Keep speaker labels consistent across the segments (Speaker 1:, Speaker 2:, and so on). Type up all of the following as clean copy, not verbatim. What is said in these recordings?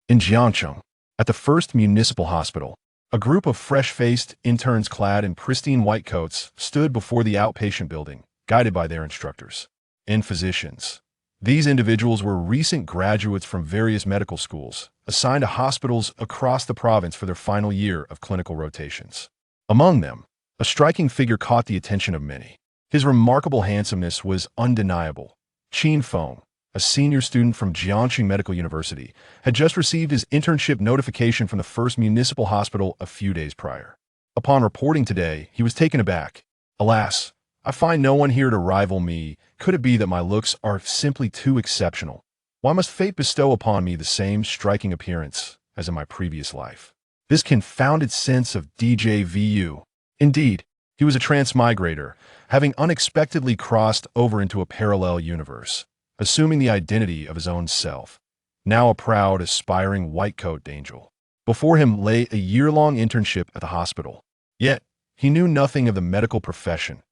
Speaker 1: In Jiangcheng, at the first municipal hospital, a group of fresh-faced interns clad in pristine white coats stood before the outpatient building, guided by their instructors and physicians. These individuals were recent graduates from various medical schools, assigned to hospitals across the province for their final year of clinical rotations. Among them, a striking figure caught the attention of many. His remarkable handsomeness was undeniable. Qin Feng, a senior student from Jiangxing Medical University, had just received his internship notification from the first municipal hospital a few days prior. Upon reporting today, he was taken aback. Alas, I find no one here to rival me. Could it be that my looks are simply too exceptional? Why must fate bestow upon me the same striking appearance as in my previous life? This confounded sense of déjà vu. Indeed, he was a transmigrator, having unexpectedly crossed over into a parallel universe, assuming the identity of his own self. Now a proud, aspiring white-coat angel. Before him lay a year-long internship at the hospital. Yet, he knew nothing of the medical profession.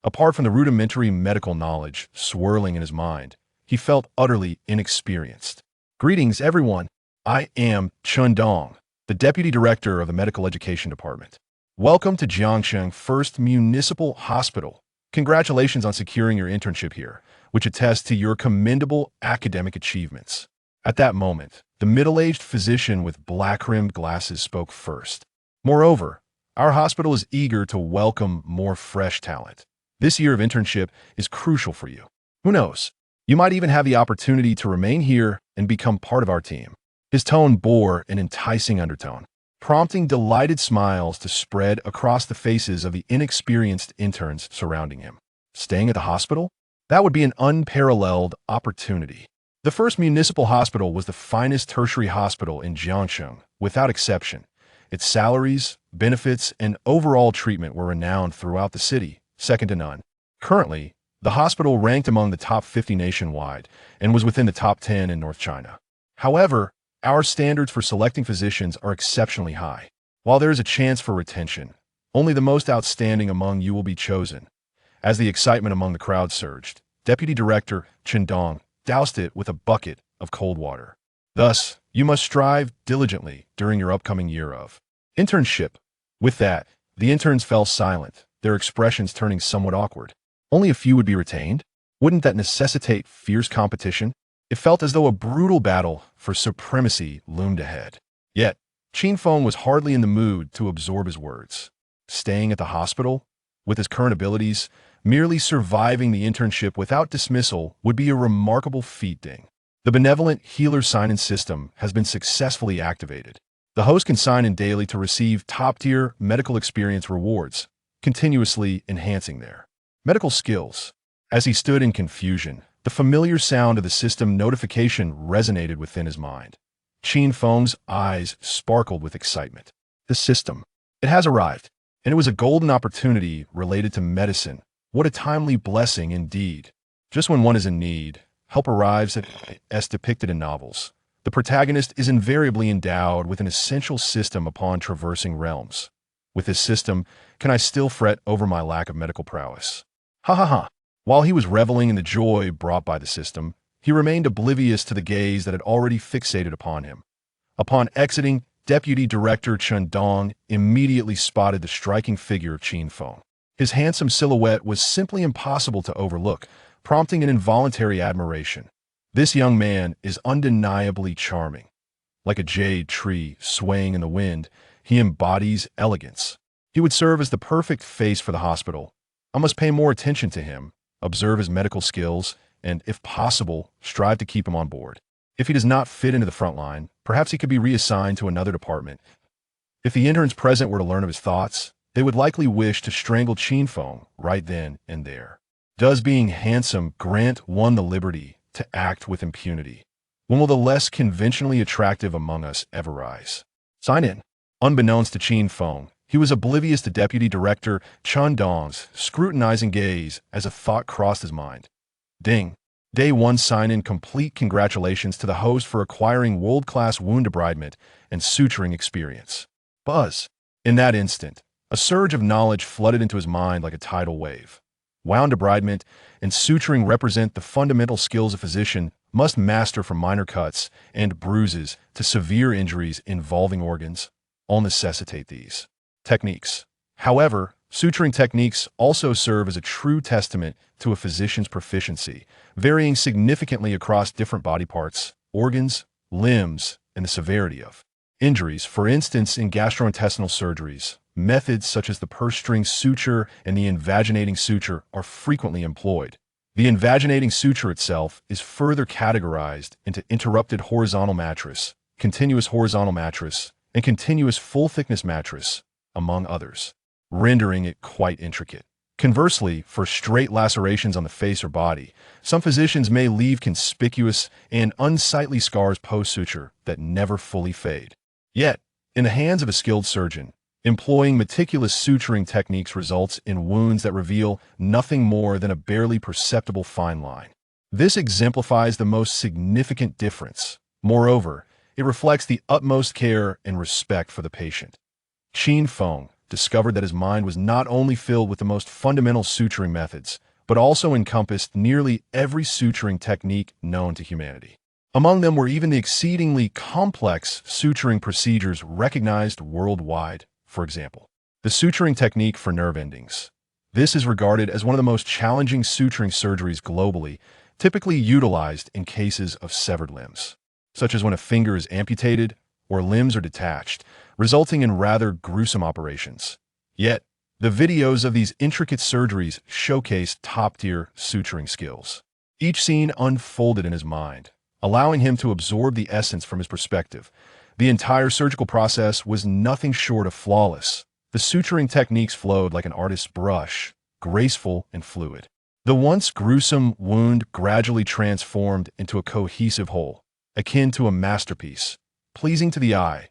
Speaker 1: Apart from the rudimentary medical knowledge swirling in his mind, he felt utterly inexperienced. Greetings, everyone. I am Qin Feng, the Deputy Director of the Medical Education Department. Welcome to Jiangcheng First Municipal Hospital. Congratulations on securing your internship here, which attests to your commendable academic achievements. At that moment, the middle-aged physician with black-rimmed glasses spoke first. Moreover, our hospital is eager to welcome more fresh talent. This year of internship is crucial for you. Who knows? You might even have the opportunity to remain here and become part of our team. His tone bore an enticing undertone, prompting delighted smiles to spread across the faces of the inexperienced interns surrounding him. Staying at the hospital? That would be an unparalleled opportunity. The first municipal hospital was the finest tertiary hospital in Jiangcheng, without exception. Its salaries, benefits, and overall treatment were renowned throughout the city, second to none. Currently, the hospital ranked among the top 50 nationwide and was within the top 10 in North China. However, our standards for selecting physicians are exceptionally high. While there is a chance for retention, only the most outstanding among you will be chosen. As the excitement among the crowd surged, Deputy Director Qin Feng doused it with a bucket of cold water. Thus, you must strive diligently during your upcoming year of internship. With that, the interns fell silent, their expressions turning somewhat awkward. Only a few would be retained? Wouldn't that necessitate fierce competition? It felt as though a brutal battle for supremacy loomed ahead. Yet, Qin Feng was hardly in the mood to absorb his words. Staying at the hospital, with his current abilities, merely surviving the internship without dismissal would be a remarkable feat. The benevolent healer sign-in system has been successfully activated. The host can sign in daily to receive top-tier medical experience rewards, continuously enhancing their medical skills. As he stood in confusion, the familiar sound of the system notification resonated within his mind. Qin Feng's eyes sparkled with excitement. The system. It has arrived, and it was a golden opportunity related to medicine. What a timely blessing indeed. Just when one is in need, help arrives as depicted in novels. The protagonist is invariably endowed with an essential system upon traversing realms. With this system, can I still fret over my lack of medical prowess? Ha ha ha. While he was reveling in the joy brought by the system, he remained oblivious to the gaze that had already fixated upon him. Upon exiting, Deputy Director Qin Feng immediately spotted the striking figure of Qin Feng. His handsome silhouette was simply impossible to overlook, prompting an involuntary admiration. This young man is undeniably charming. Like a jade tree swaying in the wind, he embodies elegance. He would serve as the perfect face for the hospital. I must pay more attention to him, observe his medical skills, and, if possible, strive to keep him on board. If he does not fit into the front line, perhaps he could be reassigned to another department. If the interns present were to learn of his thoughts, they would likely wish to strangle Qin Feng right then and there. Does being handsome grant one the liberty to act with impunity? When will the less conventionally attractive among us ever rise? Sign in. Unbeknownst to Qin Feng, he was oblivious to Deputy Director Qin Feng's scrutinizing gaze as a thought crossed his mind. Ding. Day 1 sign-in complete. Congratulations to the host for acquiring world-class wound debridement and suturing experience. Buzz. In that instant, a surge of knowledge flooded into his mind like a tidal wave. Wound debridement and suturing represent the fundamental skills a physician must master from minor cuts and bruises to severe injuries involving organs, all necessitate these techniques. However, suturing techniques also serve as a true testament to a physician's proficiency, varying significantly across different body parts, organs, limbs, and the severity of injuries. For instance, in gastrointestinal surgeries, methods such as the purse-string suture and the invaginating suture are frequently employed. The invaginating suture itself is further categorized into interrupted horizontal mattress, continuous horizontal mattress, and continuous full-thickness mattress, among others, rendering it quite intricate. Conversely, for straight lacerations on the face or body, some physicians may leave conspicuous and unsightly scars post-suture that never fully fade. Yet, in the hands of a skilled surgeon, employing meticulous suturing techniques results in wounds that reveal nothing more than a barely perceptible fine line. This exemplifies the most significant difference. Moreover, it reflects the utmost care and respect for the patient. Qin Feng discovered that his mind was not only filled with the most fundamental suturing methods, but also encompassed nearly every suturing technique known to humanity. Among them were even the exceedingly complex suturing procedures recognized worldwide. For example, the suturing technique for nerve endings. This is regarded as one of the most challenging suturing surgeries globally, typically utilized in cases of severed limbs, such as when a finger is amputated or limbs are detached, resulting in rather gruesome operations. Yet, the videos of these intricate surgeries showcase top-tier suturing skills. Each scene unfolded in his mind, allowing him to absorb the essence from his perspective. The entire surgical process was nothing short of flawless. The suturing techniques flowed like an artist's brush, graceful and fluid. The once gruesome wound gradually transformed into a cohesive whole, akin to a masterpiece, pleasing to the eye,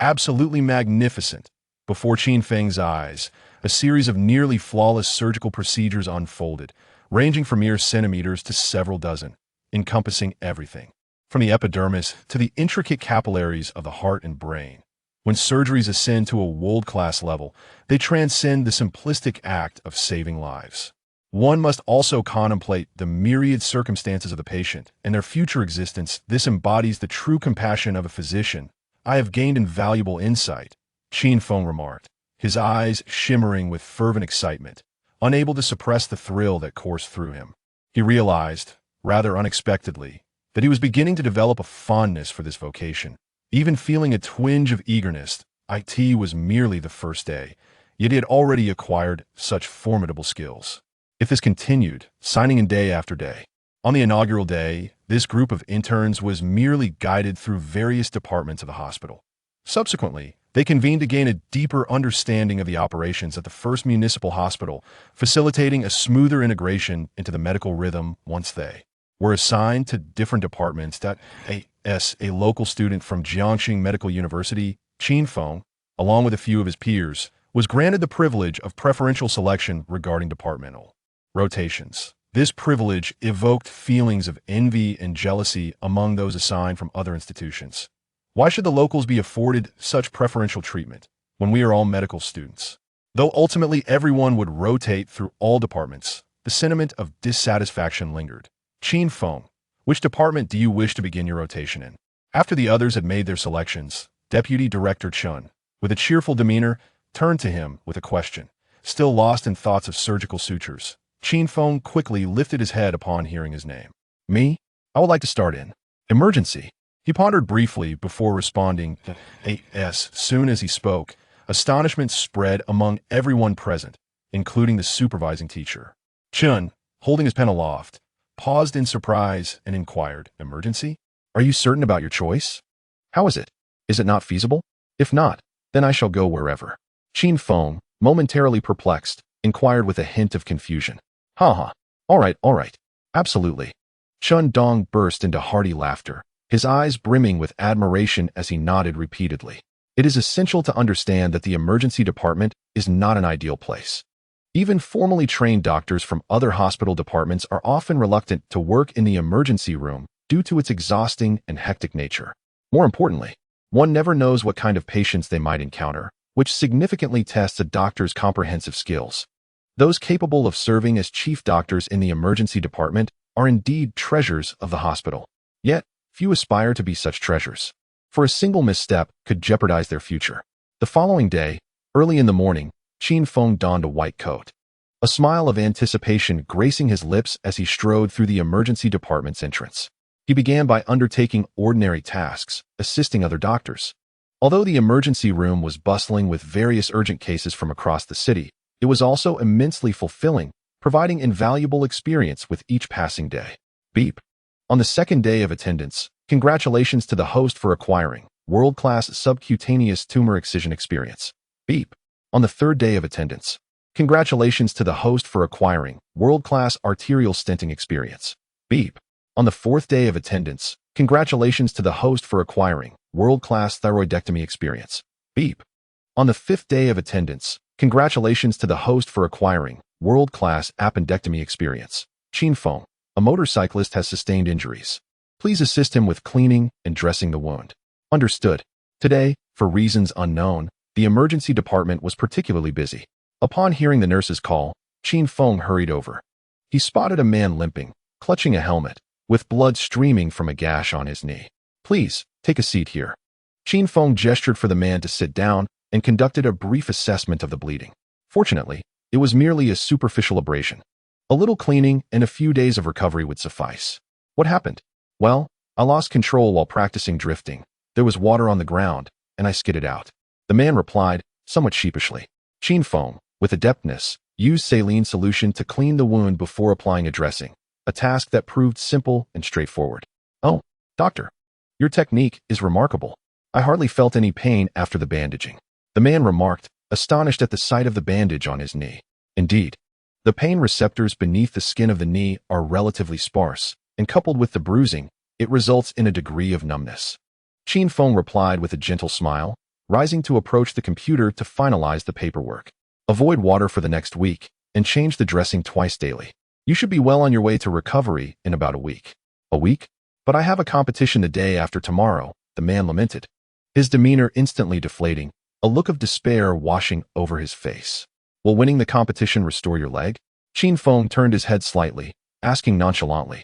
Speaker 1: absolutely magnificent. Before Qin Feng's eyes, a series of nearly flawless surgical procedures unfolded, ranging from mere centimeters to several dozen, encompassing everything from the epidermis to the intricate capillaries of the heart and brain. When surgeries ascend to a world-class level, they transcend the simplistic act of saving lives. One must also contemplate the myriad circumstances of the patient and their future existence. This embodies the true compassion of a physician. "I have gained invaluable insight," Qin Feng remarked, his eyes shimmering with fervent excitement, unable to suppress the thrill that coursed through him. He realized, rather unexpectedly, that he was beginning to develop a fondness for this vocation. Even feeling a twinge of eagerness, it was merely the first day, yet he had already acquired such formidable skills. If this continued, signing in day after day. On the inaugural day, this group of interns was merely guided through various departments of the hospital. Subsequently, they convened to gain a deeper understanding of the operations at the first municipal hospital, facilitating a smoother integration into the medical rhythm once they were assigned to different departments. A local student from Jiangxing Medical University, Qin Feng, along with a few of his peers, was granted the privilege of preferential selection regarding departmental rotations. This privilege evoked feelings of envy and jealousy among those assigned from other institutions. Why should the locals be afforded such preferential treatment when we are all medical students? Though ultimately everyone would rotate through all departments, the sentiment of dissatisfaction lingered. "Qin Feng, which department do you wish to begin your rotation in?" After the others had made their selections, Deputy Director Chun, with a cheerful demeanor, turned to him with a question. Still lost in thoughts of surgical sutures, Qin Feng quickly lifted his head upon hearing his name. "Me? I would like to start in emergency." He pondered briefly before responding. As soon as he spoke, astonishment spread among everyone present, including the supervising teacher. Chun, holding his pen aloft, paused in surprise and inquired, "Emergency? Are you certain about your choice? How is it? Is it not feasible? If not, then I shall go wherever." Qin Feng, momentarily perplexed, inquired with a hint of confusion. "Ha. All right. Absolutely." Chun Dong burst into hearty laughter, his eyes brimming with admiration as he nodded repeatedly. It is essential to understand that the emergency department is not an ideal place. Even formally trained doctors from other hospital departments are often reluctant to work in the emergency room due to its exhausting and hectic nature. More importantly, one never knows what kind of patients they might encounter, which significantly tests a doctor's comprehensive skills. Those capable of serving as chief doctors in the emergency department are indeed treasures of the hospital. Yet, few aspire to be such treasures. For a single misstep could jeopardize their future. The following day, early in the morning, Qin Feng donned a white coat. A smile of anticipation gracing his lips as he strode through the emergency department's entrance. He began by undertaking ordinary tasks, assisting other doctors. Although the emergency room was bustling with various urgent cases from across the city, it was also immensely fulfilling, providing invaluable experience with each passing day. Beep. On the second day of attendance, congratulations to the host for acquiring world-class subcutaneous tumor excision experience. Beep. On the third day of attendance, congratulations to the host for acquiring world-class arterial stenting experience. Beep. On the fourth day of attendance, congratulations to the host for acquiring world-class thyroidectomy experience. Beep. On the fifth day of attendance, congratulations to the host for acquiring world-class appendectomy experience. Qin Feng, a motorcyclist, has sustained injuries. Please assist him with cleaning and dressing the wound. Understood. Today, for reasons unknown, the emergency department was particularly busy. Upon hearing the nurse's call, Qin Feng hurried over. He spotted a man limping, clutching a helmet, with blood streaming from a gash on his knee. Please, take a seat here. Qin Feng gestured for the man to sit down and conducted a brief assessment of the bleeding. Fortunately, it was merely a superficial abrasion. A little cleaning and a few days of recovery would suffice. What happened? Well, I lost control while practicing drifting. There was water on the ground, and I skidded out. The man replied, somewhat sheepishly. Qin Feng, with adeptness, used saline solution to clean the wound before applying a dressing, a task that proved simple and straightforward. Oh, doctor, your technique is remarkable. I hardly felt any pain after the bandaging. The man remarked, astonished at the sight of the bandage on his knee. Indeed, the pain receptors beneath the skin of the knee are relatively sparse, and coupled with the bruising, it results in a degree of numbness. Qin Feng replied with a gentle smile, rising to approach the computer to finalize the paperwork. Avoid water for the next week, and change the dressing twice daily. You should be well on your way to recovery in about a week. A week? But I have a competition the day after tomorrow, the man lamented. His demeanor instantly deflating, a look of despair washing over his face. Will winning the competition restore your leg? Qin Feng turned his head slightly, asking nonchalantly.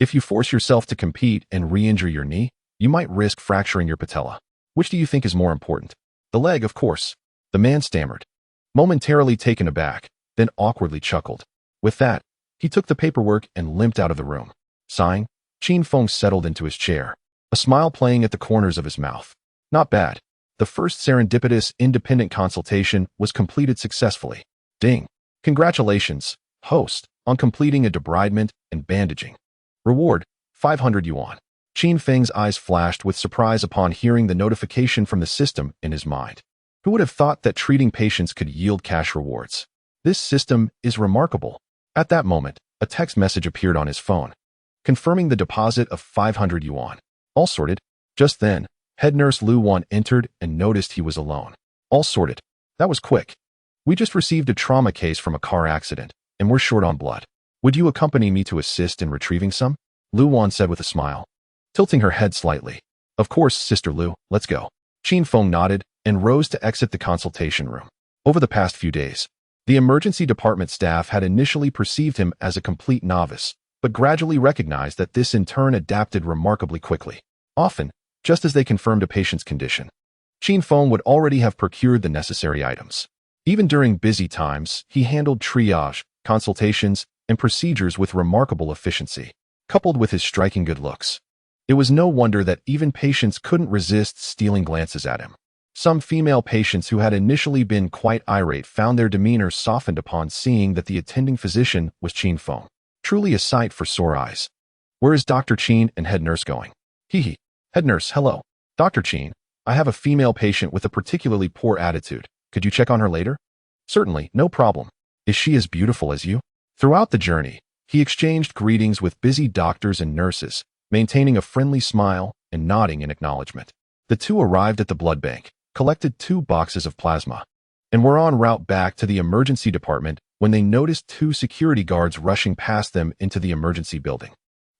Speaker 1: If you force yourself to compete and re-injure your knee, you might risk fracturing your patella. Which do you think is more important? The leg, of course. The man stammered, momentarily taken aback, then awkwardly chuckled. With that, he took the paperwork and limped out of the room. Sighing, Qin Feng settled into his chair, a smile playing at the corners of his mouth. Not bad. The first serendipitous independent consultation was completed successfully. Ding. Congratulations, host, on completing a debridement and bandaging. Reward, 500 yuan. Qin Feng's eyes flashed with surprise upon hearing the notification from the system in his mind. Who would have thought that treating patients could yield cash rewards? This system is remarkable. At that moment, a text message appeared on his phone, confirming the deposit of 500 yuan. All sorted. Just then, head nurse Lu Wan entered and noticed he was alone. All sorted. That was quick. We just received a trauma case from a car accident, and we're short on blood. Would you accompany me to assist in retrieving some? Lu Wan said with a smile, tilting her head slightly. Of course, Sister Lu, let's go. Qin Feng nodded and rose to exit the consultation room. Over the past few days, the emergency department staff had initially perceived him as a complete novice, but gradually recognized that this in turn adapted remarkably quickly. Often, just as they confirmed a patient's condition, Qin Feng would already have procured the necessary items. Even during busy times, he handled triage, consultations, and procedures with remarkable efficiency, coupled with his striking good looks. It was no wonder that even patients couldn't resist stealing glances at him. Some female patients who had initially been quite irate found their demeanor softened upon seeing that the attending physician was Qin Feng. Truly a sight for sore eyes. Where is Dr. Qin and head nurse going? Hee. Head nurse, hello. Dr. Qin, I have a female patient with a particularly poor attitude. Could you check on her later? Certainly, no problem. Is she as beautiful as you? Throughout the journey, he exchanged greetings with busy doctors and nurses, maintaining a friendly smile and nodding in acknowledgement. The two arrived at the blood bank, collected 2 boxes of plasma, and were en route back to the emergency department when they noticed 2 security guards rushing past them into the emergency building.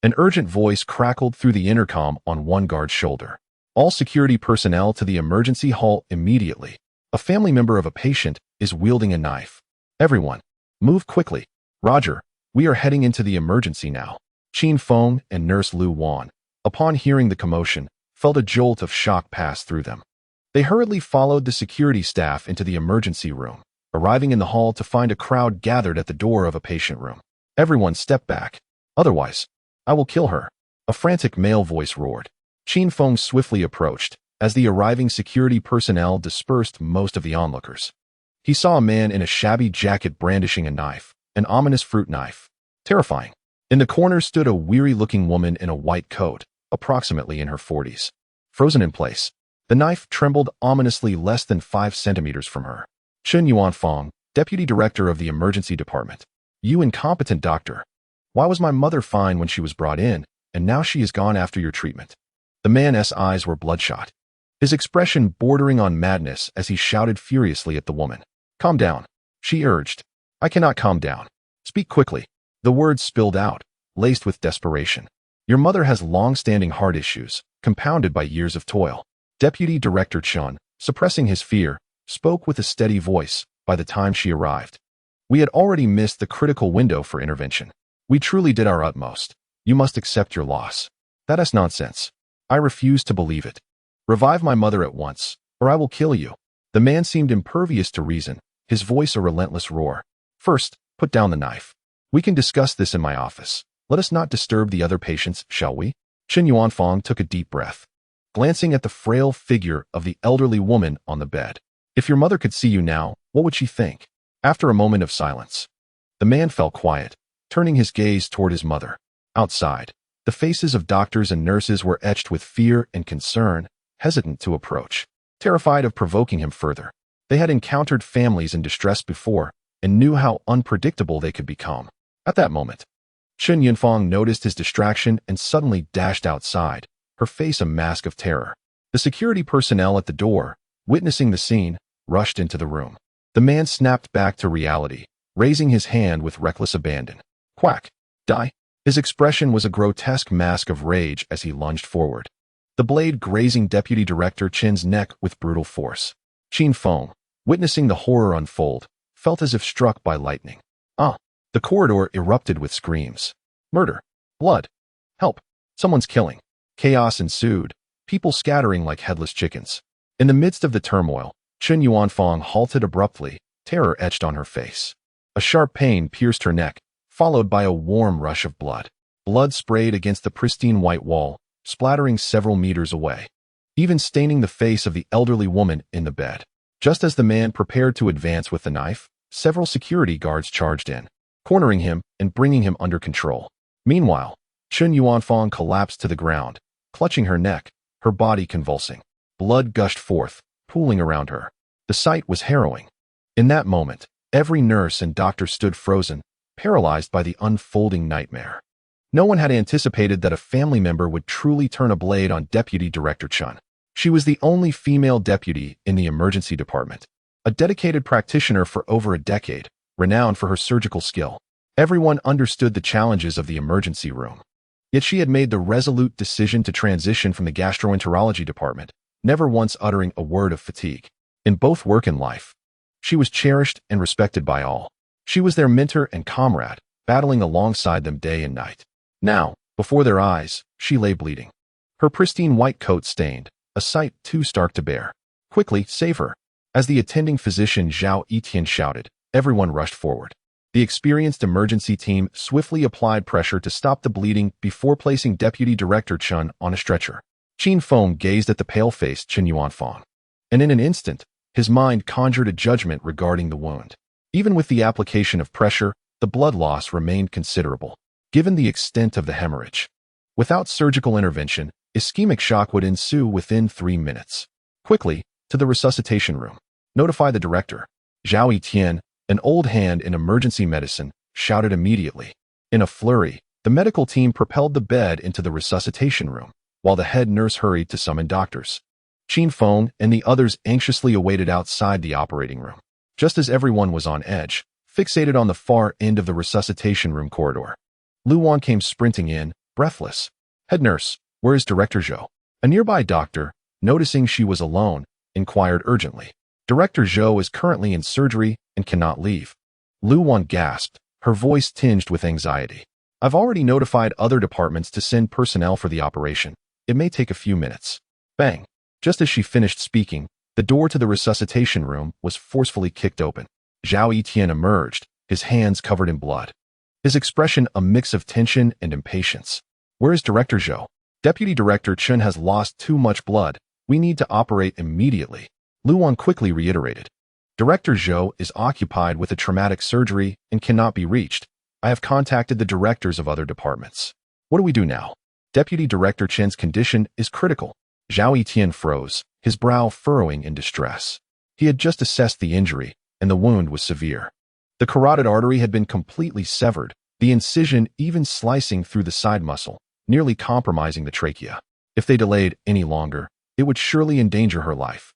Speaker 1: An urgent voice crackled through the intercom on one guard's shoulder. All security personnel to the emergency hall immediately. A family member of a patient is wielding a knife. Everyone, move quickly. Roger, we are heading into the emergency now. Qin Feng and nurse Lu Wan, upon hearing the commotion, felt a jolt of shock pass through them. They hurriedly followed the security staff into the emergency room, arriving in the hall to find a crowd gathered at the door of a patient room. Everyone stepped back. Otherwise, I will kill her. A frantic male voice roared. Qin Feng swiftly approached, as the arriving security personnel dispersed most of the onlookers. He saw a man in a shabby jacket brandishing a knife, an ominous fruit knife. Terrifying. In the corner stood a weary-looking woman in a white coat, approximately in her 40s. Frozen in place, the knife trembled ominously less than 5 centimeters from her. Qin Feng, deputy director of the emergency department. You incompetent doctor. Why was my mother fine when she was brought in, and now she is gone after your treatment? The man's eyes were bloodshot, his expression bordering on madness as he shouted furiously at the woman. Calm down, she urged. I cannot calm down. Speak quickly. The words spilled out, laced with desperation. Your mother has long-standing heart issues, compounded by years of toil. Deputy Director Chun, suppressing his fear, spoke with a steady voice by the time she arrived. We had already missed the critical window for intervention. We truly did our utmost. You must accept your loss. That is nonsense. I refuse to believe it. Revive my mother at once, or I will kill you. The man seemed impervious to reason, his voice a relentless roar. First, put down the knife. We can discuss this in my office. Let us not disturb the other patients, shall we? Qin Feng took a deep breath, glancing at the frail figure of the elderly woman on the bed. If your mother could see you now, what would she think? After a moment of silence, the man fell quiet, turning his gaze toward his mother. Outside, the faces of doctors and nurses were etched with fear and concern, hesitant to approach, terrified of provoking him further. They had encountered families in distress before and knew how unpredictable they could become. At that moment, Qin Feng noticed his distraction and suddenly dashed outside, her face a mask of terror. The security personnel at the door, witnessing the scene, rushed into the room. The man snapped back to reality, raising his hand with reckless abandon. Quack! Die! His expression was a grotesque mask of rage as he lunged forward, the blade grazing Deputy Director Chin's neck with brutal force. Qin Feng, witnessing the horror unfold, felt as if struck by lightning. The corridor erupted with screams. Murder! Blood! Help! Someone's killing! Chaos ensued, people scattering like headless chickens. In the midst of the turmoil, Qin Feng halted abruptly, terror etched on her face. A sharp pain pierced her neck, followed by a warm rush of blood. Blood sprayed against the pristine white wall, splattering several meters away, even staining the face of the elderly woman in the bed. Just as the man prepared to advance with the knife, several security guards charged in, cornering him and bringing him under control. Meanwhile, Qin Feng collapsed to the ground, clutching her neck, her body convulsing. Blood gushed forth, pooling around her. The sight was harrowing. In that moment, every nurse and doctor stood frozen, paralyzed by the unfolding nightmare. No one had anticipated that a family member would truly turn a blade on Deputy Director Chun. She was the only female deputy in the emergency department, a dedicated practitioner for over a decade, renowned for her surgical skill. Everyone understood the challenges of the emergency room. Yet she had made the resolute decision to transition from the gastroenterology department, never once uttering a word of fatigue. In both work and life, she was cherished and respected by all. She was their mentor and comrade, battling alongside them day and night. Now, before their eyes, she lay bleeding, her pristine white coat stained, a sight too stark to bear. Quickly, save her! As the attending physician Zhao Etian shouted, everyone rushed forward. The experienced emergency team swiftly applied pressure to stop the bleeding before placing Deputy Director Chun on a stretcher. Qin Feng gazed at the pale-faced Qin Feng, and in an instant, his mind conjured a judgment regarding the wound. Even with the application of pressure, the blood loss remained considerable, given the extent of the hemorrhage. Without surgical intervention, ischemic shock would ensue within 3 minutes. Quickly, to the resuscitation room. Notify the director. Zhao Etian, an old hand in emergency medicine, shouted immediately. In a flurry, the medical team propelled the bed into the resuscitation room, while the head nurse hurried to summon doctors. Qin Feng and the others anxiously awaited outside the operating room. Just as everyone was on edge, fixated on the far end of the resuscitation room corridor, Luan came sprinting in, breathless. Head nurse, where is Director Zhou? A nearby doctor, noticing she was alone, inquired urgently. Director Zhou is currently in surgery and cannot leave. Luan gasped, her voice tinged with anxiety. I've already notified other departments to send personnel for the operation. It may take a few minutes. Bang! Just as she finished speaking, the door to the resuscitation room was forcefully kicked open. Zhao Yitian emerged, his hands covered in blood. His expression a mix of tension and impatience. Where is Director Zhou? Deputy Director Qin has lost too much blood. We need to operate immediately. Luan quickly reiterated. Director Zhou is occupied with a traumatic surgery and cannot be reached. I have contacted the directors of other departments. What do we do now? Deputy Director Qin's condition is critical. Zhao Yitian froze, his brow furrowing in distress. He had just assessed the injury, and the wound was severe. The carotid artery had been completely severed, the incision even slicing through the side muscle, nearly compromising the trachea. If they delayed any longer, it would surely endanger her life.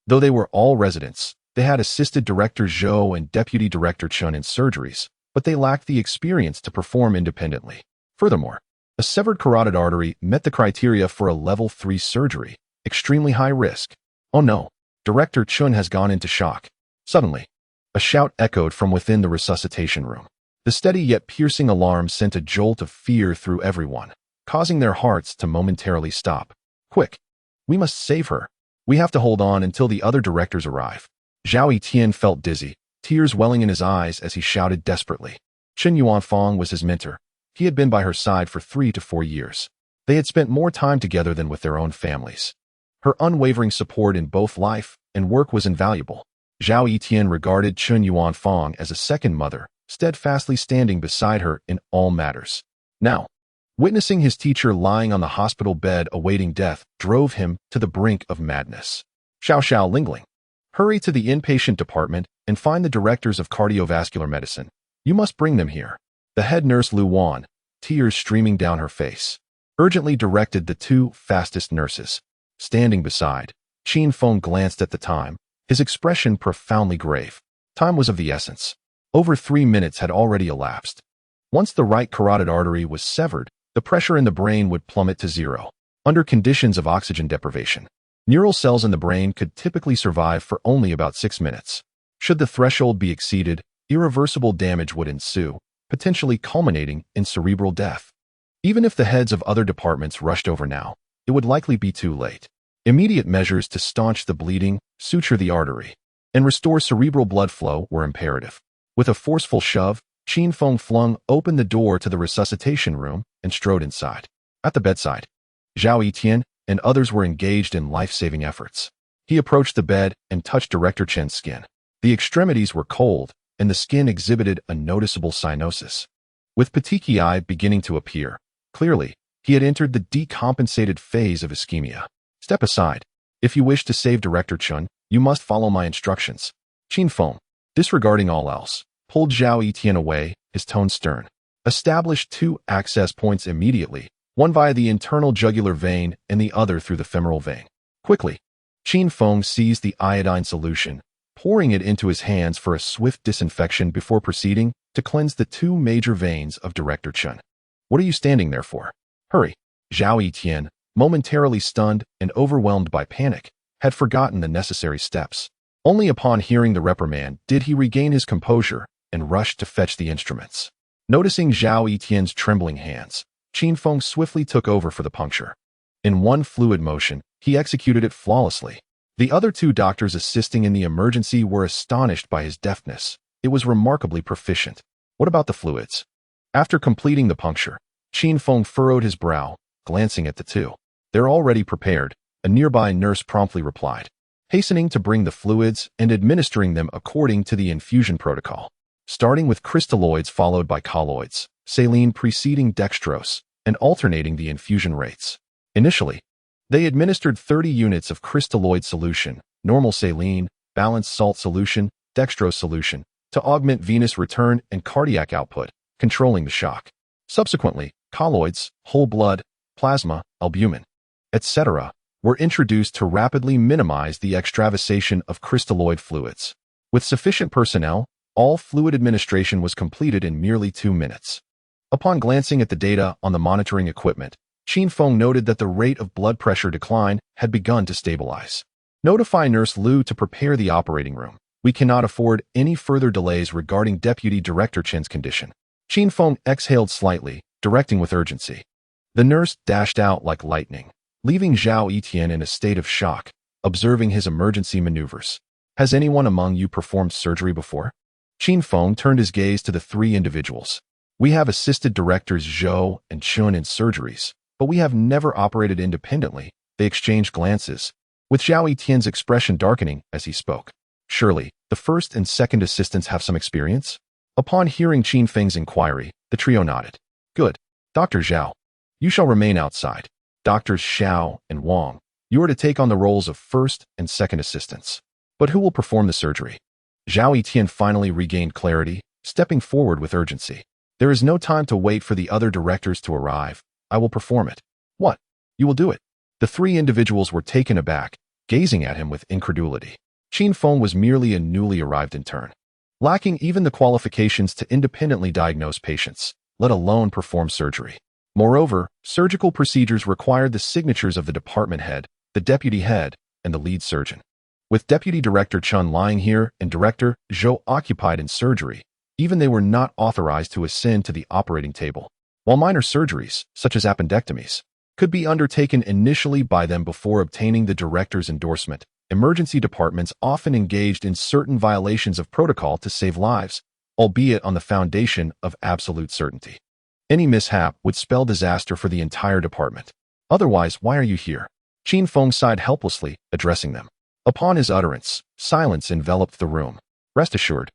Speaker 1: Though they were all residents, they had assisted Director Zhou and Deputy Director Qin in surgeries, but they lacked the experience to perform independently. Furthermore, a severed carotid artery met the criteria for a level 3 surgery, extremely high risk. Oh no, Director Qin has gone into shock. Suddenly, a shout echoed from within the resuscitation room. The steady yet piercing alarm sent a jolt of fear through everyone, causing their hearts to momentarily stop. Quick! We must save her. We have to hold on until the other directors arrive. Zhao Yitian felt dizzy, tears welling in his eyes as he shouted desperately. Qin Yuanfang was his mentor. He had been by her side for 3 to 4 years. They had spent more time together than with their own families. Her unwavering support in both life and work was invaluable. Zhao Yitian regarded Qin Yuanfang as a second mother, steadfastly standing beside her in all matters. Now, witnessing his teacher lying on the hospital bed awaiting death drove him to the brink of madness. Xiao Lingling, hurry to the inpatient department and find the directors of cardiovascular medicine. You must bring them here. The head nurse Lu Wan, tears streaming down her face, urgently directed the 2 fastest nurses. Standing beside, Qin Feng glanced at the time, his expression profoundly grave. Time was of the essence. Over 3 minutes had already elapsed. Once the right carotid artery was severed, the pressure in the brain would plummet to 0. Under conditions of oxygen deprivation, neural cells in the brain could typically survive for only about 6 minutes. Should the threshold be exceeded, irreversible damage would ensue, potentially culminating in cerebral death. Even if the heads of other departments rushed over now, it would likely be too late. Immediate measures to staunch the bleeding, suture the artery, and restore cerebral blood flow were imperative. With a forceful shove, Qin Feng flung open the door to the resuscitation room and strode inside. At the bedside, Zhao Yitian and others were engaged in life-saving efforts. He approached the bed and touched Director Qin's skin. The extremities were cold, and the skin exhibited a noticeable cyanosis. With petechiae beginning to appear, clearly, he had entered the decompensated phase of ischemia. Step aside. If you wish to save Director Qin, you must follow my instructions. Qin Feng, disregarding all else, pulled Zhao Yitian away, his tone stern. Establish 2 access points immediately, one via the internal jugular vein and the other through the femoral vein. Quickly, Qin Feng seized the iodine solution, pouring it into his hands for a swift disinfection before proceeding to cleanse the 2 major veins of Director Qin. What are you standing there for? Hurry! Zhao Yitian, momentarily stunned and overwhelmed by panic, had forgotten the necessary steps. Only upon hearing the reprimand did he regain his composure and rushed to fetch the instruments. Noticing Zhao Yitian's trembling hands, Qin Feng swiftly took over for the puncture. In one fluid motion, he executed it flawlessly. The other 2 doctors assisting in the emergency were astonished by his deftness. It was remarkably proficient. What about the fluids? After completing the puncture, Qin Feng furrowed his brow, glancing at the 2. They're already prepared, a nearby nurse promptly replied, hastening to bring the fluids and administering them according to the infusion protocol, starting with crystalloids followed by colloids, saline preceding dextrose, and alternating the infusion rates. Initially, they administered 30 units of crystalloid solution, normal saline, balanced salt solution, dextrose solution, to augment venous return and cardiac output, controlling the shock. Subsequently, colloids, whole blood, plasma, albumin, etc., were introduced to rapidly minimize the extravasation of crystalloid fluids. With sufficient personnel, all fluid administration was completed in merely 2 minutes. Upon glancing at the data on the monitoring equipment, Qin Feng noted that the rate of blood pressure decline had begun to stabilize. Notify Nurse Lu to prepare the operating room. We cannot afford any further delays regarding Deputy Director Qin's condition. Qin Feng exhaled slightly, directing with urgency. The nurse dashed out like lightning, leaving Zhao Etienne in a state of shock, observing his emergency maneuvers. Has anyone among you performed surgery before? Qin Feng turned his gaze to the three individuals. We have assisted directors Zhou and Chun in surgeries, but we have never operated independently. They exchanged glances, with Zhao Etienne's expression darkening as he spoke. Surely, the first and second assistants have some experience? Upon hearing Qin Feng's inquiry, the trio nodded. Good. Dr. Zhao, you shall remain outside. Doctors Xiao and Wang, you are to take on the roles of first and second assistants. But who will perform the surgery? Zhao Etienne finally regained clarity, stepping forward with urgency. There is no time to wait for the other directors to arrive. I will perform it. What? You will do it? The three individuals were taken aback, gazing at him with incredulity. Qin Feng was merely a newly arrived intern, lacking even the qualifications to independently diagnose patients, let alone perform surgery. Moreover, surgical procedures required the signatures of the department head, the deputy head, and the lead surgeon. With Deputy Director Chun lying here and Director Zhou occupied in surgery, even they were not authorized to ascend to the operating table. While minor surgeries, such as appendectomies, could be undertaken initially by them before obtaining the director's endorsement, emergency departments often engaged in certain violations of protocol to save lives, albeit on the foundation of absolute certainty. Any mishap would spell disaster for the entire department. Otherwise, why are you here? Qin Feng sighed helplessly, addressing them. Upon his utterance, silence enveloped the room. Rest assured,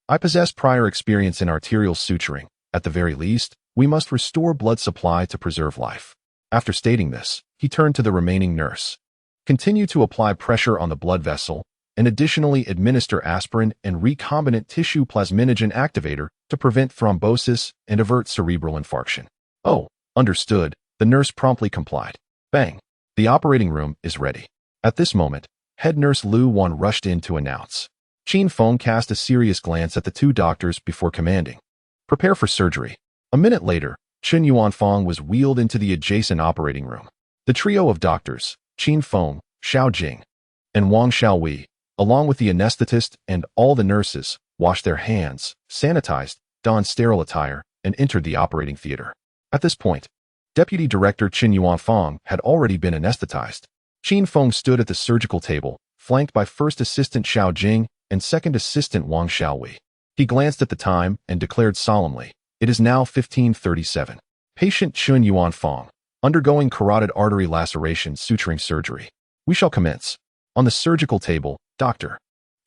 Speaker 1: I possess prior experience in arterial suturing. At the very least, we must restore blood supply to preserve life. After stating this, he turned to the remaining nurse. Continue to apply pressure on the blood vessel, and additionally administer aspirin and recombinant tissue plasminogen activator to prevent thrombosis and avert cerebral infarction. Oh, understood. The nurse promptly complied. Bang. The operating room is ready. At this moment, head nurse Lu Wan rushed in to announce. Qin Feng cast a serious glance at the two doctors before commanding. Prepare for surgery. A minute later, Chen Yuanfang was wheeled into the adjacent operating room. The trio of doctors, Qin Feng, Xiao Jing, and Wang Xiaowei, along with the anesthetist and all the nurses, washed their hands, sanitized, donned sterile attire, and entered the operating theater. At this point, Deputy Director Chen Yuanfang had already been anesthetized. Qin Feng stood at the surgical table, flanked by First Assistant Xiao Jing and Second Assistant Wang Xiaowei. He glanced at the time and declared solemnly, "It is now 15:37. Patient Chen Yuanfang, undergoing carotid artery laceration suturing surgery. We shall commence." On the surgical table, Dr.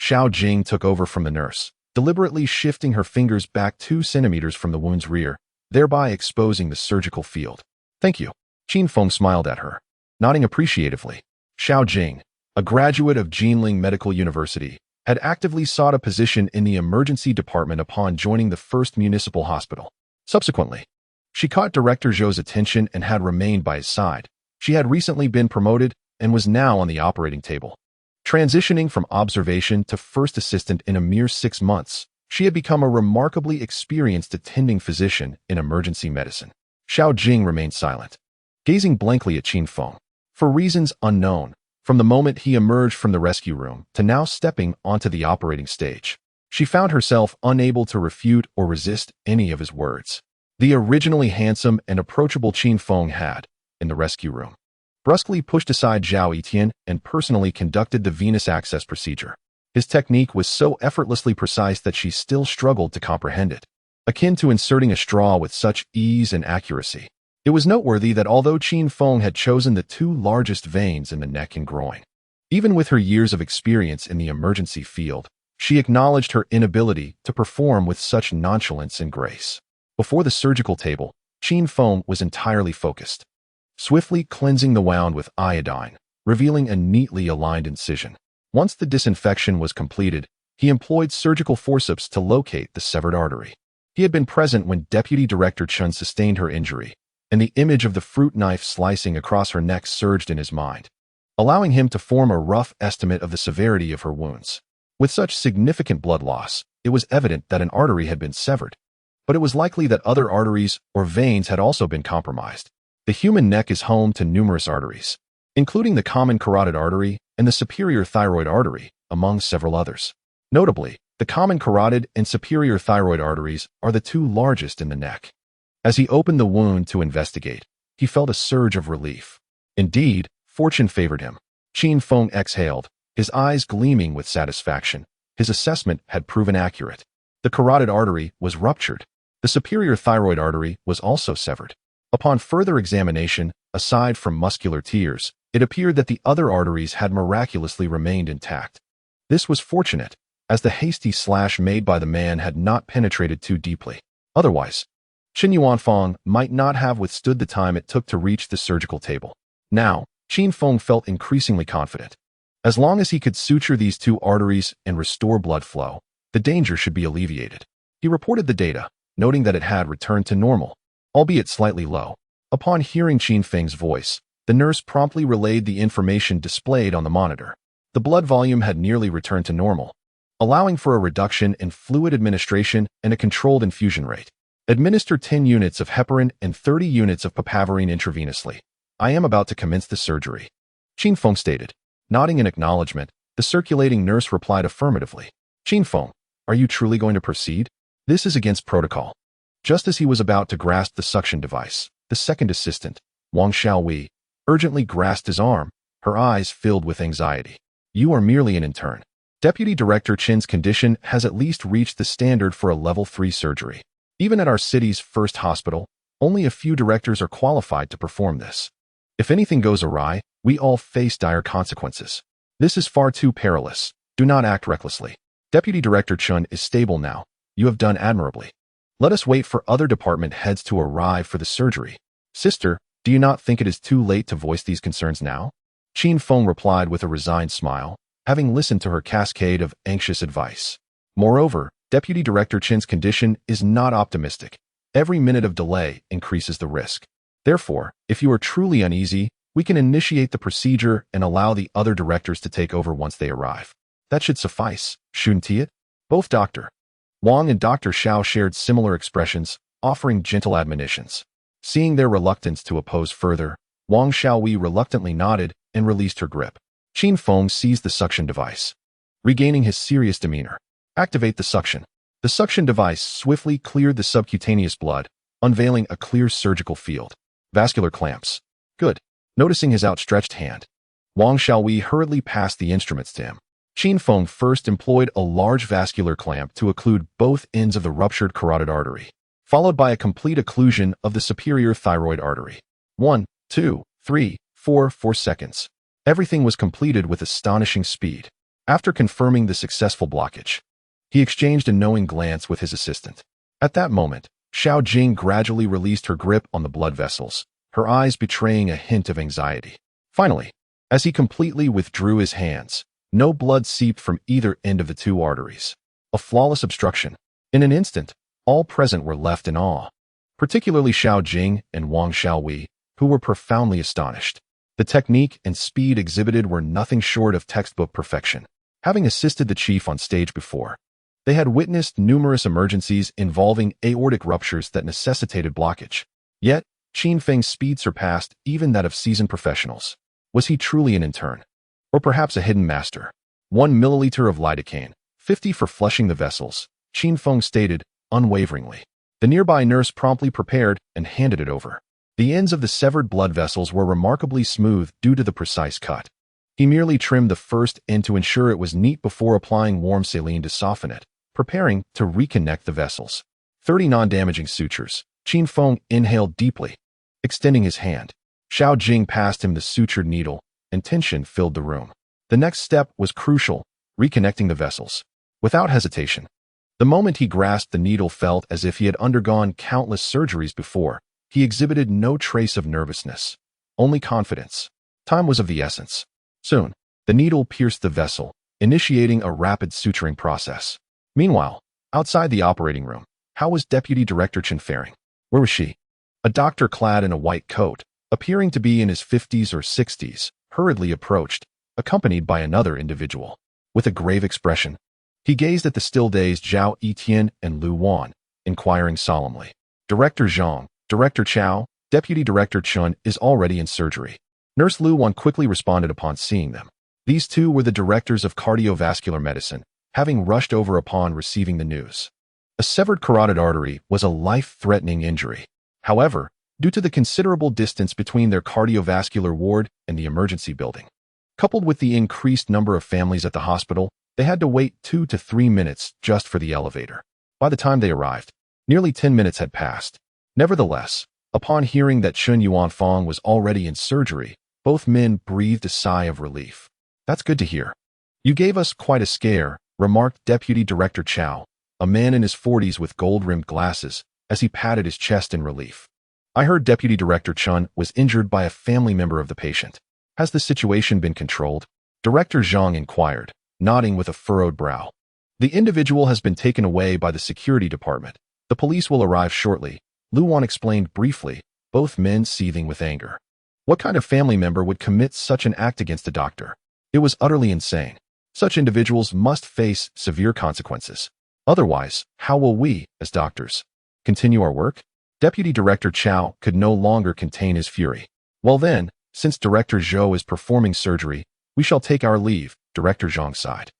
Speaker 1: Xiao Jing took over from the nurse, deliberately shifting her fingers back 2 centimeters from the wound's rear, thereby exposing the surgical field. "Thank you." Qin Feng smiled at her, nodding appreciatively. Xiao Jing, a graduate of Jinling Medical University, had actively sought a position in the emergency department upon joining the first municipal hospital. Subsequently, she caught Director Zhou's attention and had remained by his side. She had recently been promoted and was now on the operating table. Transitioning from observation to first assistant in a mere 6 months, she had become a remarkably experienced attending physician in emergency medicine. Xiao Jing remained silent, gazing blankly at Qin Feng. For reasons unknown, from the moment he emerged from the rescue room to now stepping onto the operating stage, she found herself unable to refute or resist any of his words. The originally handsome and approachable Qin Feng had, in the rescue room, brusquely pushed aside Zhao Etienne and personally conducted the venous access procedure. His technique was so effortlessly precise that she still struggled to comprehend it, akin to inserting a straw with such ease and accuracy. It was noteworthy that although Qin Feng had chosen the 2 largest veins in the neck and groin, even with her years of experience in the emergency field, she acknowledged her inability to perform with such nonchalance and grace. Before the surgical table, Qin Feng was entirely focused, swiftly cleansing the wound with iodine, revealing a neatly aligned incision. Once the disinfection was completed, he employed surgical forceps to locate the severed artery. He had been present when Deputy Director Chun sustained her injury, and the image of the fruit knife slicing across her neck surged in his mind, allowing him to form a rough estimate of the severity of her wounds. With such significant blood loss, it was evident that an artery had been severed, but it was likely that other arteries or veins had also been compromised. The human neck is home to numerous arteries, including the common carotid artery and the superior thyroid artery, among several others. Notably, the common carotid and superior thyroid arteries are the 2 largest in the neck. As he opened the wound to investigate, he felt a surge of relief. Indeed, fortune favored him. Qin Feng exhaled, his eyes gleaming with satisfaction. His assessment had proven accurate. The carotid artery was ruptured. The superior thyroid artery was also severed. Upon further examination, aside from muscular tears, it appeared that the other arteries had miraculously remained intact. This was fortunate, as the hasty slash made by the man had not penetrated too deeply. Otherwise, Qin Feng might not have withstood the time it took to reach the surgical table. Now, Qin Feng felt increasingly confident. As long as he could suture these two arteries and restore blood flow, the danger should be alleviated. He reported the data, noting that it had returned to normal, albeit slightly low. Upon hearing Qin Feng's voice, the nurse promptly relayed the information displayed on the monitor. The blood volume had nearly returned to normal, allowing for a reduction in fluid administration and a controlled infusion rate. Administer 10 units of heparin and 30 units of papaverine intravenously. I am about to commence the surgery, Qin Feng stated. Nodding in acknowledgement, the circulating nurse replied affirmatively. Qin Feng, are you truly going to proceed? This is against protocol. Just as he was about to grasp the suction device, the second assistant, Wang Xiaowei, urgently grasped his arm, her eyes filled with anxiety. You are merely an intern. Deputy Director Qin's condition has at least reached the standard for a level 3 surgery. Even at our city's first hospital, only a few directors are qualified to perform this. If anything goes awry, we all face dire consequences. This is far too perilous. Do not act recklessly. Deputy Director Chun is stable now. You have done admirably. Let us wait for other department heads to arrive for the surgery. Sister, do you not think it is too late to voice these concerns now? Qin Feng replied with a resigned smile, having listened to her cascade of anxious advice. Moreover, Deputy Director Chin's condition is not optimistic. Every minute of delay increases the risk. Therefore, if you are truly uneasy, we can initiate the procedure and allow the other directors to take over once they arrive. That should suffice, shouldn't it? Both Dr. Wang and Dr. Xiao shared similar expressions, offering gentle admonitions. Seeing their reluctance to oppose further, Wang Xiaowei reluctantly nodded and released her grip. Qin Feng seized the suction device. Regaining his serious demeanor, activate the suction. The suction device swiftly cleared the subcutaneous blood, unveiling a clear surgical field. Vascular clamps. Good. Noticing his outstretched hand, Wang Xiaowei hurriedly passed the instruments to him. Qin Feng first employed a large vascular clamp to occlude both ends of the ruptured carotid artery, followed by a complete occlusion of the superior thyroid artery. 1, 2, 3, 4 seconds. Everything was completed with astonishing speed. After confirming the successful blockage, he exchanged a knowing glance with his assistant. At that moment, Xiao Jing gradually released her grip on the blood vessels, her eyes betraying a hint of anxiety. Finally, as he completely withdrew his hands, no blood seeped from either end of the two arteries. A flawless obstruction. In an instant, all present were left in awe, particularly Xiao Jing and Wang Xiaowei, who were profoundly astonished. The technique and speed exhibited were nothing short of textbook perfection. Having assisted the chief on stage before, they had witnessed numerous emergencies involving aortic ruptures that necessitated blockage. Yet, Qin Feng's speed surpassed even that of seasoned professionals. Was he truly an intern? Or perhaps a hidden master? 1 milliliter of lidocaine, 50 for flushing the vessels, Qin Feng stated, unwaveringly. The nearby nurse promptly prepared and handed it over. The ends of the severed blood vessels were remarkably smooth due to the precise cut. He merely trimmed the first end to ensure it was neat before applying warm saline to soften it, preparing to reconnect the vessels. 30 non-damaging sutures. Qin Feng inhaled deeply, extending his hand. Xiao Jing passed him the sutured needle, and tension filled the room. The next step was crucial, reconnecting the vessels. Without hesitation, the moment he grasped the needle felt as if he had undergone countless surgeries before. He exhibited no trace of nervousness, only confidence. Time was of the essence. Soon, the needle pierced the vessel, initiating a rapid suturing process. Meanwhile, outside the operating room, how was Deputy Director Qin faring? Where was she? A doctor clad in a white coat, appearing to be in his 50s or 60s, hurriedly approached, accompanied by another individual. With a grave expression, he gazed at the still-dazed Zhao Etienne and Lu Wan, inquiring solemnly. Director Zhang, Director Chao, Deputy Director Chun is already in surgery. Nurse Lu Wan quickly responded upon seeing them. These two were the directors of cardiovascular medicine, having rushed over upon receiving the news. A severed carotid artery was a life-threatening injury. However, due to the considerable distance between their cardiovascular ward and the emergency building, coupled with the increased number of families at the hospital, they had to wait 2 to 3 minutes just for the elevator. By the time they arrived, nearly 10 minutes had passed. Nevertheless, upon hearing that Qin Feng was already in surgery, both men breathed a sigh of relief. That's good to hear. You gave us quite a scare, remarked Deputy Director Chow, a man in his 40s with gold-rimmed glasses, as he patted his chest in relief. I heard Deputy Director Chun was injured by a family member of the patient. Has the situation been controlled? Director Zhang inquired, nodding with a furrowed brow. The individual has been taken away by the security department. The police will arrive shortly, Luan explained briefly, both men seething with anger. What kind of family member would commit such an act against a doctor? It was utterly insane. Such individuals must face severe consequences. Otherwise, how will we, as doctors, continue our work? Deputy Director Chow could no longer contain his fury. Well then, since Director Zhou is performing surgery, we shall take our leave, Director Zhang sighed,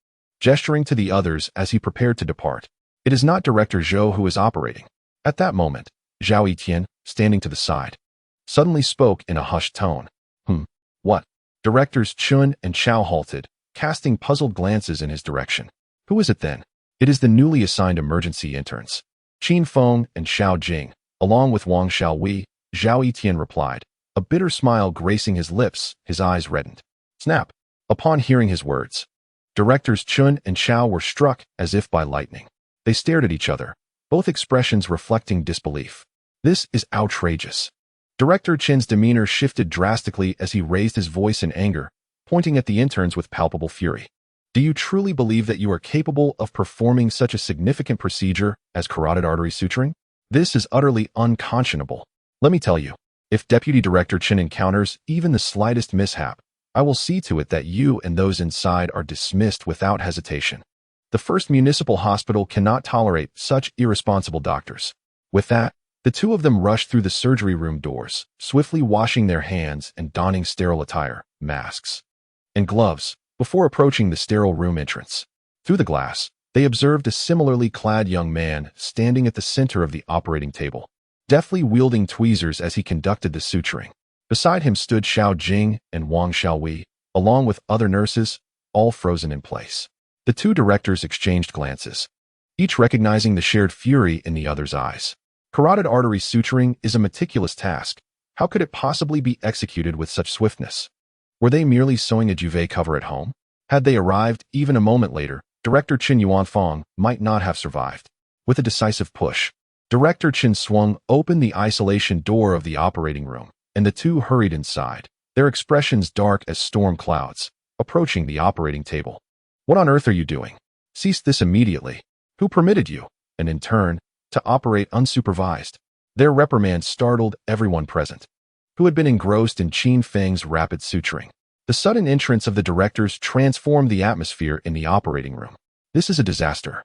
Speaker 1: gesturing to the others as he prepared to depart. It is not Director Zhou who is operating. At that moment, Zhao Etienne, standing to the side, suddenly spoke in a hushed tone. What? Directors Chun and Chow halted, casting puzzled glances in his direction. Who is it then? It is the newly assigned emergency interns, Qin Feng and Xiao Jing, along with Wang Xiaowei, Zhao Etienne replied, a bitter smile gracing his lips, his eyes reddened. Snap! Upon hearing his words, Directors Chun and Chow were struck as if by lightning. They stared at each other, both expressions reflecting disbelief. This is outrageous. Director Chin's demeanor shifted drastically as he raised his voice in anger, pointing at the interns with palpable fury. Do you truly believe that you are capable of performing such a significant procedure as carotid artery suturing? This is utterly unconscionable. Let me tell you, if Deputy Director Chin encounters even the slightest mishap, I will see to it that you and those inside are dismissed without hesitation. The First Municipal Hospital cannot tolerate such irresponsible doctors. With that, the two of them rushed through the surgery room doors, swiftly washing their hands and donning sterile attire, masks, and gloves, before approaching the sterile room entrance. Through the glass, they observed a similarly clad young man standing at the center of the operating table, deftly wielding tweezers as he conducted the suturing. Beside him stood Xiao Jing and Wang Xiaowei, along with other nurses, all frozen in place. The two directors exchanged glances, each recognizing the shared fury in the other's eyes. Carotid artery suturing is a meticulous task. How could it possibly be executed with such swiftness? Were they merely sewing a duvet cover at home? Had they arrived even a moment later, Director Qin Feng might not have survived. With a decisive push, Director Qin swung open the isolation door of the operating room, and the two hurried inside, their expressions dark as storm clouds, approaching the operating table. What on earth are you doing? Cease this immediately. Who permitted you, and in turn, to operate unsupervised? Their reprimand startled everyone present, who had been engrossed in Qin Feng's rapid suturing. The sudden entrance of the directors transformed the atmosphere in the operating room. This is a disaster.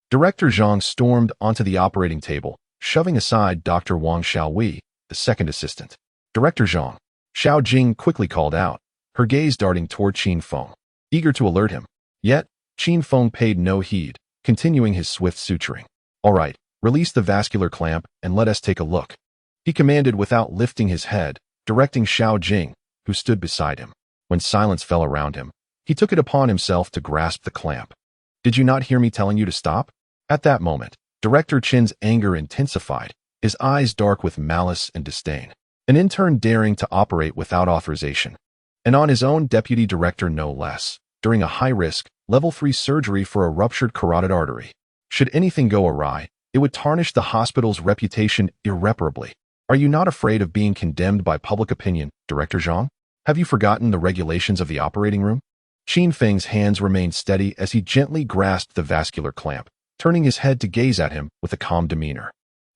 Speaker 1: Director Zhang stormed onto the operating table, shoving aside Dr. Wang Xiaowei, the second assistant. Director Zhang, Xiao Jing quickly called out, her gaze darting toward Qin Feng, eager to alert him. Yet, Qin Feng paid no heed, continuing his swift suturing. All right, release the vascular clamp and let us take a look, he commanded without lifting his head, directing Xiao Jing, who stood beside him. When silence fell around him, he took it upon himself to grasp the clamp. Did you not hear me telling you to stop? At that moment, Director Chin's anger intensified, his eyes dark with malice and disdain. An intern daring to operate without authorization, and on his own deputy director no less, during a high-risk, level 3 surgery for a ruptured carotid artery. Should anything go awry, it would tarnish the hospital's reputation irreparably. Are you not afraid of being condemned by public opinion, Director Zhang? Have you forgotten the regulations of the operating room? Qin Feng's hands remained steady as he gently grasped the vascular clamp, turning his head to gaze at him with a calm demeanor.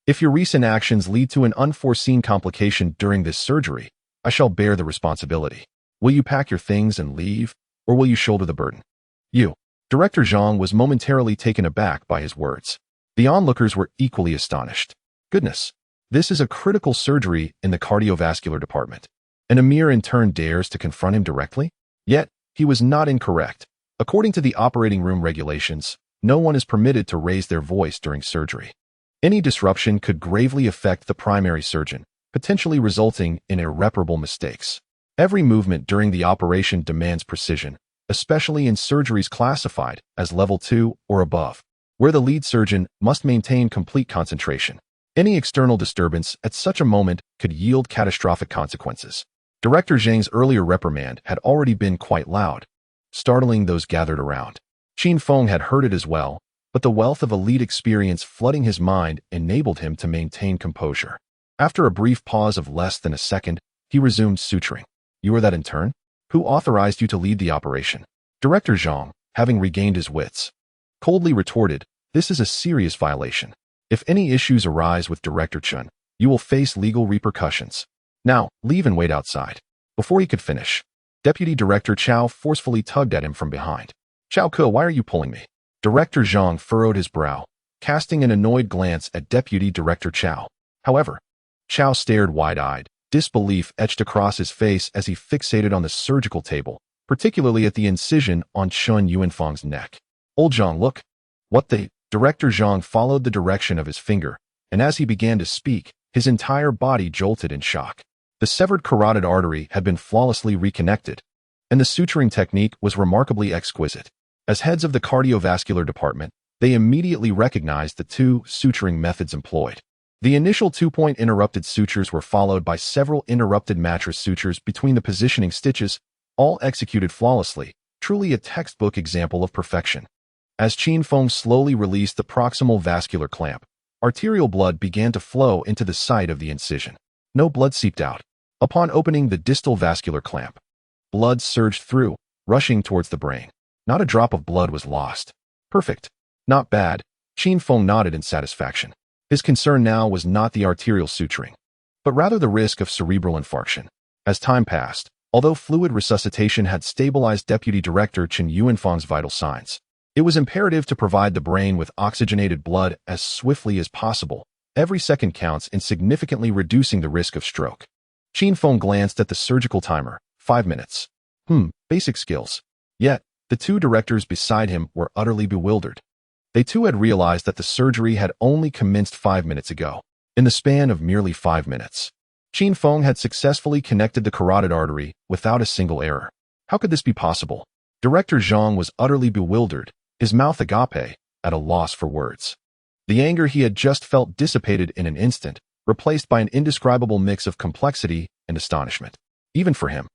Speaker 1: If your recent actions lead to an unforeseen complication during this surgery, I shall bear the responsibility. Will you pack your things and leave, or will you shoulder the burden? You. Director Zhang was momentarily taken aback by his words. The onlookers were equally astonished. Goodness, this is a critical surgery in the cardiovascular department, and a mere intern dares to confront him directly? Yet, he was not incorrect. According to the operating room regulations, no one is permitted to raise their voice during surgery. Any disruption could gravely affect the primary surgeon, potentially resulting in irreparable mistakes. Every movement during the operation demands precision, especially in surgeries classified as level 2 or above, where the lead surgeon must maintain complete concentration. Any external disturbance at such a moment could yield catastrophic consequences. Director Zhang's earlier reprimand had already been quite loud, startling those gathered around. Qin Feng had heard it as well, but the wealth of elite experience flooding his mind enabled him to maintain composure. After a brief pause of less than a second, he resumed suturing. "You are that intern? Who authorized you to lead the operation?" Director Zhang, having regained his wits, coldly retorted, "This is a serious violation. If any issues arise with Director Chen, you will face legal repercussions. Now, leave and wait outside." Before he could finish, Deputy Director Chao forcefully tugged at him from behind. "Chao Ke, why are you pulling me?" Director Zhang furrowed his brow, casting an annoyed glance at Deputy Director Chao. However, Chao stared wide-eyed, disbelief etched across his face as he fixated on the surgical table, particularly at the incision on Chun Yuanfang's neck. "Old Zhang, look." "What the—" Director Zhang followed the direction of his finger, and as he began to speak, his entire body jolted in shock. The severed carotid artery had been flawlessly reconnected, and the suturing technique was remarkably exquisite. As heads of the cardiovascular department, they immediately recognized the two suturing methods employed. The initial 2-point interrupted sutures were followed by several interrupted mattress sutures between the positioning stitches, all executed flawlessly, truly a textbook example of perfection. As Qin Feng slowly released the proximal vascular clamp, arterial blood began to flow into the site of the incision. No blood seeped out. Upon opening the distal vascular clamp, blood surged through, rushing towards the brain. Not a drop of blood was lost. "Perfect. Not bad." Qin Feng nodded in satisfaction. His concern now was not the arterial suturing, but rather the risk of cerebral infarction. As time passed, although fluid resuscitation had stabilized Deputy Director Chen Yuanfang's vital signs, it was imperative to provide the brain with oxygenated blood as swiftly as possible. Every second counts in significantly reducing the risk of stroke. Qin Feng glanced at the surgical timer. 5 minutes. Basic skills. Yet, the two directors beside him were utterly bewildered. They too had realized that the surgery had only commenced 5 minutes ago. In the span of merely 5 minutes, Qin Feng had successfully connected the carotid artery without a single error. How could this be possible? Director Zhang was utterly bewildered, his mouth agape, at a loss for words. The anger he had just felt dissipated in an instant, replaced by an indescribable mix of complexity and astonishment. Even for him,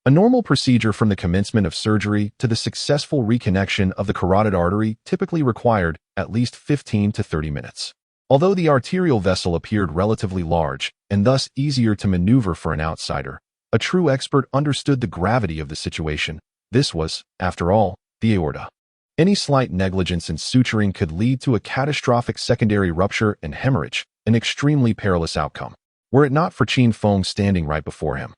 Speaker 1: a normal procedure from the commencement of surgery to the successful reconnection of the carotid artery typically required at least 15 to 30 minutes. Although the arterial vessel appeared relatively large and thus easier to maneuver for an outsider, a true expert understood the gravity of the situation. This was, after all, the aorta. Any slight negligence in suturing could lead to a catastrophic secondary rupture and hemorrhage, an extremely perilous outcome, were it not for Qin Feng standing right before him.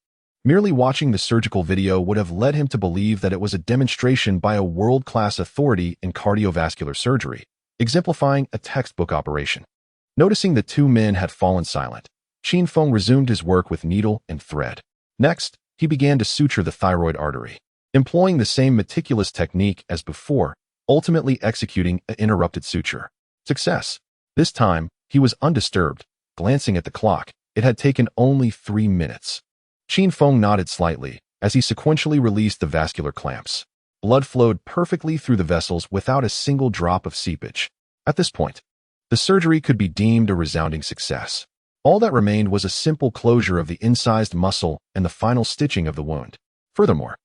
Speaker 1: Merely watching the surgical video would have led him to believe that it was a demonstration by a world-class authority in cardiovascular surgery, exemplifying a textbook operation. Noticing the two men had fallen silent, Qin Feng resumed his work with needle and thread. Next, he began to suture the thyroid artery, employing the same meticulous technique as before, ultimately executing an interrupted suture. Success. This time, he was undisturbed. Glancing at the clock, it had taken only 3 minutes. Qin Feng nodded slightly as he sequentially released the vascular clamps. Blood flowed perfectly through the vessels without a single drop of seepage. At this point, the surgery could be deemed a resounding success. All that remained was a simple closure of the incised muscle and the final stitching of the wound. Furthermore,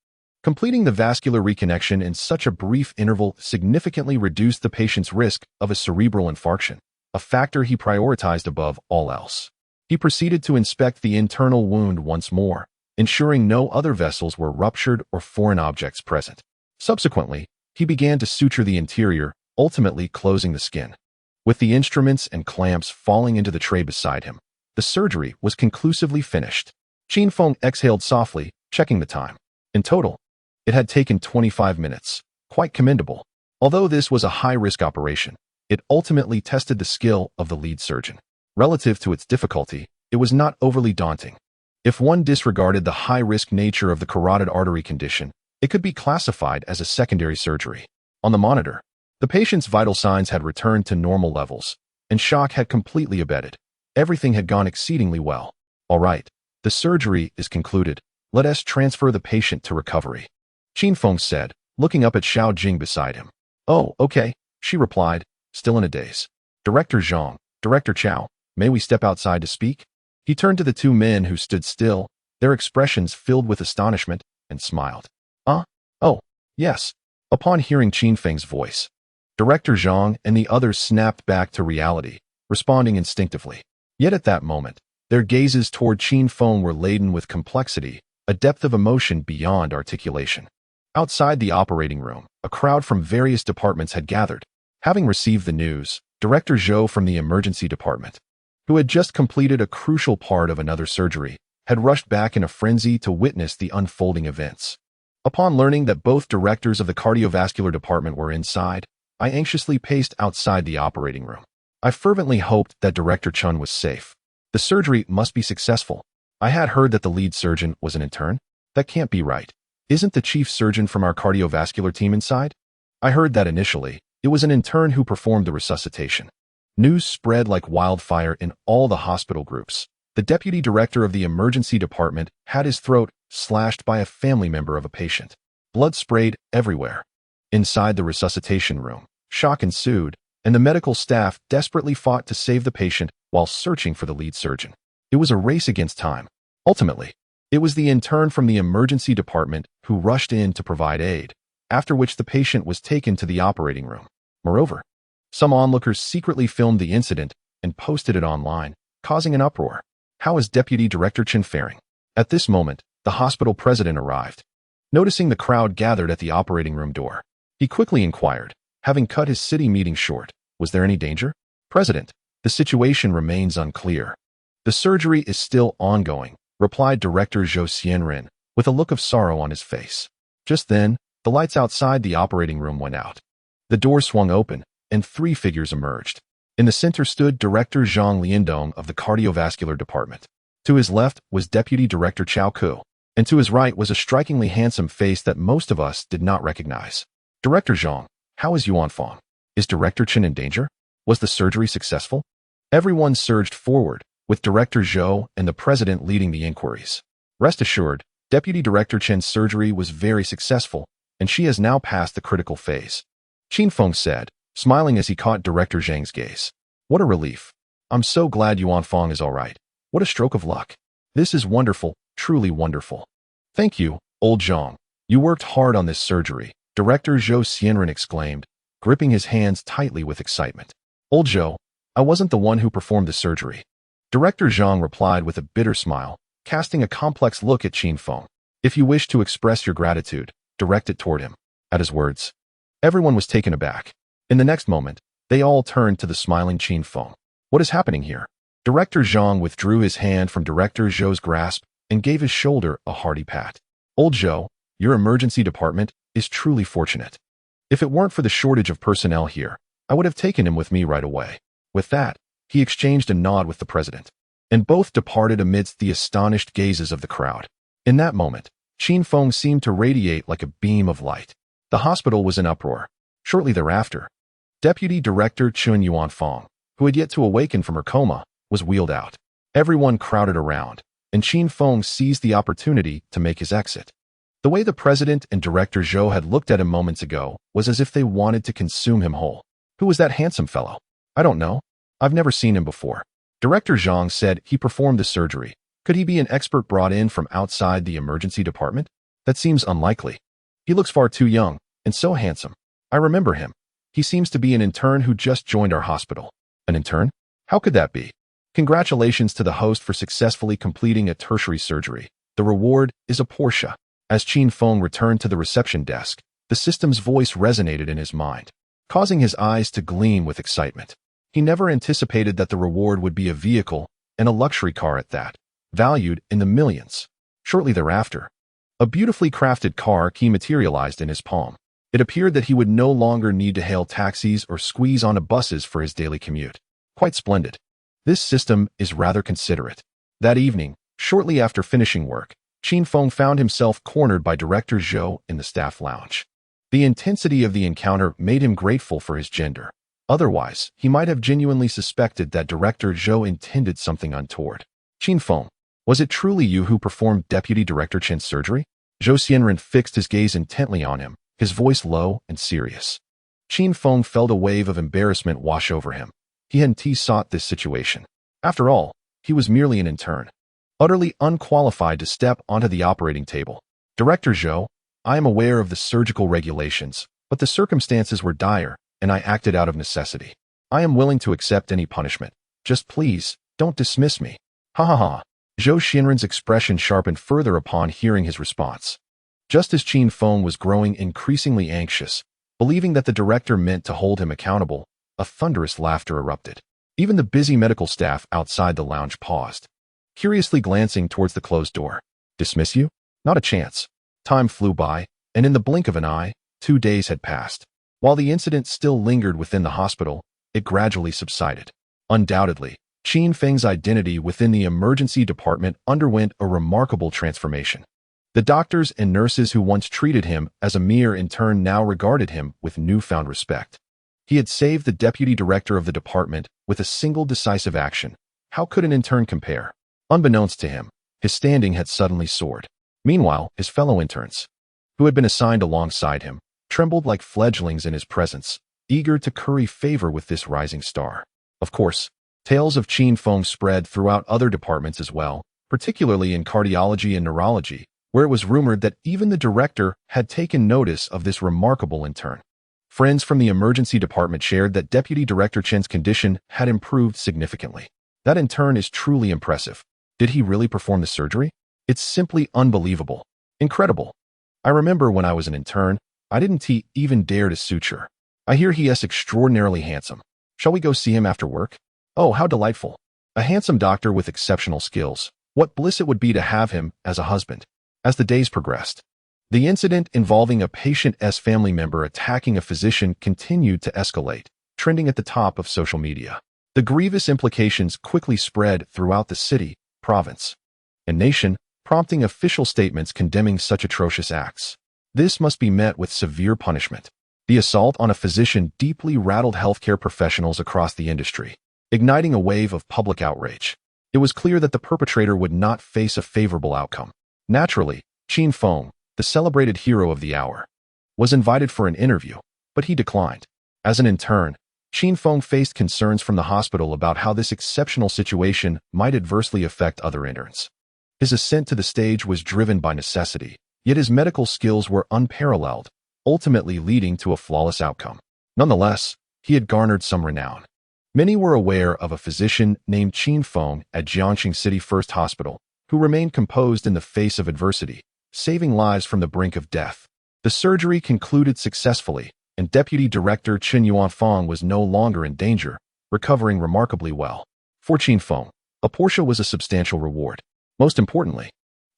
Speaker 1: completing the vascular reconnection in such a brief interval significantly reduced the patient's risk of a cerebral infarction, a factor he prioritized above all else. He proceeded to inspect the internal wound once more, ensuring no other vessels were ruptured or foreign objects present. Subsequently, he began to suture the interior, ultimately closing the skin. With the instruments and clamps falling into the tray beside him, the surgery was conclusively finished. Qin Feng exhaled softly, checking the time. In total, it had taken 25 minutes. Quite commendable. Although this was a high-risk operation, it ultimately tested the skill of the lead surgeon. Relative to its difficulty, it was not overly daunting. If one disregarded the high-risk nature of the carotid artery condition, it could be classified as a secondary surgery. On the monitor, the patient's vital signs had returned to normal levels, and shock had completely abated. Everything had gone exceedingly well. All right, the surgery is concluded. Let us transfer the patient to recovery, Qin Feng said, looking up at Xiao Jing beside him. Oh, okay, she replied, still in a daze. Director Zhang, Director Chao, may we step outside to speak? He turned to the two men who stood still, their expressions filled with astonishment, and smiled. Oh, yes. Upon hearing Qin Feng's voice, Director Zhang and the others snapped back to reality, responding instinctively. Yet at that moment, their gazes toward Qin Feng were laden with complexity, a depth of emotion beyond articulation. Outside the operating room, a crowd from various departments had gathered. Having received the news, Director Zhou from the emergency department, who had just completed a crucial part of another surgery, had rushed back in a frenzy to witness the unfolding events. Upon learning that both directors of the cardiovascular department were inside, I anxiously paced outside the operating room. I fervently hoped that Director Chun was safe. The surgery must be successful. I had heard that the lead surgeon was an intern. That can't be right. Isn't the chief surgeon from our cardiovascular team inside? I heard that initially, it was an intern who performed the resuscitation. News spread like wildfire in all the hospital groups. The deputy director of the emergency department had his throat slashed by a family member of a patient. Blood sprayed everywhere. Inside the resuscitation room, shock ensued, and the medical staff desperately fought to save the patient while searching for the lead surgeon. It was a race against time. Ultimately, it was the intern from the emergency department who rushed in to provide aid, after which the patient was taken to the operating room. Moreover, some onlookers secretly filmed the incident and posted it online, causing an uproar. How is Deputy Director Qin faring? At this moment, the hospital president arrived. Noticing the crowd gathered at the operating room door, he quickly inquired, having cut his city meeting short, was there any danger? President, the situation remains unclear. The surgery is still ongoing, replied Director Zhou Xianren, with a look of sorrow on his face. Just then, the lights outside the operating room went out. The door swung open, and three figures emerged. In the center stood Director Zhang Liandong of the cardiovascular department. To his left was Deputy Director Chao Ku, and to his right was a strikingly handsome face that most of us did not recognize. Director Zhang, how is Yuan Feng? Is Director Qin in danger? Was the surgery successful? Everyone surged forward, with Director Zhou and the president leading the inquiries. Rest assured, Deputy Director Qin's surgery was very successful, and she has now passed the critical phase, Qin Feng said, smiling as he caught Director Zhang's gaze. What a relief. I'm so glad Yuan Feng is all right. What a stroke of luck. This is wonderful, truly wonderful. Thank you, old Zhang. You worked hard on this surgery, Director Zhou Xianren exclaimed, gripping his hands tightly with excitement. Old Zhou, I wasn't the one who performed the surgery. Director Zhang replied with a bitter smile, casting a complex look at Qin Feng. If you wish to express your gratitude, direct it toward him. At his words, everyone was taken aback. In the next moment, they all turned to the smiling Qin Feng. What is happening here? Director Zhang withdrew his hand from Director Zhou's grasp and gave his shoulder a hearty pat. Old Zhou, your emergency department is truly fortunate. If it weren't for the shortage of personnel here, I would have taken him with me right away. With that, he exchanged a nod with the president, and both departed amidst the astonished gazes of the crowd. In that moment, Qin Feng seemed to radiate like a beam of light. The hospital was in uproar. Shortly thereafter, Deputy Director Chun Yuan Feng, who had yet to awaken from her coma, was wheeled out. Everyone crowded around, and Qin Feng seized the opportunity to make his exit. The way the president and Director Zhou had looked at him moments ago was as if they wanted to consume him whole. Who was that handsome fellow? I don't know. I've never seen him before. Director Zhang said he performed the surgery. Could he be an expert brought in from outside the emergency department? That seems unlikely. He looks far too young, and so handsome. I remember him. He seems to be an intern who just joined our hospital. An intern? How could that be? Congratulations to the host for successfully completing a tertiary surgery. The reward is a Porsche. As Qin Feng returned to the reception desk, the system's voice resonated in his mind, causing his eyes to gleam with excitement. He never anticipated that the reward would be a vehicle, and a luxury car at that, valued in the millions. Shortly thereafter, a beautifully crafted car key materialized in his palm. It appeared that he would no longer need to hail taxis or squeeze onto buses for his daily commute. Quite splendid. This system is rather considerate. That evening, shortly after finishing work, Qin Feng found himself cornered by Director Zhou in the staff lounge. The intensity of the encounter made him grateful for his gender. Otherwise, he might have genuinely suspected that Director Zhou intended something untoward. Qin Feng, was it truly you who performed Deputy Director Qin's surgery? Zhou Xianren fixed his gaze intently on him, his voice low and serious. Qin Feng felt a wave of embarrassment wash over him. He hadn't sought this situation. After all, he was merely an intern, utterly unqualified to step onto the operating table. Director Zhou, I am aware of the surgical regulations, but the circumstances were dire, and I acted out of necessity. I am willing to accept any punishment. Just please, don't dismiss me. Ha ha ha. Zhou Xianren's expression sharpened further upon hearing his response. Just as Qin Feng was growing increasingly anxious, believing that the director meant to hold him accountable, a thunderous laughter erupted. Even the busy medical staff outside the lounge paused, curiously glancing towards the closed door. Dismiss you? Not a chance. Time flew by, and in the blink of an eye, 2 days had passed. While the incident still lingered within the hospital, it gradually subsided. Undoubtedly, Qin Feng's identity within the emergency department underwent a remarkable transformation. The doctors and nurses who once treated him as a mere intern now regarded him with newfound respect. He had saved the deputy director of the department with a single decisive action. How could an intern compare? Unbeknownst to him, his standing had suddenly soared. Meanwhile, his fellow interns, who had been assigned alongside him, trembled like fledglings in his presence, eager to curry favor with this rising star. Of course, tales of Qin Feng spread throughout other departments as well, particularly in cardiology and neurology, where it was rumored that even the director had taken notice of this remarkable intern. Friends from the emergency department shared that Deputy Director Chen's condition had improved significantly. That intern is truly impressive. Did he really perform the surgery? It's simply unbelievable. Incredible. I remember when I was an intern, I didn't even dare to suture. I hear he is extraordinarily handsome. Shall we go see him after work? Oh, how delightful. A handsome doctor with exceptional skills. What bliss it would be to have him as a husband. As the days progressed, the incident involving a patient's family member attacking a physician continued to escalate, trending at the top of social media. The grievous implications quickly spread throughout the city, province, and nation, prompting official statements condemning such atrocious acts. This must be met with severe punishment. The assault on a physician deeply rattled healthcare professionals across the industry, igniting a wave of public outrage. It was clear that the perpetrator would not face a favorable outcome. Naturally, Qin Feng, the celebrated hero of the hour, was invited for an interview, but he declined. As an intern, Qin Feng faced concerns from the hospital about how this exceptional situation might adversely affect other interns. His ascent to the stage was driven by necessity, yet his medical skills were unparalleled, ultimately leading to a flawless outcome. Nonetheless, he had garnered some renown. Many were aware of a physician named Qin Feng at Jiangxing City First Hospital, who remained composed in the face of adversity, saving lives from the brink of death. The surgery concluded successfully, and Deputy Director Qin Yuanfang was no longer in danger, recovering remarkably well. For Qin Feng, a portion was a substantial reward. Most importantly,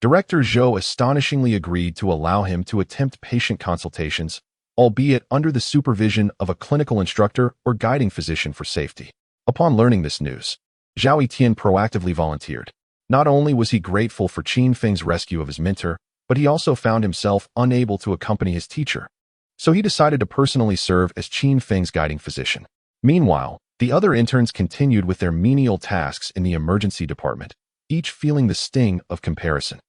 Speaker 1: Director Zhou astonishingly agreed to allow him to attempt patient consultations, albeit under the supervision of a clinical instructor or guiding physician for safety. Upon learning this news, Zhao Tian proactively volunteered. Not only was he grateful for Qin Feng's rescue of his mentor, but he also found himself unable to accompany his teacher. So he decided to personally serve as Qin Feng's guiding physician. Meanwhile, the other interns continued with their menial tasks in the emergency department, each feeling the sting of comparison.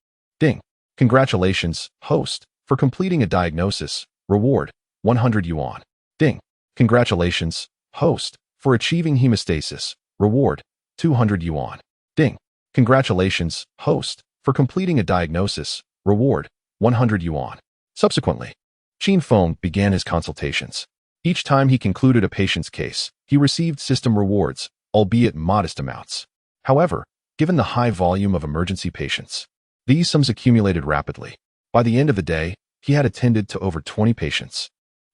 Speaker 1: Ding. Congratulations, host, for completing a diagnosis. Reward, 100 yuan. Ding. Congratulations, host, for achieving hemostasis. Reward, 200 yuan. Ding. Congratulations, host, for completing a diagnosis. Reward, 100 yuan. Subsequently, Qin Feng began his consultations. Each time he concluded a patient's case, he received system rewards, albeit modest amounts. However, given the high volume of emergency patients, these sums accumulated rapidly. By the end of the day, he had attended to over 20 patients,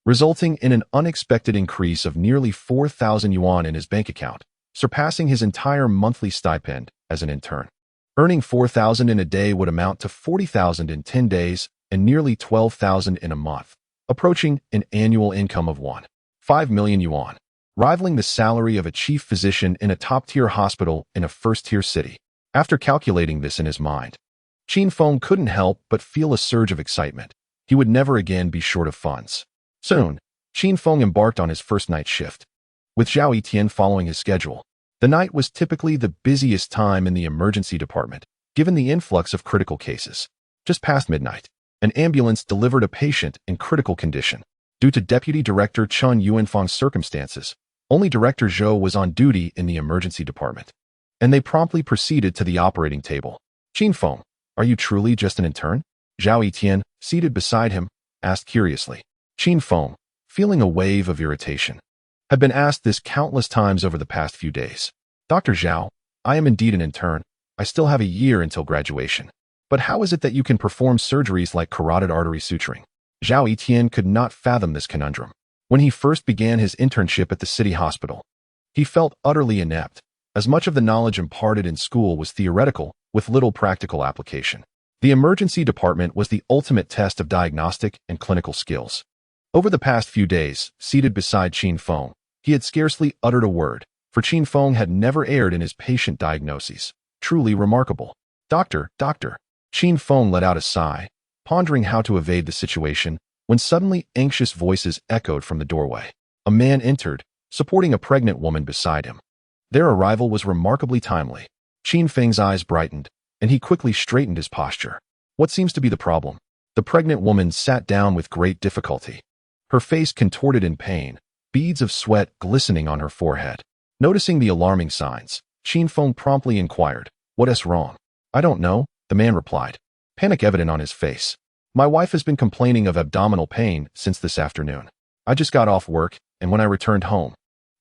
Speaker 1: resulting in an unexpected increase of nearly 4,000 yuan in his bank account, surpassing his entire monthly stipend as an intern. Earning 4,000 in a day would amount to 40,000 in 10 days and nearly 12,000 in a month, approaching an annual income of 1.5 million yuan, rivaling the salary of a chief physician in a top-tier hospital in a first-tier city. After calculating this in his mind, Qin Feng couldn't help but feel a surge of excitement. He would never again be short of funds. Soon, Qin Feng embarked on his first night shift. with Zhao Etian following his schedule. The night was typically the busiest time in the emergency department, given the influx of critical cases. Just past midnight, an ambulance delivered a patient in critical condition. Due to Deputy Director Qin Feng's circumstances, only Director Zhou was on duty in the emergency department, and they promptly proceeded to the operating table. Qin Feng, are you truly just an intern? Zhao Etian, seated beside him, asked curiously. Qin Feng, feeling a wave of irritation, had been asked this countless times over the past few days. Dr. Zhao, I am indeed an intern. I still have a year until graduation. But how is it that you can perform surgeries like carotid artery suturing? Zhao Etian could not fathom this conundrum. When he first began his internship at the city hospital, he felt utterly inept, as much of the knowledge imparted in school was theoretical, with little practical application. The emergency department was the ultimate test of diagnostic and clinical skills. Over the past few days, seated beside Qin Feng, he had scarcely uttered a word, for Qin Feng had never erred in his patient diagnoses. Truly remarkable. Doctor. Qin Feng let out a sigh, pondering how to evade the situation, when suddenly anxious voices echoed from the doorway. A man entered, supporting a pregnant woman beside him. Their arrival was remarkably timely. Qin Feng's eyes brightened, and he quickly straightened his posture. What seems to be the problem? The pregnant woman sat down with great difficulty. Her face contorted in pain, beads of sweat glistening on her forehead. Noticing the alarming signs, Qin Feng promptly inquired, "What is wrong?" "I don't know," the man replied, panic evident on his face. "My wife has been complaining of abdominal pain since this afternoon. I just got off work, and when I returned home,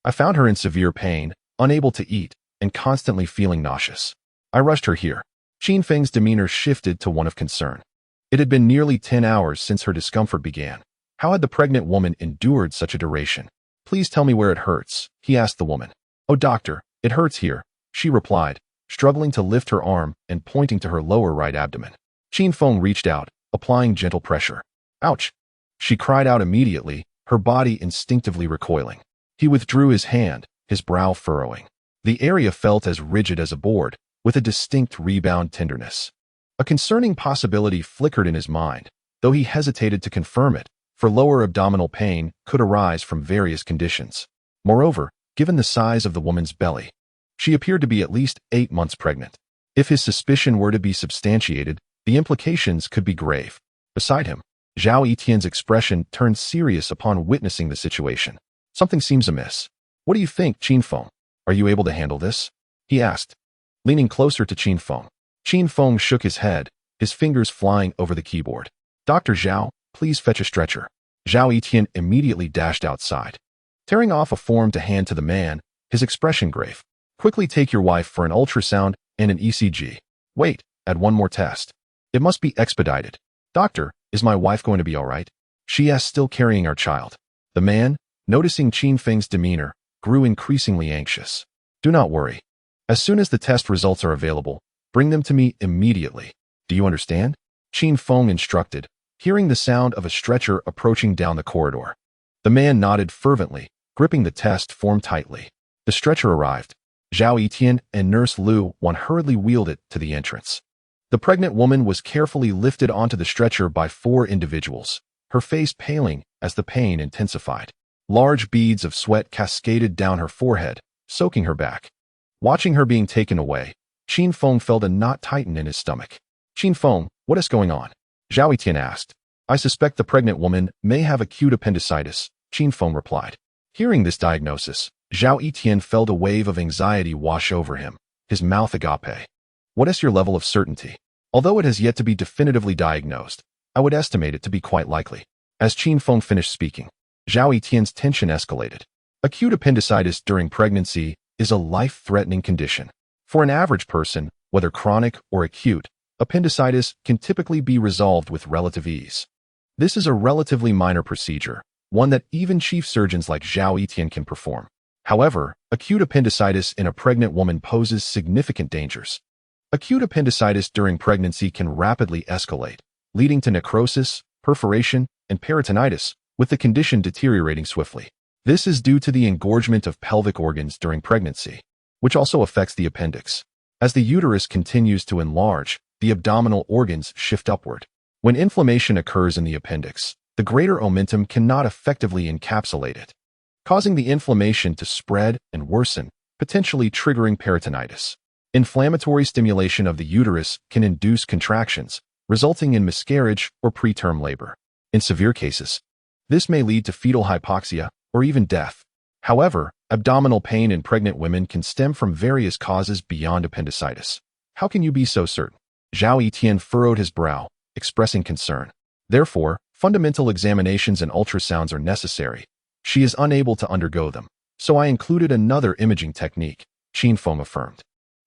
Speaker 1: I found her in severe pain, unable to eat, and constantly feeling nauseous. I rushed her here." Qin Feng's demeanor shifted to one of concern. It had been nearly 10 hours since her discomfort began. How had the pregnant woman endured such a duration? "Please tell me where it hurts," he asked the woman. "Oh, doctor, it hurts here," she replied, struggling to lift her arm and pointing to her lower right abdomen. Qin Feng reached out, applying gentle pressure. "Ouch!" she cried out immediately, her body instinctively recoiling. He withdrew his hand, his brow furrowing. The area felt as rigid as a board, with a distinct rebound tenderness. A concerning possibility flickered in his mind, though he hesitated to confirm it, for lower abdominal pain could arise from various conditions. Moreover, given the size of the woman's belly, she appeared to be at least 8 months pregnant. If his suspicion were to be substantiated, the implications could be grave. Beside him, Zhao Etian's expression turned serious upon witnessing the situation. "Something seems amiss. What do you think, Qin Feng? Are you able to handle this?" he asked, leaning closer to Qin Feng. Qin Feng shook his head, his fingers flying over the keyboard. "Dr. Zhao, please fetch a stretcher." Zhao Etian immediately dashed outside, tearing off a form to hand to the man, his expression grave. "Quickly take your wife for an ultrasound and an ECG. Wait, add one more test. It must be expedited." "Doctor, is my wife going to be all right?" she asked, still carrying our child. The man, noticing Qin Feng's demeanor, grew increasingly anxious. "Do not worry. As soon as the test results are available, bring them to me immediately. Do you understand?" Qin Feng instructed, hearing the sound of a stretcher approaching down the corridor. The man nodded fervently, gripping the test form tightly. The stretcher arrived. Zhao Etian and Nurse Lu hurriedly wheeled it to the entrance. The pregnant woman was carefully lifted onto the stretcher by 4 individuals, her face paling as the pain intensified. Large beads of sweat cascaded down her forehead, soaking her back. Watching her being taken away, Qin Feng felt a knot tighten in his stomach. "Qin Feng, what is going on?" Zhao Etian asked. "I suspect the pregnant woman may have acute appendicitis," Qin Feng replied. Hearing this diagnosis, Zhao Etian felt a wave of anxiety wash over him, his mouth agape. "What is your level of certainty?" "Although it has yet to be definitively diagnosed, I would estimate it to be quite likely." As Qin Feng finished speaking, Zhao Etian's tension escalated. Acute appendicitis during pregnancy is a life-threatening condition. For an average person, whether chronic or acute, appendicitis can typically be resolved with relative ease. This is a relatively minor procedure, one that even chief surgeons like Zhao Etian can perform. However, acute appendicitis in a pregnant woman poses significant dangers. Acute appendicitis during pregnancy can rapidly escalate, leading to necrosis, perforation, and peritonitis, with the condition deteriorating swiftly. This is due to the engorgement of pelvic organs during pregnancy, which also affects the appendix. As the uterus continues to enlarge, the abdominal organs shift upward. When inflammation occurs in the appendix, the greater omentum cannot effectively encapsulate it. causing the inflammation to spread and worsen, potentially triggering peritonitis. Inflammatory stimulation of the uterus can induce contractions, resulting in miscarriage or preterm labor. In severe cases, this may lead to fetal hypoxia or even death. However, abdominal pain in pregnant women can stem from various causes beyond appendicitis. How can you be so certain? Zhao Etian furrowed his brow, expressing concern. Therefore, fundamental examinations and ultrasounds are necessary. She is unable to undergo them, so I included another imaging technique, Qin Feng affirmed.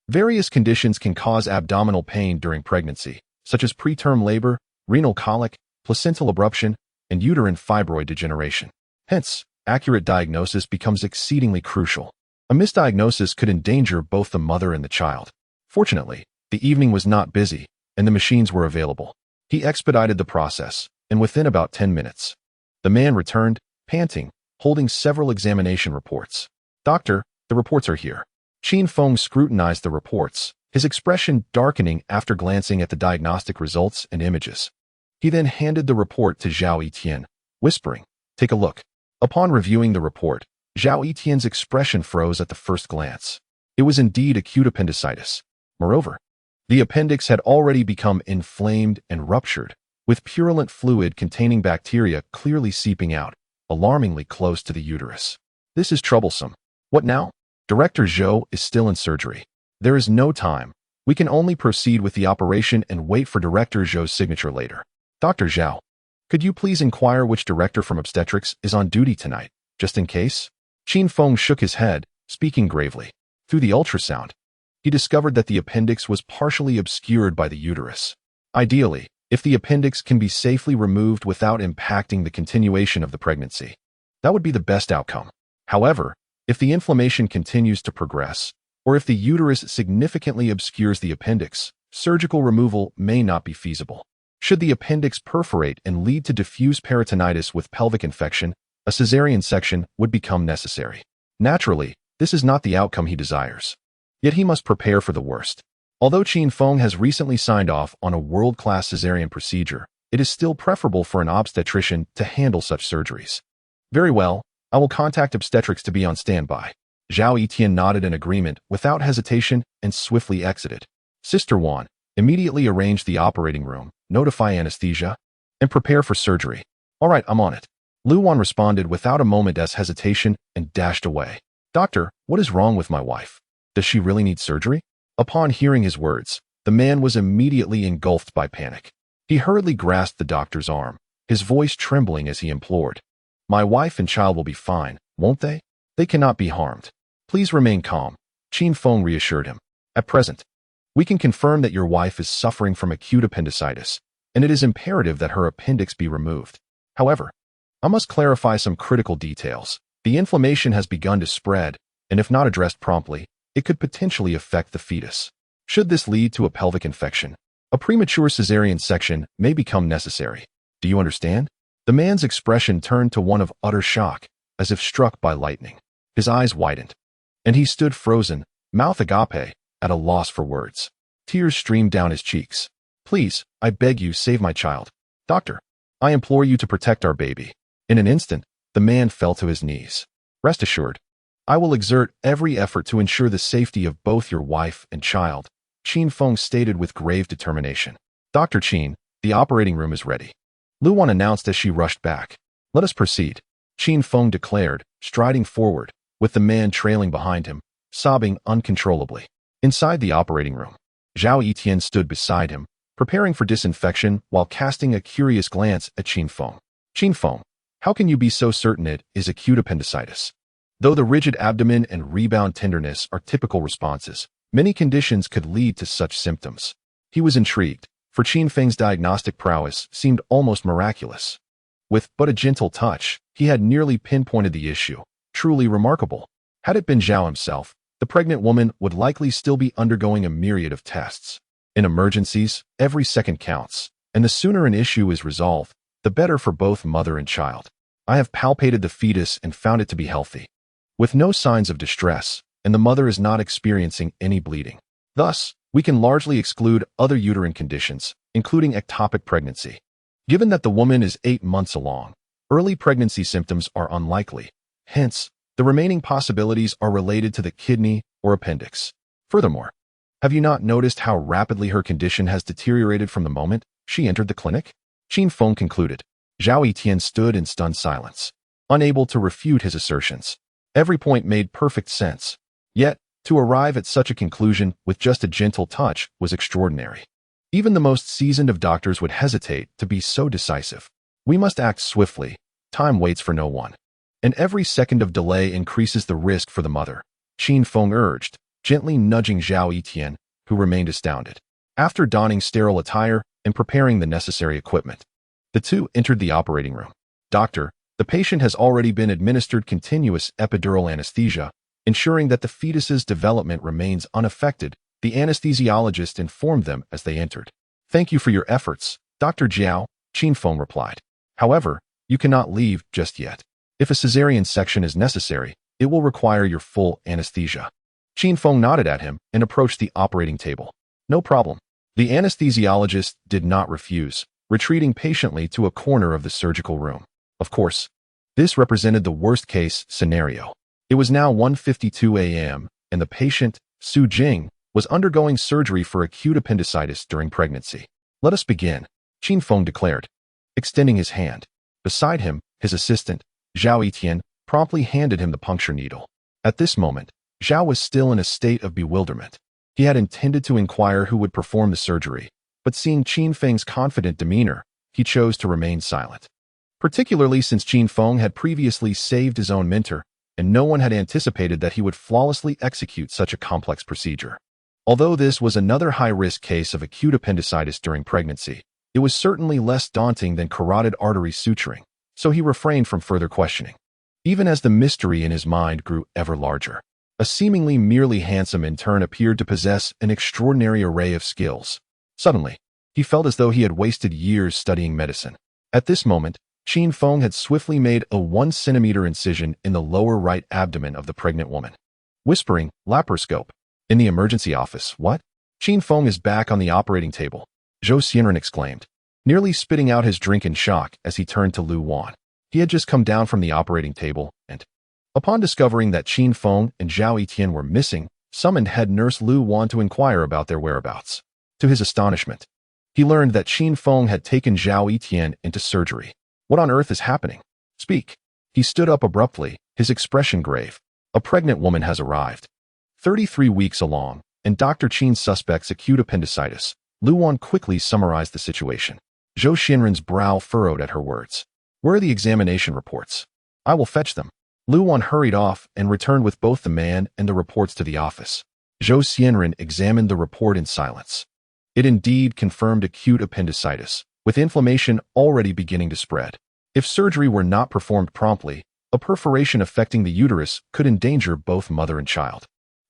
Speaker 1: Various conditions can cause abdominal pain during pregnancy, such as preterm labor, renal colic, placental abruption, and uterine fibroid degeneration. Hence, accurate diagnosis becomes exceedingly crucial. A misdiagnosis could endanger both the mother and the child. Fortunately, the evening was not busy, and the machines were available. He expedited the process, and within about 10 minutes, the man returned, panting, holding several examination reports. "Doctor, the reports are here." Qin Feng scrutinized the reports, his expression darkening after glancing at the diagnostic results and images. He then handed the report to Zhao Etian, whispering, "Take a look." Upon reviewing the report, Zhao Etian's expression froze at the first glance. It was indeed acute appendicitis. Moreover, the appendix had already become inflamed and ruptured, with purulent fluid containing bacteria clearly seeping out, alarmingly close to the uterus. This is troublesome. What now? Director Zhou is still in surgery. There is no time. We can only proceed with the operation and wait for Director Zhou's signature later. Dr. Zhao, could you please inquire which director from obstetrics is on duty tonight, just in case? Qin Feng shook his head, speaking gravely. Through the ultrasound, he discovered that the appendix was partially obscured by the uterus. Ideally, if the appendix can be safely removed without impacting the continuation of the pregnancy, that would be the best outcome. However, if the inflammation continues to progress, or if the uterus significantly obscures the appendix, surgical removal may not be feasible. Should the appendix perforate and lead to diffuse peritonitis with pelvic infection, a cesarean section would become necessary. Naturally, this is not the outcome he desires. Yet he must prepare for the worst. Although Qin Feng has recently signed off on a world-class cesarean procedure, it is still preferable for an obstetrician to handle such surgeries. Very well, I will contact obstetrics to be on standby. Zhao Etian nodded in agreement without hesitation and swiftly exited. Sister Wan, immediately arrange the operating room, notify anesthesia, and prepare for surgery. All right, I'm on it. Lu Wan responded without a moment's hesitation and dashed away. Doctor, what is wrong with my wife? Does she really need surgery? Upon hearing his words, the man was immediately engulfed by panic. He hurriedly grasped the doctor's arm, his voice trembling as he implored. My wife and child will be fine, won't they? They cannot be harmed. Please remain calm, Qin Feng reassured him. At present, we can confirm that your wife is suffering from acute appendicitis, and it is imperative that her appendix be removed. However, I must clarify some critical details. The inflammation has begun to spread, and if not addressed promptly, it could potentially affect the fetus. Should this lead to a pelvic infection, a premature cesarean section may become necessary. Do you understand? The man's expression turned to one of utter shock, as if struck by lightning. His eyes widened, and he stood frozen, mouth agape, at a loss for words. Tears streamed down his cheeks. Please, I beg you, save my child. Doctor, I implore you to protect our baby. In an instant, the man fell to his knees. Rest assured, I will exert every effort to ensure the safety of both your wife and child, Qin Feng stated with grave determination. Dr. Qin, the operating room is ready. Lu Wan announced as she rushed back. Let us proceed, Qin Feng declared, striding forward, with the man trailing behind him, sobbing uncontrollably. Inside the operating room, Zhao Etian stood beside him, preparing for disinfection while casting a curious glance at Qin Feng. Qin Feng, how can you be so certain it is acute appendicitis? Though the rigid abdomen and rebound tenderness are typical responses, many conditions could lead to such symptoms. He was intrigued, for Qin Feng's diagnostic prowess seemed almost miraculous. With but a gentle touch, he had nearly pinpointed the issue. Truly remarkable. Had it been Zhao himself, the pregnant woman would likely still be undergoing a myriad of tests. In emergencies, every second counts, and the sooner an issue is resolved, the better for both mother and child. I have palpated the fetus and found it to be healthy, with no signs of distress, and the mother is not experiencing any bleeding. Thus, we can largely exclude other uterine conditions, including ectopic pregnancy. Given that the woman is 8 months along, early pregnancy symptoms are unlikely, Hence, the remaining possibilities are related to the kidney or appendix. Furthermore, have you not noticed how rapidly her condition has deteriorated from the moment she entered the clinic? Qin Feng concluded. Zhao Etian stood in stunned silence, unable to refute his assertions. Every point made perfect sense. Yet, to arrive at such a conclusion with just a gentle touch was extraordinary. Even the most seasoned of doctors would hesitate to be so decisive. We must act swiftly. Time waits for no one. And every second of delay increases the risk for the mother, Qin Feng urged, gently nudging Zhao Etian, who remained astounded. After donning sterile attire and preparing the necessary equipment, the two entered the operating room. Doctor, the patient has already been administered continuous epidural anesthesia, ensuring that the fetus's development remains unaffected, the anesthesiologist informed them as they entered. Thank you for your efforts, Dr. Jiao, Qin Feng replied. However, you cannot leave just yet. If a cesarean section is necessary, it will require your full anesthesia. Qin Feng nodded at him and approached the operating table. No problem. The anesthesiologist did not refuse, retreating patiently to a corner of the surgical room. Of course, this represented the worst-case scenario. It was now 1:52 a.m., and the patient, Su Jing, was undergoing surgery for acute appendicitis during pregnancy. Let us begin, Qin Feng declared, extending his hand. Beside him, his assistant, Zhao Etian, promptly handed him the puncture needle. At this moment, Zhao was still in a state of bewilderment. He had intended to inquire who would perform the surgery, but seeing Qin Feng's confident demeanor, he chose to remain silent. Particularly since Qin Feng had previously saved his own mentor, and no one had anticipated that he would flawlessly execute such a complex procedure. Although this was another high-risk case of acute appendicitis during pregnancy, it was certainly less daunting than carotid artery suturing, so he refrained from further questioning. Even as the mystery in his mind grew ever larger, a seemingly merely handsome intern appeared to possess an extraordinary array of skills. Suddenly, he felt as though he had wasted years studying medicine. At this moment, Qin Feng had swiftly made a 1-centimeter incision in the lower right abdomen of the pregnant woman. Whispering, laparoscope. In the emergency office, what? Qin Feng is back on the operating table, Zhou Xianren exclaimed, nearly spitting out his drink in shock as he turned to Lu Wan. He had just come down from the operating table and, upon discovering that Qin Feng and Zhao Etian were missing, summoned head nurse Lu Wan to inquire about their whereabouts. To his astonishment, he learned that Qin Feng had taken Zhao Etian into surgery. What on earth is happening? Speak. He stood up abruptly, his expression grave. A pregnant woman has arrived. 33 weeks along, and Dr. Qin suspects acute appendicitis. Lu Wan quickly summarized the situation. Zhou Xianren's brow furrowed at her words. Where are the examination reports? I will fetch them. Lu Wan hurried off and returned with both the man and the reports to the office. Zhou Xianren examined the report in silence. It indeed confirmed acute appendicitis, with inflammation already beginning to spread. If surgery were not performed promptly, a perforation affecting the uterus could endanger both mother and child.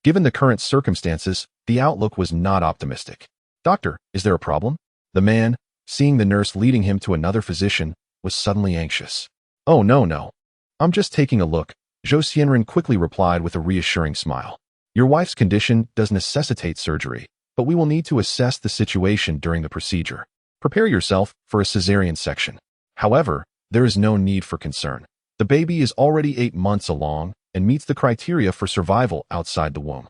Speaker 1: Given the current circumstances, the outlook was not optimistic. Doctor, is there a problem? The man, seeing the nurse leading him to another physician, was suddenly anxious. Oh no. I'm just taking a look, Zhou Xianren quickly replied with a reassuring smile. Your wife's condition does necessitate surgery, but we will need to assess the situation during the procedure. Prepare yourself for a cesarean section. However, there is no need for concern. The baby is already 8 months along and meets the criteria for survival outside the womb.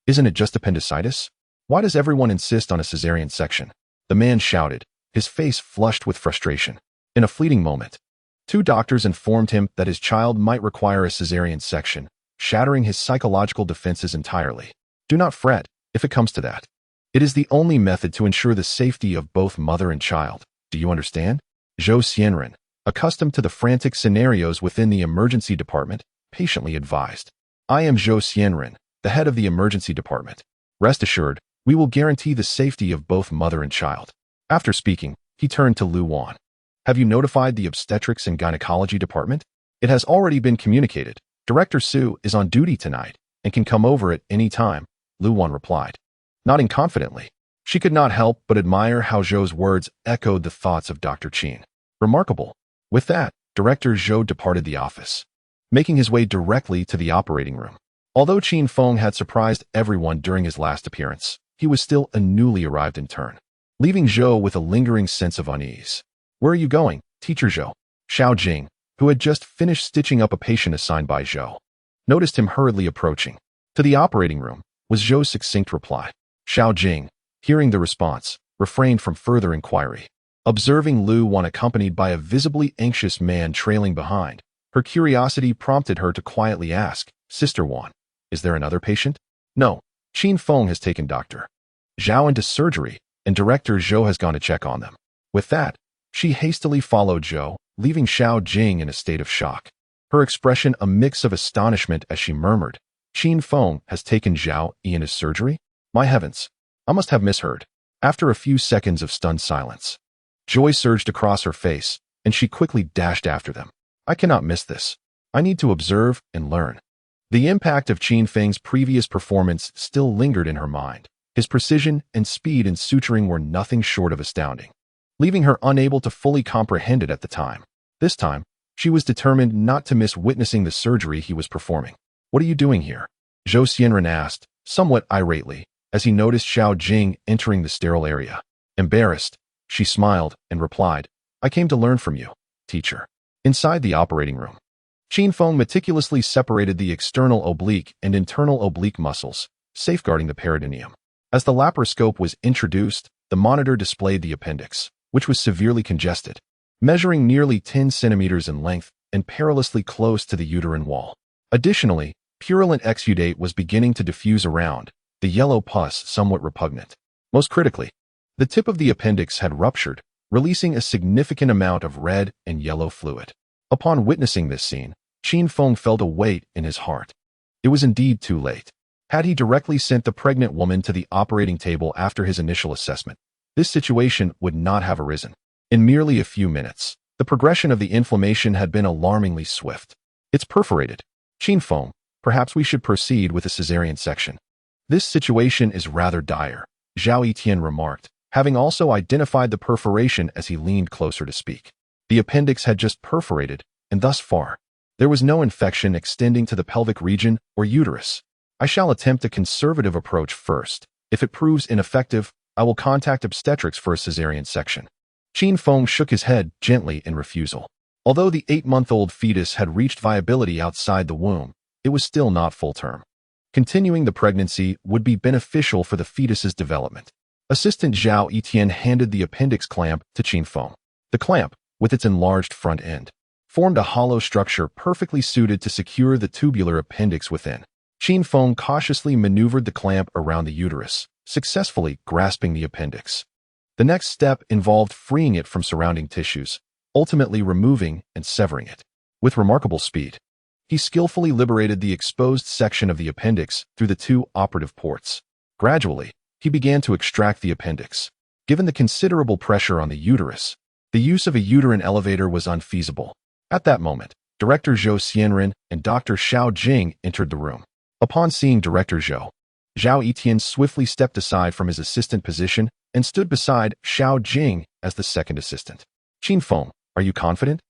Speaker 1: Isn't it just appendicitis? Why does everyone insist on a cesarean section? The man shouted, his face flushed with frustration. In a fleeting moment, 2 doctors informed him that his child might require a cesarean section, shattering his psychological defenses entirely. Do not fret, if it comes to that. It is the only method to ensure the safety of both mother and child. Do you understand? Zhou Xianren, accustomed to the frantic scenarios within the emergency department, patiently advised. I am Zhou Xianren, the head of the emergency department. Rest assured, we will guarantee the safety of both mother and child. After speaking, he turned to Lu Wan. Have you notified the obstetrics and gynecology department? It has already been communicated. Director Su is on duty tonight and can come over at any time, Lu Wan replied. Nodding confidently, she could not help but admire how Zhou's words echoed the thoughts of Dr. Qin. Remarkable. With that, Director Zhou departed the office, making his way directly to the operating room. Although Qin Feng had surprised everyone during his last appearance, he was still a newly arrived intern, leaving Zhou with a lingering sense of unease. Where are you going, Teacher Zhou? Xiao Jing, who had just finished stitching up a patient assigned by Zhou, noticed him hurriedly approaching. "To the operating room," was Zhou's succinct reply. Xiao Jing, hearing the response, refrained from further inquiry. Observing Lu Wan accompanied by a visibly anxious man trailing behind, her curiosity prompted her to quietly ask, "Sister Wan, is there another patient?" "No. Qin Feng has taken Dr. Zhao into surgery, and Director Zhou has gone to check on them." With that, she hastily followed Zhou, leaving Xiao Jing in a state of shock. Her expression a mix of astonishment as she murmured, "Qin Feng has taken Zhao into surgery? My heavens, I must have misheard." After a few seconds of stunned silence, joy surged across her face, and she quickly dashed after them. "I cannot miss this. I need to observe and learn." The impact of Qin Feng's previous performance still lingered in her mind. His precision and speed in suturing were nothing short of astounding, leaving her unable to fully comprehend it at the time. This time, she was determined not to miss witnessing the surgery he was performing. "What are you doing here?" Zhou Xianren asked, somewhat irately, as he noticed Xiao Jing entering the sterile area. Embarrassed, she smiled and replied, "I came to learn from you, teacher." Inside the operating room, Qin Feng meticulously separated the external oblique and internal oblique muscles, safeguarding the peritoneum. As the laparoscope was introduced, the monitor displayed the appendix, which was severely congested, measuring nearly 10 centimeters in length and perilously close to the uterine wall. Additionally, purulent exudate was beginning to diffuse around, the yellow pus somewhat repugnant. Most critically, the tip of the appendix had ruptured, releasing a significant amount of red and yellow fluid. Upon witnessing this scene, Qin Feng felt a weight in his heart. It was indeed too late. Had he directly sent the pregnant woman to the operating table after his initial assessment, this situation would not have arisen. In merely a few minutes, the progression of the inflammation had been alarmingly swift. "It's perforated. Qin Feng, perhaps we should proceed with a cesarean section." "This situation is rather dire," Zhao Etian remarked, having also identified the perforation as he leaned closer to speak. The appendix had just perforated, and thus far, there was no infection extending to the pelvic region or uterus. "I shall attempt a conservative approach first. If it proves ineffective, I will contact obstetrics for a cesarean section." Qin Feng shook his head gently in refusal. Although the 8-month-old fetus had reached viability outside the womb, it was still not full term. Continuing the pregnancy would be beneficial for the fetus's development. Assistant Zhao Etian handed the appendix clamp to Qin Feng. The clamp, with its enlarged front end, formed a hollow structure perfectly suited to secure the tubular appendix within. Qin Feng cautiously maneuvered the clamp around the uterus, successfully grasping the appendix. The next step involved freeing it from surrounding tissues, ultimately removing and severing it. With remarkable speed, he skillfully liberated the exposed section of the appendix through the 2 operative ports. Gradually, he began to extract the appendix. Given the considerable pressure on the uterus, the use of a uterine elevator was unfeasible. At that moment, Director Zhou Xianren and Dr. Xiao Jing entered the room. Upon seeing Director Zhou, Zhao Etian swiftly stepped aside from his assistant position and stood beside Xiao Jing as the second assistant. "Qin Feng, are you confident?"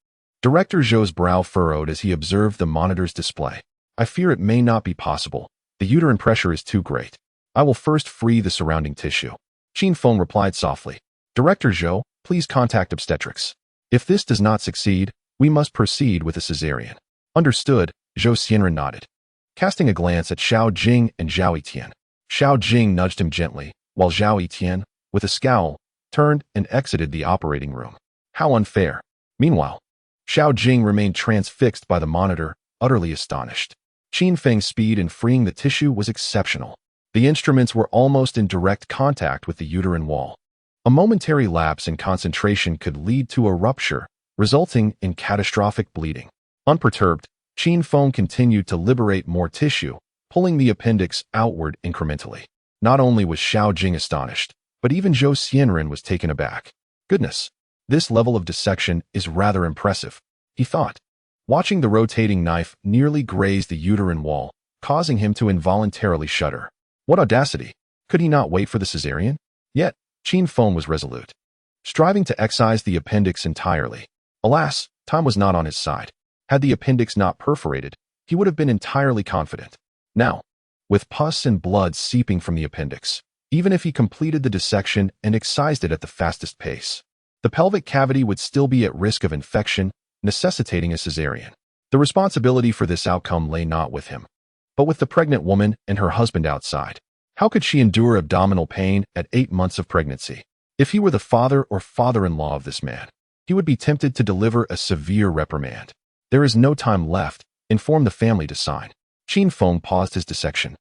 Speaker 1: Director Zhou's brow furrowed as he observed the monitor's display. "I fear it may not be possible. The uterine pressure is too great. I will first free the surrounding tissue." Qin Feng replied softly. "Director Zhou, please contact obstetrics. If this does not succeed, we must proceed with a cesarean." "Understood," Zhou Xianren nodded, casting a glance at Xiao Jing and Zhao Etian. Xiao Jing nudged him gently, while Zhao Etian, with a scowl, turned and exited the operating room. How unfair. Meanwhile, Xiao Jing remained transfixed by the monitor, utterly astonished. Qin Feng's speed in freeing the tissue was exceptional. The instruments were almost in direct contact with the uterine wall. A momentary lapse in concentration could lead to a rupture, resulting in catastrophic bleeding. Unperturbed, Qin Feng continued to liberate more tissue, pulling the appendix outward incrementally. Not only was Xiao Jing astonished, but even Zhou Xianren was taken aback. "Goodness, this level of dissection is rather impressive," he thought, watching the rotating knife nearly graze the uterine wall, causing him to involuntarily shudder. What audacity! Could he not wait for the cesarean? Yet, Qin Feng was resolute, striving to excise the appendix entirely. Alas, time was not on his side. Had the appendix not perforated, he would have been entirely confident. Now, with pus and blood seeping from the appendix, even if he completed the dissection and excised it at the fastest pace, the pelvic cavity would still be at risk of infection necessitating a cesarean. The responsibility for this outcome lay not with him, but with the pregnant woman and her husband outside. How could she endure abdominal pain at 8 months of pregnancy? If he were the father or father-in-law of this man, he would be tempted to deliver a severe reprimand. There is no time left. Inform the family to sign. Qin Feng paused his dissection,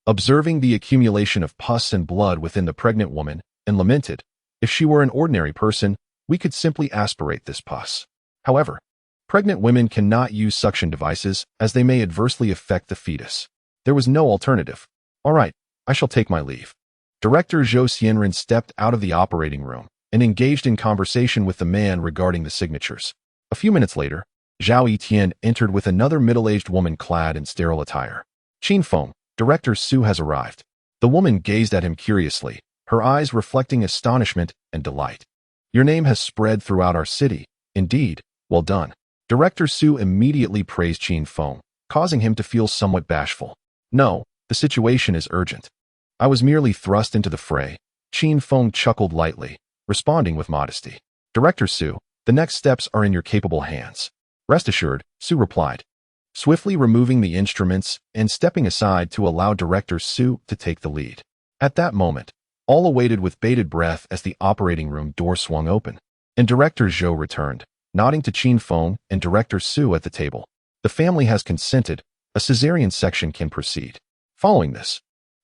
Speaker 1: observing the accumulation of pus and blood within the pregnant woman, and lamented, if she were an ordinary person, we could simply aspirate this pus. However, pregnant women cannot use suction devices as they may adversely affect the fetus. There was no alternative. All right, I shall take my leave. Director Zhou Xianren stepped out of the operating room and engaged in conversation with the man regarding the signatures. A few minutes later, Zhao Yitian entered with another middle-aged woman clad in sterile attire. Qin Feng, Director Su has arrived. The woman gazed at him curiously, her eyes reflecting astonishment and delight. Your name has spread throughout our city. Indeed, well done. Director Su immediately praised Qin Feng, causing him to feel somewhat bashful. No, the situation is urgent. I was merely thrust into the fray. Qin Feng chuckled lightly, responding with modesty. Director Su, the next steps are in your capable hands. Rest assured, Su replied, swiftly removing the instruments and stepping aside to allow Director Su to take the lead. At that moment, all awaited with bated breath as the operating room door swung open, and Director Zhou returned, nodding to Qin Feng and Director Su at the table. The family has consented. A cesarean section can proceed. Following this,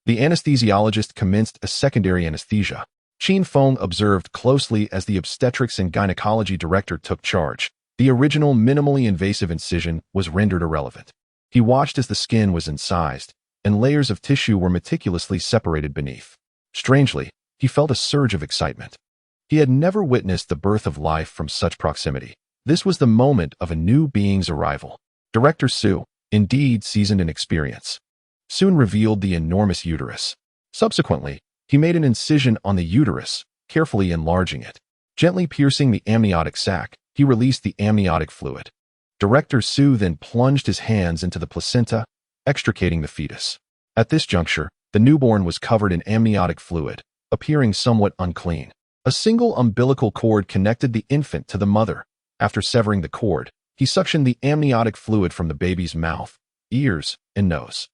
Speaker 1: the anesthesiologist commenced a secondary anesthesia. Qin Feng observed closely as the obstetrics and gynecology director took charge. The original minimally invasive incision was rendered irrelevant. He watched as the skin was incised, and layers of tissue were meticulously separated beneath. Strangely, he felt a surge of excitement. He had never witnessed the birth of life from such proximity. This was the moment of a new being's arrival. Director Su, indeed seasoned in experience, soon revealed the enormous uterus. Subsequently, he made an incision on the uterus, carefully enlarging it. Gently piercing the amniotic sac, he released the amniotic fluid. Director Su then plunged his hands into the placenta, extricating the fetus. At this juncture, the newborn was covered in amniotic fluid, appearing somewhat unclean. A single umbilical cord connected the infant to the mother. After severing the cord, he suctioned the amniotic fluid from the baby's mouth, ears, and nose.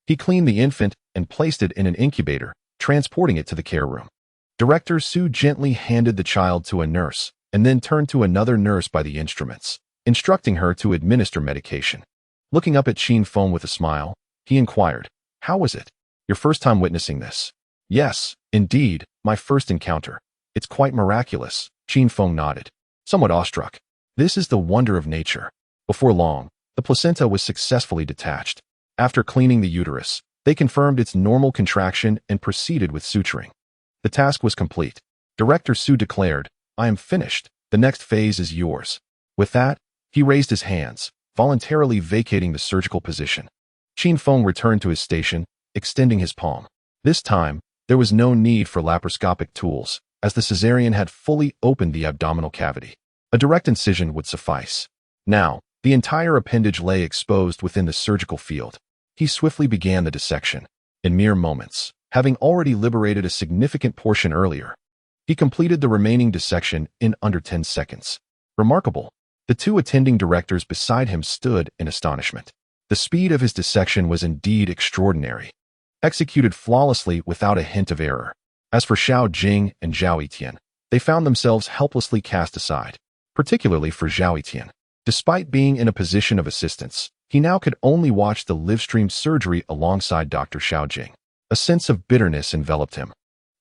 Speaker 1: He cleaned the infant and placed it in an incubator, transporting it to the care room. Director Su gently handed the child to a nurse, and then turned to another nurse by the instruments, instructing her to administer medication. Looking up at Qin Feng with a smile, he inquired, how was it? Your first time witnessing this? Yes, indeed, my first encounter. It's quite miraculous, Qin Feng nodded, somewhat awestruck. This is the wonder of nature. Before long, the placenta was successfully detached. After cleaning the uterus, they confirmed its normal contraction and proceeded with suturing. The task was complete. Director Su declared, I am finished. The next phase is yours. With that, he raised his hands, voluntarily vacating the surgical position. Qin Feng returned to his station, extending his palm. This time, there was no need for laparoscopic tools, as the cesarean had fully opened the abdominal cavity. A direct incision would suffice. Now, the entire appendage lay exposed within the surgical field. He swiftly began the dissection. In mere moments, having already liberated a significant portion earlier, he completed the remaining dissection in under 10 seconds. Remarkable. The two attending directors beside him stood in astonishment. The speed of his dissection was indeed extraordinary, executed flawlessly without a hint of error. As for Xiao Jing and Zhao Yitian, they found themselves helplessly cast aside, particularly for Zhao Yitian. Despite being in a position of assistance, he now could only watch the live-stream surgery alongside Dr. Xiao Jing. A sense of bitterness enveloped him.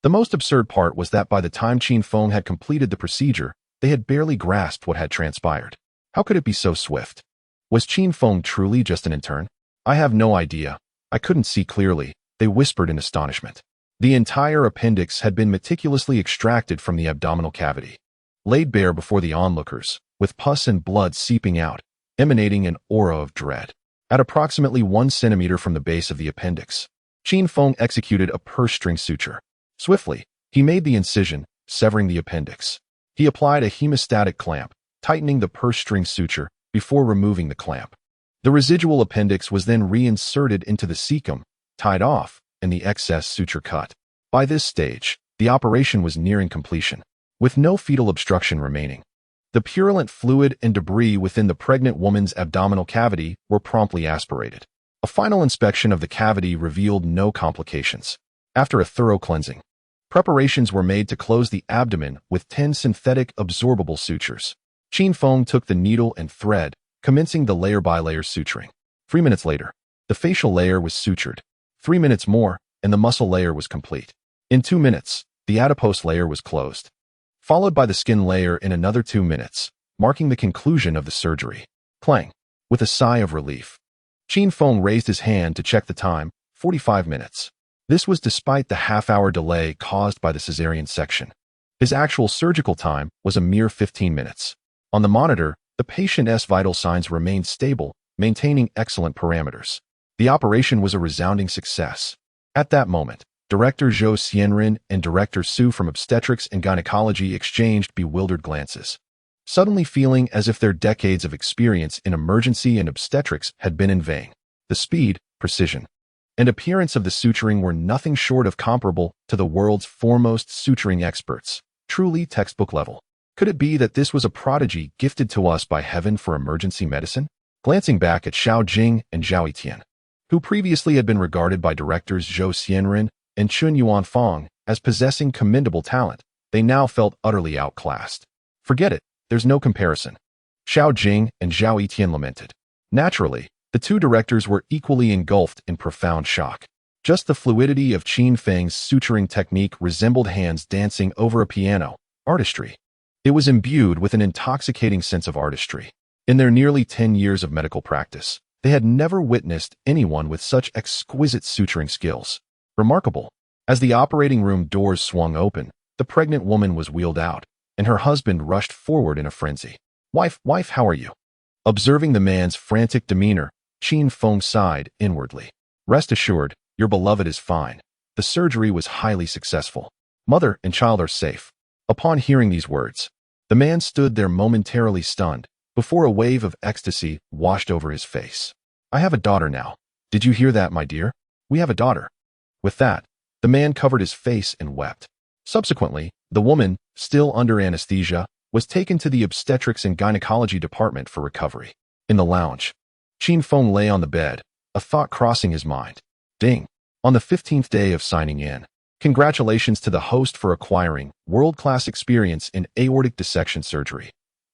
Speaker 1: The most absurd part was that by the time Qin Feng had completed the procedure, they had barely grasped what had transpired. How could it be so swift? Was Qin Feng truly just an intern? I have no idea. I couldn't see clearly, they whispered in astonishment. The entire appendix had been meticulously extracted from the abdominal cavity, laid bare before the onlookers, with pus and blood seeping out, emanating an aura of dread. At approximately 1 centimeter from the base of the appendix, Qin Feng executed a purse string suture. Swiftly, he made the incision, severing the appendix. He applied a hemostatic clamp, tightening the purse string suture before removing the clamp. The residual appendix was then reinserted into the cecum, tied off, and the excess suture cut. By this stage, the operation was nearing completion, with no fetal obstruction remaining. The purulent fluid and debris within the pregnant woman's abdominal cavity were promptly aspirated. A final inspection of the cavity revealed no complications. After a thorough cleansing, preparations were made to close the abdomen with 10 synthetic absorbable sutures. Qin Feng took the needle and thread, commencing the layer-by-layer suturing. 3 minutes later, the facial layer was sutured. 3 minutes more, and the muscle layer was complete. In 2 minutes, the adipose layer was closed, followed by the skin layer in another 2 minutes, marking the conclusion of the surgery. Clang. With a sigh of relief, Qin Feng raised his hand to check the time, 45 minutes. This was despite the half-hour delay caused by the cesarean section. His actual surgical time was a mere 15 minutes. On the monitor, the patient's vital signs remained stable, maintaining excellent parameters. The operation was a resounding success. At that moment, Director Zhou Xianren and Director Su from Obstetrics and Gynecology exchanged bewildered glances, suddenly feeling as if their decades of experience in emergency and obstetrics had been in vain. The speed, precision, and appearance of the suturing were nothing short of comparable to the world's foremost suturing experts, truly textbook level. Could it be that this was a prodigy gifted to us by heaven for emergency medicine? Glancing back at Xiao Jing and Zhao Etian, who previously had been regarded by directors Zhou Xianren and Chun Yuanfang as possessing commendable talent, they now felt utterly outclassed. Forget it, there's no comparison. Xiao Jing and Zhao Etian lamented. Naturally, the two directors were equally engulfed in profound shock. Just the fluidity of Qin Feng's suturing technique resembled hands dancing over a piano. Artistry. It was imbued with an intoxicating sense of artistry. In their nearly 10 years of medical practice, they had never witnessed anyone with such exquisite suturing skills. Remarkable. As the operating room doors swung open, the pregnant woman was wheeled out, and her husband rushed forward in a frenzy. Wife, how are you? Observing the man's frantic demeanor, Qin Feng sighed inwardly. Rest assured, your beloved is fine. The surgery was highly successful. Mother and child are safe. Upon hearing these words, the man stood there momentarily stunned, before a wave of ecstasy washed over his face. I have a daughter now. Did you hear that, my dear? We have a daughter. With that, the man covered his face and wept. Subsequently, the woman, still under anesthesia, was taken to the obstetrics and gynecology department for recovery. In the lounge, Qin Feng lay on the bed, a thought crossing his mind. Ding. On the 15th day of signing in, congratulations to the host for acquiring world-class experience in aortic dissection surgery.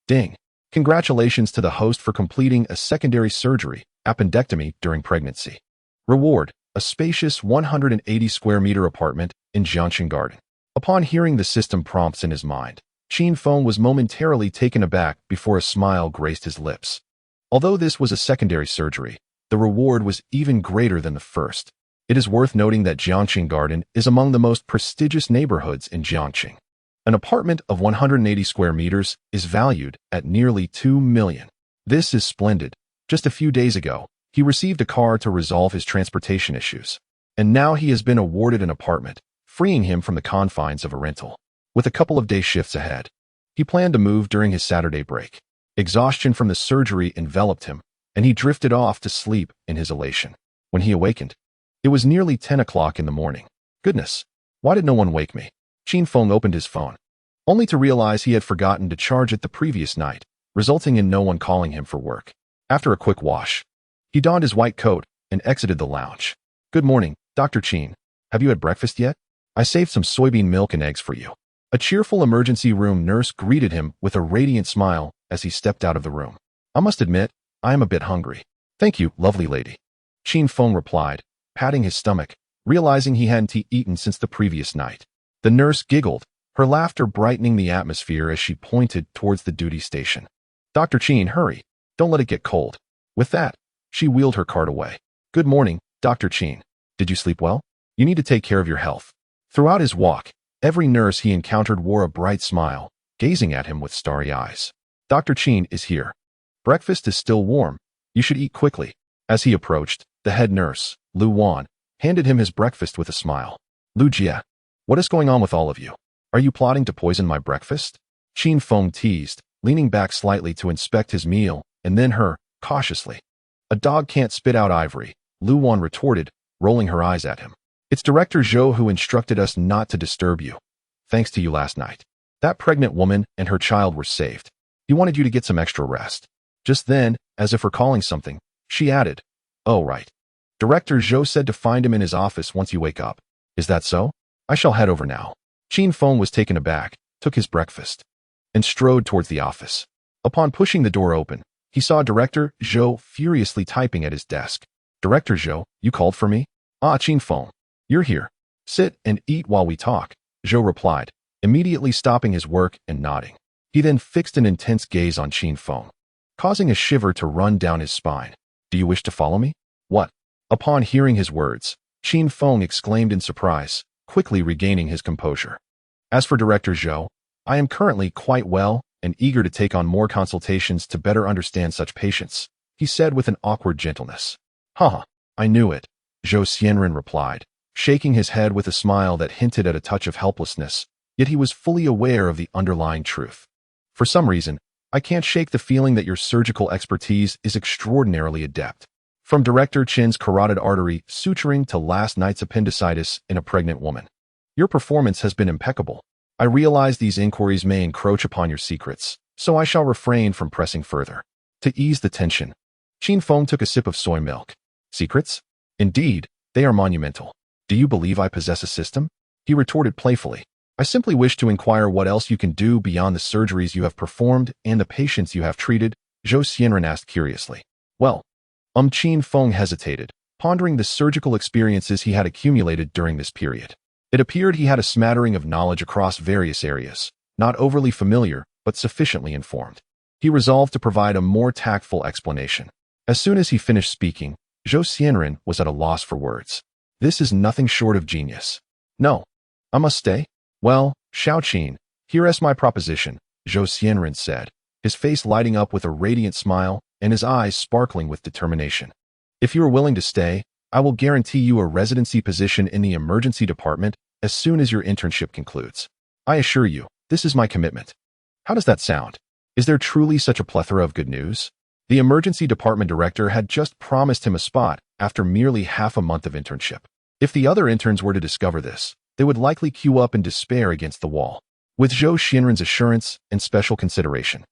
Speaker 1: Ding. Congratulations to the host for completing a secondary surgery, appendectomy, during pregnancy. Reward, a spacious 180 square meter apartment in Jiangxing Garden. Upon hearing the system prompts in his mind, Qin Feng was momentarily taken aback before a smile graced his lips. Although this was a secondary surgery, the reward was even greater than the first. It is worth noting that Jiangxing Garden is among the most prestigious neighborhoods in Jiangxing. An apartment of 180 square meters is valued at nearly 2 million. This is splendid. Just a few days ago, he received a car to resolve his transportation issues. And now he has been awarded an apartment, freeing him from the confines of a rental. With a couple of day shifts ahead, he planned to move during his Saturday break. Exhaustion from the surgery enveloped him, and he drifted off to sleep in his elation. When he awakened, it was nearly 10 o'clock in the morning. Goodness, why did no one wake me? Qin Feng opened his phone, only to realize he had forgotten to charge it the previous night, resulting in no one calling him for work. After a quick wash, he donned his white coat and exited the lounge. Good morning, Dr. Qin. Have you had breakfast yet? I saved some soybean milk and eggs for you. A cheerful emergency room nurse greeted him with a radiant smile as he stepped out of the room. I must admit, I am a bit hungry. Thank you, lovely lady. Qin Feng replied, patting his stomach, realizing he hadn't eaten since the previous night. The nurse giggled, her laughter brightening the atmosphere as she pointed towards the duty station. Dr. Qin, hurry. Don't let it get cold. With that, she wheeled her cart away. Good morning, Dr. Qin. Did you sleep well? You need to take care of your health. Throughout his walk, every nurse he encountered wore a bright smile, gazing at him with starry eyes. Dr. Qin is here. Breakfast is still warm. You should eat quickly. As he approached, the head nurse, Lu Wan, handed him his breakfast with a smile. Lu Jie, what is going on with all of you? Are you plotting to poison my breakfast? Qin Feng teased, leaning back slightly to inspect his meal, and then her, cautiously. A dog can't spit out ivory, Lu Wan retorted, rolling her eyes at him. It's Director Zhou who instructed us not to disturb you. Thanks to you last night, that pregnant woman and her child were saved. He wanted you to get some extra rest. Just then, as if recalling something, she added, "Oh, right. Director Zhou said to find him in his office once you wake up. Is that so? I shall head over now." Qin Feng was taken aback, took his breakfast, and strode towards the office. Upon pushing the door open, he saw Director Zhou furiously typing at his desk. "Director Zhou, you called for me?" "Ah, Qin Feng. You're here. Sit and eat while we talk," Zhou replied, immediately stopping his work and nodding. He then fixed an intense gaze on Qin Feng, causing a shiver to run down his spine. "Do you wish to follow me?" "What?" Upon hearing his words, Qin Feng exclaimed in surprise, quickly regaining his composure. "As for Director Zhou, I am currently quite well and eager to take on more consultations to better understand such patients," he said with an awkward gentleness. "Haha, I knew it," Zhou Xianren replied, shaking his head with a smile that hinted at a touch of helplessness, yet he was fully aware of the underlying truth. "For some reason, I can't shake the feeling that your surgical expertise is extraordinarily adept. From Director Qin's carotid artery suturing to last night's appendicitis in a pregnant woman. Your performance has been impeccable. I realize these inquiries may encroach upon your secrets, so I shall refrain from pressing further." To ease the tension, Qin Feng took a sip of soy milk. "Secrets? Indeed, they are monumental. Do you believe I possess a system?" he retorted playfully. "I simply wish to inquire what else you can do beyond the surgeries you have performed and the patients you have treated," Zhou Xianren asked curiously. "Well, Qin Feng hesitated, pondering the surgical experiences he had accumulated during this period. It appeared he had a smattering of knowledge across various areas, not overly familiar, but sufficiently informed. He resolved to provide a more tactful explanation. As soon as he finished speaking, Zhou Xianren was at a loss for words. "This is nothing short of genius. No, I must stay?" "Well, Xiaoqin, here is my proposition," Zhou Xianren said, his face lighting up with a radiant smile and his eyes sparkling with determination. "If you are willing to stay, I will guarantee you a residency position in the emergency department as soon as your internship concludes. I assure you, this is my commitment." How does that sound? Is there truly such a plethora of good news? The emergency department director had just promised him a spot after merely half a month of internship. If the other interns were to discover this, they would likely queue up in despair against the wall. With Zhou Xianren's assurance and special consideration,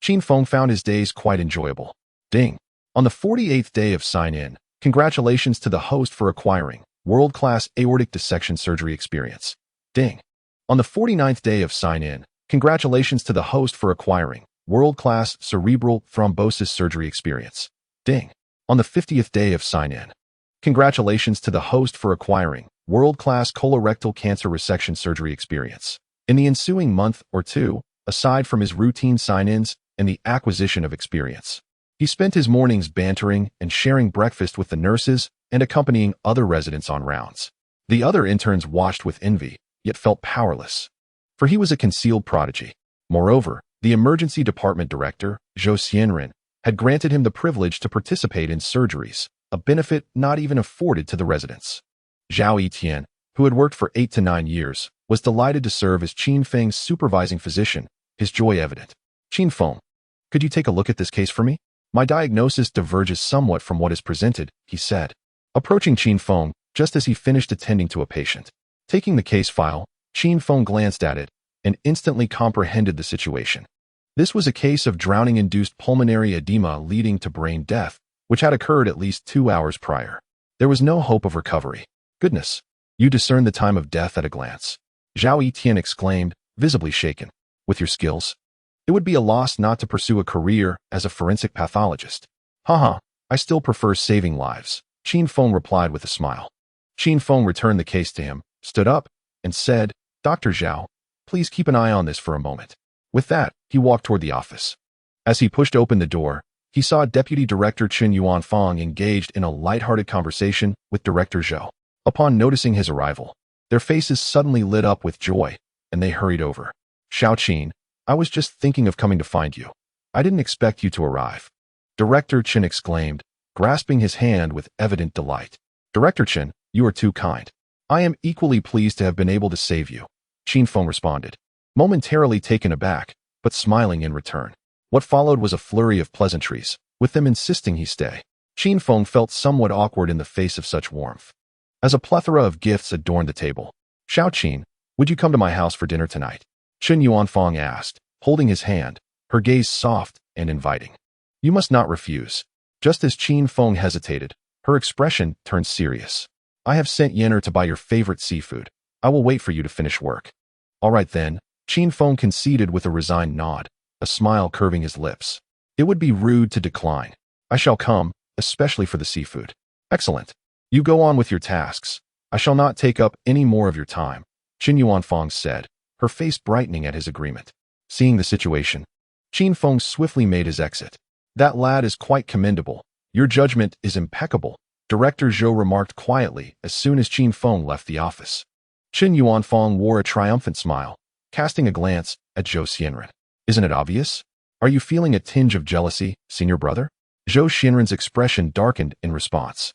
Speaker 1: Qin Feng found his days quite enjoyable. Ding. On the 48th day of sign-in, congratulations to the host for acquiring world-class aortic dissection surgery experience. Ding. On the 49th day of sign-in, congratulations to the host for acquiring world-class cerebral thrombosis surgery experience. Ding. On the 50th day of sign-in, congratulations to the host for acquiring world-class colorectal cancer resection surgery experience. In the ensuing month or two, aside from his routine sign-ins and the acquisition of experience, he spent his mornings bantering and sharing breakfast with the nurses and accompanying other residents on rounds. The other interns watched with envy, yet felt powerless, for he was a concealed prodigy. Moreover, the emergency department director, Zhou Xianren, had granted him the privilege to participate in surgeries, a benefit not even afforded to the residents. Zhao Yitian, who had worked for 8 to 9 years, was delighted to serve as Qin Feng's supervising physician, his joy evident. "Qin Feng, could you take a look at this case for me? My diagnosis diverges somewhat from what is presented," he said, approaching Qin Feng just as he finished attending to a patient. Taking the case file, Qin Feng glanced at it and instantly comprehended the situation. This was a case of drowning-induced pulmonary edema leading to brain death, which had occurred at least 2 hours prior. There was no hope of recovery. "Goodness, you discerned the time of death at a glance," Zhao Yitian exclaimed, visibly shaken. "With your skills, it would be a loss not to pursue a career as a forensic pathologist." "Haha, I still prefer saving lives," Qin Feng replied with a smile. Qin Feng returned the case to him, stood up, and said, "Dr. Zhao, please keep an eye on this for a moment." With that, he walked toward the office. As he pushed open the door, he saw Deputy Director Chen Yuanfang engaged in a light-hearted conversation with Director Zhou. Upon noticing his arrival, their faces suddenly lit up with joy, and they hurried over. "Xiaoqin, I was just thinking of coming to find you. I didn't expect you to arrive," Director Chen exclaimed, grasping his hand with evident delight. "Director Chen, you are too kind. I am equally pleased to have been able to save you," Qin Feng responded, momentarily taken aback, but smiling in return. What followed was a flurry of pleasantries, with them insisting he stay. Qin Feng felt somewhat awkward in the face of such warmth. As a plethora of gifts adorned the table, "Xiaoqin, would you come to my house for dinner tonight?" Chen Yuanfang asked, holding his hand, her gaze soft and inviting. You must not refuse. Just as Qin Feng hesitated, her expression turned serious. I have sent Yenner to buy your favorite seafood. I will wait for you to finish work. All right then, Qin Feng conceded with a resigned nod, a smile curving his lips. It would be rude to decline. I shall come, especially for the seafood. Excellent. You go on with your tasks. I shall not take up any more of your time, Qin Yuanfang said, her face brightening at his agreement. Seeing the situation, Qin Feng swiftly made his exit. That lad is quite commendable. Your judgment is impeccable, Director Zhou remarked quietly as soon as Qin Feng left the office. Qin Yuanfang wore a triumphant smile, casting a glance at Zhou Xianren. Isn't it obvious? Are you feeling a tinge of jealousy, senior brother? Zhou Xianren's expression darkened in response.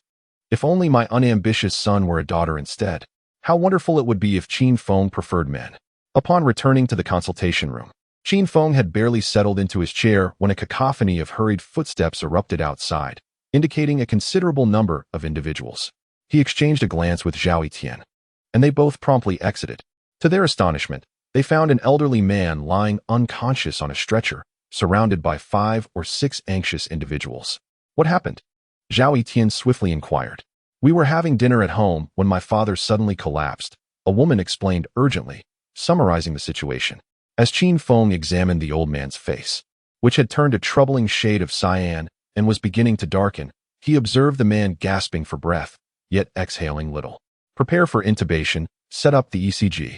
Speaker 1: If only my unambitious son were a daughter instead. How wonderful it would be if Qin Feng preferred men. Upon returning to the consultation room, Qin Feng had barely settled into his chair when a cacophony of hurried footsteps erupted outside, indicating a considerable number of individuals. He exchanged a glance with Zhao Etian, and they both promptly exited. To their astonishment, they found an elderly man lying unconscious on a stretcher, surrounded by 5 or 6 anxious individuals. What happened? Zhao Etian swiftly inquired. We were having dinner at home when my father suddenly collapsed, a woman explained urgently, summarizing the situation. As Qin Feng examined the old man's face, which had turned a troubling shade of cyan and was beginning to darken, he observed the man gasping for breath, yet exhaling little. Prepare for intubation, set up the ECG.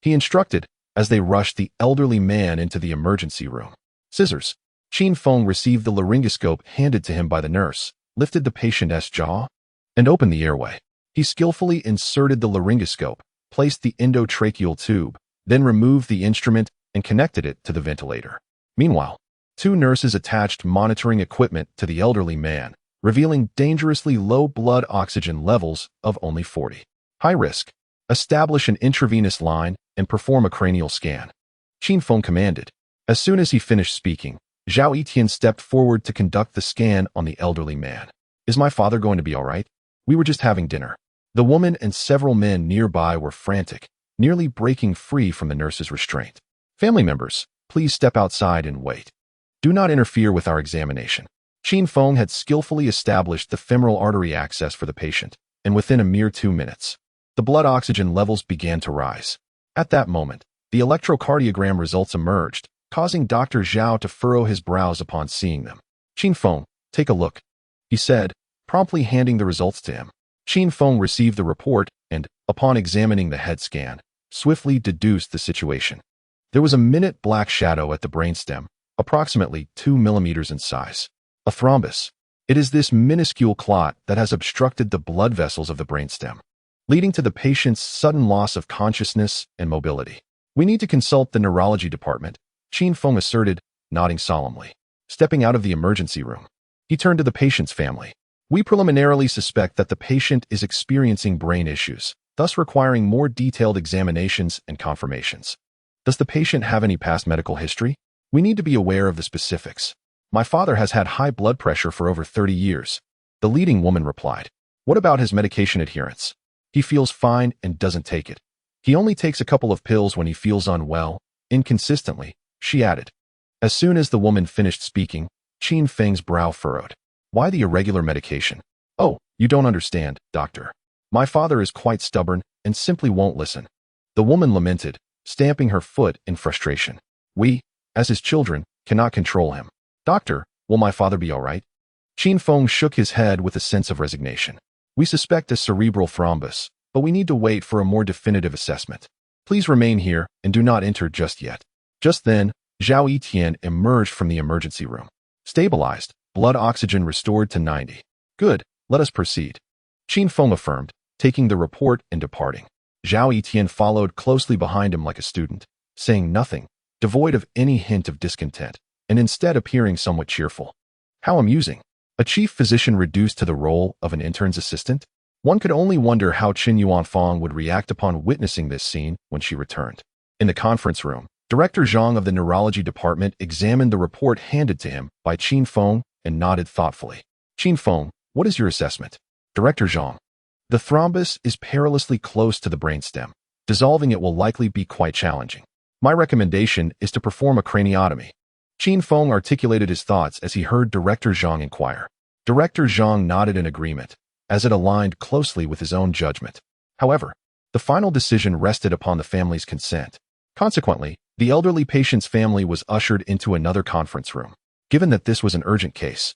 Speaker 1: He instructed, as they rushed the elderly man into the emergency room. Scissors. Qin Feng received the laryngoscope handed to him by the nurse, lifted the patient's jaw, and opened the airway. He skillfully inserted the laryngoscope, placed the endotracheal tube, then removed the instrument and connected it to the ventilator. Meanwhile, 2 nurses attached monitoring equipment to the elderly man, revealing dangerously low blood oxygen levels of only 40. High risk. Establish an intravenous line and perform a cranial scan. Qin Feng commanded. As soon as he finished speaking, Zhao Etian stepped forward to conduct the scan on the elderly man. Is my father going to be all right? We were just having dinner. The woman and several men nearby were frantic, nearly breaking free from the nurse's restraint. Family members, please step outside and wait. Do not interfere with our examination. Qin Feng had skillfully established the femoral artery access for the patient, and within a mere 2 minutes, the blood oxygen levels began to rise. At that moment, the electrocardiogram results emerged, causing Dr. Zhao to furrow his brows upon seeing them. Qin Feng, take a look, he said, promptly handing the results to him. Qin Feng received the report and, upon examining the head scan, swiftly deduced the situation. There was a minute black shadow at the brainstem, approximately 2 millimeters in size. A thrombus. It is this minuscule clot that has obstructed the blood vessels of the brainstem, leading to the patient's sudden loss of consciousness and mobility. We need to consult the neurology department, Qin Feng asserted, nodding solemnly. Stepping out of the emergency room, he turned to the patient's family. We preliminarily suspect that the patient is experiencing brain issues, thus requiring more detailed examinations and confirmations. Does the patient have any past medical history? We need to be aware of the specifics. My father has had high blood pressure for over 30 years. The leading woman replied. What about his medication adherence? He feels fine and doesn't take it. He only takes a couple of pills when he feels unwell, inconsistently, she added. As soon as the woman finished speaking, Qin Feng's brow furrowed. Why the irregular medication? Oh, you don't understand, doctor. My father is quite stubborn and simply won't listen. The woman lamented, stamping her foot in frustration. We, as his children, cannot control him. Doctor, will my father be all right? Qin Feng shook his head with a sense of resignation. We suspect a cerebral thrombus, but we need to wait for a more definitive assessment. Please remain here and do not enter just yet. Just then, Zhao Etian emerged from the emergency room. Stabilized, blood oxygen restored to 90. Good, let us proceed. Qin Feng affirmed, taking the report and departing. Zhao Etian followed closely behind him like a student, saying nothing, devoid of any hint of discontent, and instead appearing somewhat cheerful. How amusing. A chief physician reduced to the role of an intern's assistant? One could only wonder how Qin Yuanfang would react upon witnessing this scene when she returned. In the conference room, Director Zhang of the neurology department examined the report handed to him by Qin Feng and nodded thoughtfully. Qin Feng, what is your assessment? Director Zhang. The thrombus is perilously close to the brainstem. Dissolving it will likely be quite challenging. My recommendation is to perform a craniotomy. Qin Feng articulated his thoughts as he heard Director Zhang inquire. Director Zhang nodded in agreement, as it aligned closely with his own judgment. However, the final decision rested upon the family's consent. Consequently, the elderly patient's family was ushered into another conference room. Given that this was an urgent case,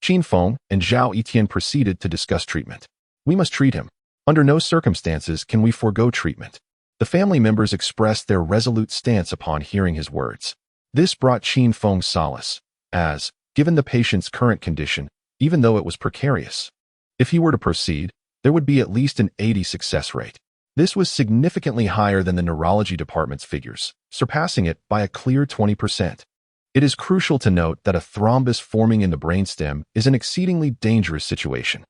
Speaker 1: Qin Feng and Zhao Etian proceeded to discuss treatment. We must treat him. Under no circumstances can we forego treatment. The family members expressed their resolute stance upon hearing his words. This brought Qin Feng solace, as, given the patient's current condition, even though it was precarious, if he were to proceed, there would be at least an 80% success rate. This was significantly higher than the neurology department's figures, surpassing it by a clear 20%. It is crucial to note that a thrombus forming in the brainstem is an exceedingly dangerous situation.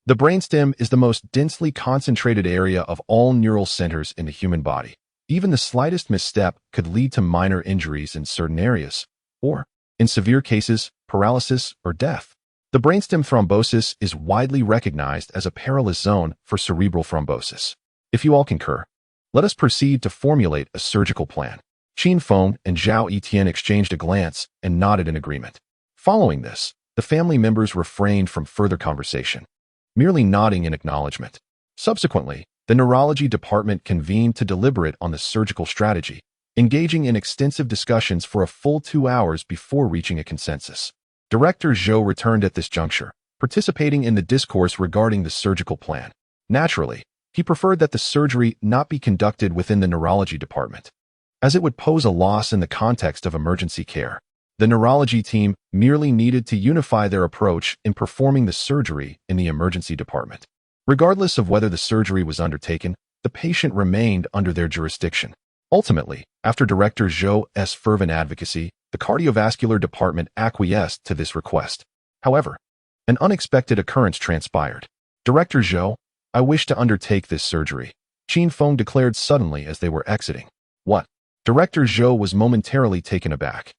Speaker 1: The brainstem is the most densely concentrated area of all neural centers in the human body. Even the slightest misstep could lead to minor injuries in certain areas, or, in severe cases, paralysis or death. The brainstem thrombosis is widely recognized as a perilous zone for cerebral thrombosis. If you all concur, let us proceed to formulate a surgical plan. Qin Feng and Zhao Etian exchanged a glance and nodded in agreement. Following this, the family members refrained from further conversation, merely nodding in acknowledgement. Subsequently, the neurology department convened to deliberate on the surgical strategy, engaging in extensive discussions for a full 2 hours before reaching a consensus. Director Zhou returned at this juncture, participating in the discourse regarding the surgical plan. Naturally, he preferred that the surgery not be conducted within the neurology department, as it would pose a loss in the context of emergency care. The neurology team merely needed to unify their approach in performing the surgery in the emergency department. Regardless of whether the surgery was undertaken, the patient remained under their jurisdiction. Ultimately, after Director Zhou's fervent advocacy, the cardiovascular department acquiesced to this request. However, an unexpected occurrence transpired. Director Zhou, I wish to undertake this surgery, Qin Feng declared suddenly as they were exiting. What? Director Zhou was momentarily taken aback,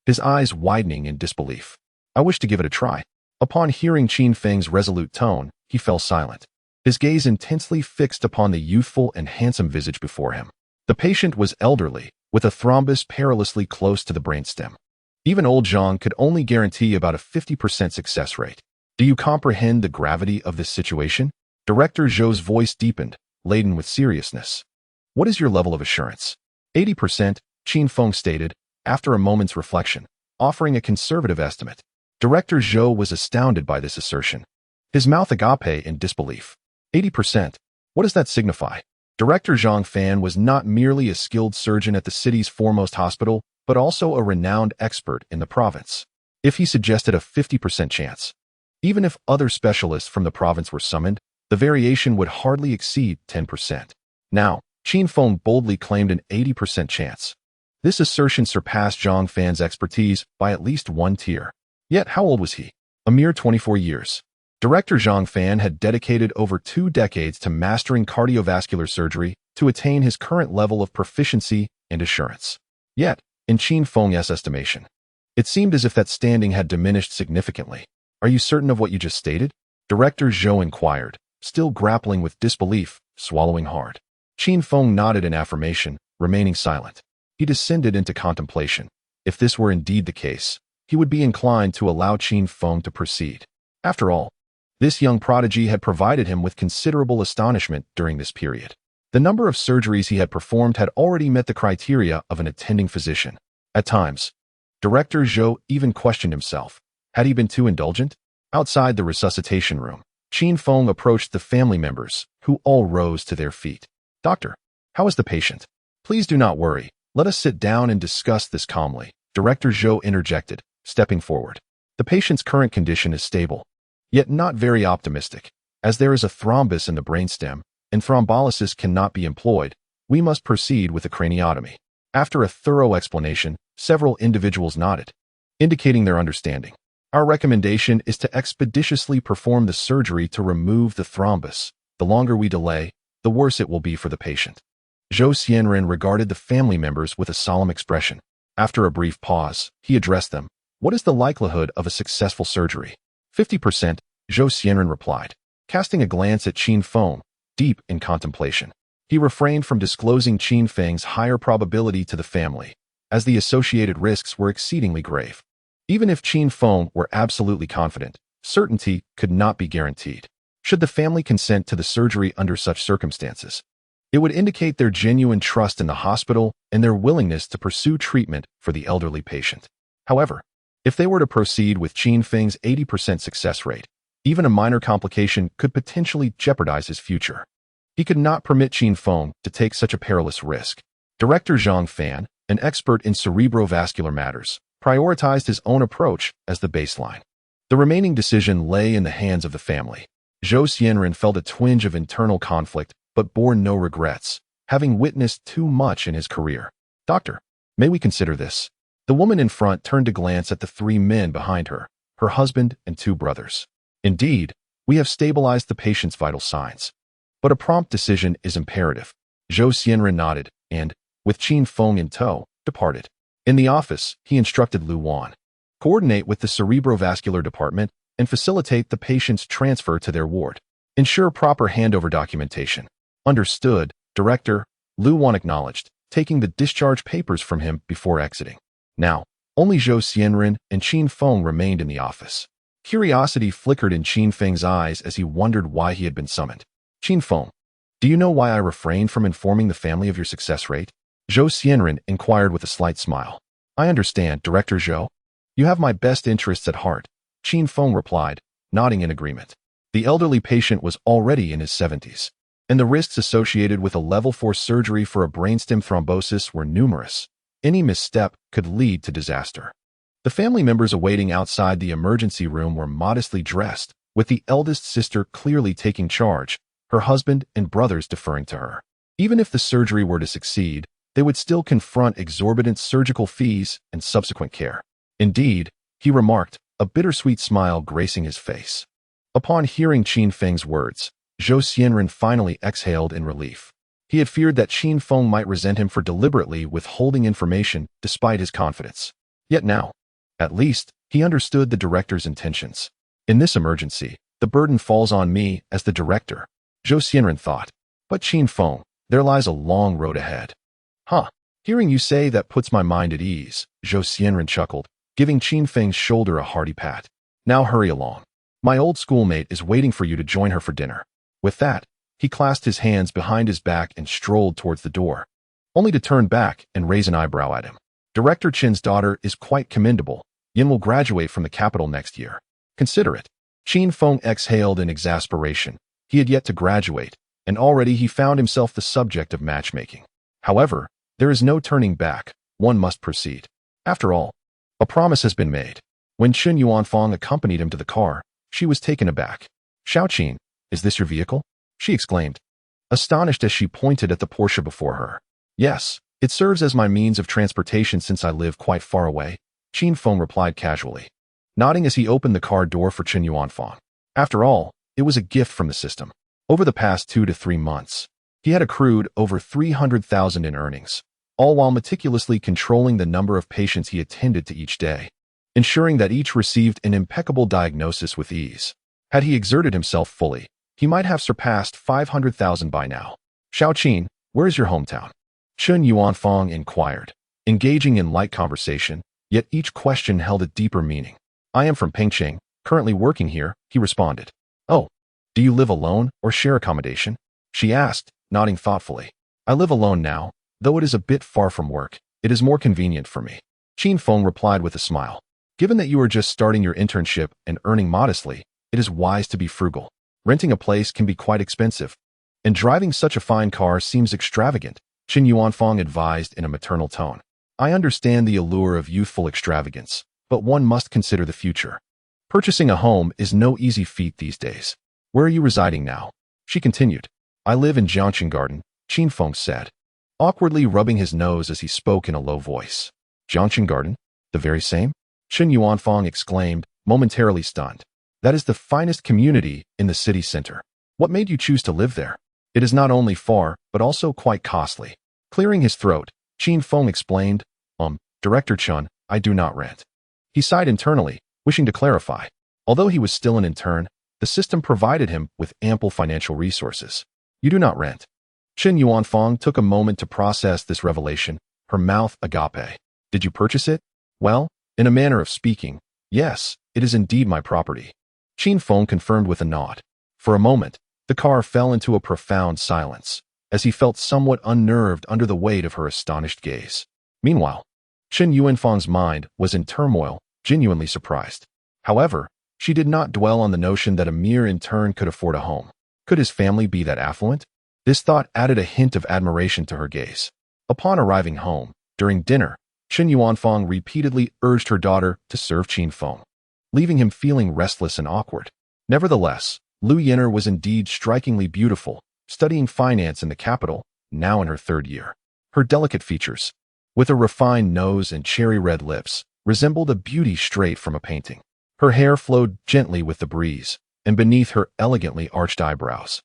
Speaker 1: his eyes widening in disbelief. I wish to give it a try. Upon hearing Qin Feng's resolute tone, he fell silent, his gaze intensely fixed upon the youthful and handsome visage before him. The patient was elderly, with a thrombus perilously close to the brainstem. Even old Zhang could only guarantee about a 50% success rate. Do you comprehend the gravity of this situation? Director Zhou's voice deepened, laden with seriousness. What is your level of assurance? 80%, Qin Feng stated, after a moment's reflection, offering a conservative estimate. Director Zhou was astounded by this assertion, his mouth agape in disbelief. 80%? What does that signify? Director Zhang Fan was not merely a skilled surgeon at the city's foremost hospital, but also a renowned expert in the province. If he suggested a 50% chance, even if other specialists from the province were summoned, the variation would hardly exceed 10%. Now, Qin Feng boldly claimed an 80% chance. This assertion surpassed Zhang Fan's expertise by at least one tier. Yet how old was he? A mere 24 years. Director Zhang Fan had dedicated over 2 decades to mastering cardiovascular surgery to attain his current level of proficiency and assurance. Yet, in Qin Feng's estimation, it seemed as if that standing had diminished significantly. Are you certain of what you just stated? Director Zhou inquired, still grappling with disbelief, swallowing hard. Qin Feng nodded in affirmation, remaining silent. He descended into contemplation. If this were indeed the case, he would be inclined to allow Qin Feng to proceed. After all, this young prodigy had provided him with considerable astonishment during this period. The number of surgeries he had performed had already met the criteria of an attending physician. At times, Director Zhou even questioned himself. Had he been too indulgent? Outside the resuscitation room, Qin Feng approached the family members, who all rose to their feet. Doctor, how is the patient? Please do not worry. Let us sit down and discuss this calmly. Director Zhou interjected, stepping forward. The patient's current condition is stable, yet not very optimistic. As there is a thrombus in the brainstem, and thrombolysis cannot be employed, we must proceed with a craniotomy. After a thorough explanation, several individuals nodded, indicating their understanding. Our recommendation is to expeditiously perform the surgery to remove the thrombus. The longer we delay, the worse it will be for the patient. Zhou Xianren regarded the family members with a solemn expression. After a brief pause, he addressed them. What is the likelihood of a successful surgery? 50%, Zhou Xianren replied, casting a glance at Qin Feng, deep in contemplation. He refrained from disclosing Qin Feng's higher probability to the family, as the associated risks were exceedingly grave. Even if Qin Feng were absolutely confident, certainty could not be guaranteed. Should the family consent to the surgery under such circumstances, it would indicate their genuine trust in the hospital and their willingness to pursue treatment for the elderly patient. However, if they were to proceed with Qin Feng's 80% success rate, even a minor complication could potentially jeopardize his future. He could not permit Qin Feng to take such a perilous risk. Director Zhang Fan, an expert in cerebrovascular matters, prioritized his own approach as the baseline. The remaining decision lay in the hands of the family. Zhou Xianren felt a twinge of internal conflict but bore no regrets, having witnessed too much in his career. "Doctor, may we consider this?" The woman in front turned to glance at the three men behind her, her husband and two brothers. "Indeed, we have stabilized the patient's vital signs. But a prompt decision is imperative." Zhou Xianren nodded and, with Qin Feng in tow, departed. In the office, he instructed Lu Wan, "Coordinate with the cerebrovascular department and facilitate the patient's transfer to their ward. Ensure proper handover documentation." "Understood, Director," Lu Wan acknowledged, taking the discharge papers from him before exiting. Now, only Zhou Xianren and Qin Feng remained in the office. Curiosity flickered in Qin Feng's eyes as he wondered why he had been summoned. "Qin Feng, do you know why I refrained from informing the family of your success rate?" Zhou Xianren inquired with a slight smile. "I understand, Director Zhou. You have my best interests at heart," Qin Feng replied, nodding in agreement. The elderly patient was already in his 70s, and the risks associated with a level 4 surgery for a brainstem thrombosis were numerous. Any misstep could lead to disaster. The family members awaiting outside the emergency room were modestly dressed, with the eldest sister clearly taking charge, her husband and brothers deferring to her. Even if the surgery were to succeed, they would still confront exorbitant surgical fees and subsequent care. "Indeed," he remarked, a bittersweet smile gracing his face. Upon hearing Qin Feng's words, Zhou Xianren finally exhaled in relief. He had feared that Qin Feng might resent him for deliberately withholding information despite his confidence. Yet now, at least, he understood the director's intentions. "In this emergency, the burden falls on me as the director," Zhou Xianren thought. "But Qin Feng, there lies a long road ahead." "Huh, hearing you say that puts my mind at ease," Zhou Xianren chuckled, giving Qin Feng's shoulder a hearty pat. "Now hurry along. My old schoolmate is waiting for you to join her for dinner." With that, he clasped his hands behind his back and strolled towards the door, only to turn back and raise an eyebrow at him. "Director Qin's daughter is quite commendable. Yin will graduate from the capital next year. Consider it." Qin Feng exhaled in exasperation. He had yet to graduate, and already he found himself the subject of matchmaking. However, there is no turning back. One must proceed. After all, a promise has been made. When Chen Yuanfang accompanied him to the car, she was taken aback. "Xiaoqin, is this your vehicle?" she exclaimed, astonished as she pointed at the Porsche before her. "Yes, it serves as my means of transportation since I live quite far away," Qin Feng replied casually, nodding as he opened the car door for Chen Yuanfang. After all, it was a gift from the system. Over the past 2 to 3 months, he had accrued over 300,000 in earnings, all while meticulously controlling the number of patients he attended to each day, ensuring that each received an impeccable diagnosis with ease. Had he exerted himself fully, he might have surpassed 500,000 by now. "Xiaoqin, where is your hometown?" Chen Yuanfang inquired, engaging in light conversation, yet each question held a deeper meaning. "I am from Pengcheng, currently working here," he responded. "Oh, do you live alone or share accommodation?" she asked, nodding thoughtfully. "I live alone now, though it is a bit far from work. It is more convenient for me," Qin Feng replied with a smile. "Given that you are just starting your internship and earning modestly, it is wise to be frugal. Renting a place can be quite expensive, and driving such a fine car seems extravagant," Chen Yuanfang advised in a maternal tone. "I understand the allure of youthful extravagance, but one must consider the future. Purchasing a home is no easy feat these days. Where are you residing now?" she continued. "I live in Jiangqing Garden," Qin Feng said, awkwardly rubbing his nose as he spoke in a low voice. "Jiangqing Garden? The very same?" Chen Yuanfang exclaimed, momentarily stunned. "That is the finest community in the city center. What made you choose to live there? It is not only far, but also quite costly." Clearing his throat, Qin Feng explained, Director Chun, I do not rent." He sighed internally, wishing to clarify. Although he was still an intern, the system provided him with ample financial resources. "You do not rent." Chen Yuanfang took a moment to process this revelation, her mouth agape. Did you purchase it? Well, in a manner of speaking, yes, it is indeed my property. Qin Feng confirmed with a nod. For a moment, the car fell into a profound silence, as he felt somewhat unnerved under the weight of her astonished gaze. Meanwhile, Chen Yuanfang's mind was in turmoil, genuinely surprised. However, she did not dwell on the notion that a mere intern could afford a home. Could his family be that affluent? This thought added a hint of admiration to her gaze. Upon arriving home, during dinner, Chen Yuanfang repeatedly urged her daughter to serve Qin Feng, leaving him feeling restless and awkward. Nevertheless, Lu Yin'er was indeed strikingly beautiful, studying finance in the capital, now in her 3rd year. Her delicate features, with a refined nose and cherry-red lips, resembled a beauty straight from a painting. Her hair flowed gently with the breeze, and beneath her elegantly arched eyebrows,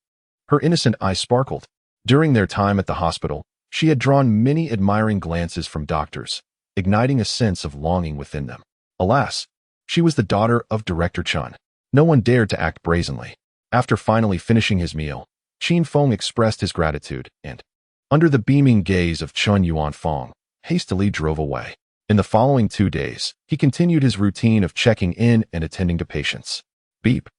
Speaker 1: her innocent eyes sparkled. During their time at the hospital, she had drawn many admiring glances from doctors, igniting a sense of longing within them. Alas, she was the daughter of Director Chun. No one dared to act brazenly. After finally finishing his meal, Qin Feng expressed his gratitude and, under the beaming gaze of Chen Yuanfang, hastily drove away. In the following 2 days, he continued his routine of checking in and attending to patients. Beep.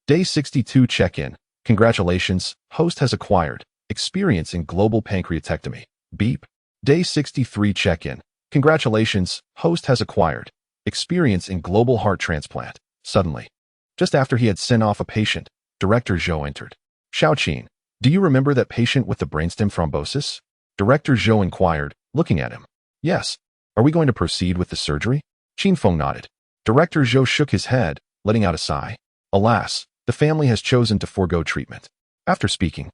Speaker 1: Day 62 check-in. Congratulations, host has acquired experience in global pancreatectomy. Beep. Day 63 check-in. Congratulations, host has acquired experience in global heart transplant. Suddenly, just after he had sent off a patient, Director Zhou entered. Xiaoqin, do you remember that patient with the brainstem thrombosis? Director Zhou inquired, looking at him. Yes. Are we going to proceed with the surgery? Qin Feng nodded. Director Zhou shook his head, letting out a sigh. Alas, the family has chosen to forego treatment. After speaking,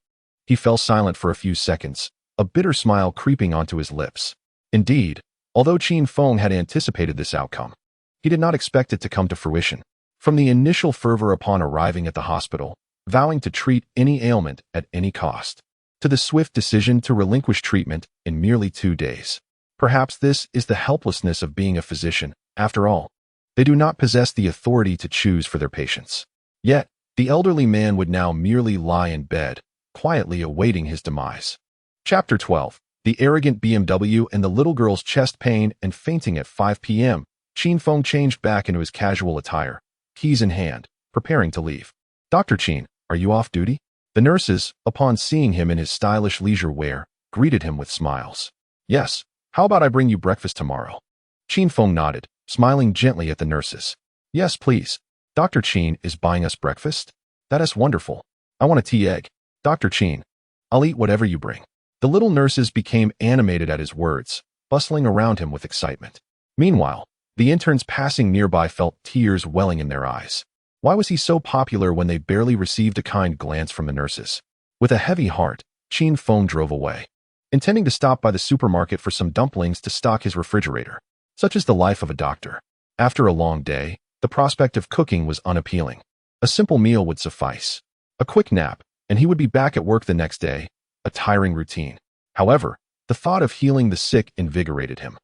Speaker 1: he fell silent for a few seconds, a bitter smile creeping onto his lips. Indeed, although Qin Feng had anticipated this outcome, he did not expect it to come to fruition. From the initial fervor upon arriving at the hospital, vowing to treat any ailment at any cost, to the swift decision to relinquish treatment in merely 2 days. Perhaps this is the helplessness of being a physician. After all, they do not possess the authority to choose for their patients. Yet, the elderly man would now merely lie in bed, quietly awaiting his demise. Chapter 12. The arrogant BMW and the little girl's chest pain and fainting at 5 p.m. Qin Feng changed back into his casual attire, keys in hand, preparing to leave. Dr. Qin, are you off duty? The nurses, upon seeing him in his stylish leisure wear, greeted him with smiles. Yes. How about I bring you breakfast tomorrow? Qin Feng nodded, smiling gently at the nurses. Yes, please. Dr. Qin is buying us breakfast? That is wonderful. I want a tea egg. Dr. Qin, I'll eat whatever you bring. The little nurses became animated at his words, bustling around him with excitement. Meanwhile, the interns passing nearby felt tears welling in their eyes. Why was he so popular when they barely received a kind glance from the nurses? With a heavy heart, Qin Feng drove away, intending to stop by the supermarket for some dumplings to stock his refrigerator. Such is the life of a doctor. After a long day, the prospect of cooking was unappealing. A simple meal would suffice. A quick nap, and he would be back at work the next day, a tiring routine. However, the thought of healing the sick invigorated him,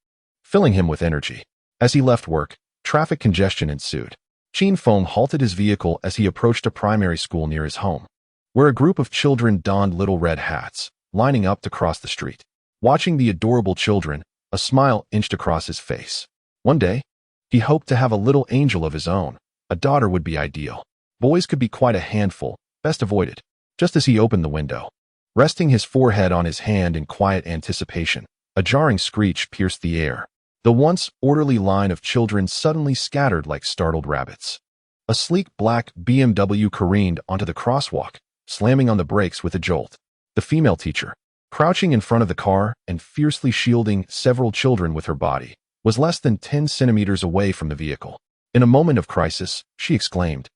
Speaker 1: filling him with energy. As he left work, traffic congestion ensued. Qin Feng halted his vehicle as he approached a primary school near his home, where a group of children donned little red hats, lining up to cross the street. Watching the adorable children, a smile inched across his face. One day, he hoped to have a little angel of his own. A daughter would be ideal. Boys could be quite a handful, best avoided. Just as he opened the window, resting his forehead on his hand in quiet anticipation, a jarring screech pierced the air. The once orderly line of children suddenly scattered like startled rabbits. A sleek black BMW careened onto the crosswalk, slamming on the brakes with a jolt. The female teacher, crouching in front of the car and fiercely shielding several children with her body, was less than 10 centimeters away from the vehicle. In a moment of crisis, she exclaimed,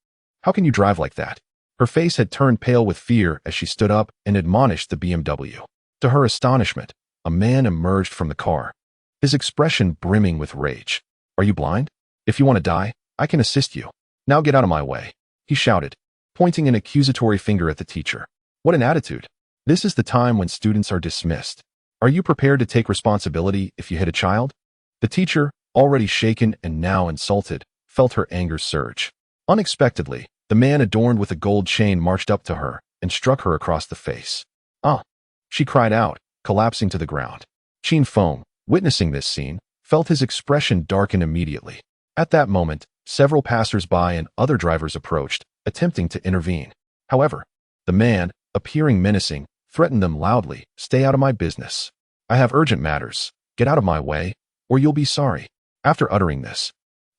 Speaker 1: "How can you drive like that?" Her face had turned pale with fear as she stood up and admonished the BMW. To her astonishment, a man emerged from the car, his expression brimming with rage. "Are you blind? If you want to die, I can assist you. Now get out of my way," he shouted, pointing an accusatory finger at the teacher. What an attitude! This is the time when students are dismissed. Are you prepared to take responsibility if you hit a child? The teacher, already shaken and now insulted, felt her anger surge. Unexpectedly, the man adorned with a gold chain marched up to her and struck her across the face. "Ah!" she cried out, collapsing to the ground. Qin Feng, witnessing this scene, felt his expression darken immediately. At that moment, several passers-by and other drivers approached, attempting to intervene. However, the man, appearing menacing, threatened them loudly, "Stay out of my business. I have urgent matters. Get out of my way, or you'll be sorry." After uttering this,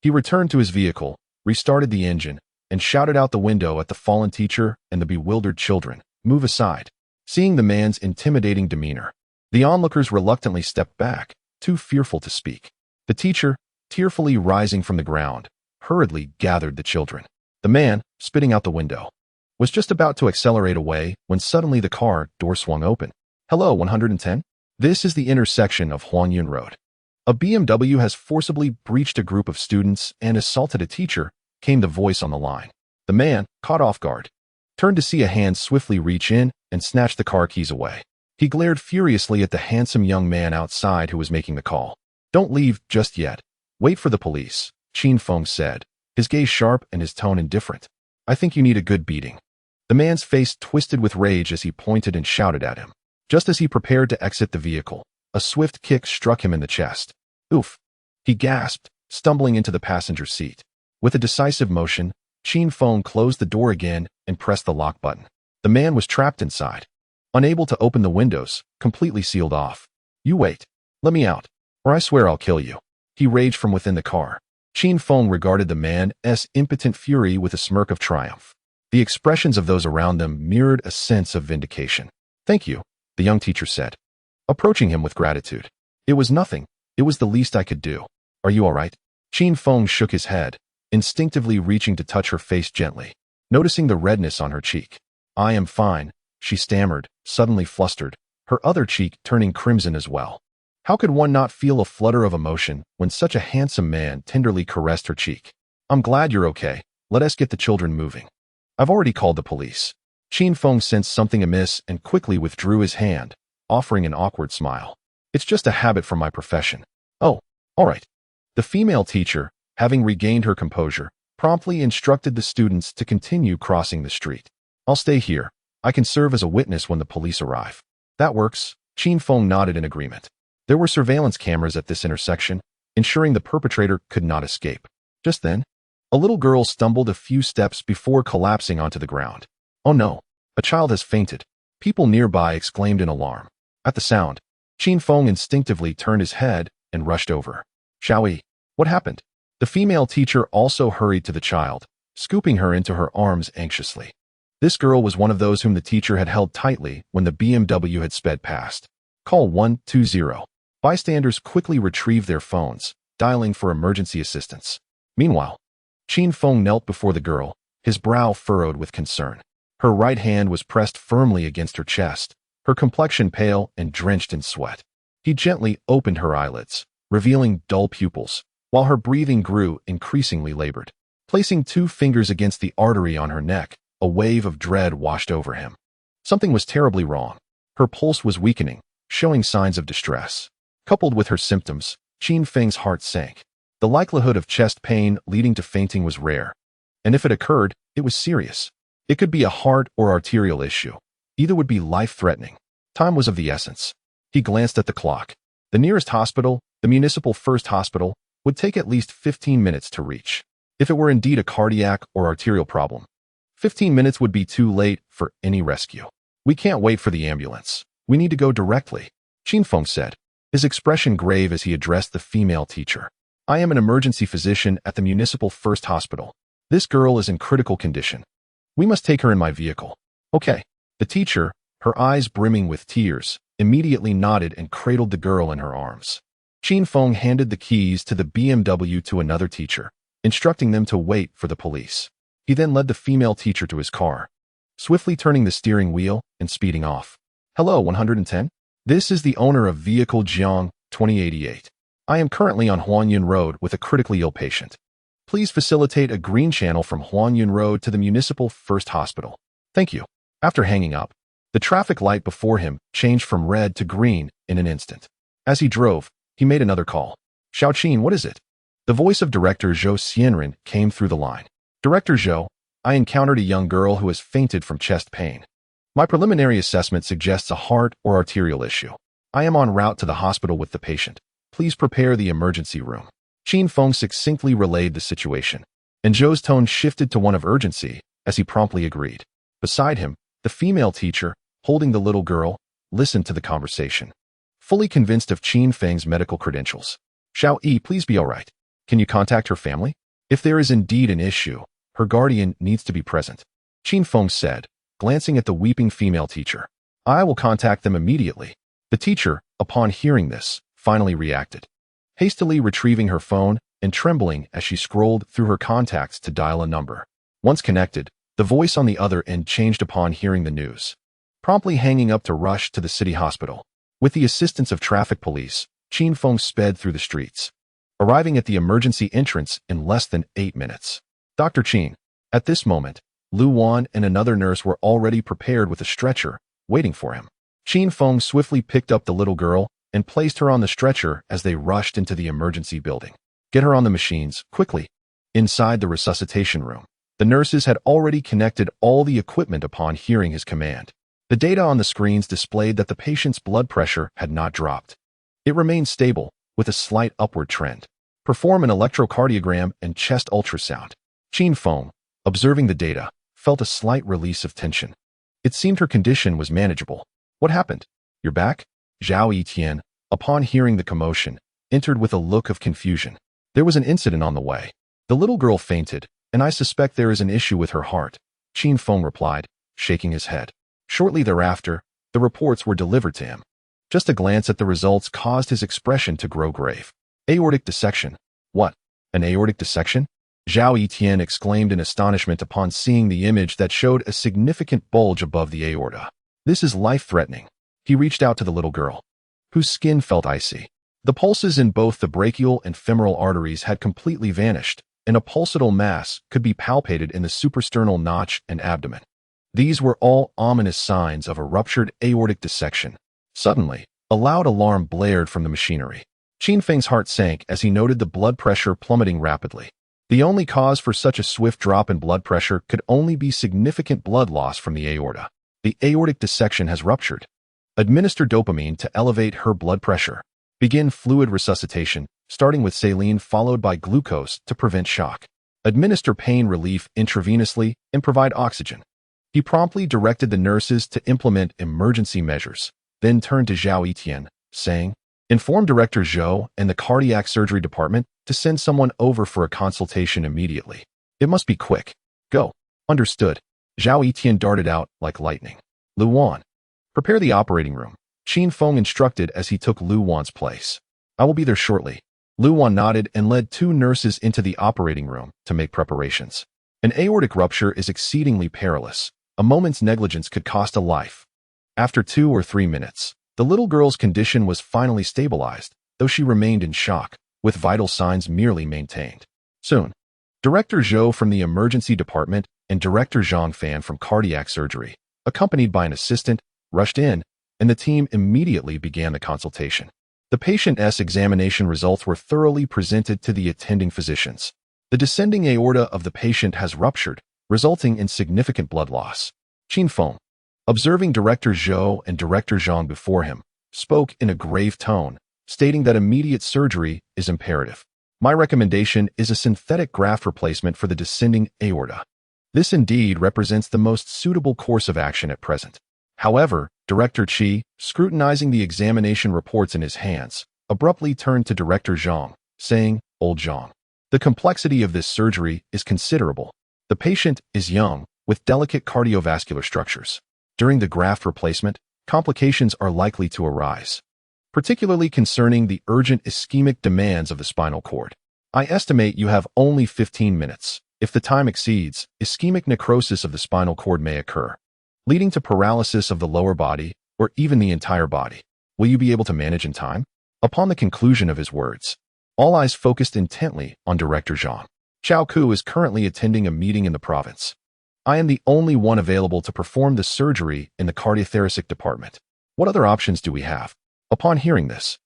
Speaker 1: he returned to his vehicle, restarted the engine, and shouted out the window at the fallen teacher and the bewildered children, "Move aside." Seeing the man's intimidating demeanor, the onlookers reluctantly stepped back, too fearful to speak. The teacher, tearfully rising from the ground, hurriedly gathered the children. The man, spitting out the window, was just about to accelerate away when suddenly the car door swung open. "Hello, 110? This is the intersection of Huanyun Road. A BMW has forcibly breached a group of students and assaulted a teacher," came the voice on the line. The man, caught off guard, turned to see a hand swiftly reach in and snatch the car keys away. He glared furiously at the handsome young man outside who was making the call. "Don't leave just yet. Wait for the police," Qin Feng said, his gaze sharp and his tone indifferent. "I think you need a good beating." The man's face twisted with rage as he pointed and shouted at him. Just as he prepared to exit the vehicle, a swift kick struck him in the chest. "Oof!" he gasped, stumbling into the passenger seat. With a decisive motion, Qin Feng closed the door again and pressed the lock button. The man was trapped inside, unable to open the windows, completely sealed off. "You wait. Let me out, or I swear I'll kill you," he raged from within the car. Qin Feng regarded the man's impotent fury with a smirk of triumph. The expressions of those around them mirrored a sense of vindication. "Thank you," the young teacher said, approaching him with gratitude. "It was nothing. It was the least I could do. Are you all right?" Qin Feng shook his head, instinctively reaching to touch her face gently, noticing the redness on her cheek. "I am fine," she stammered, suddenly flustered, her other cheek turning crimson as well. How could one not feel a flutter of emotion when such a handsome man tenderly caressed her cheek? "I'm glad you're okay. Let us get the children moving. I've already called the police." Qin Feng sensed something amiss and quickly withdrew his hand, offering an awkward smile. "It's just a habit from my profession." "Oh, all right." The female teacher, having regained her composure, promptly instructed the students to continue crossing the street. "I'll stay here. I can serve as a witness when the police arrive." "That works." Qin Feng nodded in agreement. There were surveillance cameras at this intersection, ensuring the perpetrator could not escape. Just then, a little girl stumbled a few steps before collapsing onto the ground. "Oh no, a child has fainted," people nearby exclaimed in alarm. At the sound, Qin Feng instinctively turned his head and rushed over. "Shall we? What happened?" The female teacher also hurried to the child, scooping her into her arms anxiously. This girl was one of those whom the teacher had held tightly when the BMW had sped past. "Call 120. Bystanders quickly retrieved their phones, dialing for emergency assistance. Meanwhile, Qin Feng knelt before the girl, his brow furrowed with concern. Her right hand was pressed firmly against her chest, her complexion pale and drenched in sweat. He gently opened her eyelids, revealing dull pupils, while her breathing grew increasingly labored. Placing 2 fingers against the artery on her neck, a wave of dread washed over him. Something was terribly wrong. Her pulse was weakening, showing signs of distress. Coupled with her symptoms, Qin Feng's heart sank. The likelihood of chest pain leading to fainting was rare, and if it occurred, it was serious. It could be a heart or arterial issue. Either would be life-threatening. Time was of the essence. He glanced at the clock. The nearest hospital, the Municipal First Hospital, would take at least 15 minutes to reach. If it were indeed a cardiac or arterial problem, 15 minutes would be too late for any rescue. "We can't wait for the ambulance. We need to go directly," Qin Feng said, his expression grave as he addressed the female teacher. "I am an emergency physician at the Municipal First Hospital. This girl is in critical condition. We must take her in my vehicle." "Okay." The teacher, her eyes brimming with tears, immediately nodded and cradled the girl in her arms. Qin Feng handed the keys to the BMW to another teacher, instructing them to wait for the police. He then led the female teacher to his car, swiftly turning the steering wheel and speeding off. "Hello, 110? This is the owner of vehicle Jiang 2088. I am currently on Huanyun Road with a critically ill patient. Please facilitate a green channel from Huanyun Road to the Municipal First Hospital. Thank you." After hanging up, the traffic light before him changed from red to green in an instant. As he drove, he made another call. "Xiaoqin, what is it?" The voice of Director Zhou Xianren came through the line. "Director Zhou, I encountered a young girl who has fainted from chest pain. My preliminary assessment suggests a heart or arterial issue. I am en route to the hospital with the patient. please prepare the emergency room. Qin Feng succinctly relayed the situation, and Zhou's tone shifted to one of urgency as he promptly agreed. Beside him, the female teacher, holding the little girl, listened to the conversation, fully convinced of Qin Feng's medical credentials. Xiao Yi, please be all right. Can you contact her family? If there is indeed an issue, her guardian needs to be present. Qin Feng said, glancing at the weeping female teacher. I will contact them immediately. The teacher, upon hearing this, finally reacted, hastily retrieving her phone and trembling as she scrolled through her contacts to dial a number. Once connected, the voice on the other end changed upon hearing the news, promptly hanging up to rush to the city hospital. With the assistance of traffic police, Qin Feng sped through the streets, arriving at the emergency entrance in less than 8 minutes. Dr. Qin. At this moment, Lu Wan and another nurse were already prepared with a stretcher, waiting for him. Qin Feng swiftly picked up the little girl and placed her on the stretcher as they rushed into the emergency building. Get her on the machines, quickly. Inside the resuscitation room, the nurses had already connected all the equipment upon hearing his command. The data on the screens displayed that the patient's blood pressure had not dropped. It remained stable, with a slight upward trend. Perform an electrocardiogram and chest ultrasound. Qin Feng, observing the data, felt a slight release of tension. It seemed her condition was manageable. What happened? You're back? Zhao Yitian, upon hearing the commotion, entered with a look of confusion. There was an incident on the way. The little girl fainted, and I suspect there is an issue with her heart, Qin Feng replied, shaking his head. Shortly thereafter, the reports were delivered to him. Just a glance at the results caused his expression to grow grave. Aortic dissection. What? An aortic dissection? Zhao Yitian exclaimed in astonishment upon seeing the image that showed a significant bulge above the aorta. This is life-threatening. He reached out to the little girl, whose skin felt icy. The pulses in both the brachial and femoral arteries had completely vanished, and a pulsatile mass could be palpated in the suprasternal notch and abdomen. These were all ominous signs of a ruptured aortic dissection. Suddenly, a loud alarm blared from the machinery. Qin Feng's heart sank as he noted the blood pressure plummeting rapidly. The only cause for such a swift drop in blood pressure could only be significant blood loss from the aorta. The aortic dissection has ruptured. Administer dopamine to elevate her blood pressure. Begin fluid resuscitation, starting with saline followed by glucose to prevent shock. Administer pain relief intravenously and provide oxygen. He promptly directed the nurses to implement emergency measures, then turned to Zhao Yitian, saying, inform Director Zhou and the cardiac surgery department to send someone over for a consultation immediately. It must be quick. Go. Understood. Zhao Yitian darted out like lightning. Lu Wan. Prepare the operating room, Qin Feng instructed as he took Lu Wan's place. I will be there shortly. Lu Wan nodded and led 2 nurses into the operating room to make preparations. An aortic rupture is exceedingly perilous. A moment's negligence could cost a life. After 2 or 3 minutes, the little girl's condition was finally stabilized, though she remained in shock, with vital signs merely maintained. Soon, Director Zhou from the emergency department and Director Zhang Fan from cardiac surgery, accompanied by an assistant, rushed in, and the team immediately began the consultation. The patient's examination results were thoroughly presented to the attending physicians. The descending aorta of the patient has ruptured, resulting in significant blood loss. Qin Feng, observing Director Zhou and Director Zhang before him, spoke in a grave tone, stating that immediate surgery is imperative. My recommendation is a synthetic graft replacement for the descending aorta. This indeed represents the most suitable course of action at present. However, Director Qi, scrutinizing the examination reports in his hands, abruptly turned to Director Zhang, saying, Old Zhang, the complexity of this surgery is considerable. The patient is young, with delicate cardiovascular structures. During the graft replacement, complications are likely to arise, particularly concerning the urgent ischemic demands of the spinal cord. I estimate you have only 15 minutes. If the time exceeds, ischemic necrosis of the spinal cord may occur, leading to paralysis of the lower body or even the entire body. Will you be able to manage in time? Upon the conclusion of his words, all eyes focused intently on Director Zhang. Chao Ku is currently attending a meeting in the province. I am the only one available to perform the surgery in the cardiothoracic department. What other options do we have? Upon hearing this,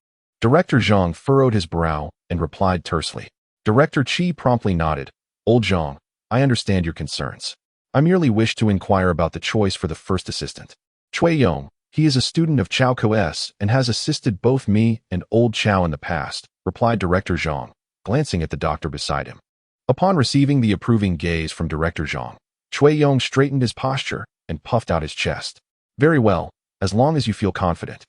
Speaker 1: Director Zhang furrowed his brow and replied tersely. Director Qi promptly nodded. Old Zhang, I understand your concerns. I merely wish to inquire about the choice for the first assistant. Cui Yong, He is a student of Chao Ko's and has assisted both me and old Chao in the past, replied Director Zhang, glancing at the doctor beside him. Upon receiving the approving gaze from Director Zhang, Cui Yong straightened his posture and puffed out his chest. Very well, as long as you feel confident.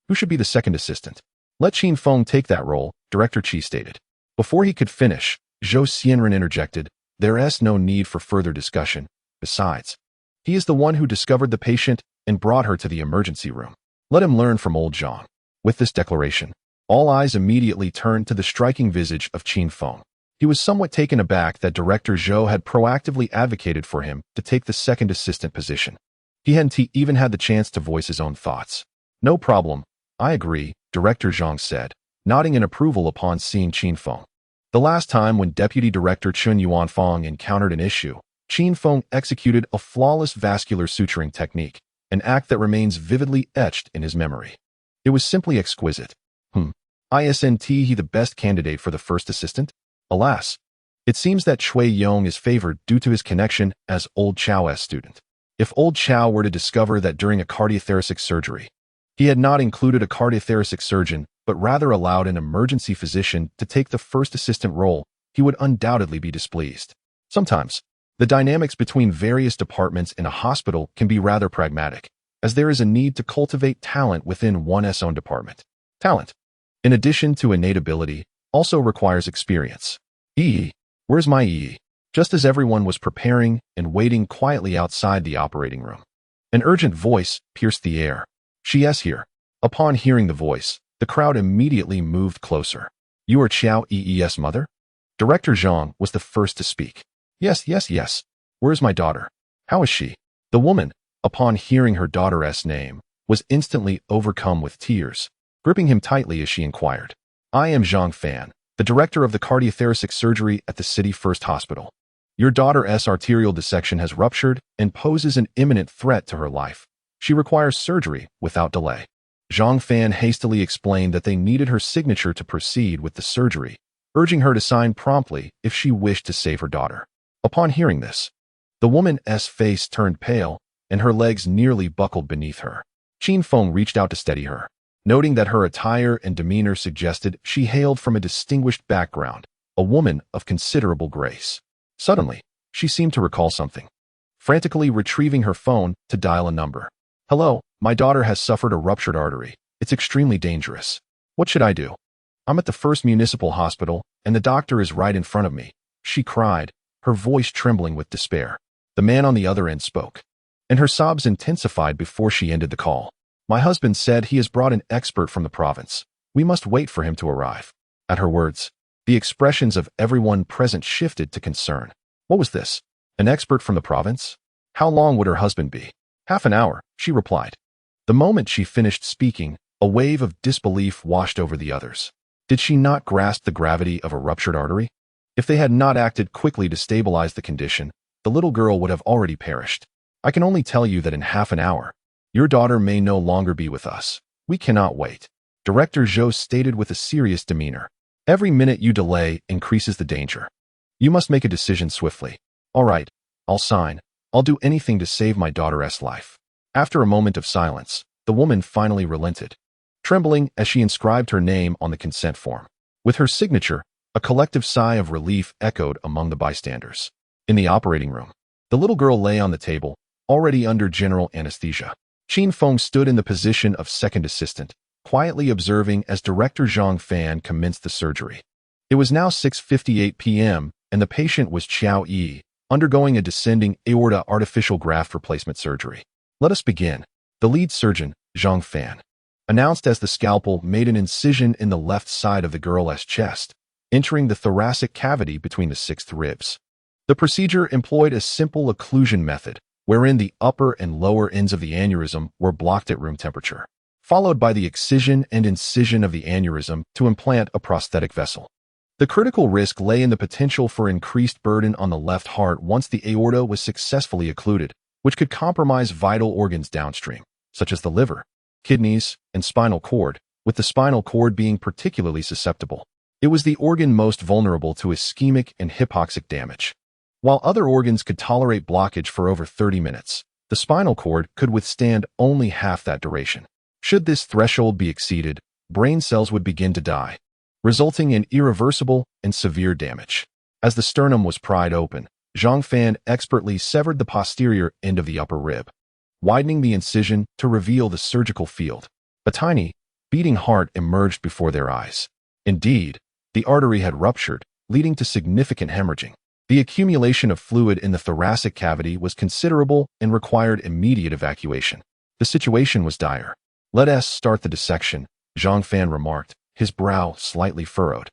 Speaker 1: Who should be the second assistant? Let Qin Feng take that role, Director Qi stated. Before he could finish, Zhou Xianren interjected, there is no need for further discussion. Besides, he is the one who discovered the patient and brought her to the emergency room. Let him learn from old Zhang. With this declaration, all eyes immediately turned to the striking visage of Qin Feng. He was somewhat taken aback that Director Zhou had proactively advocated for him to take the second assistant position. He hadn't even had the chance to voice his own thoughts. No problem, I agree, Director Zhang said, nodding in approval upon seeing Qin Feng. The last time when Deputy Director Chun Yuanfang encountered an issue, Qin Feng executed a flawless vascular suturing technique, an act that remains vividly etched in his memory. It was simply exquisite. Isn't he the best candidate for the first assistant? Alas, it seems that Cui Yong is favored due to his connection as old Chao's student. If old Chao were to discover that during a cardiothoracic surgery, he had not included a cardiothoracic surgeon, but rather allowed an emergency physician to take the first assistant role, he would undoubtedly be displeased. Sometimes, the dynamics between various departments in a hospital can be rather pragmatic, as there is a need to cultivate talent within one's own department. Talent, in addition to innate ability, also requires experience. Where's my EE? Just as everyone was preparing and waiting quietly outside the operating room, an urgent voice pierced the air. She's here. Upon hearing the voice, the crowd immediately moved closer. You are Chao Ee's mother? Director Zhang was the first to speak. Yes. Where's my daughter? How is she? The woman, upon hearing her daughter's name, was instantly overcome with tears, gripping him tightly as she inquired. I am Zhang Fan, the director of the cardiothoracic surgery at the City First Hospital. Your daughter's arterial dissection has ruptured and poses an imminent threat to her life. She requires surgery without delay. Zhang Fan hastily explained that they needed her signature to proceed with the surgery, urging her to sign promptly if she wished to save her daughter. Upon hearing this, the woman's face turned pale and her legs nearly buckled beneath her. Qin Feng reached out to steady her, noting that her attire and demeanor suggested she hailed from a distinguished background, a woman of considerable grace. Suddenly, she seemed to recall something, frantically retrieving her phone to dial a number. Hello, my daughter has suffered a ruptured artery. It's extremely dangerous. What should I do? I'm at the first municipal hospital, and the doctor is right in front of me, she cried, her voice trembling with despair. The man on the other end spoke, and her sobs intensified before she ended the call. My husband said he has brought an expert from the province. We must wait for him to arrive. At her words, the expressions of everyone present shifted to concern. What was this? An expert from the province? How long would her husband be? Half an hour, she replied. The moment she finished speaking, a wave of disbelief washed over the others. Did she not grasp the gravity of a ruptured artery? If they had not acted quickly to stabilize the condition, the little girl would have already perished. I can only tell you that in half an hour, your daughter may no longer be with us. We cannot wait. Director Zhou stated with a serious demeanor. Every minute you delay increases the danger. You must make a decision swiftly. All right, I'll sign. I'll do anything to save my daughter's life. After a moment of silence, the woman finally relented, trembling as she inscribed her name on the consent form. With her signature, a collective sigh of relief echoed among the bystanders. In the operating room, the little girl lay on the table, already under general anesthesia. Qin Feng stood in the position of second assistant, quietly observing as Director Zhang Fan commenced the surgery. It was now 6:58 p.m., and the patient was Chao Yi, undergoing a descending aorta artificial graft replacement surgery. Let us begin. The lead surgeon, Zhang Fan, announced as the scalpel made an incision in the left side of the girl's chest, entering the thoracic cavity between the sixth ribs. The procedure employed a simple occlusion method, wherein the upper and lower ends of the aneurysm were blocked at room temperature, followed by the excision and incision of the aneurysm to implant a prosthetic vessel. The critical risk lay in the potential for increased burden on the left heart once the aorta was successfully occluded, which could compromise vital organs downstream, such as the liver, kidneys, and spinal cord, with the spinal cord being particularly susceptible. It was the organ most vulnerable to ischemic and hypoxic damage. While other organs could tolerate blockage for over 30 minutes, The spinal cord could withstand only half that duration. Should this threshold be exceeded, brain cells would begin to die, resulting in irreversible and severe damage. As the sternum was pried open, Zhang Fan expertly severed the posterior end of the upper rib, widening the incision to reveal the surgical field. A tiny, beating heart emerged before their eyes. Indeed, the artery had ruptured, leading to significant hemorrhaging. The accumulation of fluid in the thoracic cavity was considerable and required immediate evacuation. The situation was dire. "Let us start the dissection," Zhang Fan remarked, his brow slightly furrowed.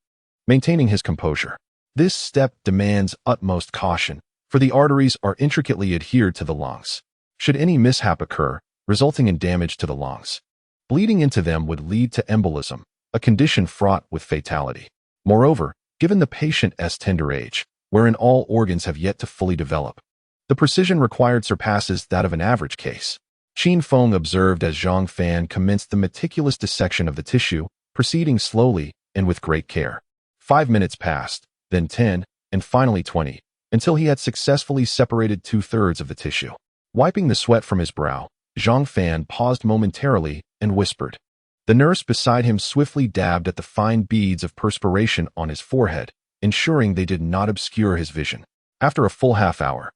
Speaker 1: Maintaining his composure. This step demands utmost caution, for the arteries are intricately adhered to the lungs. Should any mishap occur, resulting in damage to the lungs, bleeding into them would lead to embolism, a condition fraught with fatality. Moreover, given the patient's tender age, wherein all organs have yet to fully develop, the precision required surpasses that of an average case. Qin Feng observed as Zhang Fan commenced the meticulous dissection of the tissue, proceeding slowly and with great care. 5 minutes passed, then 10, and finally 20, until he had successfully separated 2/3 of the tissue. Wiping the sweat from his brow, Zhang Fan paused momentarily and whispered. The nurse beside him swiftly dabbed at the fine beads of perspiration on his forehead, ensuring they did not obscure his vision. After a full half hour,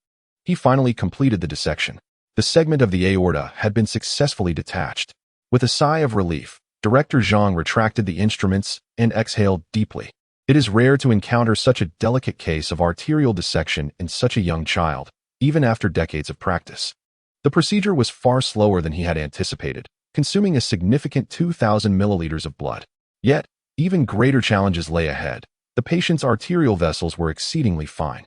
Speaker 1: he finally completed the dissection. The segment of the aorta had been successfully detached. With a sigh of relief, Director Zhang retracted the instruments and exhaled deeply. It is rare to encounter such a delicate case of arterial dissection in such a young child, even after decades of practice. The procedure was far slower than he had anticipated, consuming a significant 2,000 milliliters of blood. Yet, even greater challenges lay ahead. The patient's arterial vessels were exceedingly fine.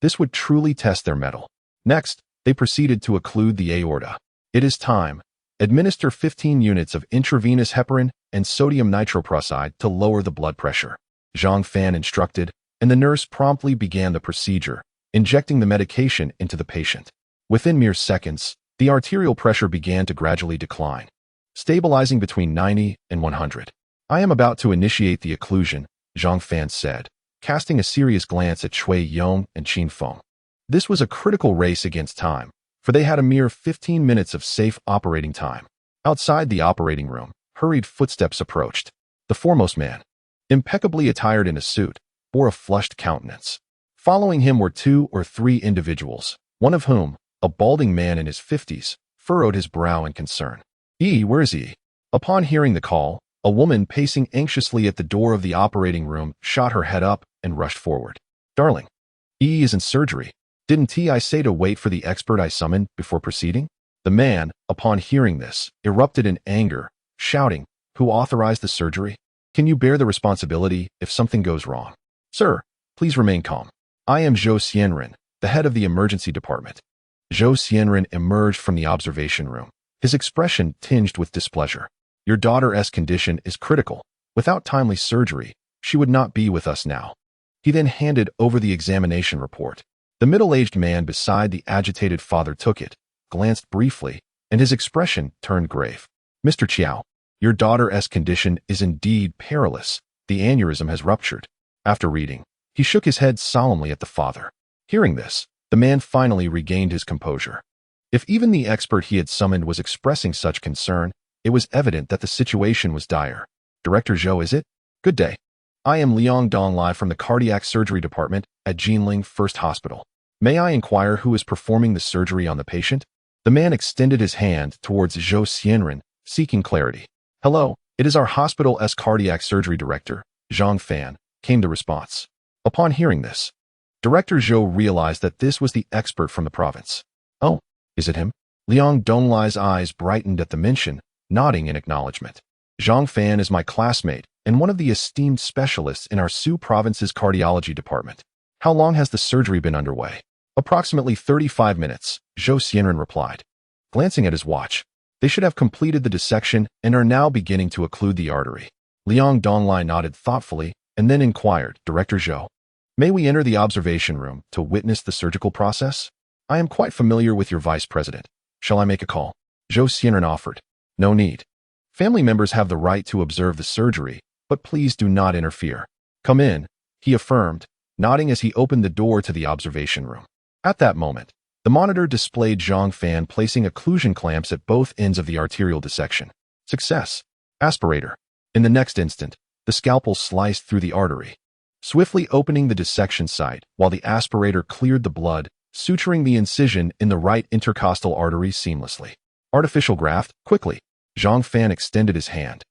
Speaker 1: This would truly test their mettle. Next, they proceeded to occlude the aorta. "It is time. Administer 15 units of intravenous heparin and sodium nitroprusside to lower the blood pressure," Zhang Fan instructed, and the nurse promptly began the procedure, injecting the medication into the patient. Within mere seconds, the arterial pressure began to gradually decline, stabilizing between 90 and 100. "I am about to initiate the occlusion," Zhang Fan said, casting a serious glance at Cui Yong and Qin Feng. This was a critical race against time, for they had a mere 15 minutes of safe operating time. Outside the operating room, hurried footsteps approached. The foremost man, impeccably attired in a suit, bore a flushed countenance. Following him were 2 or 3 individuals, one of whom, a balding man in his 50s, furrowed his brow in concern. Where is he?" Upon hearing the call, a woman pacing anxiously at the door of the operating room shot her head up and rushed forward. "Darling, is in surgery. Didn't I say to wait for the expert I summoned before proceeding?" The man, upon hearing this, erupted in anger, shouting, "Who authorized the surgery? Can you bear the responsibility if something goes wrong?" "Sir, please remain calm. I am Zhou Xianren, the head of the emergency department." Zhou Xianren emerged from the observation room, his expression tinged with displeasure. "Your daughter's condition is critical. Without timely surgery, she would not be with us now." He then handed over the examination report. The middle-aged man beside the agitated father took it, glanced briefly, and his expression turned grave. "Mr. Chiao, your daughter's condition is indeed perilous. The aneurysm has ruptured." After reading, he shook his head solemnly at the father. Hearing this, the man finally regained his composure. If even the expert he had summoned was expressing such concern, it was evident that the situation was dire. "Director Zhou, is it? Good day. I am Liang Donglai from the cardiac surgery department at Jinling First Hospital. May I inquire who is performing the surgery on the patient?" The man extended his hand towards Zhou Xianren, seeking clarity. "Hello, it is our hospital's cardiac surgery director, Zhang Fan," came the response. Upon hearing this, Director Zhou realized that this was the expert from the province. "Oh, is it him?" Liang Donglai's eyes brightened at the mention, nodding in acknowledgement. "Zhang Fan is my classmate and one of the esteemed specialists in our Su province's cardiology department. How long has the surgery been underway?" "Approximately 35 minutes, Zhou Xianren replied. Glancing at his watch, they should have completed the dissection and are now beginning to occlude the artery. Liang Donglai nodded thoughtfully and then inquired, "Director Zhou, may we enter the observation room to witness the surgical process? I am quite familiar with your vice president. Shall I make a call?" Zhou Xianren offered. "No need. Family members have the right to observe the surgery, but please do not interfere. Come in," he affirmed, nodding as he opened the door to the observation room. At that moment, The monitor displayed Zhang Fan placing occlusion clamps at both ends of the arterial dissection. Success. Aspirator. In the next instant, the scalpel sliced through the artery, swiftly opening the dissection site while the aspirator cleared the blood, suturing the incision in the right intercostal artery seamlessly. Artificial graft, quickly. Zhang Fan extended his hand,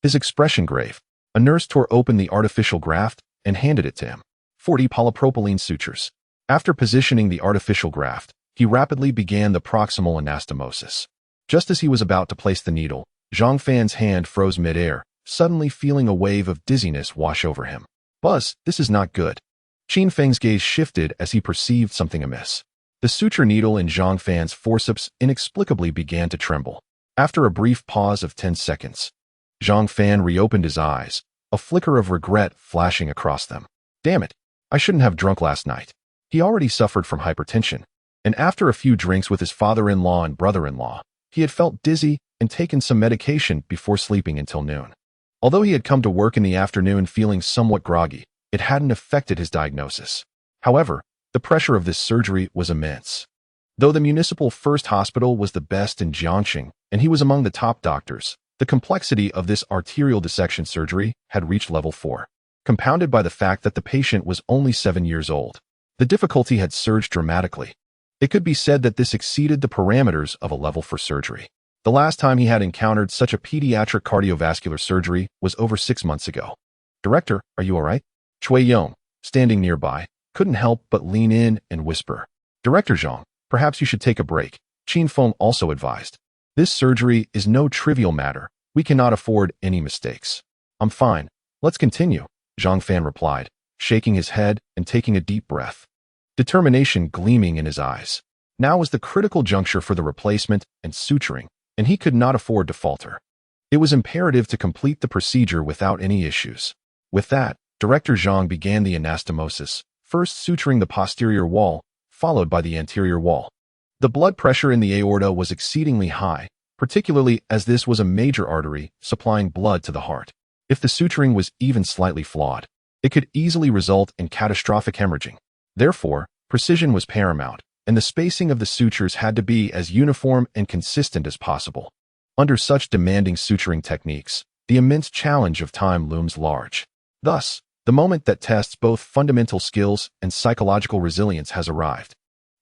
Speaker 1: his expression grave. A nurse tore open the artificial graft and handed it to him. 40 polypropylene sutures. After positioning the artificial graft, he rapidly began the proximal anastomosis. Just as he was about to place the needle, Zhang Fan's hand froze midair, suddenly feeling a wave of dizziness wash over him. Buzz, this is not good. Qin Feng's gaze shifted as he perceived something amiss. The suture needle in Zhang Fan's forceps inexplicably began to tremble. After a brief pause of 10 seconds, Zhang Fan reopened his eyes, a flicker of regret flashing across them. Damn it, I shouldn't have drunk last night. He already suffered from hypertension, and after a few drinks with his father-in-law and brother-in-law, he had felt dizzy and taken some medication before sleeping until noon. Although he had come to work in the afternoon feeling somewhat groggy, it hadn't affected his diagnosis. However, the pressure of this surgery was immense. Though the municipal first hospital was the best in Jiangxing, and he was among the top doctors, the complexity of this arterial dissection surgery had reached level 4. Compounded by the fact that the patient was only 7 years old, the difficulty had surged dramatically. It could be said that this exceeded the parameters of a level 4 surgery. The last time he had encountered such a pediatric cardiovascular surgery was over 6 months ago. Director, are you all right? Cui Yong, standing nearby, couldn't help but lean in and whisper. Director Zhang, perhaps you should take a break, Qin Feng also advised. This surgery is no trivial matter. We cannot afford any mistakes. I'm fine. Let's continue, Zhang Fan replied, shaking his head and taking a deep breath, determination gleaming in his eyes. Now was the critical juncture for the replacement and suturing, and he could not afford to falter. It was imperative to complete the procedure without any issues. With that, Director Zhang began the anastomosis, first suturing the posterior wall, followed by the anterior wall. The blood pressure in the aorta was exceedingly high, particularly as this was a major artery supplying blood to the heart. If the suturing was even slightly flawed, it could easily result in catastrophic hemorrhaging. Therefore, precision was paramount, and the spacing of the sutures had to be as uniform and consistent as possible. Under such demanding suturing techniques, the immense challenge of time looms large. Thus, the moment that tests both fundamental skills and psychological resilience has arrived.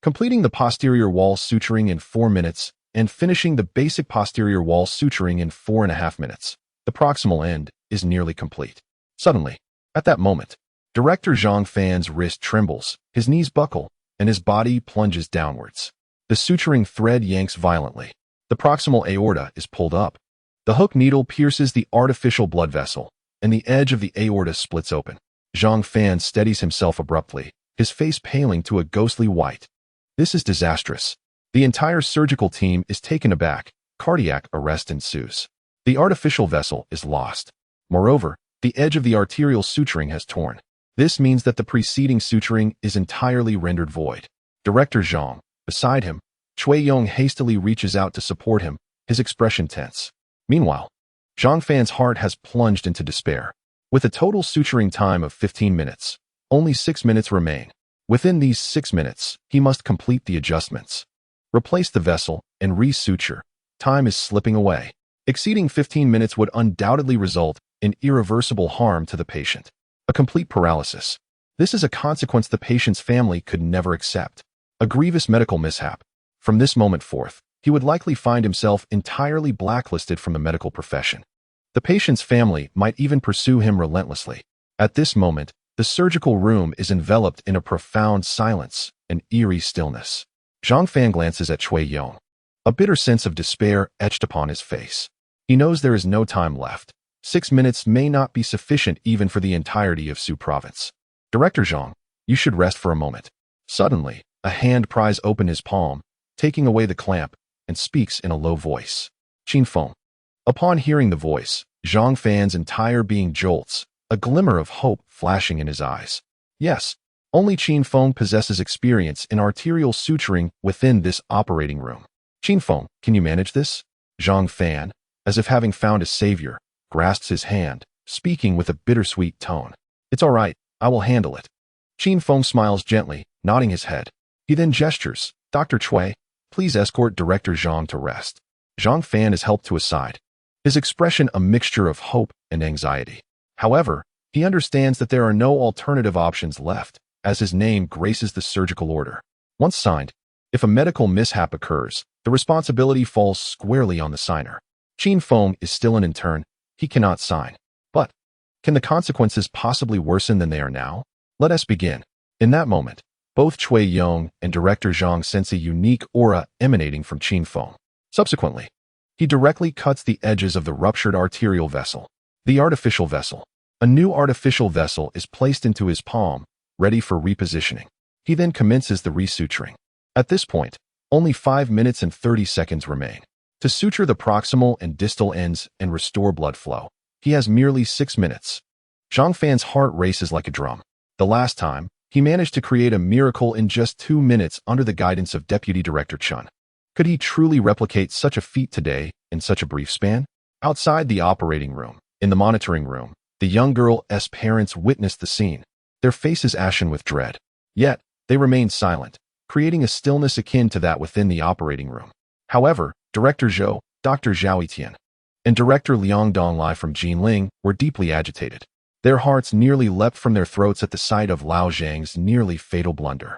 Speaker 1: Completing the posterior wall suturing in 4 minutes and finishing the basic posterior wall suturing in 4.5 minutes, the proximal end is nearly complete. Suddenly, at that moment, Director Zhang Fan's wrist trembles, his knees buckle, and his body plunges downwards. The suturing thread yanks violently. The proximal aorta is pulled up. The hook needle pierces the artificial blood vessel, and the edge of the aorta splits open. Zhang Fan steadies himself abruptly, his face paling to a ghostly white. This is disastrous. The entire surgical team is taken aback. Cardiac arrest ensues. The artificial vessel is lost. Moreover, the edge of the arterial suturing has torn. This means that the preceding suturing is entirely rendered void. Director Zhang, beside him, Cui Yong hastily reaches out to support him, his expression tense. Meanwhile, Zhang Fan's heart has plunged into despair. With a total suturing time of 15 minutes, only 6 minutes remain. Within these 6 minutes, he must complete the adjustments, replace the vessel, and re-suture. Time is slipping away. Exceeding 15 minutes would undoubtedly result in irreversible harm to the patient. A complete paralysis. This is a consequence the patient's family could never accept. A grievous medical mishap. From this moment forth, he would likely find himself entirely blacklisted from the medical profession. The patient's family might even pursue him relentlessly. At this moment, the surgical room is enveloped in a profound silence and eerie stillness. Zhang Fan glances at Cui Yong. A bitter sense of despair etched upon his face. He knows there is no time left. 6 minutes may not be sufficient even for the entirety of Su province. Director Zhang, you should rest for a moment. Suddenly, a hand pries open his palm, taking away the clamp, and speaks in a low voice. Qin Feng. Upon hearing the voice, Zhang Fan's entire being jolts, a glimmer of hope flashing in his eyes. Yes, only Qin Feng possesses experience in arterial suturing within this operating room. Qin Feng, can you manage this? Zhang Fan, as if having found a savior, grasps his hand, speaking with a bittersweet tone. It's all right, I will handle it. Qin Feng smiles gently, nodding his head. He then gestures, Dr. Cui, please escort Director Zhang to rest. Zhang Fan is helped to his side, his expression a mixture of hope and anxiety. However, he understands that there are no alternative options left, as his name graces the surgical order. Once signed, if a medical mishap occurs, the responsibility falls squarely on the signer. Qin Feng is still an intern. He cannot sign. But can the consequences possibly worsen than they are now? Let us begin. In that moment, both Cui Yong and Director Zhang sense a unique aura emanating from Qin Feng. Subsequently, he directly cuts the edges of the ruptured arterial vessel. The artificial vessel. A new artificial vessel is placed into his palm, ready for repositioning. He then commences the resuturing. At this point, only 5 minutes and 30 seconds remain. To suture the proximal and distal ends and restore blood flow, he has merely 6 minutes. Zhang Fan's heart races like a drum. The last time, he managed to create a miracle in just 2 minutes under the guidance of Deputy Director Chun. Could he truly replicate such a feat today in such a brief span? Outside the operating room, in the monitoring room, the young girl's parents witnessed the scene, their faces ashen with dread. Yet, they remained silent, creating a stillness akin to that within the operating room. However, Director Zhou, Dr. Zhao Etian, and Director Liang Donglai from Jinling were deeply agitated. Their hearts nearly leapt from their throats at the sight of Lao Zhang's nearly fatal blunder.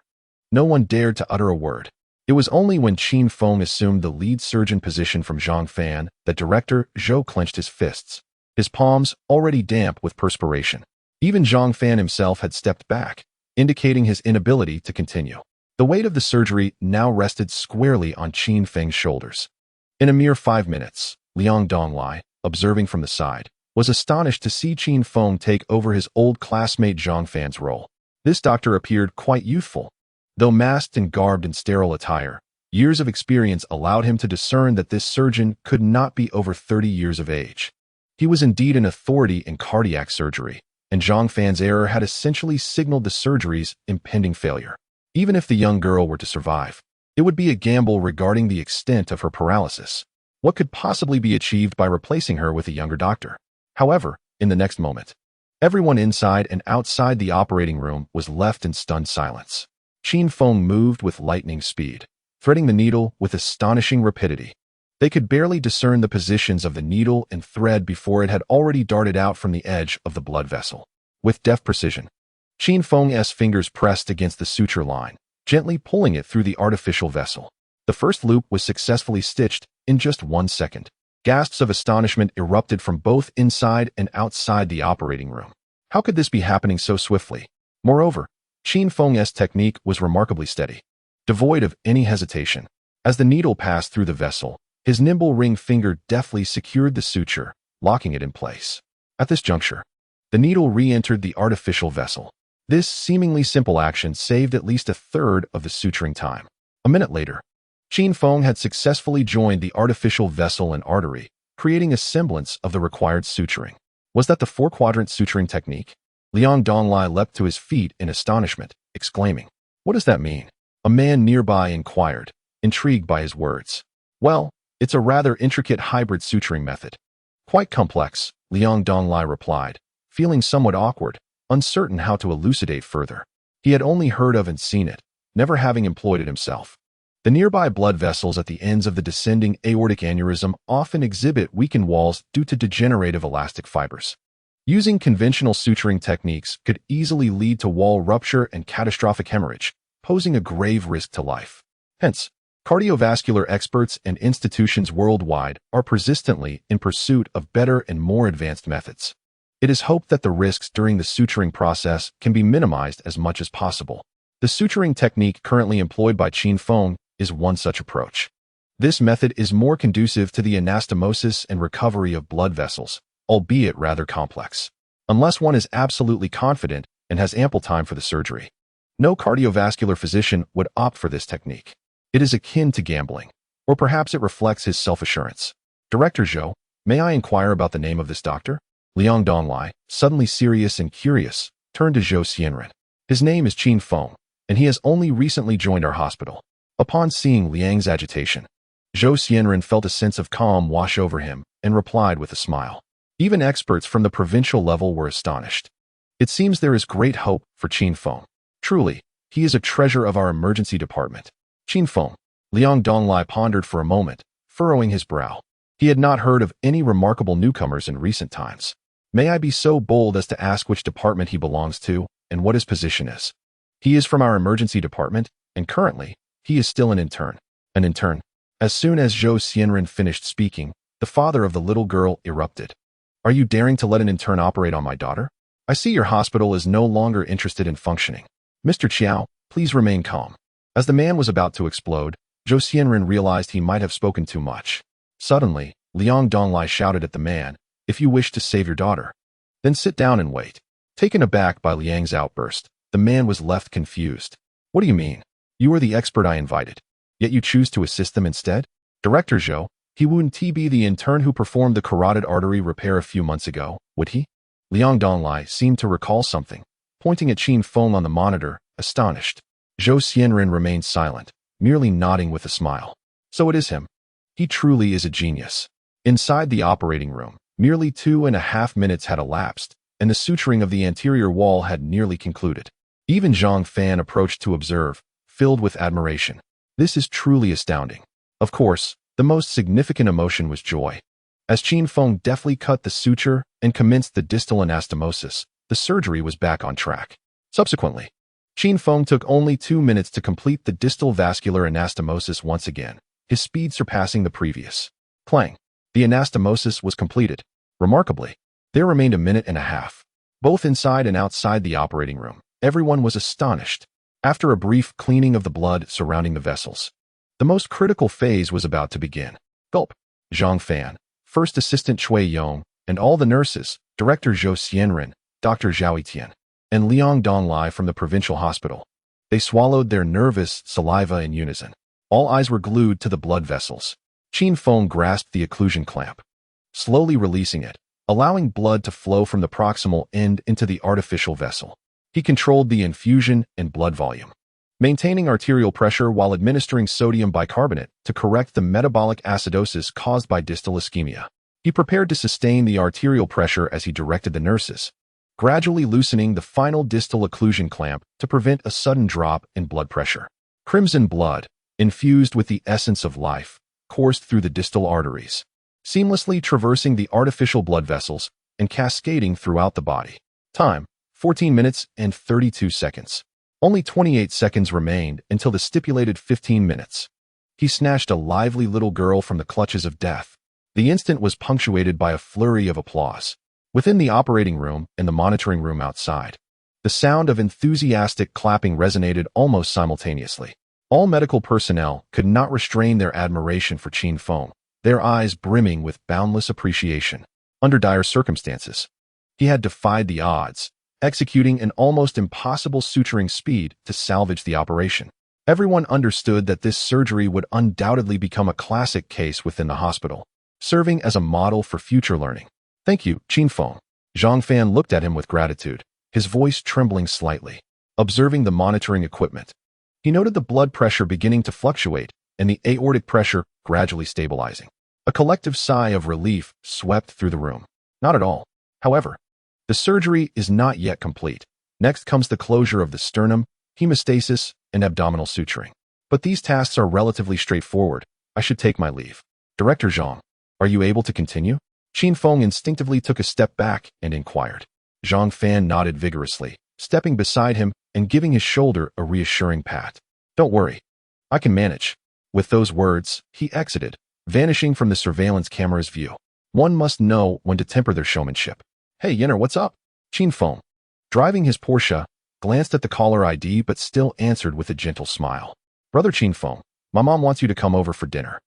Speaker 1: No one dared to utter a word. It was only when Qin Feng assumed the lead surgeon position from Zhang Fan that Director Zhou clenched his fists, his palms already damp with perspiration. Even Zhang Fan himself had stepped back, indicating his inability to continue. The weight of the surgery now rested squarely on Qin Feng's shoulders. In a mere 5 minutes, Liang Donglai, observing from the side, was astonished to see Qin Feng take over his old classmate Zhang Fan's role. This doctor appeared quite youthful. Though masked and garbed in sterile attire, years of experience allowed him to discern that this surgeon could not be over 30 years of age. He was indeed an authority in cardiac surgery, and Zhang Fan's error had essentially signaled the surgery's impending failure. Even if the young girl were to survive, it would be a gamble regarding the extent of her paralysis. What could possibly be achieved by replacing her with a younger doctor? However, in the next moment, everyone inside and outside the operating room was left in stunned silence. Qin Feng moved with lightning speed, threading the needle with astonishing rapidity. They could barely discern the positions of the needle and thread before it had already darted out from the edge of the blood vessel. With deft precision, Qin Feng's fingers pressed against the suture line, gently pulling it through the artificial vessel. The first loop was successfully stitched in just 1 second. Gasps of astonishment erupted from both inside and outside the operating room. How could this be happening so swiftly? Moreover, Qin Feng's technique was remarkably steady, devoid of any hesitation. As the needle passed through the vessel, his nimble ring finger deftly secured the suture, locking it in place. At this juncture, the needle re-entered the artificial vessel. This seemingly simple action saved at least a third of the suturing time. A minute later, Qin Feng had successfully joined the artificial vessel and artery, creating a semblance of the required suturing. Was that the 4-quadrant suturing technique? Liang Donglai leapt to his feet in astonishment, exclaiming, "What does that mean?" A man nearby inquired, intrigued by his words. "Well, it's a rather intricate hybrid suturing method." "Quite complex," Liang Donglai replied, feeling somewhat awkward, uncertain how to elucidate further. He had only heard of and seen it, never having employed it himself. The nearby blood vessels at the ends of the descending aortic aneurysm often exhibit weakened walls due to degenerative elastic fibers. Using conventional suturing techniques could easily lead to wall rupture and catastrophic hemorrhage, posing a grave risk to life. Hence, cardiovascular experts and institutions worldwide are persistently in pursuit of better and more advanced methods. It is hoped that the risks during the suturing process can be minimized as much as possible. The suturing technique currently employed by Qin Feng is one such approach. This method is more conducive to the anastomosis and recovery of blood vessels, albeit rather complex. Unless one is absolutely confident and has ample time for the surgery, no cardiovascular physician would opt for this technique. It is akin to gambling, or perhaps it reflects his self-assurance. "Director Zhou, may I inquire about the name of this doctor?" Liang Donglai, suddenly serious and curious, turned to Zhou Xianren. "His name is Qin Feng, and he has only recently joined our hospital." Upon seeing Liang's agitation, Zhou Xianren felt a sense of calm wash over him and replied with a smile. Even experts from the provincial level were astonished. "It seems there is great hope for Qin Feng. Truly, he is a treasure of our emergency department." Qin Feng. Liang Donglai pondered for a moment, furrowing his brow. He had not heard of any remarkable newcomers in recent times. May I be so bold as to ask which department he belongs to and what his position is? He is from our emergency department, and currently, he is still an intern. An intern? As soon as Zhou Xianren finished speaking, the father of the little girl erupted. Are you daring to let an intern operate on my daughter? I see your hospital is no longer interested in functioning. Mr. Qiao, please remain calm. As the man was about to explode, Zhou Xianren realized he might have spoken too much. Suddenly, Liang Donglai shouted at the man, if you wish to save your daughter, then sit down and wait. Taken aback by Liang's outburst, the man was left confused. What do you mean? You are the expert I invited, yet you choose to assist them instead? Director Zhou, he wouldn't be the intern who performed the carotid artery repair a few months ago, would he? Liang Donglai seemed to recall something, pointing at Qin Feng on the monitor, astonished. Zhou Xianren remained silent, merely nodding with a smile. So it is him. He truly is a genius. Inside the operating room, merely 2.5 minutes had elapsed, and the suturing of the anterior wall had nearly concluded. Even Zhang Fan approached to observe, filled with admiration. This is truly astounding. Of course, the most significant emotion was joy. As Qin Feng deftly cut the suture and commenced the distal anastomosis, the surgery was back on track. Subsequently, Qin Feng took only 2 minutes to complete the distal vascular anastomosis once again, his speed surpassing the previous. Clang. The anastomosis was completed. Remarkably, there remained 1.5 minutes. Both inside and outside the operating room, everyone was astonished. After a brief cleaning of the blood surrounding the vessels, the most critical phase was about to begin. Gulp. Zhang Fan, First Assistant Chui Yong, and all the nurses, Director Zhou Xianren, Dr. Zhao Etian, and Liang Donglai from the provincial hospital. They swallowed their nervous saliva in unison. All eyes were glued to the blood vessels. Qin Feng grasped the occlusion clamp, slowly releasing it, allowing blood to flow from the proximal end into the artificial vessel. He controlled the infusion and blood volume, maintaining arterial pressure while administering sodium bicarbonate to correct the metabolic acidosis caused by distal ischemia. He prepared to sustain the arterial pressure as he directed the nurses, gradually loosening the final distal occlusion clamp to prevent a sudden drop in blood pressure. Crimson blood, infused with the essence of life, coursed through the distal arteries, seamlessly traversing the artificial blood vessels and cascading throughout the body. Time, 14 minutes and 32 seconds. Only 28 seconds remained until the stipulated 15 minutes. He snatched a lively little girl from the clutches of death. The instant was punctuated by a flurry of applause. Within the operating room and the monitoring room outside, the sound of enthusiastic clapping resonated almost simultaneously. All medical personnel could not restrain their admiration for Qin Feng, their eyes brimming with boundless appreciation. Under dire circumstances, he had defied the odds, executing an almost impossible suturing speed to salvage the operation. Everyone understood that this surgery would undoubtedly become a classic case within the hospital, serving as a model for future learning. Thank you, Qin Feng. Zhang Fan looked at him with gratitude, his voice trembling slightly. Observing the monitoring equipment, he noted the blood pressure beginning to fluctuate and the aortic pressure gradually stabilizing. A collective sigh of relief swept through the room. Not at all. However, the surgery is not yet complete. Next comes the closure of the sternum, hemostasis, and abdominal suturing. But these tasks are relatively straightforward. I should take my leave. Director Zhang, are you able to continue? Qin Feng instinctively took a step back and inquired. Zhang Fan nodded vigorously, stepping beside him and giving his shoulder a reassuring pat. Don't worry. I can manage. With those words, he exited, vanishing from the surveillance camera's view. One must know when to temper their showmanship. Hey, Yenner, what's up? Qin Feng, driving his Porsche, glanced at the caller ID but still answered with a gentle smile. Brother Qin Feng, my mom wants you to come over for dinner.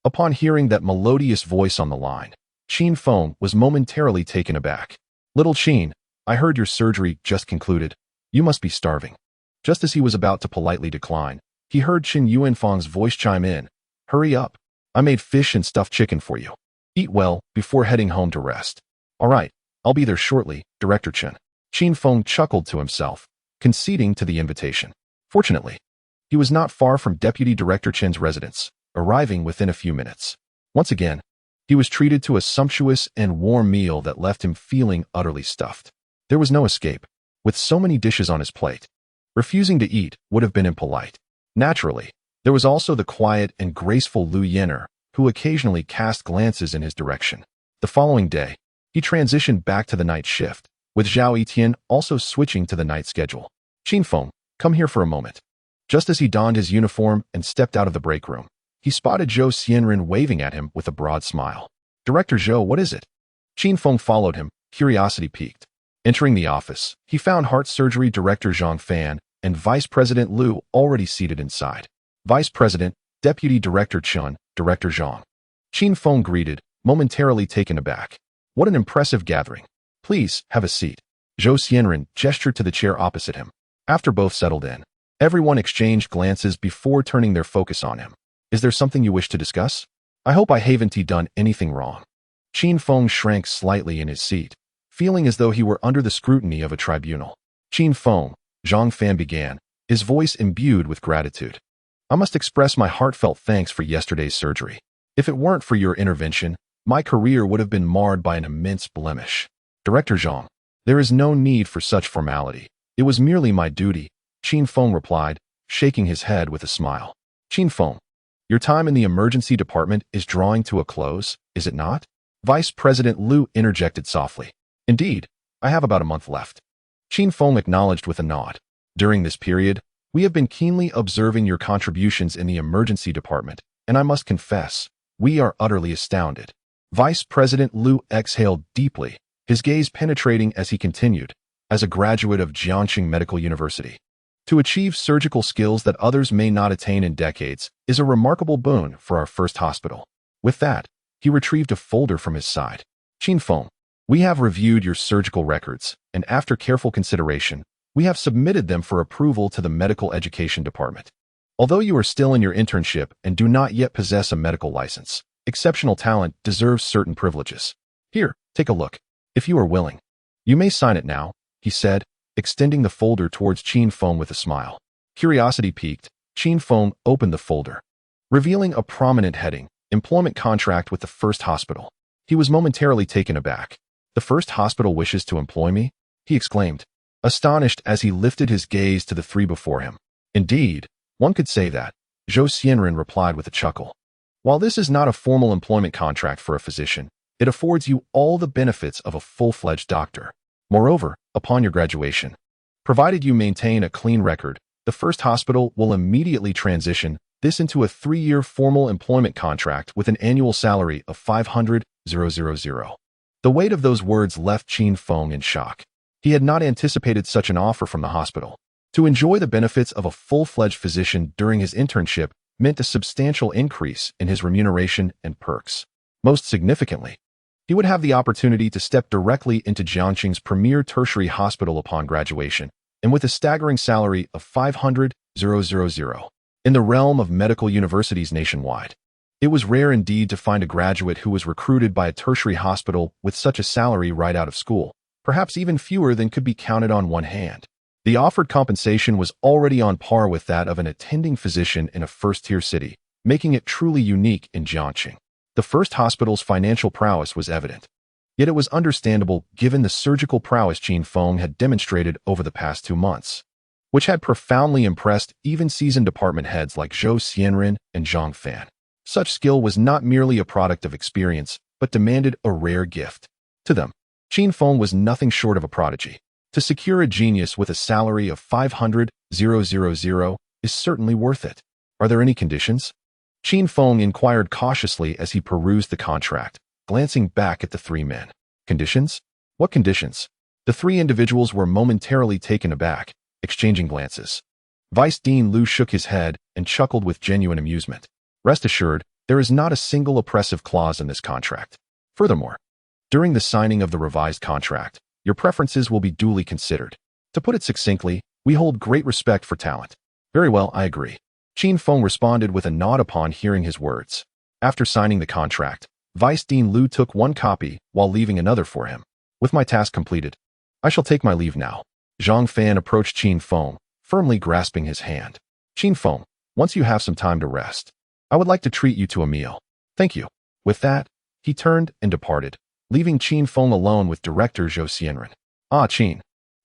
Speaker 1: Upon hearing that melodious voice on the line, Qin Feng was momentarily taken aback. Little Qin, I heard your surgery just concluded. You must be starving. Just as he was about to politely decline, he heard Qin Yuanfang's voice chime in. Hurry up. I made fish and stuffed chicken for you. Eat well before heading home to rest. All right, I'll be there shortly, Director Chen. Qin Feng chuckled to himself, conceding to the invitation. Fortunately, he was not far from Deputy Director Chen's residence, arriving within a few minutes. Once again, he was treated to a sumptuous and warm meal that left him feeling utterly stuffed. There was no escape. With so many dishes on his plate, refusing to eat would have been impolite. Naturally, There was also the quiet and graceful Lu Yenner, who occasionally cast glances in his direction. The following day, he transitioned back to the night shift, with Zhao Etian also switching to the night schedule. Qin Feng, come here for a moment. Just as he donned his uniform and stepped out of the break room, he spotted Zhou Xianren waving at him with a broad smile. Director Zhou, what is it? Qin Feng followed him, curiosity piqued. Entering the office, he found heart surgery director Zhang Fan and Vice President Lu already seated inside. Vice President, Deputy Director Chun, Director Zhang. Qin Feng greeted, momentarily taken aback. What an impressive gathering. Please, have a seat. Zhou Xianren gestured to the chair opposite him. After both settled in, everyone exchanged glances before turning their focus on him. Is there something you wish to discuss? I hope I haven't done anything wrong. Qin Feng shrank slightly in his seat, feeling as though he were under the scrutiny of a tribunal. Qin Feng, Zhang Fan began, his voice imbued with gratitude. I must express my heartfelt thanks for yesterday's surgery. If it weren't for your intervention, my career would have been marred by an immense blemish. Director Zhang, there is no need for such formality. It was merely my duty, Qin Feng replied, shaking his head with a smile. Qin Feng, your time in the emergency department is drawing to a close, is it not? Vice President Lu interjected softly. Indeed, I have about a month left. Qin Feng acknowledged with a nod. During this period, we have been keenly observing your contributions in the emergency department, and I must confess, we are utterly astounded. Vice President Lu exhaled deeply, his gaze penetrating as he continued, as a graduate of Jiangxing Medical University. To achieve surgical skills that others may not attain in decades is a remarkable boon for our first hospital. With that, he retrieved a folder from his side. Qin Feng, we have reviewed your surgical records, and after careful consideration, we have submitted them for approval to the Medical Education Department. Although you are still in your internship and do not yet possess a medical license, exceptional talent deserves certain privileges. Here, take a look. If you are willing, you may sign it now, he said, extending the folder towards Qin Feng with a smile. Curiosity piqued, Qin Feng opened the folder, revealing a prominent heading, Employment Contract with the First Hospital. He was momentarily taken aback. The First Hospital wishes to employ me? He exclaimed, astonished as he lifted his gaze to the three before him. Indeed, one could say that, Zhou Xianren replied with a chuckle. While this is not a formal employment contract for a physician, it affords you all the benefits of a full-fledged doctor. Moreover, upon your graduation, provided you maintain a clean record, the First Hospital will immediately transition this into a 3-year formal employment contract with an annual salary of 500,000. The weight of those words left Qin Feng in shock. He had not anticipated such an offer from the hospital. To enjoy the benefits of a full-fledged physician during his internship meant a substantial increase in his remuneration and perks. Most significantly, he would have the opportunity to step directly into Jiangxing's premier tertiary hospital upon graduation, and with a staggering salary of 500,000 in the realm of medical universities nationwide. It was rare indeed to find a graduate who was recruited by a tertiary hospital with such a salary right out of school, perhaps even fewer than could be counted on one hand. The offered compensation was already on par with that of an attending physician in a first-tier city, making it truly unique in Jiangxing. The First Hospital's financial prowess was evident. Yet it was understandable given the surgical prowess Qin Feng had demonstrated over the past 2 months, which had profoundly impressed even seasoned department heads like Zhou Xianren and Zhang Fan. Such skill was not merely a product of experience, but demanded a rare gift. To them, Qin Feng was nothing short of a prodigy. To secure a genius with a salary of 500,000 is certainly worth it. Are there any conditions? Qin Feng inquired cautiously as he perused the contract, glancing back at the three men. Conditions? What conditions? The three individuals were momentarily taken aback, exchanging glances. Vice Dean Lu shook his head and chuckled with genuine amusement. Rest assured, there is not a single oppressive clause in this contract. Furthermore, during the signing of the revised contract, your preferences will be duly considered. To put it succinctly, we hold great respect for talent. Very well, I agree. Qin Feng responded with a nod upon hearing his words. After signing the contract, Vice Dean Lu took one copy while leaving another for him. With my task completed, I shall take my leave now. Zhang Fan approached Qin Feng, firmly grasping his hand. Qin Feng, once you have some time to rest, I would like to treat you to a meal. Thank you. With that, he turned and departed, leaving Qin Feng alone with Director Zhou Xianren. Ah, Qin,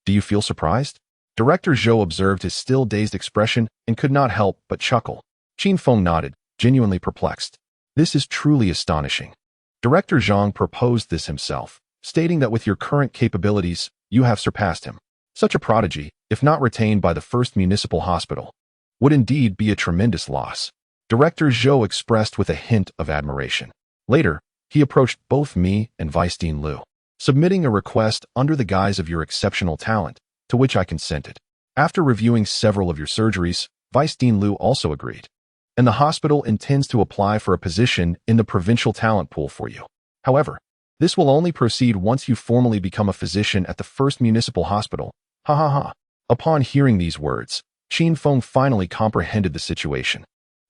Speaker 1: do you feel surprised? Director Zhou observed his still dazed expression and could not help but chuckle. Qin Feng nodded, genuinely perplexed. This is truly astonishing. Director Zhang proposed this himself, stating that with your current capabilities, you have surpassed him. Such a prodigy, if not retained by the first municipal hospital, would indeed be a tremendous loss. Director Zhou expressed with a hint of admiration. Later, he approached both me and Vice Dean Liu, submitting a request under the guise of your exceptional talent, to which I consented. After reviewing several of your surgeries, Vice Dean Liu also agreed, and the hospital intends to apply for a position in the provincial talent pool for you. However, this will only proceed once you formally become a physician at the first municipal hospital. Ha ha ha. Upon hearing these words, Qin Feng finally comprehended the situation.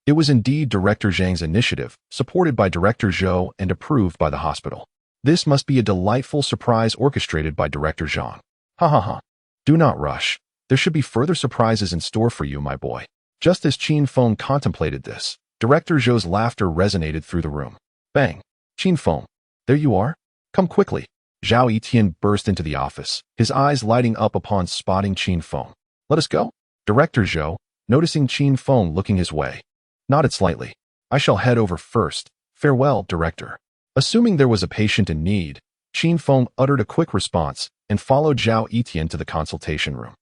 Speaker 1: It was indeed Director Zhang's initiative, supported by Director Zhou and approved by the hospital. This must be a delightful surprise orchestrated by Director Zhang. Ha ha ha. Do not rush. There should be further surprises in store for you, my boy. Just as Qin Feng contemplated this, Director Zhou's laughter resonated through the room. Bang! Qin Feng, there you are? Come quickly. Zhao Etian burst into the office, his eyes lighting up upon spotting Qin Feng. Let us go. Director Zhou, noticing Qin Feng looking his way, nodded slightly. I shall head over first. Farewell, Director. Assuming there was a patient in need, Qin Feng uttered a quick response and followed Zhao Etian to the consultation room.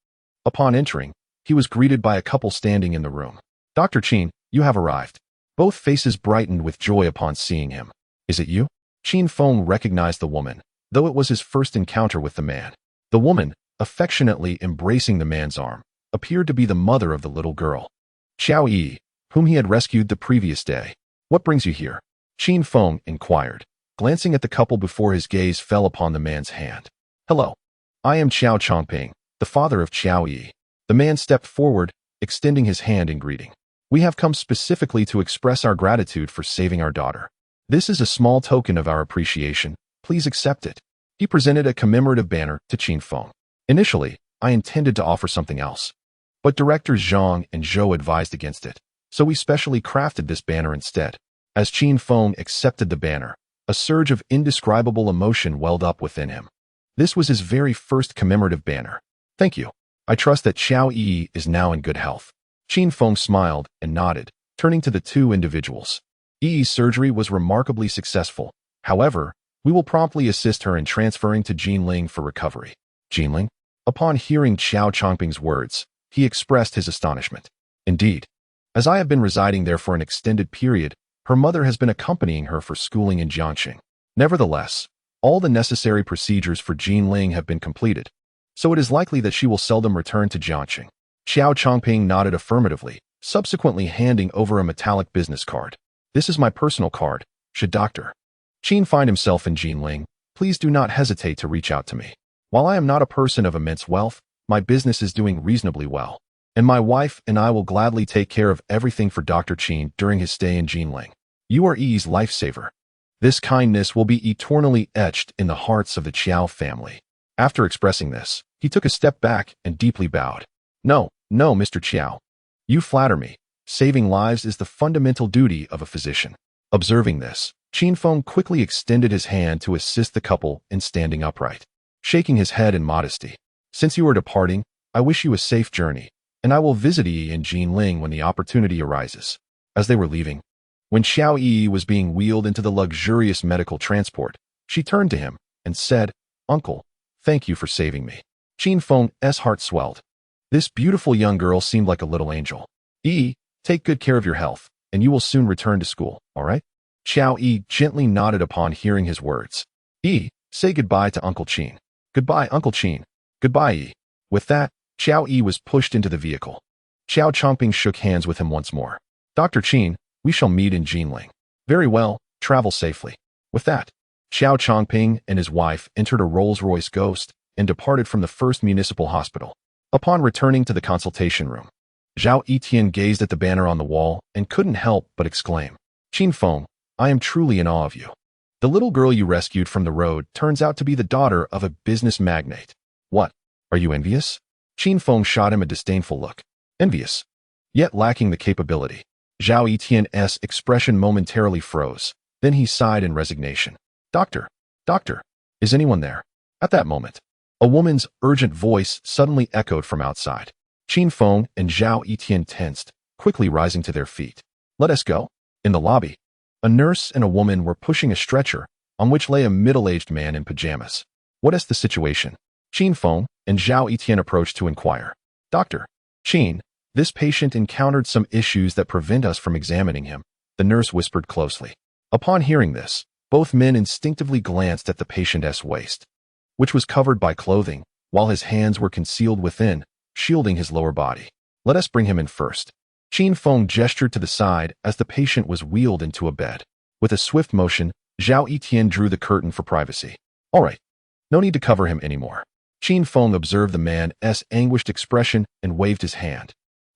Speaker 1: Upon entering, he was greeted by a couple standing in the room. Dr. Qin, you have arrived. Both faces brightened with joy upon seeing him. Is it you? Qin Feng recognized the woman, though it was his first encounter with the man. The woman, affectionately embracing the man's arm, appeared to be the mother of the little girl, Xiao Yi, whom he had rescued the previous day. What brings you here? Qin Feng inquired, glancing at the couple before his gaze fell upon the man's hand. Hello. I am Qiao Chongping, the father of Xiao Yi. The man stepped forward, extending his hand in greeting. We have come specifically to express our gratitude for saving our daughter. This is a small token of our appreciation. Please accept it. He presented a commemorative banner to Qin Feng. Initially, I intended to offer something else, but Directors Zhang and Zhou advised against it, so we specially crafted this banner instead. As Qin Feng accepted the banner, a surge of indescribable emotion welled up within him. This was his very first commemorative banner. Thank you. I trust that Xiao Yi is now in good health. Qin Feng smiled and nodded, turning to the two individuals. Yi's surgery was remarkably successful. However, we will promptly assist her in transferring to Jinling for recovery. Jinling? Upon hearing Qiao Chongping's words, he expressed his astonishment. Indeed, as I have been residing there for an extended period, her mother has been accompanying her for schooling in Jiangxing. Nevertheless, all the necessary procedures for Jinling have been completed, so it is likely that she will seldom return to Jiangxing. Qiao Chongping nodded affirmatively, subsequently handing over a metallic business card. This is my personal card. Should Dr. Qin find himself in Jinling, please do not hesitate to reach out to me. While I am not a person of immense wealth, my business is doing reasonably well, and my wife and I will gladly take care of everything for Dr. Qin during his stay in Jinling. You are Yi's lifesaver. This kindness will be eternally etched in the hearts of the Qiao family. After expressing this, he took a step back and deeply bowed. No, Mr. Qiao. You flatter me. Saving lives is the fundamental duty of a physician. Observing this, Qin Feng quickly extended his hand to assist the couple in standing upright, shaking his head in modesty. Since you are departing, I wish you a safe journey, and I will visit Yi in Jinling when the opportunity arises. As they were leaving, when Xiao Yi was being wheeled into the luxurious medical transport, she turned to him and said, Uncle, thank you for saving me. Qin Feng's heart swelled. This beautiful young girl seemed like a little angel. Yi, take good care of your health, and you will soon return to school, all right? Xiao Yi gently nodded upon hearing his words. Yi, say goodbye to Uncle Qin. Goodbye, Uncle Qin. Goodbye, Yi. With that, Xiao Yi was pushed into the vehicle. Qiao Chongping shook hands with him once more. Dr. Qin, we shall meet in Jinling. Very well, travel safely. With that, Qiao Chongping and his wife entered a Rolls-Royce Ghost and departed from the first municipal hospital. Upon returning to the consultation room, Zhao Etian gazed at the banner on the wall and couldn't help but exclaim, Qin Feng, I am truly in awe of you. The little girl you rescued from the road turns out to be the daughter of a business magnate. What? Are you envious? Qin Feng shot him a disdainful look. Envious, yet lacking the capability. Zhao Etien's expression momentarily froze. Then he sighed in resignation. Doctor, is anyone there? At that moment, a woman's urgent voice suddenly echoed from outside. Qin Feng and Zhao Etian tensed, quickly rising to their feet. Let us go. In the lobby, a nurse and a woman were pushing a stretcher on which lay a middle-aged man in pajamas. What is the situation? Qin Feng and Zhao Etian approached to inquire. Dr. Qin, this patient encountered some issues that prevent us from examining him, the nurse whispered closely. Upon hearing this, both men instinctively glanced at the patient's waist, which was covered by clothing, while his hands were concealed within, shielding his lower body. Let us bring him in first. Qin Feng gestured to the side as the patient was wheeled into a bed. With a swift motion, Zhao Etian drew the curtain for privacy. All right, no need to cover him anymore. Qin Feng observed the man's anguished expression and waved his hand.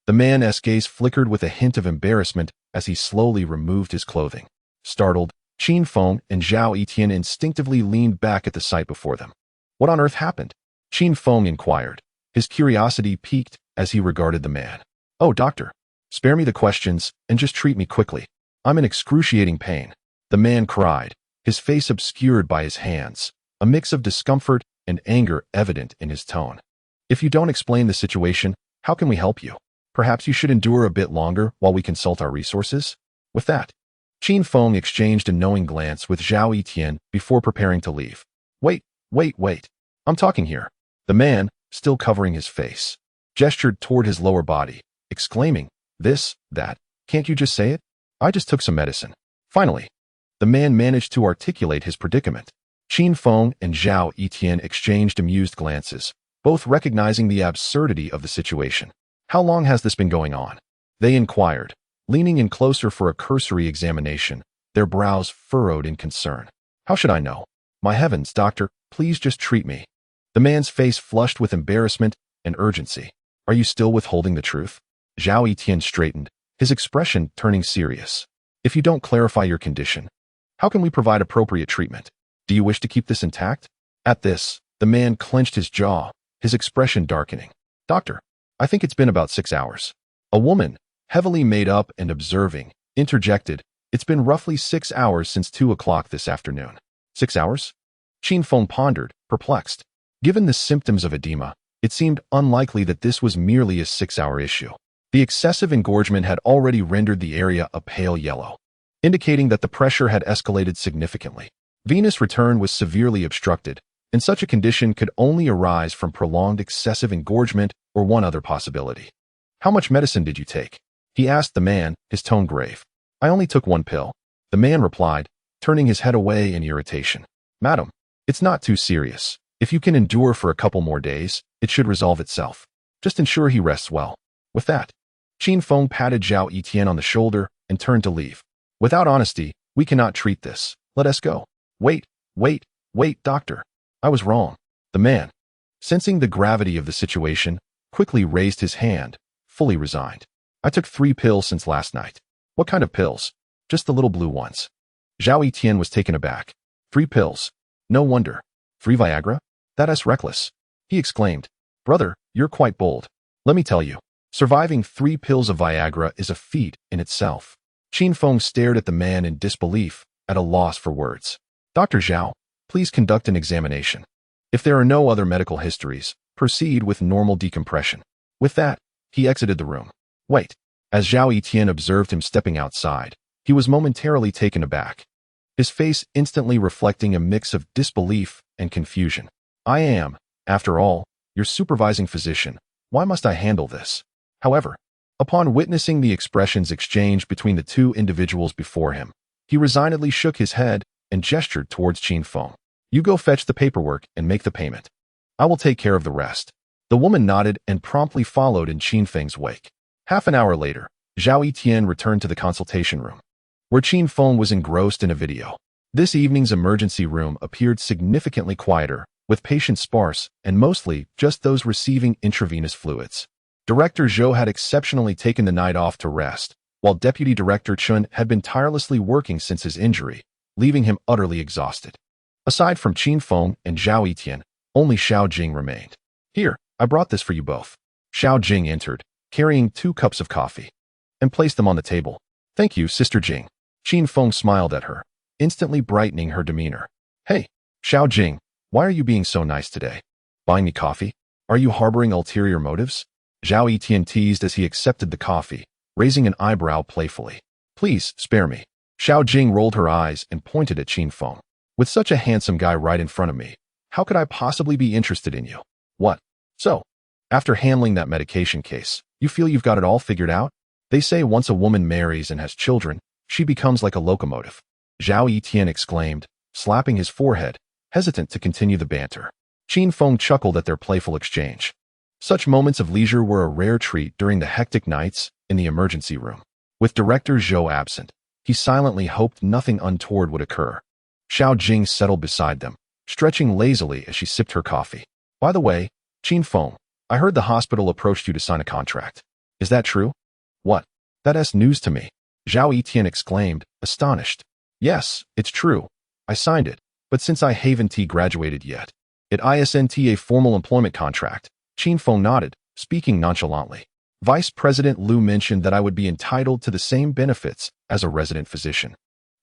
Speaker 1: The man's gaze flickered with a hint of embarrassment as he slowly removed his clothing. Startled, Qin Feng and Zhao Etian instinctively leaned back at the sight before them. What on earth happened? Qin Feng inquired. His curiosity piqued as he regarded the man. Oh, doctor, spare me the questions and just treat me quickly. I'm in excruciating pain. The man cried, his face obscured by his hands, a mix of discomfort and anger evident in his tone. If you don't explain the situation, how can we help you? Perhaps you should endure a bit longer while we consult our resources? With that, Qin Feng exchanged a knowing glance with Zhao Etian before preparing to leave. Wait. I'm talking here. The man, still covering his face, gestured toward his lower body, exclaiming, this, that, can't you just say it? I just took some medicine. Finally, the man managed to articulate his predicament. Qin Feng and Zhao Etian exchanged amused glances, both recognizing the absurdity of the situation. How long has this been going on? They inquired, leaning in closer for a cursory examination, their brows furrowed in concern. How should I know? My heavens, doctor, please just treat me. The man's face flushed with embarrassment and urgency. Are you still withholding the truth? Zhao Etian straightened, his expression turning serious. If you don't clarify your condition, how can we provide appropriate treatment? Do you wish to keep this intact? At this, the man clenched his jaw, his expression darkening. Doctor, I think it's been about 6 hours. A woman, heavily made up and observing, interjected. It's been roughly 6 hours since 2 o'clock this afternoon. 6 hours? Qin Feng pondered, perplexed. Given the symptoms of edema, it seemed unlikely that this was merely a 6-hour issue. The excessive engorgement had already rendered the area a pale yellow, indicating that the pressure had escalated significantly. Venous return was severely obstructed, and such a condition could only arise from prolonged excessive engorgement or one other possibility. How much medicine did you take? He asked the man, his tone grave. I only took 1 pill. The man replied, turning his head away in irritation. Madam, it's not too serious. If you can endure for a couple more days, it should resolve itself. Just ensure he rests well. With that, Qin Feng patted Zhao Etian on the shoulder and turned to leave. Without honesty, we cannot treat this. Let us go. Wait, doctor. I was wrong. The man, sensing the gravity of the situation, quickly raised his hand, fully resigned. I took 3 pills since last night. What kind of pills? Just the little blue ones. Zhao Etian was taken aback. 3 pills. No wonder. 3 Viagra? That is reckless. He exclaimed. Brother, you're quite bold. Let me tell you, surviving 3 pills of Viagra is a feat in itself. Qin Feng stared at the man in disbelief, at a loss for words. Dr. Zhao, please conduct an examination. If there are no other medical histories, proceed with normal decompression. With that, he exited the room. Wait. As Zhao Etian observed him stepping outside, he was momentarily taken aback, his face instantly reflecting a mix of disbelief and confusion. I am, after all, your supervising physician. Why must I handle this? However, upon witnessing the expressions exchanged between the 2 individuals before him, he resignedly shook his head and gestured towards Qin Feng. You go fetch the paperwork and make the payment. I will take care of the rest. The woman nodded and promptly followed in Qin Feng's wake. Half an hour later, Zhao Etian returned to the consultation room, where Qin Feng was engrossed in a video. This evening's emergency room appeared significantly quieter, with patients sparse and mostly just those receiving intravenous fluids. Director Zhou had exceptionally taken the night off to rest, while Deputy Director Chun had been tirelessly working since his injury, leaving him utterly exhausted. Aside from Qin Feng and Zhao Etian, only Xiao Jing remained. Here, I brought this for you both. Xiao Jing entered, carrying 2 cups of coffee, and placed them on the table. Thank you, Sister Jing. Qin Feng smiled at her, instantly brightening her demeanor. Hey, Xiao Jing, why are you being so nice today? Buying me coffee? Are you harboring ulterior motives? Zhao Etian teased as he accepted the coffee, raising an eyebrow playfully. Please, spare me. Xiao Jing rolled her eyes and pointed at Qin Feng. With such a handsome guy right in front of me, how could I possibly be interested in you? What? So, after handling that medication case, you feel you've got it all figured out? They say once a woman marries and has children, she becomes like a locomotive. Zhao Yitian exclaimed, slapping his forehead, hesitant to continue the banter. Qin Feng chuckled at their playful exchange. Such moments of leisure were a rare treat during the hectic nights in the emergency room. With Director Zhou absent, he silently hoped nothing untoward would occur. Xiao Jing settled beside them, stretching lazily as she sipped her coffee. By the way, Qin Feng, I heard the hospital approached you to sign a contract. Is that true? What? That's news to me. Zhao Yitian exclaimed, astonished. Yes, it's true. I signed it, but since I haven't graduated yet, it isn't a formal employment contract. Qin Feng nodded, speaking nonchalantly. Vice President Liu mentioned that I would be entitled to the same benefits as a resident physician.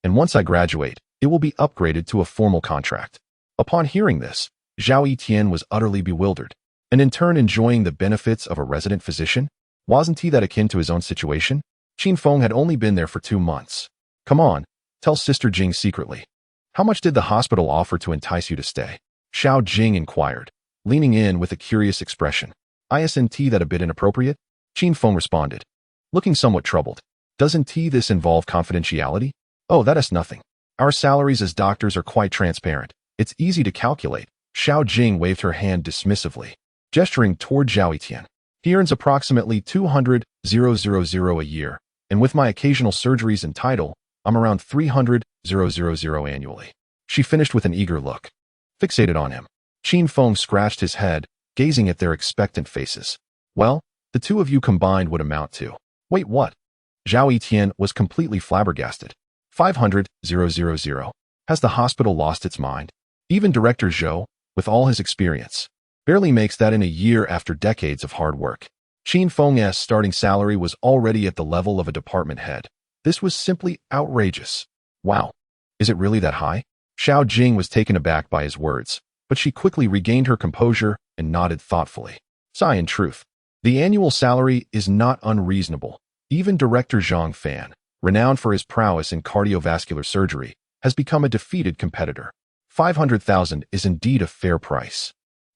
Speaker 1: And once I graduate, it will be upgraded to a formal contract. Upon hearing this, Zhao Yitian was utterly bewildered, and in turn enjoying the benefits of a resident physician. Wasn't he that akin to his own situation? Qin Feng had only been there for 2 months. Come on, tell Sister Jing secretly. How much did the hospital offer to entice you to stay? Xiao Jing inquired, leaning in with a curious expression. Isn't that a bit inappropriate? Qin Feng responded, looking somewhat troubled. Doesn't this involve confidentiality? Oh, that is nothing. Our salaries as doctors are quite transparent. It's easy to calculate. Xiao Jing waved her hand dismissively, gesturing toward Zhao Yitian. He earns approximately 200,000 a year, and with my occasional surgeries and title, I'm around 300,000 annually. She finished with an eager look, fixated on him. Qin Feng scratched his head, gazing at their expectant faces. Well, the two of you combined would amount to. Wait, what? Zhao Yitian was completely flabbergasted. 500,000. Has the hospital lost its mind? Even Director Zhou, with all his experience, barely makes that in a year after decades of hard work. Qin Feng's starting salary was already at the level of a department head. This was simply outrageous. Wow. Is it really that high? Xiao Jing was taken aback by his words, but she quickly regained her composure and nodded thoughtfully. Sigh, in truth, the annual salary is not unreasonable. Even Director Zhang Fan, renowned for his prowess in cardiovascular surgery, has become a defeated competitor. 500,000 is indeed a fair price.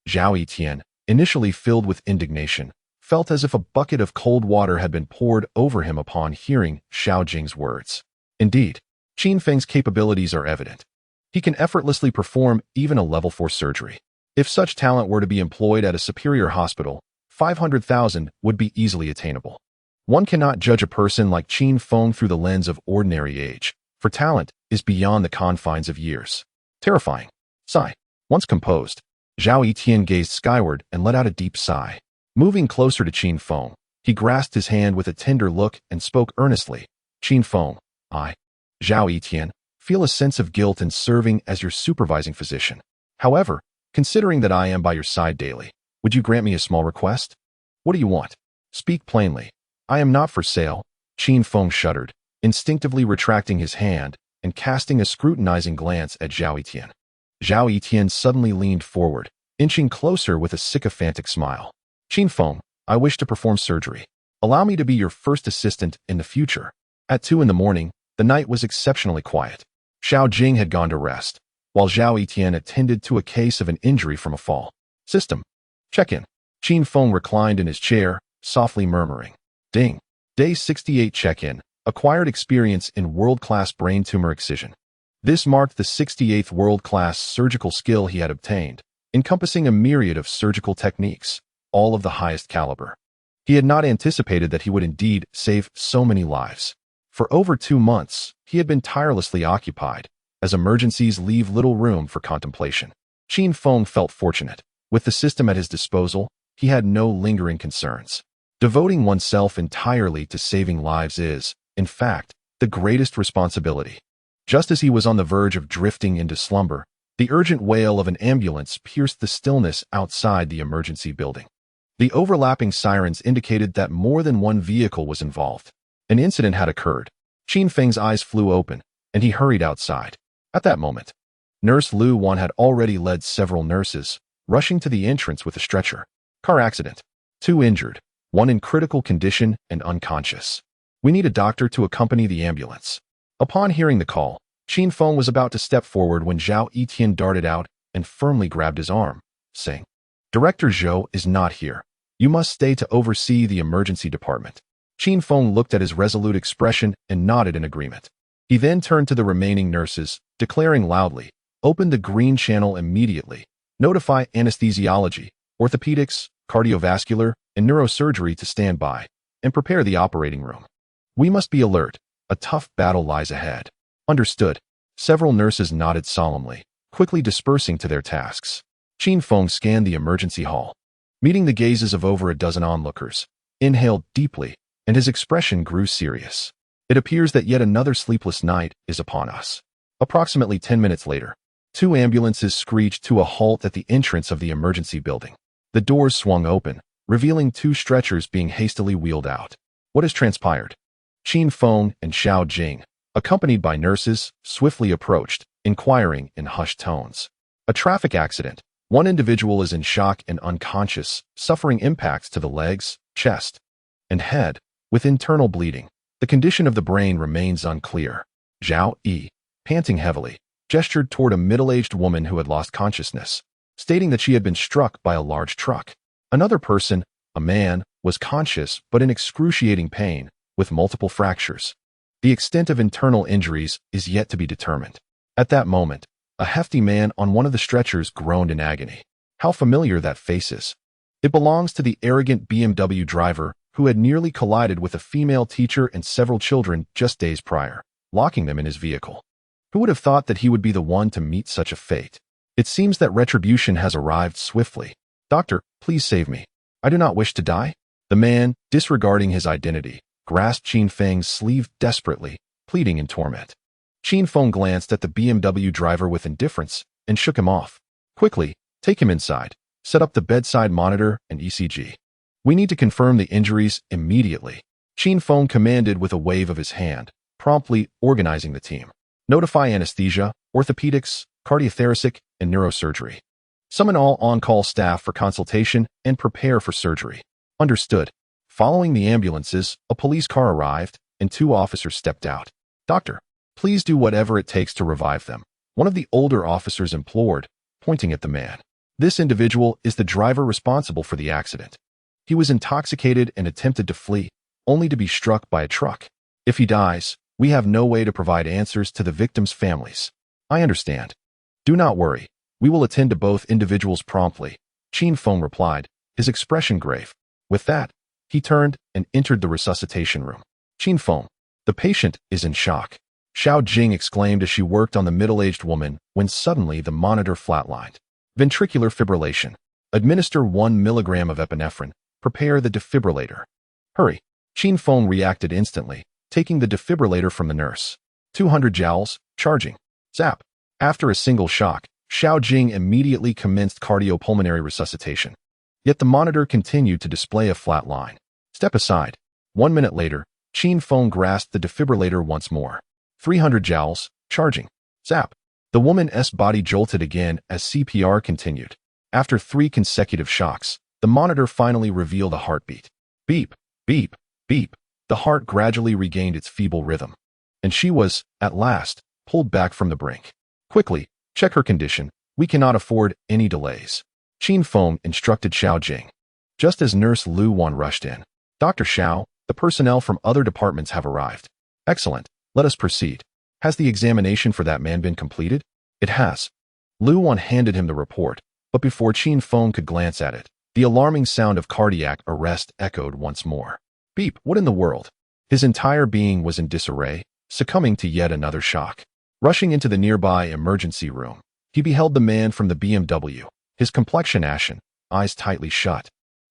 Speaker 1: Zhao Yitian, initially filled with indignation, felt as if a bucket of cold water had been poured over him upon hearing Xiao Jing's words. Indeed, Qin Feng's capabilities are evident. He can effortlessly perform even a level 4 surgery. If such talent were to be employed at a superior hospital, 500,000 would be easily attainable. One cannot judge a person like Qin Feng through the lens of ordinary age, for talent is beyond the confines of years. Terrifying. Sigh. Once composed, Zhao Yitian gazed skyward and let out a deep sigh. Moving closer to Qin Feng, he grasped his hand with a tender look and spoke earnestly. Qin Feng, I, Zhao Yitian, feel a sense of guilt in serving as your supervising physician. However, considering that I am by your side daily, would you grant me a small request? What do you want? Speak plainly. I am not for sale. Qin Feng shuddered, instinctively retracting his hand and casting a scrutinizing glance at Zhao Yitian. Zhao Yitian suddenly leaned forward, inching closer with a sycophantic smile. Qin Feng, I wish to perform surgery. Allow me to be your first assistant in the future. At 2 a.m, the night was exceptionally quiet. Xiao Jing had gone to rest, while Zhao Yitian attended to a case of an injury from a fall. System. Check-in. Qin Feng reclined in his chair, softly murmuring. Ding. Day 68 check-in. Acquired experience in world-class brain tumor excision. This marked the 68th world-class surgical skill he had obtained, encompassing a myriad of surgical techniques, all of the highest caliber. He had not anticipated that he would indeed save so many lives. For over 2 months, he had been tirelessly occupied, as emergencies leave little room for contemplation. Qin Feng felt fortunate. With the system at his disposal, he had no lingering concerns. Devoting oneself entirely to saving lives is, in fact, the greatest responsibility. Just as he was on the verge of drifting into slumber, the urgent wail of an ambulance pierced the stillness outside the emergency building. The overlapping sirens indicated that more than one vehicle was involved. An incident had occurred. Qin Feng's eyes flew open, and he hurried outside. At that moment, Nurse Lu Wan had already led several nurses, rushing to the entrance with a stretcher. Car accident. 2 injured, 1 in critical condition and unconscious. We need a doctor to accompany the ambulance. Upon hearing the call, Qin Feng was about to step forward when Zhao Etian darted out and firmly grabbed his arm, saying, "Director Zhou is not here. You must stay to oversee the emergency department." Qin Feng looked at his resolute expression and nodded in agreement. He then turned to the remaining nurses, declaring loudly, "Open the green channel immediately. Notify anesthesiology, orthopedics, cardiovascular, and neurosurgery to stand by, and prepare the operating room. We must be alert. A tough battle lies ahead." Understood. Several nurses nodded solemnly, quickly dispersing to their tasks. Qin Feng scanned the emergency hall, meeting the gazes of over a dozen onlookers, inhaled deeply, and his expression grew serious. It appears that yet another sleepless night is upon us. Approximately 10 minutes later, 2 ambulances screeched to a halt at the entrance of the emergency building. The doors swung open, revealing 2 stretchers being hastily wheeled out. What has transpired? Qin Feng and Xiao Jing, accompanied by nurses, swiftly approached, inquiring in hushed tones. A traffic accident. One individual is in shock and unconscious, suffering impacts to the legs, chest, and head, with internal bleeding. The condition of the brain remains unclear. Zhao Yi, panting heavily, gestured toward a middle-aged woman who had lost consciousness, stating that she had been struck by a large truck. Another person, a man, was conscious but in excruciating pain, with multiple fractures. The extent of internal injuries is yet to be determined. At that moment, a hefty man on one of the stretchers groaned in agony. How familiar that face is. It belongs to the arrogant BMW driver who had nearly collided with a female teacher and several children just days prior, locking them in his vehicle. Who would have thought that he would be the one to meet such a fate? It seems that retribution has arrived swiftly. "Doctor, please save me. I do not wish to die." The man, disregarding his identity, grasped Qin Feng's sleeve desperately, pleading in torment. Qin Feng glanced at the BMW driver with indifference and shook him off. "Quickly, take him inside. Set up the bedside monitor and ECG. We need to confirm the injuries immediately." Qin Feng commanded with a wave of his hand, promptly organizing the team. "Notify anesthesia, orthopedics, cardiothoracic, and neurosurgery. Summon all on-call staff for consultation and prepare for surgery." Understood. Following the ambulances, a police car arrived, and 2 officers stepped out. "Doctor, please do whatever it takes to revive them," one of the older officers implored, pointing at the man. "This individual is the driver responsible for the accident. He was intoxicated and attempted to flee, only to be struck by a truck. If he dies, we have no way to provide answers to the victims' families." "I understand. Do not worry. We will attend to both individuals promptly," Qin Feng replied, his expression grave. With that, he turned and entered the resuscitation room. "Qin Feng, the patient is in shock," Xiao Jing exclaimed as she worked on the middle-aged woman when suddenly the monitor flatlined. "Ventricular fibrillation. Administer 1 milligram of epinephrine. Prepare the defibrillator. Hurry." Qin Feng reacted instantly, taking the defibrillator from the nurse. 200 joules, charging. Zap. After a single shock, Xiao Jing immediately commenced cardiopulmonary resuscitation. Yet the monitor continued to display a flat line. "Step aside." 1 minute later, Qin Feng grasped the defibrillator once more. 300 joules, charging. Zap. The woman's body jolted again as CPR continued. After 3 consecutive shocks, the monitor finally revealed a heartbeat. Beep, beep, beep. The heart gradually regained its feeble rhythm, and she was, at last, pulled back from the brink. "Quickly, check her condition. We cannot afford any delays," Qin Feng instructed Xiao Jing. Just as Nurse Lu Wan rushed in, "Dr. Xiao, the personnel from other departments have arrived." "Excellent. Let us proceed. Has the examination for that man been completed?" "It has." Lu Wan handed him the report, but before Qin Feng could glance at it, the alarming sound of cardiac arrest echoed once more. Beep, what in the world? His entire being was in disarray, succumbing to yet another shock. Rushing into the nearby emergency room, he beheld the man from the BMW, his complexion ashen, eyes tightly shut,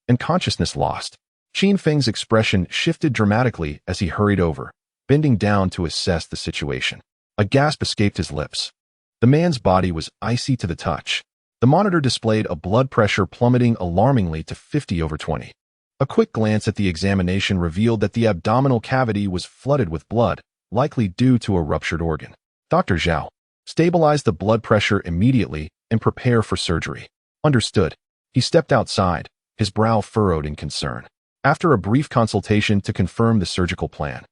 Speaker 1: and consciousness lost. Qin Feng's expression shifted dramatically as he hurried over, bending down to assess the situation. A gasp escaped his lips. The man's body was icy to the touch. The monitor displayed a blood pressure plummeting alarmingly to 50/20. A quick glance at the examination revealed that the abdominal cavity was flooded with blood, likely due to a ruptured organ. "Dr. Zhao, stabilize the blood pressure immediately and prepare for surgery." Understood. He stepped outside, his brow furrowed in concern. After a brief consultation to confirm the surgical plan,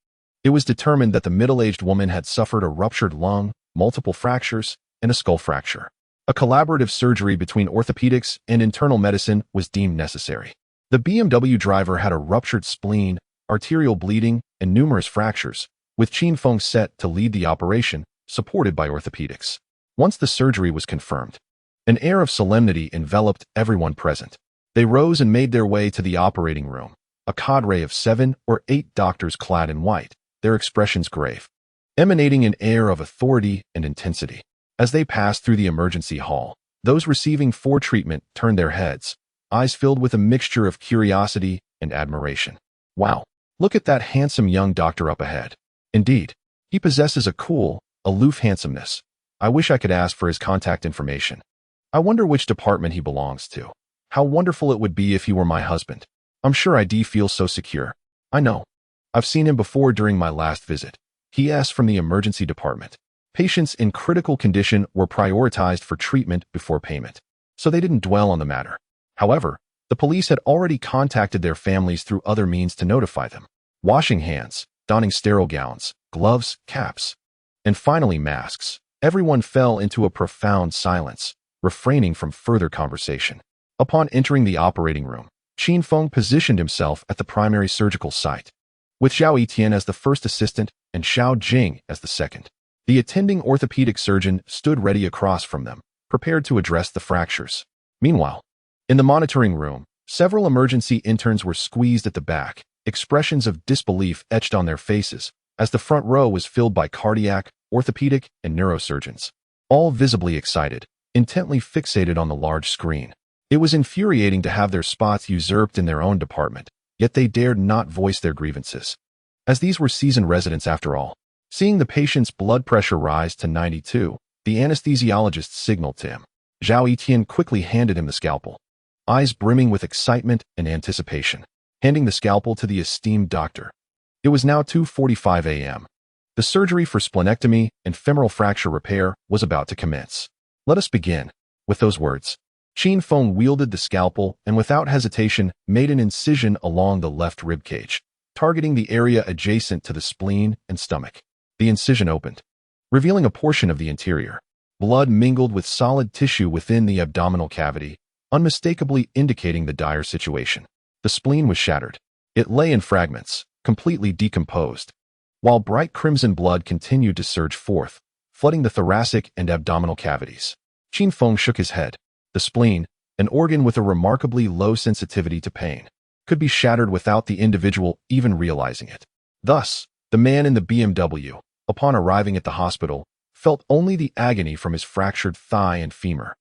Speaker 1: It was determined that the middle-aged woman had suffered a ruptured lung, multiple fractures, and a skull fracture. A collaborative surgery between orthopedics and internal medicine was deemed necessary. The BMW driver had a ruptured spleen, arterial bleeding, and numerous fractures, with Qin Feng set to lead the operation, supported by orthopedics. Once the surgery was confirmed, an air of solemnity enveloped everyone present. They rose and made their way to the operating room, a cadre of 7 or 8 doctors clad in white, their expressions grave, emanating an air of authority and intensity. As they passed through the emergency hall, those receiving treatment turned their heads, eyes filled with a mixture of curiosity and admiration. Wow, look at that handsome young doctor up ahead. Indeed, he possesses a cool, aloof handsomeness. I wish I could ask for his contact information. I wonder which department he belongs to. How wonderful it would be if he were my husband. I'm sure I'd feel so secure. I know. I've seen him before during my last visit. He is from the emergency department. Patients in critical condition were prioritized for treatment before payment, so they didn't dwell on the matter. However, the police had already contacted their families through other means to notify them. Washing hands, donning sterile gowns, gloves, caps, and finally masks. Everyone fell into a profound silence, refraining from further conversation. Upon entering the operating room, Qin Feng positioned himself at the primary surgical site, with Zhao Etian as the first assistant and Xiao Jing as the second. The attending orthopedic surgeon stood ready across from them, prepared to address the fractures. Meanwhile, in the monitoring room, several emergency interns were squeezed at the back, expressions of disbelief etched on their faces, as the front row was filled by cardiac, orthopedic, and neurosurgeons, all visibly excited, intently fixated on the large screen. It was infuriating to have their spots usurped in their own department, yet they dared not voice their grievances, as these were seasoned residents after all. Seeing the patient's blood pressure rise to 92, the anesthesiologist signaled to him. Zhao Etian quickly handed him the scalpel, eyes brimming with excitement and anticipation, handing the scalpel to the esteemed doctor. It was now 2:45 a.m. The surgery for splenectomy and femoral fracture repair was about to commence. Let us begin. With those words, Qin Feng wielded the scalpel and without hesitation made an incision along the left rib cage, targeting the area adjacent to the spleen and stomach. The incision opened, revealing a portion of the interior. Blood mingled with solid tissue within the abdominal cavity, unmistakably indicating the dire situation. The spleen was shattered. It lay in fragments, completely decomposed, while bright crimson blood continued to surge forth, flooding the thoracic and abdominal cavities. Qin Feng shook his head. The spleen, an organ with a remarkably low sensitivity to pain, could be shattered without the individual even realizing it. Thus, the man in the BMW, upon arriving at the hospital, felt only the agony from his fractured thigh and femur,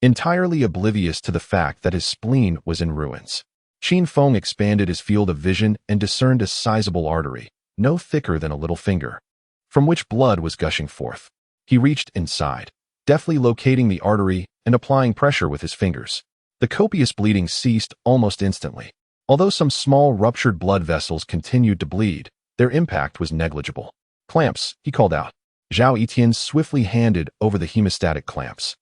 Speaker 1: entirely oblivious to the fact that his spleen was in ruins. Qin Feng expanded his field of vision and discerned a sizable artery, no thicker than a little finger, from which blood was gushing forth. He reached inside, deftly locating the artery and applying pressure with his fingers. The copious bleeding ceased almost instantly. Although some small ruptured blood vessels continued to bleed, their impact was negligible. Clamps, he called out. Zhao Etian swiftly handed over the hemostatic clamps,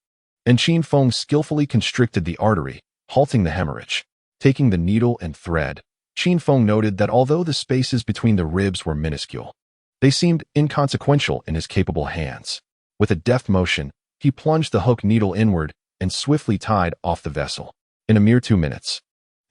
Speaker 1: and Qin Feng skillfully constricted the artery, halting the hemorrhage. Taking the needle and thread, Qin Feng noted that although the spaces between the ribs were minuscule, they seemed inconsequential in his capable hands. With a deft motion, he plunged the hook needle inward and swiftly tied off the vessel. In a mere 2 minutes,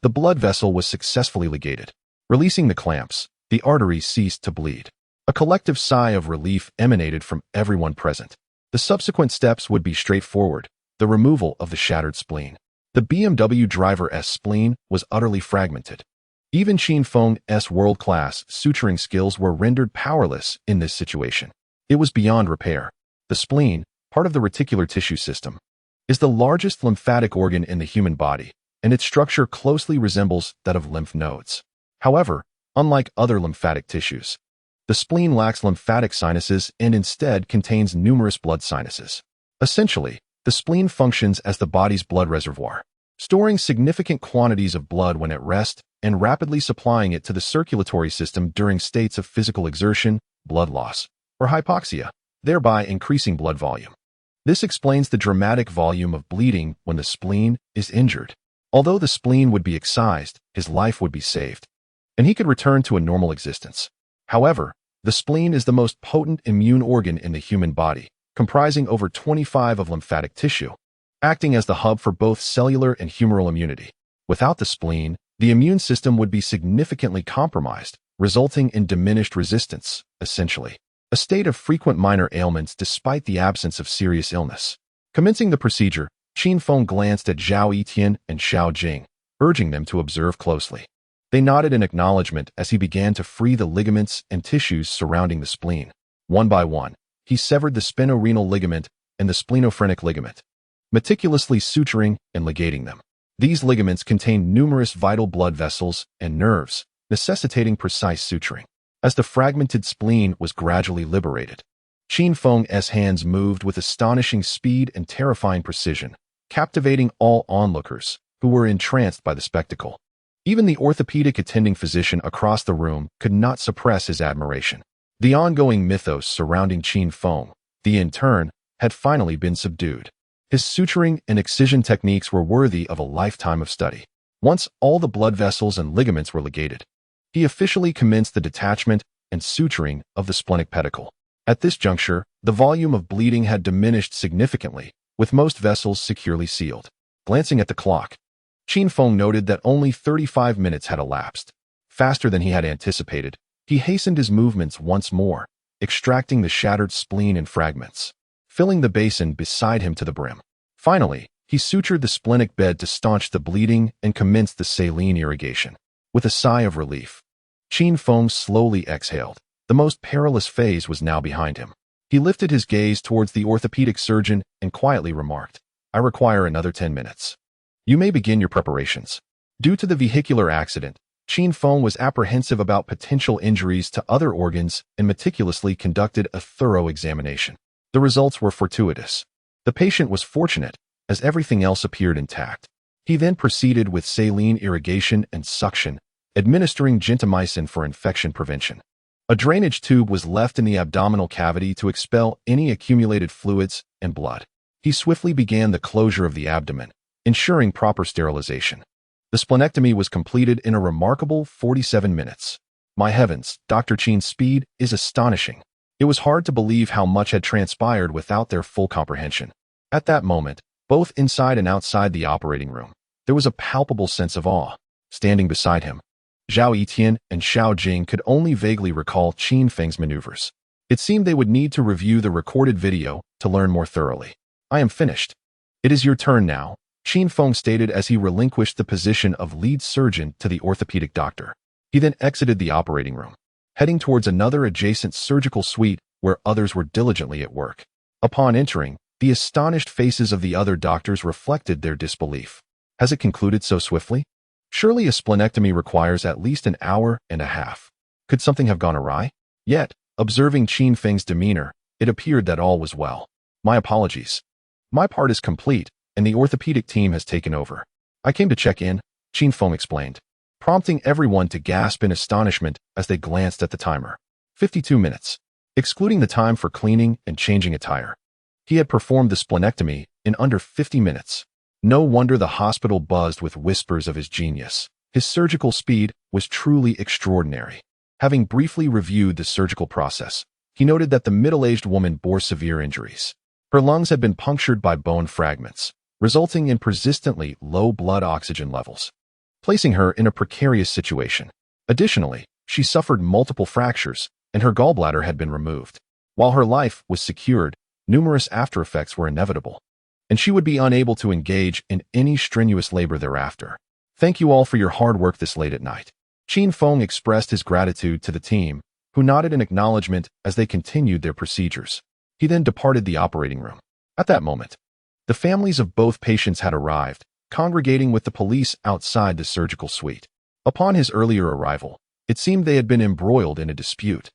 Speaker 1: the blood vessel was successfully ligated. Releasing the clamps, the artery ceased to bleed. A collective sigh of relief emanated from everyone present. The subsequent steps would be straightforward: the removal of the shattered spleen. The BMW driver's spleen was utterly fragmented. Even Qin Feng's world-class suturing skills were rendered powerless in this situation. It was beyond repair. The spleen, part of the reticular tissue system, is the largest lymphatic organ in the human body, and its structure closely resembles that of lymph nodes. However, unlike other lymphatic tissues, the spleen lacks lymphatic sinuses and instead contains numerous blood sinuses. Essentially, the spleen functions as the body's blood reservoir, storing significant quantities of blood when at rest and rapidly supplying it to the circulatory system during states of physical exertion, blood loss, or hypoxia, thereby increasing blood volume. This explains the dramatic volume of bleeding when the spleen is injured. Although the spleen would be excised, his life would be saved, and he could return to a normal existence. However, The spleen is the most potent immune organ in the human body, comprising over 25% of lymphatic tissue, acting as the hub for both cellular and humoral immunity. Without the spleen, the immune system would be significantly compromised, resulting in diminished resistance, essentially a state of frequent minor ailments despite the absence of serious illness. Commencing the procedure, Qin Feng glanced at Zhao Yitian and Xiao Jing, urging them to observe closely. They nodded in acknowledgement as he began to free the ligaments and tissues surrounding the spleen. One by one, he severed the spinorenal ligament and the splenophrenic ligament, meticulously suturing and ligating them. These ligaments contain numerous vital blood vessels and nerves, necessitating precise suturing. As the fragmented spleen was gradually liberated, Qin Feng's hands moved with astonishing speed and terrifying precision, captivating all onlookers, who were entranced by the spectacle. Even the orthopedic attending physician across the room could not suppress his admiration. The ongoing mythos surrounding Qin Feng, the intern, had finally been subdued. His suturing and excision techniques were worthy of a lifetime of study. Once all the blood vessels and ligaments were ligated, he officially commenced the detachment and suturing of the splenic pedicle. At this juncture, the volume of bleeding had diminished significantly, with most vessels securely sealed. Glancing at the clock, Qin Feng noted that only 35 minutes had elapsed. Faster than he had anticipated, he hastened his movements once more, extracting the shattered spleen in fragments, filling the basin beside him to the brim. Finally, he sutured the splenic bed to staunch the bleeding and commenced the saline irrigation. With a sigh of relief, Qin Feng slowly exhaled. The most perilous phase was now behind him. He lifted his gaze towards the orthopedic surgeon and quietly remarked, "I require another 10 minutes. You may begin your preparations." Due to the vehicular accident, Qin Feng was apprehensive about potential injuries to other organs and meticulously conducted a thorough examination. The results were fortuitous. The patient was fortunate, as everything else appeared intact. He then proceeded with saline irrigation and suction, administering gentamicin for infection prevention. A drainage tube was left in the abdominal cavity to expel any accumulated fluids and blood. He swiftly began the closure of the abdomen, ensuring proper sterilization. The splenectomy was completed in a remarkable 47 minutes. My heavens, Dr. Qin's speed is astonishing. It was hard to believe how much had transpired without their full comprehension. At that moment, both inside and outside the operating room, there was a palpable sense of awe. Standing beside him, Zhao Yitian and Xiao Jing could only vaguely recall Qin Feng's maneuvers. It seemed they would need to review the recorded video to learn more thoroughly. "I am finished. It is your turn now," Qin Feng stated as he relinquished the position of lead surgeon to the orthopedic doctor. He then exited the operating room, heading towards another adjacent surgical suite where others were diligently at work. Upon entering, the astonished faces of the other doctors reflected their disbelief. Has it concluded so swiftly? Surely a splenectomy requires at least an hour and a half. Could something have gone awry? Yet, observing Qin Feng's demeanor, it appeared that all was well. "My apologies. My part is complete, and the orthopedic team has taken over. I came to check in," Qin Feng explained, prompting everyone to gasp in astonishment as they glanced at the timer. 52 minutes, excluding the time for cleaning and changing attire. He had performed the splenectomy in under 50 minutes. No wonder the hospital buzzed with whispers of his genius. His surgical speed was truly extraordinary. Having briefly reviewed the surgical process, he noted that the middle-aged woman bore severe injuries. Her lungs had been punctured by bone fragments, resulting in persistently low blood oxygen levels, placing her in a precarious situation. Additionally, she suffered multiple fractures, and her gallbladder had been removed. While her life was secured, numerous aftereffects were inevitable, and she would be unable to engage in any strenuous labor thereafter. "Thank you all for your hard work this late at night." Qin Feng expressed his gratitude to the team, who nodded in acknowledgement as they continued their procedures. He then departed the operating room. At that moment, the families of both patients had arrived, congregating with the police outside the surgical suite. Upon his earlier arrival, it seemed they had been embroiled in a dispute,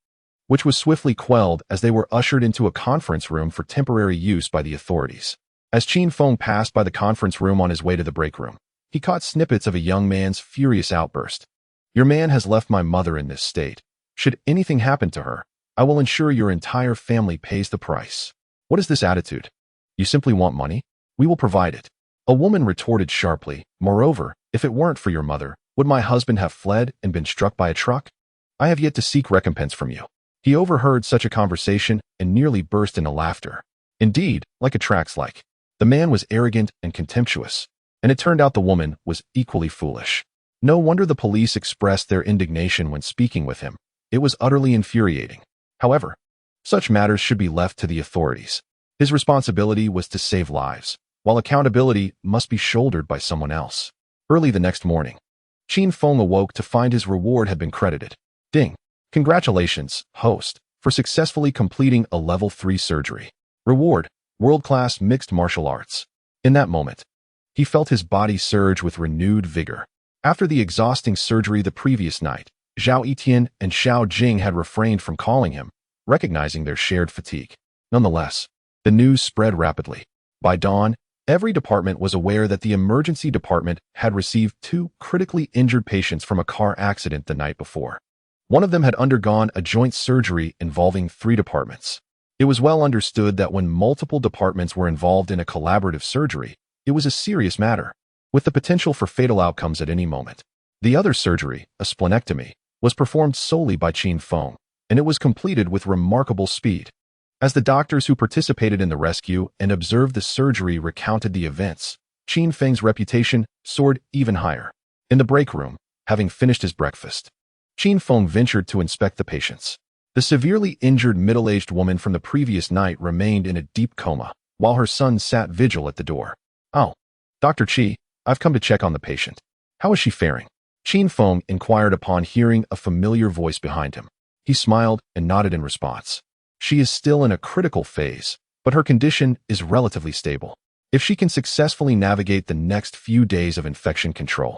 Speaker 1: which was swiftly quelled as they were ushered into a conference room for temporary use by the authorities. As Qin Feng passed by the conference room on his way to the break room, he caught snippets of a young man's furious outburst. "Your man has left my mother in this state. Should anything happen to her, I will ensure your entire family pays the price." "What is this attitude? You simply want money? We will provide it." A woman retorted sharply, "Moreover, if it weren't for your mother, would my husband have fled and been struck by a truck? I have yet to seek recompense from you." He overheard such a conversation and nearly burst into laughter. Indeed, like attracts like. The man was arrogant and contemptuous, and it turned out the woman was equally foolish. No wonder the police expressed their indignation when speaking with him. It was utterly infuriating. However, such matters should be left to the authorities. His responsibility was to save lives, while accountability must be shouldered by someone else. Early the next morning, Qin Feng awoke to find his reward had been credited. Ding! Congratulations, host, for successfully completing a level 3 surgery. Reward, world-class mixed martial arts. In that moment, he felt his body surge with renewed vigor. After the exhausting surgery the previous night, Zhao Etian and Xiao Jing had refrained from calling him, recognizing their shared fatigue. Nonetheless, the news spread rapidly. By dawn, every department was aware that the emergency department had received 2 critically injured patients from a car accident the night before. One of them had undergone a joint surgery involving 3 departments. It was well understood that when multiple departments were involved in a collaborative surgery, it was a serious matter, with the potential for fatal outcomes at any moment. The other surgery, a splenectomy, was performed solely by Qin Feng, and it was completed with remarkable speed. As the doctors who participated in the rescue and observed the surgery recounted the events, Qin Feng's reputation soared even higher. In the break room, having finished his breakfast, Qin Feng ventured to inspect the patients. The severely injured middle-aged woman from the previous night remained in a deep coma, while her son sat vigil at the door. "Oh, Dr. Qi, I've come to check on the patient. How is she faring?" Qin Feng inquired upon hearing a familiar voice behind him. He smiled and nodded in response. "She is still in a critical phase, but her condition is relatively stable. If she can successfully navigate the next few days of infection control,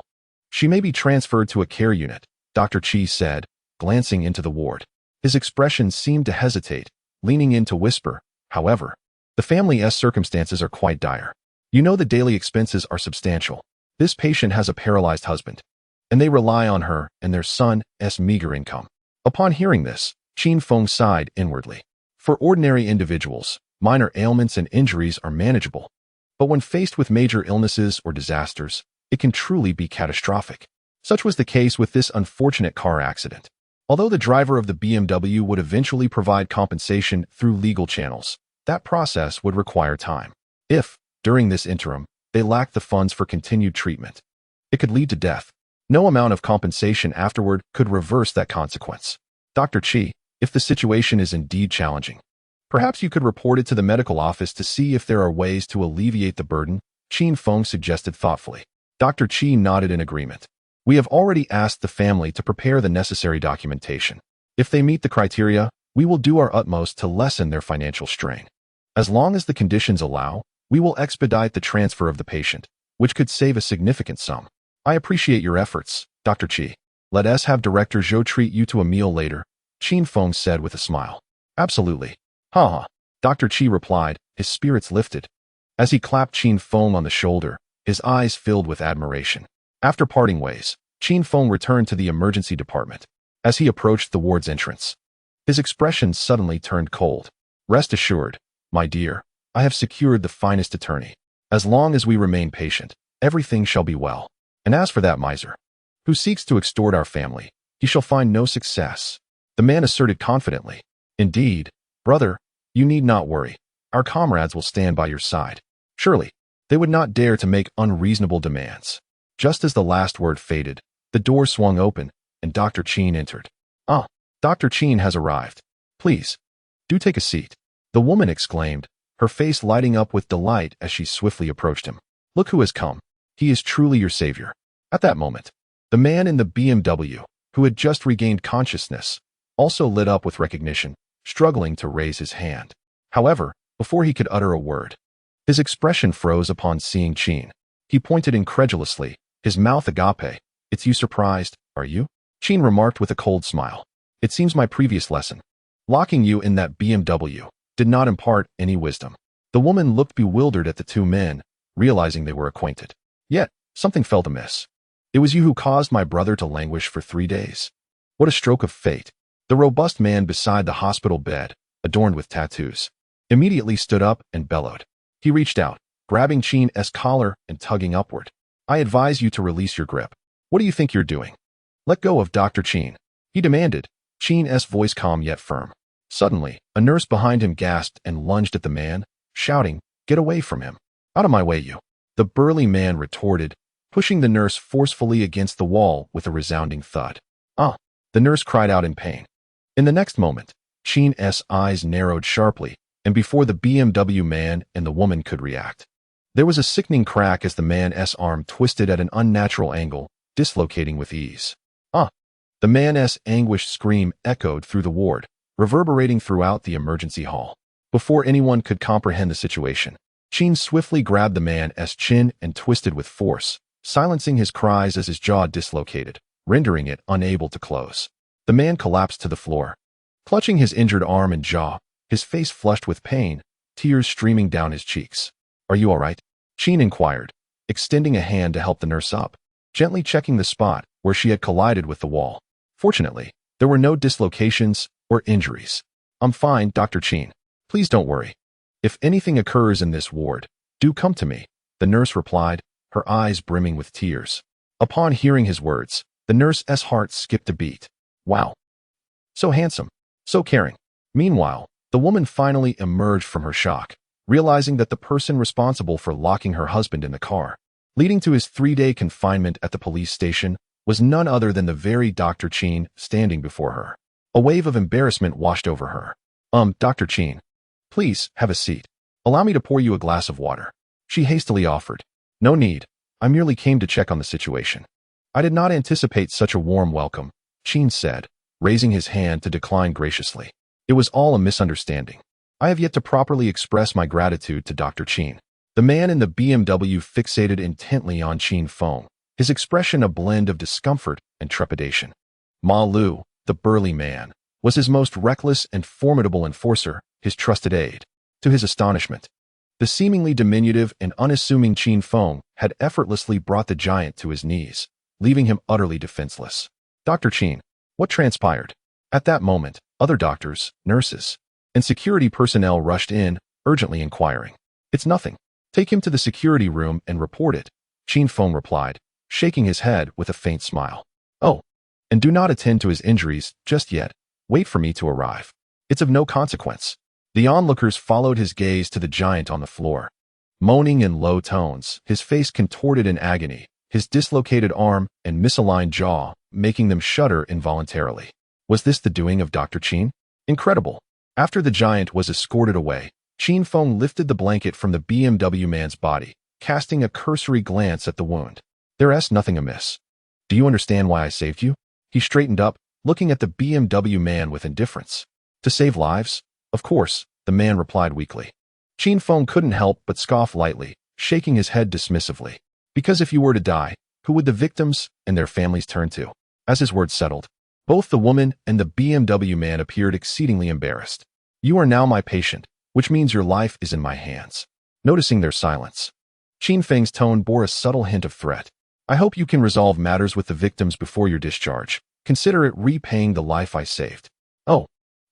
Speaker 1: she may be transferred to a care unit," Dr. Qi said, glancing into the ward. His expression seemed to hesitate, leaning in to whisper, "However, the family's circumstances are quite dire. You know the daily expenses are substantial. This patient has a paralyzed husband, and they rely on her and their son's meager income." Upon hearing this, Qin Feng sighed inwardly. For ordinary individuals, minor ailments and injuries are manageable, but when faced with major illnesses or disasters, it can truly be catastrophic. Such was the case with this unfortunate car accident. Although the driver of the BMW would eventually provide compensation through legal channels, that process would require time. If, during this interim, they lacked the funds for continued treatment, it could lead to death. No amount of compensation afterward could reverse that consequence. "Dr. Qi, if the situation is indeed challenging, perhaps you could report it to the medical office to see if there are ways to alleviate the burden," Qin Feng suggested thoughtfully. Dr. Qi nodded in agreement. "We have already asked the family to prepare the necessary documentation. If they meet the criteria, we will do our utmost to lessen their financial strain. As long as the conditions allow, we will expedite the transfer of the patient, which could save a significant sum." "I appreciate your efforts, Dr. Qi. Let us have Director Zhou treat you to a meal later," Qin Feng said with a smile. "Absolutely." "Ha ha," Dr. Qi replied, his spirits lifted. As he clapped Qin Feng on the shoulder, his eyes filled with admiration. After parting ways, Qin Feng returned to the emergency department. As he approached the ward's entrance, his expression suddenly turned cold. "Rest assured, my dear, I have secured the finest attorney. As long as we remain patient, everything shall be well. And as for that miser who seeks to extort our family, he shall find no success," the man asserted confidently. "Indeed, brother, you need not worry. Our comrades will stand by your side. Surely, they would not dare to make unreasonable demands." Just as the last word faded, the door swung open, and Dr. Qin entered. "Ah, Dr. Qin has arrived. Please, do take a seat," the woman exclaimed, her face lighting up with delight as she swiftly approached him. "Look who has come. He is truly your savior." At that moment, the man in the BMW, who had just regained consciousness, also lit up with recognition, struggling to raise his hand. However, before he could utter a word, his expression froze upon seeing Qin. He pointed incredulously, his mouth agape. "It's you surprised, are you?" Qin remarked with a cold smile. "It seems my previous lesson, locking you in that BMW, did not impart any wisdom." The woman looked bewildered at the two men, realizing they were acquainted. Yet, something felt amiss. "It was you who caused my brother to languish for 3 days. What a stroke of fate." The robust man beside the hospital bed, adorned with tattoos, immediately stood up and bellowed. He reached out, grabbing Qin's collar and tugging upward. "I advise you to release your grip. What do you think you're doing? Let go of Dr. Qin," he demanded, Qin's voice calm yet firm. Suddenly, a nurse behind him gasped and lunged at the man, shouting, "Get away from him! Out of my way, you!" The burly man retorted, pushing the nurse forcefully against the wall with a resounding thud. "Ah!" The nurse cried out in pain. In the next moment, Qin's eyes narrowed sharply, and before the BMW man and the woman could react, there was a sickening crack as the man's arm twisted at an unnatural angle, dislocating with ease. "Ah!" The man's anguished scream echoed through the ward, reverberating throughout the emergency hall. Before anyone could comprehend the situation, Qin swiftly grabbed the man's chin and twisted with force, silencing his cries as his jaw dislocated, rendering it unable to close. The man collapsed to the floor, clutching his injured arm and jaw, his face flushed with pain, tears streaming down his cheeks. "Are you all right?" Qin inquired, extending a hand to help the nurse up, gently checking the spot where she had collided with the wall. Fortunately, there were no dislocations or injuries. "I'm fine, Dr. Qin. Please don't worry. If anything occurs in this ward, do come to me," the nurse replied, her eyes brimming with tears. Upon hearing his words, the nurse's heart skipped a beat. Wow. So handsome, so caring. Meanwhile, the woman finally emerged from her shock, realizing that the person responsible for locking her husband in the car, leading to his 3-day confinement at the police station, was none other than the very Dr. Qin standing before her. A wave of embarrassment washed over her. Dr. Qin, please have a seat. Allow me to pour you a glass of water," she hastily offered. "No need. I merely came to check on the situation." "I did not anticipate such a warm welcome," Qin said, raising his hand to decline graciously. "It was all a misunderstanding. I have yet to properly express my gratitude to Dr. Qin." The man in the BMW fixated intently on Qin Feng, his expression a blend of discomfort and trepidation. Ma Lu, the burly man, was his most reckless and formidable enforcer, his trusted aide. To his astonishment, the seemingly diminutive and unassuming Qin Feng had effortlessly brought the giant to his knees, leaving him utterly defenseless. "Dr. Qin, what transpired?" At that moment, other doctors, nurses, and security personnel rushed in, urgently inquiring. "It's nothing. Take him to the security room and report it," Qin Feng replied, shaking his head with a faint smile. "Oh, and do not attend to his injuries just yet. Wait for me to arrive. It's of no consequence." The onlookers followed his gaze to the giant on the floor. Moaning in low tones, his face contorted in agony, his dislocated arm and misaligned jaw making them shudder involuntarily. Was this the doing of Dr. Qin? Incredible. After the giant was escorted away, Qin Feng lifted the blanket from the BMW man's body, casting a cursory glance at the wound. "There's nothing amiss. Do you understand why I saved you?" He straightened up, looking at the BMW man with indifference. "To save lives? Of course," the man replied weakly. Qin Feng couldn't help but scoff lightly, shaking his head dismissively. "Because if you were to die, who would the victims and their families turn to?" As his words settled, both the woman and the BMW man appeared exceedingly embarrassed. "You are now my patient, which means your life is in my hands." Noticing their silence, Qin Feng's tone bore a subtle hint of threat. "I hope you can resolve matters with the victims before your discharge. Consider it repaying the life I saved. Oh,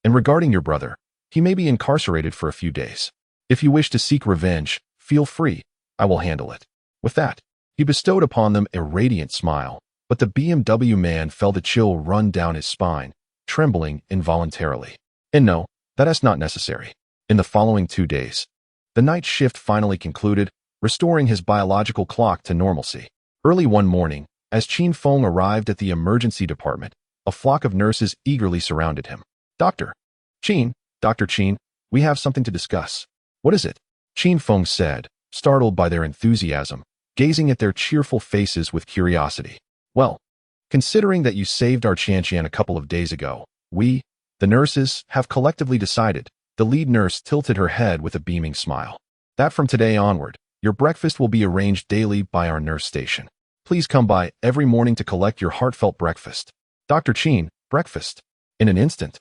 Speaker 1: and regarding your brother, he may be incarcerated for a few days. If you wish to seek revenge, feel free. I will handle it." With that, he bestowed upon them a radiant smile, but the BMW man felt a chill run down his spine, trembling involuntarily. And no, that is not necessary. In the following 2 days, the night shift finally concluded, restoring his biological clock to normalcy. Early one morning, as Qin Feng arrived at the emergency department, a flock of nurses eagerly surrounded him. Dr. Qin, we have something to discuss." "What is it?" Qin Feng said, startled by their enthusiasm, gazing at their cheerful faces with curiosity. "Well, considering that you saved our Qian a couple of days ago, we, the nurses, have collectively decided," the lead nurse tilted her head with a beaming smile, "that from today onward, your breakfast will be arranged daily by our nurse station. Please come by every morning to collect your heartfelt breakfast." "Dr. Qin, breakfast." In an instant,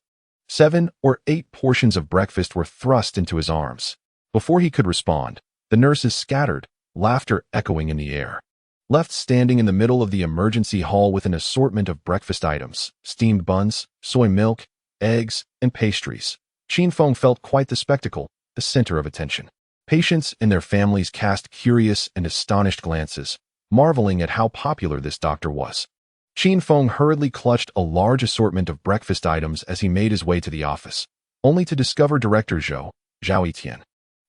Speaker 1: 7 or 8 portions of breakfast were thrust into his arms. Before he could respond, the nurses scattered, laughter echoing in the air. Left standing in the middle of the emergency hall with an assortment of breakfast items, steamed buns, soy milk, eggs, and pastries, Qin Feng felt quite the spectacle, the center of attention. Patients and their families cast curious and astonished glances, marveling at how popular this doctor was. Qin Feng hurriedly clutched a large assortment of breakfast items as he made his way to the office, only to discover Director Zhou, Zhao Etienne,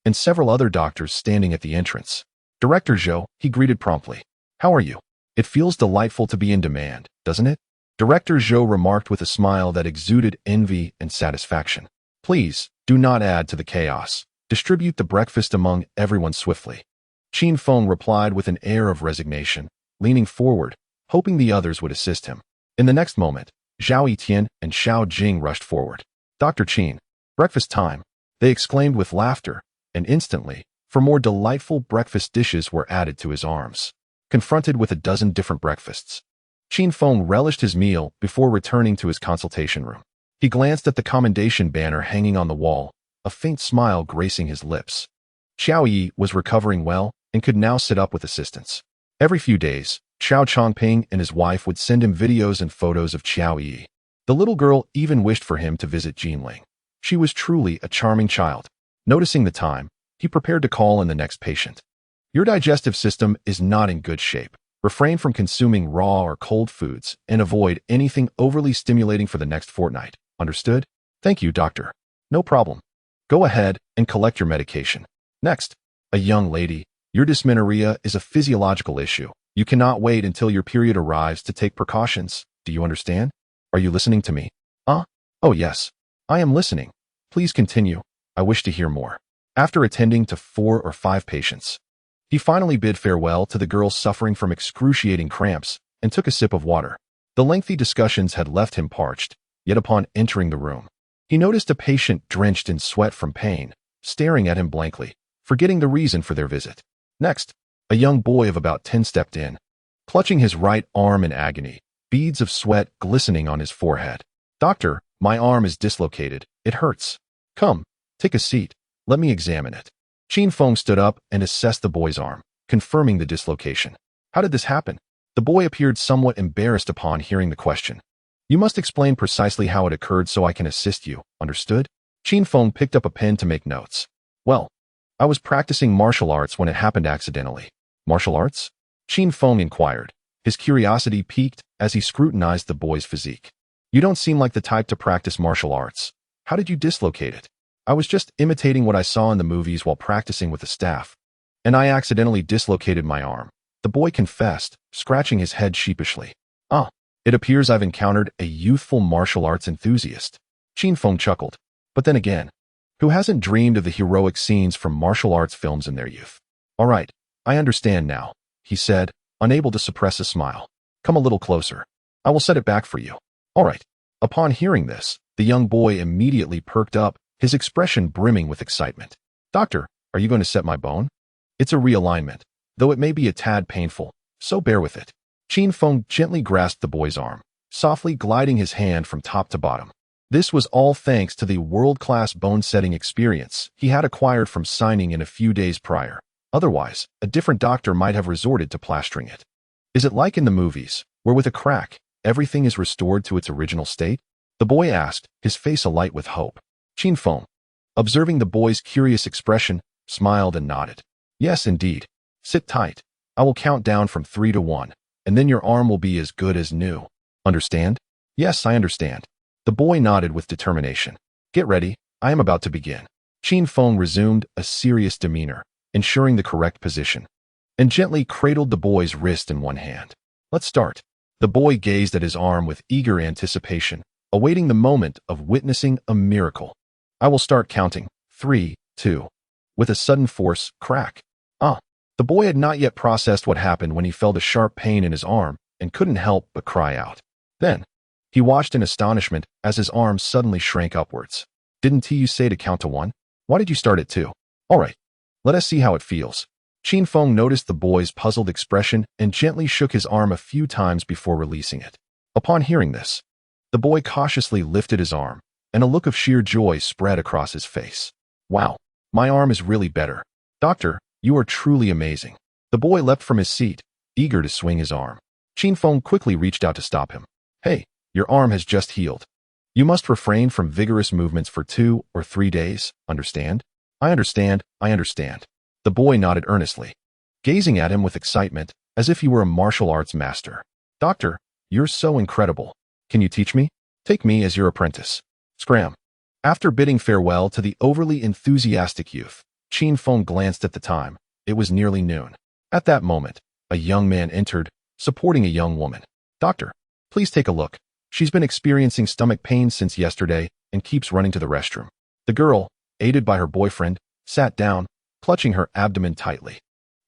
Speaker 1: and several other doctors standing at the entrance. Director Zhou, he greeted promptly. How are you? It feels delightful to be in demand, doesn't it? Director Zhou remarked with a smile that exuded envy and satisfaction. Please, do not add to the chaos. Distribute the breakfast among everyone swiftly. Qin Feng replied with an air of resignation, leaning forward, hoping the others would assist him. In the next moment, Zhao Etienne and Xiao Jing rushed forward. Dr. Qin, breakfast time, they exclaimed with laughter, and instantly, for more delightful breakfast dishes were added to his arms. Confronted with a dozen different breakfasts, Qin Feng relished his meal before returning to his consultation room. He glanced at the commendation banner hanging on the wall, a faint smile gracing his lips. Xiao Yi was recovering well and could now sit up with assistance. Every few days, Xiao Chongping and his wife would send him videos and photos of Xiao Yi. The little girl even wished for him to visit Jinling. She was truly a charming child. Noticing the time, he prepared to call in the next patient. Your digestive system is not in good shape. Refrain from consuming raw or cold foods and avoid anything overly stimulating for the next fortnight. Understood? Thank you, doctor. No problem. Go ahead and collect your medication. Next, a young lady. Your dysmenorrhea is a physiological issue. You cannot wait until your period arrives to take precautions. Do you understand? Are you listening to me? Oh yes. I am listening. Please continue. I wish to hear more. After attending to 4 or 5 patients, he finally bid farewell to the girl suffering from excruciating cramps and took a sip of water. The lengthy discussions had left him parched, yet upon entering the room, he noticed a patient drenched in sweat from pain, staring at him blankly, forgetting the reason for their visit. Next, a young boy of about 10 stepped in, clutching his right arm in agony, beads of sweat glistening on his forehead. Doctor, my arm is dislocated. It hurts. Come, take a seat. Let me examine it. Qin Feng stood up and assessed the boy's arm, confirming the dislocation. How did this happen? The boy appeared somewhat embarrassed upon hearing the question. You must explain precisely how it occurred so I can assist you, understood? Qin Feng picked up a pen to make notes. Well, I was practicing martial arts when it happened accidentally. Martial arts? Qin Feng inquired, his curiosity piqued as he scrutinized the boy's physique. You don't seem like the type to practice martial arts. How did you dislocate it? I was just imitating what I saw in the movies while practicing with the staff, and I accidentally dislocated my arm. The boy confessed, scratching his head sheepishly. It appears I've encountered a youthful martial arts enthusiast. Qin Feng chuckled. But then again, who hasn't dreamed of the heroic scenes from martial arts films in their youth? All right, I understand now, he said, unable to suppress a smile. Come a little closer. I will set it back for you. All right. Upon hearing this, the young boy immediately perked up, his expression brimming with excitement. Doctor, are you going to set my bone? It's a realignment, though it may be a tad painful, so bear with it. Qin Feng gently grasped the boy's arm, softly gliding his hand from top to bottom. This was all thanks to the world-class bone-setting experience he had acquired from signing in a few days prior. Otherwise, a different doctor might have resorted to plastering it. Is it like in the movies, where with a crack, everything is restored to its original state? The boy asked, his face alight with hope. Qin Feng, observing the boy's curious expression, smiled and nodded. Yes, indeed. Sit tight. I will count down from 3 to 1, and then your arm will be as good as new. Understand? Yes, I understand. The boy nodded with determination. Get ready. I am about to begin. Qin Feng resumed a serious demeanor, ensuring the correct position, and gently cradled the boy's wrist in one hand. Let's start. The boy gazed at his arm with eager anticipation, awaiting the moment of witnessing a miracle. I will start counting. 3, 2. With a sudden force, crack. The boy had not yet processed what happened when he felt a sharp pain in his arm and couldn't help but cry out. Then, he watched in astonishment as his arm suddenly shrank upwards. Didn't you say to count to 1? Why did you start at 2? All right. Let us see how it feels. Qin Feng noticed the boy's puzzled expression and gently shook his arm a few times before releasing it. Upon hearing this, the boy cautiously lifted his arm, and a look of sheer joy spread across his face. Wow, my arm is really better. Doctor, you are truly amazing. The boy leapt from his seat, eager to swing his arm. Qin Feng quickly reached out to stop him. Hey, your arm has just healed. You must refrain from vigorous movements for 2 or 3 days, understand? I understand. The boy nodded earnestly, gazing at him with excitement, as if he were a martial arts master. Doctor, you're so incredible. Can you teach me? Take me as your apprentice. Scram. After bidding farewell to the overly enthusiastic youth, Qin Feng glanced at the time. It was nearly noon. At that moment, a young man entered, supporting a young woman. "Doctor, please take a look. She's been experiencing stomach pain since yesterday and keeps running to the restroom." The girl, aided by her boyfriend, sat down, clutching her abdomen tightly.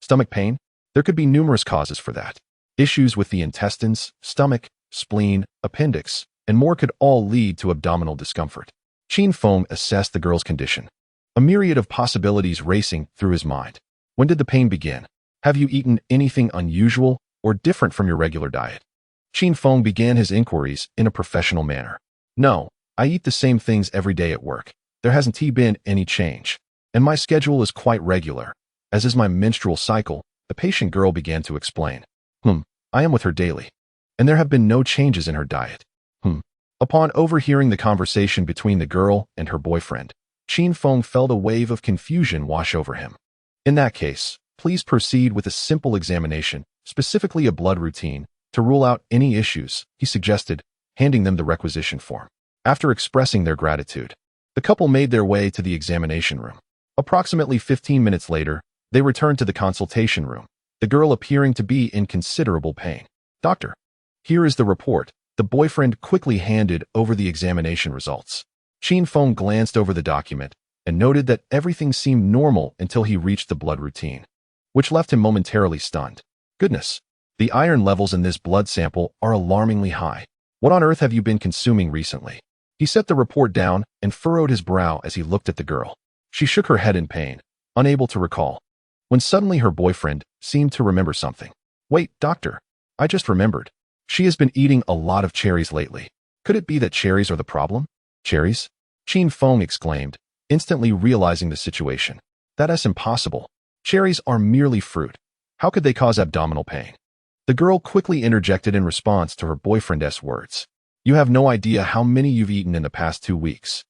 Speaker 1: Stomach pain? There could be numerous causes for that. Issues with the intestines, stomach, spleen, appendix, and more could all lead to abdominal discomfort. Qin Feng assessed the girl's condition, a myriad of possibilities racing through his mind. "When did the pain begin? Have you eaten anything unusual or different from your regular diet?" Qin Feng began his inquiries in a professional manner. "No, I eat the same things every day at work. There hasn't been any change, and my schedule is quite regular, as is my menstrual cycle," the patient girl began to explain. I am with her daily, and there have been no changes in her diet." Upon overhearing the conversation between the girl and her boyfriend, Qin Feng felt a wave of confusion wash over him. "In that case, please proceed with a simple examination, specifically a blood routine, to rule out any issues," he suggested, handing them the requisition form. After expressing their gratitude, the couple made their way to the examination room. Approximately 15 minutes later, they returned to the consultation room, the girl appearing to be in considerable pain. "Doctor, here is the report." The boyfriend quickly handed over the examination results. Qin Feng glanced over the document and noted that everything seemed normal until he reached the blood routine, which left him momentarily stunned. "Goodness, the iron levels in this blood sample are alarmingly high. What on earth have you been consuming recently?" He set the report down and furrowed his brow as he looked at the girl. She shook her head in pain, unable to recall, when suddenly her boyfriend seemed to remember something. "Wait, doctor, I just remembered. She has been eating a lot of cherries lately. Could it be that cherries are the problem?" "Cherries?" Qin Feng exclaimed, instantly realizing the situation. "That's impossible. Cherries are merely fruit. How could they cause abdominal pain?" The girl quickly interjected in response to her boyfriend's words. "You have no idea how many you've eaten in the past 2 weeks.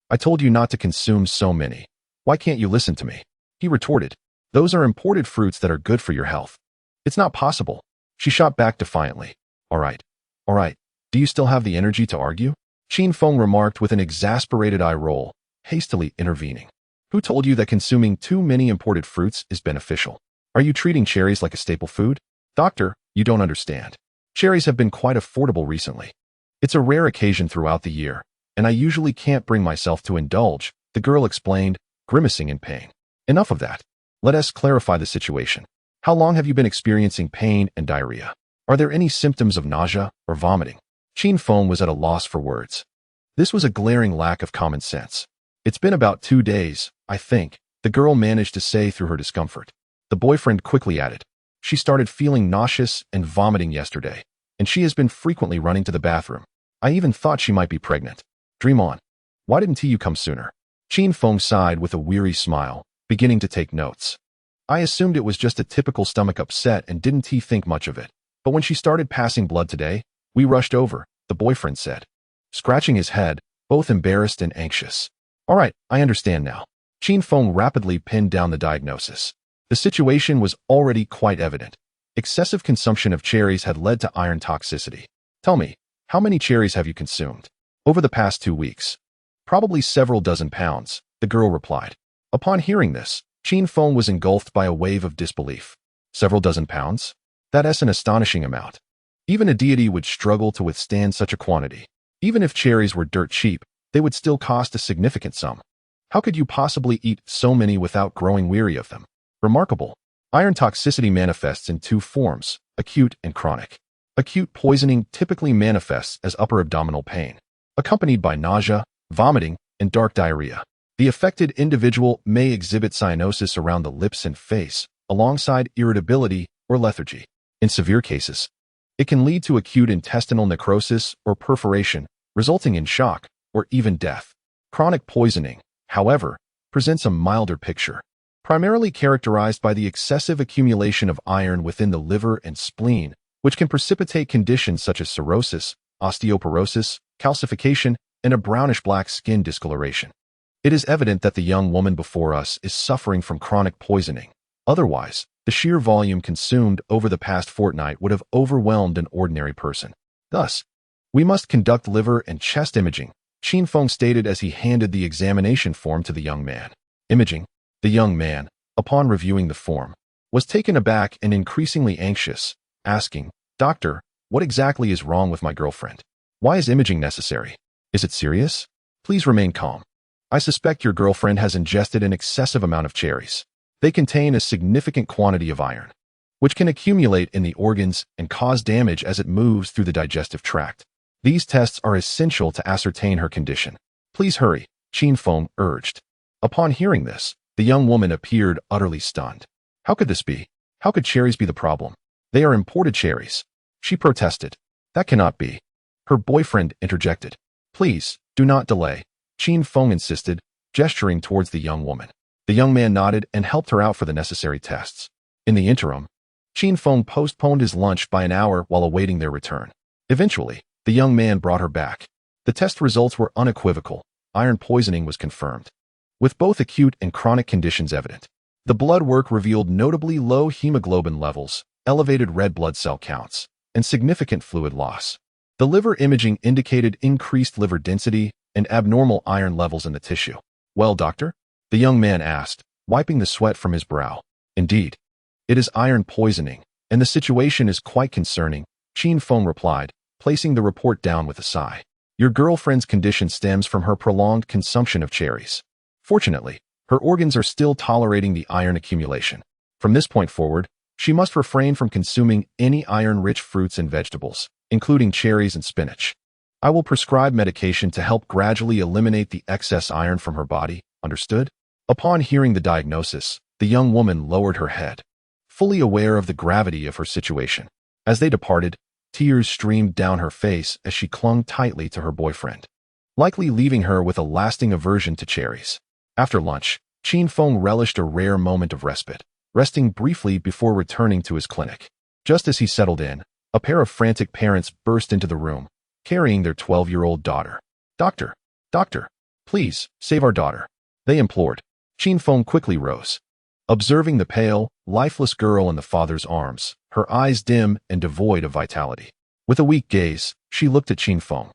Speaker 1: I told you not to consume so many. Why can't you listen to me?" He retorted. "Those are imported fruits that are good for your health." "It's not possible." She shot back defiantly. All right. Do you still have the energy to argue?" Qin Feng remarked with an exasperated eye roll, hastily intervening. "Who told you that consuming too many imported fruits is beneficial? Are you treating cherries like a staple food?" "Doctor, you don't understand. Cherries have been quite affordable recently. It's a rare occasion throughout the year, and I usually can't bring myself to indulge," the girl explained, grimacing in pain. "Enough of that. Let us clarify the situation. How long have you been experiencing pain and diarrhea? Are there any symptoms of nausea or vomiting?" Qin Feng was at a loss for words. This was a glaring lack of common sense. "It's been about 2 days, I think," the girl managed to say through her discomfort. The boyfriend quickly added, "She started feeling nauseous and vomiting yesterday, and she has been frequently running to the bathroom. I even thought she might be pregnant." "Dream on. Why didn't you come sooner?" Qin Feng sighed with a weary smile, beginning to take notes. "I assumed it was just a typical stomach upset and didn't think much of it. But when she started passing blood today, we rushed over," the boyfriend said, scratching his head, both embarrassed and anxious. "All right, I understand now." Qin Feng rapidly pinned down the diagnosis. The situation was already quite evident. Excessive consumption of cherries had led to iron toxicity. "Tell me, how many cherries have you consumed?" "Over the past 2 weeks. Probably several dozen pounds," the girl replied. Upon hearing this, Qin Feng was engulfed by a wave of disbelief. "Several dozen pounds? That's an astonishing amount. Even a deity would struggle to withstand such a quantity. Even if cherries were dirt cheap, they would still cost a significant sum. How could you possibly eat so many without growing weary of them?" Remarkable. Iron toxicity manifests in 2 forms, acute and chronic. Acute poisoning typically manifests as upper abdominal pain, accompanied by nausea, vomiting, and dark diarrhea. The affected individual may exhibit cyanosis around the lips and face, alongside irritability or lethargy. In severe cases, it can lead to acute intestinal necrosis or perforation, resulting in shock or even death. Chronic poisoning, however, presents a milder picture, primarily characterized by the excessive accumulation of iron within the liver and spleen, which can precipitate conditions such as cirrhosis, osteoporosis, calcification, and a brownish-black skin discoloration. It is evident that the young woman before us is suffering from chronic poisoning. Otherwise, the sheer volume consumed over the past fortnight would have overwhelmed an ordinary person. Thus, we must conduct liver and chest imaging, Qin Feng stated as he handed the examination form to the young man. Imaging. The young man, upon reviewing the form, was taken aback and increasingly anxious, asking, "Doctor, what exactly is wrong with my girlfriend? Why is imaging necessary? Is it serious? Please remain calm. I suspect your girlfriend has ingested an excessive amount of cherries. They contain a significant quantity of iron, which can accumulate in the organs and cause damage as it moves through the digestive tract. These tests are essential to ascertain her condition. Please hurry," Qin Feng urged. Upon hearing this, the young woman appeared utterly stunned. How could this be? How could cherries be the problem? They are imported cherries. She protested. That cannot be. Her boyfriend interjected. Please, do not delay, Qin Feng insisted, gesturing towards the young woman. The young man nodded and helped her out for the necessary tests. In the interim, Qin Feng postponed his lunch by an hour while awaiting their return. Eventually, the young man brought her back. The test results were unequivocal. Iron poisoning was confirmed, with both acute and chronic conditions evident. The blood work revealed notably low hemoglobin levels, elevated red blood cell counts, and significant fluid loss. The liver imaging indicated increased liver density and abnormal iron levels in the tissue. Well, doctor? The young man asked, wiping the sweat from his brow. Indeed, it is iron poisoning, and the situation is quite concerning, Qin Feng replied, placing the report down with a sigh. Your girlfriend's condition stems from her prolonged consumption of cherries. Fortunately, her organs are still tolerating the iron accumulation. From this point forward, she must refrain from consuming any iron-rich fruits and vegetables, including cherries and spinach. I will prescribe medication to help gradually eliminate the excess iron from her body, understood? Upon hearing the diagnosis, the young woman lowered her head, fully aware of the gravity of her situation. As they departed, tears streamed down her face as she clung tightly to her boyfriend, likely leaving her with a lasting aversion to cherries. After lunch, Qin Feng relished a rare moment of respite, resting briefly before returning to his clinic. Just as he settled in, a pair of frantic parents burst into the room, carrying their 12-year-old daughter. Doctor, doctor, please, save our daughter, they implored. Qin Feng quickly rose. Observing the pale, lifeless girl in the father's arms, her eyes dim and devoid of vitality. With a weak gaze, she looked at Qin Feng,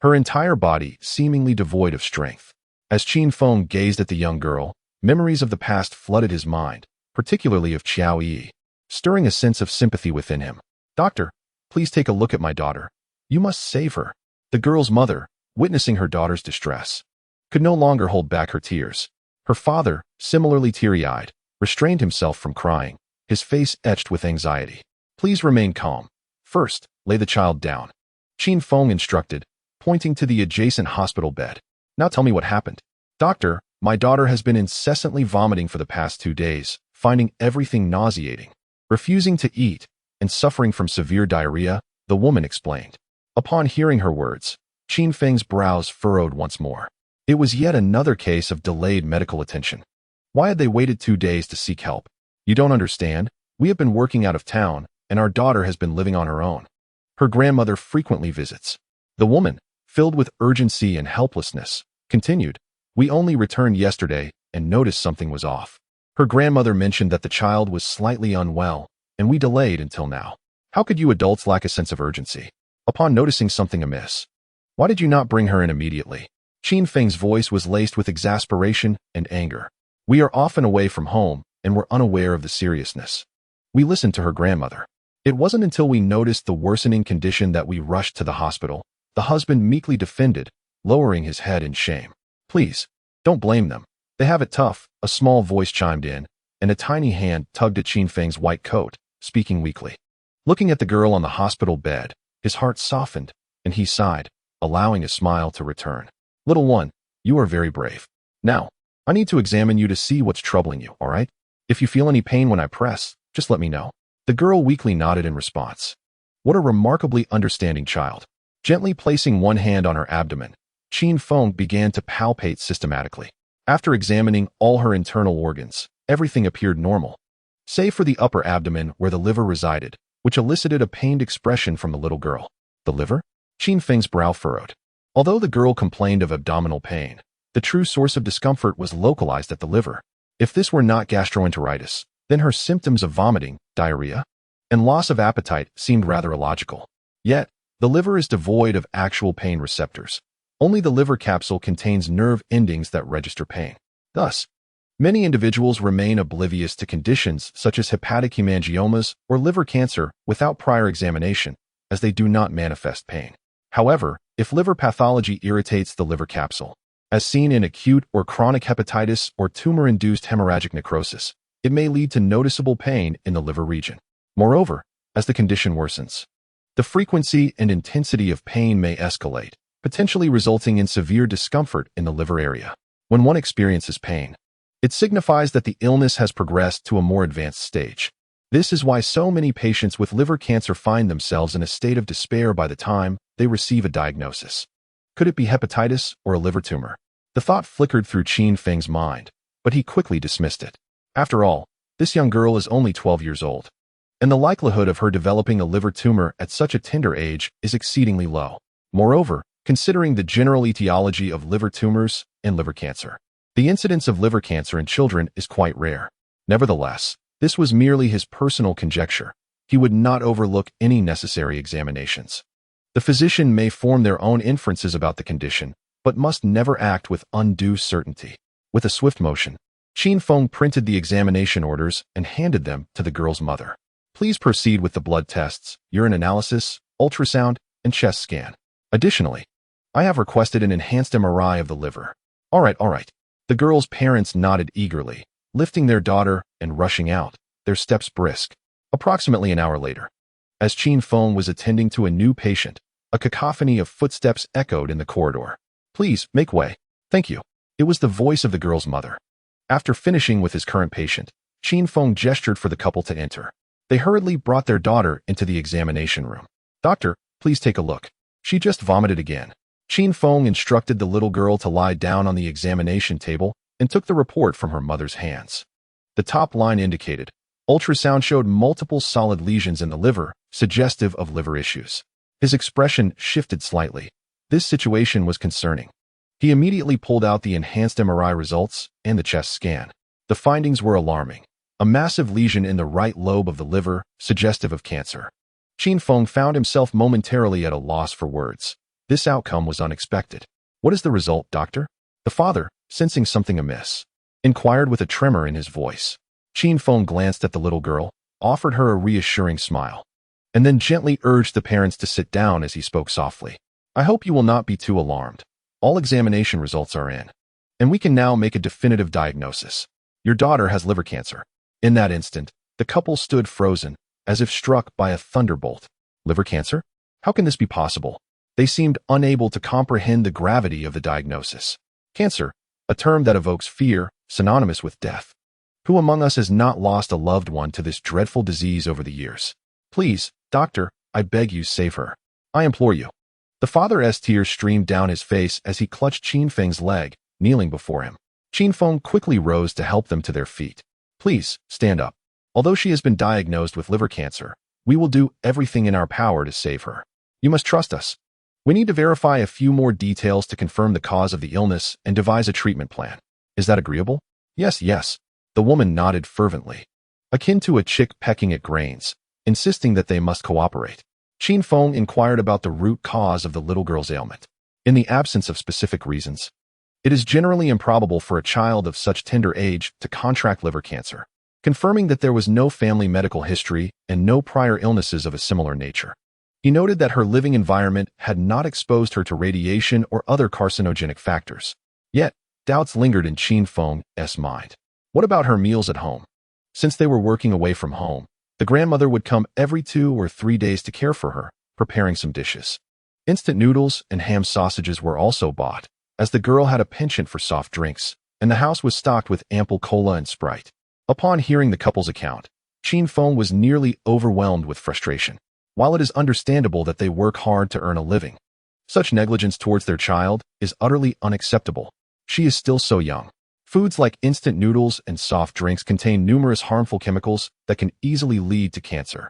Speaker 1: her entire body seemingly devoid of strength. As Qin Feng gazed at the young girl, memories of the past flooded his mind, particularly of Qiao Yi, stirring a sense of sympathy within him. Doctor, please take a look at my daughter. You must save her. The girl's mother, witnessing her daughter's distress, could no longer hold back her tears. Her father, similarly teary-eyed, restrained himself from crying, his face etched with anxiety. Please remain calm. First, lay the child down, Qin Feng instructed, pointing to the adjacent hospital bed. Now tell me what happened. Doctor, my daughter has been incessantly vomiting for the past 2 days, finding everything nauseating, refusing to eat, and suffering from severe diarrhea, the woman explained. Upon hearing her words, Qin Feng's brows furrowed once more. It was yet another case of delayed medical attention. Why had they waited 2 days to seek help? You don't understand. We have been working out of town, and our daughter has been living on her own. Her grandmother frequently visits. The woman, filled with urgency and helplessness, continued. We only returned yesterday and noticed something was off. Her grandmother mentioned that the child was slightly unwell, and we delayed until now. How could you adults lack a sense of urgency? Upon noticing something amiss, why did you not bring her in immediately? Qin Feng's voice was laced with exasperation and anger. We are often away from home, and were unaware of the seriousness. We listened to her grandmother. It wasn't until we noticed the worsening condition that we rushed to the hospital, the husband meekly defended, lowering his head in shame. Please, don't blame them. They have it tough, a small voice chimed in, and a tiny hand tugged at Qin Feng's white coat, speaking weakly. Looking at the girl on the hospital bed, his heart softened, and he sighed, allowing a smile to return. Little one, you are very brave. Now, I need to examine you to see what's troubling you, all right? If you feel any pain when I press, just let me know. The girl weakly nodded in response. What a remarkably understanding child. Gently placing one hand on her abdomen, Qin Feng began to palpate systematically. After examining all her internal organs, everything appeared normal, save for the upper abdomen where the liver resided, which elicited a pained expression from the little girl. The liver? Qin Feng's brow furrowed. Although the girl complained of abdominal pain, the true source of discomfort was localized at the liver. If this were not gastroenteritis, then her symptoms of vomiting, diarrhea, and loss of appetite seemed rather illogical. Yet, the liver is devoid of actual pain receptors, Only the liver capsule contains nerve endings that register pain. Thus, many individuals remain oblivious to conditions such as hepatic hemangiomas or liver cancer without prior examination, as they do not manifest pain. However, if liver pathology irritates the liver capsule, as seen in acute or chronic hepatitis or tumor-induced hemorrhagic necrosis, it may lead to noticeable pain in the liver region. Moreover, as the condition worsens, the frequency and intensity of pain may escalate, potentially resulting in severe discomfort in the liver area. When one experiences pain, it signifies that the illness has progressed to a more advanced stage. This is why so many patients with liver cancer find themselves in a state of despair by the time they receive a diagnosis. Could it be hepatitis or a liver tumor? The thought flickered through Qin Feng's mind, but he quickly dismissed it. After all, this young girl is only 12 years old, and the likelihood of her developing a liver tumor at such a tender age is exceedingly low. Moreover, considering the general etiology of liver tumors and liver cancer, the incidence of liver cancer in children is quite rare. Nevertheless, this was merely his personal conjecture. He would not overlook any necessary examinations. The physician may form their own inferences about the condition, but must never act with undue certainty. With a swift motion, Qin Feng printed the examination orders and handed them to the girl's mother. Please proceed with the blood tests, urine analysis, ultrasound, and chest scan. Additionally, I have requested an enhanced MRI of the liver. All right. The girl's parents nodded eagerly, lifting their daughter and rushing out, their steps brisk. Approximately an hour later, as Qin Feng was attending to a new patient, a cacophony of footsteps echoed in the corridor. Please, make way. Thank you. It was the voice of the girl's mother. After finishing with his current patient, Qin Feng gestured for the couple to enter. They hurriedly brought their daughter into the examination room. Doctor, please take a look. She just vomited again. Qin Feng instructed the little girl to lie down on the examination table and took the report from her mother's hands. The top line indicated, ultrasound showed multiple solid lesions in the liver, suggestive of liver issues. His expression shifted slightly. This situation was concerning. He immediately pulled out the enhanced MRI results and the chest scan. The findings were alarming. A massive lesion in the right lobe of the liver, suggestive of cancer. Qin Feng found himself momentarily at a loss for words. This outcome was unexpected. What is the result, doctor? The father, sensing something amiss, inquired with a tremor in his voice. Qin Feng glanced at the little girl, offered her a reassuring smile, and then gently urged the parents to sit down as he spoke softly. I hope you will not be too alarmed. All examination results are in, and we can now make a definitive diagnosis. Your daughter has liver cancer. In that instant, the couple stood frozen, as if struck by a thunderbolt. Liver cancer? How can this be possible? They seemed unable to comprehend the gravity of the diagnosis. Cancer, a term that evokes fear, synonymous with death. Who among us has not lost a loved one to this dreadful disease over the years? Please, doctor, I beg you, save her. I implore you. The father's tears streamed down his face as he clutched Qin Feng's leg, kneeling before him. Qin Feng quickly rose to help them to their feet. Please, stand up. Although she has been diagnosed with liver cancer, we will do everything in our power to save her. You must trust us. We need to verify a few more details to confirm the cause of the illness and devise a treatment plan. Is that agreeable? Yes. The woman nodded fervently, akin to a chick pecking at grains, insisting that they must cooperate. Qin Feng inquired about the root cause of the little girl's ailment. In the absence of specific reasons, it is generally improbable for a child of such tender age to contract liver cancer, confirming that there was no family medical history and no prior illnesses of a similar nature. He noted that her living environment had not exposed her to radiation or other carcinogenic factors. Yet, doubts lingered in Qin Feng's mind. What about her meals at home? Since they were working away from home, the grandmother would come every 2 or 3 days to care for her, preparing some dishes. Instant noodles and ham sausages were also bought, as the girl had a penchant for soft drinks, and the house was stocked with ample cola and Sprite. Upon hearing the couple's account, Qin Feng was nearly overwhelmed with frustration. While it is understandable that they work hard to earn a living, such negligence towards their child is utterly unacceptable. She is still so young. Foods like instant noodles and soft drinks contain numerous harmful chemicals that can easily lead to cancer.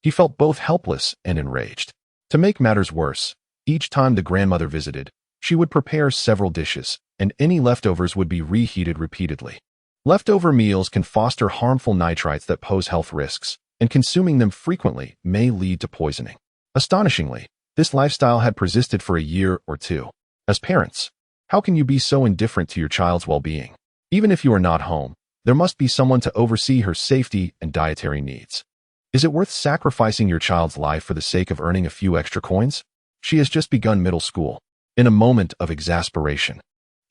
Speaker 1: He felt both helpless and enraged. To make matters worse, each time the grandmother visited, she would prepare several dishes, and any leftovers would be reheated repeatedly. Leftover meals can foster harmful nitrites that pose health risks, and consuming them frequently may lead to poisoning. Astonishingly, this lifestyle had persisted for a year or two. As parents, how can you be so indifferent to your child's well-being? Even if you are not home, there must be someone to oversee her safety and dietary needs. Is it worth sacrificing your child's life for the sake of earning a few extra coins? She has just begun middle school. In a moment of exasperation,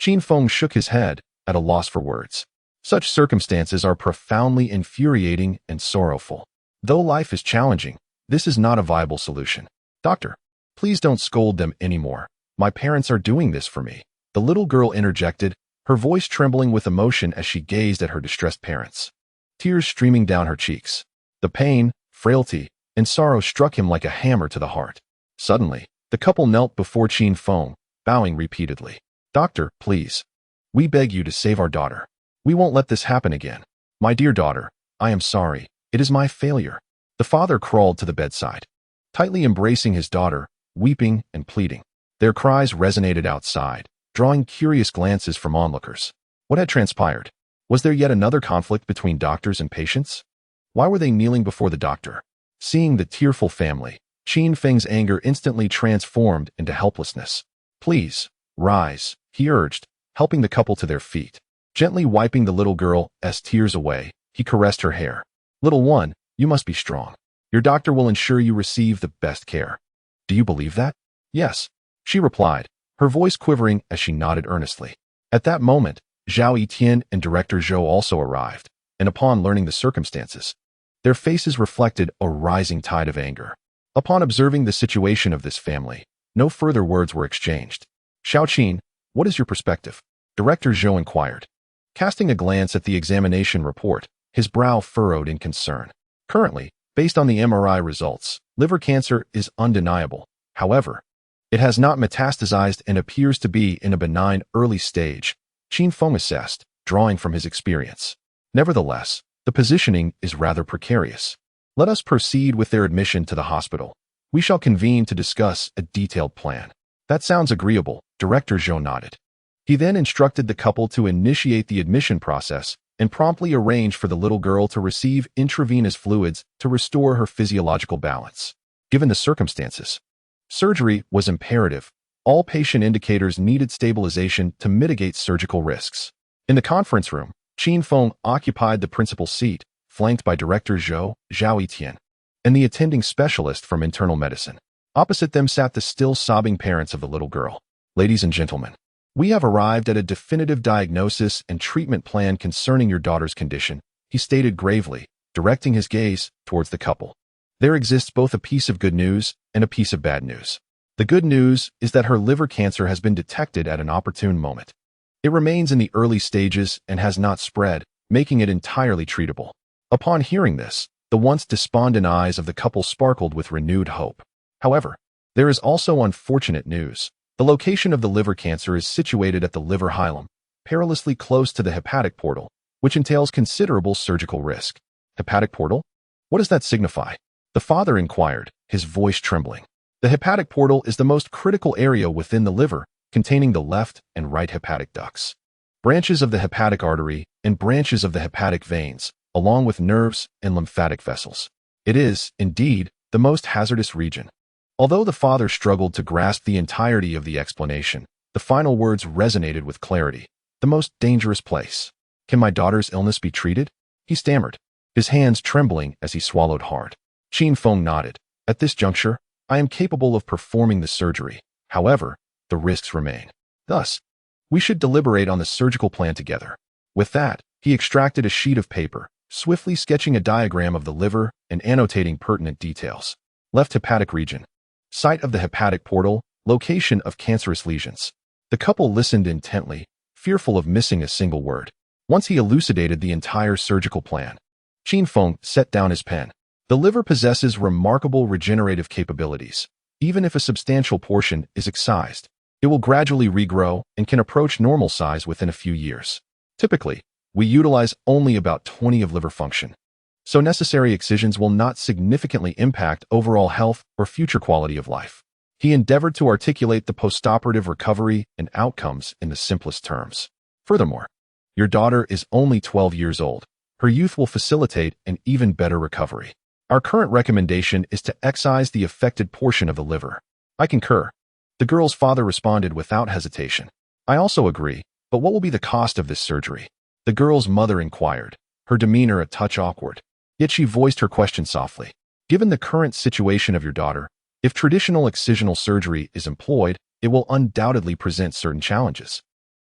Speaker 1: Qin Feng shook his head, at a loss for words. Such circumstances are profoundly infuriating and sorrowful. Though life is challenging, this is not a viable solution. Doctor, please don't scold them anymore. My parents are doing this for me. The little girl interjected, her voice trembling with emotion as she gazed at her distressed parents. Tears streaming down her cheeks. The pain, frailty, and sorrow struck him like a hammer to the heart. Suddenly, the couple knelt before Qin Feng, bowing repeatedly. Doctor, please. We beg you to save our daughter. We won't let this happen again. My dear daughter, I am sorry. It is my failure. The father crawled to the bedside, tightly embracing his daughter, weeping and pleading. Their cries resonated outside, drawing curious glances from onlookers. What had transpired? Was there yet another conflict between doctors and patients? Why were they kneeling before the doctor? Seeing the tearful family, Qin Feng's anger instantly transformed into helplessness. Please, rise, he urged, helping the couple to their feet. Gently wiping the little girl's tears away, he caressed her hair. Little one, you must be strong. Your doctor will ensure you receive the best care. Do you believe that? Yes, she replied, her voice quivering as she nodded earnestly. At that moment, Zhao Etian and Director Zhou also arrived, and upon learning the circumstances, their faces reflected a rising tide of anger. Upon observing the situation of this family, no further words were exchanged. Xiaoqin, what is your perspective? Director Zhou inquired. Casting a glance at the examination report, his brow furrowed in concern. Currently, based on the MRI results, liver cancer is undeniable. However, it has not metastasized and appears to be in a benign early stage, Qin Feng assessed, drawing from his experience. Nevertheless, the positioning is rather precarious. Let us proceed with their admission to the hospital. We shall convene to discuss a detailed plan. That sounds agreeable, Director Zhou nodded. He then instructed the couple to initiate the admission process and promptly arrange for the little girl to receive intravenous fluids to restore her physiological balance. Given the circumstances, surgery was imperative. All patient indicators needed stabilization to mitigate surgical risks. In the conference room, Qin Feng occupied the principal seat, flanked by Director Zhou, Zhao Etian, and the attending specialist from internal medicine. Opposite them sat the still sobbing parents of the little girl. Ladies and gentlemen, we have arrived at a definitive diagnosis and treatment plan concerning your daughter's condition, he stated gravely, directing his gaze towards the couple. There exists both a piece of good news and a piece of bad news. The good news is that her liver cancer has been detected at an opportune moment. It remains in the early stages and has not spread, making it entirely treatable. Upon hearing this, the once despondent eyes of the couple sparkled with renewed hope. However, there is also unfortunate news. The location of the liver cancer is situated at the liver hilum, perilously close to the hepatic portal, which entails considerable surgical risk. Hepatic portal? What does that signify? The father inquired, his voice trembling. The hepatic portal is the most critical area within the liver, containing the left and right hepatic ducts, branches of the hepatic artery, and branches of the hepatic veins, along with nerves and lymphatic vessels. It is, indeed, the most hazardous region. Although the father struggled to grasp the entirety of the explanation, the final words resonated with clarity. The most dangerous place. Can my daughter's illness be treated? He stammered, his hands trembling as he swallowed hard. Qin Feng nodded. At this juncture, I am capable of performing the surgery. However, the risks remain. Thus, we should deliberate on the surgical plan together. With that, he extracted a sheet of paper, swiftly sketching a diagram of the liver and annotating pertinent details. Left hepatic region. Site of the hepatic portal, location of cancerous lesions. The couple listened intently, fearful of missing a single word. Once he elucidated the entire surgical plan, Qin Feng set down his pen. The liver possesses remarkable regenerative capabilities. Even if a substantial portion is excised, it will gradually regrow and can approach normal size within a few years. Typically, we utilize only about 20 of liver function, so necessary excisions will not significantly impact overall health or future quality of life. He endeavored to articulate the postoperative recovery and outcomes in the simplest terms. Furthermore, your daughter is only 12 years old. Her youth will facilitate an even better recovery. Our current recommendation is to excise the affected portion of the liver. I concur. The girl's father responded without hesitation. I also agree, but what will be the cost of this surgery? The girl's mother inquired, her demeanor a touch awkward. Yet she voiced her question softly. Given the current situation of your daughter, if traditional excisional surgery is employed, it will undoubtedly present certain challenges,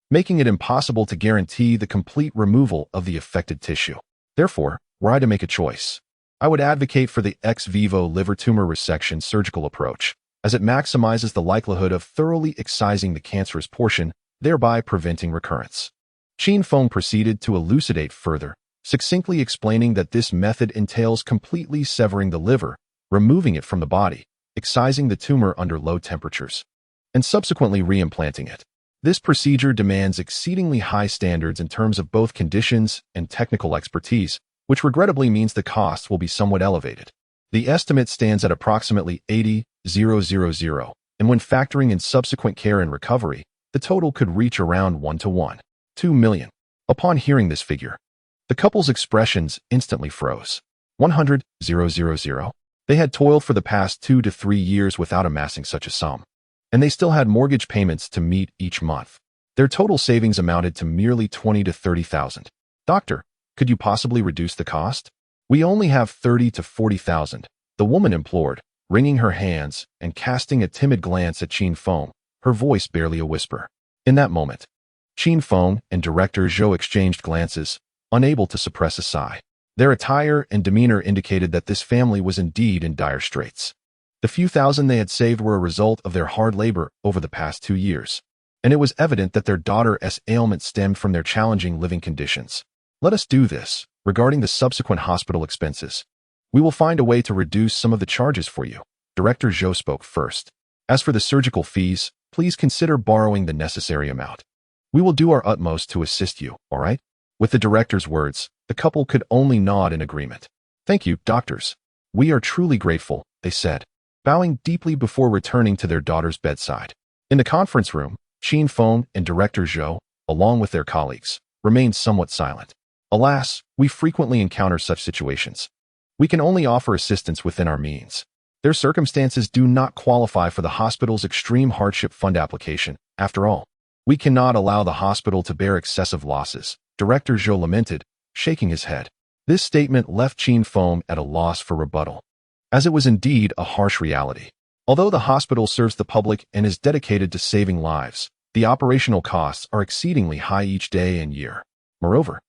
Speaker 1: making it impossible to guarantee the complete removal of the affected tissue. Therefore, were I to make a choice, I would advocate for the ex vivo liver tumor resection surgical approach, as it maximizes the likelihood of thoroughly excising the cancerous portion, thereby preventing recurrence. Qin Feng proceeded to elucidate further, succinctly explaining that this method entails completely severing the liver, removing it from the body, excising the tumor under low temperatures, and subsequently reimplanting it. This procedure demands exceedingly high standards in terms of both conditions and technical expertise, which regrettably means the costs will be somewhat elevated. The estimate stands at approximately $80,000, and when factoring in subsequent care and recovery, the total could reach around 1 to 2 million. Upon hearing this figure, the couple's expressions instantly froze. 100,000. They had toiled for the past 2 to 3 years without amassing such a sum, and they still had mortgage payments to meet each month. Their total savings amounted to merely 20 to 30,000. Doctor, could you possibly reduce the cost? We only have 30 to 40,000, the woman implored, wringing her hands and casting a timid glance at Qin Feng, her voice barely a whisper. In that moment, Qin Feng and Director Zhou exchanged glances, unable to suppress a sigh. Their attire and demeanor indicated that this family was indeed in dire straits. The few thousand they had saved were a result of their hard labor over the past 2 years, and it was evident that their daughter's ailment stemmed from their challenging living conditions. Let us do this. Regarding the subsequent hospital expenses, we will find a way to reduce some of the charges for you. Director Zhou spoke first. As for the surgical fees, please consider borrowing the necessary amount. We will do our utmost to assist you, all right? With the director's words, the couple could only nod in agreement. Thank you, doctors. We are truly grateful, they said, bowing deeply before returning to their daughter's bedside. In the conference room, Qin Feng and Director Zhou, along with their colleagues, remained somewhat silent. Alas, we frequently encounter such situations. We can only offer assistance within our means. Their circumstances do not qualify for the hospital's extreme hardship fund application. After all, we cannot allow the hospital to bear excessive losses, Director Zhou lamented, shaking his head. This statement left Qin Feng at a loss for rebuttal, as it was indeed a harsh reality. Although the hospital serves the public and is dedicated to saving lives, the operational costs are exceedingly high each day and year. Moreover,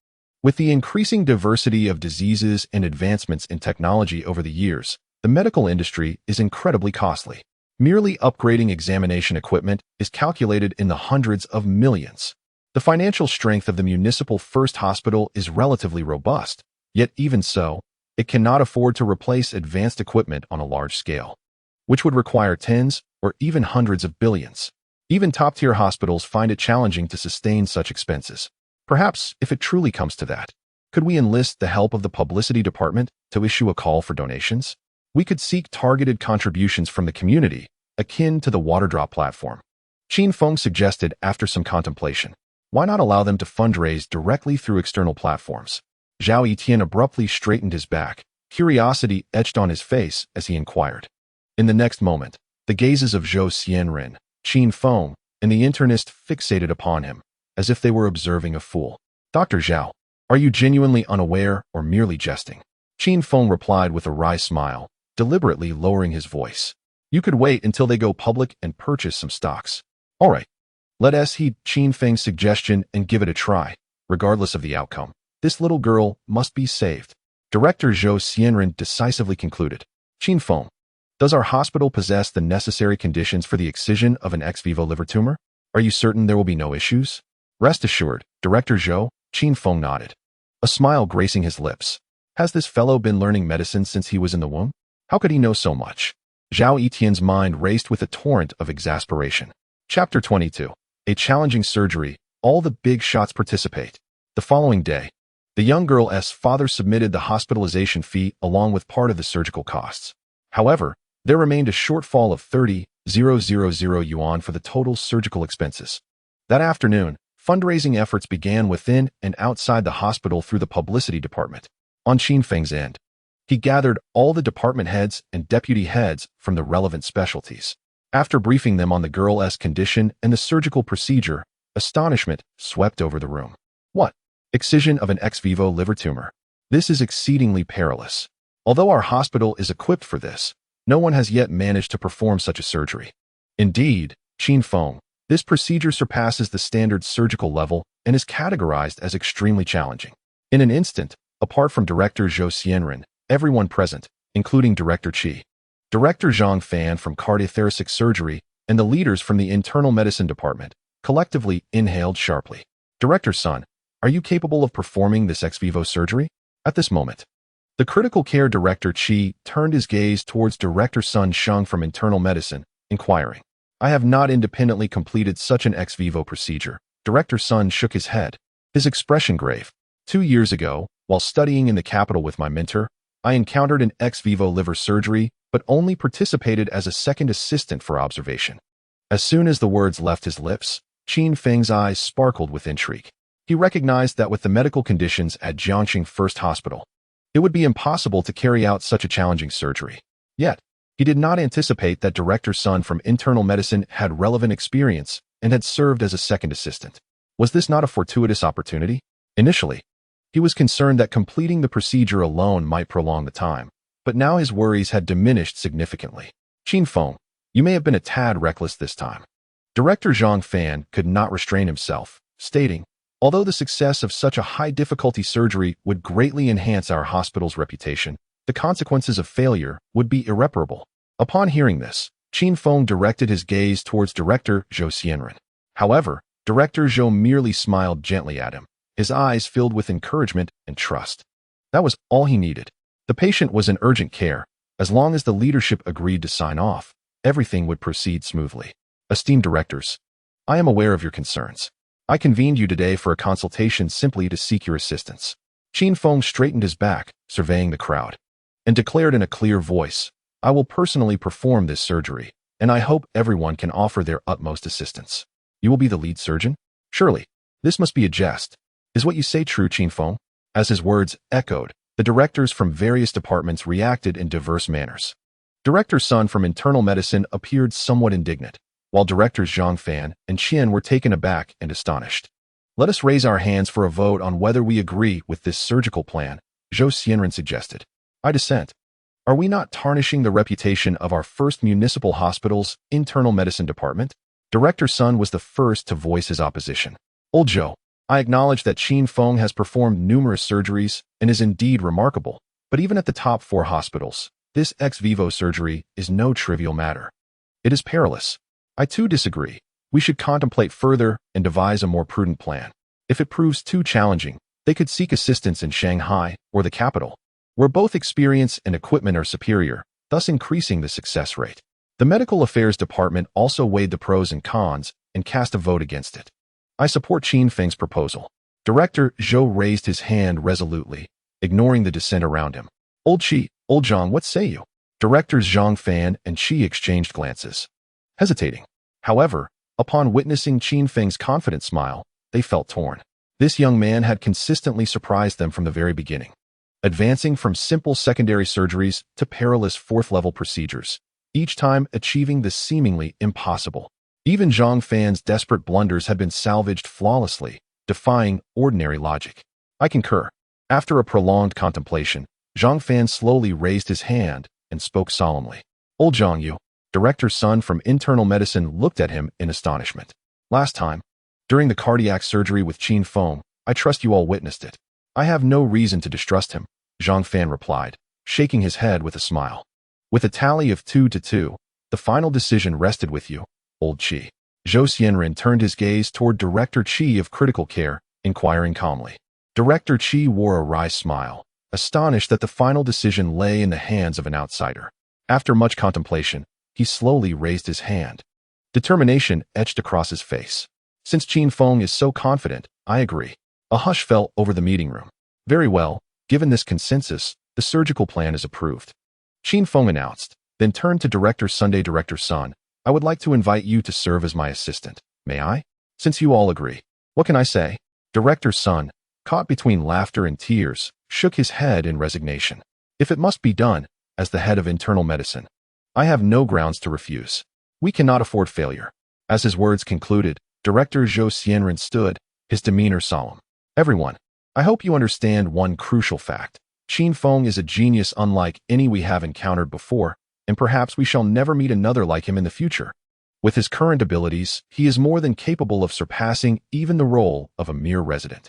Speaker 1: with the increasing diversity of diseases and advancements in technology over the years, the medical industry is incredibly costly. Merely upgrading examination equipment is calculated in the hundreds of millions. The financial strength of the municipal first hospital is relatively robust, yet even so, it cannot afford to replace advanced equipment on a large scale, which would require tens or even hundreds of billions. Even top-tier hospitals find it challenging to sustain such expenses. Perhaps, if it truly comes to that, could we enlist the help of the publicity department to issue a call for donations? We could seek targeted contributions from the community, akin to the water drop platform. Qin Feng suggested after some contemplation. Why not allow them to fundraise directly through external platforms? Zhao Etian abruptly straightened his back, curiosity etched on his face as he inquired. In the next moment, the gazes of Zhou Xianren, Qin Feng, and the internist fixated upon him, as if they were observing a fool. Dr. Zhao, are you genuinely unaware or merely jesting? Qin Feng replied with a wry smile, deliberately lowering his voice. You could wait until they go public and purchase some stocks. All right. Let us heed Qin Feng's suggestion and give it a try. Regardless of the outcome, this little girl must be saved. Director Zhou Xianren decisively concluded. Qin Feng, does our hospital possess the necessary conditions for the excision of an ex vivo liver tumor? Are you certain there will be no issues? Rest assured, Director Zhou, Qin Feng nodded, a smile gracing his lips. Has this fellow been learning medicine since he was in the womb? How could he know so much? Zhao Etian's mind raced with a torrent of exasperation. Chapter 22. A challenging surgery. All the big shots participate. The following day, the young girl's father submitted the hospitalization fee along with part of the surgical costs. However, there remained a shortfall of 30,000 yuan for the total surgical expenses. That afternoon, fundraising efforts began within and outside the hospital through the publicity department. On Qin Feng's end, he gathered all the department heads and deputy heads from the relevant specialties. After briefing them on the girl's condition and the surgical procedure, astonishment swept over the room. What? Excision of an ex vivo liver tumor. This is exceedingly perilous. Although our hospital is equipped for this, no one has yet managed to perform such a surgery. Indeed, Qin Feng, this procedure surpasses the standard surgical level and is categorized as extremely challenging. In an instant, apart from Director Zhou Xianren, everyone present, including Director Qi, Director Zhang Fan from cardiothoracic surgery, and the leaders from the internal medicine department, collectively inhaled sharply. Director Sun, are you capable of performing this ex vivo surgery? At this moment, the critical care Director Qi turned his gaze towards Director Sun Sheng from internal medicine, inquiring. I have not independently completed such an ex vivo procedure. Director Sun shook his head, his expression grave. 2 years ago, while studying in the capital with my mentor, I encountered an ex vivo liver surgery, but only participated as a second assistant for observation. As soon as the words left his lips, Qin Feng's eyes sparkled with intrigue. He recognized that with the medical conditions at Jiangxing First Hospital, it would be impossible to carry out such a challenging surgery. Yet, he did not anticipate that Director Sun from internal medicine had relevant experience and had served as a second assistant. Was this not a fortuitous opportunity? Initially, he was concerned that completing the procedure alone might prolong the time, but now his worries had diminished significantly. Qin Feng, you may have been a tad reckless this time. Director Zhang Fan could not restrain himself, stating, although the success of such a high-difficulty surgery would greatly enhance our hospital's reputation, the consequences of failure would be irreparable. Upon hearing this, Qin Feng directed his gaze towards Director Zhou Xianren. However, Director Zhou merely smiled gently at him, his eyes filled with encouragement and trust. That was all he needed. The patient was in urgent care. As long as the leadership agreed to sign off, everything would proceed smoothly. Esteemed directors, I am aware of your concerns. I convened you today for a consultation simply to seek your assistance. Qin Feng straightened his back, surveying the crowd, and declared in a clear voice, I will personally perform this surgery, and I hope everyone can offer their utmost assistance. You will be the lead surgeon? Surely, this must be a jest. Is what you say true, Qin Feng? As his words echoed, the directors from various departments reacted in diverse manners. Director Sun from internal medicine appeared somewhat indignant, while Directors Zhang Fan and Qian were taken aback and astonished. Let us raise our hands for a vote on whether we agree with this surgical plan, Zhou Xianren suggested. I dissent. Are we not tarnishing the reputation of our first municipal hospital's internal medicine department? Director Sun was the first to voice his opposition. Old Zhou, I acknowledge that Qin Feng has performed numerous surgeries and is indeed remarkable, but even at the top 4 hospitals, this ex vivo surgery is no trivial matter. It is perilous. I too disagree. We should contemplate further and devise a more prudent plan. If it proves too challenging, they could seek assistance in Shanghai or the capital, where both experience and equipment are superior, thus increasing the success rate. The Medical Affairs Department also weighed the pros and cons and cast a vote against it. I support Qin Feng's proposal. Director Zhou raised his hand resolutely, ignoring the dissent around him. Old Qi, Old Zhang, what say you? Directors Zhang Fan and Qi exchanged glances, hesitating. However, upon witnessing Qin Feng's confident smile, they felt torn. This young man had consistently surprised them from the very beginning, advancing from simple secondary surgeries to perilous 4th-level procedures, each time achieving the seemingly impossible. Even Zhang Fan's desperate blunders had been salvaged flawlessly, defying ordinary logic. I concur. After a prolonged contemplation, Zhang Fan slowly raised his hand and spoke solemnly. Old Zhang Yu, Director Sun from internal medicine, looked at him in astonishment. Last time, during the cardiac surgery with Qin Feng, I trust you all witnessed it. I have no reason to distrust him, Zhang Fan replied, shaking his head with a smile. With a tally of 2-2, the final decision rested with you, Old Qi. Zhou Xianren turned his gaze toward Director Qi of critical care, inquiring calmly. Director Qi wore a wry smile, astonished that the final decision lay in the hands of an outsider. After much contemplation, he slowly raised his hand. Determination etched across his face. Since Qin Feng is so confident, I agree. A hush fell over the meeting room. Very well, given this consensus, the surgical plan is approved. Qin Feng announced, then turned to Director Sunday. Director Sun, I would like to invite you to serve as my assistant. May I? Since you all agree. What can I say? Director Sun, caught between laughter and tears, shook his head in resignation. If it must be done, as the head of internal medicine, I have no grounds to refuse. We cannot afford failure. As his words concluded, Director Zhou Xianren stood, his demeanor solemn. Everyone, I hope you understand one crucial fact. Qin Feng is a genius unlike any we have encountered before, and perhaps we shall never meet another like him in the future. With his current abilities, he is more than capable of surpassing even the role of a mere resident.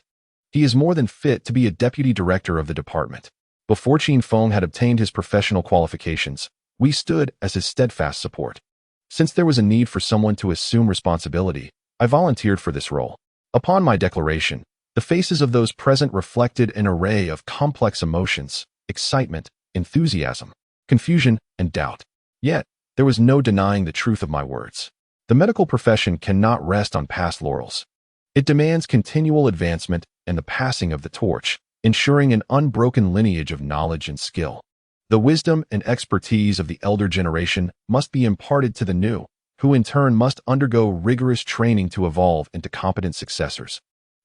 Speaker 1: He is more than fit to be a deputy director of the department. Before Qin Feng had obtained his professional qualifications, we stood as his steadfast support. Since there was a need for someone to assume responsibility, I volunteered for this role. Upon my declaration, the faces of those present reflected an array of complex emotions, excitement, enthusiasm, confusion, and doubt. Yet, there was no denying the truth of my words. The medical profession cannot rest on past laurels. It demands continual advancement and the passing of the torch, ensuring an unbroken lineage of knowledge and skill. The wisdom and expertise of the elder generation must be imparted to the new, who in turn must undergo rigorous training to evolve into competent successors.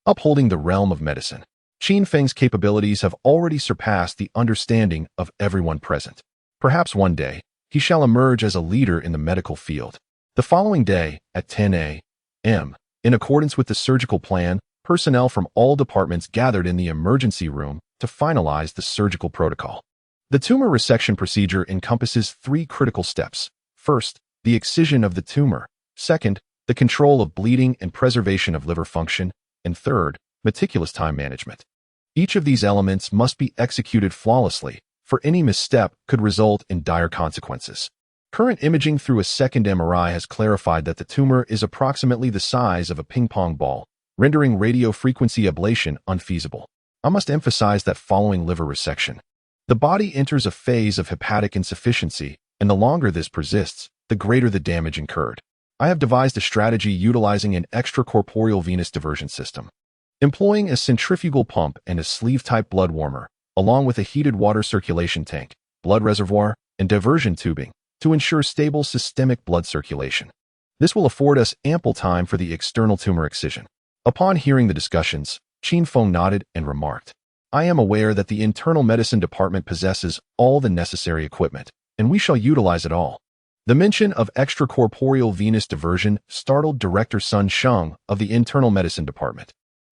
Speaker 1: Upholding the realm of medicine, Qin Feng's capabilities have already surpassed the understanding of everyone present. Perhaps one day, he shall emerge as a leader in the medical field. The following day, at 10 a.m., in accordance with the surgical plan, personnel from all departments gathered in the emergency room to finalize the surgical protocol. The tumor resection procedure encompasses 3 critical steps. First, the excision of the tumor. Second, the control of bleeding and preservation of liver function. And third, meticulous time management. Each of these elements must be executed flawlessly, for any misstep could result in dire consequences. Current imaging through a second MRI has clarified that the tumor is approximately the size of a ping-pong ball, rendering radiofrequency ablation unfeasible. I must emphasize that following liver resection, the body enters a phase of hepatic insufficiency, and the longer this persists, the greater the damage incurred. I have devised a strategy utilizing an extracorporeal venous diversion system. Employing a centrifugal pump and a sleeve-type blood warmer, along with a heated water circulation tank, blood reservoir, and diversion tubing, to ensure stable systemic blood circulation. This will afford us ample time for the external tumor excision. Upon hearing the discussions, Qin Feng nodded and remarked, I am aware that the internal medicine department possesses all the necessary equipment, and we shall utilize it all. The mention of extracorporeal venous diversion startled Director Sun Sheng of the internal medicine department.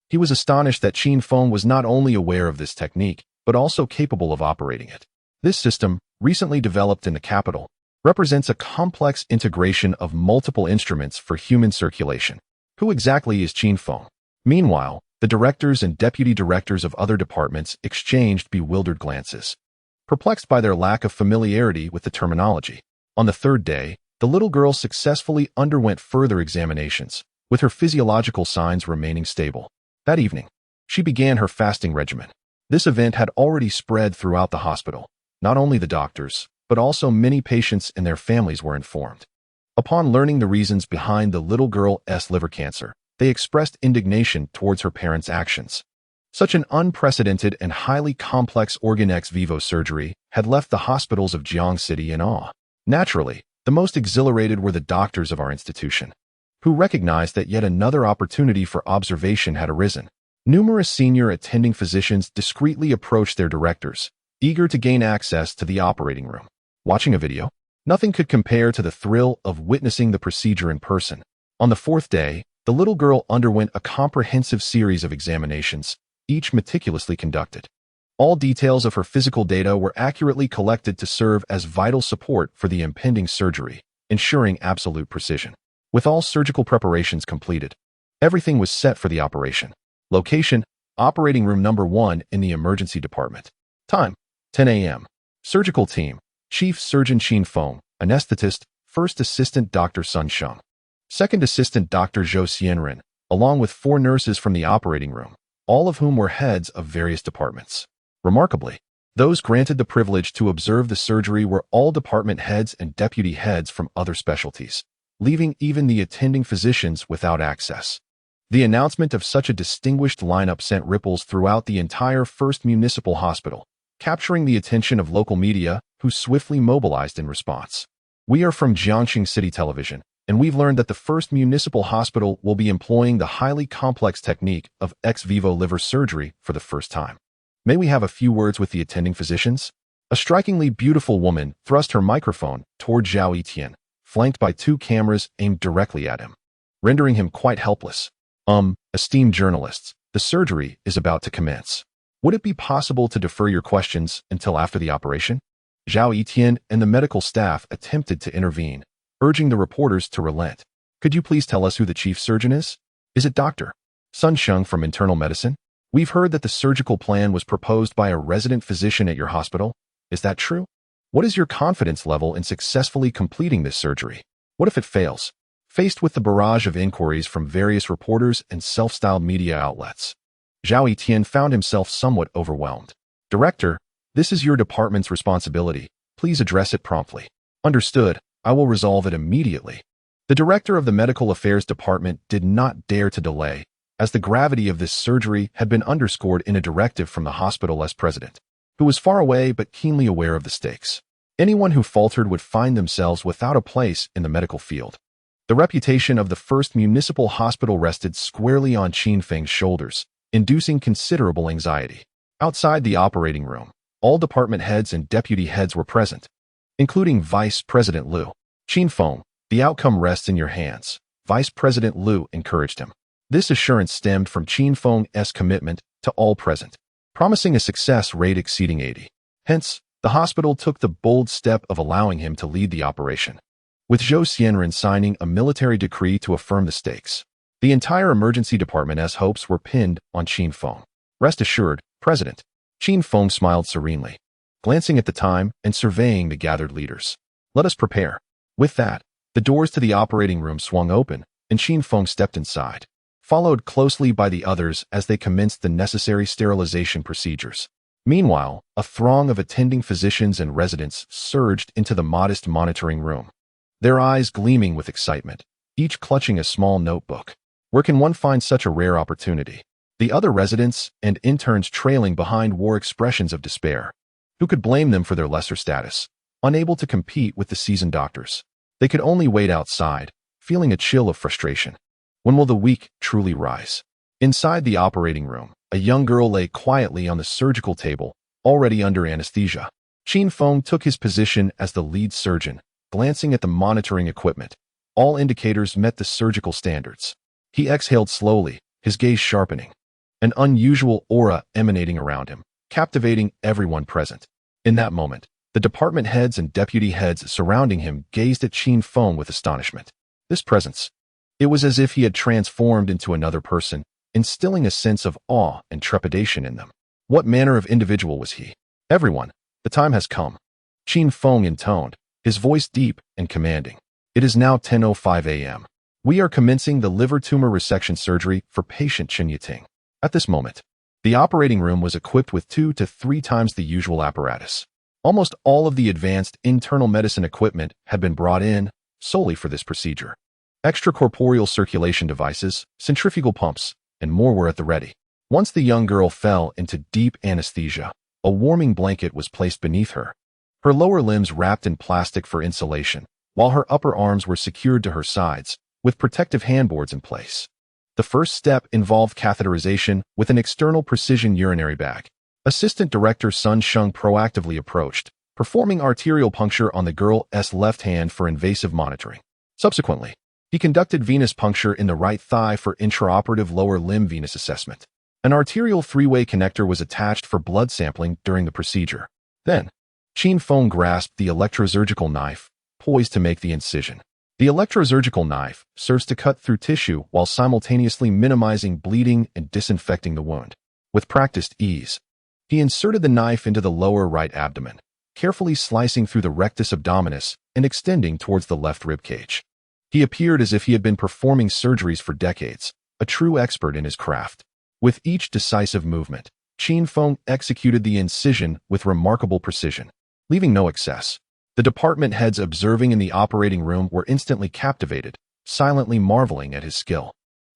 Speaker 1: He was astonished that Qin Feng was not only aware of this technique, but also capable of operating it. This system, recently developed in the capital, represents a complex integration of multiple instruments for human circulation. Who exactly is Qin Feng? Meanwhile, the directors and deputy directors of other departments exchanged bewildered glances, perplexed by their lack of familiarity with the terminology. On the 3rd day, the little girl successfully underwent further examinations, with her physiological signs remaining stable. That evening, she began her fasting regimen. This event had already spread throughout the hospital. Not only the doctors, but also many patients and their families were informed. Upon learning the reasons behind the little girl's liver cancer, they expressed indignation towards her parents' actions. Such an unprecedented and highly complex organ ex vivo surgery had left the hospitals of Jiang City in awe. Naturally, the most exhilarated were the doctors of our institution, who recognized that yet another opportunity for observation had arisen. Numerous senior attending physicians discreetly approached their directors, eager to gain access to the operating room. Watching a video, nothing could compare to the thrill of witnessing the procedure in person. On the 4th day, the little girl underwent a comprehensive series of examinations, each meticulously conducted. All details of her physical data were accurately collected to serve as vital support for the impending surgery, ensuring absolute precision. With all surgical preparations completed, everything was set for the operation. Location, operating room number 1 in the emergency department. Time, 10 a.m. Surgical team, Chief Surgeon Qin Feng, Anesthetist, First Assistant Dr. Sun Sheng, Second Assistant Dr. Zhou Xianren, along with 4 nurses from the operating room, all of whom were heads of various departments. Remarkably, those granted the privilege to observe the surgery were all department heads and deputy heads from other specialties, leaving even the attending physicians without access. The announcement of such a distinguished lineup sent ripples throughout the entire First Municipal Hospital, capturing the attention of local media, who swiftly mobilized in response. We are from Jiangxing City Television, and we've learned that the First Municipal Hospital will be employing the highly complex technique of ex vivo liver surgery for the first time. May we have a few words with the attending physicians? A strikingly beautiful woman thrust her microphone toward Zhao Etian, flanked by 2 cameras aimed directly at him, rendering him quite helpless. Esteemed journalists, the surgery is about to commence. Would it be possible to defer your questions until after the operation? Zhao Etian and the medical staff attempted to intervene, urging the reporters to relent. Could you please tell us who the chief surgeon is? Is it Dr. Sun Sheng from internal medicine? We've heard that the surgical plan was proposed by a resident physician at your hospital. Is that true? What is your confidence level in successfully completing this surgery? What if it fails? Faced with the barrage of inquiries from various reporters and self-styled media outlets, Zhao Etian found himself somewhat overwhelmed. Director, this is your department's responsibility. Please address it promptly. Understood. I will resolve it immediately. The director of the medical affairs department did not dare to delay, as the gravity of this surgery had been underscored in a directive from the hospital's president, who was far away but keenly aware of the stakes. Anyone who faltered would find themselves without a place in the medical field. The reputation of the first municipal hospital rested squarely on Qin Feng's shoulders, inducing considerable anxiety. Outside the operating room, all department heads and deputy heads were present, including Vice President Liu. Qin Feng, the outcome rests in your hands, Vice President Liu encouraged him. This assurance stemmed from Qin Feng's commitment to all present, promising a success rate exceeding 80. Hence, the hospital took the bold step of allowing him to lead the operation, with Zhou Xianren signing a military decree to affirm the stakes. The entire emergency department's hopes were pinned on Qin Feng. Rest assured, President. Qin Feng smiled serenely, glancing at the time and surveying the gathered leaders. Let us prepare. With that, the doors to the operating room swung open, and Qin Feng stepped inside, followed closely by the others as they commenced the necessary sterilization procedures. Meanwhile, a throng of attending physicians and residents surged into the modest monitoring room, their eyes gleaming with excitement, each clutching a small notebook. Where can one find such a rare opportunity? The other residents and interns trailing behind wore expressions of despair. Who could blame them for their lesser status? Unable to compete with the seasoned doctors, they could only wait outside, feeling a chill of frustration. When will the week truly rise? Inside the operating room, a young girl lay quietly on the surgical table, already under anesthesia. Qin Feng took his position as the lead surgeon, glancing at the monitoring equipment. All indicators met the surgical standards. He exhaled slowly, his gaze sharpening, an unusual aura emanating around him, captivating everyone present. In that moment, the department heads and deputy heads surrounding him gazed at Qin Feng with astonishment. This presence, it was as if he had transformed into another person, instilling a sense of awe and trepidation in them. What manner of individual was he? Everyone, the time has come. Qin Feng intoned, his voice deep and commanding. It is now 10:05 a.m. We are commencing the liver tumor resection surgery for patient Chen Yiting. At this moment, the operating room was equipped with 2 to 3 times the usual apparatus. Almost all of the advanced internal medicine equipment had been brought in solely for this procedure. Extracorporeal circulation devices, centrifugal pumps, and more were at the ready. Once the young girl fell into deep anesthesia, a warming blanket was placed beneath her, her lower limbs wrapped in plastic for insulation, while her upper arms were secured to her sides, with protective handboards in place. The first step involved catheterization with an external precision urinary bag. Assistant Director Sun Sheng proactively approached, performing arterial puncture on the girl's left hand for invasive monitoring. Subsequently, he conducted venous puncture in the right thigh for intraoperative lower limb venous assessment. An arterial 3-way connector was attached for blood sampling during the procedure. Then, Qin Feng grasped the electrosurgical knife, poised to make the incision. The electrosurgical knife serves to cut through tissue while simultaneously minimizing bleeding and disinfecting the wound. With practiced ease, he inserted the knife into the lower right abdomen, carefully slicing through the rectus abdominis and extending towards the left rib cage. He appeared as if he had been performing surgeries for decades, a true expert in his craft. With each decisive movement, Qin Feng executed the incision with remarkable precision, leaving no excess. The department heads observing in the operating room were instantly captivated, silently marveling at his skill.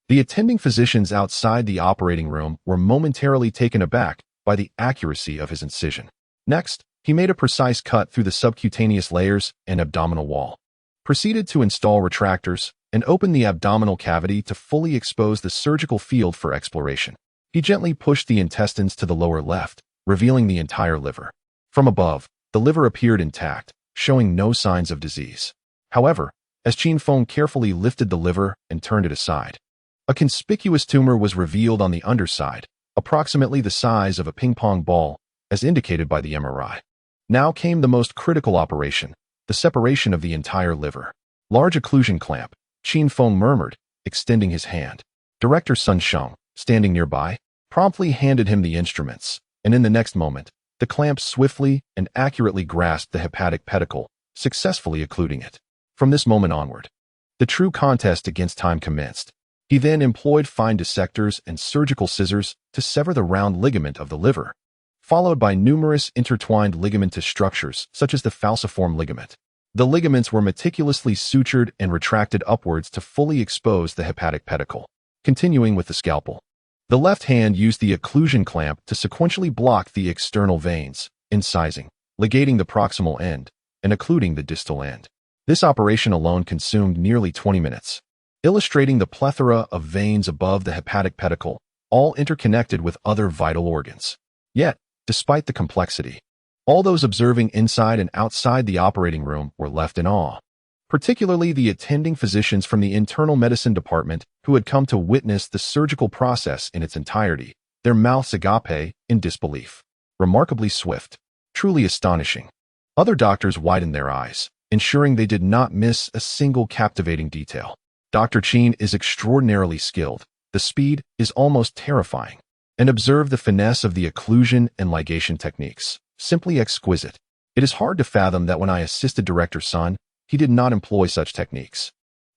Speaker 1: The attending physicians outside the operating room were momentarily taken aback by the accuracy of his incision. Next, he made a precise cut through the subcutaneous layers and abdominal wall, proceeded to install retractors, and open the abdominal cavity to fully expose the surgical field for exploration. He gently pushed the intestines to the lower left, revealing the entire liver. From above, the liver appeared intact, showing no signs of disease. However, as Qin Feng carefully lifted the liver and turned it aside. A conspicuous tumor was revealed on the underside, approximately the size of a ping-pong ball, as indicated by the MRI. Now came the most critical operation, the separation of the entire liver. Large occlusion clamp, Qin Feng murmured, extending his hand. Director Sun Sheng, standing nearby, promptly handed him the instruments, and in the next moment, the clamp swiftly and accurately grasped the hepatic pedicle, successfully occluding it. From this moment onward, the true contest against time commenced. He then employed fine dissectors and surgical scissors to sever the round ligament of the liver, followed by numerous intertwined ligamentous structures such as the falciform ligament. The ligaments were meticulously sutured and retracted upwards to fully expose the hepatic pedicle. Continuing with the scalpel, the left hand used the occlusion clamp to sequentially block the external veins, incising, ligating the proximal end, and occluding the distal end. This operation alone consumed nearly 20 minutes, illustrating the plethora of veins above the hepatic pedicle, all interconnected with other vital organs. Yet, despite the complexity, all those observing inside and outside the operating room were left in awe, particularly the attending physicians from the internal medicine department who had come to witness the surgical process in its entirety, their mouths agape in disbelief. Remarkably swift, truly astonishing. Other doctors widened their eyes, ensuring they did not miss a single captivating detail. Dr. Qin is extraordinarily skilled. The speed is almost terrifying. And observe the finesse of the occlusion and ligation techniques. Simply exquisite. It is hard to fathom that when I assisted Director Sun, he did not employ such techniques.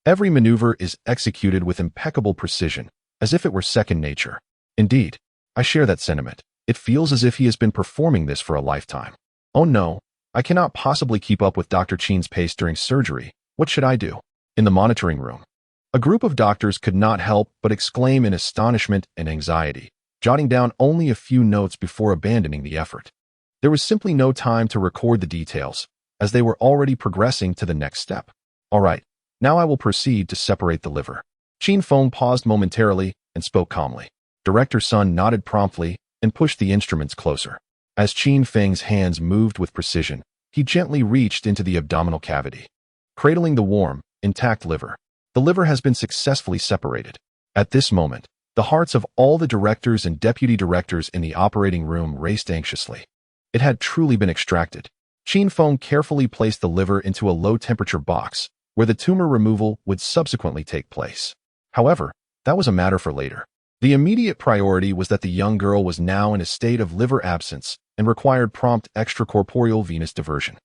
Speaker 1: Every maneuver is executed with impeccable precision, as if it were second nature. Indeed, I share that sentiment. It feels as if he has been performing this for a lifetime. Oh no, I cannot possibly keep up with Dr. Qin's pace during surgery. What should I do? In the monitoring room, a group of doctors could not help but exclaim in astonishment and anxiety, jotting down only a few notes before abandoning the effort. There was simply no time to record the details, as they were already progressing to the next step. All right, now I will proceed to separate the liver. Qin Feng paused momentarily and spoke calmly. Director Sun nodded promptly and pushed the instruments closer. As Qin Feng's hands moved with precision, he gently reached into the abdominal cavity, cradling the warm, intact liver. The liver has been successfully separated. At this moment, the hearts of all the directors and deputy directors in the operating room raced anxiously. It had truly been extracted. Qin Feng carefully placed the liver into a low-temperature box, where the tumor removal would subsequently take place. However, that was a matter for later. The immediate priority was that the young girl was now in a state of liver absence and required prompt extracorporeal venous diversion.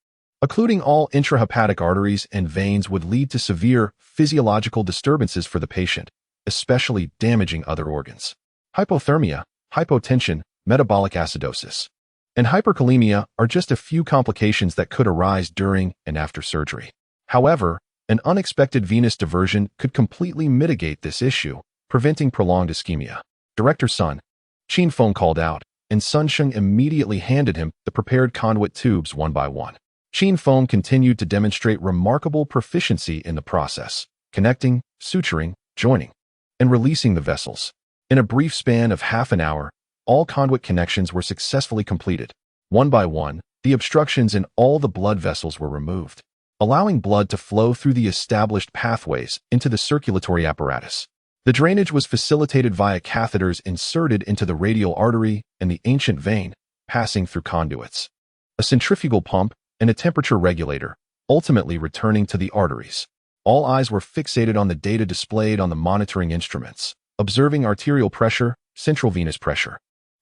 Speaker 1: Occluding all intrahepatic arteries and veins would lead to severe physiological disturbances for the patient, especially damaging other organs. Hypothermia, hypotension, metabolic acidosis, and hyperkalemia are just a few complications that could arise during and after surgery. However, an unexpected venous diversion could completely mitigate this issue, preventing prolonged ischemia. Director Sun, Qin Feng called out, and Sun Sheng immediately handed him the prepared conduit tubes one by one. Qin Feng continued to demonstrate remarkable proficiency in the process, connecting, suturing, joining, and releasing the vessels. In a brief span of half an hour, all conduit connections were successfully completed. One by one, the obstructions in all the blood vessels were removed, allowing blood to flow through the established pathways into the circulatory apparatus. The drainage was facilitated via catheters inserted into the radial artery and the ancient vein, passing through conduits, a centrifugal pump, and a temperature regulator, ultimately returning to the arteries. All eyes were fixated on the data displayed on the monitoring instruments, observing arterial pressure, central venous pressure,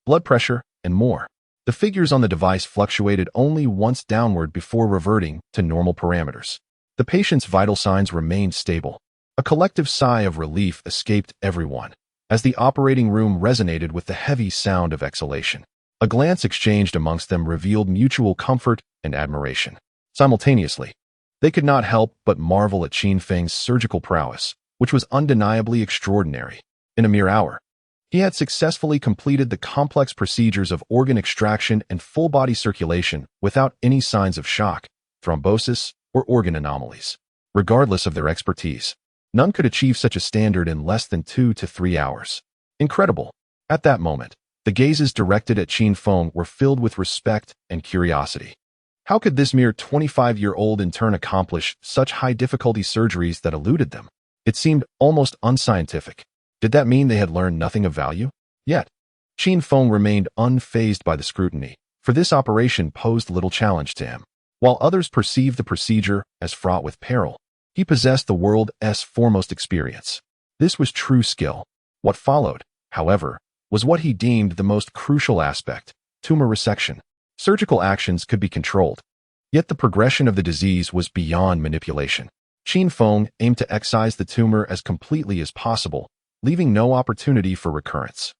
Speaker 1: blood pressure, and more. The figures on the device fluctuated only once downward before reverting to normal parameters. The patient's vital signs remained stable. A collective sigh of relief escaped everyone, as the operating room resonated with the heavy sound of exhalation. A glance exchanged amongst them revealed mutual comfort and admiration. Simultaneously, they could not help but marvel at Qin Feng's surgical prowess, which was undeniably extraordinary. In a mere hour, he had successfully completed the complex procedures of organ extraction and full-body circulation without any signs of shock, thrombosis, or organ anomalies. Regardless of their expertise, none could achieve such a standard in less than 2 to 3 hours. Incredible. At that moment, the gazes directed at Qin Feng were filled with respect and curiosity. How could this mere 25-year-old intern accomplish such high-difficulty surgeries that eluded them? It seemed almost unscientific. Did that mean they had learned nothing of value? Yet, Qin Feng remained unfazed by the scrutiny, for this operation posed little challenge to him. While others perceived the procedure as fraught with peril, he possessed the world's foremost experience. This was true skill. What followed, however, was what he deemed the most crucial aspect: tumor resection. Surgical actions could be controlled, yet the progression of the disease was beyond manipulation. Qin Feng aimed to excise the tumor as completely as possible, leaving no opportunity for recurrence.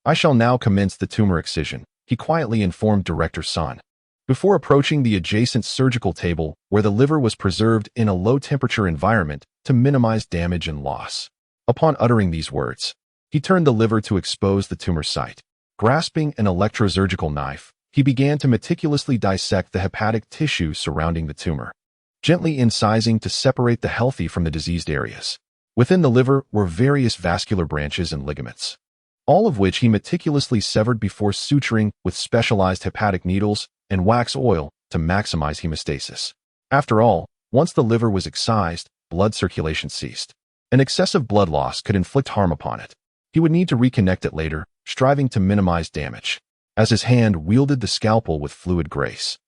Speaker 1: "I shall now commence the tumor excision," he quietly informed Director Sun. Before approaching the adjacent surgical table where the liver was preserved in a low-temperature environment to minimize damage and loss. Upon uttering these words, he turned the liver to expose the tumor site. Grasping an electrosurgical knife, he began to meticulously dissect the hepatic tissue surrounding the tumor, gently incising to separate the healthy from the diseased areas. Within the liver were various vascular branches and ligaments, all of which he meticulously severed before suturing with specialized hepatic needles and wax oil to maximize hemostasis. After all, once the liver was excised, blood circulation ceased. An excessive blood loss could inflict harm upon it. He would need to reconnect it later, striving to minimize damage. As his hand wielded the scalpel with fluid grace,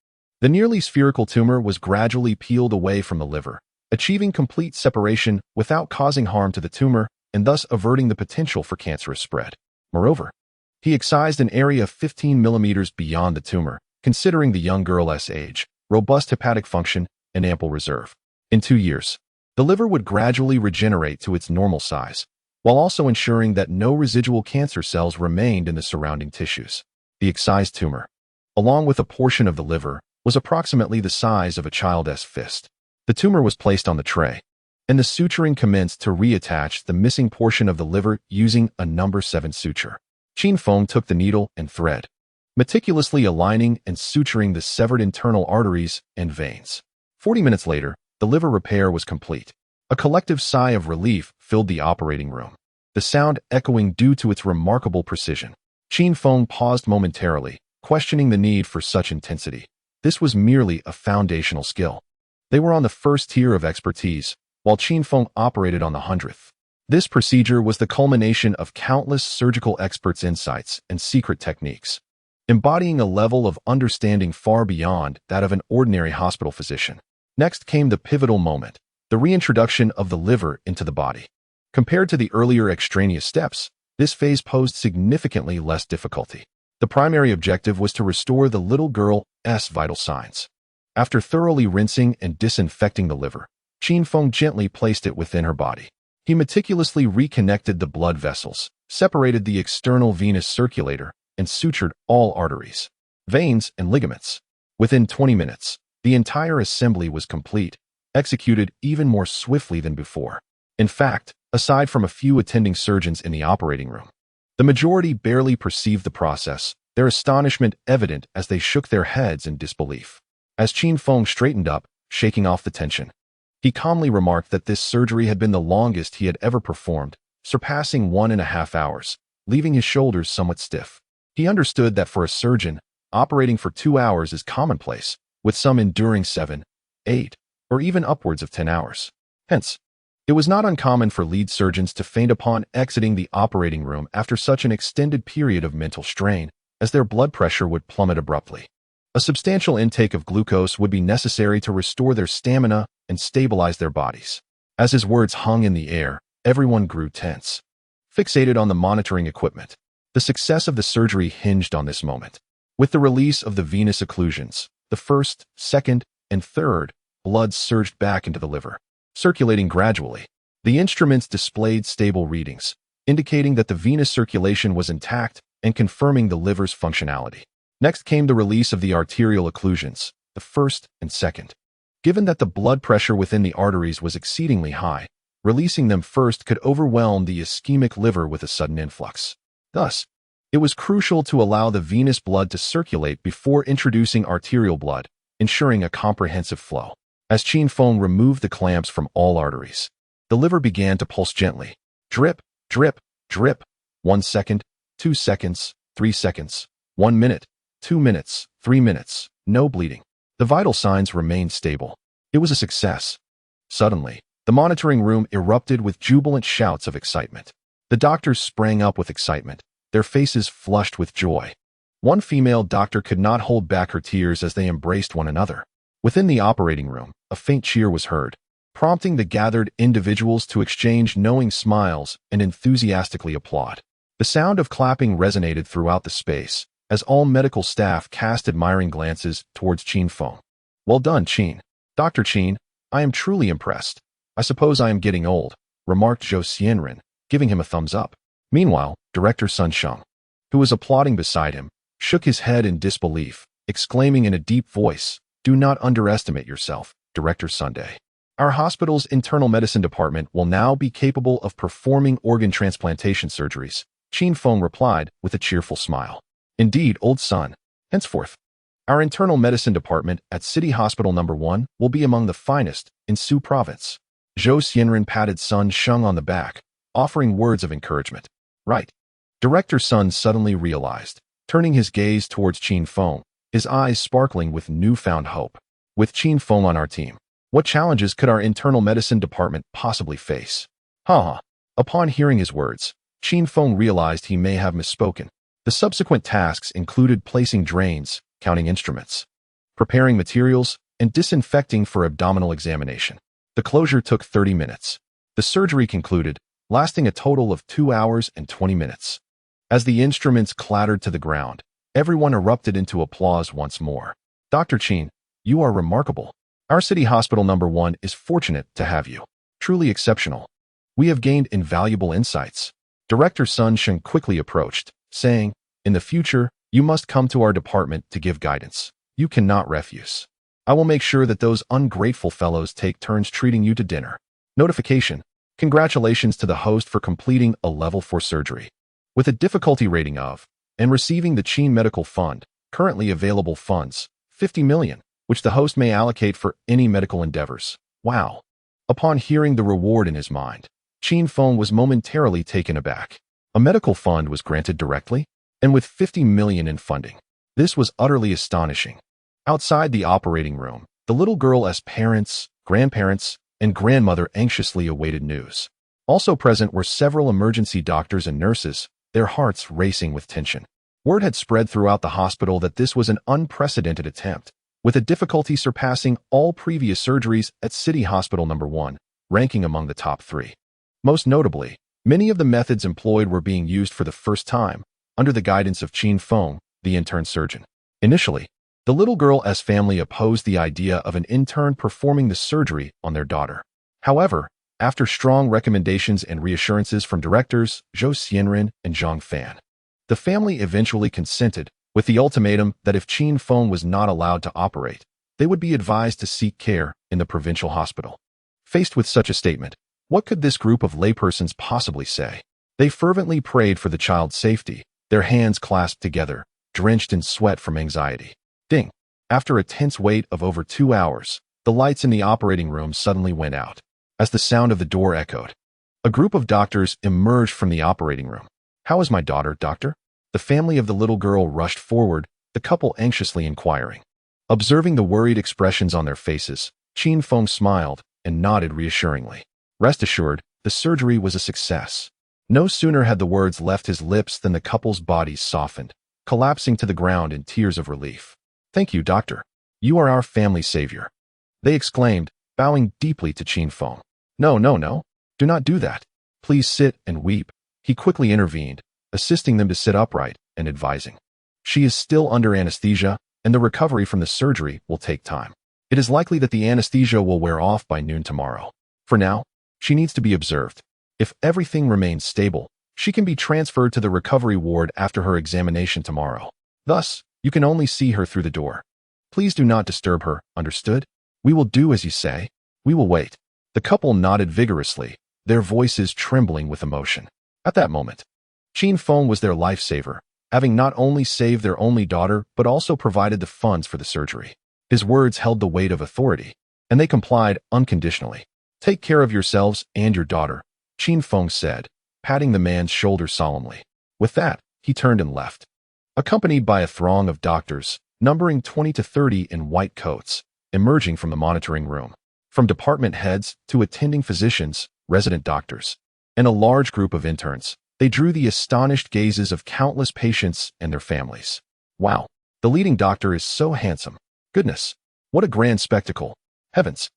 Speaker 1: the nearly spherical tumor was gradually peeled away from the liver, achieving complete separation without causing harm to the tumor and thus averting the potential for cancerous spread. Moreover, he excised an area 15 millimeters beyond the tumor, considering the young girl's age, robust hepatic function, and ample reserve. In 2 years, the liver would gradually regenerate to its normal size, while also ensuring that no residual cancer cells remained in the surrounding tissues. The excised tumor, along with a portion of the liver, was approximately the size of a child's fist. The tumor was placed on the tray, and the suturing commenced to reattach the missing portion of the liver using a number 7 suture. Qin Feng took the needle and thread, meticulously aligning and suturing the severed internal arteries and veins. 40 minutes later, the liver repair was complete. A collective sigh of relief filled the operating room, the sound echoing due to its remarkable precision. Qin Feng paused momentarily, questioning the need for such intensity. This was merely a foundational skill. They were on the first tier of expertise, while Qin Feng operated on the 100th. This procedure was the culmination of countless surgical experts' insights and secret techniques, embodying a level of understanding far beyond that of an ordinary hospital physician. Next came the pivotal moment, the reintroduction of the liver into the body. Compared to the earlier extraneous steps, this phase posed significantly less difficulty. The primary objective was to restore the little girl's vital signs. After thoroughly rinsing and disinfecting the liver, Qin Feng gently placed it within her body. He meticulously reconnected the blood vessels, separated the external venous circulator, and sutured all arteries, veins, and ligaments. Within 20 minutes, the entire assembly was complete, executed even more swiftly than before. In fact, aside from a few attending surgeons in the operating room, the majority barely perceived the process, their astonishment evident as they shook their heads in disbelief. As Qin Feng straightened up, shaking off the tension, he calmly remarked that this surgery had been the longest he had ever performed, surpassing 1.5 hours, leaving his shoulders somewhat stiff. He understood that for a surgeon, operating for 2 hours is commonplace, with some enduring 7, 8, or even upwards of 10 hours. Hence, it was not uncommon for lead surgeons to faint upon exiting the operating room after such an extended period of mental strain, as their blood pressure would plummet abruptly. A substantial intake of glucose would be necessary to restore their stamina and stabilize their bodies. As his words hung in the air, everyone grew tense, fixated on the monitoring equipment. The success of the surgery hinged on this moment. With the release of the venous occlusions, the first, second, and third, blood surged back into the liver, circulating gradually. The instruments displayed stable readings, indicating that the venous circulation was intact and confirming the liver's functionality. Next came the release of the arterial occlusions, the first and second. Given that the blood pressure within the arteries was exceedingly high, releasing them first could overwhelm the ischemic liver with a sudden influx. Thus, it was crucial to allow the venous blood to circulate before introducing arterial blood, ensuring a comprehensive flow. As Qin Feng removed the clamps from all arteries, the liver began to pulse gently. Drip, drip, drip. 1 second, 2 seconds, 3 seconds, 1 minute, 2 minutes, 3 minutes. No bleeding. The vital signs remained stable. It was a success. Suddenly, the monitoring room erupted with jubilant shouts of excitement. The doctors sprang up with excitement, their faces flushed with joy. One female doctor could not hold back her tears as they embraced one another. Within the operating room, a faint cheer was heard, prompting the gathered individuals to exchange knowing smiles and enthusiastically applaud. The sound of clapping resonated throughout the space, as all medical staff cast admiring glances towards Qin Feng. "Well done, Qin. Dr. Qin, I am truly impressed. I suppose I am getting old," remarked Zhou Xianren, giving him a thumbs up. Meanwhile, Director Sun Sheng, who was applauding beside him, shook his head in disbelief, exclaiming in a deep voice, "Do not underestimate yourself, Director Sunday. Our hospital's internal medicine department will now be capable of performing organ transplantation surgeries," Qin Feng replied with a cheerful smile. "Indeed, old son. Henceforth, our internal medicine department at City Hospital No. 1 will be among the finest in Su Province." Zhou Xianren patted Sun Sheng on the back, offering words of encouragement. "Right." Director Sun suddenly realized, turning his gaze towards Qin Feng, his eyes sparkling with newfound hope. With Qin Feng on our team, what challenges could our internal medicine department possibly face? Upon hearing his words, Qin Feng realized he may have misspoken. The subsequent tasks included placing drains, counting instruments, preparing materials, and disinfecting for abdominal examination. The closure took 30 minutes. The surgery concluded, lasting a total of 2 hours and 20 minutes. As the instruments clattered to the ground, everyone erupted into applause once more. "Dr. Qin, you are remarkable. Our City Hospital No. 1 is fortunate to have you. Truly exceptional. We have gained invaluable insights." Director Sun Sheng quickly approached, saying, "In the future, you must come to our department to give guidance. You cannot refuse. I will make sure that those ungrateful fellows take turns treating you to dinner." Notification: Congratulations to the host for completing a Level 4 surgery. With a difficulty rating of, and receiving the Qin Medical Fund, currently available funds, 50 million, which the host may allocate for any medical endeavors. Wow. Upon hearing the reward in his mind, Qin Feng was momentarily taken aback. A medical fund was granted directly, and with 50 million in funding. This was utterly astonishing. Outside the operating room, the little girl's parents, grandparents, and grandmother anxiously awaited news. Also present were several emergency doctors and nurses, their hearts racing with tension. Word had spread throughout the hospital that this was an unprecedented attempt, with a difficulty surpassing all previous surgeries at City Hospital No. 1, ranking among the top 3. Most notably, many of the methods employed were being used for the first time, under the guidance of Qin Feng, the intern surgeon. Initially, the little girl's family opposed the idea of an intern performing the surgery on their daughter. However, after strong recommendations and reassurances from directors Zhou Xianren and Zhang Fan, the family eventually consented, with the ultimatum that if Qin Feng was not allowed to operate, they would be advised to seek care in the provincial hospital. Faced with such a statement, what could this group of laypersons possibly say? They fervently prayed for the child's safety, their hands clasped together, drenched in sweat from anxiety. Ding! After a tense wait of over 2 hours, the lights in the operating room suddenly went out. As the sound of the door echoed, a group of doctors emerged from the operating room. "How is my daughter, doctor?" The family of the little girl rushed forward, the couple anxiously inquiring. Observing the worried expressions on their faces, Qin Feng smiled and nodded reassuringly. Rest assured, the surgery was a success. No sooner had the words left his lips than the couple's bodies softened, collapsing to the ground in tears of relief. "Thank you, doctor. You are our family savior," they exclaimed, bowing deeply to Qin Feng. No, do not do that. Please sit and weep," he quickly intervened, assisting them to sit upright and advising. "She is still under anesthesia, and the recovery from the surgery will take time. It is likely that the anesthesia will wear off by noon tomorrow. For now, she needs to be observed. If everything remains stable, she can be transferred to the recovery ward after her examination tomorrow. Thus, you can only see her through the door. Please do not disturb her, understood? We will do as you say. We will wait." The couple nodded vigorously, their voices trembling with emotion. At that moment, Qin Feng was their lifesaver, having not only saved their only daughter but also provided the funds for the surgery. His words held the weight of authority, and they complied unconditionally. "Take care of yourselves and your daughter," Qin Feng said, patting the man's shoulder solemnly. With that, he turned and left. Accompanied by a throng of doctors, numbering 20 to 30 in white coats, emerging from the monitoring room. From department heads to attending physicians, resident doctors, and a large group of interns, they drew the astonished gazes of countless patients and their families. Wow, the leading doctor is so handsome. Goodness, what a grand spectacle. Heavens,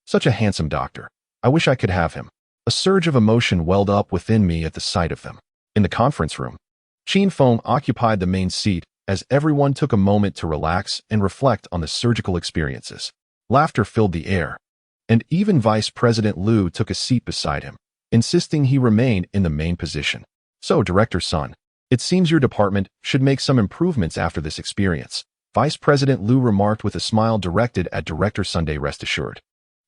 Speaker 1: such a handsome doctor. I wish I could have him. A surge of emotion welled up within me at the sight of them. In the conference room, Qin Feng occupied the main seat as everyone took a moment to relax and reflect on the surgical experiences. Laughter filled the air, and even Vice President Liu took a seat beside him, insisting he remain in the main position. So, Director Sun, it seems your department should make some improvements after this experience, Vice President Liu remarked with a smile directed at Director Sunday. Rest assured,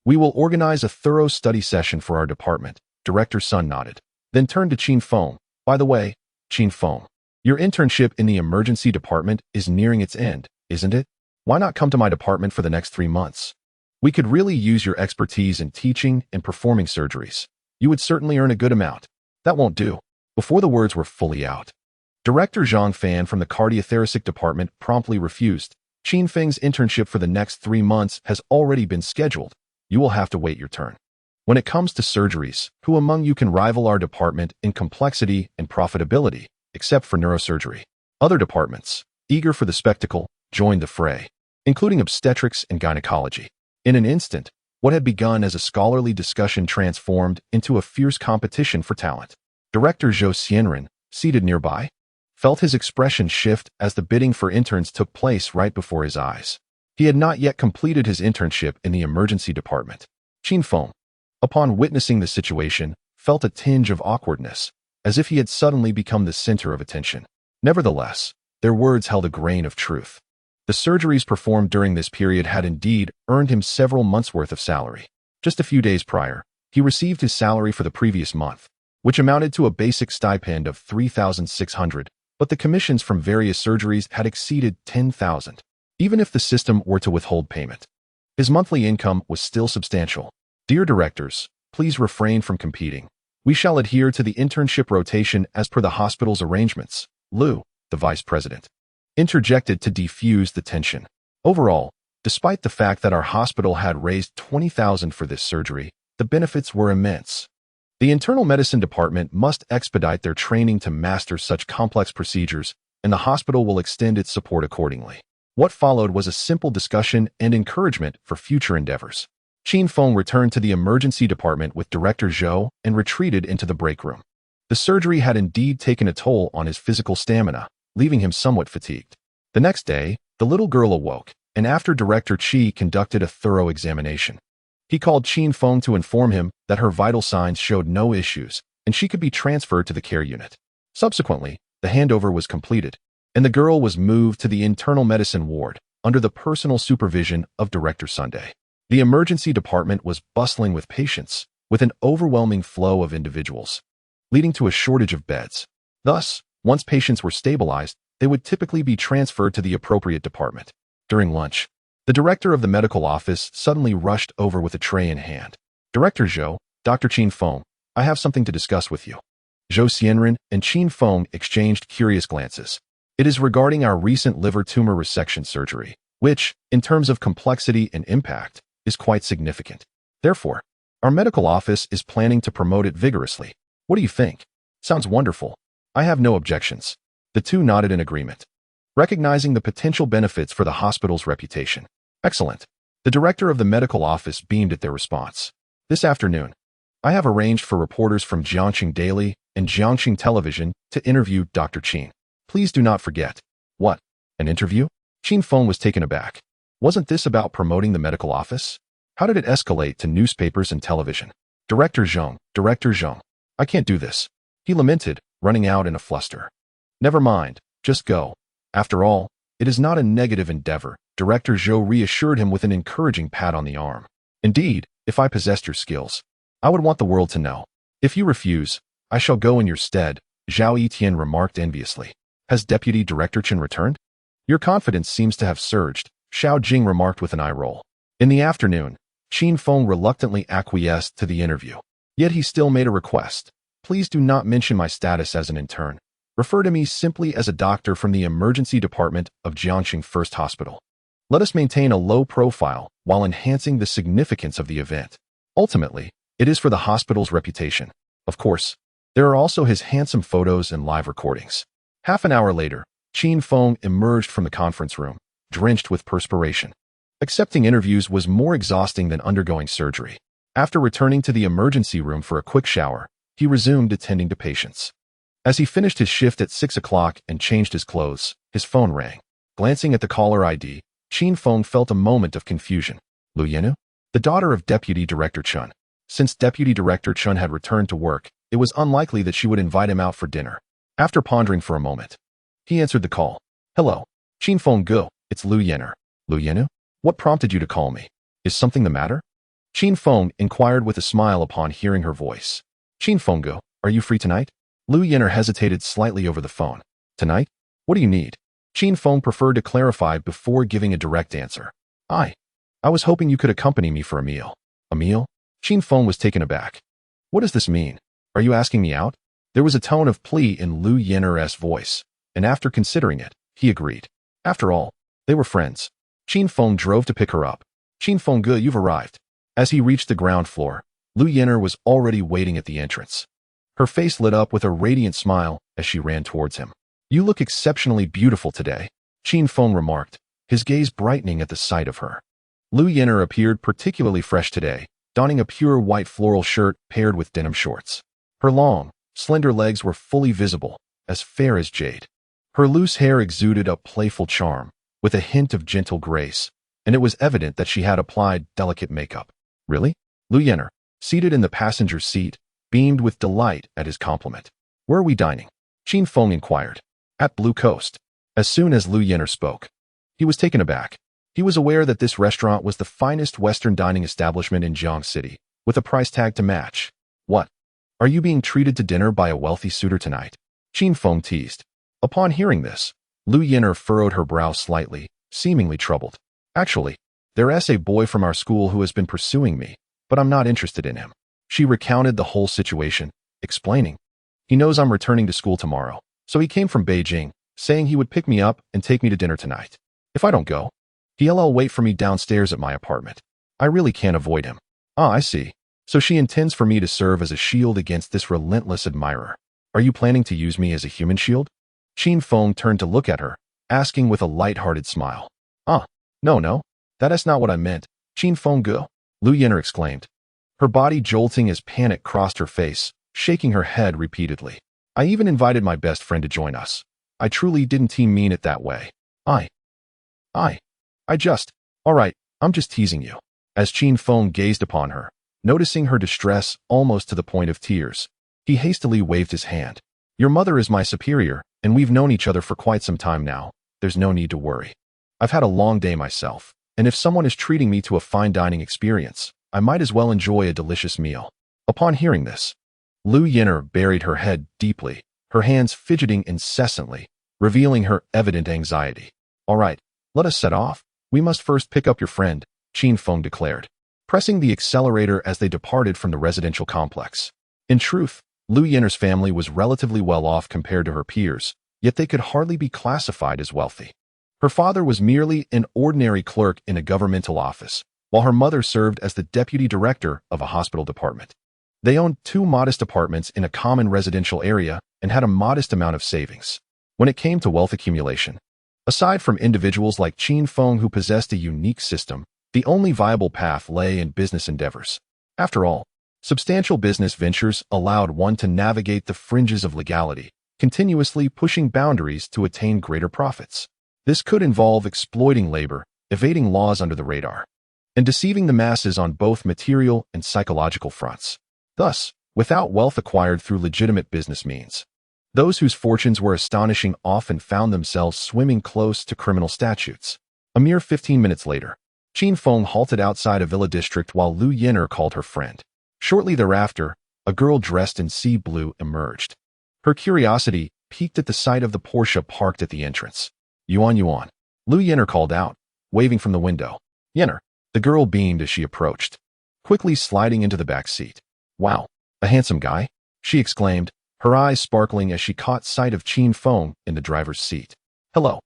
Speaker 1: we will organize a thorough study session for our department, Director Sun nodded, then turned to Qin Feng. By the way, Qin Feng, your internship in the emergency department is nearing its end, isn't it? Why not come to my department for the next 3 months? We could really use your expertise in teaching and performing surgeries. You would certainly earn a good amount. That won't do. Before the words were fully out, Director Zhang Fan from the cardiothoracic department promptly refused. Qin Feng's internship for the next 3 months has already been scheduled. You will have to wait your turn. When it comes to surgeries, who among you can rival our department in complexity and profitability, except for neurosurgery? Other departments, eager for the spectacle, joined the fray, including obstetrics and gynecology. In an instant, what had begun as a scholarly discussion transformed into a fierce competition for talent. Director Zhou Xianren, seated nearby, felt his expression shift as the bidding for interns took place right before his eyes. He had not yet completed his internship in the emergency department. Qin Feng, upon witnessing the situation, felt a tinge of awkwardness, as if he had suddenly become the center of attention. Nevertheless, their words held a grain of truth. The surgeries performed during this period had indeed earned him several months' worth of salary. Just a few days prior, he received his salary for the previous month, which amounted to a basic stipend of 3,600, but the commissions from various surgeries had exceeded 10,000. Even if the system were to withhold payment, his monthly income was still substantial. Dear directors, please refrain from competing. We shall adhere to the internship rotation as per the hospital's arrangements. Liu, the vice president, interjected to defuse the tension. Overall, despite the fact that our hospital had raised 20,000 for this surgery, the benefits were immense. The internal medicine department must expedite their training to master such complex procedures, and the hospital will extend its support accordingly. What followed was a simple discussion and encouragement for future endeavors. Qin Feng returned to the emergency department with Director Zhou and retreated into the break room. The surgery had indeed taken a toll on his physical stamina, leaving him somewhat fatigued. The next day, the little girl awoke, and after Director Qi conducted a thorough examination, he called Qin Feng to inform him that her vital signs showed no issues, and she could be transferred to the care unit. Subsequently, the handover was completed, and the girl was moved to the internal medicine ward under the personal supervision of Director Sunday. The emergency department was bustling with patients, with an overwhelming flow of individuals, leading to a shortage of beds. Thus, once patients were stabilized, they would typically be transferred to the appropriate department. During lunch, the director of the medical office suddenly rushed over with a tray in hand. Director Zhou, Dr. Qin Feng, I have something to discuss with you. Zhou Xianren and Qin Feng exchanged curious glances. It is regarding our recent liver tumor resection surgery, which, in terms of complexity and impact, is quite significant. Therefore, our medical office is planning to promote it vigorously. What do you think? Sounds wonderful. I have no objections. The two nodded in agreement, recognizing the potential benefits for the hospital's reputation. Excellent. The director of the medical office beamed at their response. This afternoon, I have arranged for reporters from Jiangxing Daily and Jiangxing Television to interview Dr. Qin. Please do not forget. What? An interview? Qin Feng was taken aback. Wasn't this about promoting the medical office? How did it escalate to newspapers and television? Director Zheng, I can't do this, he lamented, running out in a fluster. Never mind, just go. After all, it is not a negative endeavor, Director Zhou reassured him with an encouraging pat on the arm. Indeed, if I possessed your skills, I would want the world to know. If you refuse, I shall go in your stead, Zhao Yitian remarked enviously. Has Deputy Director Chen returned? Your confidence seems to have surged, Xiao Jing remarked with an eye roll. In the afternoon, Qin Feng reluctantly acquiesced to the interview. Yet he still made a request. Please do not mention my status as an intern. Refer to me simply as a doctor from the emergency department of Jiangxing First Hospital. Let us maintain a low profile while enhancing the significance of the event. Ultimately, it is for the hospital's reputation. Of course, there are also his handsome photos and live recordings. Half an hour later, Qin Feng emerged from the conference room, drenched with perspiration. Accepting interviews was more exhausting than undergoing surgery. After returning to the emergency room for a quick shower, he resumed attending to patients. As he finished his shift at 6 o'clock and changed his clothes, his phone rang. Glancing at the caller ID, Qin Feng felt a moment of confusion. Lu Yenu? The daughter of Deputy Director Chun. Since Deputy Director Chun had returned to work, it was unlikely that she would invite him out for dinner. After pondering for a moment, he answered the call. Hello. Qin Feng Go, it's Lu Yener. Lu Yenu? What prompted you to call me? Is something the matter? Qin Feng inquired with a smile upon hearing her voice. Qin Feng Go, are you free tonight? Lu Yener hesitated slightly over the phone. Tonight? What do you need? Qin Feng preferred to clarify before giving a direct answer. I was hoping you could accompany me for a meal. A meal? Qin Feng was taken aback. What does this mean? Are you asking me out? There was a tone of plea in Lu Yener's voice, and after considering it, he agreed. After all, they were friends. Qin Feng drove to pick her up. Qin Feng Ge, you've arrived. As he reached the ground floor, Lu Yener was already waiting at the entrance. Her face lit up with a radiant smile as she ran towards him. You look exceptionally beautiful today, Qin Feng remarked, his gaze brightening at the sight of her. Lu Yener appeared particularly fresh today, donning a pure white floral shirt paired with denim shorts. Her long, slender legs were fully visible, as fair as jade. Her loose hair exuded a playful charm, with a hint of gentle grace, and it was evident that she had applied delicate makeup. Really? Lu Yener, seated in the passenger seat, beamed with delight at his compliment. Where are we dining? Qin Feng inquired. At Blue Coast. As soon as Lu Yener spoke, he was taken aback. He was aware that this restaurant was the finest Western dining establishment in Jiang City, with a price tag to match. What? Are you being treated to dinner by a wealthy suitor tonight? Qin Feng teased. Upon hearing this, Lu Yener furrowed her brow slightly, seemingly troubled. Actually, there's a boy from our school who has been pursuing me, but I'm not interested in him. She recounted the whole situation, explaining. He knows I'm returning to school tomorrow, so he came from Beijing, saying he would pick me up and take me to dinner tonight. If I don't go, he'll wait for me downstairs at my apartment. I really can't avoid him. Ah, I see. So she intends for me to serve as a shield against this relentless admirer. Are you planning to use me as a human shield? Qin Feng turned to look at her, asking with a light-hearted smile. No, that's not what I meant. Qin Feng Ge, Lu Yener exclaimed. Her body jolting as panic crossed her face, shaking her head repeatedly. I even invited my best friend to join us. I truly didn't mean it that way. Alright, I'm just teasing you. As Qin Feng gazed upon her, noticing her distress almost to the point of tears, he hastily waved his hand. Your mother is my superior, and we've known each other for quite some time now. There's no need to worry. I've had a long day myself, and if someone is treating me to a fine dining experience, I might as well enjoy a delicious meal. Upon hearing this, Lu Yener buried her head deeply, her hands fidgeting incessantly, revealing her evident anxiety. All right, let us set off. We must first pick up your friend, Qin Feng declared, pressing the accelerator as they departed from the residential complex. In truth, Lu Yener's family was relatively well off compared to her peers, yet they could hardly be classified as wealthy. Her father was merely an ordinary clerk in a governmental office, while her mother served as the deputy director of a hospital department. They owned 2 modest apartments in a common residential area and had a modest amount of savings. When it came to wealth accumulation, aside from individuals like Qin Feng who possessed a unique system, the only viable path lay in business endeavors. After all, substantial business ventures allowed one to navigate the fringes of legality, continuously pushing boundaries to attain greater profits. This could involve exploiting labor, evading laws under the radar, and deceiving the masses on both material and psychological fronts. Thus, without wealth acquired through legitimate business means, those whose fortunes were astonishing often found themselves swimming close to criminal statutes. A mere 15 minutes later, Qin Feng halted outside a villa district while Lu Yener called her friend. Shortly thereafter, a girl dressed in sea blue emerged. Her curiosity piqued at the sight of the Porsche parked at the entrance. Yuan, Lu Yener called out, waving from the window. Yener, the girl beamed as she approached, quickly sliding into the back seat. Wow, a handsome guy, she exclaimed, her eyes sparkling as she caught sight of Qin Feng in the driver's seat. "Hello."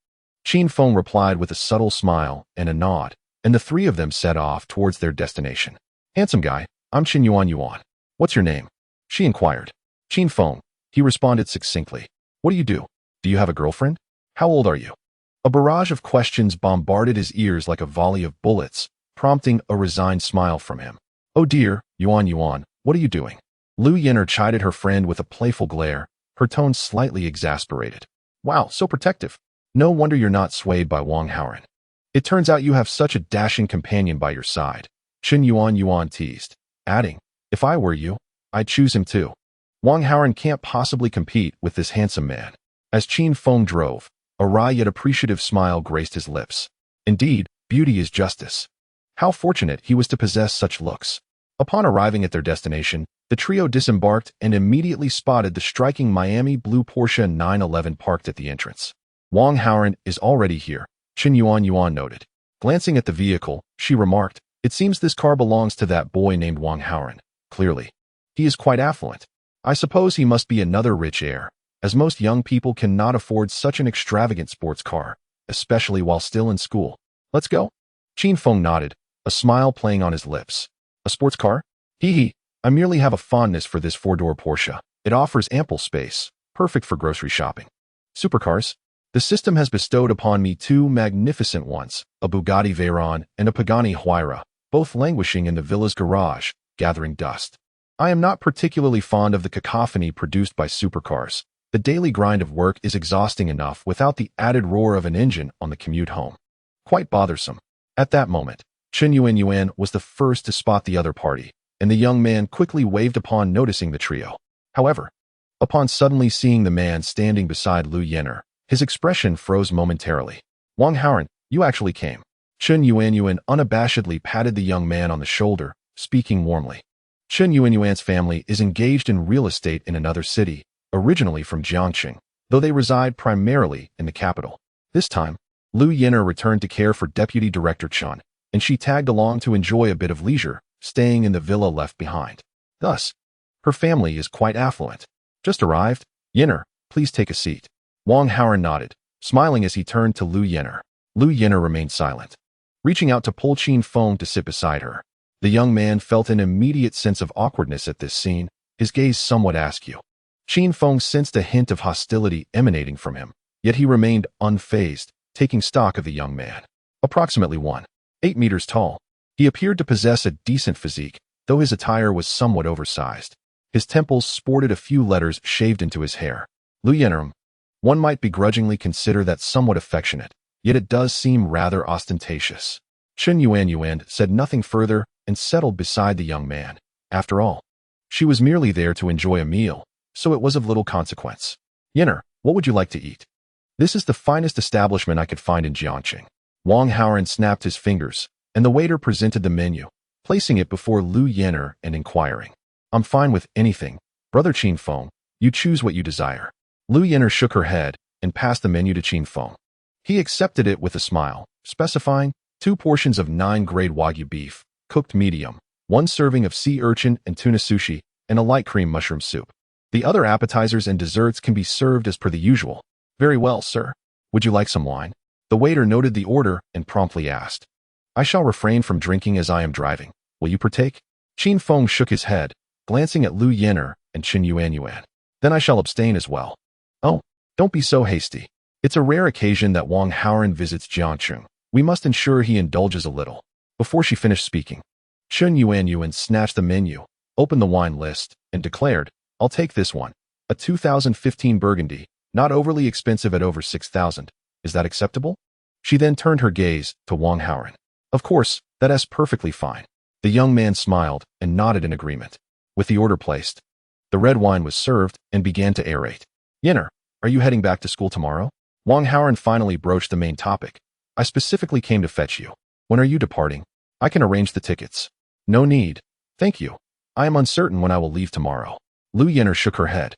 Speaker 1: Qin Feng replied with a subtle smile and a nod, and the three of them set off towards their destination. "Handsome guy, I'm Qin Yuan. What's your name?" she inquired. "Qin Feng," he responded succinctly. "What do you do? Do you have a girlfriend? How old are you?" A barrage of questions bombarded his ears like a volley of bullets, prompting a resigned smile from him. "Oh dear, Yuan, what are you doing?" Lu Yin'er chided her friend with a playful glare, her tone slightly exasperated. "Wow, so protective. No wonder you're not swayed by Wang Haoren. It turns out you have such a dashing companion by your side," Qin Yuan teased, adding, "If I were you, I'd choose him too. Wang Haoren can't possibly compete with this handsome man." As Qin Feng drove, a wry yet appreciative smile graced his lips. Indeed, beauty is justice. How fortunate he was to possess such looks. Upon arriving at their destination, the trio disembarked and immediately spotted the striking Miami blue Porsche 911 parked at the entrance. "Wang Haoren is already here," Qin Yuan noted. Glancing at the vehicle, she remarked, "It seems this car belongs to that boy named Wang Haoren. Clearly, he is quite affluent. I suppose he must be another rich heir, as most young people cannot afford such an extravagant sports car, especially while still in school. Let's go?" Qin Feng nodded, a smile playing on his lips. "A sports car? Hee. I merely have a fondness for this four-door Porsche. It offers ample space, perfect for grocery shopping. Supercars? The system has bestowed upon me two magnificent ones, a Bugatti Veyron and a Pagani Huayra, both languishing in the villa's garage, gathering dust. I am not particularly fond of the cacophony produced by supercars. The daily grind of work is exhausting enough without the added roar of an engine on the commute home. Quite bothersome." At that moment, Qin Yuan was the first to spot the other party, and the young man quickly waved upon noticing the trio. However, upon suddenly seeing the man standing beside Lu Yin'er, his expression froze momentarily. "Wang Haoren, you actually came." Qin Yuan unabashedly patted the young man on the shoulder, speaking warmly. Qin Yuan's family is engaged in real estate in another city, originally from Jiangxing, though they reside primarily in the capital. This time, Lu Yin'er returned to care for Deputy Director Chun, and she tagged along to enjoy a bit of leisure, staying in the villa left behind. Thus, her family is quite affluent. "Just arrived? Yin'er, please take a seat." Wang Haoren nodded, smiling as he turned to Lu Yin'er. Lu Yin'er remained silent, reaching out to pull Qin Feng to sit beside her. The young man felt an immediate sense of awkwardness at this scene, his gaze somewhat askew. Qin Feng sensed a hint of hostility emanating from him, yet he remained unfazed, taking stock of the young man. Approximately 1.8 meters tall, he appeared to possess a decent physique, though his attire was somewhat oversized. His temples sported a few letters shaved into his hair. Lu Yin'er, one might begrudgingly consider that somewhat affectionate, yet it does seem rather ostentatious. Qin Yuan said nothing further and settled beside the young man. After all, she was merely there to enjoy a meal, so it was of little consequence. "Yin'er, what would you like to eat?" "This is the finest establishment I could find in Jiangxing." Wang Haoren snapped his fingers, and the waiter presented the menu, placing it before Lu Yin'er and inquiring, "I'm fine with anything. Brother Qin Feng, you choose what you desire." Lu Yin'er shook her head and passed the menu to Qin Feng. He accepted it with a smile, specifying 2 portions of 9-grade Wagyu beef, cooked medium, 1 serving of sea urchin and tuna sushi, and a light cream mushroom soup. The other appetizers and desserts can be served as per the usual. "Very well, sir. Would you like some wine?" The waiter noted the order and promptly asked, "I shall refrain from drinking as I am driving. Will you partake?" Qin Feng shook his head, glancing at Lu Yin'er and Qin Yuan. "Then I shall abstain as well." "Oh, don't be so hasty. It's a rare occasion that Wang Haoren visits Jiangxing. We must ensure he indulges a little." Before she finished speaking, Qin Yuan snatched the menu, opened the wine list, and declared, "I'll take this one. A 2015 Burgundy, not overly expensive at over 6,000. Is that acceptable?" She then turned her gaze to Wang Haoren. "Of course, that's perfectly fine." The young man smiled and nodded in agreement. With the order placed, the red wine was served and began to aerate. "Yin'er, are you heading back to school tomorrow?" Wang Haoren finally broached the main topic. "I specifically came to fetch you. When are you departing? I can arrange the tickets." "No need. Thank you. I am uncertain when I will leave tomorrow." Lu Yin'er shook her head,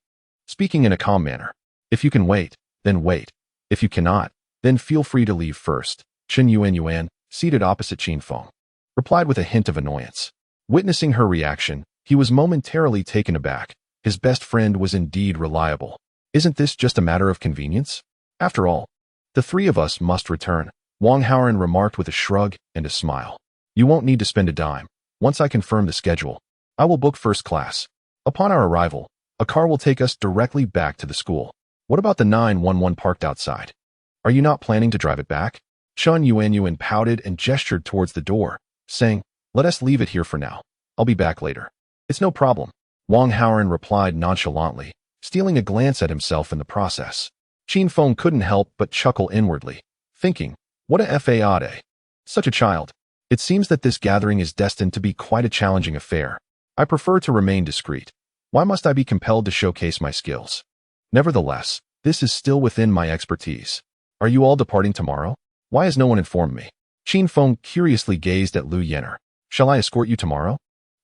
Speaker 1: speaking in a calm manner. "If you can wait, then wait. If you cannot, then feel free to leave first." Qin Yuan, seated opposite Qin Feng, replied with a hint of annoyance. Witnessing her reaction, he was momentarily taken aback, His best friend was indeed reliable. Isn't this just a matter of convenience? After all, the three of us must return, Wang Haoren remarked with a shrug and a smile. You won't need to spend a dime. Once I confirm the schedule, I will book first class. Upon our arrival, a car will take us directly back to the school. What about the 911 parked outside? Are you not planning to drive it back? Chen Yuanyuan pouted and gestured towards the door, saying, let us leave it here for now. I'll be back later. It's no problem. Wang Haoren replied nonchalantly, stealing a glance at himself in the process. Qin Feng couldn't help but chuckle inwardly, thinking, what a fade. Such a child. It seems that this gathering is destined to be quite a challenging affair. I prefer to remain discreet. Why must I be compelled to showcase my skills? Nevertheless, this is still within my expertise. Are you all departing tomorrow? Why has no one informed me? Qin Feng curiously gazed at Lu Yenner. Shall I escort you tomorrow?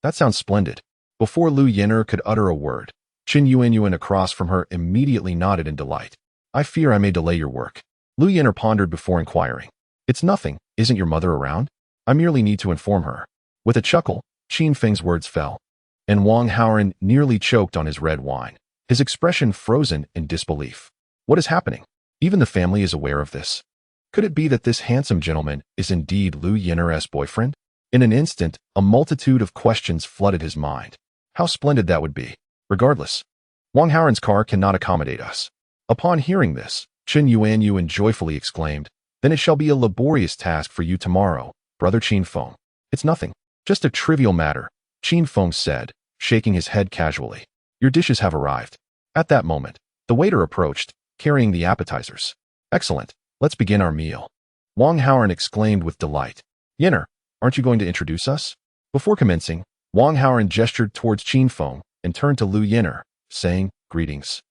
Speaker 1: That sounds splendid. Before Lu Yenner could utter a word, Qin Yuanyuan across from her immediately nodded in delight. I fear I may delay your work. Lu Yenner pondered before inquiring. It's nothing, isn't your mother around? I merely need to inform her. With a chuckle, Qin Feng's words fell, and Wang Haoren nearly choked on his red wine, his expression frozen in disbelief. What is happening? Even the family is aware of this. Could it be that this handsome gentleman is indeed Lu Yenner's boyfriend? In an instant, a multitude of questions flooded his mind. How splendid that would be. Regardless, Wang Haoren's car cannot accommodate us. Upon hearing this, Qin Yuanyuan joyfully exclaimed, then it shall be a laborious task for you tomorrow, brother Qin Feng. It's nothing. Just a trivial matter, Qin Feng said, shaking his head casually. Your dishes have arrived. At that moment, the waiter approached, carrying the appetizers. Excellent. Let's begin our meal. Wang Haoren exclaimed with delight. Yenner, aren't you going to introduce us? Before commencing, Wang Haoren gestured towards Qin Feng and turned to Lu Yenner, saying, greetings.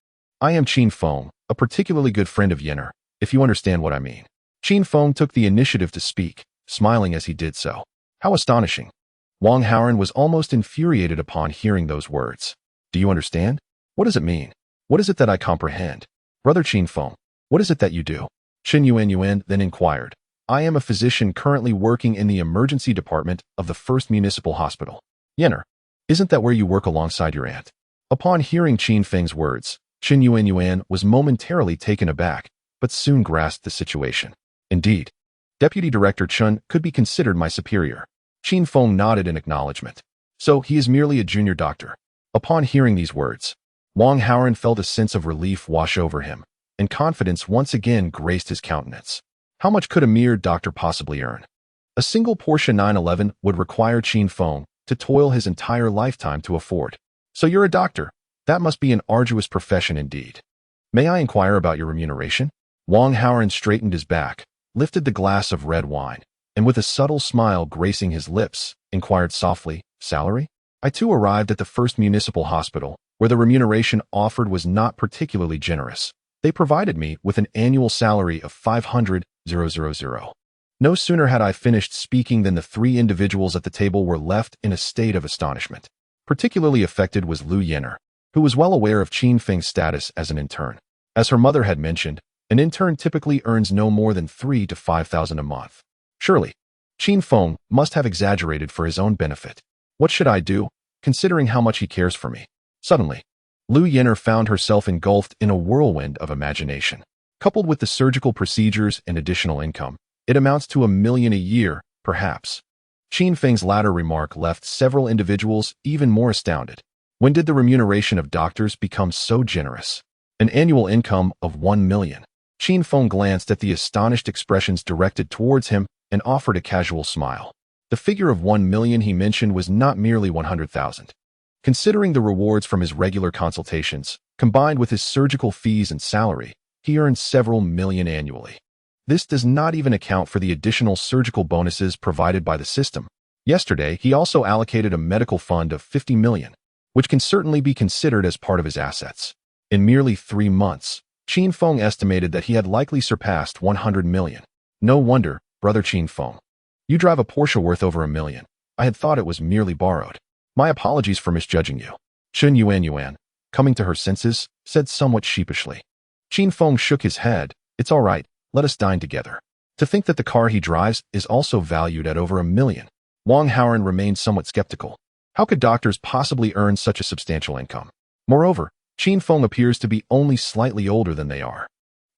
Speaker 1: I am Qin Feng, a particularly good friend of Yenner, if you understand what I mean. Qin Feng took the initiative to speak, smiling as he did so. How astonishing. Wang Haoren was almost infuriated upon hearing those words. Do you understand? What does it mean? What is it that I comprehend? Brother Qin Feng, what is it that you do? Qin Yuanyuan then inquired. I am a physician currently working in the emergency department of the First Municipal Hospital. Yenner, isn't that where you work alongside your aunt? Upon hearing Qin Feng's words, Qin Yuanyuan was momentarily taken aback, but soon grasped the situation. Indeed, Deputy Director Chen could be considered my superior. Qin Feng nodded in acknowledgement. So he is merely a junior doctor. Upon hearing these words, Wang Haoren felt a sense of relief wash over him, and confidence once again graced his countenance. How much could a mere doctor possibly earn? A single Porsche 911 would require Qin Feng to toil his entire lifetime to afford. So you're a doctor. That must be an arduous profession indeed. May I inquire about your remuneration? Wang Haoren straightened his back, lifted the glass of red wine, and with a subtle smile gracing his lips, inquired softly, salary? I too arrived at the First Municipal Hospital, where the remuneration offered was not particularly generous. They provided me with an annual salary of 500,000. No sooner had I finished speaking than the three individuals at the table were left in a state of astonishment. Particularly affected was Lu Yenner, who was well aware of Qin Feng's status as an intern. As her mother had mentioned, an intern typically earns no more than 3,000 to 5,000 a month. Surely, Qin Feng must have exaggerated for his own benefit. What should I do, considering how much he cares for me? Suddenly, Lu Yenner found herself engulfed in a whirlwind of imagination. Coupled with the surgical procedures and additional income, it amounts to 1 million a year, perhaps. Qin Feng's latter remark left several individuals even more astounded. When did the remuneration of doctors become so generous? An annual income of 1 million. Qin Feng glanced at the astonished expressions directed towards him and offered a casual smile. The figure of 1 million he mentioned was not merely 100,000. Considering the rewards from his regular consultations, combined with his surgical fees and salary, he earns several million annually. This does not even account for the additional surgical bonuses provided by the system. Yesterday, he also allocated a medical fund of 50 million, which can certainly be considered as part of his assets. In merely 3 months, Qin Feng estimated that he had likely surpassed 100 million. No wonder, brother Qin Feng. You drive a Porsche worth over 1 million. I had thought it was merely borrowed. My apologies for misjudging you. Qin Yuanyuan, coming to her senses, said somewhat sheepishly. Qin Feng shook his head. It's all right, let us dine together. To think that the car he drives is also valued at over 1 million. Wang Haoren remained somewhat skeptical. How could doctors possibly earn such a substantial income? Moreover, Qin Feng appears to be only slightly older than they are.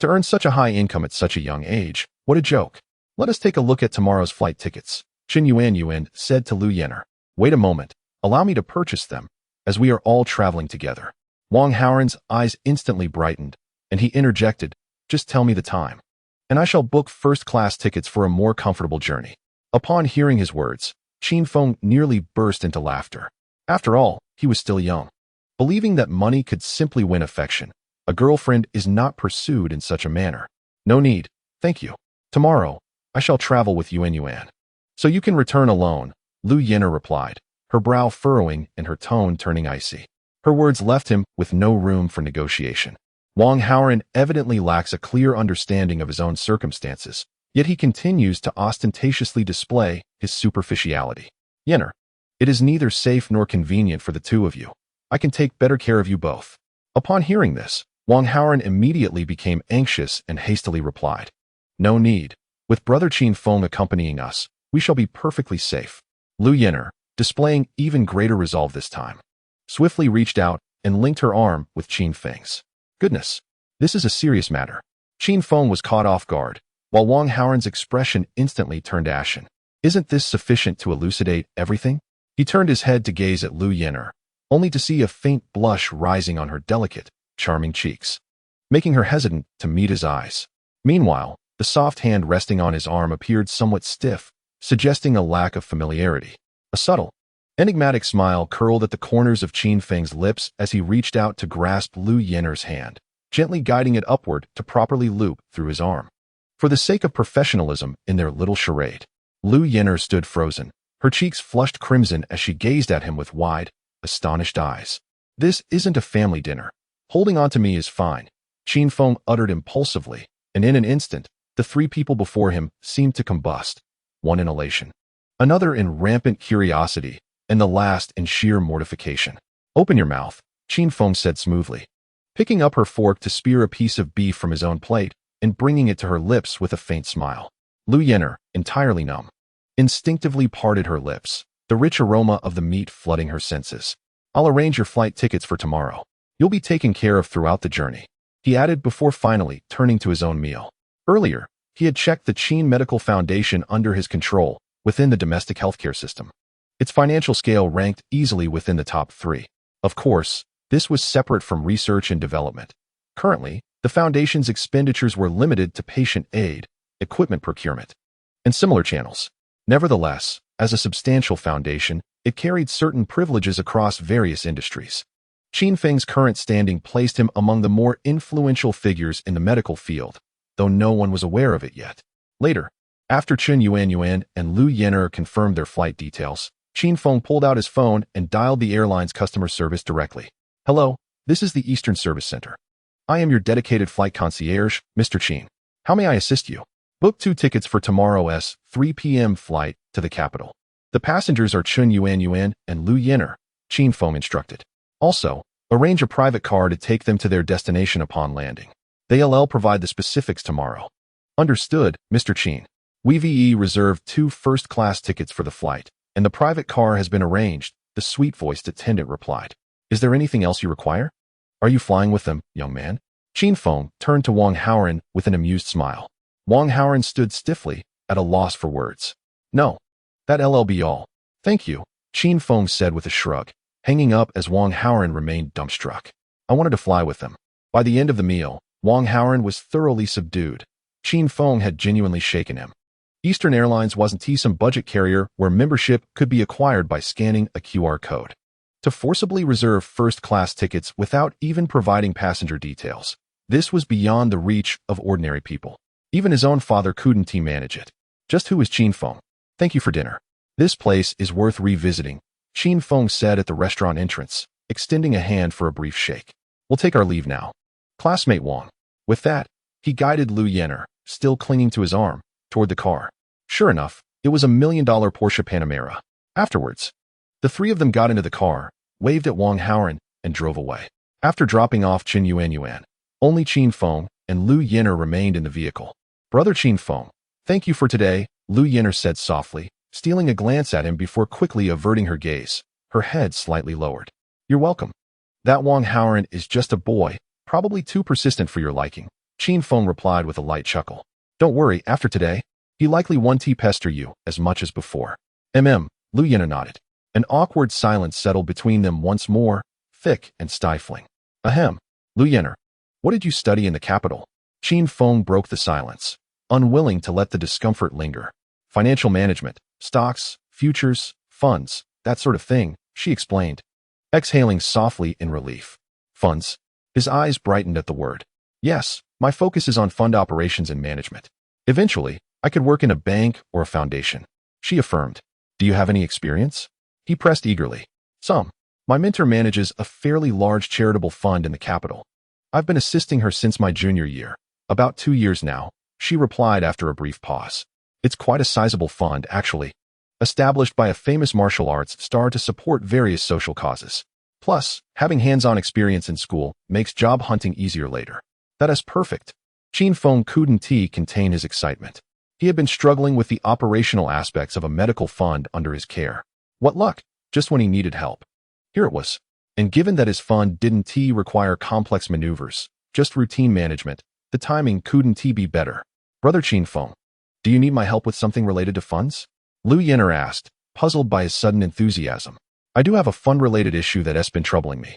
Speaker 1: To earn such a high income at such a young age, what a joke. Let us take a look at tomorrow's flight tickets, Qin Yuan said to Lu Yenner. Wait a moment, allow me to purchase them, as we are all traveling together. Wang Haoren's eyes instantly brightened, and he interjected, just tell me the time, and I shall book first-class tickets for a more comfortable journey. Upon hearing his words, Qin Feng nearly burst into laughter. After all, he was still young. Believing that money could simply win affection, a girlfriend is not pursued in such a manner. No need, thank you. Tomorrow, I shall travel with Yuan. So you can return alone, Lu Yenner replied, her brow furrowing and her tone turning icy. Her words left him with no room for negotiation. Wang Haoren evidently lacks a clear understanding of his own circumstances, yet he continues to ostentatiously display his superficiality. Yenner, it is neither safe nor convenient for the two of you. I can take better care of you both. Upon hearing this, Wang Haoren immediately became anxious and hastily replied, no need. With brother Qin Feng accompanying us, we shall be perfectly safe. Lu Yenner, displaying even greater resolve this time, swiftly reached out and linked her arm with Qin Feng's. Goodness, this is a serious matter. Qin Feng was caught off guard, while Wang Haoren's expression instantly turned ashen. Isn't this sufficient to elucidate everything? He turned his head to gaze at Lu Yenner, only to see a faint blush rising on her delicate, charming cheeks, making her hesitant to meet his eyes. Meanwhile, the soft hand resting on his arm appeared somewhat stiff, suggesting a lack of familiarity. A subtle, enigmatic smile curled at the corners of Qin Feng's lips as he reached out to grasp Lu Yenner's hand, gently guiding it upward to properly loop through his arm. For the sake of professionalism in their little charade, Lu Yenner stood frozen, her cheeks flushed crimson as she gazed at him with wide, astonished eyes. This isn't a family dinner. Holding on to me is fine, Qin Feng uttered impulsively, and in an instant, the three people before him seemed to combust, one in elation, another in rampant curiosity, and the last in sheer mortification. Open your mouth, Qin Feng said smoothly, picking up her fork to spear a piece of beef from his own plate and bringing it to her lips with a faint smile. Lu Yenner, entirely numb, instinctively parted her lips, the rich aroma of the meat flooding her senses. I'll arrange your flight tickets for tomorrow. You'll be taken care of throughout the journey, he added before finally turning to his own meal. Earlier, he had checked the Qin Medical Foundation under his control within the domestic healthcare system. Its financial scale ranked easily within the top 3. Of course, this was separate from research and development. Currently, the foundation's expenditures were limited to patient aid, equipment procurement, and similar channels. Nevertheless, as a substantial foundation, it carried certain privileges across various industries. Qin Feng's current standing placed him among the more influential figures in the medical field, though no one was aware of it yet. Later, after Qin Yuan and Lu Yenner confirmed their flight details, Qin Feng pulled out his phone and dialed the airline's customer service directly. Hello, this is the Eastern Service Center. I am your dedicated flight concierge, Mr. Qin. How may I assist you? Book 2 tickets for tomorrow's 3 p.m. flight to the capital. The passengers are Qin Yuan and Lu Yenner, Qin Feng instructed. Also, arrange a private car to take them to their destination upon landing. They'll provide the specifics tomorrow. Understood, Mr. Qin. We reserved 2 first-class tickets for the flight, and the private car has been arranged, the sweet-voiced attendant replied. Is there anything else you require? Are you flying with them, young man? Qin Feng turned to Wang Haoren with an amused smile. Wang Haoren stood stiffly, at a loss for words. No. That'll be all. Thank you, Qin Feng said with a shrug, hanging up as Wang Haoren remained dumbstruck. I wanted to fly with them. By the end of the meal, Wang Haoren was thoroughly subdued. Qin Feng had genuinely shaken him. Eastern Airlines wasn't some budget carrier where membership could be acquired by scanning a QR code. To forcibly reserve first-class tickets without even providing passenger details, this was beyond the reach of ordinary people. Even his own father couldn't manage it. Just who is Qin Feng? Thank you for dinner. This place is worth revisiting, Qin Feng said at the restaurant entrance, extending a hand for a brief shake. We'll take our leave now. Classmate Wang. With that, he guided Lu Yenner, still clinging to his arm, toward the car. Sure enough, it was a $1 million Porsche Panamera. Afterwards, the three of them got into the car, waved at Wang Haoren, and drove away. After dropping off Qin Yuan, only Qin Feng and Lu Yenner remained in the vehicle. Brother Qin Feng, thank you for today, Lu Yenner said softly, stealing a glance at him before quickly averting her gaze, her head slightly lowered. You're welcome. That Wang Haoran is just a boy, probably too persistent for your liking. Qin Feng replied with a light chuckle. Don't worry, after today, he likely won't pester you as much as before. Lu Yenner nodded. An awkward silence settled between them once more, thick and stifling. Ahem. Lu Yenner, what did you study in the capital? Qin Feng broke the silence, unwilling to let the discomfort linger. Financial management, stocks, futures, funds, that sort of thing, she explained, exhaling softly in relief. Funds? His eyes brightened at the word. Yes, my focus is on fund operations and management. Eventually, I could work in a bank or a foundation, she affirmed. Do you have any experience? He pressed eagerly. Some. My mentor manages a fairly large charitable fund in the capital. I've been assisting her since my junior year. About 2 years now, she replied after a brief pause. It's quite a sizable fund, actually, established by a famous martial arts star to support various social causes. Plus, having hands-on experience in school makes job hunting easier later. That is perfect. Qin Feng couldn't contain his excitement. He had been struggling with the operational aspects of a medical fund under his care. What luck, just when he needed help. Here it was. And given that his fund didn't require complex maneuvers, just routine management, the timing couldn't be better. Brother Qin Feng, do you need my help with something related to funds? Lu Yenner asked, puzzled by his sudden enthusiasm. I do have a fund-related issue that has been troubling me,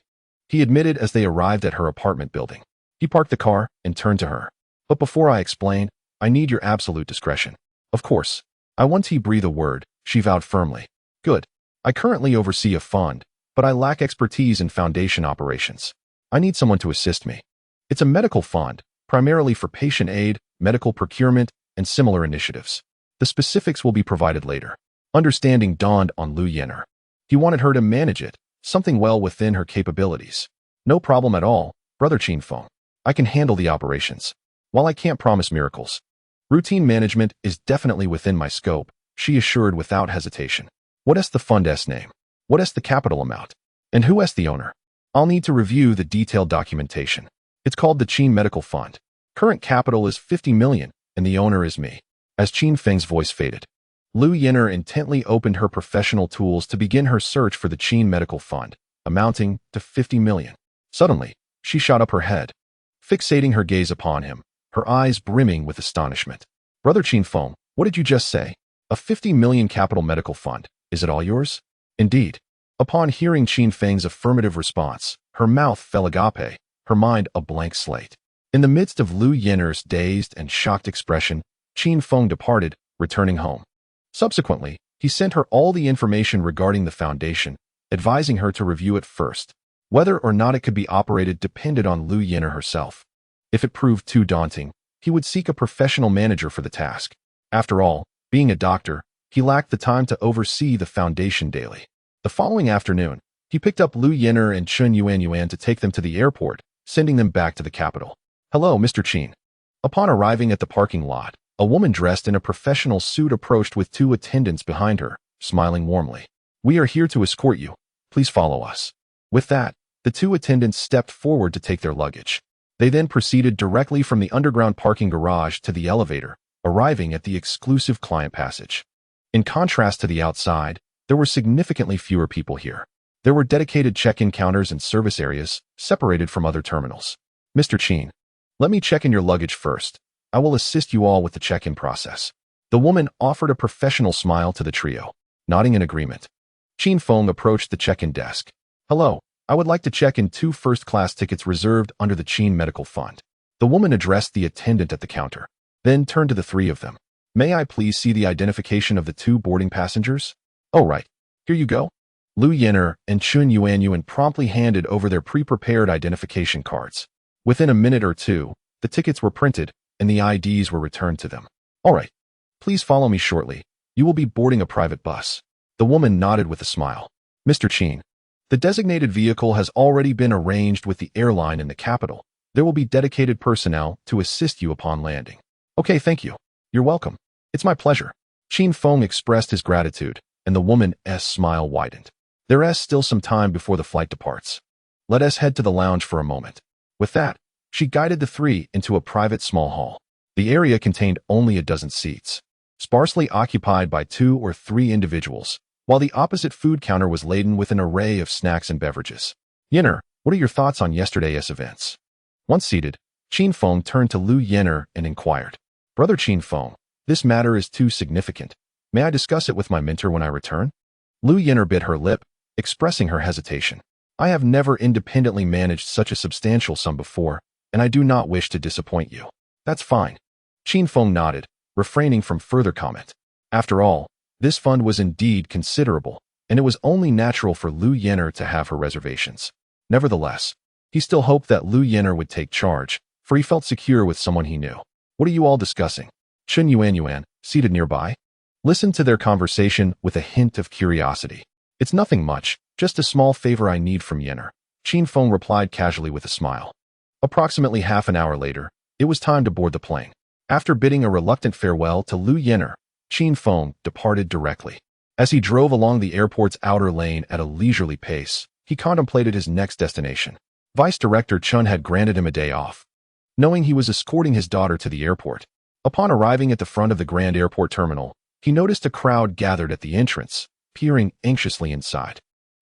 Speaker 1: he admitted as they arrived at her apartment building. He parked the car and turned to her. But before I explain, I need your absolute discretion. Of course. I won't breathe a word, she vowed firmly. Good. I currently oversee a fund, but I lack expertise in foundation operations. I need someone to assist me. It's a medical fund, primarily for patient aid, medical procurement, and similar initiatives. The specifics will be provided later. Understanding dawned on Lu Yenner. He wanted her to manage it, something well within her capabilities. No problem at all, Brother Qin Feng. I can handle the operations. While I can't promise miracles, routine management is definitely within my scope, she assured without hesitation. What is the fund's name? What is the capital amount? And who is the owner? I'll need to review the detailed documentation. It's called the Qin Medical Fund. Current capital is 50 million, and the owner is me. As Qin Feng's voice faded, Lu Yenner intently opened her professional tools to begin her search for the Qin Medical Fund, amounting to 50 million. Suddenly, she shot up her head, fixating her gaze upon him, her eyes brimming with astonishment. Brother Qin Feng, what did you just say? A 50 million capital medical fund, is it all yours? Indeed. Upon hearing Qin Feng's affirmative response, her mouth fell agape, her mind a blank slate. In the midst of Lu Yenner's dazed and shocked expression, Qin Feng departed, returning home. Subsequently, he sent her all the information regarding the foundation, advising her to review it first. Whether or not it could be operated depended on Lu Yenner herself. If it proved too daunting, he would seek a professional manager for the task. After all, being a doctor, he lacked the time to oversee the foundation daily. The following afternoon, he picked up Lu Yenner and Chun Yuan to take them to the airport, sending them back to the capital. Hello, Mr. Qin. Upon arriving at the parking lot, a woman dressed in a professional suit approached with 2 attendants behind her, smiling warmly. We are here to escort you. Please follow us. With that, the 2 attendants stepped forward to take their luggage. They then proceeded directly from the underground parking garage to the elevator, arriving at the exclusive client passage. In contrast to the outside, there were significantly fewer people here. There were dedicated check-in counters and service areas, separated from other terminals. Mr. Qin, let me check in your luggage first. I will assist you all with the check-in process. The woman offered a professional smile to the trio, nodding in agreement. Qin Feng approached the check-in desk. Hello, I would like to check in 2 first-class tickets reserved under the Qin Medical Fund. The woman addressed the attendant at the counter, then turned to the 3 of them. May I please see the identification of the 2 boarding passengers? Oh right, here you go. Lu Yenner and Chun Yuan promptly handed over their pre-prepared identification cards. Within a minute or two, the tickets were printed, and the IDs were returned to them. All right, please follow me shortly. You will be boarding a private bus. The woman nodded with a smile. Mr. Qin, the designated vehicle has already been arranged with the airline in the capital. There will be dedicated personnel to assist you upon landing. Okay, thank you. You're welcome. It's my pleasure. Qin Feng expressed his gratitude, and the woman's smile widened. There is still some time before the flight departs. Let us head to the lounge for a moment. With that, she guided the 3 into a private small hall. The area contained only a dozen seats, sparsely occupied by 2 or 3 individuals, while the opposite food counter was laden with an array of snacks and beverages. Yenner, What are your thoughts on yesterday's events? Once seated, Qin Feng turned to Lu Yenner and inquired, Brother Qin Feng, this matter is too significant. May I discuss it with my mentor when I return? Lu Yenner bit her lip, expressing her hesitation. I have never independently managed such a substantial sum before, and I do not wish to disappoint you. That's fine. Qin Feng nodded, refraining from further comment. After all, this fund was indeed considerable, and it was only natural for Lu Yenner to have her reservations. Nevertheless, he still hoped that Lu Yenner would take charge, for he felt secure with someone he knew. What are you all discussing? Chen Yuan, seated nearby, listened to their conversation with a hint of curiosity. It's nothing much, just a small favor I need from Yenner, Qin Feng replied casually with a smile. Approximately half an hour later, it was time to board the plane. After bidding a reluctant farewell to Lu Yenner, Qin Feng departed directly. As he drove along the airport's outer lane at a leisurely pace, he contemplated his next destination. Vice Director Chun had granted him a day off, knowing he was escorting his daughter to the airport. Upon arriving at the front of the Grand Airport Terminal, he noticed a crowd gathered at the entrance, peering anxiously inside.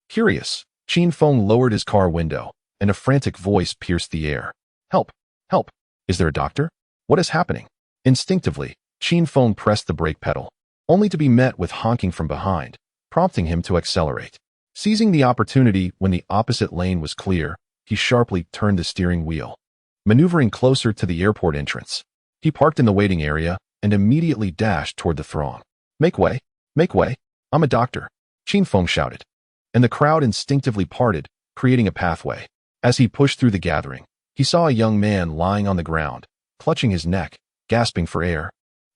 Speaker 1: Curious, Qin Feng lowered his car window, and a frantic voice pierced the air. Help! Help! Is there a doctor? What is happening? Instinctively, Qin Feng pressed the brake pedal, only to be met with honking from behind, prompting him to accelerate. Seizing the opportunity when the opposite lane was clear, he sharply turned the steering wheel. Maneuvering closer to the airport entrance, he parked in the waiting area and immediately dashed toward the throng. Make way! Make way! I'm a doctor! Qin Feng shouted. And the crowd instinctively parted, creating a pathway. As he pushed through the gathering, he saw a young man lying on the ground, clutching his neck, gasping for air.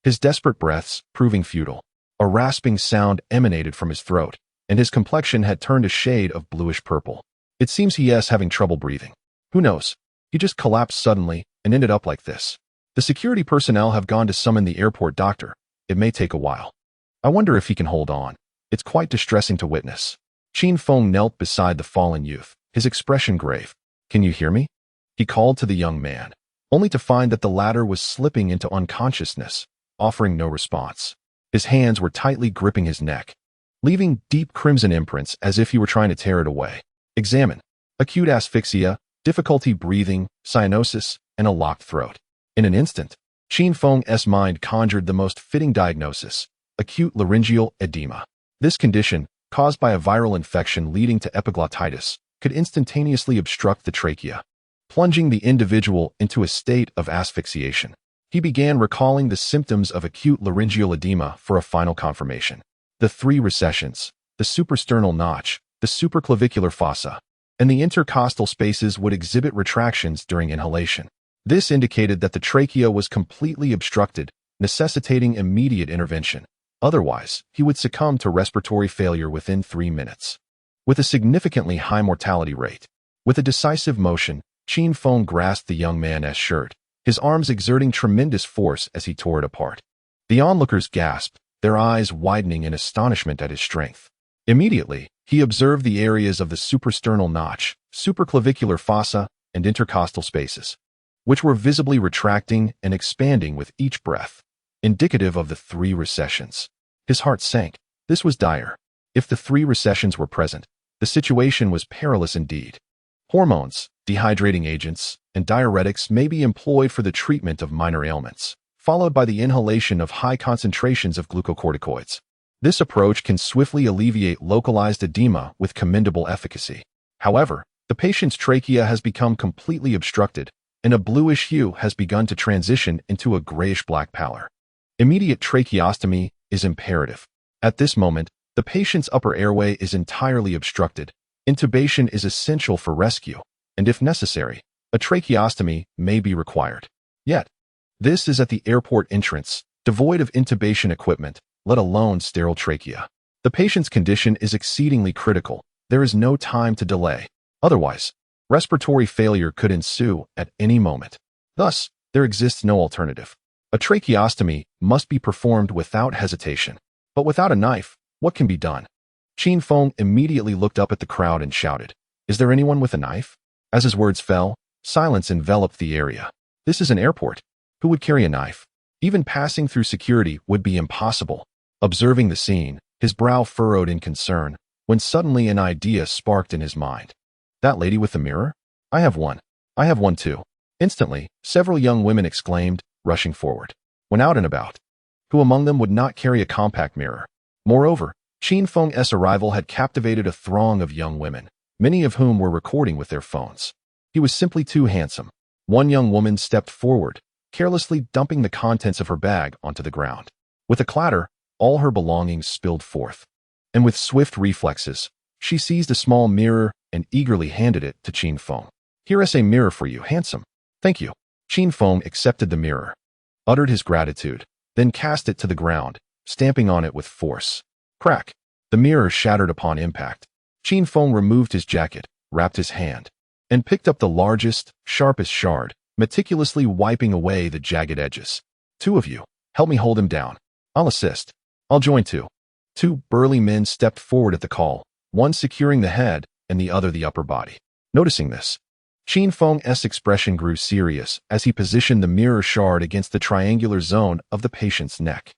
Speaker 1: His desperate breaths proving futile. A rasping sound emanated from his throat, and his complexion had turned a shade of bluish purple. It seems he is having trouble breathing. Who knows? He just collapsed suddenly and ended up like this. The security personnel have gone to summon the airport doctor. It may take a while. I wonder if he can hold on. It's quite distressing to witness. Qin Feng knelt beside the fallen youth, his expression grave. Can you hear me? He called to the young man, only to find that the latter was slipping into unconsciousness, offering no response. His hands were tightly gripping his neck, leaving deep crimson imprints as if he were trying to tear it away. Examine. Acute asphyxia, difficulty breathing, cyanosis, and a locked throat. In an instant, Qin Feng's mind conjured the most fitting diagnosis: acute laryngeal edema. This condition, caused by a viral infection leading to epiglottitis, could instantaneously obstruct the trachea, plunging the individual into a state of asphyxiation. He began recalling the symptoms of acute laryngeal edema for a final confirmation. The three recessions, the suprasternal notch, the supraclavicular fossa, and the intercostal spaces would exhibit retractions during inhalation. This indicated that the trachea was completely obstructed, necessitating immediate intervention. Otherwise, he would succumb to respiratory failure within 3 minutes. With a significantly high mortality rate. With a decisive motion, Qin Feng grasped the young man's shirt, his arms exerting tremendous force as he tore it apart. The onlookers gasped, their eyes widening in astonishment at his strength. Immediately, he observed the areas of the suprasternal notch, supraclavicular fossa, and intercostal spaces, which were visibly retracting and expanding with each breath, indicative of the three recessions. His heart sank. This was dire. If the three recessions were present, the situation was perilous indeed. Hormones, dehydrating agents, and diuretics may be employed for the treatment of minor ailments, followed by the inhalation of high concentrations of glucocorticoids. This approach can swiftly alleviate localized edema with commendable efficacy. However, the patient's trachea has become completely obstructed, and a bluish hue has begun to transition into a grayish-black pallor. Immediate tracheostomy is imperative. At this moment, the patient's upper airway is entirely obstructed. Intubation is essential for rescue, and if necessary, a tracheostomy may be required. Yet, this is at the airport entrance, devoid of intubation equipment, let alone sterile trachea. The patient's condition is exceedingly critical. There is no time to delay. Otherwise, respiratory failure could ensue at any moment. Thus, there exists no alternative. A tracheostomy must be performed without hesitation. But without a knife, what can be done? Qin Feng immediately looked up at the crowd and shouted, "Is there anyone with a knife?" As his words fell, silence enveloped the area. This is an airport. Who would carry a knife? Even passing through security would be impossible. Observing the scene, his brow furrowed in concern, when suddenly an idea sparked in his mind. That lady with the mirror? I have one. I have one too. Instantly, several young women exclaimed, rushing forward. When out and about, who among them would not carry a compact mirror? Moreover, Qin Feng's arrival had captivated a throng of young women, many of whom were recording with their phones. He was simply too handsome. One young woman stepped forward, carelessly dumping the contents of her bag onto the ground. With a clatter, all her belongings spilled forth. And with swift reflexes, she seized a small mirror and eagerly handed it to Qin Feng. Here is a mirror for you, handsome. Thank you. Qin Feng accepted the mirror, uttered his gratitude, then cast it to the ground, stamping on it with force. Crack! The mirror shattered upon impact. Qin Feng removed his jacket, wrapped his hand, and picked up the largest, sharpest shard, meticulously wiping away the jagged edges. Two of you, help me hold him down. I'll assist. I'll join too. Two burly men stepped forward at the call, one securing the head and the other the upper body. Noticing this, Qin Feng's expression grew serious as he positioned the mirror shard against the triangular zone of the patient's neck.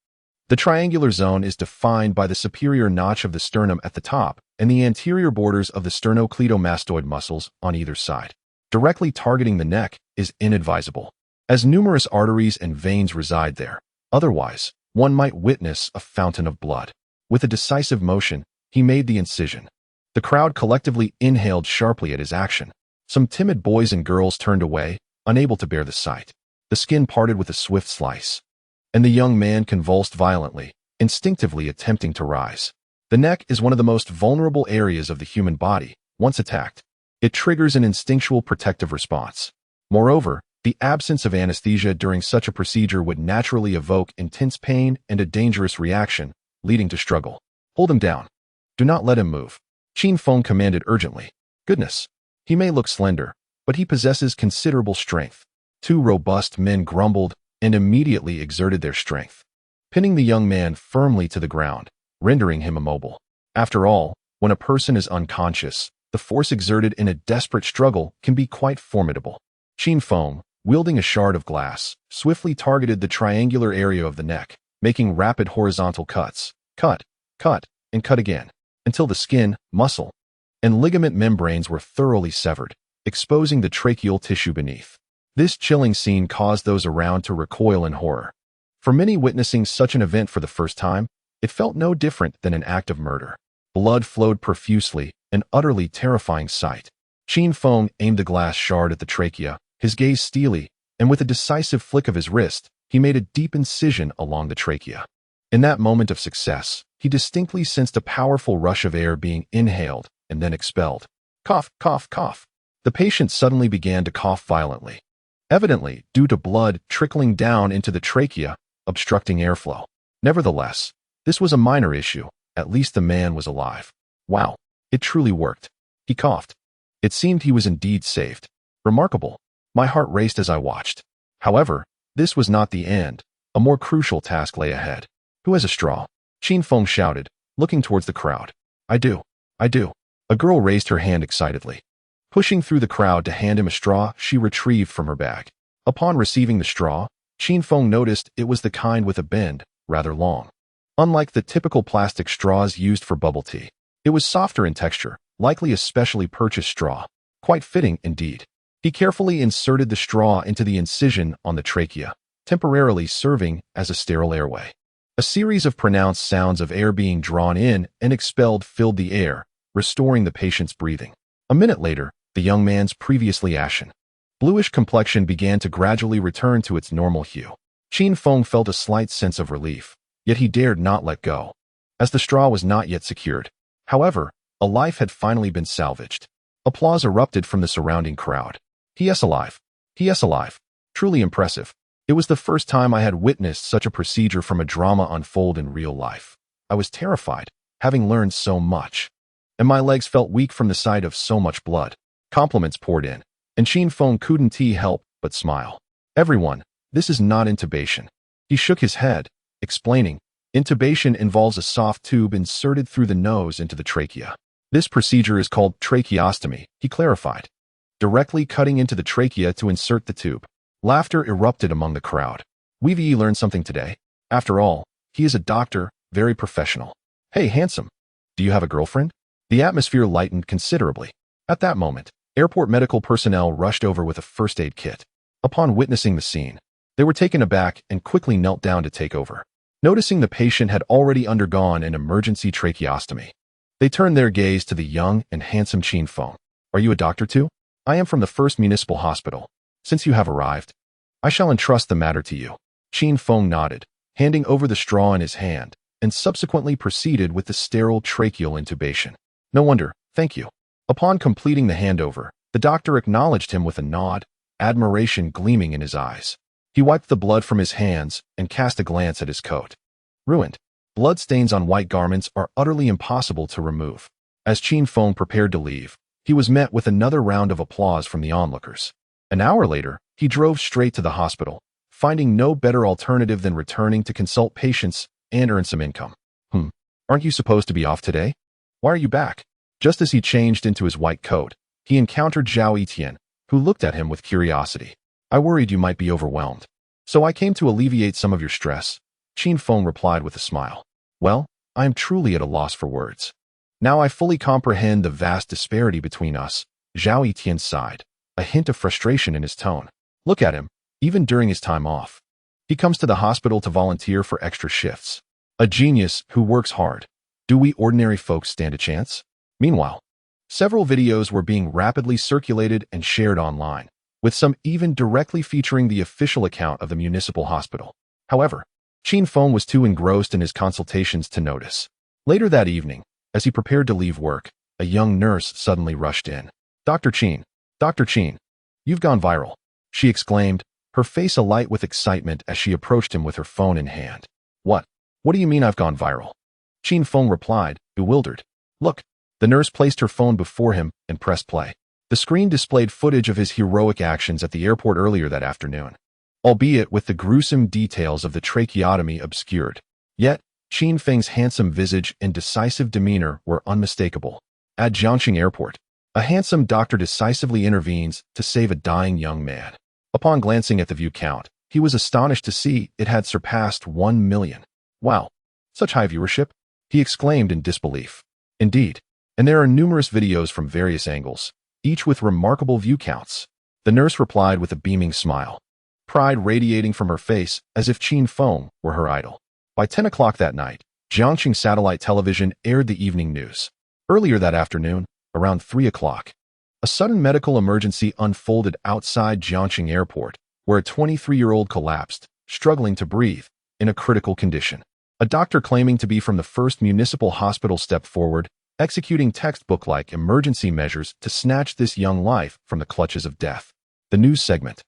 Speaker 1: The triangular zone is defined by the superior notch of the sternum at the top and the anterior borders of the sternocleidomastoid muscles on either side. Directly targeting the neck is inadvisable, as numerous arteries and veins reside there. Otherwise, one might witness a fountain of blood. With a decisive motion, he made the incision. The crowd collectively inhaled sharply at his action. Some timid boys and girls turned away, unable to bear the sight. The skin parted with a swift slice, and the young man convulsed violently, instinctively attempting to rise. The neck is one of the most vulnerable areas of the human body. Once attacked, it triggers an instinctual protective response. Moreover, the absence of anesthesia during such a procedure would naturally evoke intense pain and a dangerous reaction, leading to struggle. Hold him down. Do not let him move. Qin Feng commanded urgently. Goodness. He may look slender, but he possesses considerable strength. Two robust men grumbled and immediately exerted their strength, pinning the young man firmly to the ground, rendering him immobile. After all, when a person is unconscious, the force exerted in a desperate struggle can be quite formidable. Qin Feng, wielding a shard of glass, swiftly targeted the triangular area of the neck, making rapid horizontal cuts. Cut, cut, and cut again, until the skin, muscle, and ligament membranes were thoroughly severed, exposing the tracheal tissue beneath. This chilling scene caused those around to recoil in horror. For many witnessing such an event for the first time, it felt no different than an act of murder. Blood flowed profusely, an utterly terrifying sight. Qin Feng aimed the glass shard at the trachea, his gaze steely, and with a decisive flick of his wrist, he made a deep incision along the trachea. In that moment of success, he distinctly sensed a powerful rush of air being inhaled and then expelled. Cough, cough, cough. The patient suddenly began to cough violently, evidently due to blood trickling down into the trachea, obstructing airflow. Nevertheless, this was a minor issue. At least the man was alive. Wow, it truly worked. He coughed. It seemed he was indeed saved. Remarkable. My heart raced as I watched. However, this was not the end. A more crucial task lay ahead. Who has a straw? Qin Feng shouted, looking towards the crowd. I do. I do. A girl raised her hand excitedly. Pushing through the crowd to hand him a straw she retrieved from her bag. Upon receiving the straw, Qin Feng noticed it was the kind with a bend, rather long. Unlike the typical plastic straws used for bubble tea, it was softer in texture, likely a specially purchased straw. Quite fitting, indeed. He carefully inserted the straw into the incision on the trachea, temporarily serving as a sterile airway. A series of pronounced sounds of air being drawn in and expelled filled the air, restoring the patient's breathing. A minute later, the young man's previously ashen, bluish complexion began to gradually return to its normal hue. Qin Feng felt a slight sense of relief, yet he dared not let go, as the straw was not yet secured. However, a life had finally been salvaged. Applause erupted from the surrounding crowd. He is alive. He is alive. Truly impressive. It was the first time I had witnessed such a procedure from a drama unfold in real life. I was terrified, having learned so much, and my legs felt weak from the sight of so much blood. Compliments poured in, and Qin Feng couldn't help but smile. Everyone, this is not intubation. He shook his head, explaining, intubation involves a soft tube inserted through the nose into the trachea. This procedure is called tracheostomy, he clarified, directly cutting into the trachea to insert the tube. Laughter erupted among the crowd. We've learned something today. After all, he is a doctor, very professional. Hey, handsome. Do you have a girlfriend? The atmosphere lightened considerably. At that moment, Airport medical personnel rushed over with a first aid kit. Upon witnessing the scene, they were taken aback and quickly knelt down to take over. Noticing the patient had already undergone an emergency tracheostomy, they turned their gaze to the young and handsome Qin Feng. "Are you a doctor too?" "I am from the first municipal hospital. Since you have arrived, I shall entrust the matter to you." Qin Feng nodded, handing over the straw in his hand, and subsequently proceeded with the sterile tracheal intubation. "No wonder, thank you." Upon completing the handover, the doctor acknowledged him with a nod, admiration gleaming in his eyes. He wiped the blood from his hands and cast a glance at his coat. Ruined. Blood stains on white garments are utterly impossible to remove. As Qin Feng prepared to leave, he was met with another round of applause from the onlookers. An hour later, he drove straight to the hospital, finding no better alternative than returning to consult patients and earn some income. Aren't you supposed to be off today? Why are you back?" Just as he changed into his white coat, he encountered Zhao Etian, who looked at him with curiosity. "I worried you might be overwhelmed, so I came to alleviate some of your stress," Qin Feng replied with a smile. "Well, I am truly at a loss for words. Now I fully comprehend the vast disparity between us." Zhao Etian sighed, a hint of frustration in his tone. "Look at him, even during his time off. He comes to the hospital to volunteer for extra shifts. A genius who works hard. Do we ordinary folks stand a chance?" Meanwhile, several videos were being rapidly circulated and shared online, with some even directly featuring the official account of the municipal hospital. However, Qin Feng was too engrossed in his consultations to notice. Later that evening, as he prepared to leave work, a young nurse suddenly rushed in. Dr. Qin, you've gone viral," she exclaimed, her face alight with excitement as she approached him with her phone in hand. What do you mean I've gone viral?" Qin Feng replied, bewildered. "Look." The nurse placed her phone before him and pressed play. The screen displayed footage of his heroic actions at the airport earlier that afternoon, albeit with the gruesome details of the tracheotomy obscured. Yet, Qin Feng's handsome visage and decisive demeanor were unmistakable. At Jiangxing Airport, a handsome doctor decisively intervenes to save a dying young man. Upon glancing at the view count, he was astonished to see it had surpassed 1 million. "Wow, such high viewership?" he exclaimed in disbelief. "Indeed, and there are numerous videos from various angles, each with remarkable view counts," the nurse replied with a beaming smile, pride radiating from her face as if Qin Feng were her idol. By 10 o'clock that night, Jiangxing Satellite Television aired the evening news. Earlier that afternoon, around 3 o'clock, a sudden medical emergency unfolded outside Jiangxing Airport, where a 23-year-old collapsed, struggling to breathe, in a critical condition. A doctor claiming to be from the first municipal hospital stepped forward, executing textbook-like emergency measures to snatch this young life from the clutches of death. The news segment,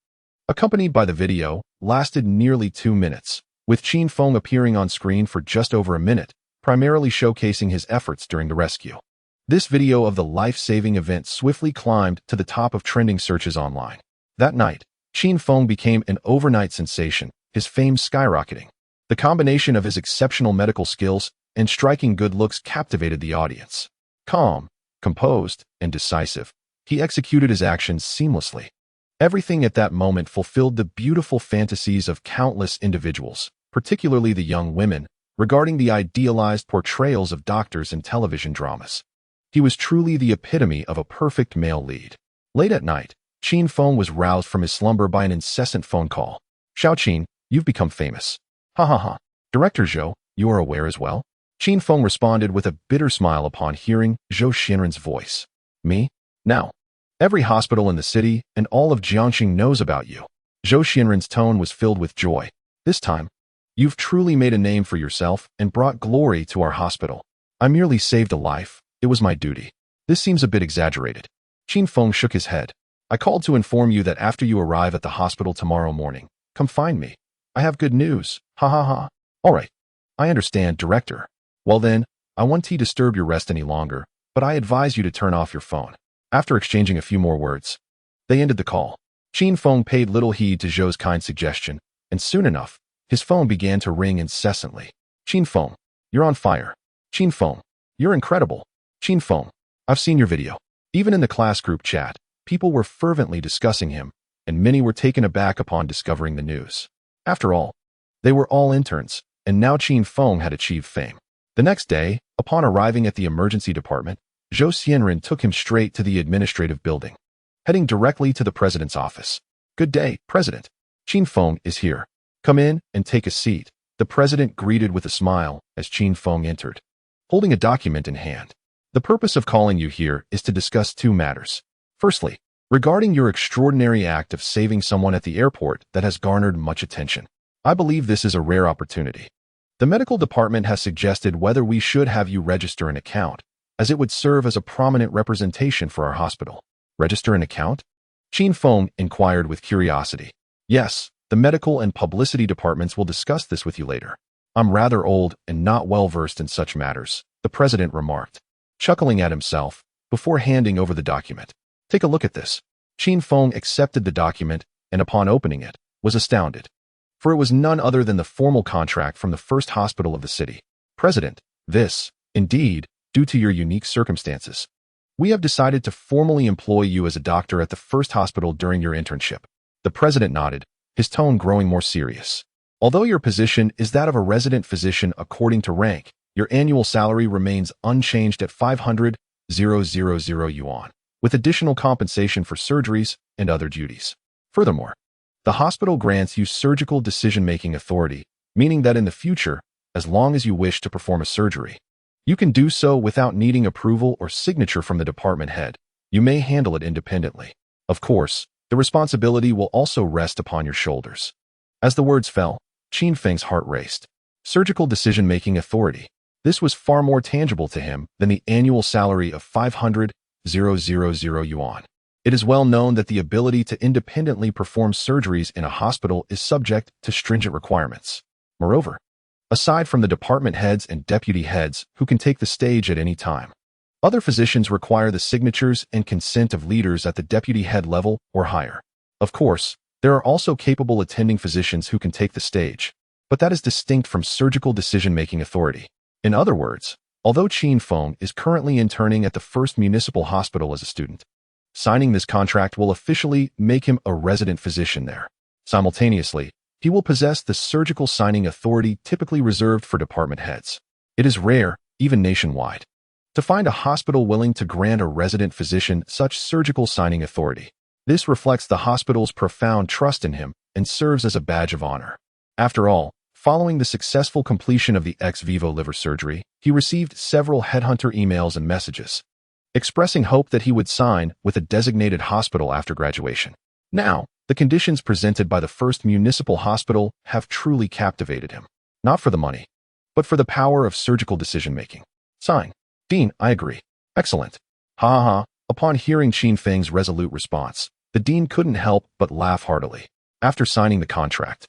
Speaker 1: accompanied by the video, lasted nearly 2 minutes, with Qin Feng appearing on screen for just over a minute, primarily showcasing his efforts during the rescue. This video of the life-saving event swiftly climbed to the top of trending searches online. That night, Qin Feng became an overnight sensation, his fame skyrocketing. The combination of his exceptional medical skills and striking good looks captivated the audience. Calm, composed, and decisive, he executed his actions seamlessly. Everything at that moment fulfilled the beautiful fantasies of countless individuals, particularly the young women, regarding the idealized portrayals of doctors in television dramas. He was truly the epitome of a perfect male lead. Late at night, Qin Feng was roused from his slumber by an incessant phone call. "Xiao Qin, you've become famous." "Ha ha ha. Director Zhou, you are aware as well?" Qin Feng responded with a bitter smile upon hearing Zhou Xianren's voice. "Me? Now, every hospital in the city and all of Jiangxing knows about you." Zhou Xianren's tone was filled with joy. "This time, you've truly made a name for yourself and brought glory to our hospital. I merely saved a life. It was my duty." "This seems a bit exaggerated." Qin Feng shook his head. "I called to inform you that after you arrive at the hospital tomorrow morning, come find me. I have good news. Ha ha ha." "All right. I understand, Director. Well then, I won't disturb your rest any longer, but I advise you to turn off your phone." After exchanging a few more words, they ended the call. Qin Feng paid little heed to Zhou's kind suggestion, and soon enough, his phone began to ring incessantly. "Qin Feng, you're on fire. Qin Feng, you're incredible. Qin Feng, I've seen your video." Even in the class group chat, people were fervently discussing him, and many were taken aback upon discovering the news. After all, they were all interns, and now Qin Feng had achieved fame. The next day, upon arriving at the emergency department, Zhou Xianren took him straight to the administrative building. heading directly to the president's office. "Good day, President. Qin Feng is here. Come in and take a seat," the president greeted with a smile as Qin Feng entered, holding a document in hand. "The purpose of calling you here is to discuss two matters. Firstly, regarding your extraordinary act of saving someone at the airport that has garnered much attention. I believe this is a rare opportunity. The medical department has suggested whether we should have you register an account, as it would serve as a prominent representation for our hospital." "Register an account?" Qin Feng inquired with curiosity. "Yes, the medical and publicity departments will discuss this with you later. I'm rather old and not well versed in such matters," the president remarked, chuckling at himself before handing over the document. "Take a look at this." Qin Feng accepted the document and upon opening it, was astounded. For it was none other than the formal contract from the first hospital of the city. "President, this, indeed, due to your unique circumstances. We have decided to formally employ you as a doctor at the first hospital during your internship." The president nodded, his tone growing more serious. "Although your position is that of a resident physician according to rank, your annual salary remains unchanged at 500,000 yuan, with additional compensation for surgeries and other duties. Furthermore, the hospital grants you surgical decision-making authority, meaning that in the future, as long as you wish to perform a surgery, you can do so without needing approval or signature from the department head. You may handle it independently. Of course, the responsibility will also rest upon your shoulders." As the words fell, Qin Feng's heart raced. Surgical decision-making authority. This was far more tangible to him than the annual salary of 500,000 yuan. It is well known that the ability to independently perform surgeries in a hospital is subject to stringent requirements. Moreover, aside from the department heads and deputy heads who can take the stage at any time, other physicians require the signatures and consent of leaders at the deputy head level or higher. Of course, there are also capable attending physicians who can take the stage, but that is distinct from surgical decision-making authority. In other words, although Qin Feng is currently interning at the first municipal hospital as a student, signing this contract will officially make him a resident physician there. Simultaneously, he will possess the surgical signing authority typically reserved for department heads. It is rare, even nationwide, to find a hospital willing to grant a resident physician such surgical signing authority. This reflects the hospital's profound trust in him and serves as a badge of honor. After all, following the successful completion of the ex vivo liver surgery, he received several headhunter emails and messages, expressing hope that he would sign with a designated hospital after graduation. Now, the conditions presented by the first municipal hospital have truly captivated him. Not for the money, but for the power of surgical decision-making. "Sign." "Dean, I agree." "Excellent." Ha ha ha. Upon hearing Qin Feng's resolute response, the dean couldn't help but laugh heartily. After signing the contract,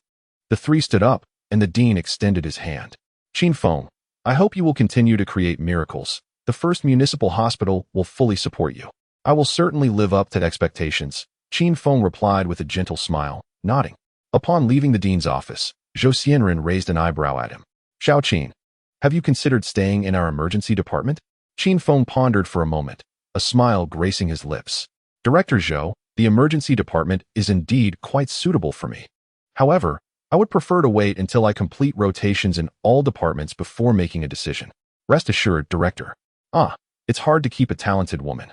Speaker 1: the three stood up, and the dean extended his hand. "Qin Feng, I hope you will continue to create miracles. The first municipal hospital will fully support you." "I will certainly live up to expectations," Qin Feng replied with a gentle smile, nodding. Upon leaving the dean's office, Zhou Xianren raised an eyebrow at him. "Xiao Qin, have you considered staying in our emergency department?" Qin Feng pondered for a moment, a smile gracing his lips. "Director Zhou, the emergency department is indeed quite suitable for me. However, I would prefer to wait until I complete rotations in all departments before making a decision." "Rest assured, Director." "Ah, it's hard to keep a talented woman."